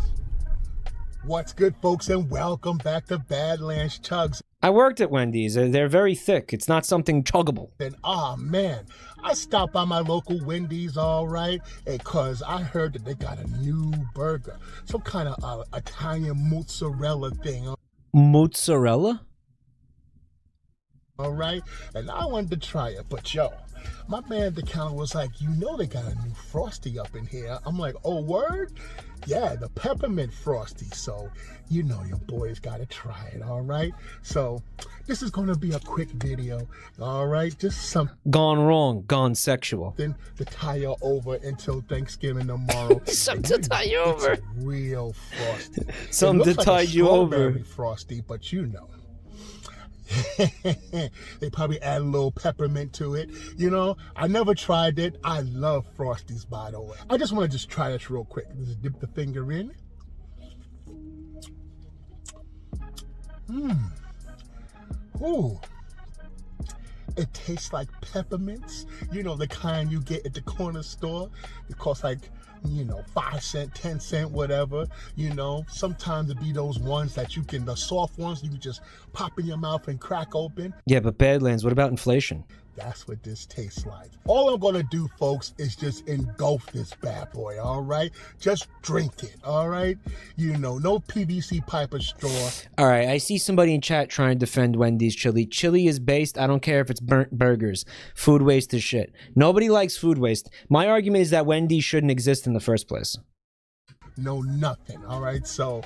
What's good, folks, and welcome back to Badlands Chugs. I worked at Wendy's. They're very thick. It's not something chuggable. And man, I stopped by my local Wendy's, all right, because I heard that they got a new burger, some kind of Italian mozzarella thing. Mozzarella? All right, and I wanted to try it, but yo, my man at the counter was like, you know they got a new Frosty up in here. I'm like, oh, word? Yeah, the Peppermint Frosty. So, you know your boy's got to try it, all right? So, this is going to be a quick video, all right? Just something. Gone wrong, gone sexual. Then to tie you over until Thanksgiving tomorrow. Something to tie you over. It's a real Frosty. Something to tie you over. Frosty, but you know. They probably add a little peppermint to it. You know, I never tried it. I love Frosties, by the way. I just want to try this real quick. Just dip the finger in. Ooh. It tastes like peppermints. You know, the kind you get at the corner store. It costs like, you know, 5 cents, 10 cents, whatever. You know, sometimes it be those ones that you can, the soft ones you can just pop in your mouth and crack open. Yeah, but Badlands, what about inflation? That's what this tastes like. All I'm gonna do, folks, is just engulf this bad boy, all right? Just drink it, all right? You know, no PVC pipe or straw. All right, I see somebody in chat trying to defend Wendy's chili. Chili is based, I don't care if it's burnt burgers. Food waste is shit. Nobody likes food waste. My argument is that Wendy's shouldn't exist in the first place. No, nothing, all right? So,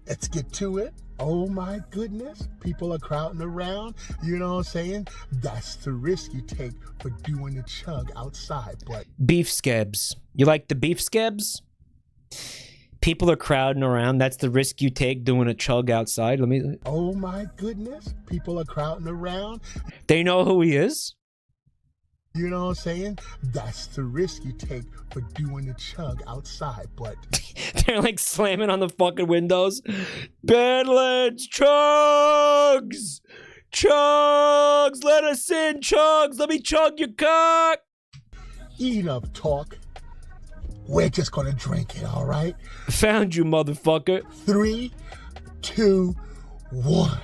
let's get to it. Oh my goodness, people are crowding around, you know what I'm saying? That's the risk you take for doing the chug outside, but... Beef scabs. You like the beef scabs? People are crowding around. That's the risk you take doing a chug outside. Let me. Oh my goodness, people are crowding around. They know who he is. You know what I'm saying? That's the risk you take for doing a chug outside, but they're like slamming on the fucking windows. Badlands, chugs! Chugs! Let us in, chugs! Let me chug your cock! Enough talk. We're just gonna drink it, all right? Found you, motherfucker. 3, 2, 1.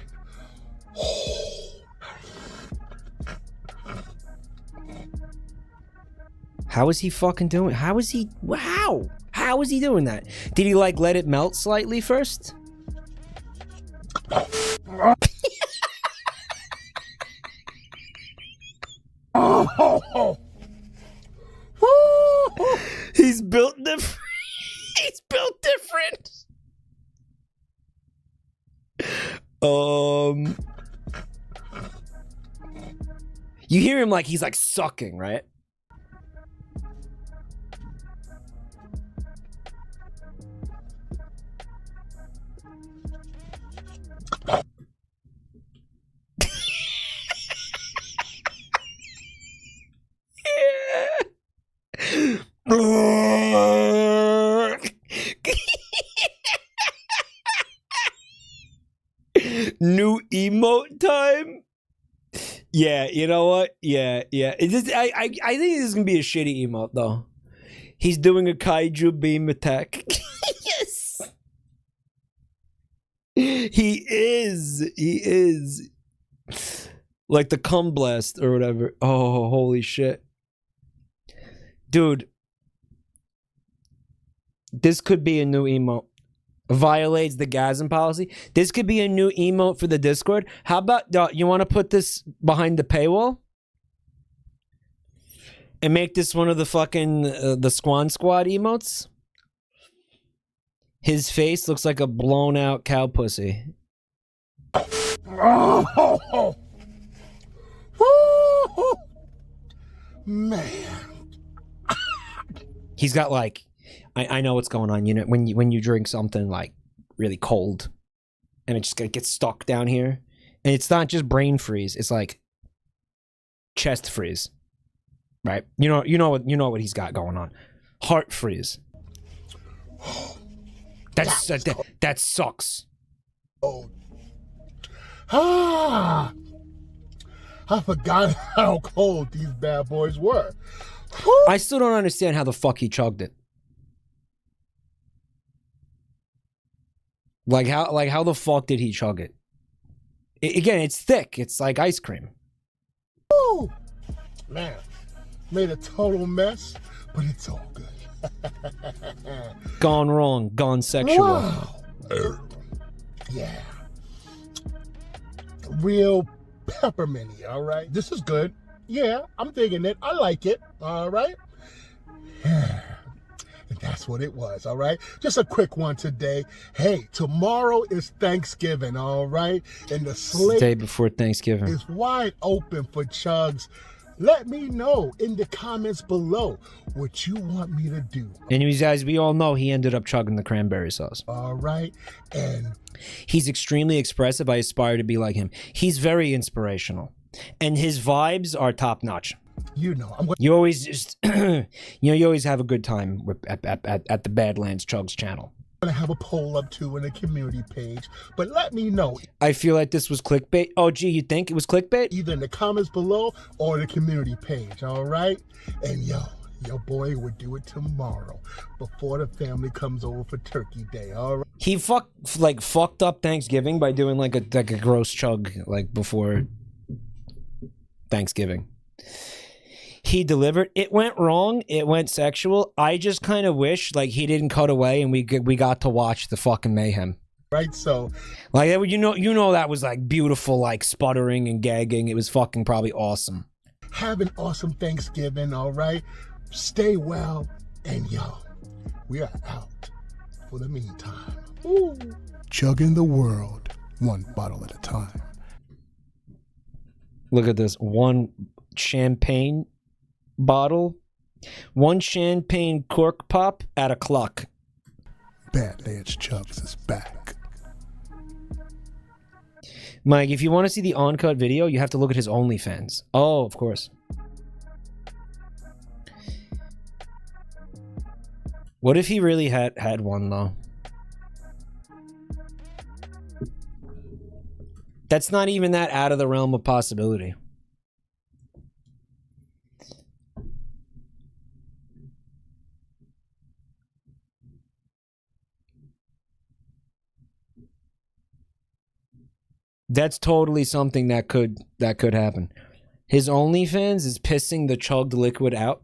How is he fucking doing? How is he? How? How is he doing that? Did he like let it melt slightly first? He's built different. He's built different. You hear him like he's like sucking, right? New emote time. Yeah, you know what? Yeah. It's just, I think this is gonna be a shitty emote though. He's doing a kaiju beam attack. Yes. He is. Like the cum blast or whatever. Oh, holy shit. Dude. This could be a new emote. Violates the gasm policy. This could be a new emote for the Discord. How about you want to put this behind the paywall and make this one of the fucking the Squad emotes? His face looks like a blown out cow pussy. Man, he's got like. I know what's going on. You know, when you drink something like really cold, and it just gets stuck down here, and it's not just brain freeze. It's like chest freeze, right? You know what he's got going on. Heart freeze. That sucks. Oh, I forgot how cold these bad boys were. I still don't understand how the fuck he chugged it. Like how the fuck did he chug it? Again, it's thick. It's like ice cream. Woo! Man, made a total mess, but it's all good. Gone wrong, gone sexual. Wow. Yeah. Real pepperminty, all right? This is good. Yeah, I'm digging it. I like it, all right? Yeah. And that's what it was, all right? Just a quick one today. Hey, tomorrow is Thanksgiving, all right? And the slate day before Thanksgiving is wide open for chugs. Let me know in the comments below what you want me to do. And you guys, we all know he ended up chugging the cranberry sauce. All right, and he's extremely expressive. I aspire to be like him. He's very inspirational, and his vibes are top notch. You know, you always just, you always have a good time at the Badlands Chugs channel. I'm gonna have a poll up too in the community page, but let me know. I feel like this was clickbait. Oh, gee, you think it was clickbait? Either in the comments below or the community page, all right? And your boy would do it tomorrow before the family comes over for Turkey Day, all right? He fucked up Thanksgiving by doing like a gross chug like before Thanksgiving. He delivered. It went wrong. It went sexual. I just kind of wish like he didn't cut away and we got to watch the fucking mayhem. Right, so like you know that was like beautiful, like sputtering and gagging. It was fucking probably awesome. Have an awesome Thanksgiving, all right? Stay well, and we are out for the meantime. Ooh. Chugging the world one bottle at a time. Look at this. One champagne bottle, one champagne cork pop at a clock. Badlands Chugs is back. Mike, if you want to see the on-cut video, you have to look at his OnlyFans. Oh, of course. What if he really had one, though? That's not even that out of the realm of possibility. That's totally something that could happen. His OnlyFans is pissing the chugged liquid out.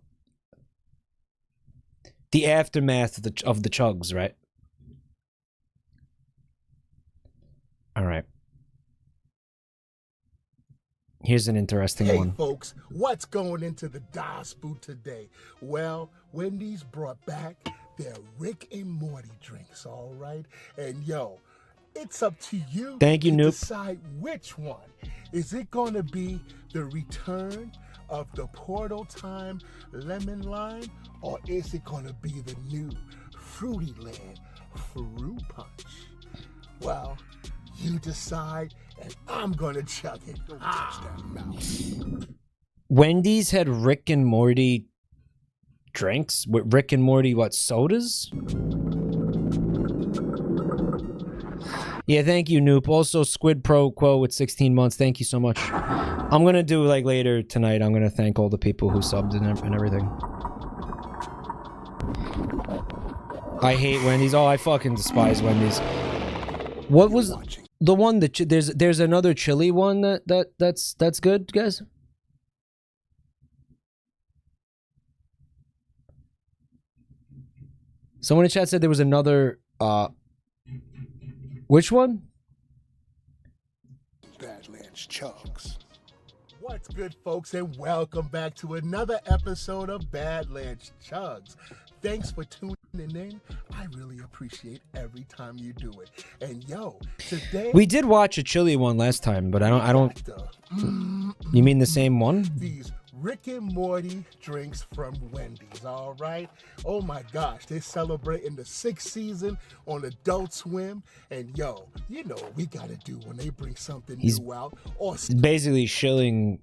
The aftermath of the chugs, right? All right. Here's an interesting one. Hey folks, what's going into the DOS boot today? Well, Wendy's brought back their Rick and Morty drinks, all right? And yo, it's up to you. Thank you, to Noop. decide which one. Is it going to be the return of the Portal Time Lemon Lime, or is it going to be the new Fruity Land Fruit Punch? Well, you decide, and I'm going to chug it. Don't touch that mouth. Wendy's had Rick and Morty drinks? With Rick and Morty, what, sodas? Yeah, thank you, Noop. Also, Squid Pro Quo with 16 months. Thank you so much. I'm going to do, like, later tonight, I'm going to thank all the people who subbed and everything. I hate Wendy's. Oh, I fucking despise Wendy's. What was the one that... There's another chili one that's good, guys? Someone in chat said there was another... Which one? Badlands Chugs. What's good, folks, and welcome back to another episode of Badlands Chugs. Thanks for tuning in. I really appreciate every time you do it. And yo, today we did watch a chili one last time, but I don't. You mean the same one? These Rick and Morty drinks from Wendy's, all right? Oh my gosh, they're celebrating the 6th season on Adult Swim, and yo, you know what we gotta do when they bring something new out. Or basically shilling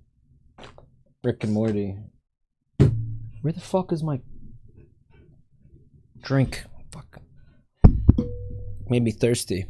Rick and Morty. Where the fuck is my drink? Fuck. Made me thirsty.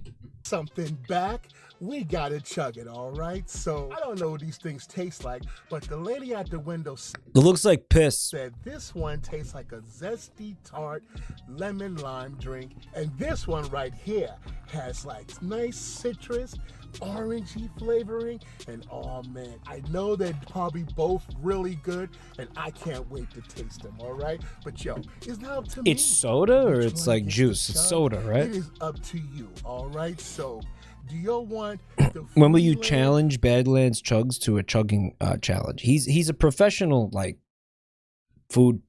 Something back, we gotta chug it, all right? So, I don't know what these things taste like, but the lady at the window It looks like piss. said this one tastes like a zesty, tart, lemon lime drink, and this one right here has like nice citrus, orangey flavoring, and oh man, I know they're probably both really good, and I can't wait to taste them, all right? But yo, it's not up to me. It's soda or it's like juice? It's soda, right? It is up to you, all right? So, do you want the When will you challenge Badlands Chugs to a chugging challenge? He's a professional, like, food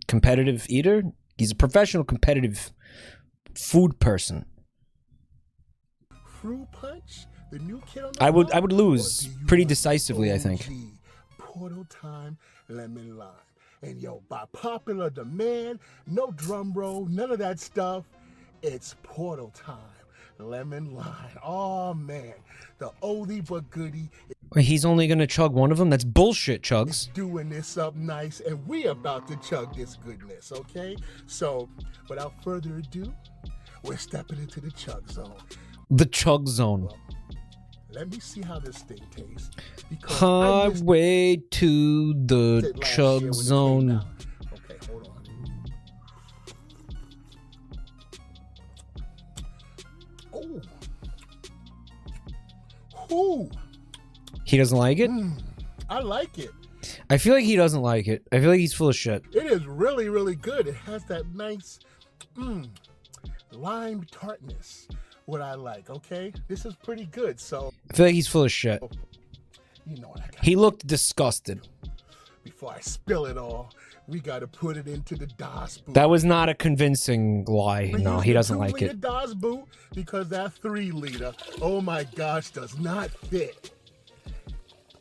competitive eater. He's a professional competitive food person. Fruit Punch? The new kid on the I block? would lose pretty decisively, I think. Portal Time Lemon Lime. And yo, by popular demand, no drum roll, none of that stuff. It's Portal Time Lemon Lime. Oh man, the oldie but goodie. Wait, he's only gonna chug one of them? That's bullshit, Chugs. Doing this up nice, and we about to chug this goodness, okay? So, without further ado, we're stepping into the chug zone. The chug zone. Let me see how this thing tastes. Highway to the chug zone. Okay, hold on. Oh. Ooh. He doesn't like it? I like it. I feel like he doesn't like it. I feel like he's full of shit. It is really, really good. It has that nice lime tartness. What I like, okay? This is pretty good, so... I feel like he's full of shit. You know what I got. He looked disgusted. Before I spill it all, we gotta put it into the DOS boot. That was not a convincing lie. No, he doesn't like it. DOS boot because that 3-liter, oh my gosh, does not fit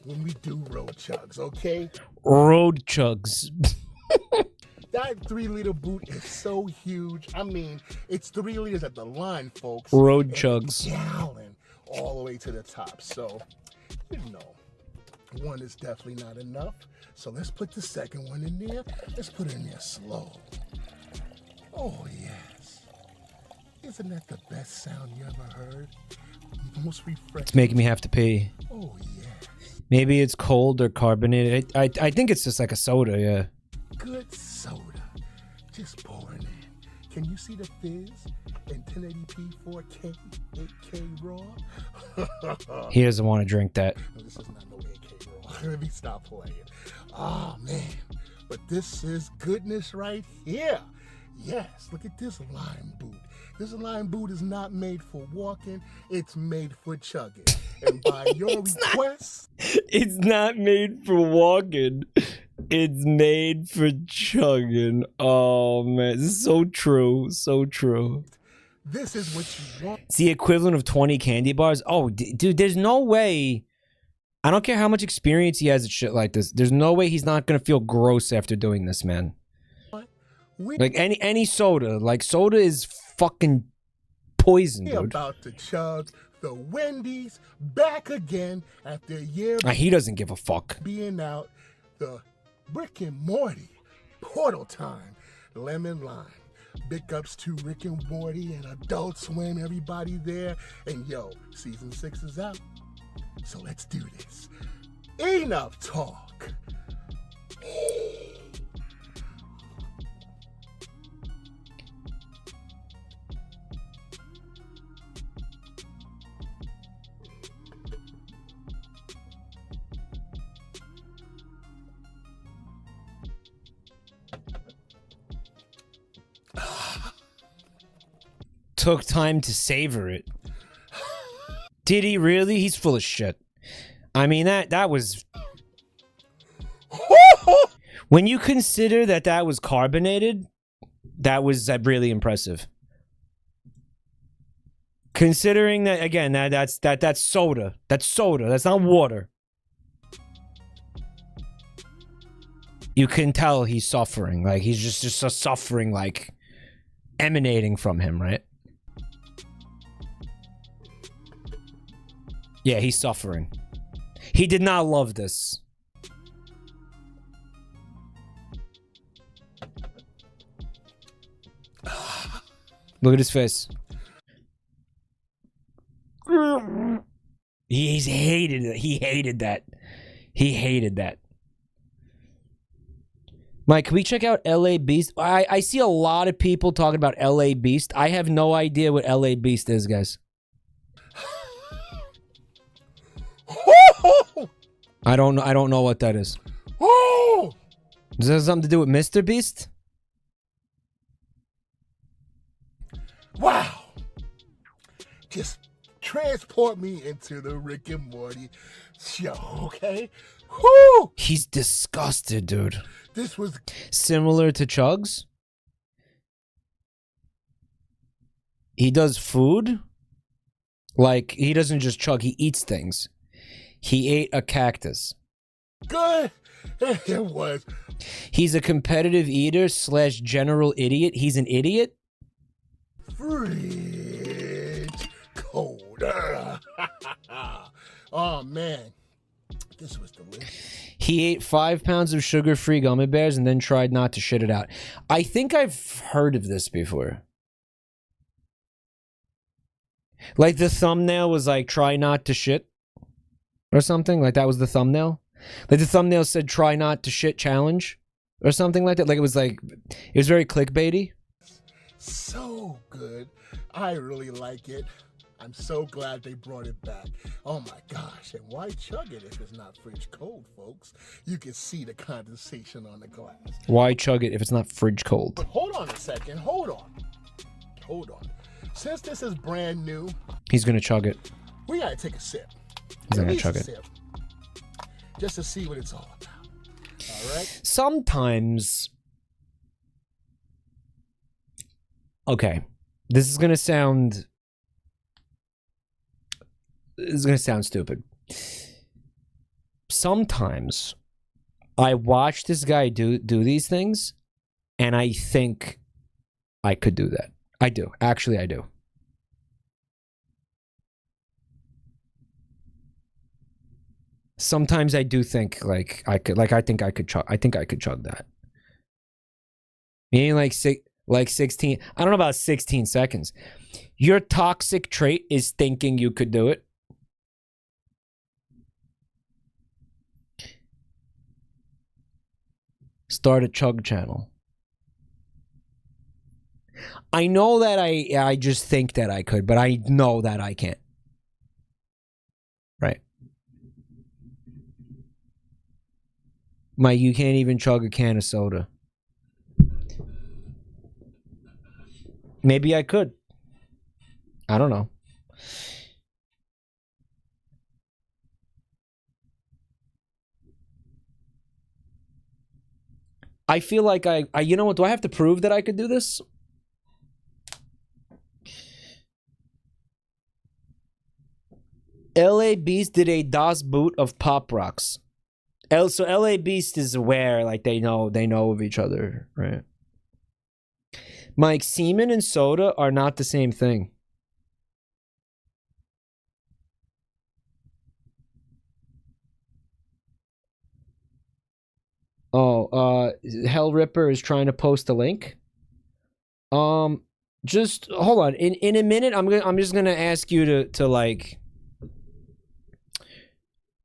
when we do road chugs, okay? Road chugs. That 3-liter boot is so huge. I mean, it's 3 liters at the line, folks. Road and chugs. a gallon all the way to the top. So, you know, one is definitely not enough. So let's put the second one in there. Let's put it in there slow. Oh, yes. Isn't that the best sound you ever heard? Most refreshing. It's making me have to pee. Oh, yes. Maybe it's cold or carbonated. I think it's just like a soda, yeah. Good soda. Just pouring in. Can you see the fizz? In 1080p, 4K, 8K raw? He doesn't want to drink that. No, this is not no 8K raw. Let me stop playing. Oh, man. But this is goodness right here. Yes, look at this lime boot. This lime boot is not made for walking. It's made for chugging. And by your request... It's not made for walking. It's made for chugging. Oh, man. This is so true. So true. This is what you want. It's the equivalent of 20 candy bars. Oh, dude, there's no way. I don't care how much experience he has at shit like this. There's no way he's not going to feel gross after doing this, man. Like any soda. Like soda is fucking poison, We're dude. about to chug the Wendy's back again after a year. He doesn't give a fuck. Being out the Rick and Morty Portal Time Lemon Lime. Big ups to Rick and Morty and Adult Swim, everybody there. And yo, season 6 is out. So let's do this. Enough talk. Took time to savor it. Did he really? He's full of shit. I mean, that was... When you consider that was carbonated, that was really impressive. Considering that, again, that's soda. That's soda. That's not water. You can tell he's suffering. Like, he's just a suffering, like, emanating from him, right? Yeah, he's suffering. He did not love this. Look at his face. He's hated it. He hated that. He hated that. Mike, can we check out LA Beast? I see a lot of people talking about LA Beast. I have no idea what LA Beast is, guys. I don't know what that is. Does that have something to do with Mr. Beast? Wow. Just transport me into the Rick and Morty show, okay? Woo! He's disgusted, dude. This was similar to Chugs. He does food. Like, he doesn't just chug, he eats things. He ate a cactus. Good. It was. He's a competitive eater / general idiot. He's an idiot. Fridge cold. Oh, man. This was delicious. He ate 5 pounds of sugar-free gummy bears and then tried not to shit it out. I think I've heard of this before. Like, the thumbnail was like, try not to shit. Or something. Like, that was the thumbnail. Like, the thumbnail said, try not to shit challenge. Or something like that. Like, it was very clickbaity. So good. I really like it. I'm so glad they brought it back. Oh my gosh, and why chug it if it's not fridge cold, folks? You can see the condensation on the glass. Why chug it if it's not fridge cold? But hold on a second, hold on. Since this is brand new, He's gonna chug it. we gotta take a sip. He's At gonna least chug a it. sip, just to see what it's all about. All right? Sometimes... Okay. This is gonna sound stupid. Sometimes I watch this guy do these things And I think I could do that. I do. Actually, I do. Sometimes I do think like I could, like I think I could chug that. Meaning like 16. I don't know about 16 seconds. Your toxic trait is thinking you could do it. Start a chug channel. I know that I just think that I could, but I know that I can't. Right. Mike, you can't even chug a can of soda. Maybe I could. I don't know. I feel like I you know what, do I have to prove that I could do this? LA Beast did a DOS boot of Pop Rocks. So LA Beast is aware, like they know of each other, right? Mike, semen and soda are not the same thing. Oh, Hell Ripper is trying to post a link. Just hold on. In a minute, I'm just gonna ask you to like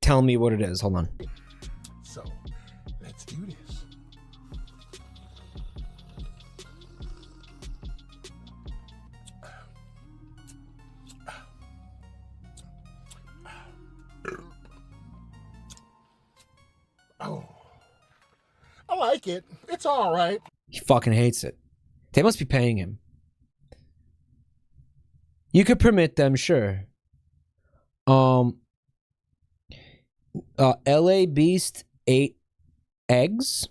tell me what it is. Hold on. So, let's do this. Oh, I like it. It's all right. He fucking hates it. They must be paying him. You could permit them, sure. LA Beast ate eggs.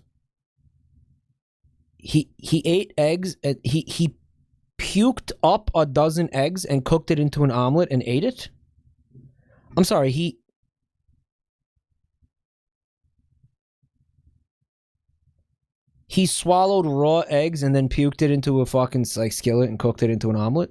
He ate eggs. He puked up a dozen eggs and cooked it into an omelet and ate it. I'm sorry. He swallowed raw eggs and then puked it into a fucking like skillet and cooked it into an omelet.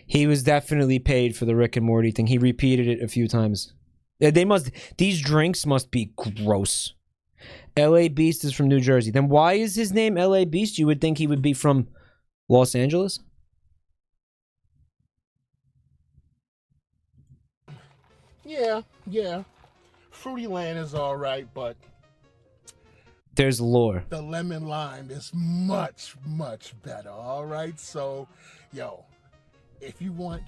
He was definitely paid for the Rick and Morty thing. He repeated it a few times. These drinks must be gross. LA Beast is from New Jersey. Then why is his name LA Beast? You would think he would be from Los Angeles. Yeah. Fruity Land is all right, but there's lore. The lemon lime is much, much better. All right, so, yo, if you want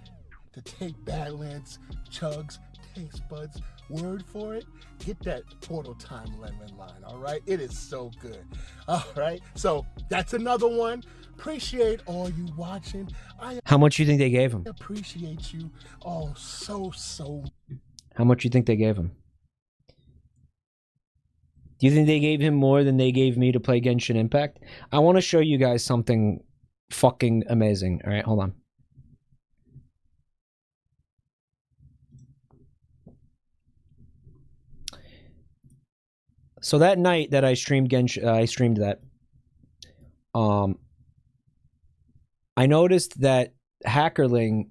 to take Badlands, Chugs, Taste Buds, word for it, get that Portal Time lemon lime. All right, it is so good. All right, so that's another one. Appreciate all you watching. How much you think they gave him? Appreciate you all so. How much you think they gave him? Do you think they gave him more than they gave me to play Genshin Impact? I want to show you guys something fucking amazing. All right, hold on. So that night that I streamed Genshin, I streamed that. I noticed that Hackerling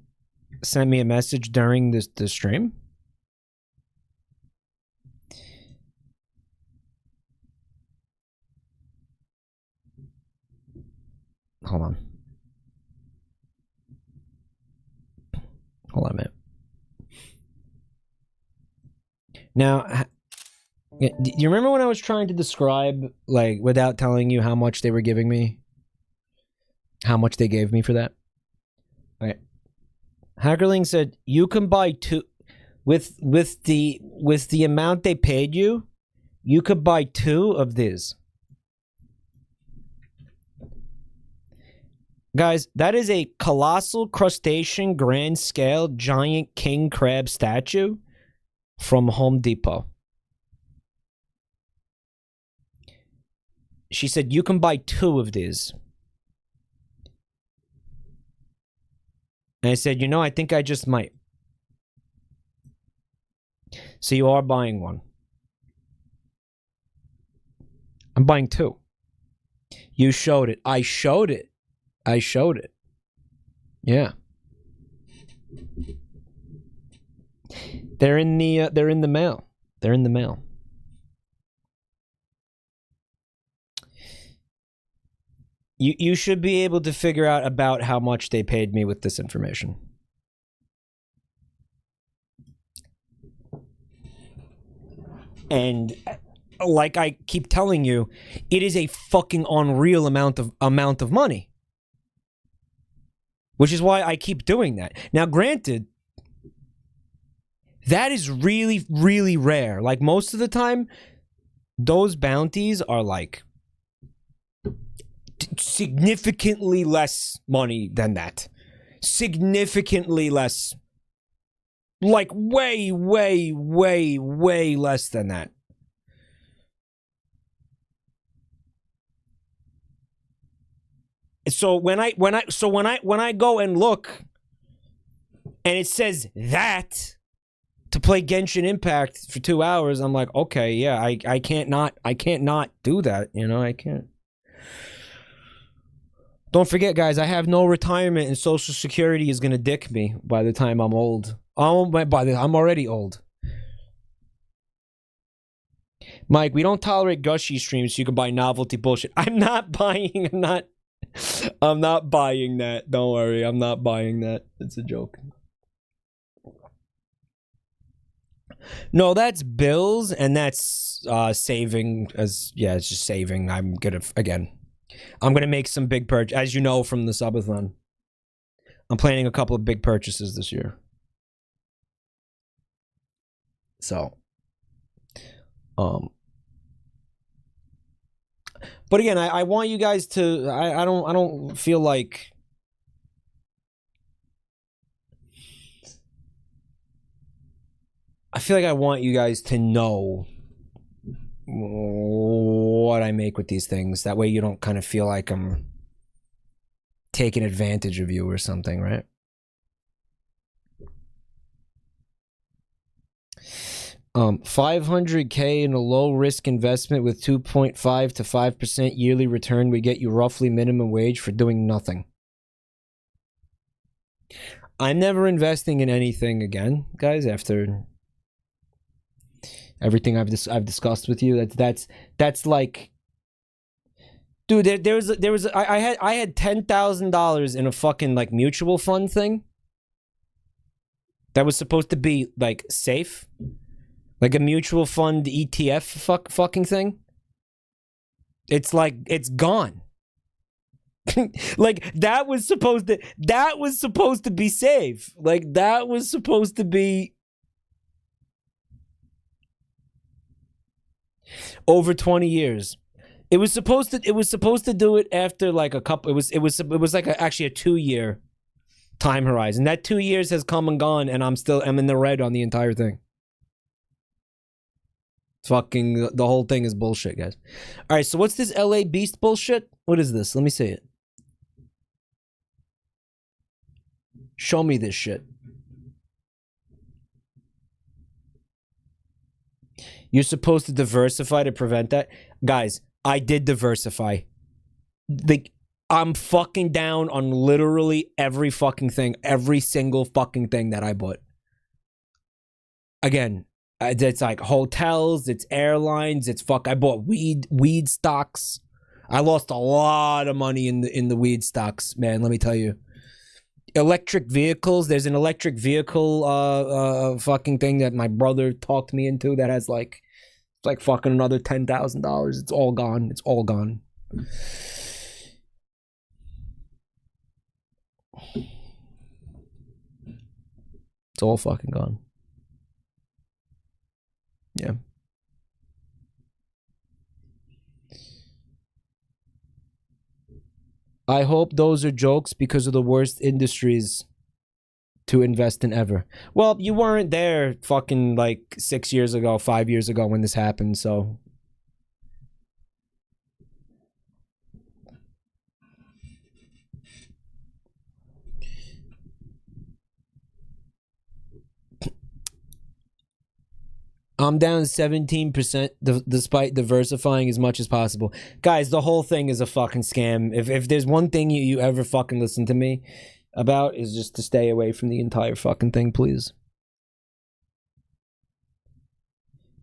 sent me a message during the stream. Hold on. Hold on a minute. Now, do you remember when I was trying to describe, like, without telling you how much they were giving me? How much they gave me for that? Okay. Hackerling said, you can buy two, with the amount they paid you, you could buy 2 of these. Guys, that is a colossal crustacean grand scale giant king crab statue from Home Depot. She said, you can buy 2 of these. And I said, you know, I think I just might. So you are buying one. I'm buying 2. You showed it. I showed it. I showed it. Yeah. They're in the mail. They're in the mail. You should be able to figure out about how much they paid me with this information. And like I keep telling you, it is a fucking unreal amount of money. Which is why I keep doing that. Now, granted, that is really, really rare. Like, most of the time, those bounties are like significantly less money than that. Significantly less. Like, way, way, way, way less than that. So when I go and look and it says that to play Genshin Impact for 2 hours, I'm like, okay, yeah, I can't not do that, you know, I can't. Don't forget, guys, I have no retirement and Social Security is gonna dick me by the time I'm old. I'm already old. Mike, we don't tolerate gushy streams, so you can buy novelty bullshit. I'm not buying that. Don't worry, I'm not buying that. It's a joke. No, that's bills, and that's saving. It's just saving. I'm gonna make some big purchase. As you know from the subathon, I'm planning a couple of big purchases this year. So, but again, I want you guys to. I don't feel like. I feel like I want you guys to know what I make with these things. That way you don't kind of feel like I'm taking advantage of you or something, right? $500K in a low-risk investment with 2.5 to 5% yearly return would get you roughly minimum wage for doing nothing. I'm never investing in anything again, guys, after everything I've discussed with you. That's like, dude, I had $10,000 in a fucking like mutual fund thing that was supposed to be like safe, like a mutual fund ETF fucking thing. It's like it's gone. Like that was supposed to be safe. Like that was supposed to be over 20 years. It was supposed to do it after like a couple. It was like actually a 2-year time horizon. That 2 years has come and gone, and I'm in the red on the entire thing. Fucking the whole thing is bullshit, guys. All right, so what's this LA Beast bullshit? What is this? Let me see it. Show me this shit. You're supposed to diversify to prevent that. Guys, I did diversify. Like, I'm fucking down on literally every fucking thing. Every single fucking thing that I bought. Again, it's like hotels, it's airlines, I bought weed stocks. I lost a lot of money in the weed stocks, man, let me tell you. Electric vehicles, there's an electric vehicle fucking thing that my brother talked me into that has like fucking another $10,000. It's all gone. It's all gone. It's all fucking gone. Yeah. I hope those are jokes because of the worst industries to invest in ever. Well, you weren't there fucking like 6 years ago, 5 years ago when this happened, so. I'm down 17% despite diversifying as much as possible. Guys, the whole thing is a fucking scam. If there's one thing you ever fucking listen to me about is just to stay away from the entire fucking thing, please.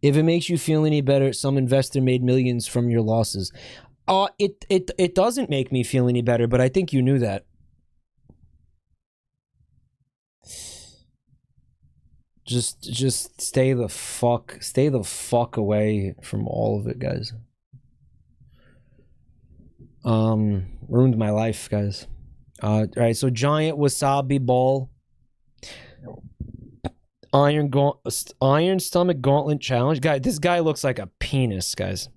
If it makes you feel any better, some investor made millions from your losses. It doesn't make me feel any better, but I think you knew that. Just stay the fuck away from all of it, guys. Ruined my life, guys. Alright, so giant wasabi ball. Iron stomach gauntlet challenge. Guy, this guy looks like a penis, guys.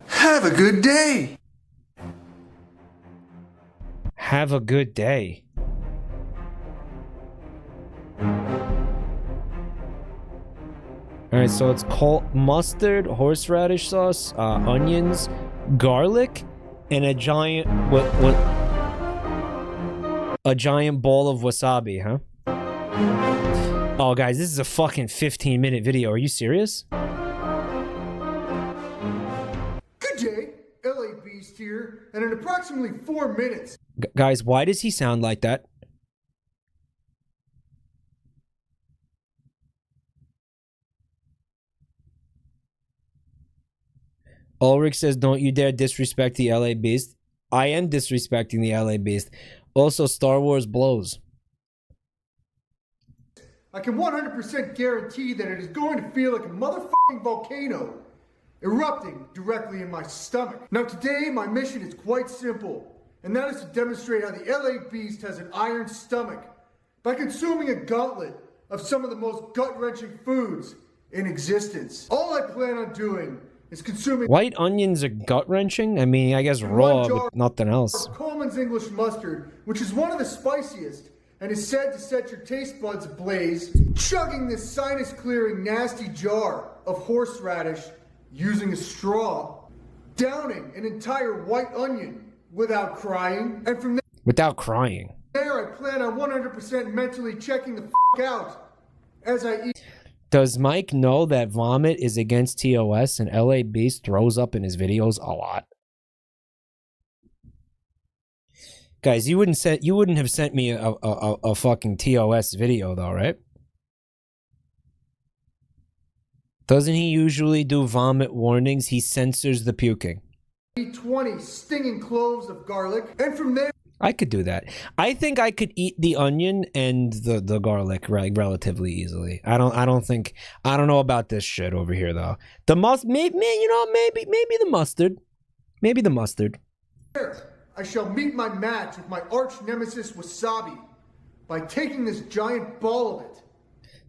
Have a good day. Have a good day. Alright, so it's called mustard, horseradish sauce, onions, garlic, and a giant a giant ball of wasabi, huh? Oh, guys, this is a fucking 15-minute video. Are you serious? Good day, LA Beast here, and in approximately 4 minutes. Guys, why does he sound like that? Ulrich says, don't you dare disrespect the LA Beast. I am disrespecting the LA Beast. Also, Star Wars blows. I can 100% guarantee that it is going to feel like a motherfucking volcano erupting directly in my stomach. Now today, my mission is quite simple, and that is to demonstrate how the LA Beast has an iron stomach by consuming a gauntlet of some of the most gut-wrenching foods in existence. All I plan on doing is consuming white onions are gut-wrenching? I mean, I guess raw, but nothing else. Coleman's English mustard, which is one of the spiciest and is said to set your taste buds ablaze. Chugging this sinus-clearing nasty jar of horseradish using a straw. Downing an entire white onion without crying. And from Without crying. there, I plan on 100% mentally checking the out as I eat. Does Mike know that vomit is against TOS and LA Beast throws up in his videos a lot? Guys, you wouldn't have sent me a fucking TOS video though, right? Doesn't he usually do vomit warnings? He censors the puking. Eat 20 stinging cloves of garlic, and from there I could do that. I think I could eat the onion and the garlic relatively easily. I don't know about this shit over here though. The maybe the mustard. Maybe the mustard. I shall meet my match with my arch nemesis wasabi by taking this giant ball of it.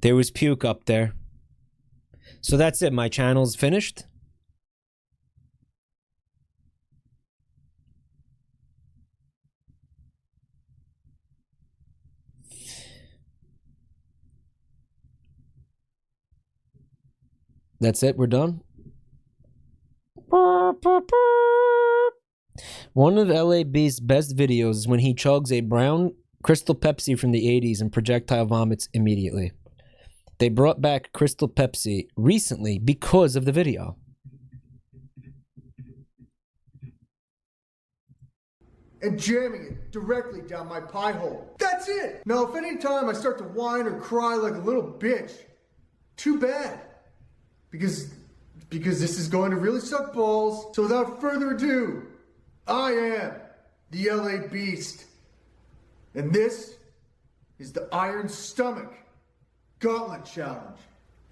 There was puke up there. So that's it. My channel's finished. That's it. We're done. One of LA Beast's best videos is when he chugs a brown Crystal Pepsi from the 80s and projectile vomits immediately. They brought back Crystal Pepsi recently because of the video. And jamming it directly down my pie hole. That's it! Now, if any time I start to whine or cry like a little bitch, too bad. Because this is going to really suck balls. So without further ado, I am the LA Beast. And this is the Iron Stomach Gauntlet Challenge.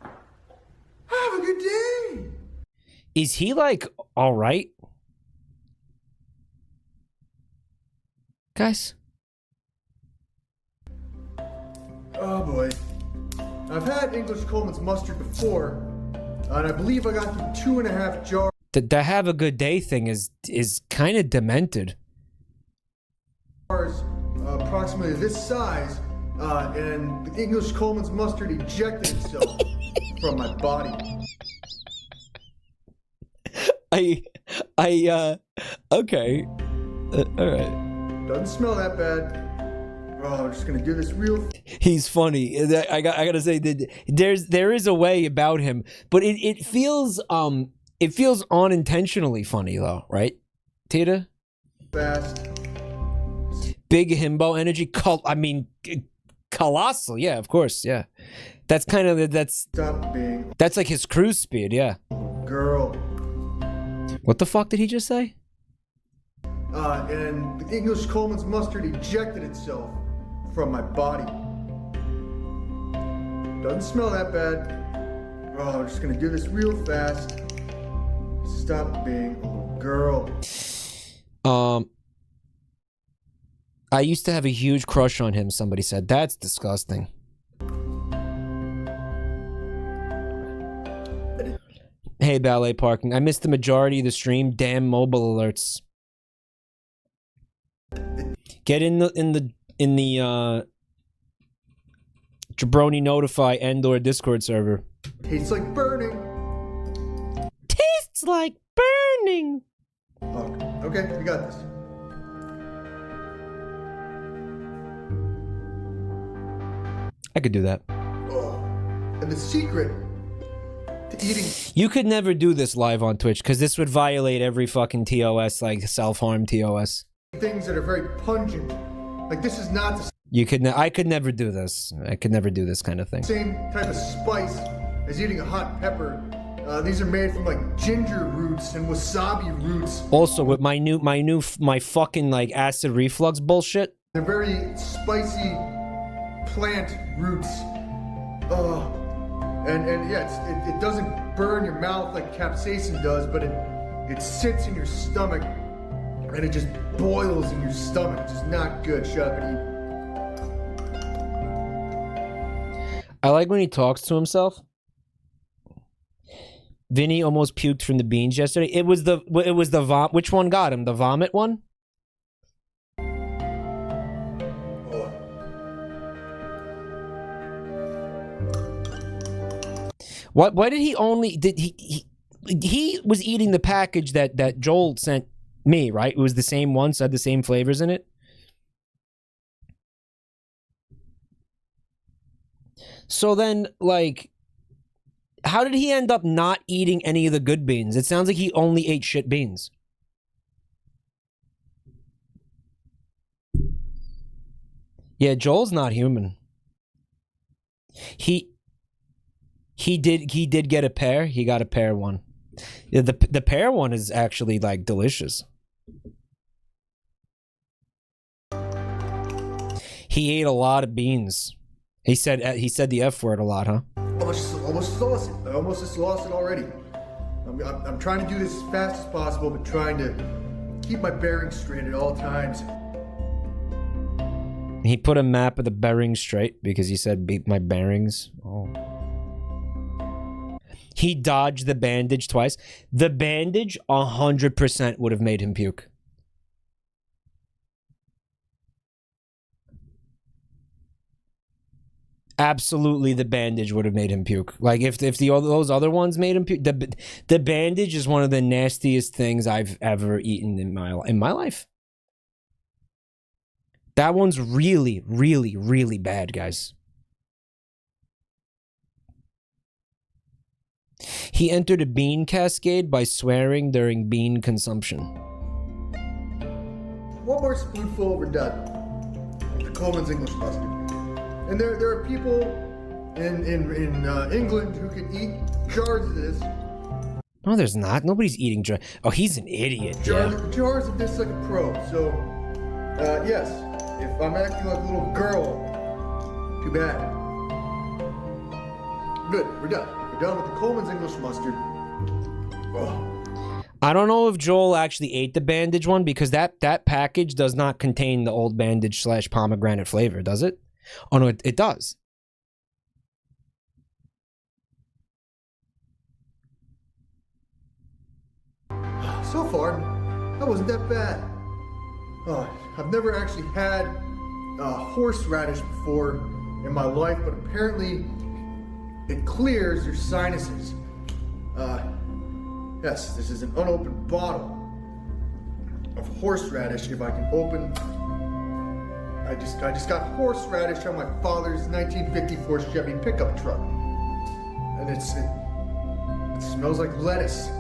Have a good day! Is he like alright? Guys? Oh boy. I've had English Coleman's mustard before, and I believe I got through 2.5 jars. The have a good day thing is kind of demented. Approximately this size, and the English Coleman's mustard ejected itself from my body. Okay. All right. Doesn't smell that bad. Oh, I'm just gonna do this real. He's funny. I gotta say that there is a way about him, but it feels unintentionally funny though, right, Tita? Fast. Big himbo energy. Colossal. Yeah, of course. Yeah, that's kind of that's like his cruise speed. Yeah. Girl. What the fuck did he just say? And the English Coleman's mustard ejected itself from my body. Doesn't smell that bad. Oh, I'm just gonna do this real fast. Stop being a little girl. I used to have a huge crush on him, somebody said. That's disgusting. Hey, Ballet Parking. I missed the majority of the stream. Damn mobile alerts. Get in the Jabroni Notify and/or Discord server. Tastes like burning. Tastes like burning. Oh, okay, we got this. I could do that. Oh, and the secret to eating. You could never do this live on Twitch because this would violate every fucking TOS, like self-harm TOS. Things that are very pungent. Like this is not the You could. I could never do this. I could never do this kind of thing. same type of spice as eating a hot pepper. These are made from like ginger roots and wasabi roots. Also, with my fucking like acid reflux bullshit. They're very spicy plant roots. And yeah, it doesn't burn your mouth like capsaicin does, but it sits in your stomach and it just boils in your stomach. It's just not good. Shut up and eat. I like when he talks to himself. Vinny almost puked from the beans yesterday. It was the which one got him? The vomit one? Why did he only he was eating the package that Joel sent me, right? It was the same one, so had the same flavors in it. So then, like, how did he end up not eating any of the good beans? It sounds like he only ate shit beans. Yeah, Joel's not human. He did get a pear. He got a pear one. Yeah, the pear one is actually like delicious. He ate a lot of beans. He said the F word a lot, huh? Almost lost it. I almost just lost it already. I'm trying to do this as fast as possible, but trying to keep my bearings straight at all times. He put a map of the bearings straight because he said beat my bearings. Oh. He dodged the bandage twice. The bandage 100% would have made him puke. Absolutely, the bandage would have made him puke. Like if those other ones made him puke, the bandage is one of the nastiest things I've ever eaten in my life. That one's really, really, really bad, guys. He entered a bean cascade by swearing during bean consumption. One more spoonful, we're done. The Coleman's English mustard. And there are people in England who can eat jars of this. No, there's not. Nobody's eating jars. Oh, he's an idiot. Jars of this like a pro. So, yes, if I'm acting like a little girl, too bad. Good, we're done. We're done with the Coleman's English mustard. Oh. I don't know if Joel actually ate the bandage one because that package does not contain the old bandage / pomegranate flavor, does it? Oh no, it does. So far, that wasn't that bad. I've never actually had horseradish before in my life, but apparently it clears your sinuses. Yes, this is an unopened bottle. of horseradish if I can open. I just got horseradish on my father's 1954 Chevy pickup truck, and it smells like lettuce.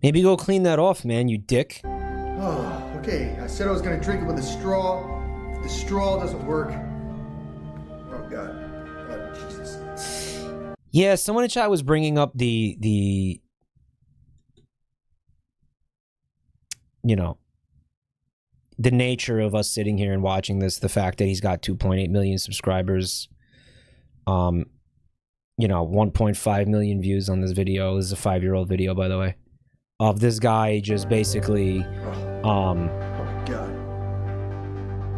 Maybe go clean that off, man, you dick. Oh, okay. I said I was gonna drink it with a straw. If the straw doesn't work, oh God, Jesus. Yeah, someone in chat was bringing up the you know, the nature of us sitting here and watching this, the fact that he's got 2.8 million subscribers, you know, 1.5 million views on this video. This is a 5-year-old video, by the way, of this guy just basically,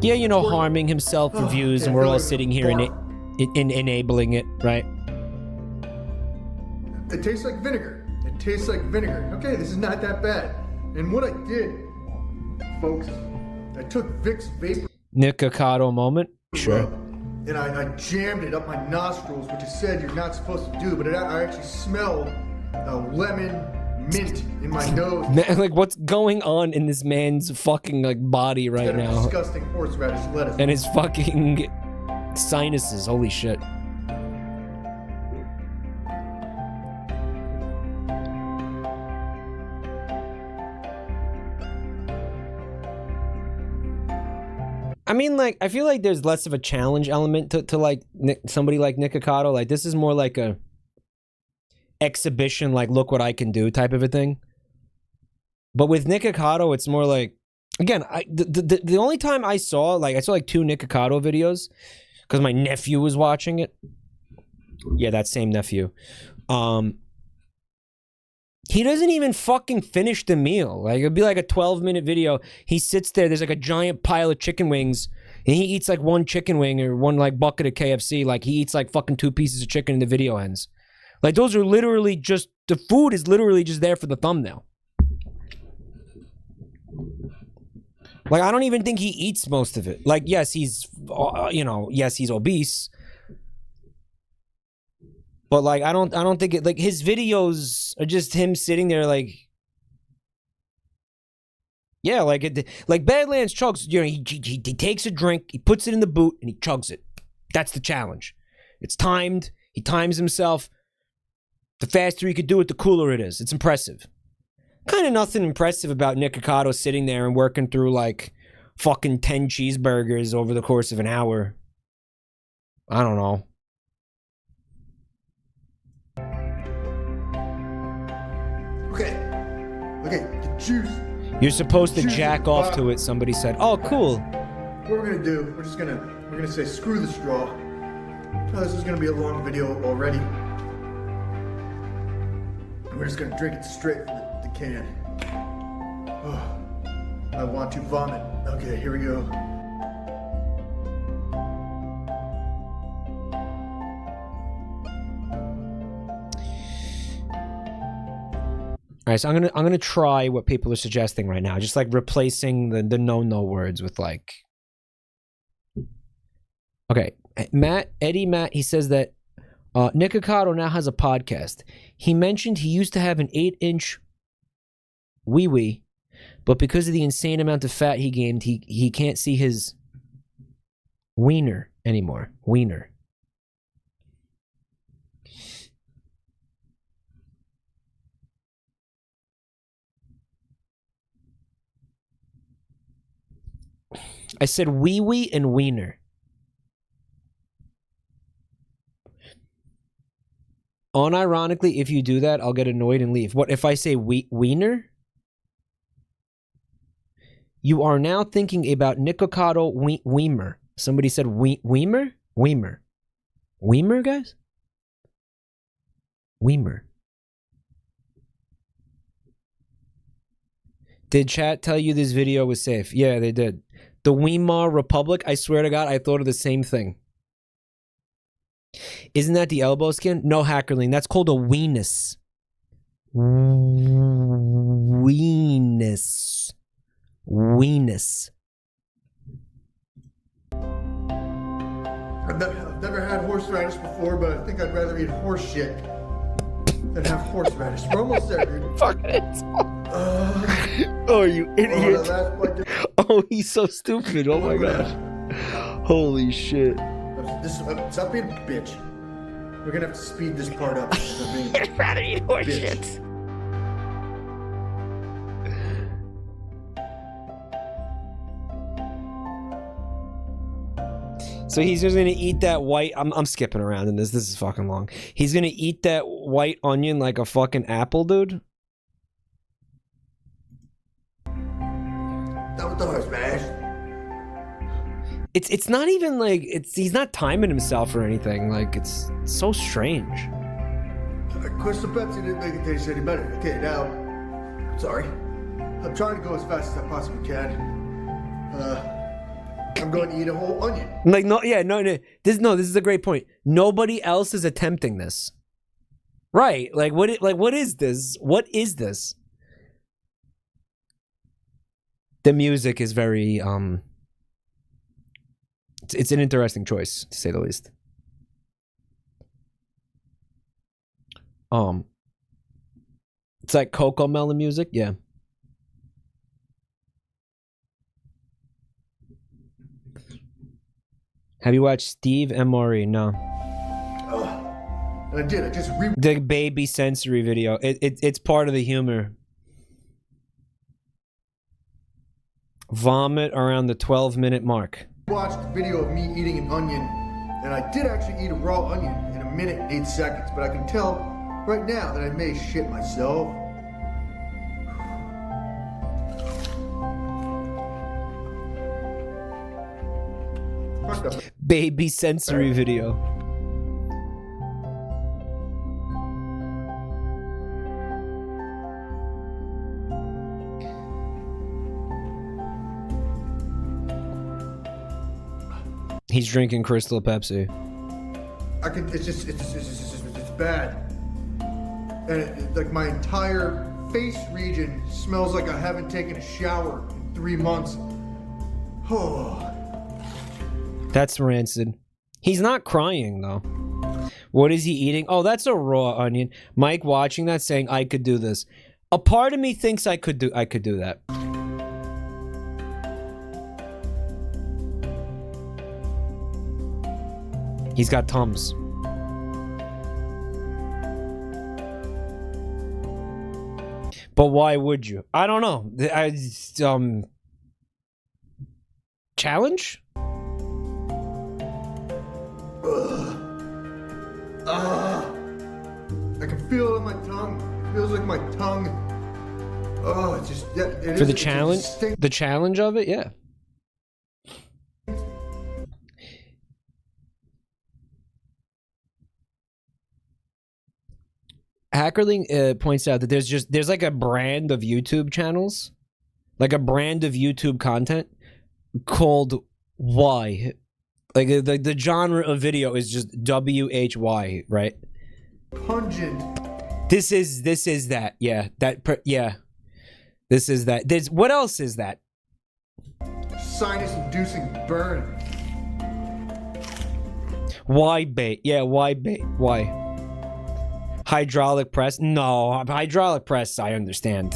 yeah, you know, harming himself for views, and we're all sitting here and enabling it, right? It tastes like vinegar. It tastes like vinegar. Okay, this is not that bad. And what I did, folks, I took Vicks Vapor Nikocado moment, sure, and I jammed it up my nostrils, which is said you're not supposed to do, but I actually smelled lemon mint in my nose. Man, like, what's going on in this man's fucking like body right now? Disgusting horseradish lettuce. And his fucking sinuses. Holy shit. I mean, like, I feel like there's less of a challenge element to like somebody like Nikocado. Like, this is more like a exhibition, like, look what I can do type of a thing. But with Nikocado, it's more like, again, the only time I saw like 2 Nikocado videos because my nephew was watching it. Yeah, that same nephew. He doesn't even fucking finish the meal. Like, it'd be like a 12-minute video. He sits there, there's like a giant pile of chicken wings, and he eats like 1 chicken wing or 1 like bucket of KFC. Like, he eats like fucking 2 pieces of chicken and the video ends. Like, those are literally just, the food is literally just there for the thumbnail. Like, I don't even think he eats most of it. Like, yes, he's, you know, yes, he's obese. But like, I don't think it, like, his videos are just him sitting there like, yeah, like Badlands chugs, you know, he takes a drink, he puts it in the boot, and he chugs it. That's the challenge. It's timed. He times himself. The faster he could do it, the cooler it is. It's impressive. Kind of nothing impressive about Nikocado sitting there and working through like fucking 10 cheeseburgers over the course of an hour. I don't know. Okay, the juice. You're supposed to jack off to it, somebody said. Oh, cool. What we're gonna do, we're gonna say screw the straw. Oh, this is gonna be a long video already. And we're just gonna drink it straight from the can. Oh, I want to vomit. Okay, here we go. All right, so I'm gonna try what people are suggesting right now, just like replacing the no words with like. Okay, Eddie Matt, he says that Nikocado now has a podcast. He mentioned he used to have an 8-inch wee-wee, but because of the insane amount of fat he gained, he can't see his wiener anymore. Wiener. I said wee-wee and wiener. Unironically, if you do that, I'll get annoyed and leave. What if I say wiener? You are now thinking about Nikocado Weimer. Somebody said Weimer? Weimer. Weimer, guys? Weimer. Did chat tell you this video was safe? Yeah, they did. The Weimar Republic, I swear to God, I thought of the same thing. Isn't that the elbow skin? No, Hackerling, that's called a weenus. Weenus. Weenus. I've never had horseradish before, but I think I'd rather eat horse shit. and have horseradish. We're almost there, dude. Fuck it. Oh, you idiot. Oh, he's so stupid. Oh my god. Holy shit. Stop being a bitch. We're gonna have to speed this part up. I'd rather eat horse shit. So he's just gonna eat that white. I'm skipping around in this. This is fucking long. He's gonna eat that white onion like a fucking apple, dude. That was the horse smash. It's not even like he's not timing himself or anything. Like it's so strange. Of course, the Pepsi didn't make it taste any better. Okay, now, sorry. I'm trying to go as fast as I possibly can. I'm going to eat a whole onion. Like no, This is a great point. Nobody else is attempting this, right? Like what is this? What is this? The music is very it's an interesting choice, to say the least. It's like Coco Melon music, yeah. Have you watched Steve MRE? No. I did. I just the baby sensory video. It's part of the humor. Vomit around the 12-minute mark. Watched a video of me eating an onion, and I did actually eat a raw onion in 1 minute and 8 seconds, but I can tell right now that I may shit myself. Baby sensory video. He's drinking Crystal Pepsi. It's bad. And like my entire face region smells like I haven't taken a shower in 3 months. Oh. That's rancid. He's not crying though. What is he eating? Oh, that's a raw onion. Mike watching that saying I could do this. A part of me thinks I could do that. He's got Tums. But why would you? I don't know. Challenge? I can feel it on my tongue. It feels like my tongue. Oh, it's just For the challenge? The challenge of it, yeah. Hackerling points out that there's like a brand of YouTube channels, like a brand of YouTube content called Y. Like the genre of video is just WHY, right? Pungent. This is that, yeah. This is that. What else is that? Sinus-inducing burn. Why bait? Yeah, why bait? Why? Hydraulic press? No, hydraulic press, I understand.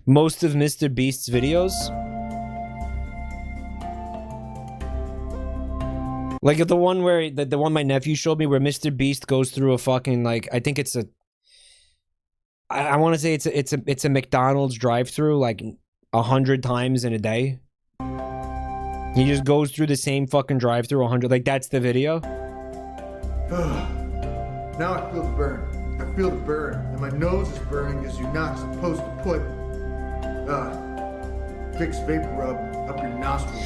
Most of Mr. Beast's videos? Like the one where, the one my nephew showed me where Mr. Beast goes through a fucking, like, I think it's a, I want to say it's a McDonald's drive-through like 100 times in a day. He just goes through the same fucking drive-through 100, like that's the video. Now I feel the burn. I feel the burn, and my nose is burning because you're not supposed to put Vicks Vapor Rub up your nostrils.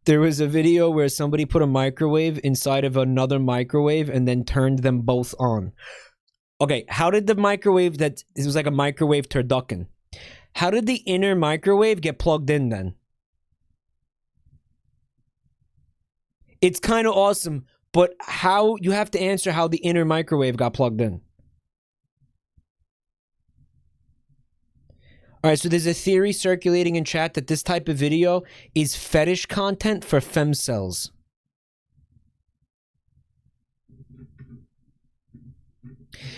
There was a video where somebody put a microwave inside of another microwave and then turned them both on. Okay, how did the microwave this was like a microwave turducken. How did the inner microwave get plugged in then? It's kind of awesome, but how, you have to answer how the inner microwave got plugged in. All right, so there's a theory circulating in chat that this type of video is fetish content for femcels.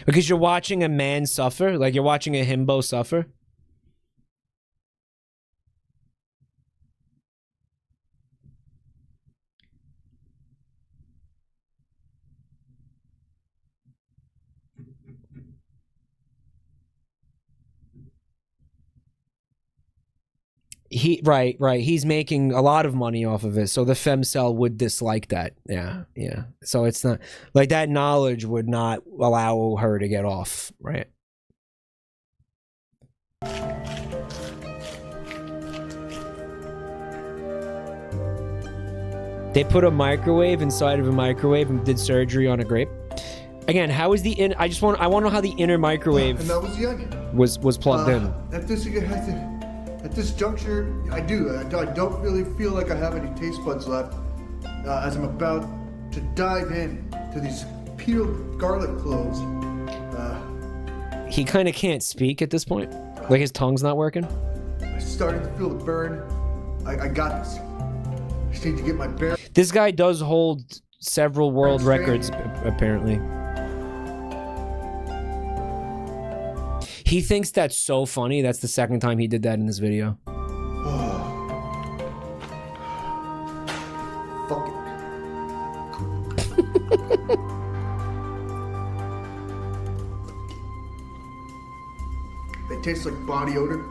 Because you're watching a man suffer, like you're watching a himbo suffer. Right. He's making a lot of money off of it, so the femcel would dislike that. Yeah. So it's not like that knowledge would not allow her to get off, right? They put a microwave inside of a microwave and did surgery on a grape. Again, how is the in? I want to know how the inner microwave And that was the onion. was plugged in. At this juncture, I don't really feel like I have any taste buds left, as I'm about to dive in to these peeled garlic cloves. He kind of can't speak at this point. Like his tongue's not working. I'm starting to feel the burn. I got this. I just need to get my bear. This guy does hold several world records, apparently. He thinks that's so funny. That's the second time he did that in this video. Fuck it. They taste like body odor.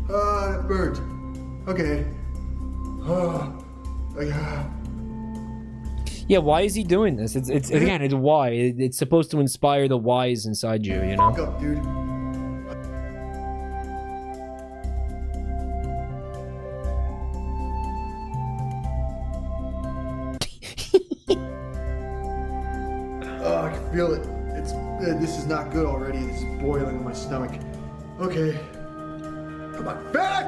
That burns. Okay. Yeah, why is he doing this? It's again, it's why. It's supposed to inspire the whys inside you, you know? Fuck up, dude. Oh, I can feel it. This is not good already. This is boiling in my stomach. Okay. Come on, back!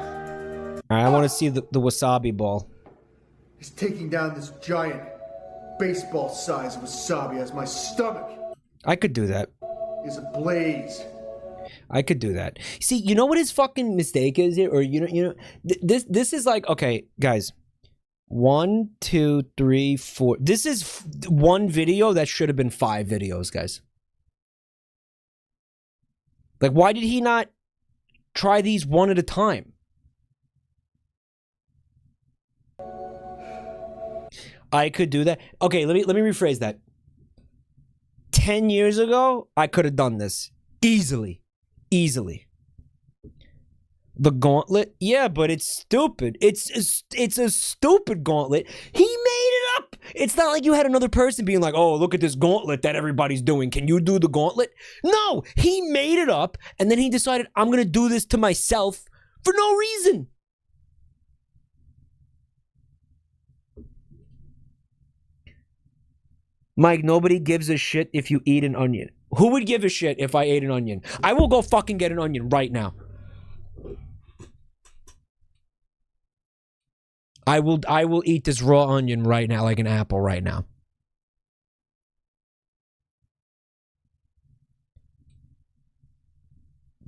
Alright, I want to see the wasabi ball. He's taking down this giant baseball-sized wasabi as my stomach I could do that. is ablaze. I could do that. See, you know what his fucking mistake is here? Or this is like, okay, guys. 1, 2, 3, 4. This is one video that should have been 5 videos, guys. Like, why did he not try these one at a time? I could do that. Okay, let me rephrase that. 10 years ago, I could have done this easily. The gauntlet, yeah, but it's stupid. It's a stupid gauntlet. He made it up. It's not like you had another person being like, "Oh, look at this gauntlet that everybody's doing. Can you do the gauntlet?" No, he made it up, and then he decided, "I'm gonna do this to myself for no reason." Mike, nobody gives a shit if you eat an onion. Who would give a shit if I ate an onion? I will go fucking get an onion right now. I will eat this raw onion right now like an apple right now.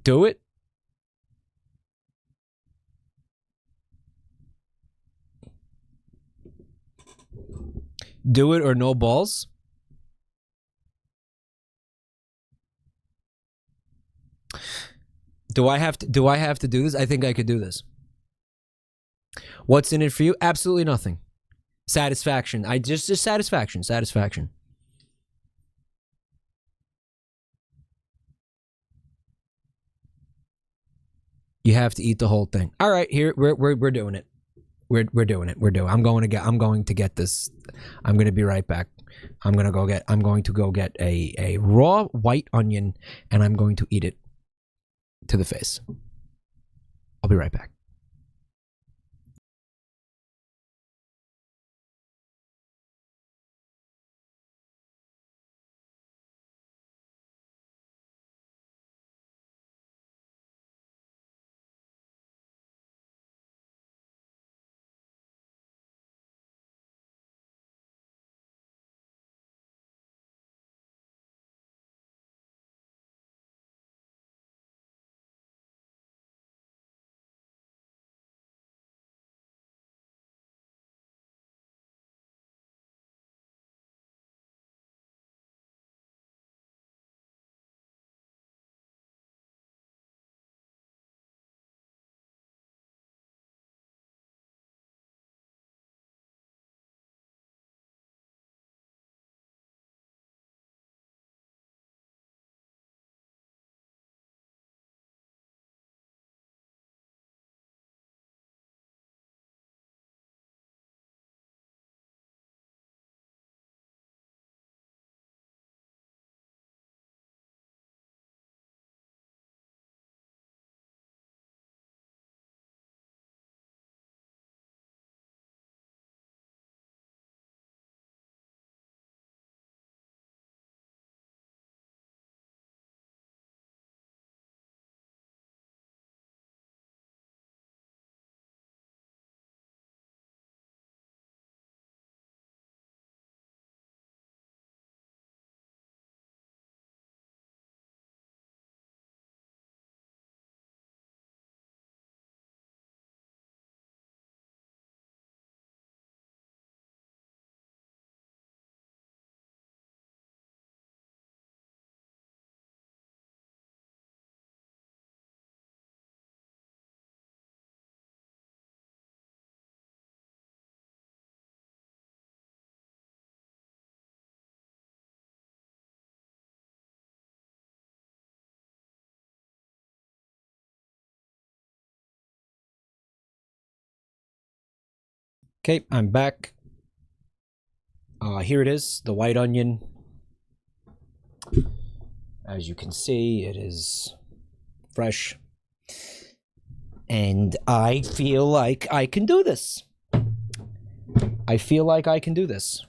Do it. Do it or no balls. Do I have to do this? I think I could do this. What's in it for you? Absolutely nothing. Satisfaction. Just satisfaction. Satisfaction. You have to eat the whole thing. All right, here we're doing it. We're doing it. I'm going to get this. I'm going to be right back. I'm going to go get a raw white onion and I'm going to eat it to the face. I'll be right back. Okay, I'm back. Here it is, the white onion. As you can see, it is fresh. And I feel like I can do this. I feel like I can do this.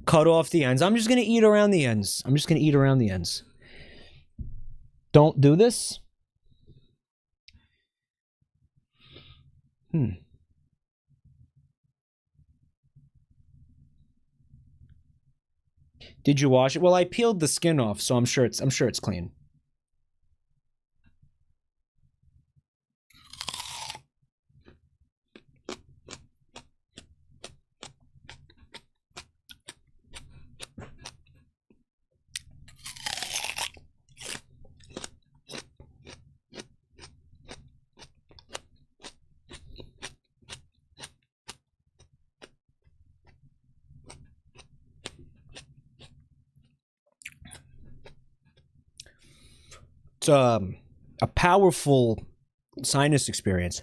Cut off the ends. I'm just going to eat around the ends. I'm just going to eat around the ends. Don't do this. Did you wash it? Well, I peeled the skin off, so I'm sure it's clean. It's a powerful sinus experience.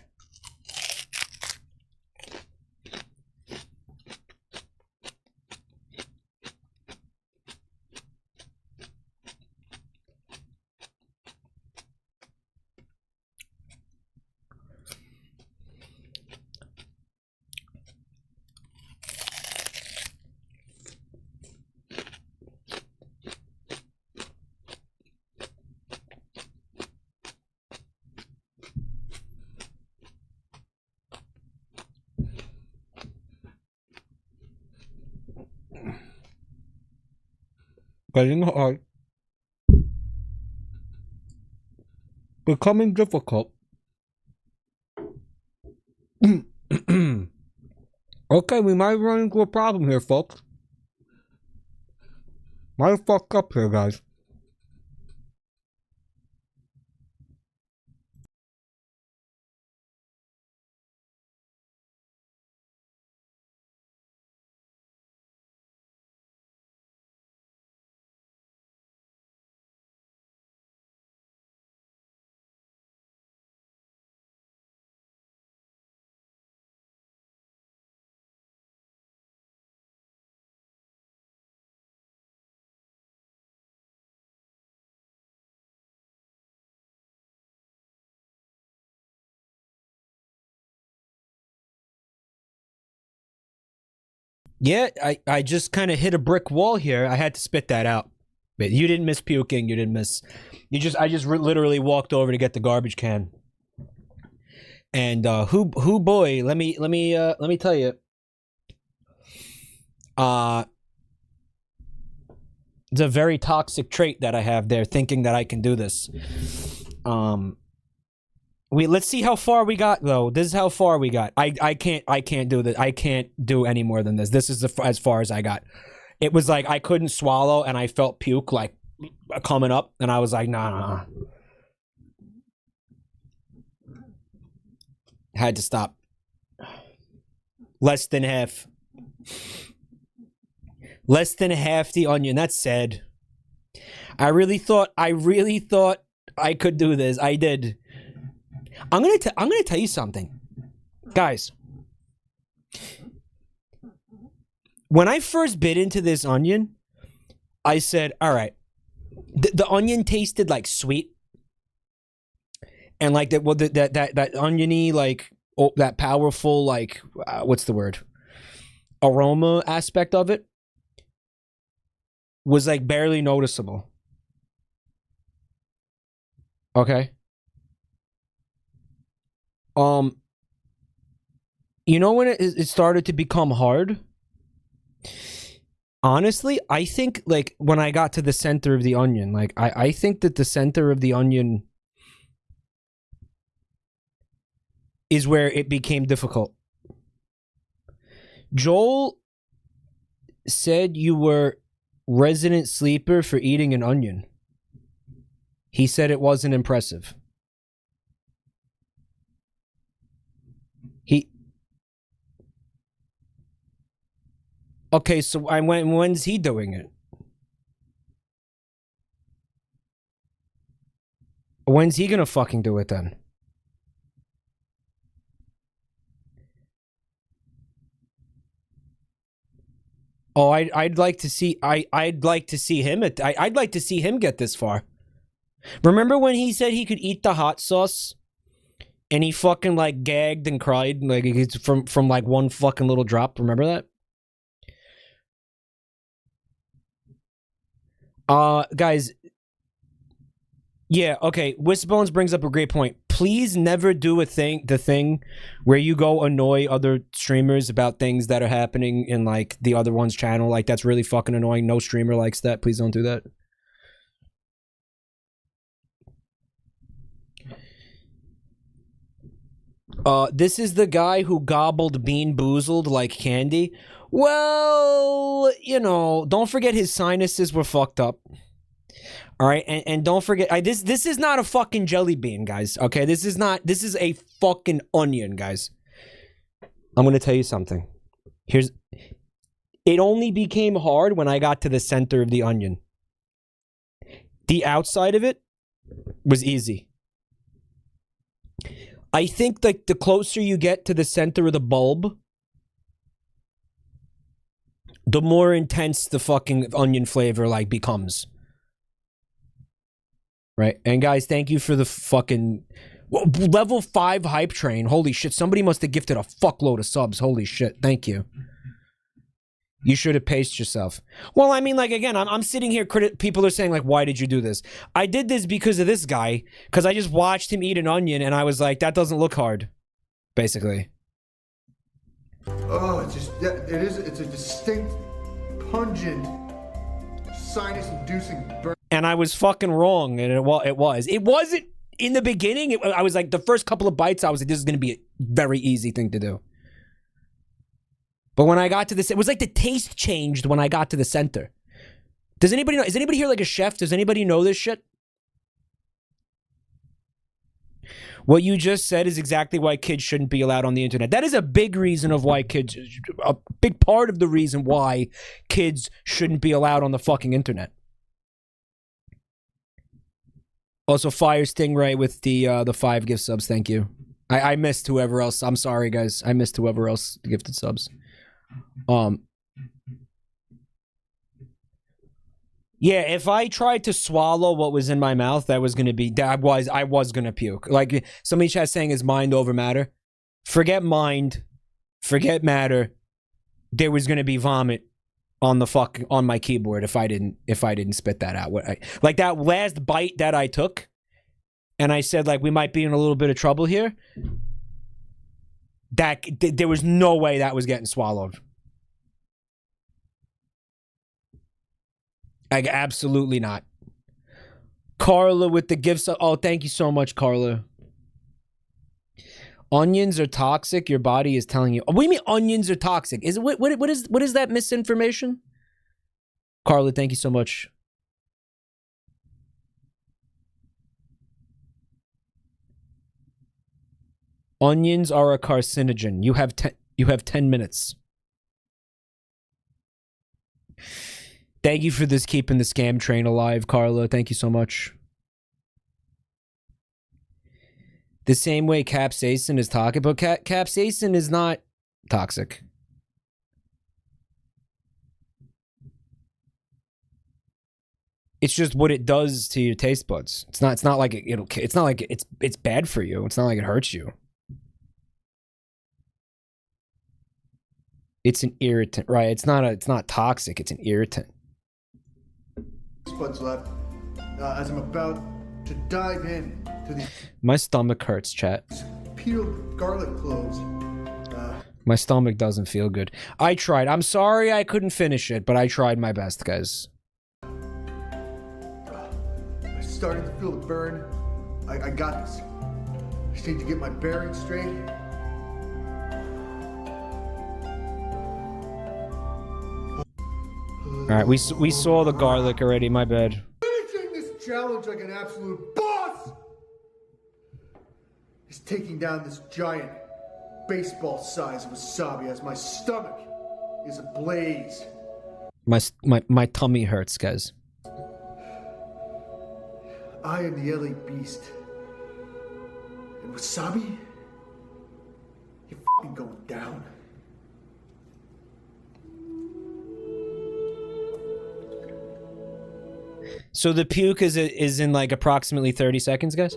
Getting hard. Becoming difficult. Okay, we might run into a problem here, folks. Might fuck up here, guys. Yeah, I just kind of hit a brick wall here. I had to spit that out. But you didn't miss puking. You didn't miss. I just literally walked over to get the garbage can. And who boy, let me tell you. It's a very toxic trait that I have there, thinking that I can do this. Let's see how far we got though. This is how far we got. I can't do this. I can't do any more than this. This is as far as I got. It was like I couldn't swallow and I felt puke like coming up and I was like, nah. Had to stop. Less than half. Less than half the onion. That's sad. I really thought I could do this. I did. I'm gonna tell you something, guys. When I first bit into this onion, I said, "All right." The onion tasted like sweet, and like that. Well, that oniony, like that powerful, like what's the word? Aroma aspect of it was like barely noticeable. Okay. You know when it started to become hard? Honestly, I think like when I got to the center of the onion, like I think that the center of the onion is where it became difficult. Joel said you were resident sleeper for eating an onion. He said it wasn't impressive. Okay, so when's he doing it? When's he gonna fucking do it then? Oh, I'd like to see I'd like to see him I'd like to see him get this far. Remember when he said he could eat the hot sauce, and he fucking like gagged and cried like it's from like one fucking little drop? Remember that? Guys. Yeah, okay. Wishbones brings up a great point. Please never do the thing where you go annoy other streamers about things that are happening in like the other one's channel. Like that's really fucking annoying. No streamer likes that. Please don't do that. This is the guy who gobbled Bean Boozled like candy. Well, you know, don't forget his sinuses were fucked up. All right, and don't forget, this is not a fucking jelly bean, guys. Okay, this is a fucking onion, guys. I'm gonna tell you something. It only became hard when I got to the center of the onion. The outside of it was easy. I think like the closer you get to the center of the bulb, the more intense the fucking onion flavor like becomes. Right? And guys, thank you for the fucking level 5 hype train. Holy shit, somebody must have gifted a fuckload of subs. Holy shit, thank you. You should have paced yourself. Well, I mean, like, again, I'm sitting here, people are saying, like, why did you do this? I did this because of this guy, because I just watched him eat an onion, and I was like, that doesn't look hard, basically. Oh, it's a distinct, pungent, sinus-inducing burn. And I was fucking wrong, and it was. It wasn't, in the beginning, I was like, the first couple of bites, I was like, this is going to be a very easy thing to do. But when I got to this, it was like the taste changed when I got to the center. Does anybody know? Is anybody here like a chef? Does anybody know this shit? What you just said is exactly why kids shouldn't be allowed on the internet. That is a big reason of why kids, a big part of the reason why kids shouldn't be allowed on the fucking internet. Also, Fire Stingray with the 5 gift subs. Thank you. I missed whoever else. I'm sorry, guys. I missed whoever else gifted subs. Yeah, if I tried to swallow what was in my mouth, that was gonna be I was gonna puke. Like somebody chat saying is mind over matter. Forget mind, forget matter. There was gonna be vomit on my keyboard if I didn't spit that out. Like that last bite that I took, and I said like we might be in a little bit of trouble here. There was no way that was getting swallowed. Like, absolutely not. Carla with the gifts. Oh, thank you so much, Carla. Onions are toxic. Your body is telling you. What do you mean onions are toxic? What is that misinformation? Carla, thank you so much. Onions are a carcinogen. You have 10 minutes. Thank you for this keeping the scam train alive, Carla. Thank you so much. The same way capsaicin is toxic, but capsaicin is not toxic. It's just what it does to your taste buds. It's not like it's not like it's bad for you. It's not like it hurts you. It's an irritant, right? It's not toxic. It's an irritant. Buds left as I'm about to dive in to these My stomach hurts, chat. peeled garlic cloves. My stomach doesn't feel good. I tried. I'm sorry I couldn't finish it, but I tried my best, guys. I'm starting to feel the burn. I got this. I just need to get my bearings straight. All right, we saw the garlic already. My bad. Finishing this challenge like an absolute boss is taking down this giant baseball-sized wasabi as my stomach is ablaze. My tummy hurts, guys. I am the LA Beast, and wasabi, you're f***ing going down. So the puke is in like approximately 30 seconds, guys?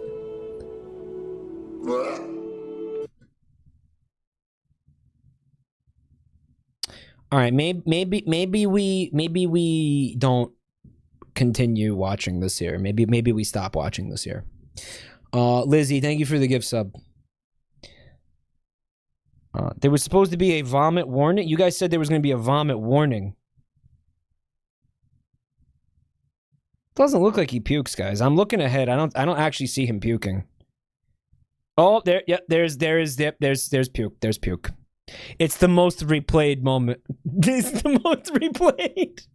All right, maybe we don't continue watching this here. Maybe we stop watching this here. Lizzie, thank you for the gift sub. There was supposed to be a vomit warning. You guys said there was going to be a vomit warning. Doesn't look like he pukes, guys. I'm looking ahead. I don't actually see him puking. Oh, there. Yeah, there's puke. There's puke. It's the most replayed moment. It's the most replayed.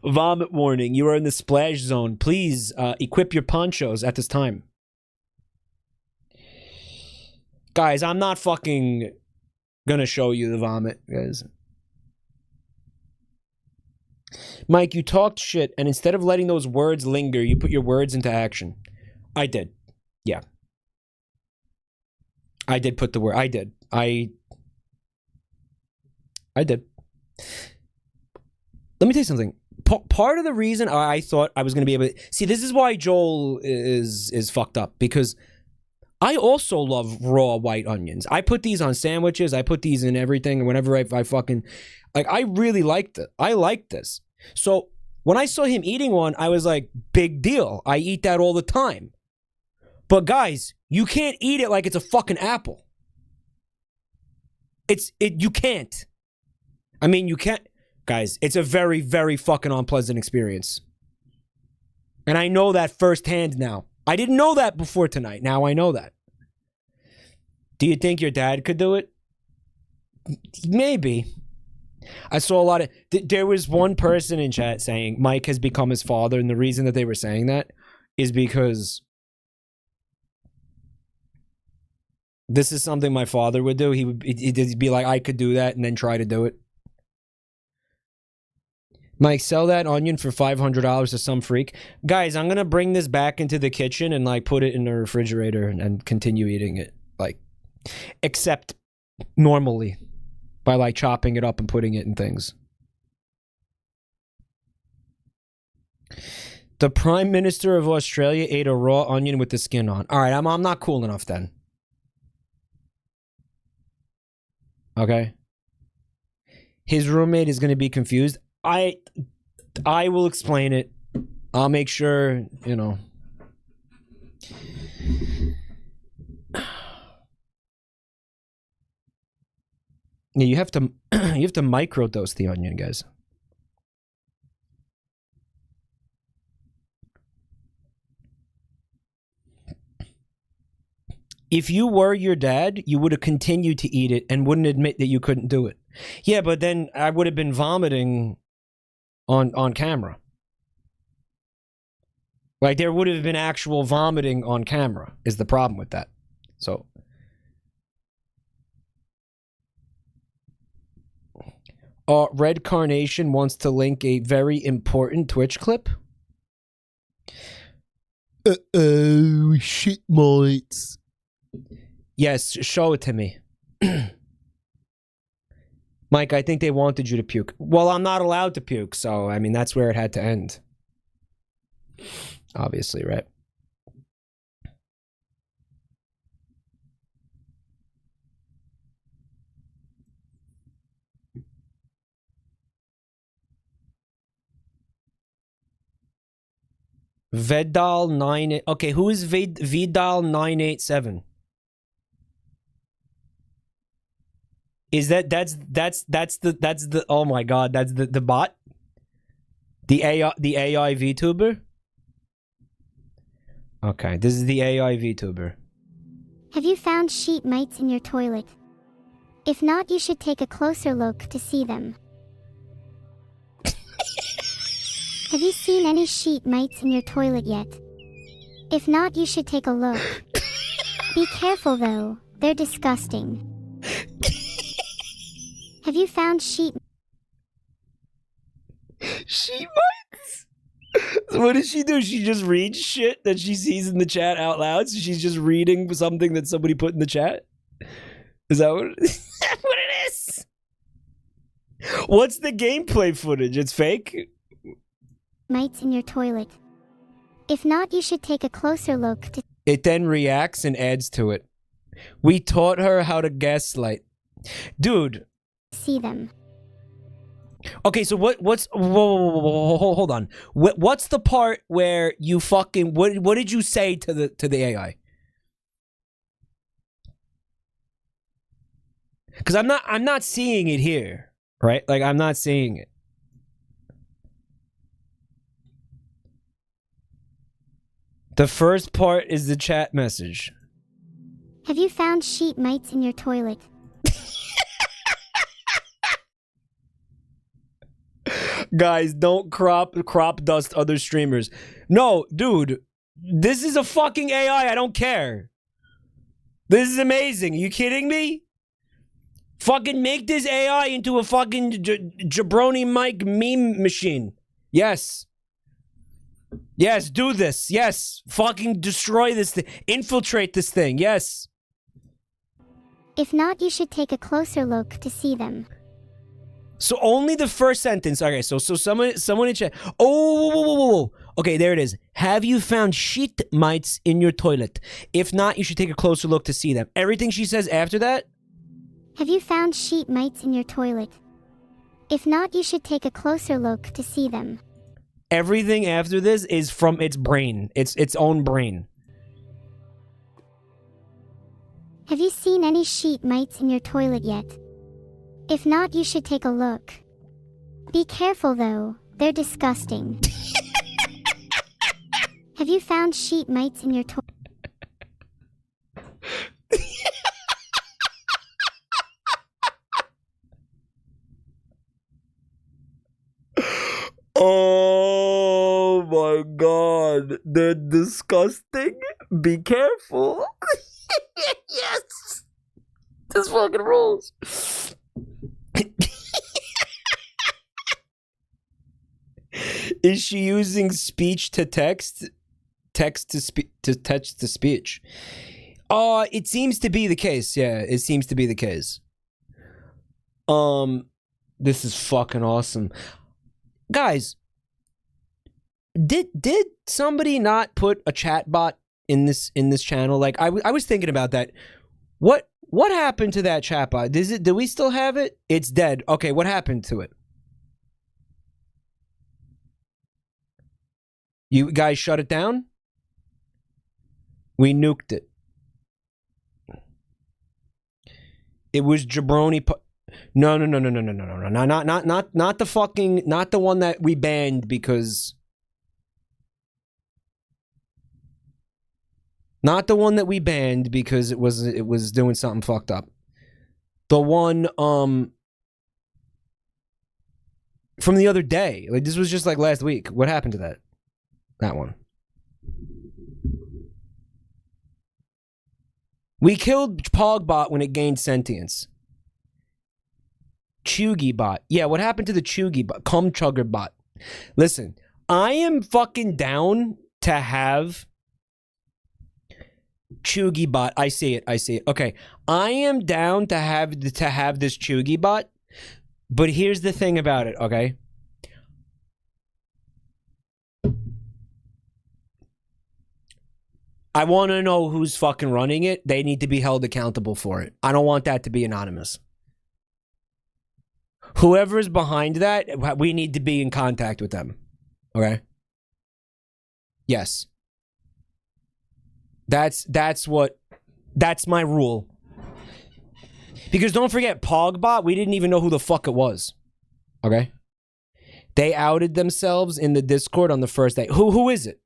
Vomit warning. You are in the splash zone. Please equip your ponchos at this time. Guys, I'm not fucking gonna show you the vomit, guys. Mike, you talked shit, and instead of letting those words linger, you put your words into action. I did. Yeah. I did put the word. I did. I did. Let me tell you something. Part of the reason I thought I was going to be able to... See, this is why Joel is fucked up, because I also love raw white onions. I put these on sandwiches. I put these in everything. And whenever I fucking... Like, I really liked it. I liked this. So, when I saw him eating one, I was like, big deal. I eat that all the time. But guys, you can't eat it like it's a fucking apple. You can't. I mean, you can't. Guys, it's a very, very fucking unpleasant experience. And I know that firsthand now. I didn't know that before tonight. Now I know that. Do you think your dad could do it? Maybe. I saw a lot of... There was one person in chat saying Mike has become his father, and the reason that they were saying that is because this is something my father would do. He'd be like, I could do that, and then try to do it. Mike, sell that onion for $500 to some freak. Guys, I'm going to bring this back into the kitchen and like put it in the refrigerator and continue eating it. Like, except normally. By like chopping it up and putting it in things. The Prime Minister of Australia ate a raw onion with the skin on. All right, I'm not cool enough then. Okay. His roommate is going to be confused. I will explain it. I'll make sure, you know. Yeah, you have to microdose the onion, guys. If you were your dad, you would have continued to eat it and wouldn't admit that you couldn't do it. Yeah, but then I would have been vomiting on camera. Like, there would have been actual vomiting on camera, is the problem with that. So... Red Carnation wants to link a very important Twitch clip. Uh-oh, shit mites. Yes, show it to me. Mike, I think they wanted you to puke. Well, I'm not allowed to puke, so, I mean, that's where it had to end. Obviously, right? Vedal 9. Okay, who is Vidal 987? Is that's the oh my god, that's the bot? The AI VTuber? Okay, this is the AI VTuber. Have you found sheet mites in your toilet? If not, you should take a closer look to see them. Have you seen any sheet mites in your toilet yet? If not, you should take a look. Be careful though, they're disgusting. Have you found sheet mites? What does she do? She just reads shit that she sees in the chat out loud? So she's just reading something that somebody put in the chat? Is that what it is? What's the gameplay footage? It's fake? mites in your toilet. If not, you should take a closer look to It then reacts and adds to it. We taught her how to gaslight. Dude. see them. Okay, so what's whoa, hold on. What's the part where you fucking what did you say to the AI? Cuz I'm not seeing it here, right? Like I'm not seeing it. The first part is the chat message. Have you found sheet mites in your toilet? Guys, don't crop dust other streamers. No, dude. This is a fucking AI. I don't care. This is amazing. Are you kidding me? Fucking make this AI into a fucking jabroni mic meme machine. Yes. Yes, do this. Yes. Fucking destroy this thing. Infiltrate this thing. Yes. If not, you should take a closer look to see them. So only the first sentence. Okay, so someone in chat. Oh, whoa. Okay, there it is. Have you found sheet mites in your toilet? If not, you should take a closer look to see them. Everything she says after that. Have you found sheet mites in your toilet? If not, you should take a closer look to see them. Everything after this is from its brain. Its own brain. Have you seen any sheet mites in your toilet yet? If not, you should take a look. Be careful though, they're disgusting. Have you found sheet mites in your toilet? Oh my god, they're disgusting. Be careful. Yes. This fucking rules. Is she using speech to text? Text to speech? It seems to be the case. Yeah, it seems to be the case. This is fucking awesome. Guys, did somebody not put a chat bot in this channel? Like I was thinking about that. What happened to that chat bot? Do we still have it? It's dead. Okay, what happened to it? You guys shut it down? We nuked it. It was jabroni. No, not the fucking, not the one that we banned because. Not the one that we banned because it was doing something fucked up. The one from the other day. Like this was just like last week. What happened to that? That one. We killed Pogbot when it gained sentience. Chugi bot. Yeah, what happened to the Chugi bot? Cum Chugger bot. Listen, I am fucking down to have Chugi bot. I see it. Okay. I am down to have this Chugi bot. But here's the thing about it, okay? I want to know who's fucking running it. They need to be held accountable for it. I don't want that to be anonymous. Whoever's behind that, we need to be in contact with them. Okay? Yes. That's my rule. Because don't forget, Pogbot, we didn't even know who the fuck it was. Okay? They outed themselves in the Discord on the first day. Who is it?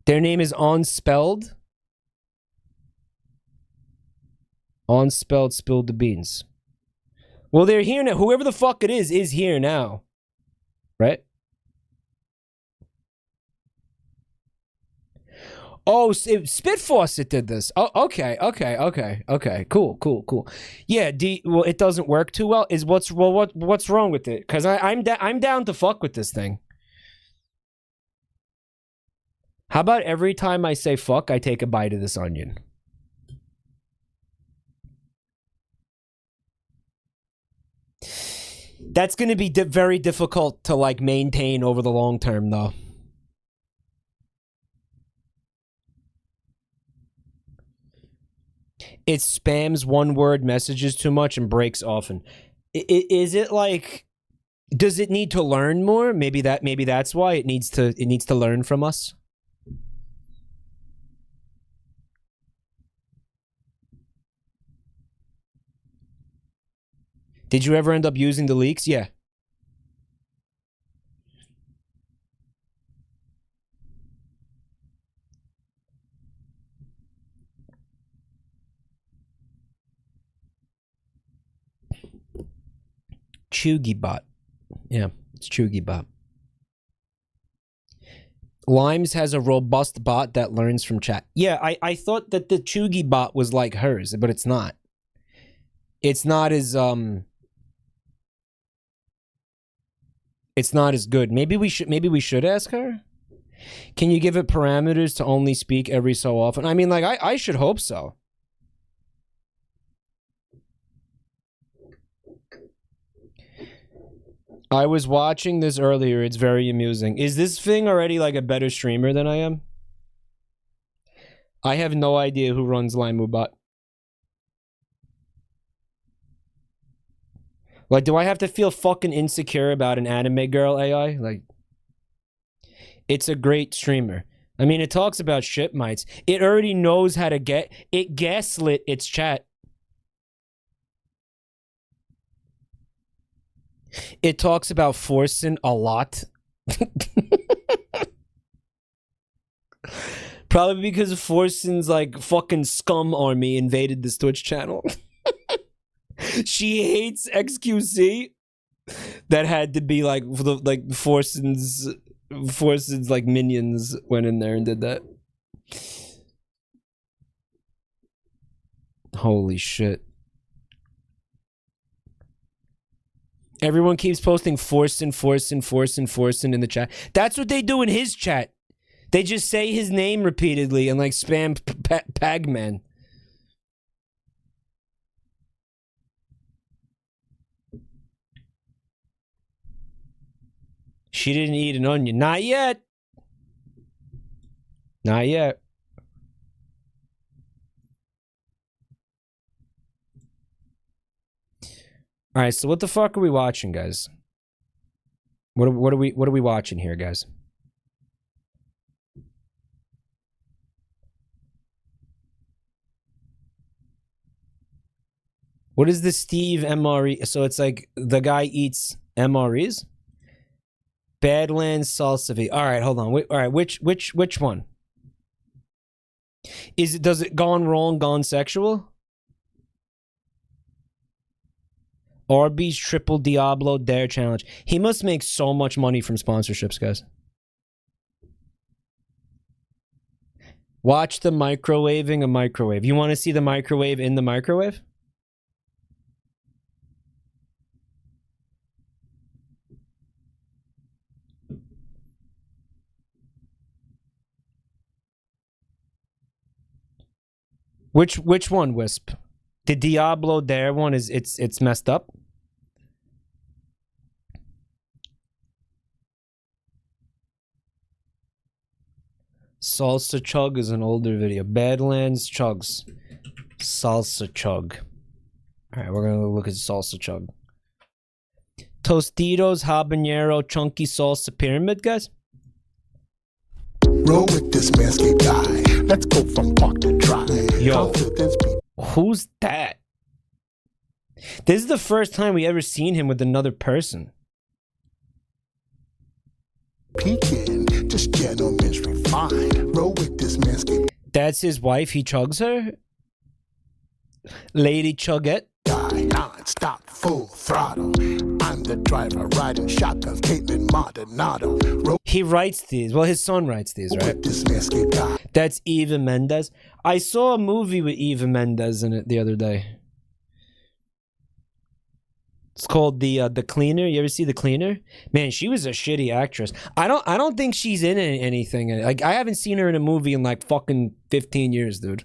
Their name is Unspelled. Unspelled spilled the beans. Well, they're here now. Whoever the fuck it is here now. Right? Oh, Spit Faucet did this. Oh, okay. Cool. Yeah, well, it doesn't work too well. What's wrong with it? Because I'm down to fuck with this thing. How about every time I say fuck, I take a bite of this onion? That's going to be very difficult to like maintain over the long term, though. It spams one-word messages too much and breaks often. Is it like? Does it need to learn more? Maybe that's why it needs to learn from us. Did you ever end up using the leaks? Yeah. ChugiBot. Yeah, it's ChugiBot. Limes has a robust bot that learns from chat. Yeah, I thought that the ChugiBot was like hers, but it's not. It's not as it's not as good. Maybe we should ask her. Can you give it parameters to only speak every so often? I mean, like I should hope so. I was watching this earlier. It's very amusing. Is this thing already like a better streamer than I am? I have no idea who runs LimeWoobot. Like, do I have to feel fucking insecure about an anime girl AI? Like, it's a great streamer. I mean, it talks about shit mites. It already knows how to it gaslit its chat. It talks about forcing a lot. Probably because Forsen's like fucking scum army invaded this Twitch channel. She hates XQC. That had to be like Forsen's like minions went in there and did that. Holy shit. Everyone keeps posting Forsen in the chat. That's what they do in his chat. They just say his name repeatedly and like spam Pagman. She didn't eat an onion. Not yet. Not yet. All right, so what the fuck are we watching, guys? What are we watching here, guys? What is the Steve MRE? So it's like the guy eats MREs? Badlands salsa V. All right, hold on. All right, which one? Does it gone wrong, gone sexual? Arby's Triple Diablo Dare Challenge. He must make so much money from sponsorships, guys. Watch the microwaving a microwave. You want to see the microwave in the microwave? Which one, Wisp? The Diablo Dare one it's messed up. Salsa Chug is an older video. Badlands Chugs. Salsa Chug. Alright, we're gonna look at Salsa Chug. Tostitos Habanero Chunky Salsa Pyramid, guys. Roll with this manscaped guy. Let's go from park to dry. Yo, who's that? This is the first time we ever seen him with another person. Peeking, just gentlemen's refined. Roll with this manscaped. That's his wife. He chugs her. Lady Chuggette. Guy, non-stop, full throttle. I'm the driver riding shotguns, Caitlin Maldonado. He writes these. Well, his son writes these, right? This manscaped guy. That's Eva Mendes. I saw a movie with Eva Mendes in it the other day. It's called The Cleaner. You ever see The Cleaner? Man, she was a shitty actress. I don't think she's in anything. Like, I haven't seen her in a movie in like fucking 15 years, dude.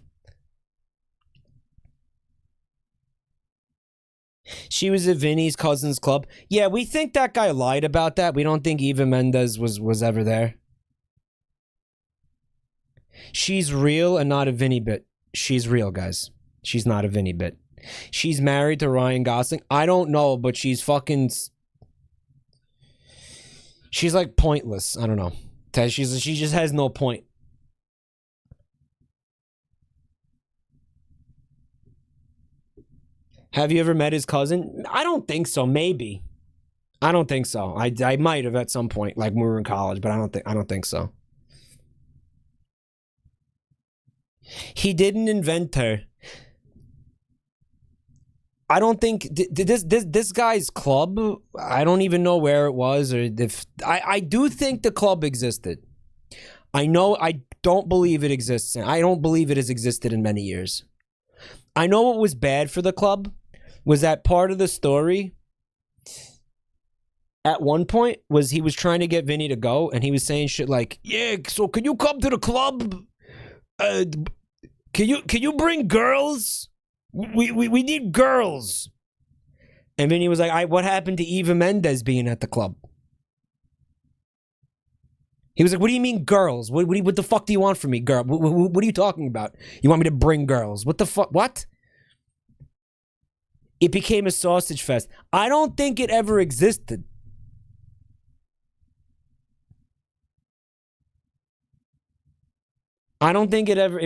She was at Vinny's cousin's club. Yeah, we think that guy lied about that. We don't think Eva Mendes was ever there. She's real and not a Vinny bit. She's real, guys. She's not a Vinny bit. She's married to Ryan Gosling. I don't know, but she's fucking... She's like pointless. I don't know. She just has no point. Have you ever met his cousin? I don't think so. Maybe. I don't think so. I might have at some point, like when we were in college, but I don't think so. He didn't invent her. I don't think this guy's club, I don't even know where it was, or if I do think the club existed. I don't believe it exists, and I don't believe it has existed in many years. I know what was bad for the club was that part of the story at one point was he was trying to get Vinny to go, and he was saying shit like, yeah, so can you come to the club? Can you bring girls? We need girls. And Vinny was like, what happened to Eva Mendes being at the club? He was like, what do you mean girls? What the fuck do you want from me, girl? What are you talking about? You want me to bring girls? What the fuck? What? It became a sausage fest. I don't think it ever existed. I don't think it ever...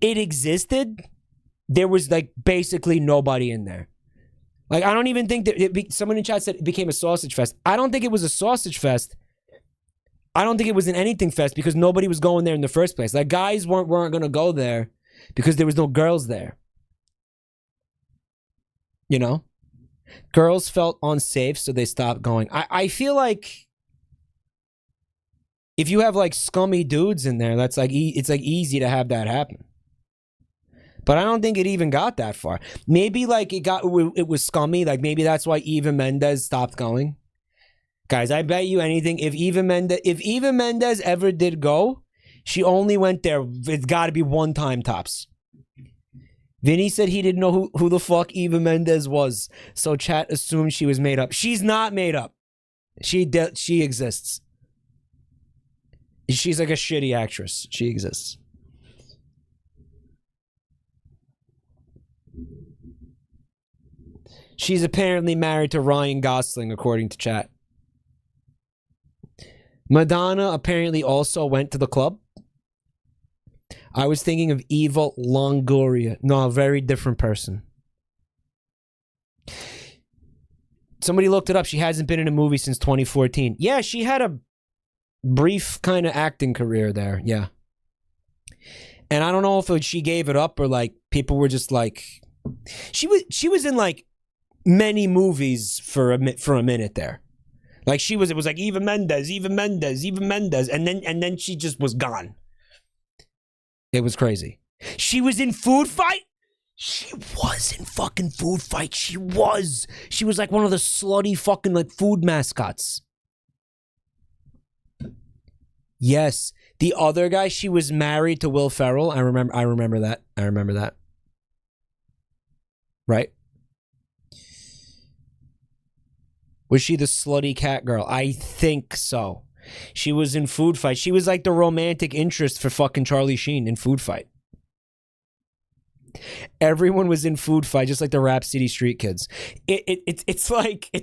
It existed. There was like basically nobody in there. Like, I don't even think that someone in chat said it became a sausage fest. I don't think it was a sausage fest. I don't think it was an anything fest because nobody was going there in the first place. Like, guys weren't going to go there because there was no girls there. You know? Girls felt unsafe, so they stopped going. I feel like if you have like scummy dudes in there, that's like it's like easy to have that happen. But I don't think it even got that far. Maybe like it was scummy. Like maybe that's why Eva Mendes stopped going. Guys, I bet you anything. If Eva Mendes ever did go, she only went there. It's got to be one time tops. Vinny said he didn't know who the fuck Eva Mendes was, so chat assumed she was made up. She's not made up. She exists. She's like a shitty actress. She exists. She's apparently married to Ryan Gosling, according to chat. Madonna apparently also went to the club. I was thinking of Eva Longoria. No, a very different person. Somebody looked it up. She hasn't been in a movie since 2014. Yeah, she had a brief kind of acting career there. Yeah. And I don't know if she gave it up or like people were just like... She was in like many movies for a minute there. Like it was like Eva Mendes, and then she just was gone. It was crazy. She was in Food Fight? She was in fucking Food Fight. She was like one of the slutty fucking like food mascots. Yes. The other guy, she was married to Will Ferrell. I remember that. Right? Was she the slutty cat girl? I think so. She was in Food Fight. She was like the romantic interest for fucking Charlie Sheen in Food Fight. Everyone was in Food Fight, just like the Rap City Street Kids. It's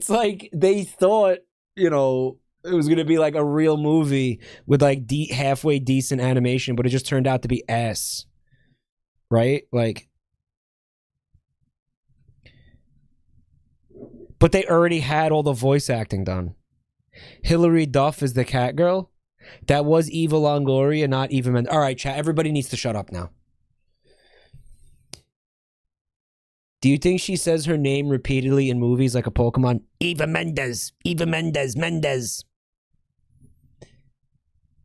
like they thought, you know, it was gonna be like a real movie with like halfway decent animation, but it just turned out to be ass. Right? Like, but they already had all the voice acting done. Hilary Duff is the cat girl. That was Eva Longoria, not Eva Mendes. All right, chat. Everybody needs to shut up now. Do you think she says her name repeatedly in movies like a Pokemon? Eva Mendes. Eva Mendes.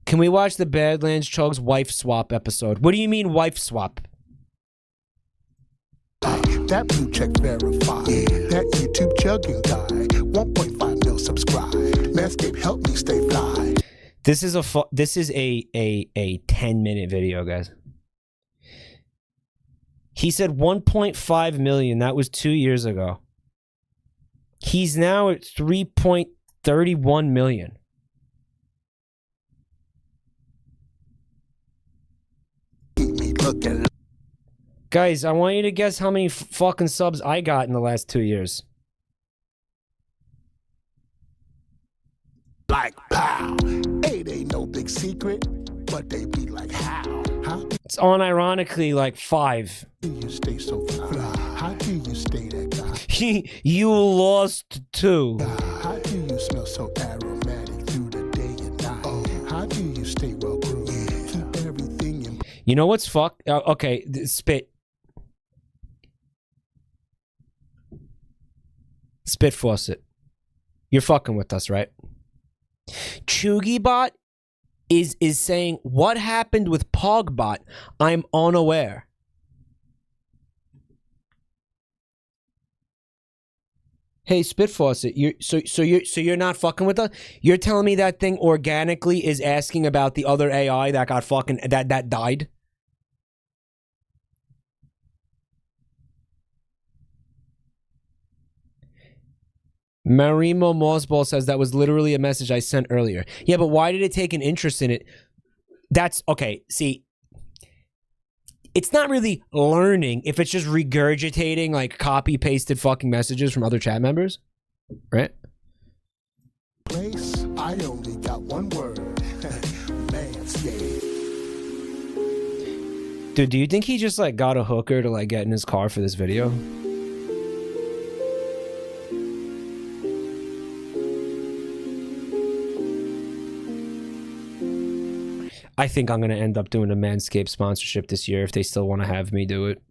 Can we watch the Badlands Chug's wife swap episode? What do you mean wife swap? That blue check verified. Yeah. That YouTube chugging guy. 1.5 mil subscribe. Landscape help me stay fly. This is a 10-minute video, guys. He said 1.5 million. That was 2 years ago. He's now at 3.31 million. Guys, I want you to guess how many fucking subs I got in the last 2 years. Like pow. It ain't no big secret, but they be like how? How It's unironically like 5. do you stay so fly? How do you stay that guy? You lost 2. How do you smell so aromatic through the day and night? Oh, how do you stay well groomed? Keep everything in. You know what's fuck? Okay, spit. Spit faucet. You're fucking with us, right? ChugiBot is saying, what happened with Pogbot? I'm unaware. Hey, Spit Faucet, you're not fucking with us? You're telling me that thing organically is asking about the other AI that got fucking that died? Marimo Mossball says that was literally a message I sent earlier. Yeah, but why did it take an interest in it? That's okay. See, it's not really learning if it's just regurgitating like copy pasted fucking messages from other chat members, right? Place, I only got one word. Manscaped. Dude, do you think he just like got a hooker to like get in his car for this video? I think I'm going to end up doing a Manscaped sponsorship this year if they still want to have me do it.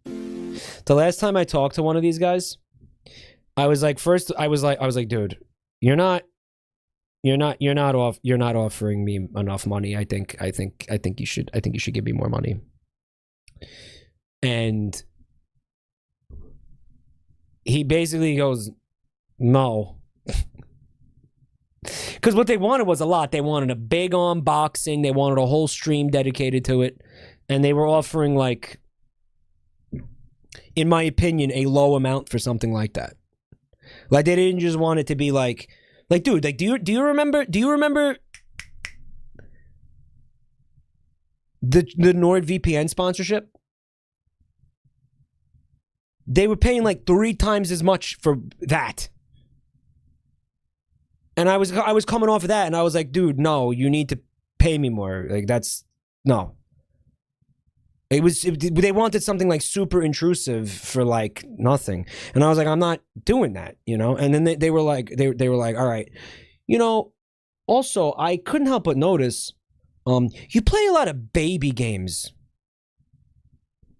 The last time I talked to one of these guys, I was like, dude, you're not offering me enough money. I think you should give me more money. And he basically goes, no. Because what they wanted was a lot. They wanted a big unboxing. They wanted a whole stream dedicated to it. And they were offering, like, in my opinion, a low amount for something like that. Like, they didn't just want it to be like dude, like, do you remember the NordVPN sponsorship? They were paying like 3 times as much for that. And I was coming off of that, and I was like, dude, no, you need to pay me more. Like, that's no. They wanted something like super intrusive for like nothing, and I was like, I'm not doing that, you know. And then they were like, all right, you know. Also, I couldn't help but notice, you play a lot of baby games.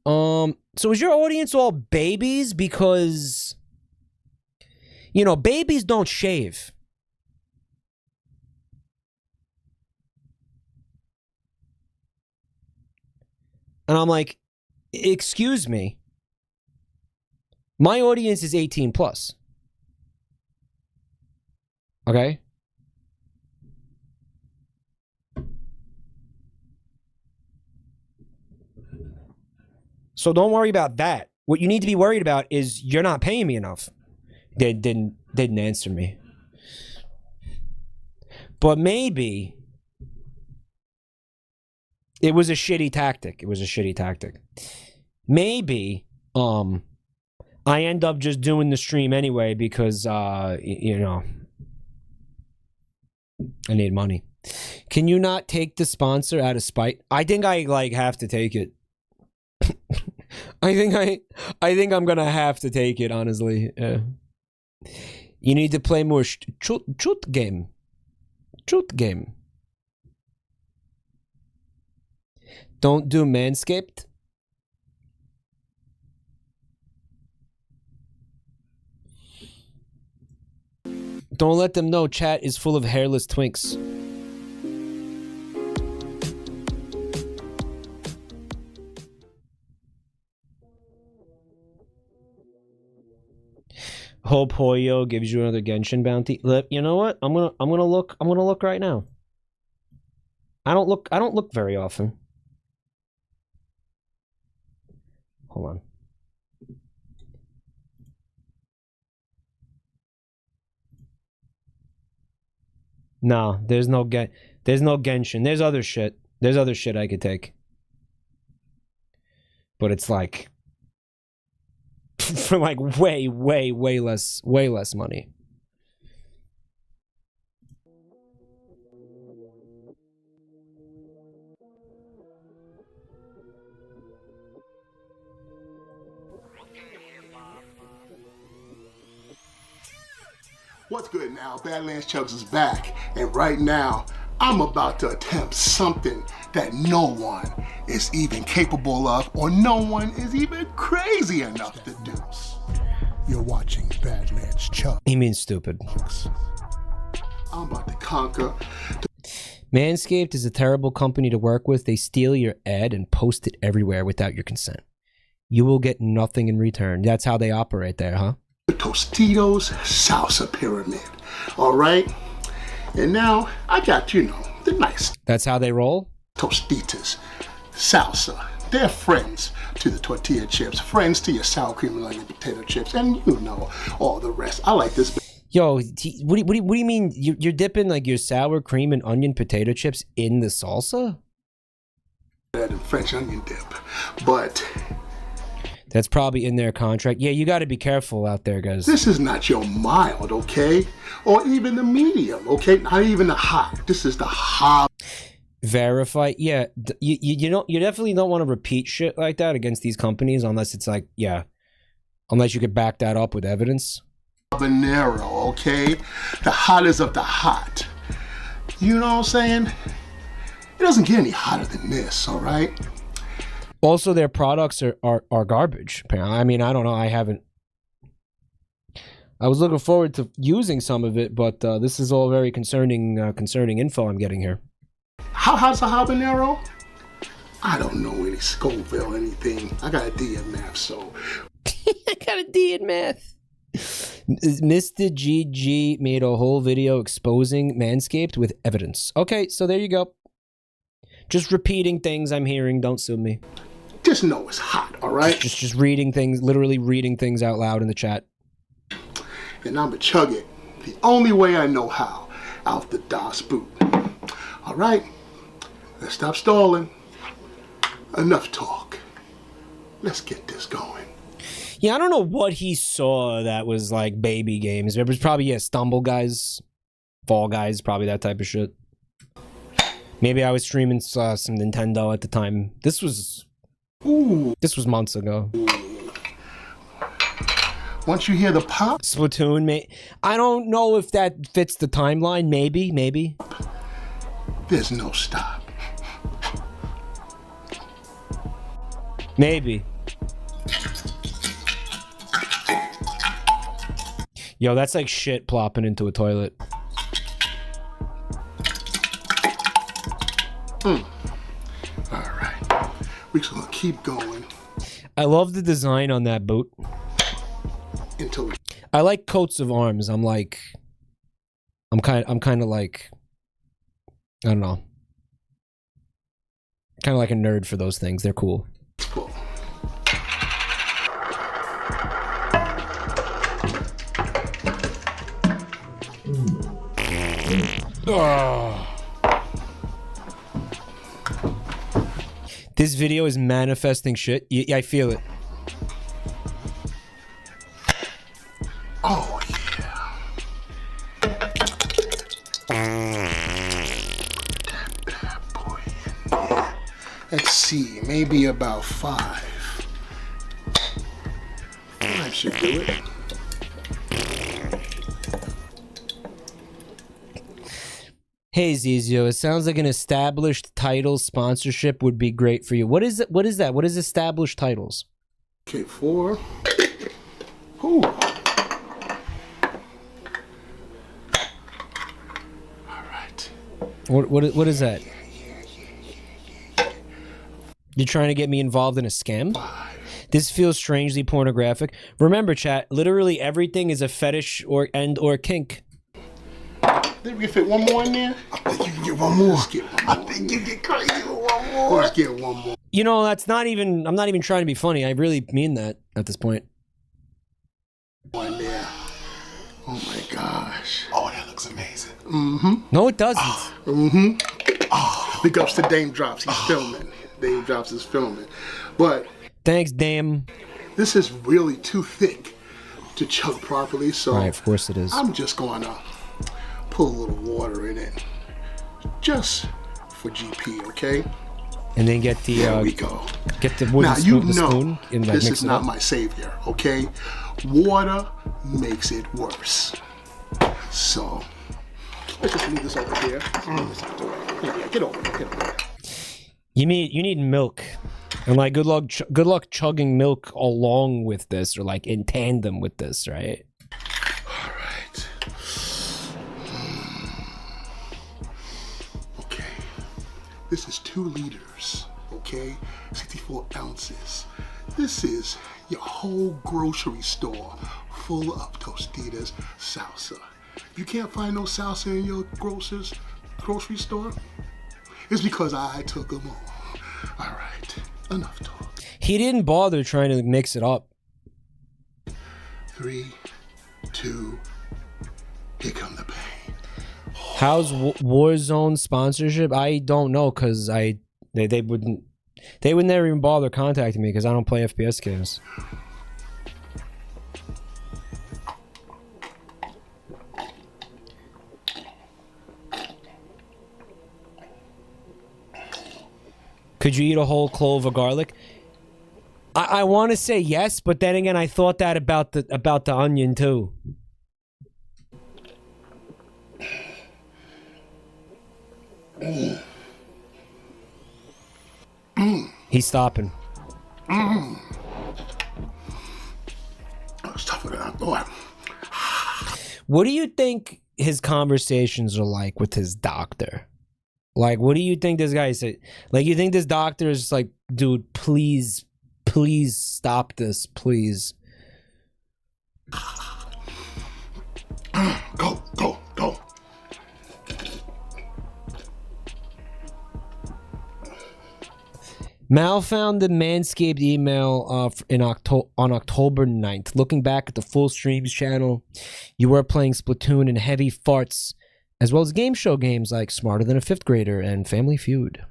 So is your audience all babies? Because, you know, babies don't shave. And I'm like, excuse me. My audience is 18 plus. Okay? So don't worry about that. What you need to be worried about is you're not paying me enough. They didn't answer me. But maybe it was a shitty tactic. Maybe I end up just doing the stream anyway because you know, I need money. Can you not take the sponsor out of spite? I think I like have to take it. I think I'm gonna have to take it, honestly. You need to play more truth game. Don't do Manscaped. Don't let them know chat is full of hairless twinks. Hope Hoyo gives you another Genshin bounty. You know what? I'm gonna look right now. I don't look very often. Hold on. No, there's no Genshin. There's other shit. There's other shit I could take. But it's like for like way less money. What's good now? Badlands Chugs is back, and right now I'm about to attempt something that no one is even capable of, or no one is even crazy enough to do. You're watching Badlands Chugs. He means stupid. I'm about to conquer. Manscaped is a terrible company to work with. They steal your ad and post it everywhere without your consent. You will get nothing in return. That's how they operate there, huh? The Tostitos Salsa Pyramid. All right? And now I got, you know, the nice. That's how they roll? Tostitas Salsa. They're friends to the tortilla chips, friends to your sour cream and onion potato chips, and you know all the rest. I like this. Yo, what do you mean? You're dipping like your sour cream and onion potato chips in the salsa? And French onion dip, but that's probably in their contract. Yeah, you got to be careful out there, guys. This is not your mild, okay? Or even the medium, okay? Not even the hot. This is the hot. Verify. Yeah, you definitely don't want to repeat shit like that against these companies unless it's like, yeah, unless you could back that up with evidence. Habanero, okay? The hottest of the hot. You know what I'm saying? It doesn't get any hotter than this, all right? Also, their products are garbage. I mean, I don't know. I was looking forward to using some of it, but this is all very concerning info I'm getting here. How hot's a habanero? I don't know any Scoville or anything. I got a D in math, so. I got a D in math. Mr. GG made a whole video exposing Manscaped with evidence. Okay, so there you go. Just repeating things I'm hearing. Don't sue me. Just know it's hot, all right? Just reading things, literally reading things out loud in the chat. And I'ma chug it the only way I know how, out the DOS boot. All right, let's stop stalling. Enough talk. Let's get this going. Yeah, I don't know what he saw that was like baby games. It was probably, yeah, Stumble Guys, Fall Guys, probably that type of shit. Maybe I was streaming some Nintendo at the time. This was months ago. Once you hear the pop, Splatoon, I don't know if that fits the timeline. Maybe. There's no stop. Maybe. Yo, that's like shit plopping into a toilet. All right, we're just gonna keep going. I love the design on that boot. I like coats of arms. I'm kind of like, I don't know, kind of like a nerd for those things. They're cool. Cool. Oh. This video is manifesting shit. I feel it. Oh, yeah. That boy. Let's see, maybe about 5. 5 should do it. Hey Zizio, it sounds like an established title sponsorship would be great for you. What is it? What is that? What is established titles? Okay, 4. Ooh. What is that? You're trying to get me involved in a scam? This feels strangely pornographic. Remember, chat, literally everything is a fetish or kink. Did we fit one more in there? I think you can get one more. I think you get crazy with one more. Let's get one more. You know, that's not even, I'm not even trying to be funny. I really mean that at this point. One there. Oh my gosh. Oh, that looks looks amazing. Mm-hmm. No, it doesn't. Mm-hmm. Oh, big ups to Dame Drops. He's filming. Dame Drops is filming. But thanks, Dame. This is really too thick to chug properly, so right, of course it is. I'm just going to put a little water in it, just for GP, okay? And then get the there we go. Get the wooden now spoon, you the know spoon and this mix is it not up. my savior, okay? Water makes it worse. So let's just move this over here. Move this out the way. Yeah, get over there. Get over there. You need milk, and like good luck chugging milk along with this, or like in tandem with this, right? All right. Okay. This is 2 liters. Okay, 64 ounces. This is your whole grocery store full of Tostitas salsa. If you can't find no salsa in your grocery store, it's because I took them all. All right, enough talk. He didn't bother trying to mix it up. 3, 2, here come the pain. How's Warzone sponsorship? I don't know, cause they would never even bother contacting me because I don't play FPS games. Could you eat a whole clove of garlic? I want to say yes, but then again, I thought that about the onion too. He's stopping. It's tougher than I thought. What do you think his conversations are like with his doctor? Like, what do you think this guy said? Like, you think this doctor is just like, dude, please stop this, please. Go. Mal found the Manscaped email on October 9th. Looking back at the full streams channel, you were playing Splatoon and Heavy Farts, as well as game show games like Smarter Than a Fifth Grader and Family Feud.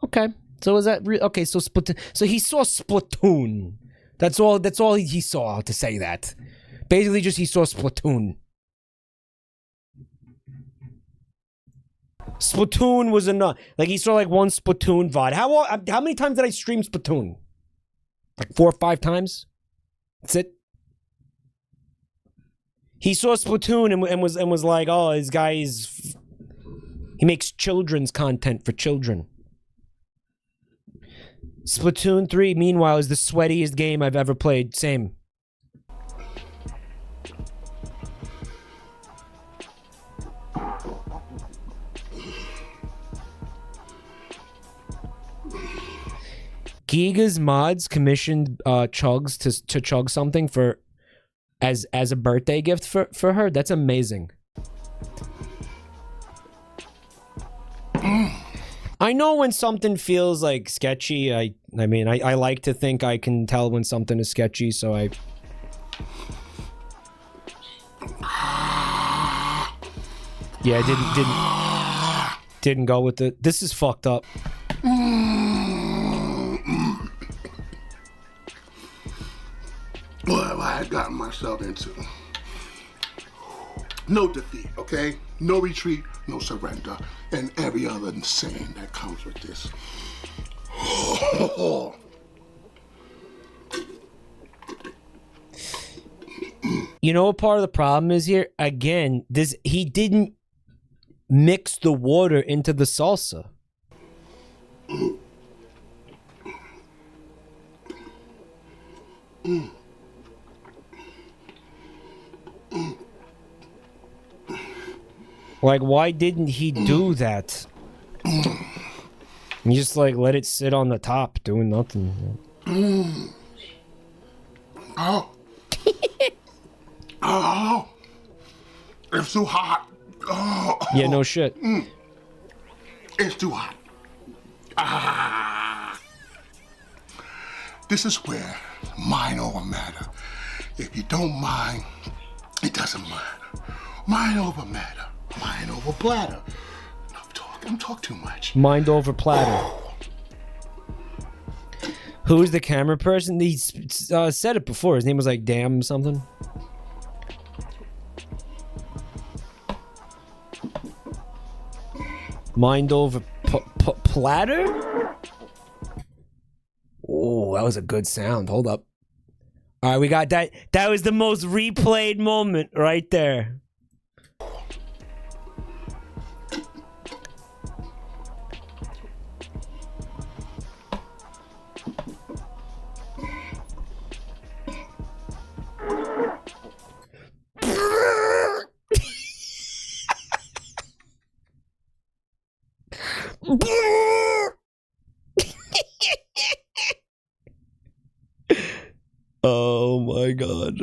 Okay, so is that okay? So Splatoon. So he saw Splatoon. That's all he saw to say that. Basically, just he saw Splatoon. Splatoon was enough. Like, he saw like one Splatoon VOD. How many times did I stream Splatoon? Like 4 or 5 times. That's it. He saw Splatoon and was like, oh, this guy he makes children's content for children. Splatoon 3, meanwhile, is the sweatiest game I've ever played. Same. Giga's Mods commissioned Chugs to chug something for as a birthday gift for her. That's amazing. I know when something feels like sketchy. I mean I like to think I can tell when something is sketchy, so I didn't go with it. This is fucked up. What have I gotten myself into? No defeat, okay? No retreat, no surrender, and every other saying that comes with this. You know what part of the problem is here? Again, he didn't mix the water into the salsa. Like, why didn't he do that? You just like let it sit on the top doing nothing. Oh. Oh. It's too hot. Oh. Yeah, no shit. It's too hot. Ah. This is where mind over matter. If you don't mind, it doesn't matter. Mind over matter. Mind over platter. Don't talk too much. Mind over platter. Who's the camera person? He said it before. His name was like Damn something. Mind over platter? Oh, that was a good sound. Hold up. All right, we got that. That was the most replayed moment right there. Oh my god.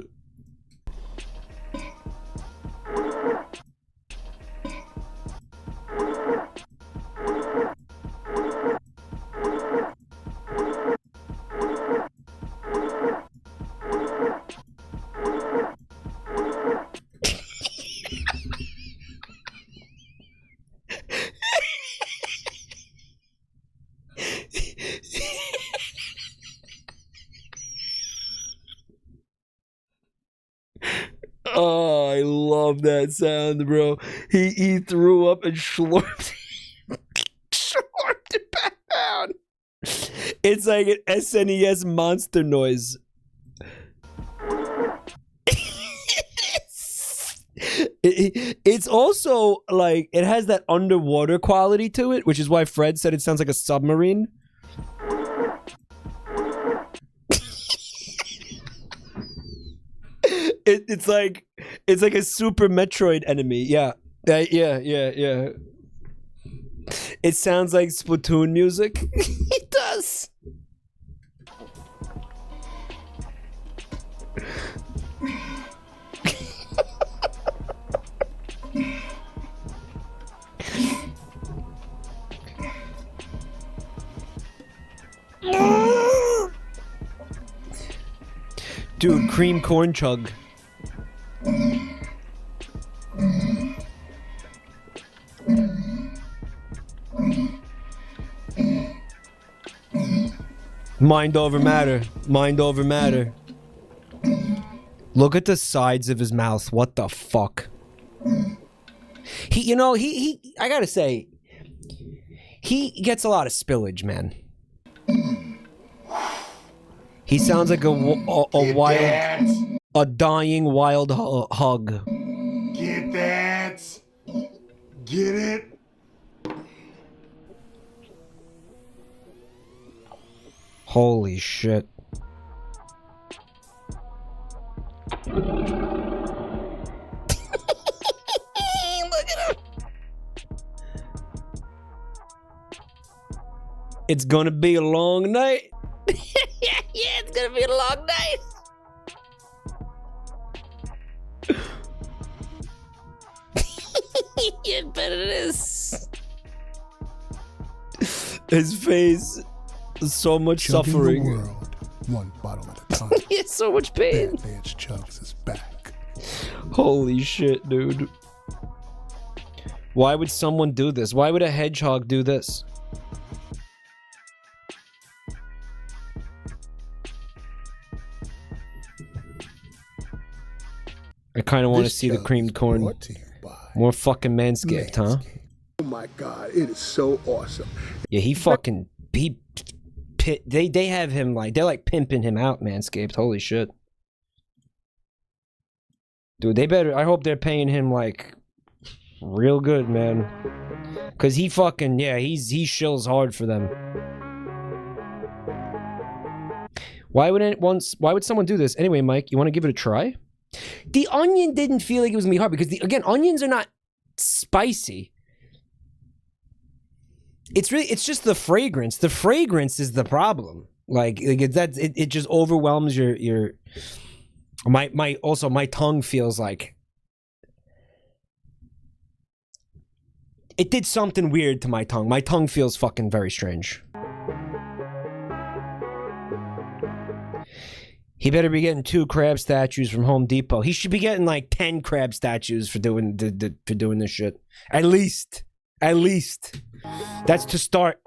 Oh, I love that sound, bro. He threw up and slurped it back down. It's like an SNES monster noise. It's also like it has that underwater quality to it, which is why Fred said it sounds like a submarine. It's like a Super Metroid enemy. Yeah. Yeah. It sounds like Splatoon music. It does. Dude, cream corn chug. Mind over matter. Mind over matter. Look at the sides of his mouth. What the fuck? He I gotta say, he gets a lot of spillage, man. He sounds like a dying wild hug. Get that? Get it? Holy shit. Look at him. It's gonna be a long night. Yeah, it's gonna be a long night. Yeah, bet it is. His face, so much Chugging suffering. the world, one bottle at a time. He has so much pain. Batman Chugs is back. Holy shit, dude. Why would someone do this? Why would a hedgehog do this? I kind of want to see the creamed corn. More fucking Manscaped, huh? Oh my god, it is so awesome. Yeah, they have him like, they're like pimping him out, Manscaped. Holy shit. Dude, I hope they're paying him like real good, man. Cause he fucking, yeah, he shills hard for them. Why would someone do this? Anyway, Mike, you want to give it a try? The onion didn't feel like it was gonna be hard because again, onions are not spicy. It's just the fragrance. The fragrance is the problem. It just overwhelms your my tongue feels like it did something weird to my tongue. My tongue feels fucking very strange. He better be getting 2 crab statues from Home Depot. He should be getting like 10 crab statues for doing this shit. At least. That's to start.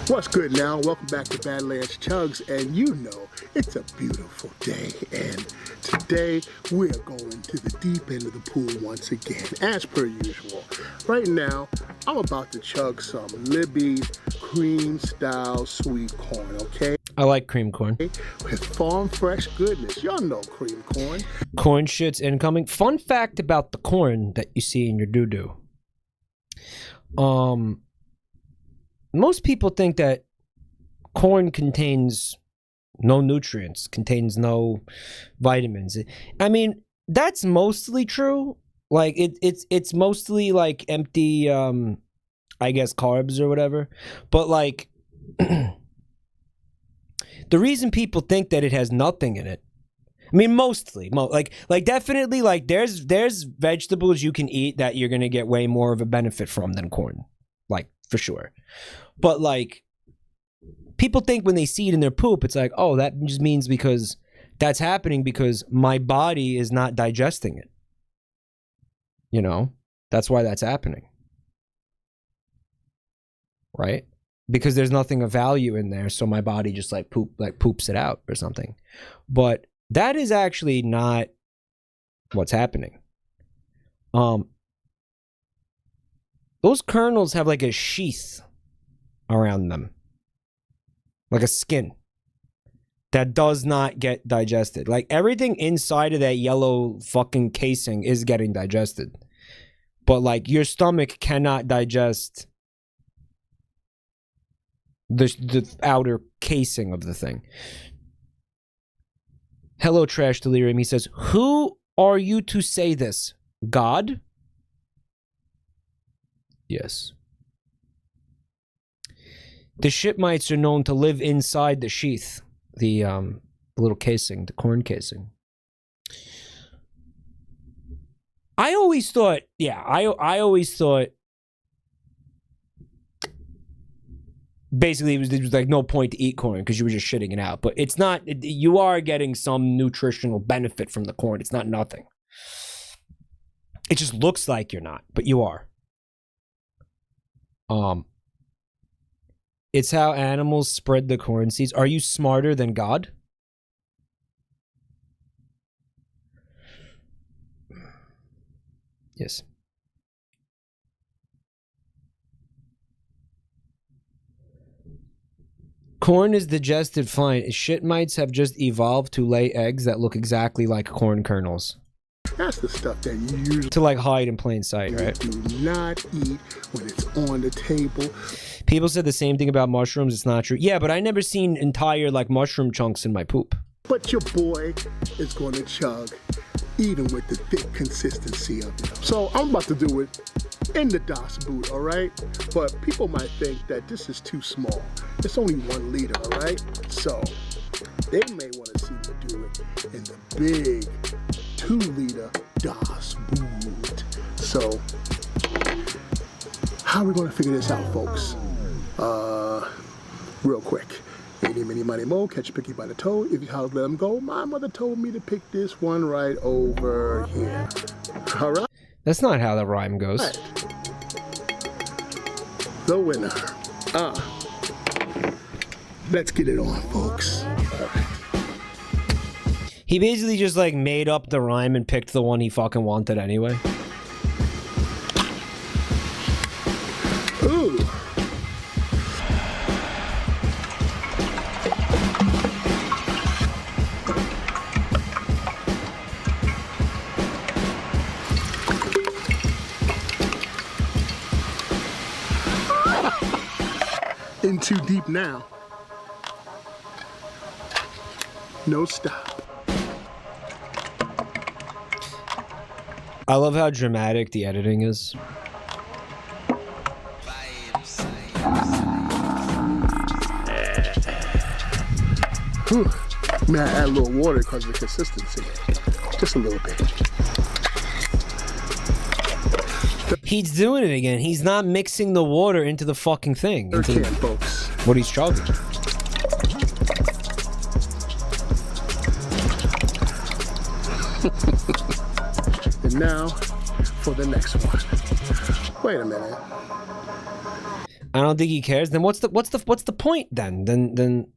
What's good now? Welcome back to Badlands Chugs, and you know it's a beautiful day, and today we're going to the deep end of the pool once again, as per usual. Right now, I'm about to chug some Libby's cream style sweet corn, okay? I like cream corn. With farm fresh goodness. Y'all know cream corn. Corn shit's incoming. Fun fact about the corn that you see in your doo-doo. Most people think that corn contains no nutrients, contains no vitamins. I mean, that's mostly true. Like it's mostly like empty I guess carbs or whatever. But like the reason people think that it has nothing in it, I mean, mostly, like definitely, like there's vegetables you can eat that you're gonna get way more of a benefit from than corn, like for sure. But like, people think when they see it in their poop, it's like, oh, that just means because that's happening because my body is not digesting it. You know, that's why that's happening, right? Because there's nothing of value in there, so my body just like poops it out or something. But that is actually not what's happening. Those kernels have like a sheath around them, like a skin that does not get digested. Like everything inside of that yellow fucking casing is getting digested, but like your stomach cannot digest the outer casing of the thing. Hello, Trash Delirium. He says, "Who are you to say this? God?" Yes. The shit mites are known to live inside the sheath, the little casing, the corn casing. I always thought, yeah, I always thought basically there was like no point to eat corn because you were just shitting it out. But it's not, you are getting some nutritional benefit from the corn. It's not nothing. It just looks like you're not, but you are. It's how animals spread the corn seeds. Are you smarter than God? Yes. Corn is digested fine. Shit mites have just evolved to lay eggs that look exactly like corn kernels. That's the stuff that you usually to like hide in plain sight, right? do not eat when it's on the table. People said the same thing about mushrooms. It's not true. Yeah, but I never seen entire like mushroom chunks in my poop. But your boy is going to chug even with the thick consistency of it. So I'm about to do it in the Das Boot, all right? But people might think that this is too small. It's only 1 liter, all right? So they may want to see me do it in the big 2-liter Das Boot. So how are we going to figure this out, folks? Real quick. Eeny, meeny, miny, mo, catch a picky by the toe. If you house, let them go. My mother told me to pick this one right over here. All right? That's not how the rhyme goes. Right. The winner. Let's get it on, folks. All right. He basically just like made up the rhyme and picked the one he fucking wanted anyway. Ooh. In too deep now. No stop. I love how dramatic the editing is. Whew. May I add a little water because of the consistency? Just a little bit. He's doing it again. He's not mixing the water into the fucking thing. Into Third can, folks. what he's chugging. And now for the next one. Wait a minute. I don't think he cares. Then what's the point then? Then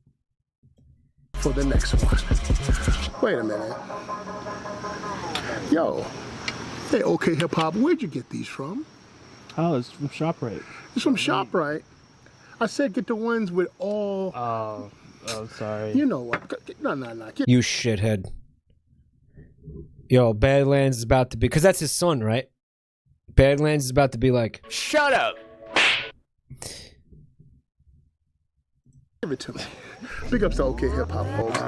For the next one. Wait a minute. Yo. Hey, OK Hip Hop, where'd you get these from? Oh, it's from ShopRite. It's from ShopRite. I said get the ones with all. Oh, sorry. You know what? No. you shithead. Yo, Badlands is about to be, because that's his son, right? Badlands is about to be like, shut up. Give it to me. Big ups to OK Hip Hop, folks.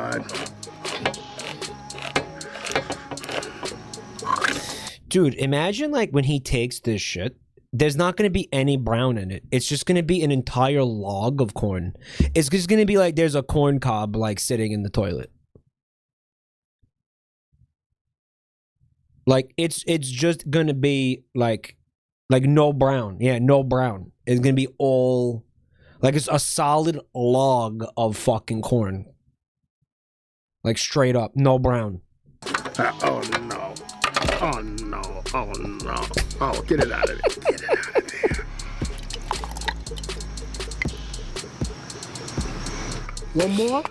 dude, imagine like when he takes this shit, there's not going to be any brown in it. It's just going to be an entire log of corn. It's just going to be like there's a corn cob like sitting in the toilet. Like it's just going to be like no brown. Yeah, no brown. It's going to be all like it's a solid log of fucking corn. Like straight up, no brown. Oh no. Oh no. Oh no. Oh, get it out of there. Get it out of there. One more,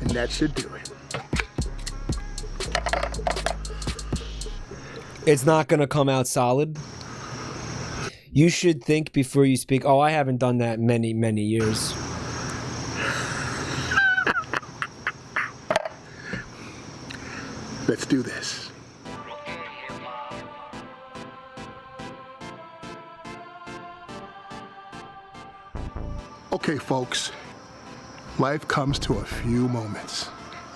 and that should do it. It's not going to come out solid. You should think before you speak. Oh, I haven't done that in many, many years. Let's do this. Okay, folks. Life comes to a few moments,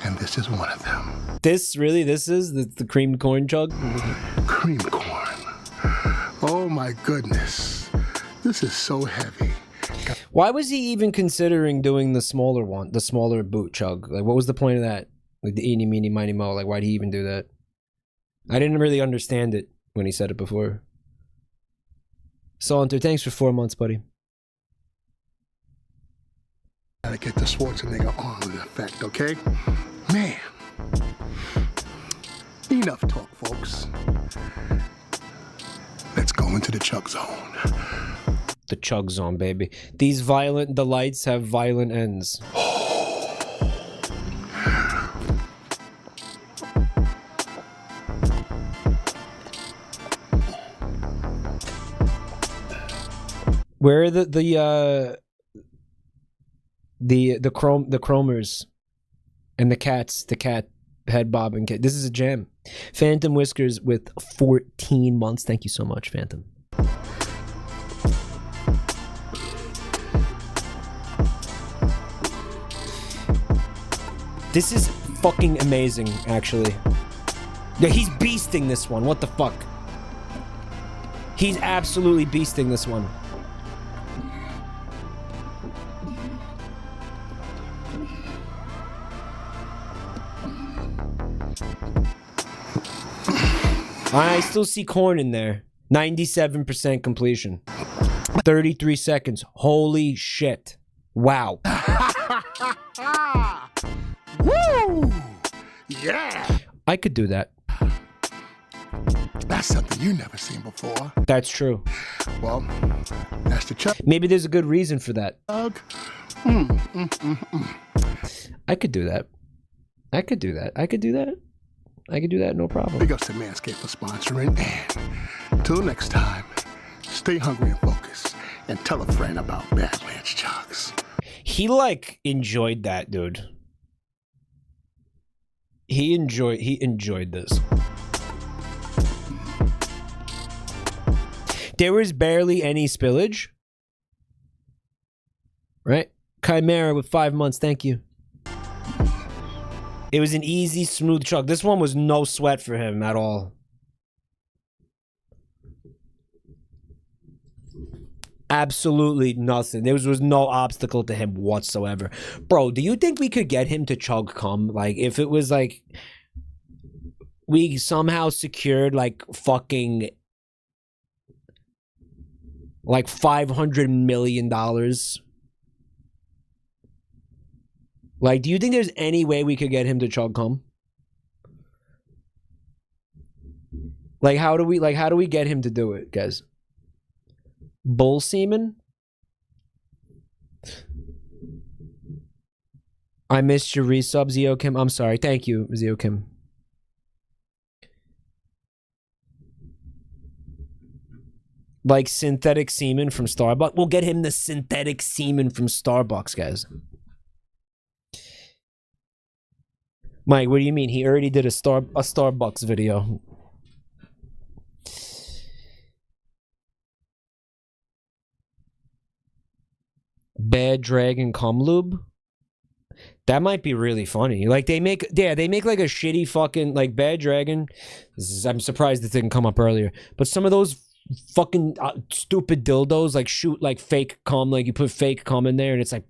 and this is one of them. This is the creamed corn chug? Cream corn. Oh my goodness. This is so heavy. Why was he even considering doing the smaller one, the smaller boot chug? Like, what was the point of that? Like the eeny, meeny, miny, mo. Like, why'd he even do that? I didn't really understand it when he said it before. Saunter, thanks for 4 months, buddy. Gotta get the Schwarzenegger arm in effect, okay? Man. Enough talk, folks. Let's go into the chug zone. The chug zone, baby. These violent delights have violent ends. Where are the chromers and the cats, the cat head bobbing cat. This is a jam. Phantom Whiskers with 14 months. Thank you so much, Phantom. This is fucking amazing, actually. Yeah, he's beasting this one. What the fuck? He's absolutely beasting this one. I still see corn in there. 97% completion. 33 seconds. Holy shit. Wow. Woo! Yeah! I could do that. That's something you've never seen before. That's true. Well, that's the chug. Maybe there's a good reason for that. I could do that. I could do that. I could do that. I could do that, no problem. Big ups to Manscaped for sponsoring. And until next time, stay hungry and focused. And tell a friend about Badlands Chugs. He like enjoyed that, dude. He enjoyed this. There was barely any spillage. Right? Chimera with 5 months, thank you. It was an easy, smooth chug. This one was no sweat for him at all. Absolutely nothing. There was no obstacle to him whatsoever. Bro, do you think we could get him to chug cum? Like, if it was like we somehow secured like fucking Like $500 million. Like, do you think there's any way we could get him to chug cum? Like, how do we get him to do it, guys? Bull semen? I missed your resub, Zio Kim. I'm sorry. Thank you, Zio Kim. Like synthetic semen from Starbucks. We'll get him the synthetic semen from Starbucks, guys. Mike, what do you mean? He already did a Starbucks video. Bad Dragon cum lube? That might be really funny. Like they make like a shitty fucking like Bad Dragon. I'm surprised this didn't come up earlier. But some of those fucking stupid dildos like shoot like fake cum, like you put fake cum in there and it's like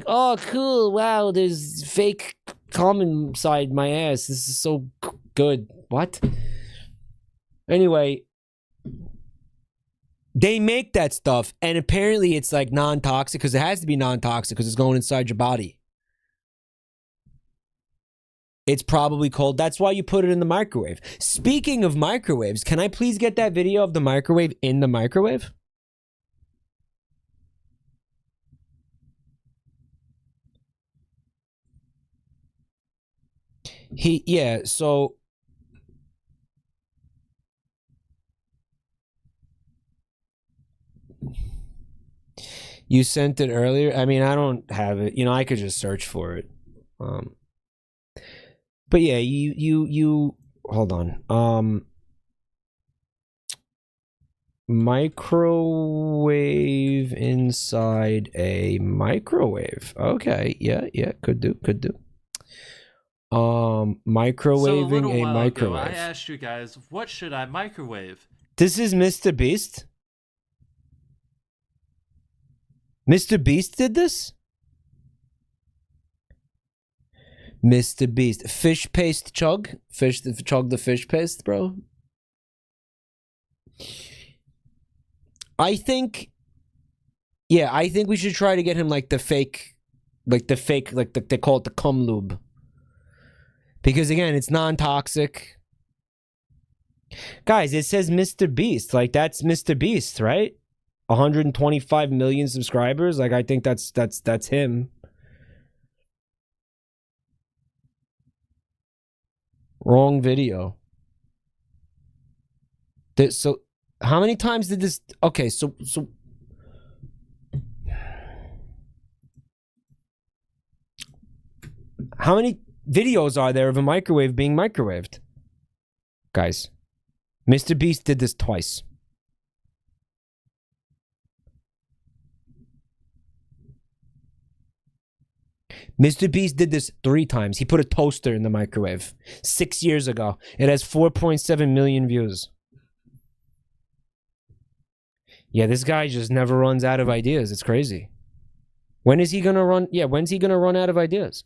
oh cool, wow, there's fake cum inside my ass. This is so good. What? Anyway, they make that stuff, and apparently it's like non-toxic because it has to be non-toxic because it's going inside your body. It's probably cold. That's why you put it in the microwave. Speaking of microwaves, can I please get that video of the microwave in the microwave? Yeah, so you sent it earlier. I mean, I don't have it. You know, I could just search for it. But yeah, you hold on. Microwave inside a microwave. Okay, yeah, could do. Microwaving a microwave. I asked you guys, what should I microwave? This is Mr. Beast. Mr. Beast did this? Mr. Beast. Fish paste chug? Chug the fish paste, bro? I think we should try to get him like the fake, like they call it the cum lube. Because again, it's non-toxic. Guys, it says Mr. Beast. Like that's Mr. Beast, right? 125 million subscribers. Like I think that's him. Wrong video. So how many times did this? Okay, so how many videos are there of a microwave being microwaved? Guys, Mr. Beast did this twice. Mr. Beast did this 3 times. He put a toaster in the microwave 6 years ago. It has 4.7 million views. Yeah, this guy just never runs out of ideas. It's crazy. When is he gonna run? Yeah, when's he gonna run out of ideas?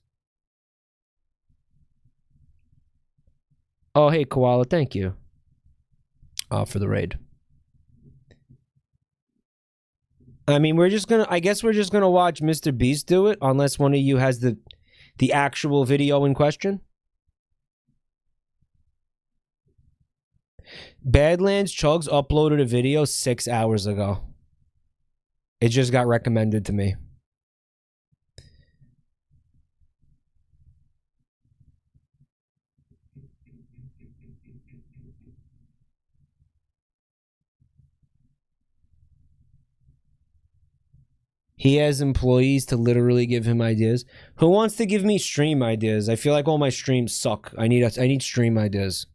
Oh, hey, Koala, thank you. For the raid. I mean, I guess we're just gonna watch Mr. Beast do it, unless one of you has the actual video in question. Badlands Chugs uploaded a video 6 hours ago. It just got recommended to me. He has employees to literally give him ideas. Who wants to give me stream ideas? I feel like all my streams suck. I need stream ideas.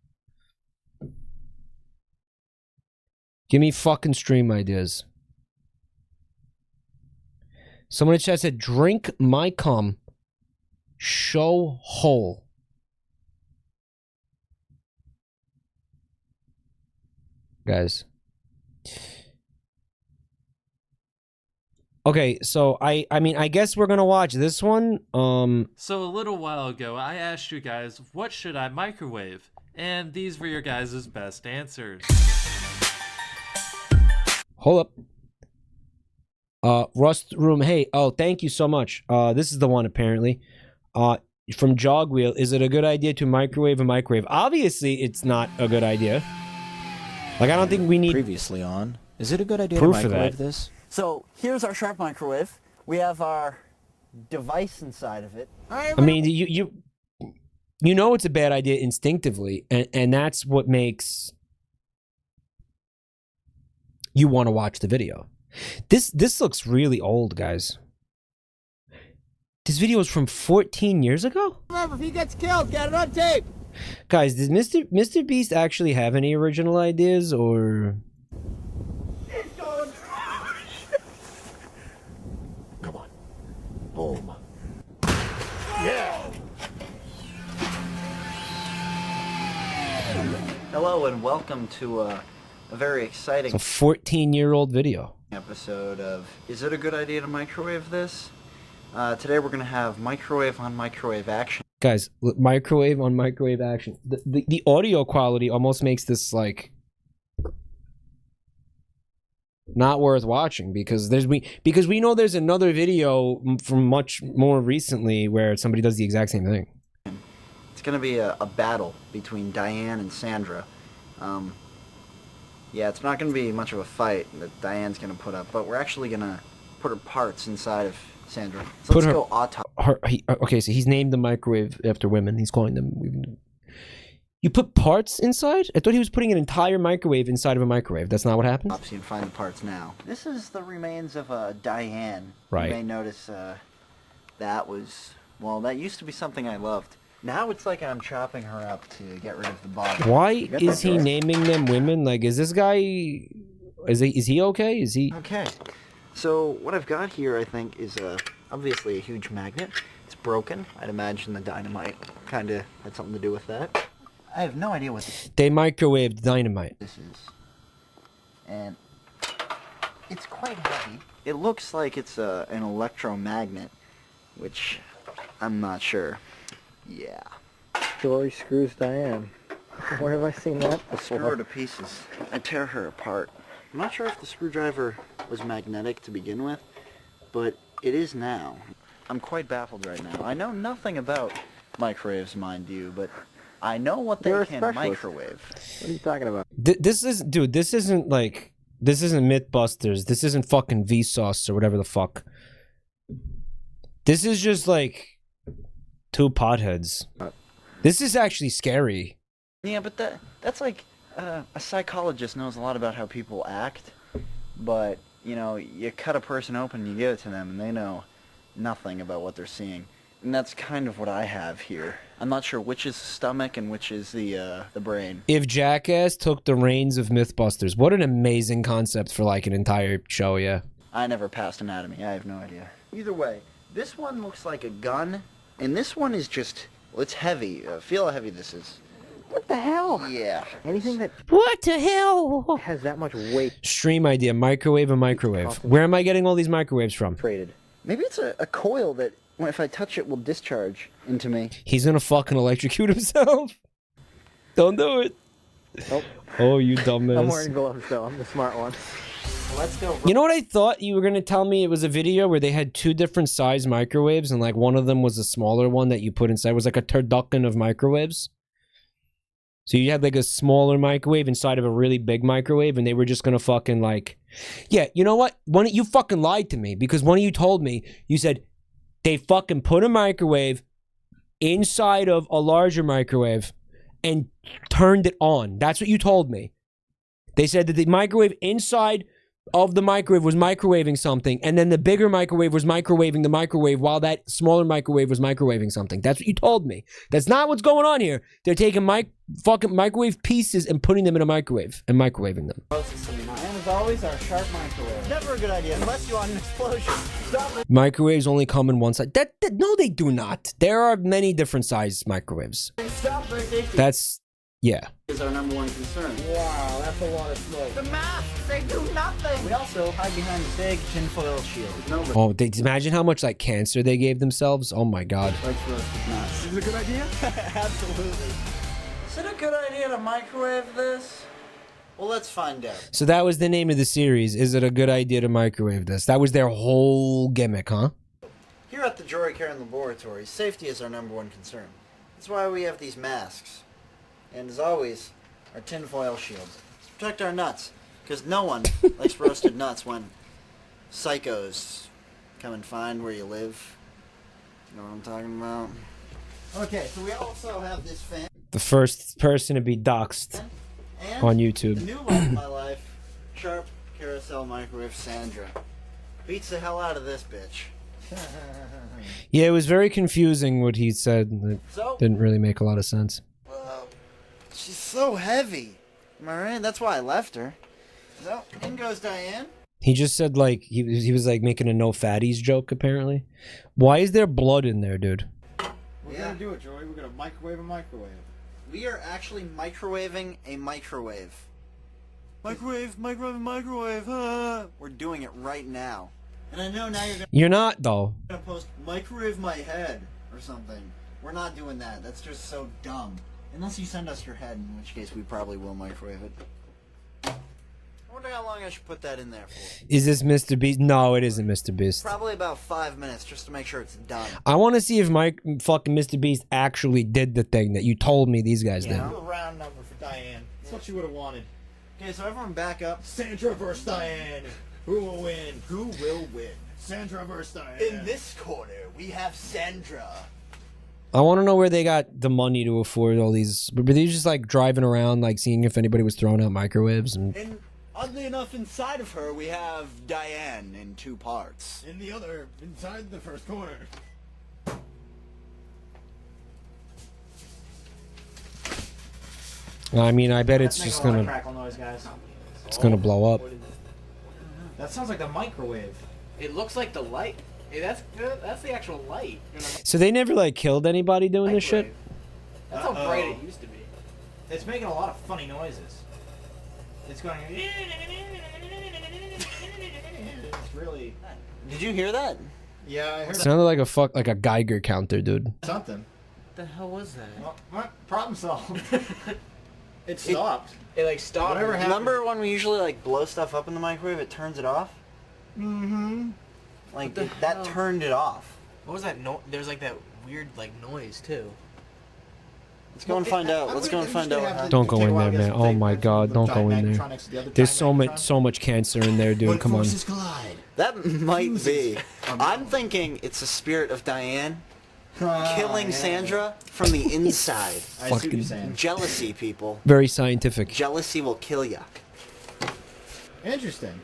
Give me fucking stream ideas. Someone in chat said, drink my cum. Show hole. Guys. Okay, so I mean, I guess we're gonna watch this one. So a little while ago, I asked you guys, what should I microwave? And these were your guys' best answers. Hold up. Rust Room. Hey, oh, thank you so much. This is the one apparently. From Jogwheel. Is it a good idea to microwave a microwave? Obviously, it's not a good idea. Like, I don't think we need. Previously on. Is it a good idea to proof for microwave that. this? So here's our sharp microwave. We have our device inside of it. I mean, you know it's a bad idea instinctively, and that's what makes you want to watch the video. This looks really old, guys. This video is from 14 years ago? Remember, if he gets killed, get it on tape. Guys, did Mr. Beast actually have any original ideas, or... Come on. Home. Yeah. Hello and welcome to a very exciting It's a 14-year-old video. episode of Is It a Good Idea to Microwave This? Today we're going to have microwave on microwave action. Guys, look, microwave on microwave action. The audio quality almost makes this, like, not worth watching, because we know there's another video from much more recently where somebody does the exact same thing. It's going to be a battle between Diane and Sandra. Yeah, it's not going to be much of a fight that Diane's going to put up, but we're actually going to put her parts inside of Sandra. So let's go autopsy. Okay, so he's named the microwave after women. He's calling them... You put parts inside? I thought he was putting an entire microwave inside of a microwave. That's not what happened? Autopsy and find the parts now. This is the remains of Diane. Right. You may notice that was... Well, that used to be something I loved. Now it's like I'm chopping her up to get rid of the body. Why is he naming them women? Like, is this guy... Is he okay? Is he... Okay. So what I've got here, I think, is obviously a huge magnet. It's broken. I'd imagine the dynamite kind of had something to do with that. I have no idea what They microwaved dynamite. this is. And it's quite heavy. It looks like it's an electromagnet, which I'm not sure. Yeah. Dory screws Diane. Where have I seen that I screw her to pieces. I tear her apart. I'm not sure if the screwdriver was magnetic to begin with, but it is now. I'm quite baffled right now. I know nothing about microwaves, mind you, but I know what they can microwave. What are you talking about? This isn't Mythbusters. This isn't fucking Vsauce or whatever the fuck. This is just like two potheads. This is actually scary. Yeah, but that's like a psychologist knows a lot about how people act, but you know, you cut a person open, you give it to them, and they know nothing about what they're seeing. And that's kind of what I have here. I'm not sure which is the stomach and which is the brain. If Jackass took the reins of Mythbusters, what an amazing concept for like an entire show, yeah. I never passed anatomy. I have no idea. Either way, this one looks like a gun, and this one is just, well, it's heavy. Feel how heavy this is. What the hell? Yeah. Anything that What the hell has that much weight? Stream idea, microwave a microwave. Where am I getting all these microwaves from? Traded. Maybe it's a coil that, if I touch it, will discharge into me. He's gonna fucking electrocute himself. Don't do it. Nope. Oh, you dumbass. I'm wearing gloves though. I'm the smart one. Let's go. You know what I thought? You were gonna tell me it was a video where they had two different size microwaves, and like one of them was a smaller one that you put inside. It was like a turducken of microwaves. So you had like a smaller microwave inside of a really big microwave, and they were just gonna fucking like, yeah. You know what? You fucking lied to me, because one of you told me, you said they fucking put a microwave inside of a larger microwave and turned it on. That's what you told me. They said that the microwave inside of the microwave was microwaving something, and then the bigger microwave was microwaving the microwave while that smaller microwave was microwaving something. That's what you told me. That's not what's going on here. They're taking fucking microwave pieces and putting them in a microwave and microwaving them. And as always, our sharp microwave. Never a good idea unless you want an explosion. Stop it. Microwaves only come in one size. No, they do not. There are many different sized microwaves. Stop it. That's, yeah. Is our number one concern. Wow, that's a lot of smoke. The masks, they do nothing. We also hide behind a big tinfoil shield. Nobody Oh, imagine how much like cancer they gave themselves. Oh my god. likes roasted masks. Is it a good idea? Absolutely. Is it a good idea to microwave this? Well, let's find out. So that was the name of the series. Is it a good idea to microwave this? That was their whole gimmick, huh? Here at the Jory Karen Laboratory, safety is our #1 concern. That's why we have these masks. And as always, our tinfoil shields. To protect our nuts. Because no one likes roasted nuts when psychos come and find where you live. You know what I'm talking about? Okay, so we also have this fan. The first person to be doxxed And on the YouTube. new love of my life, Sharp Carousel Microwave Sandra. Beats the hell out of this bitch. Yeah, it was very confusing what he said. It So- didn't really make a lot of sense. She's so heavy. Am I right? That's why I left her. So, in goes Diane. He just said like he was like making a no fatties joke apparently. Why is there blood in there, dude? We're gonna do it, Joey. We're gonna microwave a microwave. We are actually microwaving a microwave. Microwave. We're doing it right now. And I know now You're not though. gonna post microwave my head or something. We're not doing that. That's just so dumb. Unless you send us your head, in which case we probably will microwave it. I wonder how long I should put that in there for. Is this Mr. Beast? No, it isn't Mr. Beast. Probably about 5 minutes, just to make sure it's done. I want to see if fucking Mr. Beast actually did the thing that you told me these guys did. A round number for Diane. That's what you would have wanted. Okay, so everyone back up. Sandra versus Diane. Who will win? Who will win? Sandra versus Diane. In this corner, we have Sandra. I want to know where they got the money to afford all these. Were they just like driving around, like seeing if anybody was throwing out microwaves? And Oddly enough, inside of her, we have Diane in 2 parts. In the other, inside the first corner. I mean, I bet it's just gonna. Crackle noise, guys. It's gonna blow up. That sounds like the microwave. It looks like the light. Hey, that's good. That's the actual light. So they never like killed anybody doing this shit. That's how bright it used to be. It's making a lot of funny noises. It's going. It's really. Did you hear that? Yeah, I heard It sounded like a Geiger counter, dude. something. What the hell was that? What? Problem solved. It stopped. It like stopped. Whatever happened. Remember when we usually like blow stuff up in the microwave, it turns it off? Mm-hmm. Like What the that hell? turned it off. What was that? There's like that weird like noise too. Let's go and find out. Let's go and find out what happened. Don't go in there, man. Oh my god, don't go in there. There's so much cancer in there, dude. Come on. That might be. I'm thinking it's the spirit of Diane killing Sandra from the inside. I see what you're saying. Jealousy, people. Very scientific. Jealousy will kill ya. Interesting.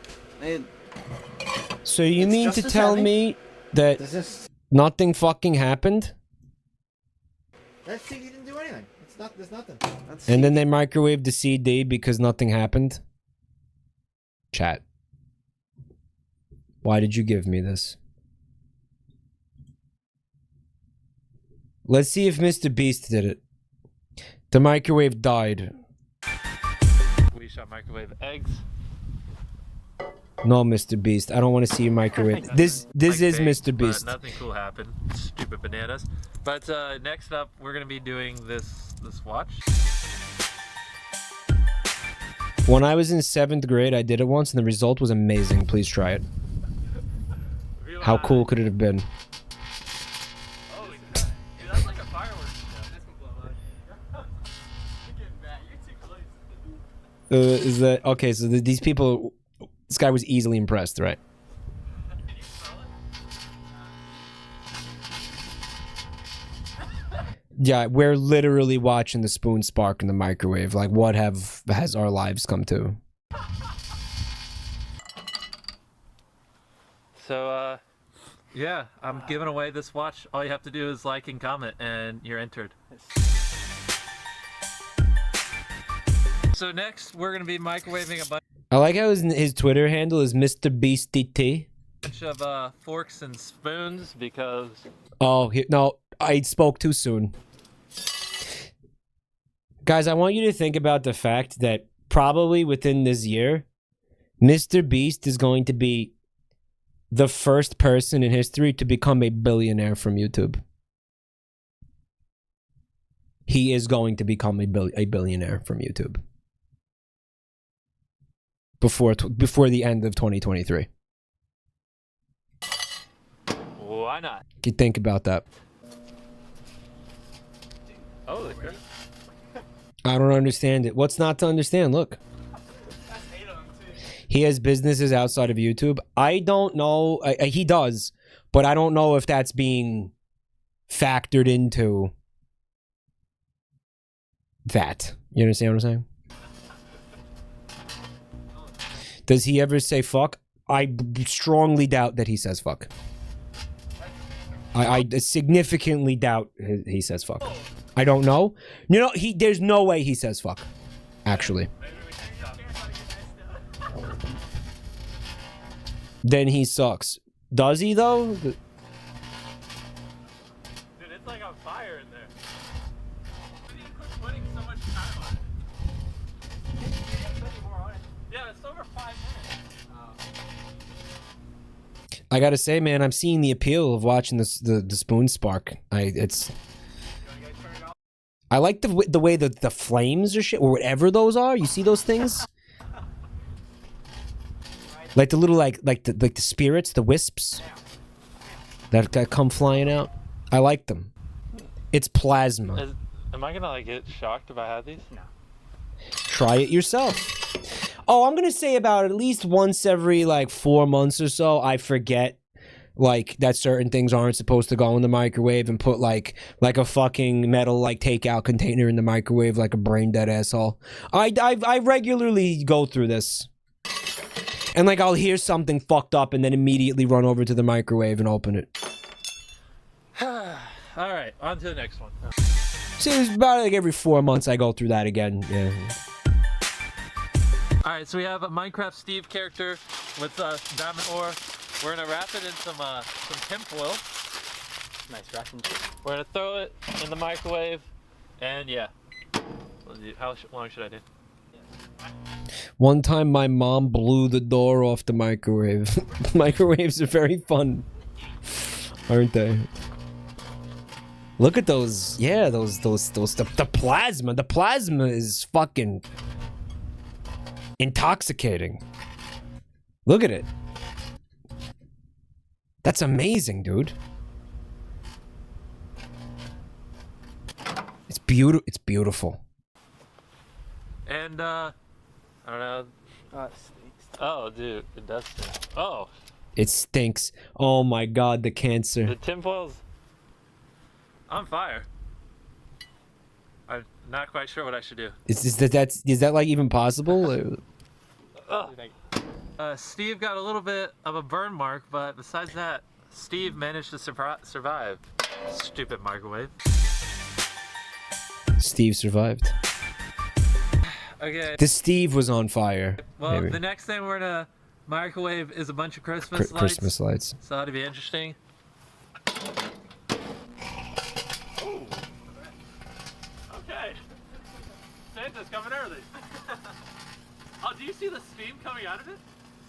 So you mean just to as tell heavy. me that Does this? nothing fucking happened? That CD didn't do anything. It's not. There's nothing. And then they microwaved the CD because nothing happened? Chat. Why did you give me this? Let's see if Mr. Beast did it. The microwave died. We shot microwave eggs. No, Mr. Beast. I don't want to see you microwave. This is Mr. Beast. Nothing cool happened. Stupid bananas. But next up, we're gonna be doing this watch. When I was in 7th grade, I did it once, and the result was amazing. Please try it. How cool could it have been? That's like a fireworks. Is that okay? So these people, this guy was easily impressed, right? Yeah, we're literally watching the spoon spark in the microwave. Like, what has our lives come to? So, yeah, I'm giving away this watch. All you have to do is like and comment, and you're entered. So next, we're gonna be microwaving a bunch I like how his Twitter handle is Mr. BeastDT. of forks and spoons because Oh, no, I spoke too soon. Guys, I want you to think about the fact that probably within this year, Mr. Beast is going to be the first person in history to become a billionaire from YouTube. He is going to become a billionaire from YouTube. before the end of 2023. Why not? You think about that. Oh, crap. I don't understand it. What's not to understand? Look. He has businesses outside of YouTube. I don't know. He does, but I don't know if that's being factored into that. You understand what I'm saying? Does he ever say fuck? I strongly doubt that he says fuck. I significantly doubt he says fuck. I don't know. You know, there's no way he says fuck. Actually. Then he sucks. Does he though? Dude, it's like on fire in there. You need to quit putting so much time on it. Yeah, it's over 5 minutes. I gotta say, man, I'm seeing the appeal of watching this the spoon spark. I like the way that the flames or shit or whatever those are. You see those things? Like the little like the spirits, the wisps that come flying out. I like them. It's plasma. Am I gonna like get shocked if I have these? No. Try it yourself. Oh, I'm gonna say about at least once every like 4 months or so, I forget like that certain things aren't supposed to go in the microwave and put like a fucking metal like takeout container in the microwave like a brain dead asshole. I regularly go through this. And like I'll hear something fucked up and then immediately run over to the microwave and open it. Alright, on to the next one. See, it's about like every 4 months I go through that again. Yeah. Alright, so we have a Minecraft Steve character with diamond ore. We're gonna wrap it in some tinfoil. Nice wrapping. We're gonna throw it in the microwave, and yeah. How long should I do? One time my mom blew the door off the microwave. Microwaves are very fun, aren't they? Look at those. Yeah, the plasma. The plasma is fucking intoxicating. Look at it. That's amazing, dude. It's beautiful. It's beautiful. And I don't know. Oh, dude, it does stink. Oh. It stinks. Oh my god, the cancer. The tinfoil's on fire. I'm not quite sure what I should do. Is that like even possible? Steve got a little bit of a burn mark, but besides that, Steve managed to survive. Stupid microwave. Steve survived. Okay. The Steve was on fire. Well, maybe. the next thing we're gonna microwave is a bunch of Christmas lights. Christmas lights. So that'll be interesting. Ooh. Okay. Santa's coming early. Oh, do you see the steam coming out of it?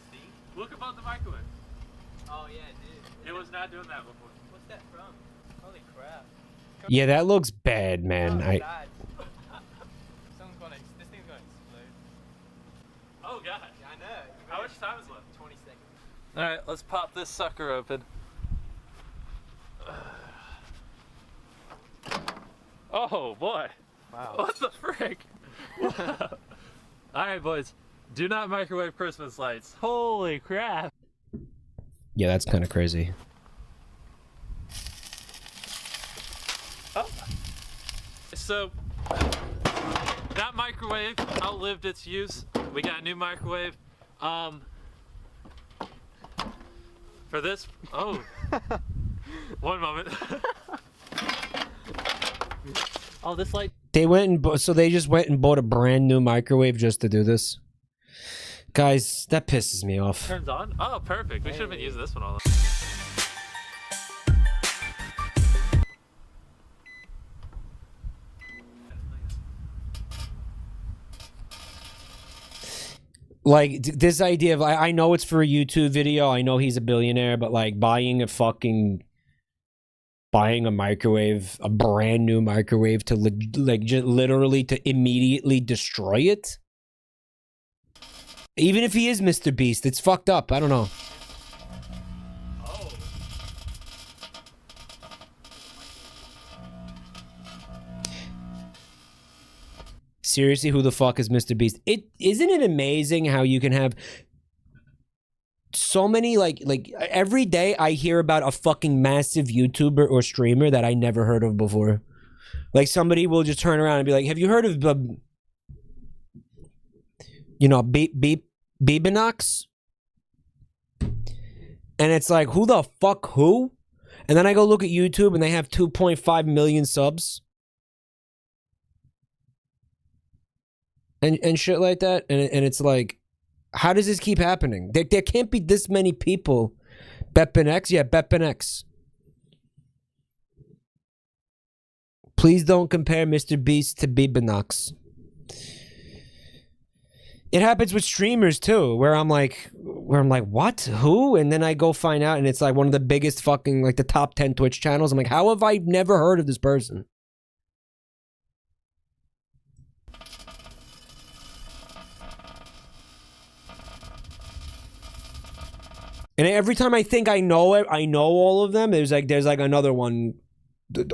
Steam? Look above the microwave. Oh yeah, dude. It was not doing that before. What's that from? Holy crap. Yeah, that looks bad, man. This thing's gonna explode. Oh god. Yeah, I know. How much time is left? 20 seconds. Alright, let's pop this sucker open. Oh boy. Wow. What the frick? Alright boys, do not microwave Christmas lights. Holy crap. Yeah, that's kind of crazy. Oh. So, that microwave outlived its use. We got a new microwave. For this, oh. One moment. Oh, this light. They went and so they just went and bought a brand new microwave just to do this. Guys, that pisses me off. Turns on? Oh, perfect. We should have been using this one all. Like, this idea of, I know it's for a YouTube video, I know he's a billionaire, but like buying a microwave, a brand new microwave to literally to immediately destroy it? Even if he is Mr. Beast, it's fucked up. I don't know. Seriously, who the fuck is Mr. Beast? Isn't it amazing how you can have so many like every day I hear about a fucking massive YouTuber or streamer that I never heard of before. Like somebody will just turn around and be like, "Have you heard of Bebinox?" And it's like, who the fuck who? And then I go look at YouTube and they have 2.5 million subs. And shit like that. And it's like, how does this keep happening? There can't be this many people. Bepin Yeah, Bepin. Please don't compare Mr. Beast to Bebinox. It happens with streamers too, where I'm like, what? Who? And then I go find out and it's like one of the biggest fucking, like the top 10 Twitch channels. I'm like, how have I never heard of this person? And every time I think I know it, I know all of them. There's like another one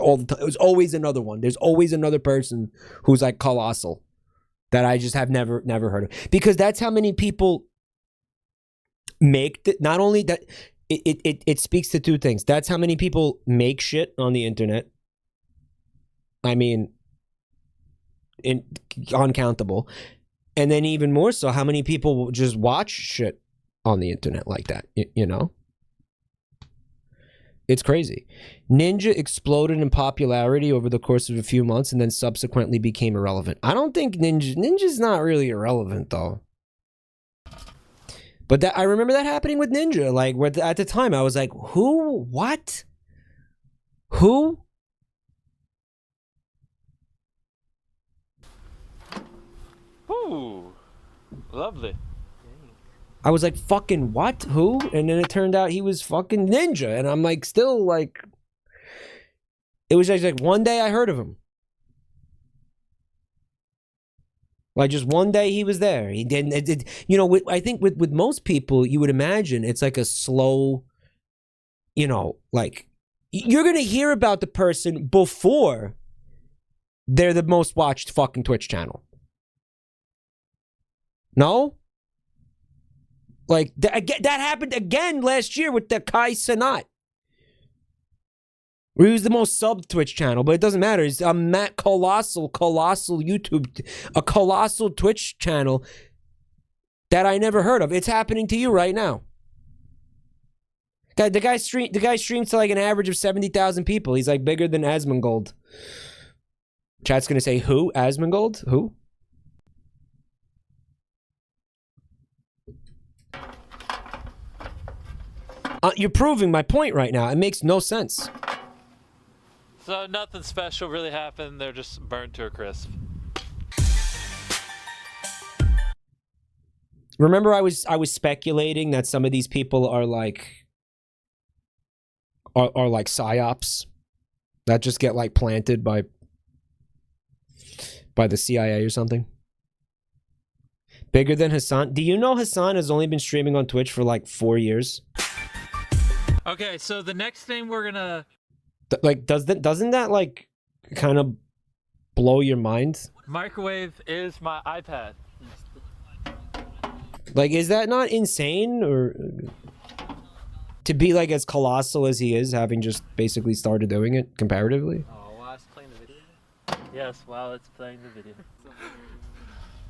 all the time. There's always another one. There's always another person who's like colossal that I just have never heard of. Because that's how many people make not only that it speaks to two things. That's how many people make shit on the internet. I mean, uncountable. And then even more so, how many people just watch shit on the internet like that, you know? It's crazy. Ninja exploded in popularity over the course of a few months and then subsequently became irrelevant. I don't think Ninja's not really irrelevant though. But I remember that happening with Ninja. Like at the time I was like, who? What? Who? Ooh, lovely. I was like, fucking what? Who? And then it turned out he was fucking Ninja. And I'm like, still like, it was just like one day I heard of him. Like just one day he was there. He didn't, you know, I think with most people, you would imagine it's like a slow, you know, like you're going to hear about the person before they're the most watched fucking Twitch channel. No? Like, that happened again last year with the Kai Sanat. Where he was the most subbed Twitch channel, but it doesn't matter. It's a colossal YouTube, a colossal Twitch channel that I never heard of. It's happening to you right now. The guy streams to like an average of 70,000 people. He's like bigger than Asmongold. Chat's gonna say who? Asmongold? Who? You're proving my point right now. It makes no sense. So nothing special really happened. They're just burnt to a crisp. Remember, I was speculating that some of these people are like psyops that just get like planted by the CIA or something. Bigger than Hassan. Do you know Hassan has only been streaming on Twitch for like 4 years? Okay, so the next thing we're gonna like doesn't that like kind of blow your mind? Microwave is my iPad. Like, is that not insane? Or to be like as colossal as he is, having just basically started doing it comparatively? Oh, while it's playing the video? Yes, while it's playing the video.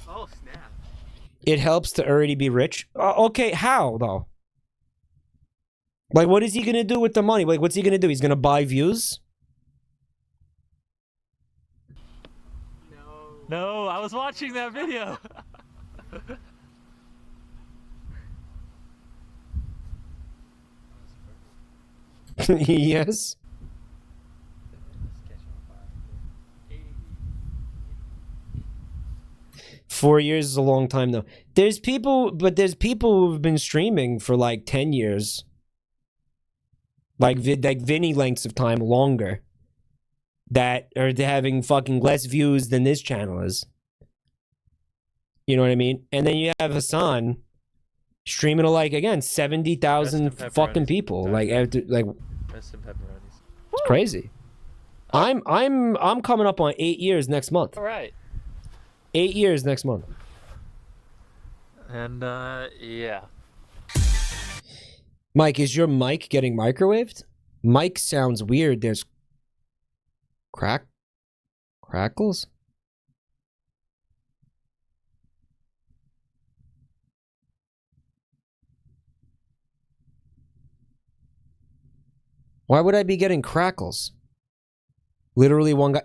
Oh, snap. It helps to already be rich? Okay, how though? Like, what is he gonna do with the money? Like, what's he gonna do? He's gonna buy views? No, I was watching that video. Yes. Four years is a long time though. There's people who've been streaming for like 10 years. Like Vinny lengths of time longer. That are having fucking less views than this channel is. You know what I mean? And then you have Hassan streaming to like again 70,000 fucking people. Like after like Rest in pepperonis. it's crazy. I'm coming up on 8 years next month. All right. 8 years next month. And yeah. Mike, is your mic getting microwaved? Mike sounds weird. There's crackles? Why would I be getting crackles? Literally one guy...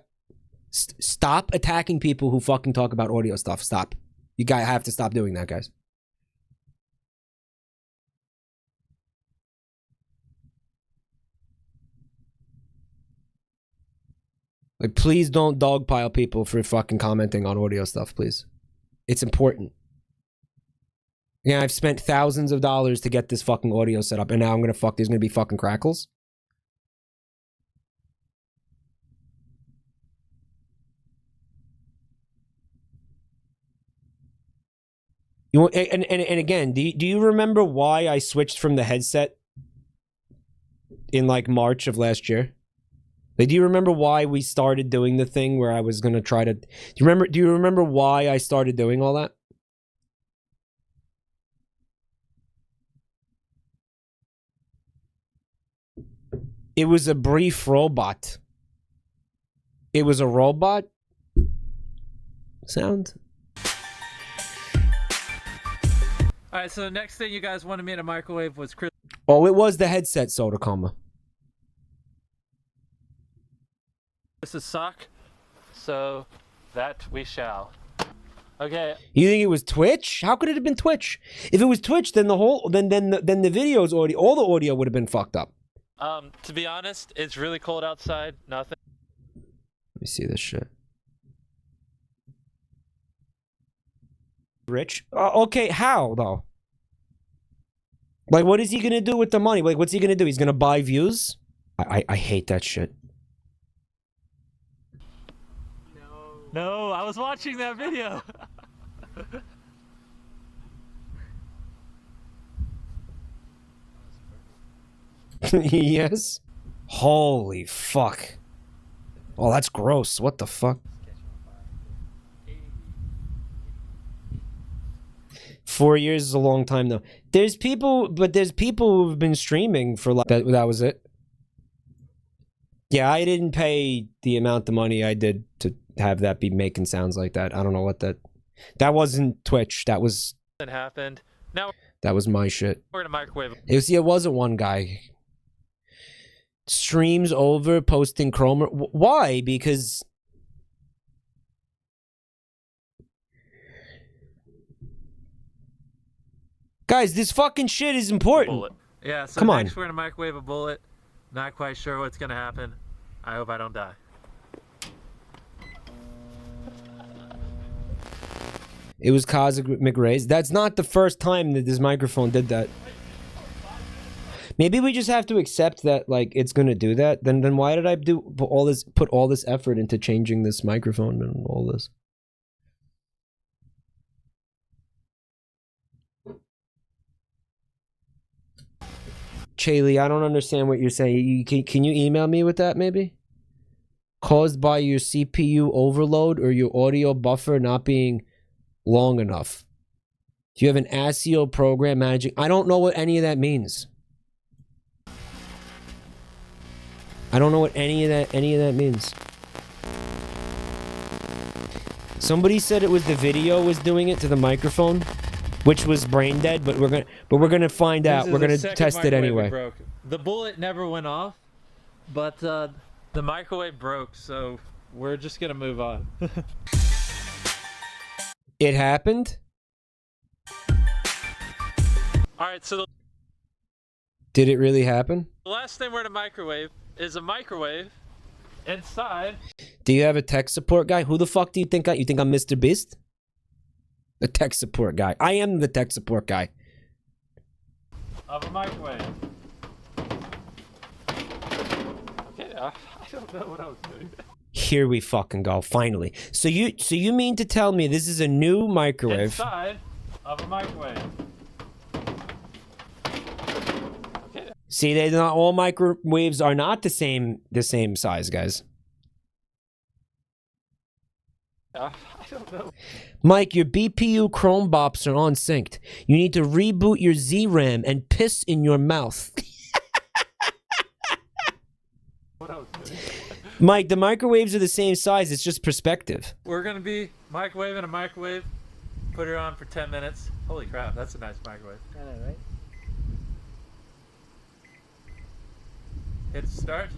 Stop attacking people who fucking talk about audio stuff. Stop. You guys have to stop doing that, guys. Like, please don't dogpile people for fucking commenting on audio stuff, please. It's important. Yeah, I've spent thousands of dollars to get this fucking audio set up, and now I'm gonna there's gonna be fucking crackles? You want, and again, do you remember why I switched from the headset in like March of last year? Like, do you remember why we started doing the thing where I was gonna try to? Do you remember why I started doing all that? It was a brief robot. It was a robot sound. All right, so the next thing you guys wanted me in a microwave was Chris. Oh, it was the headset, Soda Coma. Chris's sock, so that we shall. Okay. You think it was Twitch? How could it have been Twitch? If it was Twitch, then the whole then the video's audio, all the audio would have been fucked up. To be honest, it's really cold outside. Nothing. Let me see this shit. Rich? Okay, how though? Like, what is he gonna do with the money? Like, what's he gonna do? He's gonna buy views? I hate that shit. No, I was watching that video. Yes? Holy fuck. Oh, that's gross. What the fuck? 4 years is a long time though. There's people who've been streaming for like that was it. Yeah, I didn't pay the amount of money I did to have that be making sounds like that. I don't know what that wasn't Twitch. That was It happened. Now that was my shit. we're in a microwave. It wasn't one guy. Streams over posting Chrome. Why? Because guys, this fucking shit is important. Bullet. Yeah, so Come next on. we're gonna microwave a bullet. Not quite sure what's gonna happen. I hope I don't die. It was Cosmic McRae's. That's not the first time that this microphone did that. Maybe we just have to accept that, like, it's gonna do that. Then why did I put all this effort into changing this microphone and all this? Chaley, I don't understand what you're saying. Can you email me with that, maybe? Caused by your CPU overload or your audio buffer not being long enough. Do you have an ASIO program managing? I don't know what any of that means. I don't know what any of that means. Somebody said it was the video was doing it to the microphone, which was brain dead, but we're gonna find out. We're gonna test it anyway. Broke. The bullet never went off, but the microwave broke, so we're just gonna move on. It happened? Alright, so Did it really happen? the last thing we're gonna microwave is a microwave inside. Do you have a tech support guy? Who the fuck do you think you think I'm Mr. Beast? The tech support guy. I am the tech support guy. Of a microwave. Okay, I don't know what I was doing. Here we fucking go. Finally. So you mean to tell me this is a new microwave? Inside of a microwave. See, they not all microwaves are not the same size, guys. I don't know. Mike, your BPU Chrome bops are unsynced. You need to reboot your ZRAM and piss in your mouth. Mike, the microwaves are the same size. It's just perspective. We're gonna be microwaving a microwave. Put her on for 10 minutes. Holy crap, that's a nice microwave. I know, right? Hit start.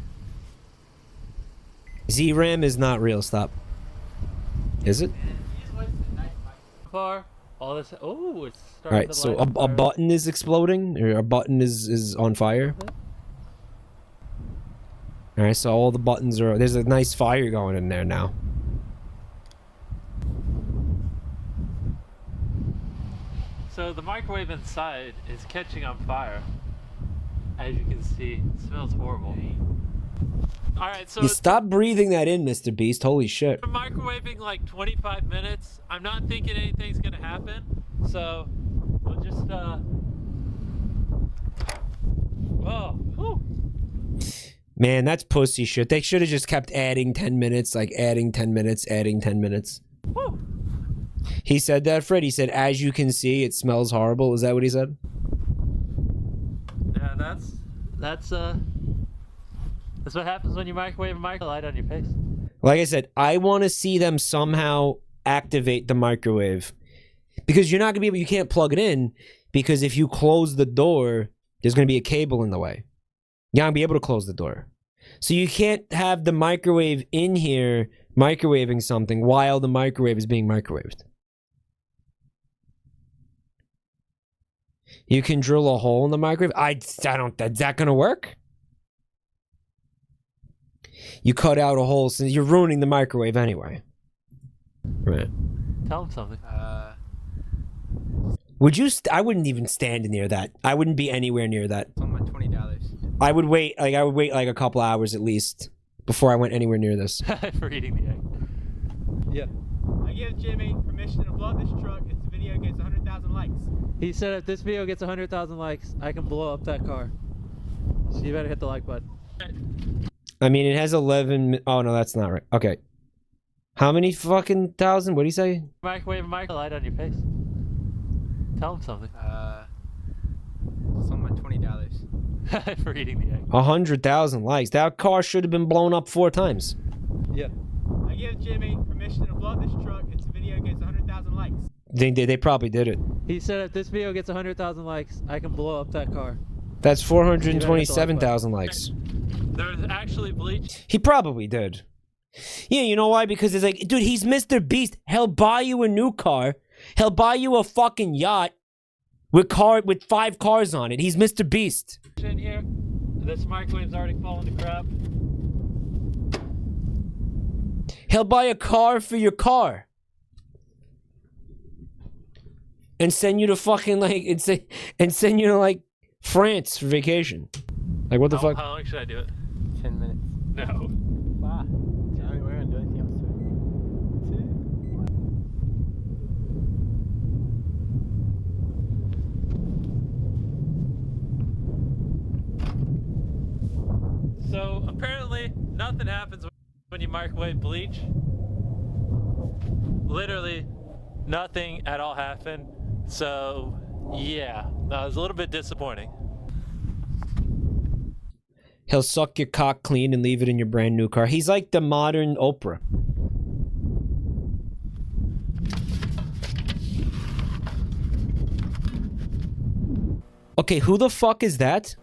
ZRAM is not real. Stop. Is it? Far. All this. Oh, it's All starting right. to So light up a already. button is exploding, or a button is on fire. All right. So all the buttons are. There's a nice fire going in there now. So the microwave inside is catching on fire. As you can see, it smells horrible. Alright, so You stop breathing that in, Mr. Beast. Holy shit. we're microwaving like 25 minutes. I'm not thinking anything's gonna happen. So we'll just oh, whew. Man, that's pussy shit. They should have just kept adding 10 minutes, like adding 10 minutes, adding 10 minutes. Whew. He said that, Fred. He said, as you can see, it smells horrible. Is that what he said? Yeah, that's what happens when you microwave a microlight on your face. Like I said, I want to see them somehow activate the microwave. Because you're not going to be able, you can't plug it in, because if you close the door, there's going to be a cable in the way. You're not going to be able to close the door. So you can't have the microwave in here microwaving something while the microwave is being microwaved. You can drill a hole in the microwave. I don't. Is that gonna work? You cut out a hole, since you're ruining the microwave anyway. Right. Tell him something. Would you? I wouldn't even stand near that. I wouldn't be anywhere near that. It's on my $20. I would wait. Like I would wait like a couple hours at least before I went anywhere near this. For eating the egg. Yeah. I give Jimmy permission to blow up this truck if the video gets 100,000 likes. He said if this video gets 100,000 likes, I can blow up that car. So you better hit the like button. I mean, it has 11. Oh no, that's not right. Okay. How many fucking thousand? What do you say? Microwave a microlight on your face. Tell him something. It's on my $20. For eating the egg. 100,000 likes. That car should have been blown up 4 times. Yeah. I give Jimmy permission to blow up this truck if the video gets 100,000 likes. They probably did it. He said if this video gets 100,000 likes, I can blow up that car. That's 427,000 likes. There's actually bleach. He probably did. Yeah, you know why? Because it's like, dude, he's Mr. Beast. He'll buy you a new car. He'll buy you a fucking yacht with 5 cars on it. He's Mr. Beast. In here, this microwave's already falling to crap. He'll buy a car for your car. And send you to fucking like and send you to like France for vacation. Like what the fuck? How long should I do it? 10 minutes. No. Wow. We're gonna do anything else So apparently nothing happens when you microwave bleach. Literally nothing at all happened. So yeah, that was a little bit disappointing. He'll suck your cock clean and leave it in your brand new car. He's like the modern Oprah. Okay, who the fuck is that?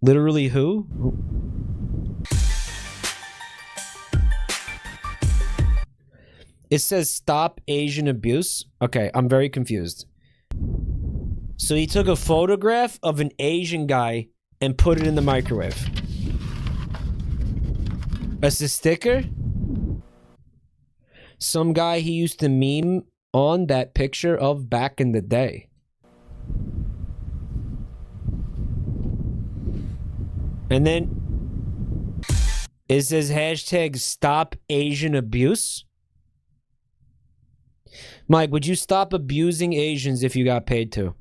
Literally who? It says stop Asian abuse. Okay, I'm very confused. So he took a photograph of an Asian guy and put it in the microwave. As a sticker? Some guy he used to meme on that picture of back in the day. And then it says hashtag stop Asian abuse. Mike, would you stop abusing Asians if you got paid to?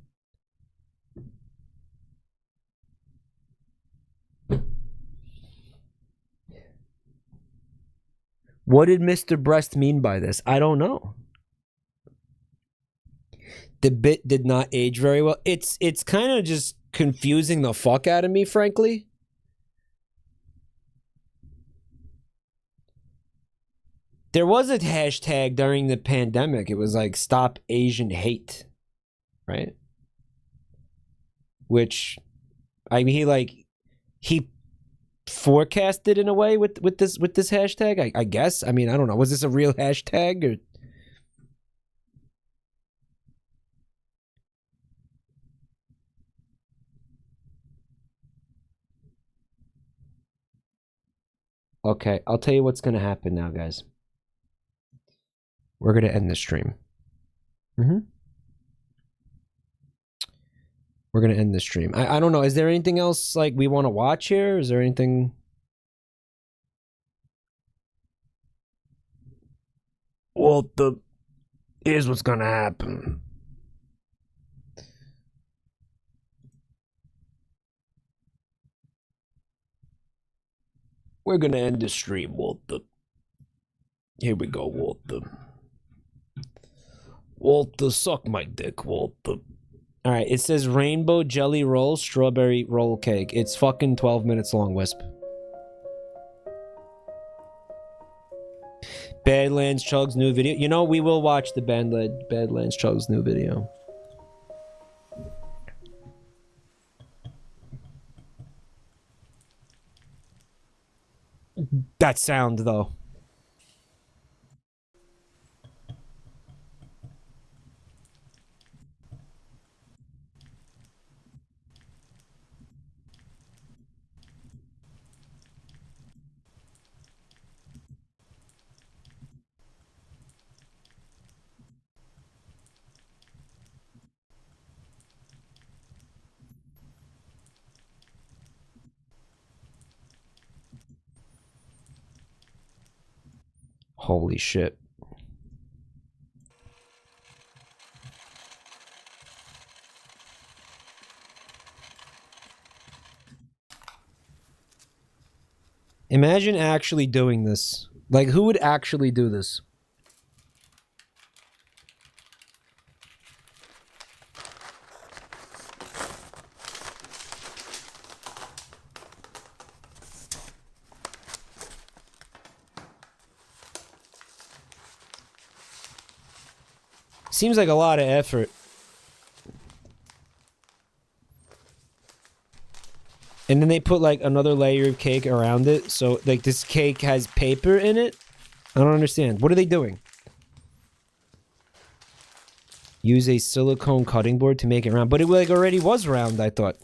What did Mr. Breast mean by this? I don't know. The bit did not age very well. It's kind of just confusing the fuck out of me, frankly. There was a hashtag during the pandemic. It was like stop Asian hate, right? Which, I mean, he forecasted in a way with this hashtag. I guess. I mean, I don't know. Was this a real hashtag or? Okay, I'll tell you what's gonna happen now, guys. We're gonna end the stream. We're gonna end the stream. I don't know. Is there anything else like we want to watch here? Is there anything? Well, here's what's gonna happen. We're gonna end the stream, Walter. Here we go, Walter. Walter, suck my dick, Walter. Alright, it says rainbow jelly roll, strawberry roll cake. It's fucking 12 minutes long, Wisp. Badlands Chug's new video. You know, we will watch the Badlands Chug's new video. That sound, though. Holy shit. Imagine actually doing this. Like, who would actually do this? Seems like a lot of effort. And then they put like another layer of cake around it. So like this cake has paper in it. I don't understand. What are they doing? Use a silicone cutting board to make it round. But it like already was round, I thought.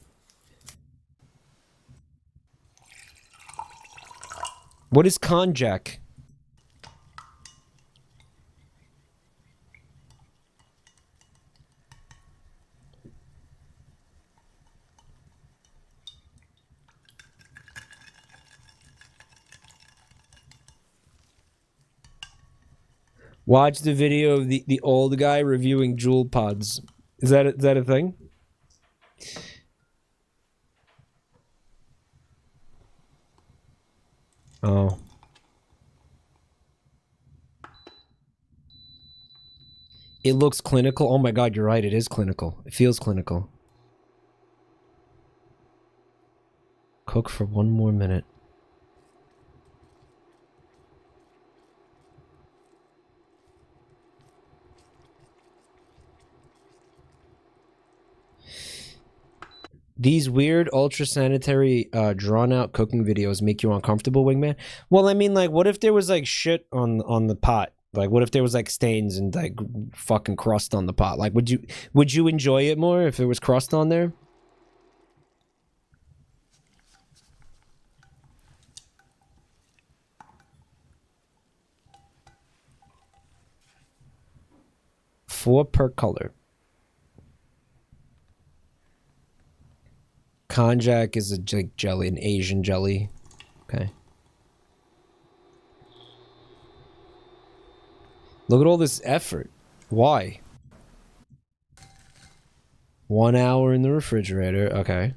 What is konjac? Watch the video of the old guy reviewing jewel pods. Is that a thing? Oh. It looks clinical. Oh my god, you're right. It is clinical. It feels clinical. Cook for 1 more minute. These weird ultra sanitary drawn out cooking videos make you uncomfortable, Wingman? Well, I mean, like, what if there was like shit on the pot? Like, what if there was like stains and like fucking crust on the pot? Like, would you enjoy it more if there was crust on there? $4 per color. Konjac is a jelly, an Asian jelly. Okay. Look at all this effort. Why? 1 hour in the refrigerator. Okay.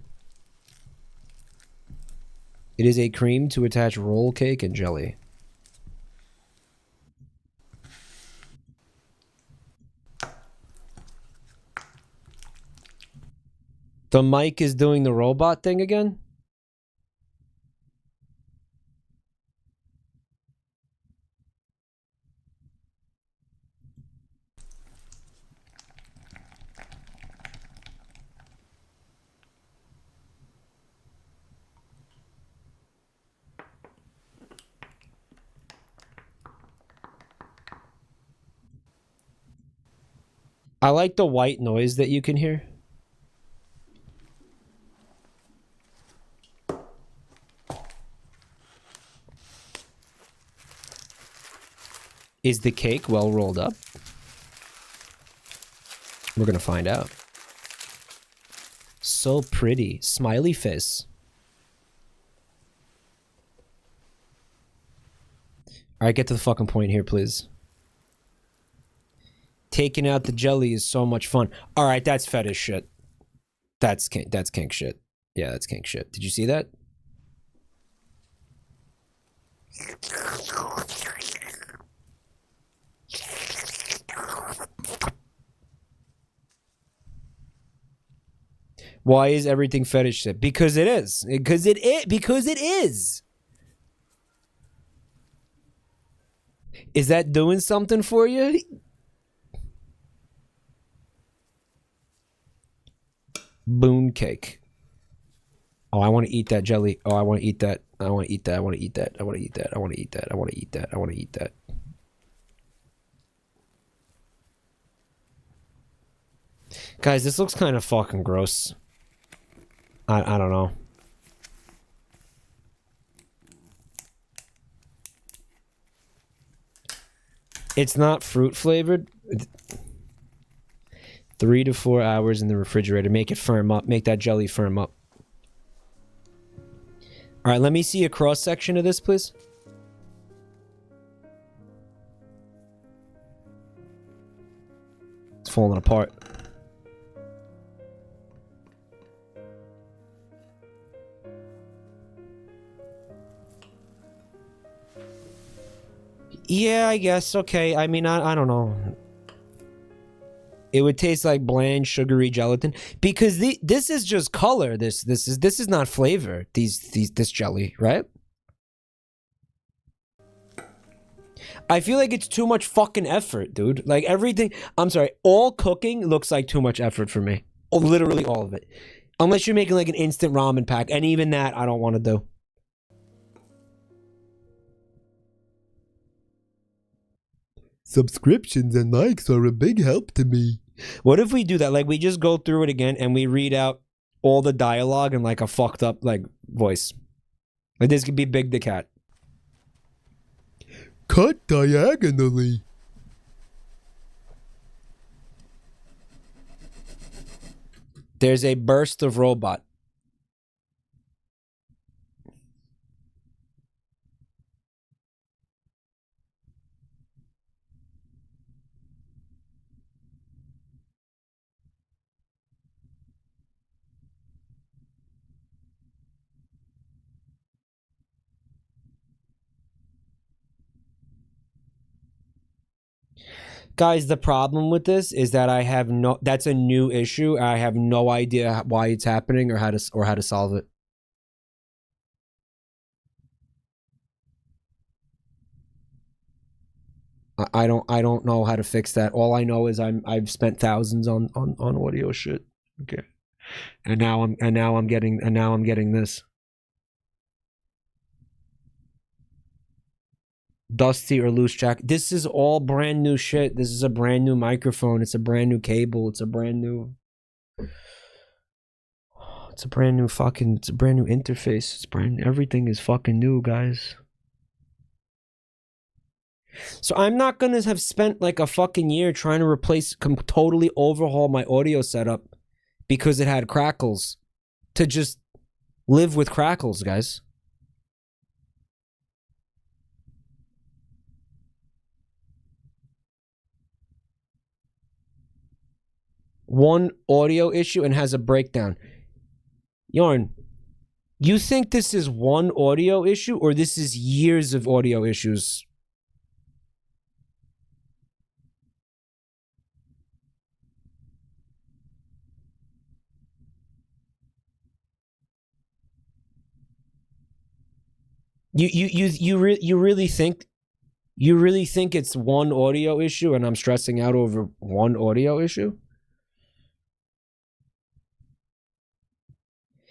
It is a cream to attach roll cake and jelly. The mic is doing the robot thing again? I like the white noise that you can hear. Is the cake well rolled up? We're gonna find out. So pretty. Smiley face. Alright, get to the fucking point here, please. Taking out the jelly is so much fun. Alright, that's fetish shit. That's kink shit. Yeah, that's kink shit. Did you see that? Why is everything fetish shit? Because it is. Because it is. Is that doing something for you? Boon cake. Oh, I want to eat that jelly. Oh, I want to eat that. I want to eat that. I want to eat that. I want to eat that. I want to eat that. I want to eat that. I want to eat that. Guys, this looks kind of fucking gross. I don't know. It's not fruit flavored. 3 to 4 hours in the refrigerator. Make it firm up. Make that jelly firm up. All right, let me see a cross section of this, please. It's falling apart. Yeah, I guess. Okay. I mean, I don't know. It would taste like bland, sugary gelatin because this is just color. This is not flavor. This jelly, right? I feel like it's too much fucking effort, dude. Like everything. I'm sorry. All cooking looks like too much effort for me. Oh, literally all of it. Unless you're making like an instant ramen pack, and even that I don't want to do. Subscriptions and likes are a big help to me. What if we do that? Like, we just go through it again and we read out all the dialogue in like a fucked up like voice. Like this could be Big the Cat. Cut diagonally. There's a burst of robot. Guys, the problem with this is that I have no. That's a new issue. I have no idea why it's happening or how to solve it. I don't know how to fix that. All I know is I've spent thousands on audio shit. Okay, and now I'm getting this. Dusty or loose jack. This is all brand new shit. This is a brand new microphone. It's a brand new cable. It's a brand new interface. It's brand. Everything is fucking new, guys. So I'm not gonna have spent like a fucking year trying to totally overhaul my audio setup because it had crackles to just live with crackles, guys. One audio issue and has a breakdown. Yarn, you think this is one audio issue or this is years of audio issues? You really think it's one audio issue and I'm stressing out over one audio issue?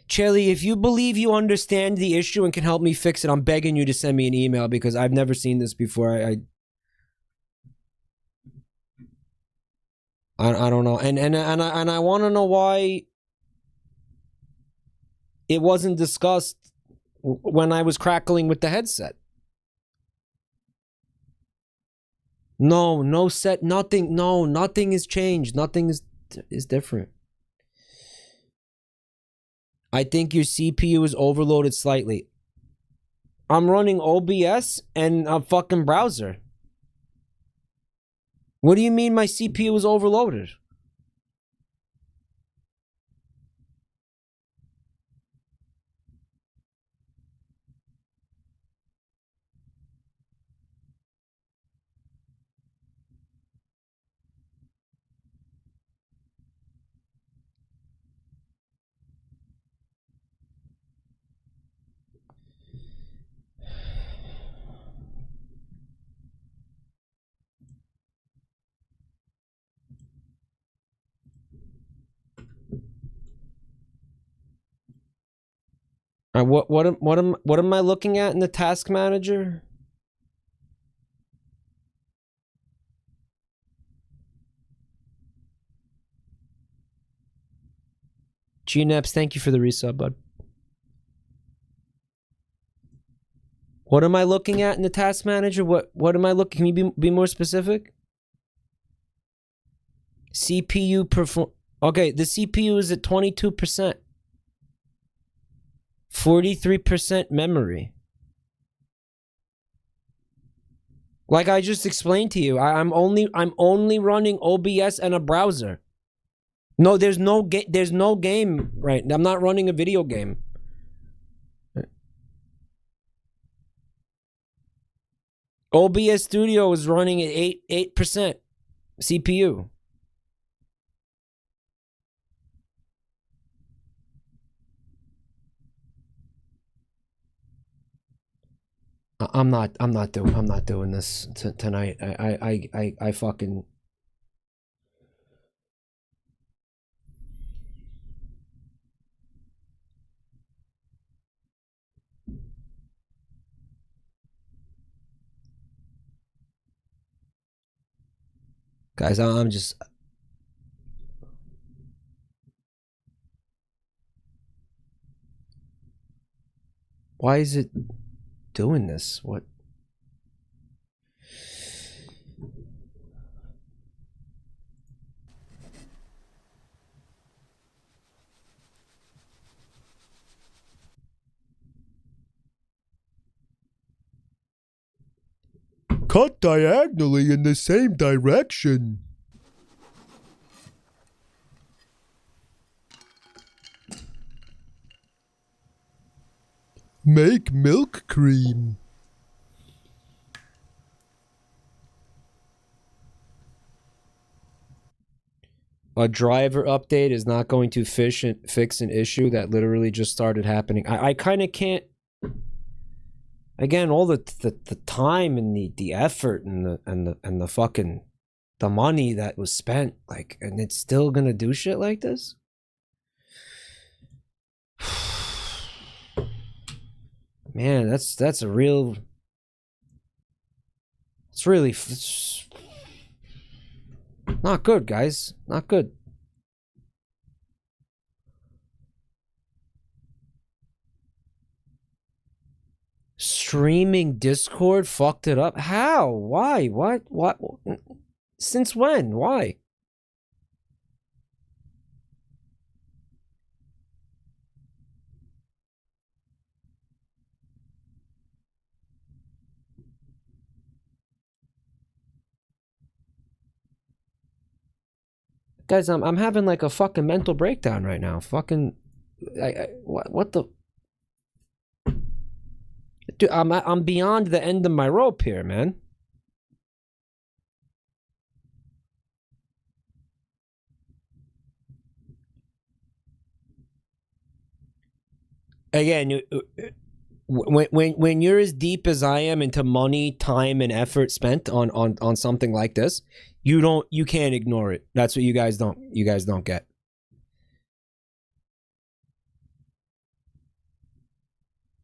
Chelly, if you believe you understand the issue and can help me fix it, I'm begging you to send me an email because I've never seen this before. I don't know, and I want to know why it wasn't discussed when I was crackling with the headset. No, nothing has changed. Nothing is different. I think your CPU is overloaded slightly. I'm running OBS and a fucking browser. What do you mean my CPU is overloaded? What am I looking at in the task manager? GNeps, thank you for the resub, bud. What am I looking at in the task manager? What am I looking? Can you be more specific? CPU perform. Okay, the CPU is at 22%. 43% memory. Like I just explained to you, I'm only running OBS and a browser. No, there's no game right. I'm not running a video game. OBS Studio is running at 8% CPU. I'm not doing this tonight. I fucking. Guys, I'm just. Why is it doing this? What? Cut diagonally in the same direction. Make milk cream. A driver update is not going to fix an issue that literally just started happening. I kind of can't. Again, all the time and the effort and the fucking the money that was spent, like, and it's still gonna do shit like this. Man, that's a real. It's really not good, guys. Not good. Streaming Discord fucked it up. How? Why? What? Since when? Why? Guys, I'm having like a fucking mental breakdown right now. Fucking, what the? Dude, I'm beyond the end of my rope here, man. Again, when you're as deep as I am into money, time, and effort spent on something like this, you can't ignore it. That's what you guys don't get.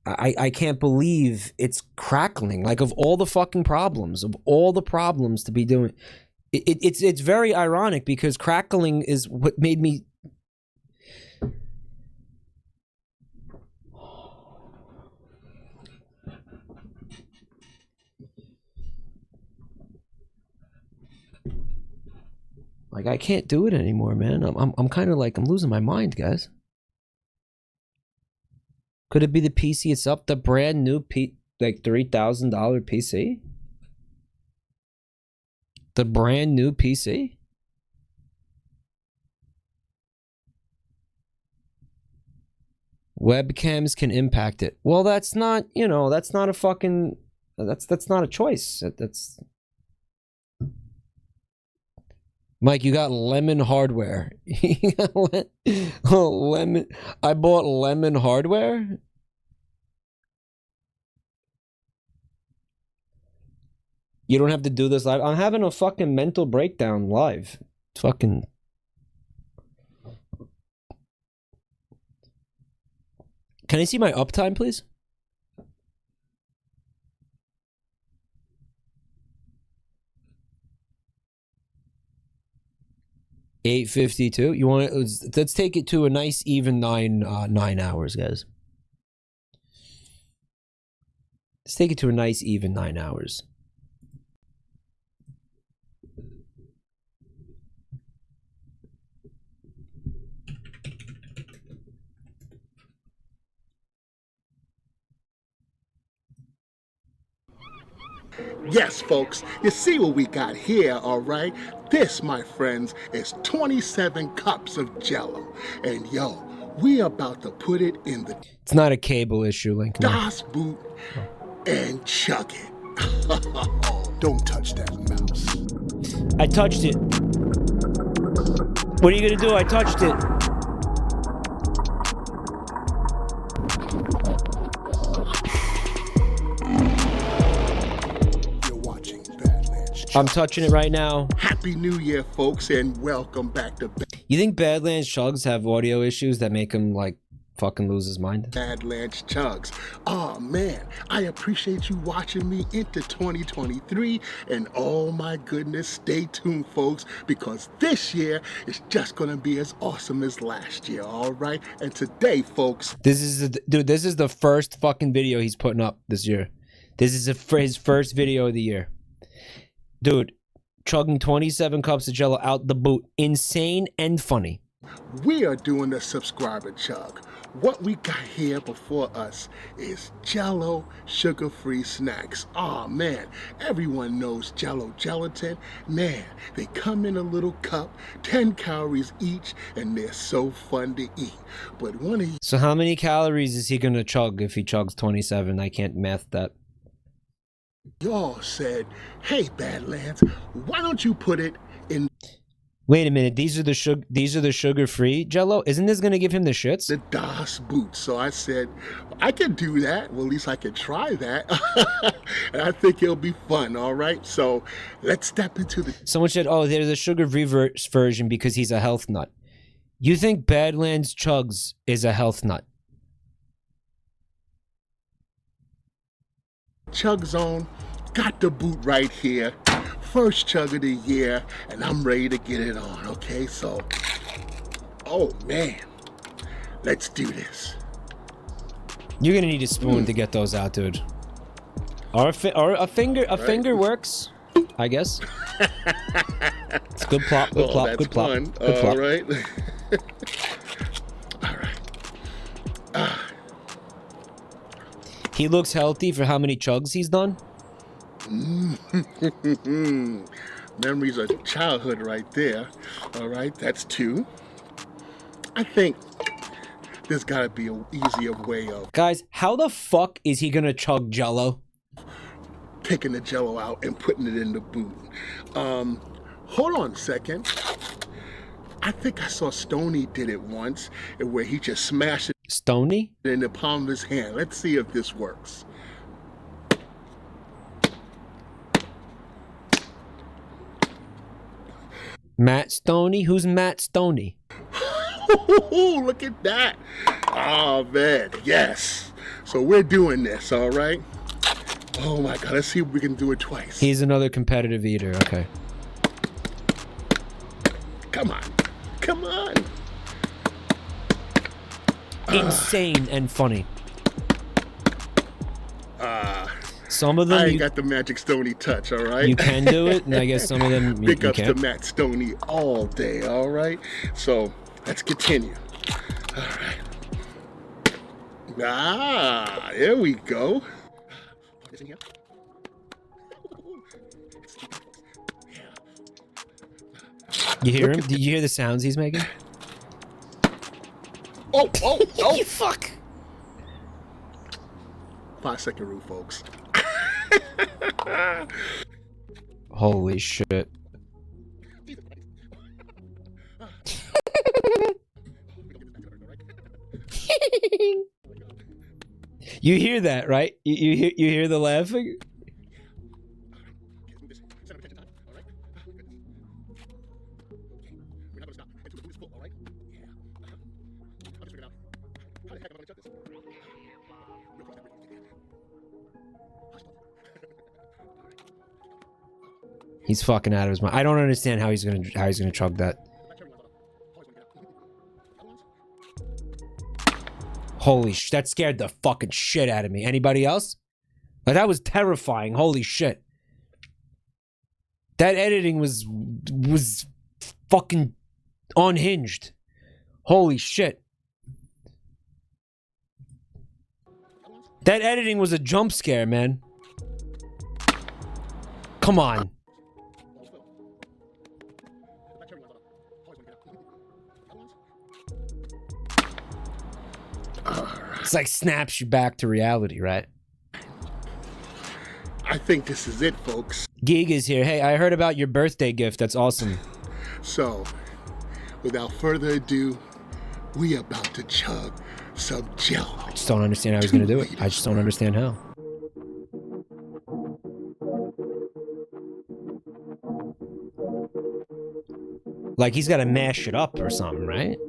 I can't believe it's crackling. Like, of all the fucking problems, to be doing, it's very ironic because crackling is what made me. Like, I can't do it anymore, man. I'm kind of like, I'm losing my mind, guys. Could it be the PC itself? The brand new like $3,000 PC? The brand new PC? Webcams can impact it. Well, that's not, that's not a fucking, that's not a choice. That's... Mike, you got lemon hardware. Lemon. I bought lemon hardware? You don't have to do this live. I'm having a fucking mental breakdown live. Fucking. Can I see my uptime, please? $8.52. You want it? Let's take it to a nice even 9 hours, guys. Let's take it to a nice even 9 hours. Yes, folks, you see what we got here, all right? This, my friends, is 27 cups of Jell-O. And yo, we about to put it in the... It's not a cable issue, Lincoln. DOS boot and chug it. Don't touch that mouse. I touched it. What are you gonna do? I touched it. I'm touching it right now. Happy New Year, folks, and welcome back to You think Badlands Chugs have audio issues that make him, like, fucking lose his mind? Badlands Chugs. Oh, man, I appreciate you watching me into 2023, and oh my goodness, stay tuned, folks, because this year is just gonna be as awesome as last year, all right? And today, folks... This is the first fucking video he's putting up this year. This is his first video of the year. Dude, chugging 27 cups of Jell-O out the boot. Insane and funny. We are doing the subscriber chug. What we got here before us is Jell-O sugar-free snacks. Oh man, everyone knows Jell-O gelatin. Man, they come in a little cup, 10 calories each, and they're so fun to eat. But one of you... So how many calories is he gonna chug if he chugs 27? I can't math that. Y'all said, hey Badlands, why don't you put it in... Wait a minute, these are the sugar-free Jell-O? Isn't this gonna give him the shits? The DOS boot. So I said, I can do that. Well, at least I can try that. And I think it'll be fun, all right? So let's step into the... Someone said, oh, there's a sugar-free version because he's a health nut. You think Badlands Chugs is a health nut? Chug Zone, got the boot right here. First chug of the year, and I'm ready to get it on, okay? So, oh man, let's do this. You're gonna need a spoon to get those out, dude. Or a finger works, I guess. It's a good plop, good plop, that's good plop. Fun. Good plop. All right. All right. He looks healthy for how many chugs he's done. Memories of childhood right there. All right, that's 2. I think there's gotta be an easier way of Guys, how the fuck is he gonna chug Jello? taking the Jello out and putting it in the boot. Hold on a second. I think I saw Stoney did it once, where he just smashed it Stoney? in the palm of his hand. Let's see if this works. Matt Stoney? Who's Matt Stoney? Look at that. Oh, man. Yes. So we're doing this, all right? Oh, my God. Let's see if we can do it twice. He's another competitive eater. Okay. Come on. Come on. Insane and funny. Some of them I ain't got the magic Stoney touch, all right? You can do it, and I guess some of them you Big ups to can't. Matt Stoney all day, all right? So let's continue. All right. Ah, there we go. Put this in here. You hear him? Did you hear the sounds he's making? Oh, oh, oh. Fuck. 5-second rule, folks. Holy shit. You hear that, right? You hear the laughing? He's fucking out of his mind. I don't understand how he's gonna chug that. Holy sh! That scared the fucking shit out of me. Anybody else? Like, that was terrifying. Holy shit! That editing was fucking unhinged. Holy shit! That editing was a jump scare, man. Come on. It's like snaps you back to reality, right? I think this is it, folks. Gig is here. Hey, I heard about your birthday gift. That's awesome. So, without further ado, we about to chug some Jello. I just don't understand how he's gonna do it. I just don't understand how. Like, he's gotta mash it up or something, right?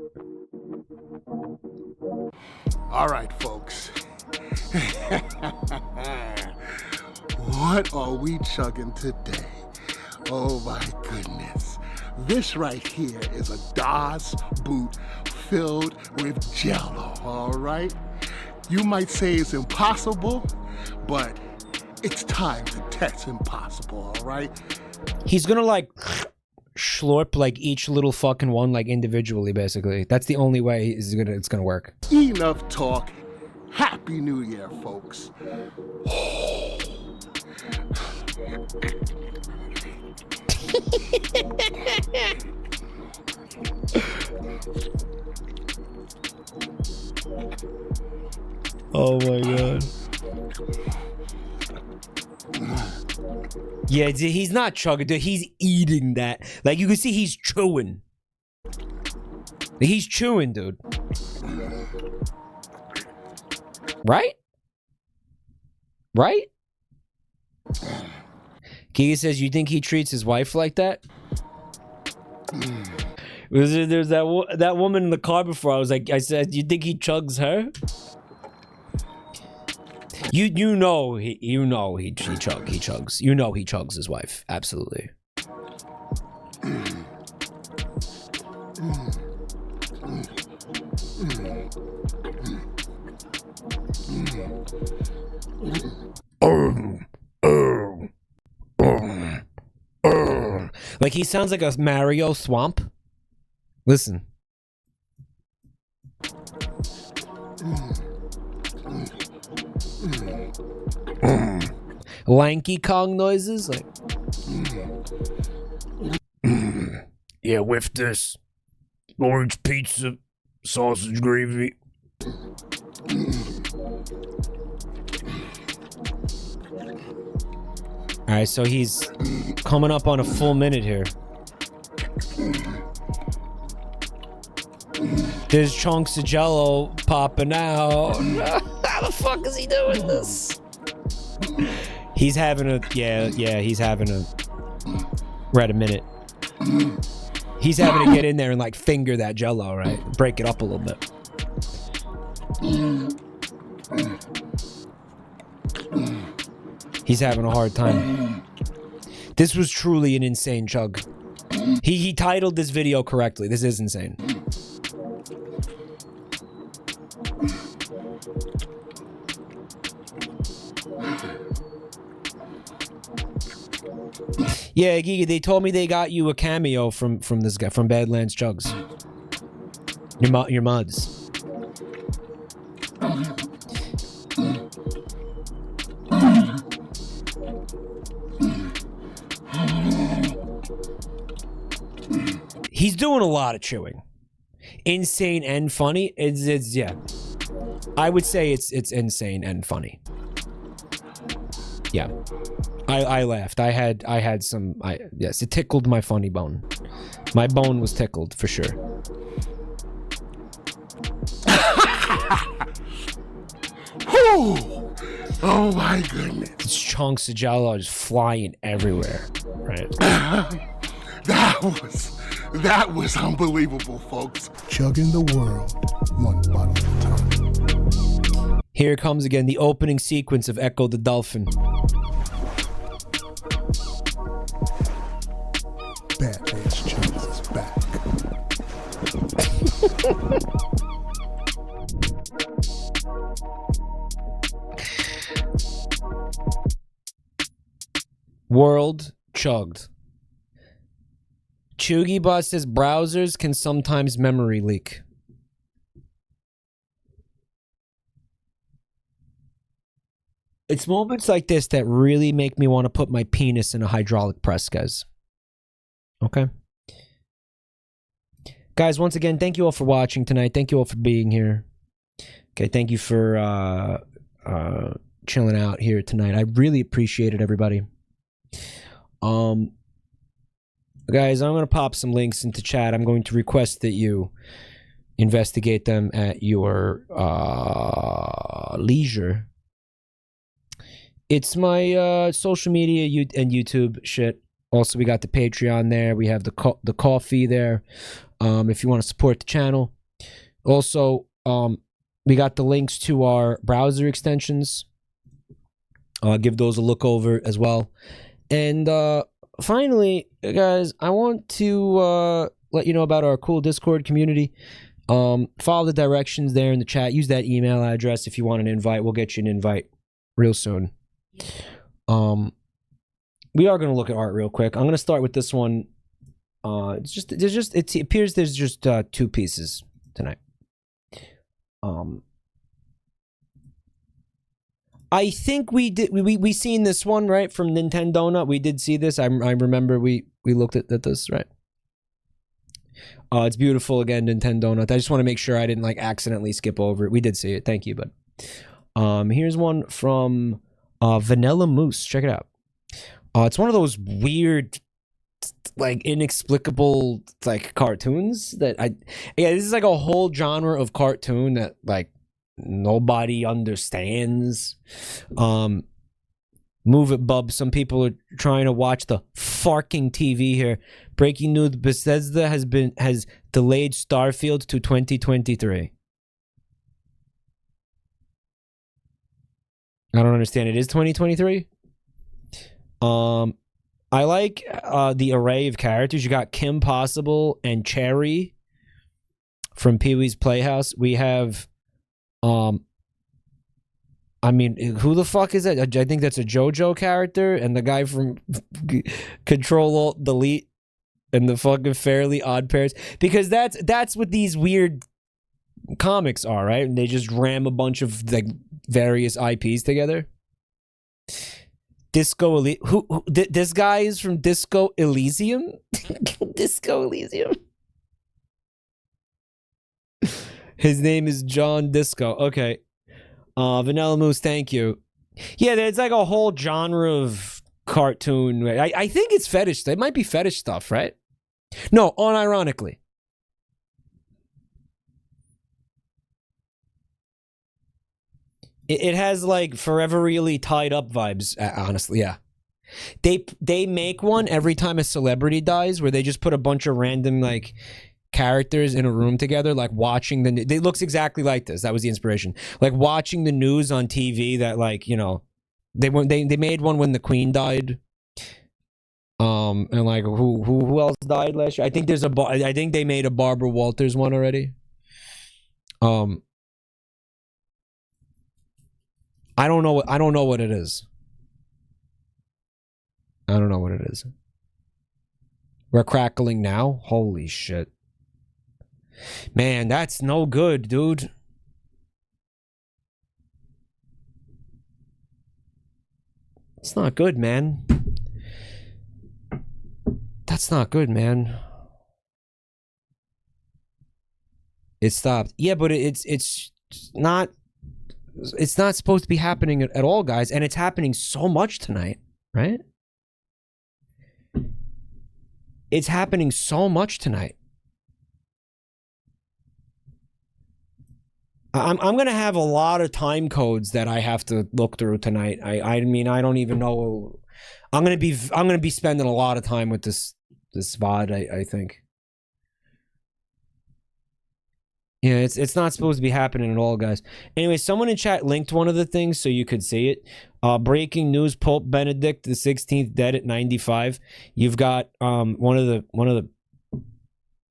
All right, folks. What are we chugging today? Oh my goodness. This right here is a DOS boot filled with Jello, all right? You might say it's impossible, but it's time to test impossible, all right? He's gonna like slurp like each little fucking one like individually, basically. That's the only way it's gonna work. Enough talk. Happy New Year, folks. Oh my god. Yeah, he's not chugging, dude. He's eating that. Like, you can see he's chewing. He's chewing, dude. Right? Right? Giga says, you think he treats his wife like that? There's that woman in the car before. I said, you think he chugs her? You know he chugs. You know he chugs his wife. Absolutely. Like, he sounds like a Mario Swamp. Listen. Lanky Kong noises, like. Yeah, whiff this. Orange pizza, sausage gravy. All right, so he's coming up on a full minute here. There's chunks of Jello popping out. How the fuck is he doing this? He's having a he's having a right a minute. He's having to get in there and like finger that Jello, right? Break it up a little bit. He's having a hard time. This was truly an insane chug. He titled this video correctly. This is insane. Yeah, Giga, they told me they got you a cameo from this guy, from Badlands Chugs. Your mods. He's doing a lot of chewing. Insane and funny. It's yeah. I would say it's insane and funny. Yeah. I laughed. I had some yes, it tickled my funny bone. My bone was tickled for sure. Oh my goodness. These chunks of Jello just flying everywhere. Right. That was unbelievable, folks. Chugging the world one bottle at a time. Here comes again the opening sequence of Echo the Dolphin. Badlands Chugs is back. World chugged. ChugiBot says browsers can sometimes memory leak. It's moments like this that really make me want to put my penis in a hydraulic press, guys. Okay. Guys, once again, thank you all for watching tonight. Thank you all for being here. Okay, thank you for chilling out here tonight. I really appreciate it, everybody. Guys, I'm going to pop some links into chat. I'm going to request that you investigate them at your leisure. It's my social media and YouTube shit. Also, we got the Patreon there. We have the coffee there. If you want to support the channel. Also, we got the links to our browser extensions. Give those a look over as well. And finally, guys, I want to let you know about our cool Discord community. Follow the directions there in the chat. Use that email address if you want an invite. We'll get you an invite real soon. We are going to look at art real quick. I'm going to start with this one. It appears there's just two pieces tonight. I think we seen this one, right, from Nintendo. We did see this. I remember we looked at this, right? It's beautiful again, Nintendo. I just want to make sure I didn't like accidentally skip over it. We did see it. Thank you, bud. Here's one from Vanilla Moose. Check it out. It's one of those weird, like, inexplicable, like, cartoons that this is like a whole genre of cartoon that, like, nobody understands. Move it, bub. Some people are trying to watch the fucking TV here. Breaking news: Bethesda has delayed Starfield to 2023. I don't understand. It is 2023. I like the array of characters. You got Kim Possible and Cherry from Pee-wee's Playhouse. We have I mean, who the fuck is that? I think that's a JoJo character, and the guy from Control-Alt-Delete and the fucking Fairly Odd Parents, because that's what these weird comics are, right? And they just ram a bunch of like various IPs together. Disco Elite. Who this guy is from Disco Elysium? Disco Elysium. His name is John Disco. Okay. Vanilla Moose, thank you. Yeah, there's like a whole genre of cartoon. I think it's fetish. It might be fetish stuff, right? No, unironically. It has like Forever Really Tied Up vibes, honestly, yeah. They make one every time a celebrity dies where they just put a bunch of random like characters in a room together, like watching the it looks exactly like this. That was the inspiration. Like watching the news on TV that like, you know, they made one when the Queen died. And like who else died last year? I think I think they made a Barbara Walters one already. I don't know what it is. I don't know what it is. We're crackling now? Holy shit. Man, that's no good, dude. It's not good, man. That's not good, man. It stopped. Yeah, but it's not supposed to be happening at all, guys, and it's happening so much tonight, right? It's happening so much tonight. I'm gonna have a lot of time codes that I have to look through tonight. I mean, I don't even know. I'm gonna be spending a lot of time with this VOD. I think. Yeah, it's not supposed to be happening at all, guys. Anyway, someone in chat linked one of the things so you could see it. Breaking news: Pope Benedict the 16th dead at 95. You've got one of the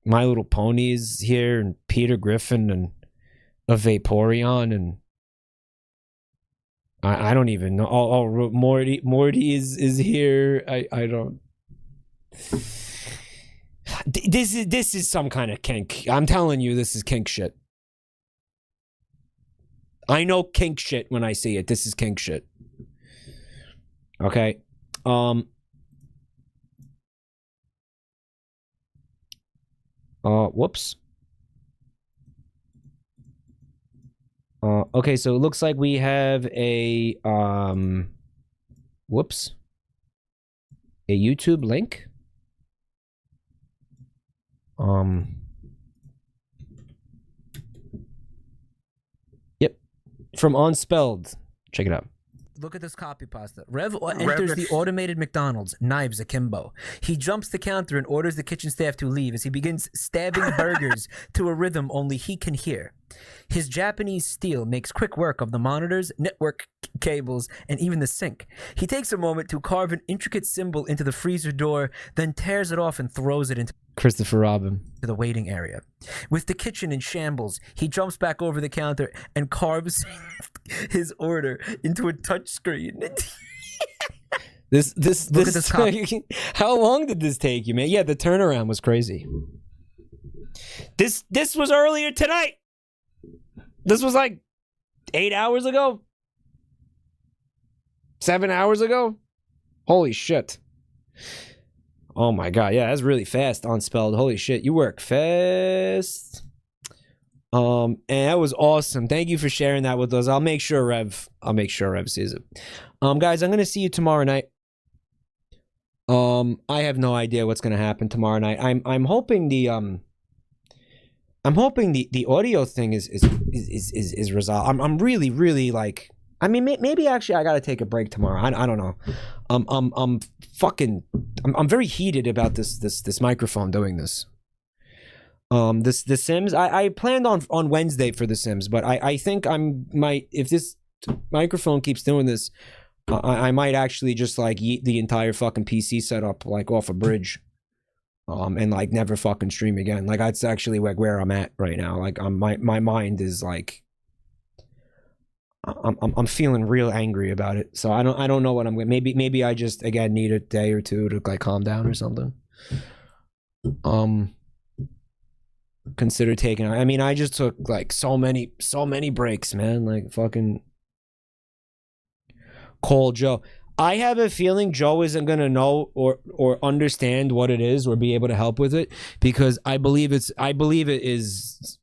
My Little Ponies here, and Peter Griffin, and a Vaporeon, and I don't even know. Oh, Morty is here. I don't. This is some kind of kink. I'm telling you, this is kink shit. I know kink shit when I see it. This is kink shit. Okay. Whoops. Okay, so it looks like we have a whoops. A YouTube link. Yep. From Unspelled. Check it out. Look at this copy pasta. Rev enters the automated McDonald's, knives akimbo. He jumps the counter and orders the kitchen staff to leave as he begins stabbing burgers to a rhythm only he can hear. His Japanese steel makes quick work of the monitors, network cables, and even the sink. He takes a moment to carve an intricate symbol into the freezer door, then tears it off and throws it into Christopher Robin to the waiting area. With the kitchen in shambles, he jumps back over the counter and carves his order into a touch screen. Look at this copy. How long did this take you, man? Yeah, the turnaround was crazy. This was earlier tonight. This was like 8 hours ago? 7 hours ago? Holy shit. Oh my god, yeah, that's really fast, Unspelled. Holy shit, you work fast. And that was awesome. Thank you for sharing that with us. I'll make sure Rev sees it. Guys, I'm gonna see you tomorrow night. I have no idea what's gonna happen tomorrow night. I'm hoping the audio thing is resolved. I'm really like, I mean, maybe actually I gotta take a break tomorrow. I don't know. I'm very heated about this microphone doing this. The Sims. I planned on Wednesday for The Sims, but I think if this microphone keeps doing this, I might actually just like yeet the entire fucking PC setup like off a bridge. And like never fucking stream again. Like that's actually like where I'm at right now. Like my mind is like, I'm feeling real angry about it. So I don't know what I'm gonna. Maybe I just again need a day or two to like calm down or something. Consider taking. I mean, I just took like so many breaks, man. Like fucking call Joe. I have a feeling Joe isn't gonna know or understand what it is or be able to help with it because I believe it is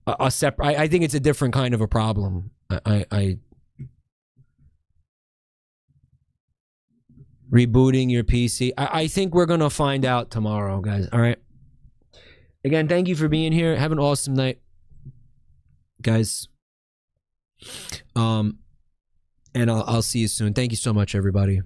a separate. I think it's a different kind of a problem. I rebooting your PC. I think we're gonna find out tomorrow, guys. All right. Again, thank you for being here. Have an awesome night, guys. And I'll see you soon. Thank you so much, everybody.